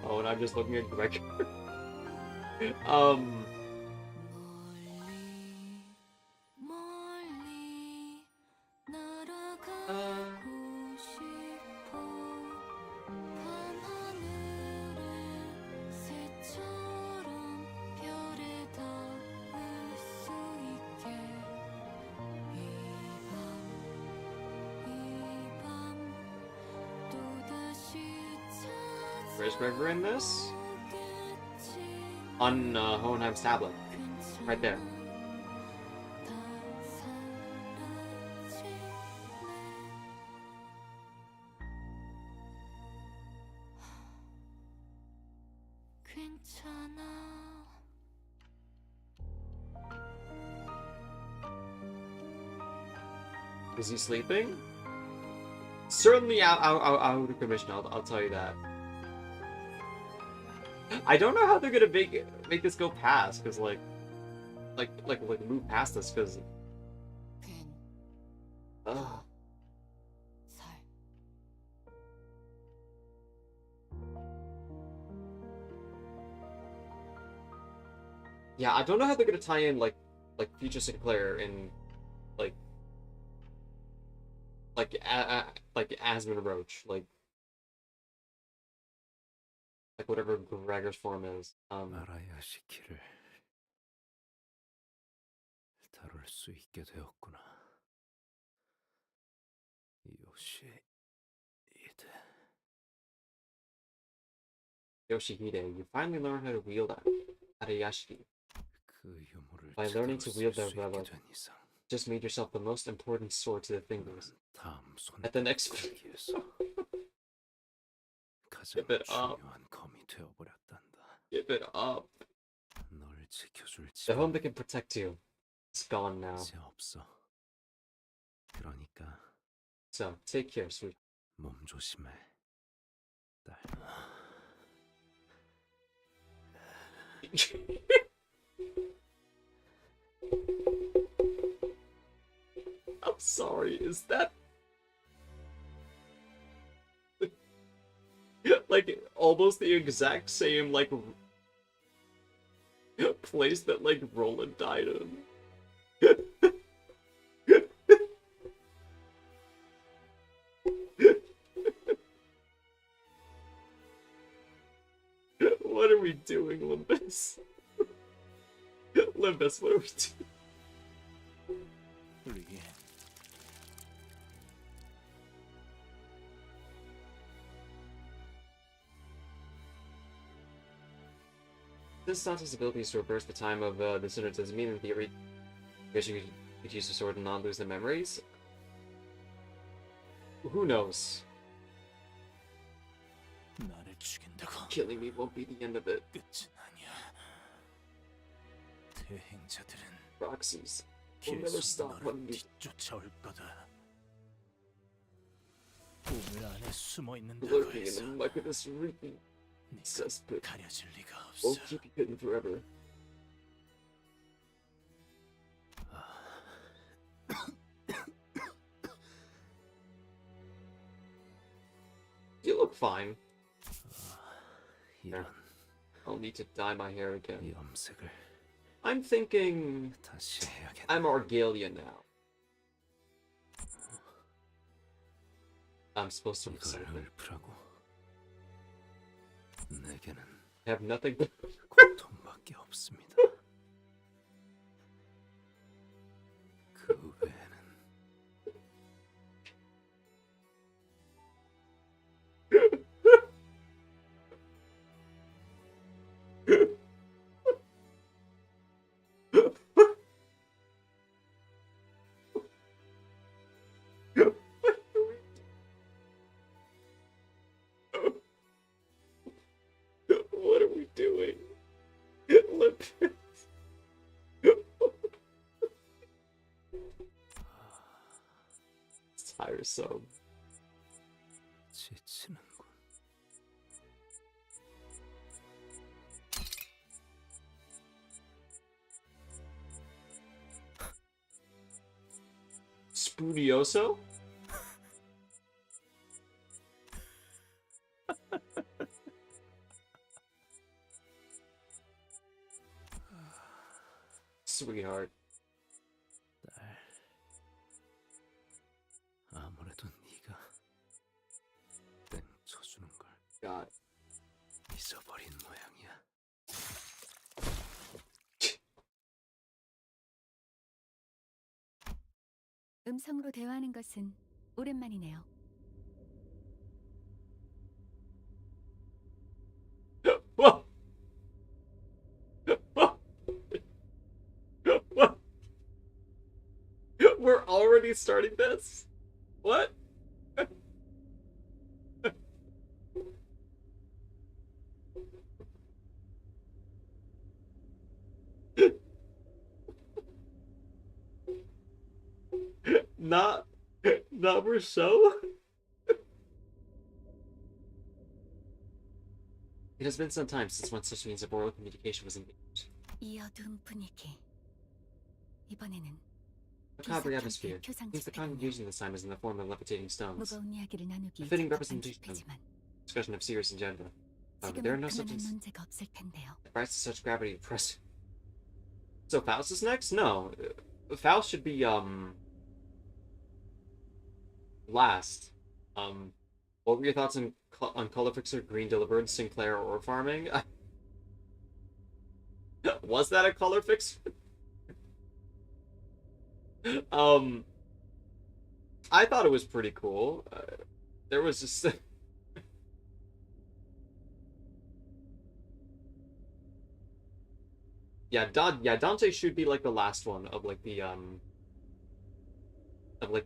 Oh, and I'm just looking at Greg. Where's Gregor in this? On Hohenheim's tablet. Right there. Is he sleeping? Certainly out of commission, I'll tell you that. I don't know how they're gonna make this go past, cause like move past this, cause yeah, I don't know how they're gonna tie in like future Sinclair and like Asmund Roach, like whatever Gregor's form is. 알아야 시키를 다룰 수 있게 되었구나. Yoshihide, you finally learned how to wield Arayashiki. By learning to wield the relic, just made yourself the most important sword to the fingers. At the next Give it up. Give it up. The home that can protect you is gone now. So, take care, sweet. 몸 조심해, 딸. I'm sorry, is that like almost the exact same like place that like Roland died in? What are we doing, Limbus? Limbus, what are we doing? Since Santa's ability is to reverse the time of the sinner doesn't mean in theory, I guess you could use the sword and not lose the memories? Who knows? Killing me won't be the end of it. Proxies will never stop hunting me. Lurking in the muck of this reeking cesspit won't keep you hidden forever. You look fine. There. I'll need to dye my hair again. I'm thinking I'm Argalia now. I'm supposed to look something. I have nothing but 고통밖에 없습니다. 그 외에는 What are we doing? Limbus. It's tiresome. 지치는군. Spudioso? Sweetheart. 딸, 아무래도 네가 땡쳐주는 걸 God. 잊어버린 모양이야. 음성으로 대화하는 것은 오랜만이네요. What? What? We're already starting this? What? Not Not Rousseau? It has been some time since one such means of oral communication was engaged. 이 어두운 분위기. 이번에는 Macabre atmosphere. Seems the congregation this time is in the form of levitating stones. 무거운 이야기를 나누기 A fitting 적합한 representation of 주제지만 discussion of serious agenda. There are 지금은 no 그만한 subjects 논제가 없을 텐데요. that rise to such gravity to press. So Faust is next? No. Faust should be, last. What were your thoughts on Color Fixer, Green Deliverance, Sinclair, or farming? Was that a Color Fixer? I thought it was pretty cool. There was just... yeah, Dante should be like the last one of like the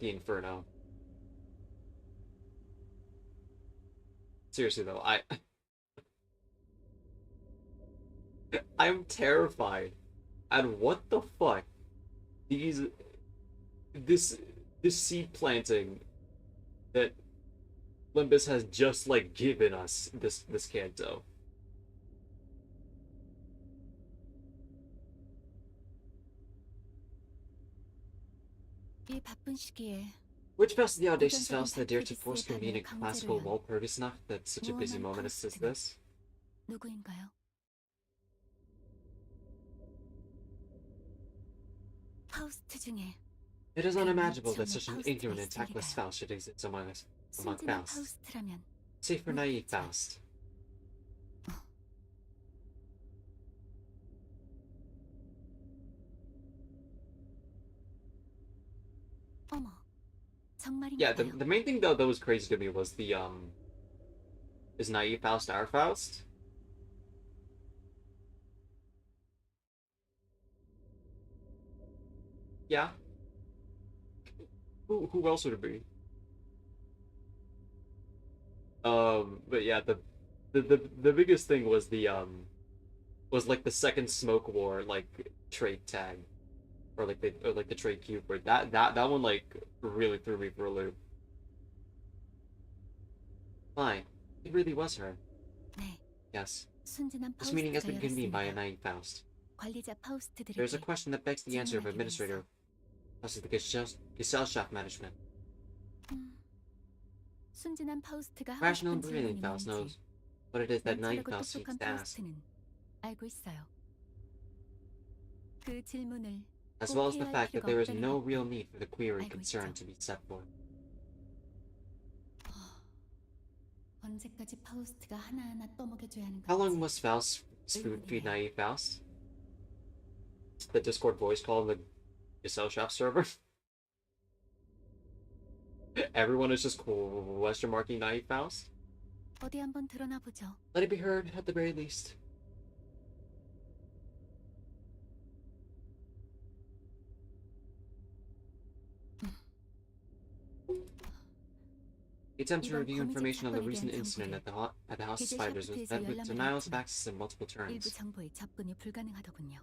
Inferno. Seriously though, I'm terrified at what the fuck this seed planting that Limbus has just like given us this Canto. 이 바쁜 시기에 Which Faust of the audacious Faust that dared to force convene a classical Walpurgisnacht at such a busy moment as this? 누구인가요? 파우스트 중에 It is unimaginable that such an ignorant and tactless Faust should exist among us, among 순진한 Fausts. 파우스트라면 Save for naive Faust. 어머, Yeah, 정말인가요? the main thing though that was crazy to me was the is naive Faust our Faust? Yeah. Who else would it be? But yeah, the biggest thing was the was like the second Smoke War like trait tag, or like the trait cube. Where that one like really threw me for a loop. Fine, it really was her. 네, Yes. 순진한 This meeting has been convened by a 파우스트였습니다. naive Faust. 관리자 There is a 파우스트들에게 question that begs the answer of 질문하기 Administrator. Plus the Gesellschaft management. 순진한 파우스트가 하고 Rational and 싶은 brilliant 질문이 Faust 뭔지 knows what it is that naive 냉철하고 Faust seeks 똑똑한 to ask, 파우스트는 알고 있어요. 그 질문을 as 꼭 well as the 해야 할 fact that 필요가 there is 없다는 no 것도 real need for the query 알고 concern 있죠. to be set forth. 언제까지 파우스트가 하나하나 떠먹여줘야 하는 How long 건지. must Faust's food feed naive Faust? The Discord voice call in the Gesellschaft server? Everyone is just question marking naive Faust? 어디 한번 드러나 보죠. Let it be heard, at the very least. The attempt to review information on the recent incident at the House of Spiders was met with denials of access in multiple 일부 terms. 정보에 접근이 불가능하더군요.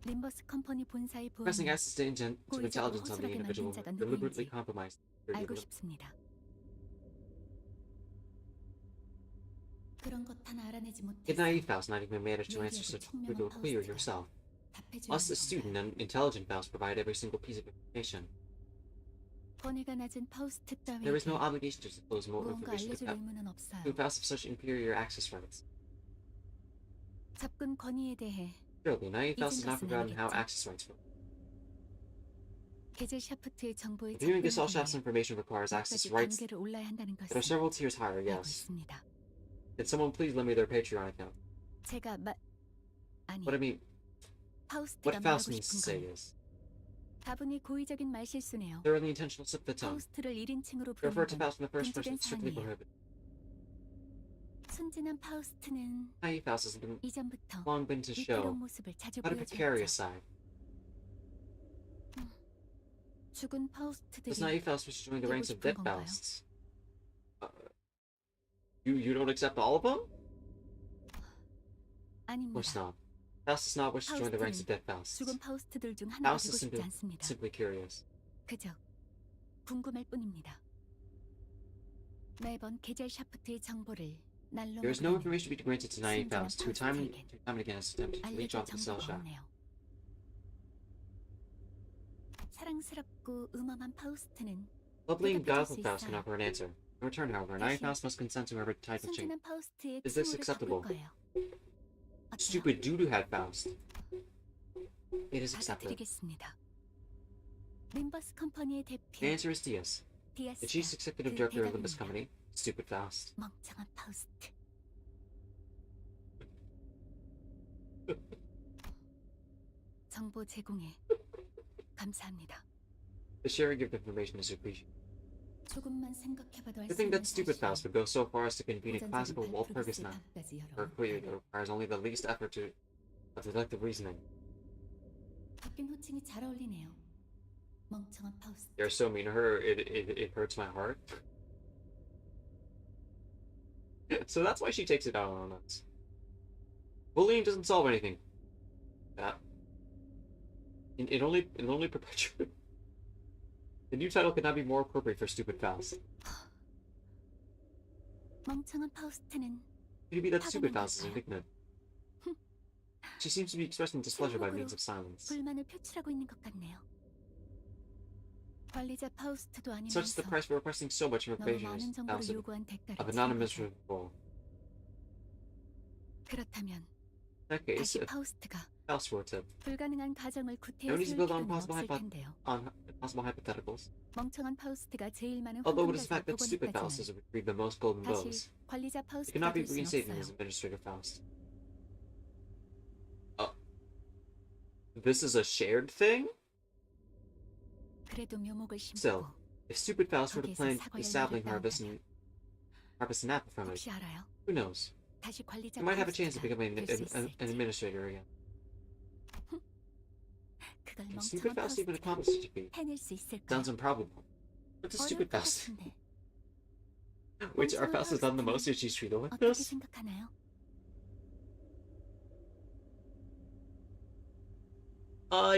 림버스 컴퍼니 본사의 Pressing 보안을 access to intelligence on the 허술하게 individual 만든 자가 deliberately 누구인지 compromised. 알고 싶습니다. 그런 것 하나 알아내지 Did 못해서 naive Faust not even manage to answer 얘기해도 such 청명한 brutal query 파우스트가 yourself? 답해줘야 Must the 하는 student 건가요? and intelligent Faust provide every single piece of information? 권위가 낮은 파우스트 There is no 따위에게 obligation to disclose more 무언가 information 알려줄 의무는 없어요. to Faust of such inferior access rights. 접근 권위에 대해 Surely, naive Faust has not 것은 forgotten how 아니겠죠? access rights work. 게젤 샤프트의 정보에 Reviewing 접근하기 Gesellschaft's 위해 information requires access 몇 가지 rights 단계를 올라야 한다는 that are 것을 several tiers higher, 알고 yes. 있습니다. Can someone please lend me their Patreon account? 제가 아니 What I mean, 파우스트가 what Faust 말하고 means to 싶은 say 건 is, 다분히 고의적인 말실수네요. thoroughly intentional slip of the tongue. 파우스트를 1인칭으로 To refer to 부르는 Faust in the first person 금지된 is strictly 사항이에요. prohibited. 순진한 파우스트는 Naive Faust has been 이전부터 long been to show 위태로운 모습을 자주 how to precarious 보여주었죠. side. 죽은 파우스트들이 Does naive Faust wish to join the 되고 ranks of 싶은 dead 건가요? Fausts? You don't accept all of them? Of course 아닙니다. not. Faust does not wish to join the ranks of dead Fausts. 죽은 파우스트들 중 하나가 Faust 되고 is 싶지 않습니다. simply curious. 그저 궁금할 뿐입니다. 매번 계절 샤프트의 정보를 날로 There is no 먹으려는 information to be granted to 98 순진한 Faust, who time and 파우스트에겐 again has attempted to leech 알려줄 off the cell 정보가 shot. 없네요. 사랑스럽고 음험한 파우스트는 Lovely and 대답해줄 guileful 수 Faust 있어요. cannot an answer. In return, however, 98 Faust must consent to whoever type of change. 순진한 파우스트의 Is this 칭호를 acceptable? 바꿀 거예요. Stupid doo-doo head Faust. It is accepted. 받아들이겠습니다. 림버스 컴퍼니의 대표 The answer is Diaz. The chief executive director of Limbus Company. Stupid Faust. 멍청한 파우스트. 정보 제공에 감사합니다. The sharing of information is appreciated. 조금만 생각해봐도 알 I 수 think 있는 that stupid Faust would go so far as to convene a classical Walpurgis night for a query that requires only the least effort of deductive reasoning. 바뀐 호칭이 잘 어울리네요. 멍청한 파우스트. You're so mean to her, it hurts my heart. So that's why she takes it out on us. Bullying doesn't solve anything. That. It only perpetuates. The new title could not be more appropriate for stupid Faust. 멍청한 파우스트는 Maybe that stupid Faust is indignant. She seems to be expressing displeasure by means of silence. 불만을 표출하고 있는 것 같네요. 관리자 파우스트도 Such is the 아니면서 price for requesting so much 너무 information 많은 as 정보를 Faust 요구한 대가를 of anonymous 치르는 removal. 그렇다면 In that case, 다시 파우스트가 Faust wrote it. 불가능한 가정을 구태여 No need to 세울 build on 필요는 없을 텐데요. possible hypotheticals. 멍청한 파우스트가 제일 많은 Although it is a 황금가지를 fact that stupid Faust has 복원했다지만 retrieved the most golden bows, 다시 관리자 it 파우스트가 cannot be 될 수는 reinstated as 없어요. Administrator Faust. This is a shared thing? 그래도 묘목을 Still, 심고 if stupid Faust were to 거기에서 plan 사과를 a sapling 따온다면 harvest an apple from it, 혹시 알아요? who knows? 다시 관리자 You might have a chance of 파우스트가 becoming 될 수 an 있을지. administrator again. 그걸 Can stupid 멍청한 Faust even 파우스트가 accomplish such a feat? 해낼 수 있을까요? Sounds improbable. But the 어려울 stupid 것 Faust, 같은데 which our 멍청한 Faust has done the most, 파우스트는 is she's treated with 어떻게 this. 생각하나요?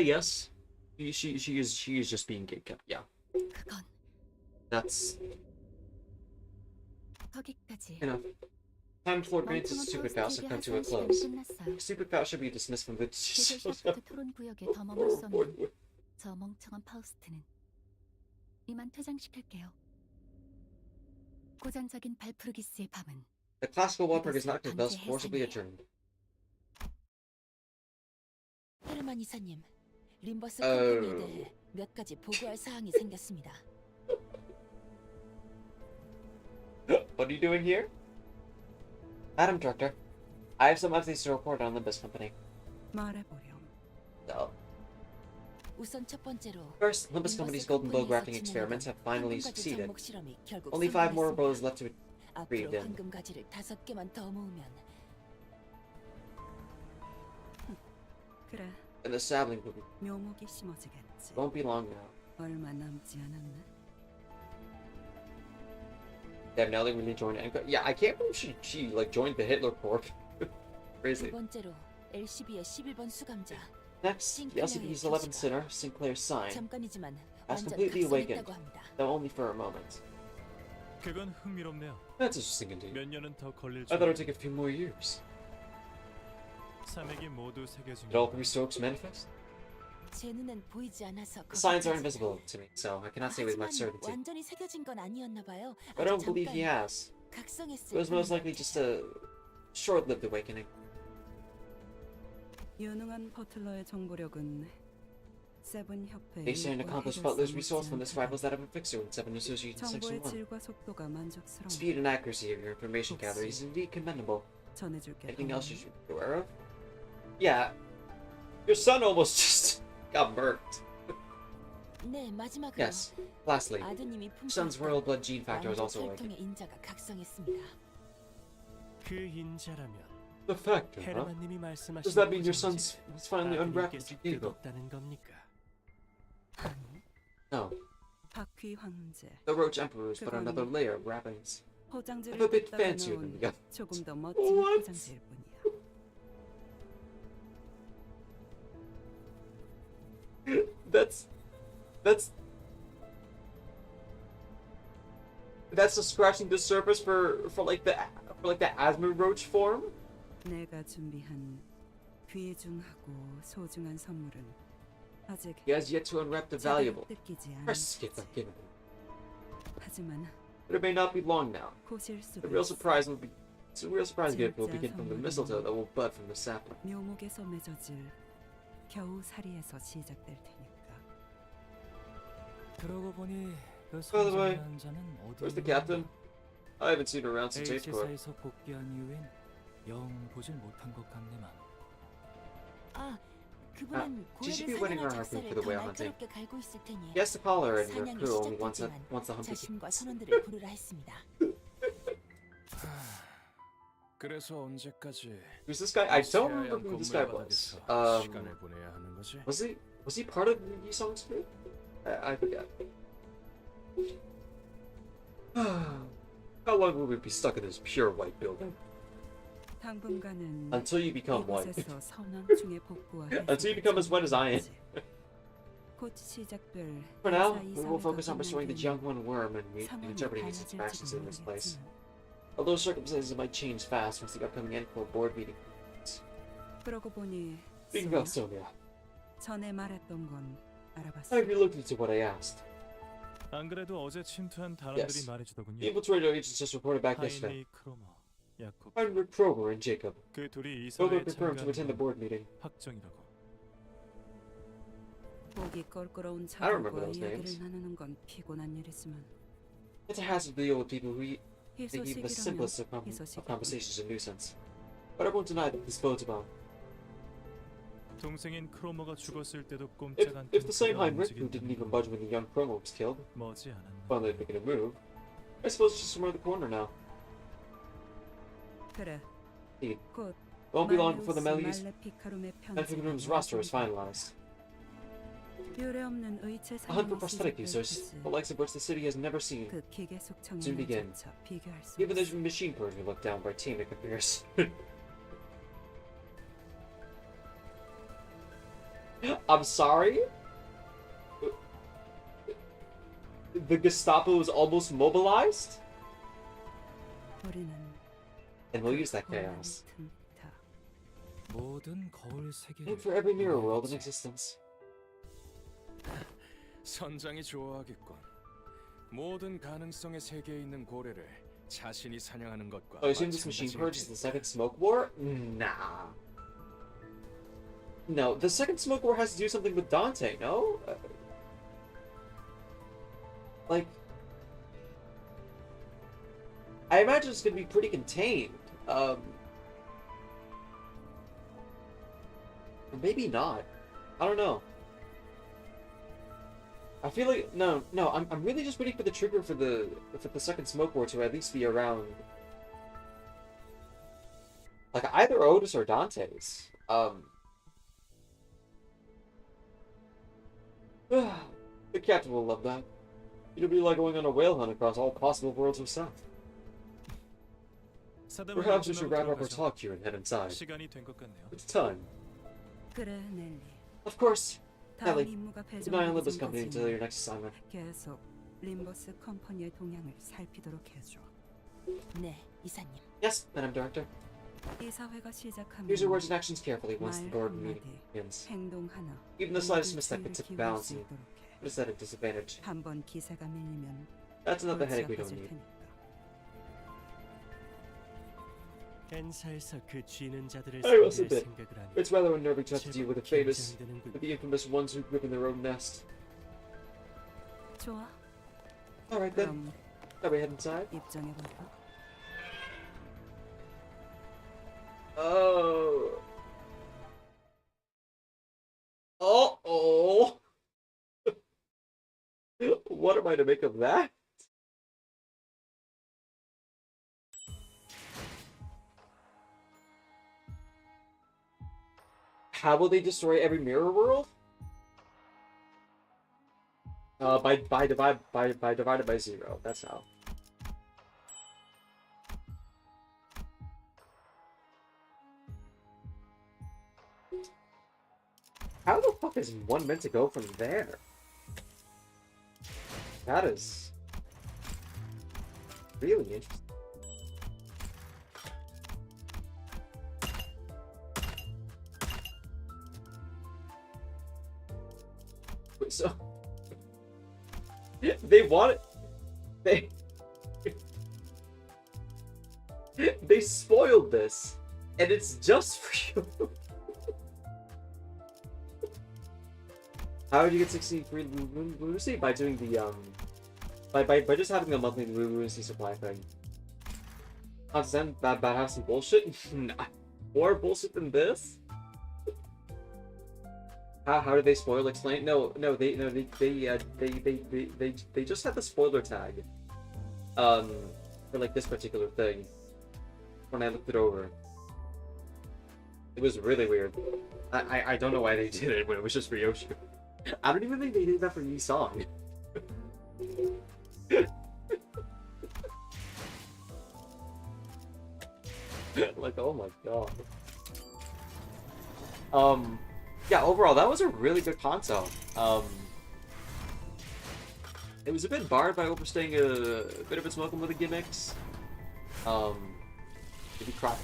Yes. She is just being gatekept. Yeah. 그건 That's 거기까지. enough. Time for granted 멍청한 stupid Faust to 파우스트에게 come to a 하소연 시간이 close. 끝났어요. Stupid Faust should be dismissed from the. 계절 샤프트 토론 구역에 더 머물 수 없는 저 멍청한 파우스트는 이만 퇴장시킬게요. 고전적인 발프르기스의 밤은 The classical Walpurg is not thus 반제 forcibly 해산이에요. adjourned. 헤르만 이사님, 림버스 어. 컴퍼니에 대해 몇 가지 보고할 사항이 생겼습니다. What are you doing here? Madam Director, I have some updates to report on Limbus Company. 말해보렴. So, 우선 첫 번째로 first, Limbus Company's golden bow grafting experiments have finally succeeded. Only 5 more bows left to be 앞으로 breathed in. 황금 가지를 5개만 더 모으면 그래, And the sapling 묘목이 심어지겠지. won't be long now. 얼마 남지 않았네. Damn, Nelly really joined Anchor. Yeah, I can't believe she like joined the Hitler Corp. 두 Crazy. 번째로 LCB의 11번 수감자 Next, the LCP's 11th sinner, Sinclair's sign, 잠깐이지만 has 완전 completely awakened, 각성했다고 합니다. though only for a moment. 그건 흥미롭네요. That's interesting indeed. 몇 년은 더 걸릴 I thought it would 줄. take a few more years. 산맥이 모두 새겨진 Did all 3 strokes manifest? 제 눈엔 보이지 않아서 The signs are 걱정이지만 invisible to me, so I cannot say with much 하지만 certainty. 완전히 새겨진 건 아니었나 봐요. But I don't believe he has. 각성했을 It was most 뿐인 likely just a short-lived awakening. 유능한 버틀러의 정보력은 세븐 협회의 Based on an accomplished butler's resourcefulness rivals that of a fixer with 7 associates in Section 정보의 1. 질과 속도가 만족스러워. Speed and accuracy of your information gathering is indeed commendable. 전해줄게. Anything else you should be aware of? Yeah. Your son almost just got murked. 네, 마지막으로 Yes. Lastly, 아드님이 your son's royal blood gene factor is also awakened. 혈통의 인자가 각성했습니다. 그 인자라면 The factor, huh? 헤르만님이 말씀하신 Does that mean your son's was finally unwrapped 아드님께서 with you? 뜯었다는 겁니까? No. 바퀴 황제. The Roach Emperor is but 그건 another layer of wrappings. 포장지를 I'm a bit 뜯다가 fancier than 넣은 the other. 조금 더 멋진 What? 포장지일 뿐이야. That's That's just scratching the surface for like the asthma roach form. 내가 준비한 귀중하고 소중한 선물은 아직 He has yet to unwrap the valuable, 뜯기지 precious 않았지. gift I've given him. 하지만 But it may not be long now. 곧일 수도 The real 있어. surprise gift will 진짜 begin from the 선물은 mistletoe that will bud from the sapling. 묘목에서 맺어질 겨우살이에서 시작될 테니까. 그러고 보니 그 By the way, 선정한 자는 where's the 어디 captain? I haven't seen her around since 8th Corps. H에서 복귀한 이후엔 영 보질 못한 것 같네만. 아, 그분은 she should 고래를 be winning her 사냥할 harpoon 작사를 for the 더 whale hunting. 날카롭게 갈고 있을 테니 He has to call her and her 사냥이 crew only once 시작됐지만 the hunt 자신과 begins. 선원들을 부르라 했습니다. 그래서 언제까지 Who's this guy? I don't remember who this guy was. 시간을 보내야 하는 거지? Was he part of Yi Song's group? I forget. How long will we be stuck in this pure white building? 당분간은 Until you become white. 이곳에서 선원 중에 복구와 Until you become as white as I am. 곧 시작될 For now, 회사 we will 이사회가 focus on restoring the 끝나기에는 Jianghuan worm and 상황이 interpreting its interactions in this 달라질지도 place. 모르겠지만 Although circumstances might change fast once the upcoming N4 board meeting. 그러고 보니 Speaking of Sonia, 전에 말했던 건 알아봤어. I relooked into what I asked. 안 그래도 어제 침투한 단원들이 Yes. 말해주더군요. The infiltrator agents just reported back yesterday. 하인리 크로머, 야콥. Heinrich Kroger and Jacob. 그 둘이 Both 이사회에 are confirmed to attend the 참가하는 board meeting. 확정이라고. 보기 껄끄러운 I remember 자들과 those 이야기를 names. 나누는 건 피곤한 일이지만 It's a hassle to deal with people who think even the simplest of conversations a nuisance. But I won't deny that this bodes well. 동생인 크로머가 죽었을 때도 If, 꼼짝 않던 if the same 그가 Heinrich who 움직인다면 didn't even budge when the young Chromo was killed, 머지않았나. finally making a move, I suppose it's just around the corner now. 그래. Indeed. 곧 It won't be long before the 말루스 Mellies 말레피카룸의 and Room's roster is finalized. 유례없는 의체 A hunt for 사냥이 prosthetic 시작될 users, 것이 the likes of which the city has never seen, 그 기계 속청 soon begin. 인물조차 비교할 수 Even the 없어. machine version looked down by team in comparison. I'm sorry? The Gestapo is almost mobilized? 우리는 And we'll use that chaos. 모든 거울 세계를 And for every mirror world in existence. 선장이 좋아하겠군. 모든 가능성의 세계에 있는 고래를 자신이 사냥하는 것과 So I assume this machine purge is the second smoke war? Nah. No, the second smoke war has to do something with Dante, no? Like... I imagine it's gonna be pretty contained. Or maybe not. I don't know. I feel like I'm really just waiting for the trigger for the second smoke war to at least be around, like either Otis or Dante's. The captain will love that. It'll be like going on a whale hunt across all possible worlds of South. Perhaps we should wrap up our talk here and head inside. 시간이 된 것 같네요. It's time. 그래, 넬리. Of course. 다음 Ellie, 임무가 keep an eye on 배정되기 Limbus Company until 전까지는 your next assignment. 계속 림버스 컴퍼니의 동향을 살피도록 해줘. 네, 이사님. Yes, Madam Director. 이사회가 시작하면 Use your words and actions carefully once the 말 board 한마디, meeting begins. 행동 하나, Even the slightest 모든 misstep could 주의를 tip the 기울일 balance 수 and 있도록 해. put us at a disadvantage. 한번 기세가 밀리면 That's another 골치 headache we don't 아파질 need. 테니까. 엔사에서 그 쥐는 자들을 I must 살릴 admit, 생각을 하니 it's rather unnerving to have to deal with 긴장되는군. the infamous ones who grip in their own nest. 좋아. Alright then, shall we head inside? 입장해볼까? Oh. Uh-oh. What am I to make of that? How will they destroy every mirror world? By divided by 0. That's how. How the fuck is one meant to go from there? That is... really interesting. Wait, so they want it. They spoiled this, and it's just for you. How did you get 60 free lunacy? By doing the by just having a monthly lunacy supply thing. Constant bad have some bullshit. Nah, more bullshit than this. How did they spoil? Explain. They just had the spoiler tag. For like this particular thing. When I looked it over, it was really weird. I don't know why they did it when it was just for Yoshi. I don't even think they did that for Yi Song. Like, oh my god. Yeah, overall, that was a really good Canto. It was a bit barred by overstaying a bit of its welcome with the gimmicks. Did he cry?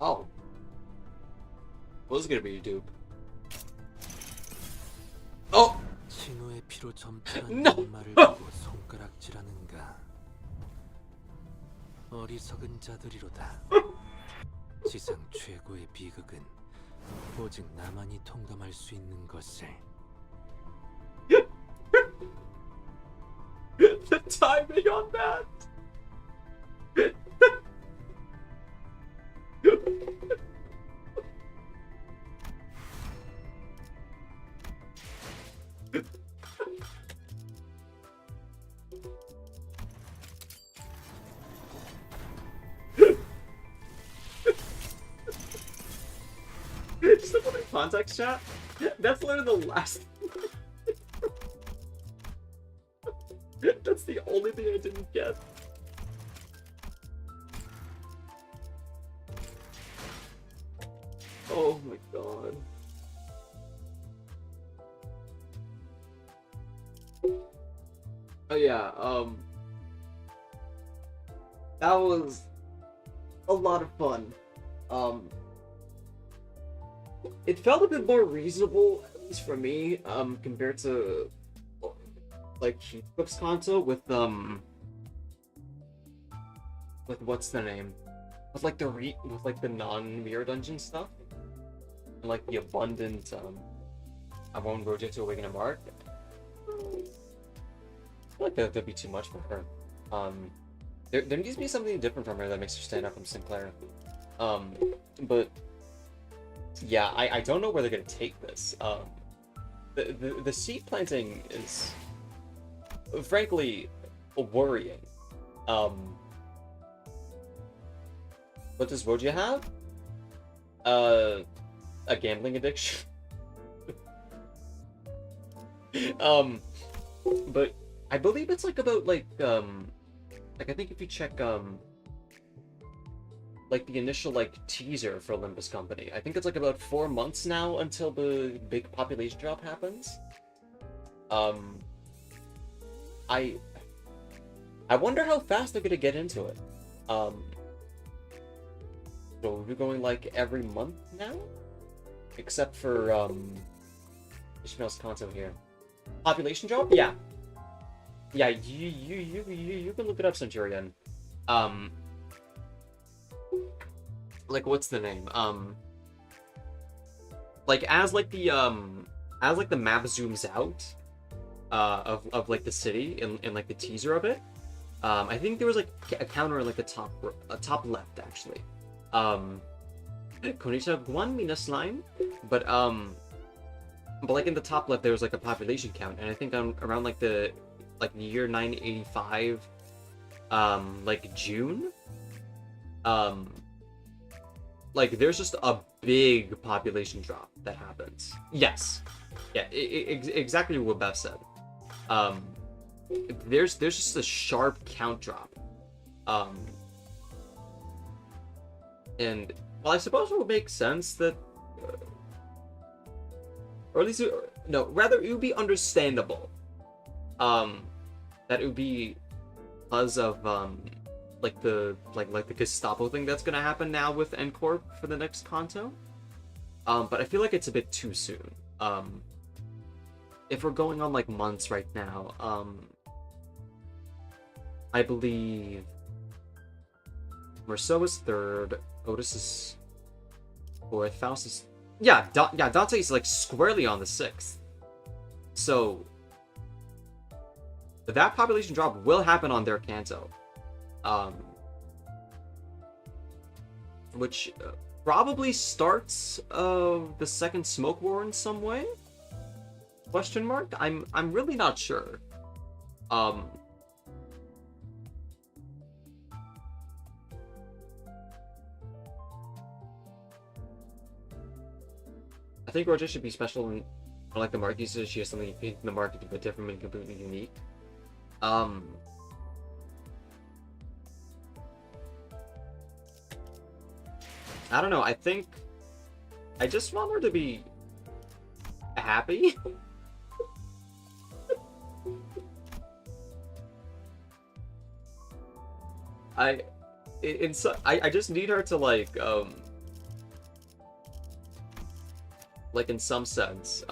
Oh. What was it gonna be, dude? Oh! 신호의 피로 점철한 No! 말을 보고 손가락질하는가? 어리석은 자들이로다. 지상 최고의 비극은 오직 나만이 통감할 수 있는 것을. The timing on that! Someone in context chat? That's literally the last. That's the only thing I didn't get. Oh my god. Oh yeah, that was a lot of fun. It felt a bit more reasonable, at least for me, compared to like Heathcliff's Canto with what's the name? With like the non-mirror dungeon stuff. And like the abundant I won't rotate to Awaken a Mark. I feel like that'd be too much for her. There needs to be something different from her that makes her stand out from Sinclair. But yeah, I don't know where they're gonna take this. The seed planting is frankly worrying. What does Roja have? A gambling addiction. But I believe it's like about like I think if you check like the initial like teaser for Limbus Company, I think it's like about 4 months now until the big population drop happens. I wonder how fast they're gonna get into it. So we're going like every month now, except for Ishmael's Canto here. Population drop? Yeah. Yeah, you can look it up, Centurion. Like what's the name? Like as like the map zooms out of like the city in like the teaser of it, I think there was like a counter in like the top left actually. Konnichiwa Guan Mina Slime, but like in the top left there was like a population count, and I think around like the year 985, like June, like there's just a big population drop that happens. Yes, yeah, exactly what Beth said. There's just a sharp count drop, and well, I suppose it would make sense that, or at least, no, rather it would be understandable, that it would be because of like the Gestapo thing that's gonna happen now with NCorp for the next Canto. But I feel like it's a bit too soon. If we're going on like months right now, I believe Marceau is 3rd, Otis is 4th, Faust is Dante is like squarely on the 6th. So that population drop will happen on their Canto, which probably starts the second Smoke War in some way. Question mark? I'm really not sure. I think Roger should be special and unlike the market usage, she has something in the market a bit different and completely unique. I don't know, I think I just want her to be happy. I just need her to like in some sense,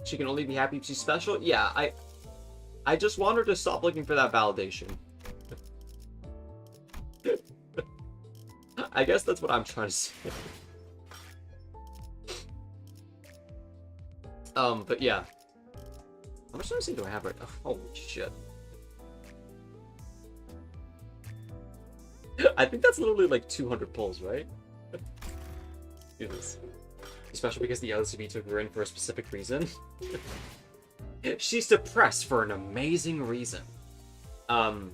she can only be happy if she's special. Yeah, I just want her to stop looking for that validation. I guess that's what I'm trying to say. But yeah. How much time do I have right now? Holy shit. I think that's literally like 200 pulls, right? Do this. Especially because the LCB took her in for a specific reason. She's depressed for an amazing reason. But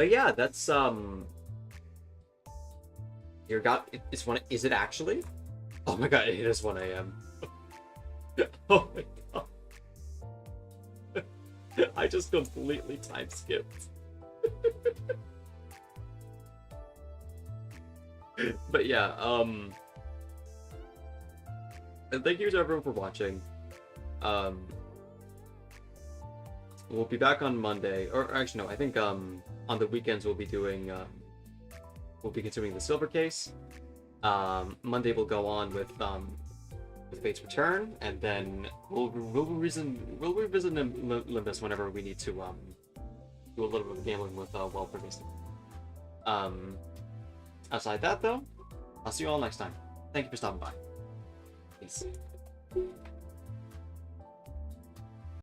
yeah, that's is it actually? Oh my god, it is 1 AM. Oh my god. I just completely time skipped. But yeah, and thank you to everyone for watching. We'll be back on Monday, or actually no, I think on the weekends we'll be doing continuing the Silver Case. Monday we'll go on with Fate's Return, and then we'll revisit Limbus whenever we need to do a little bit of gambling with well progressing. Outside that though, I'll see you all next time. Thank you for stopping by. Peace.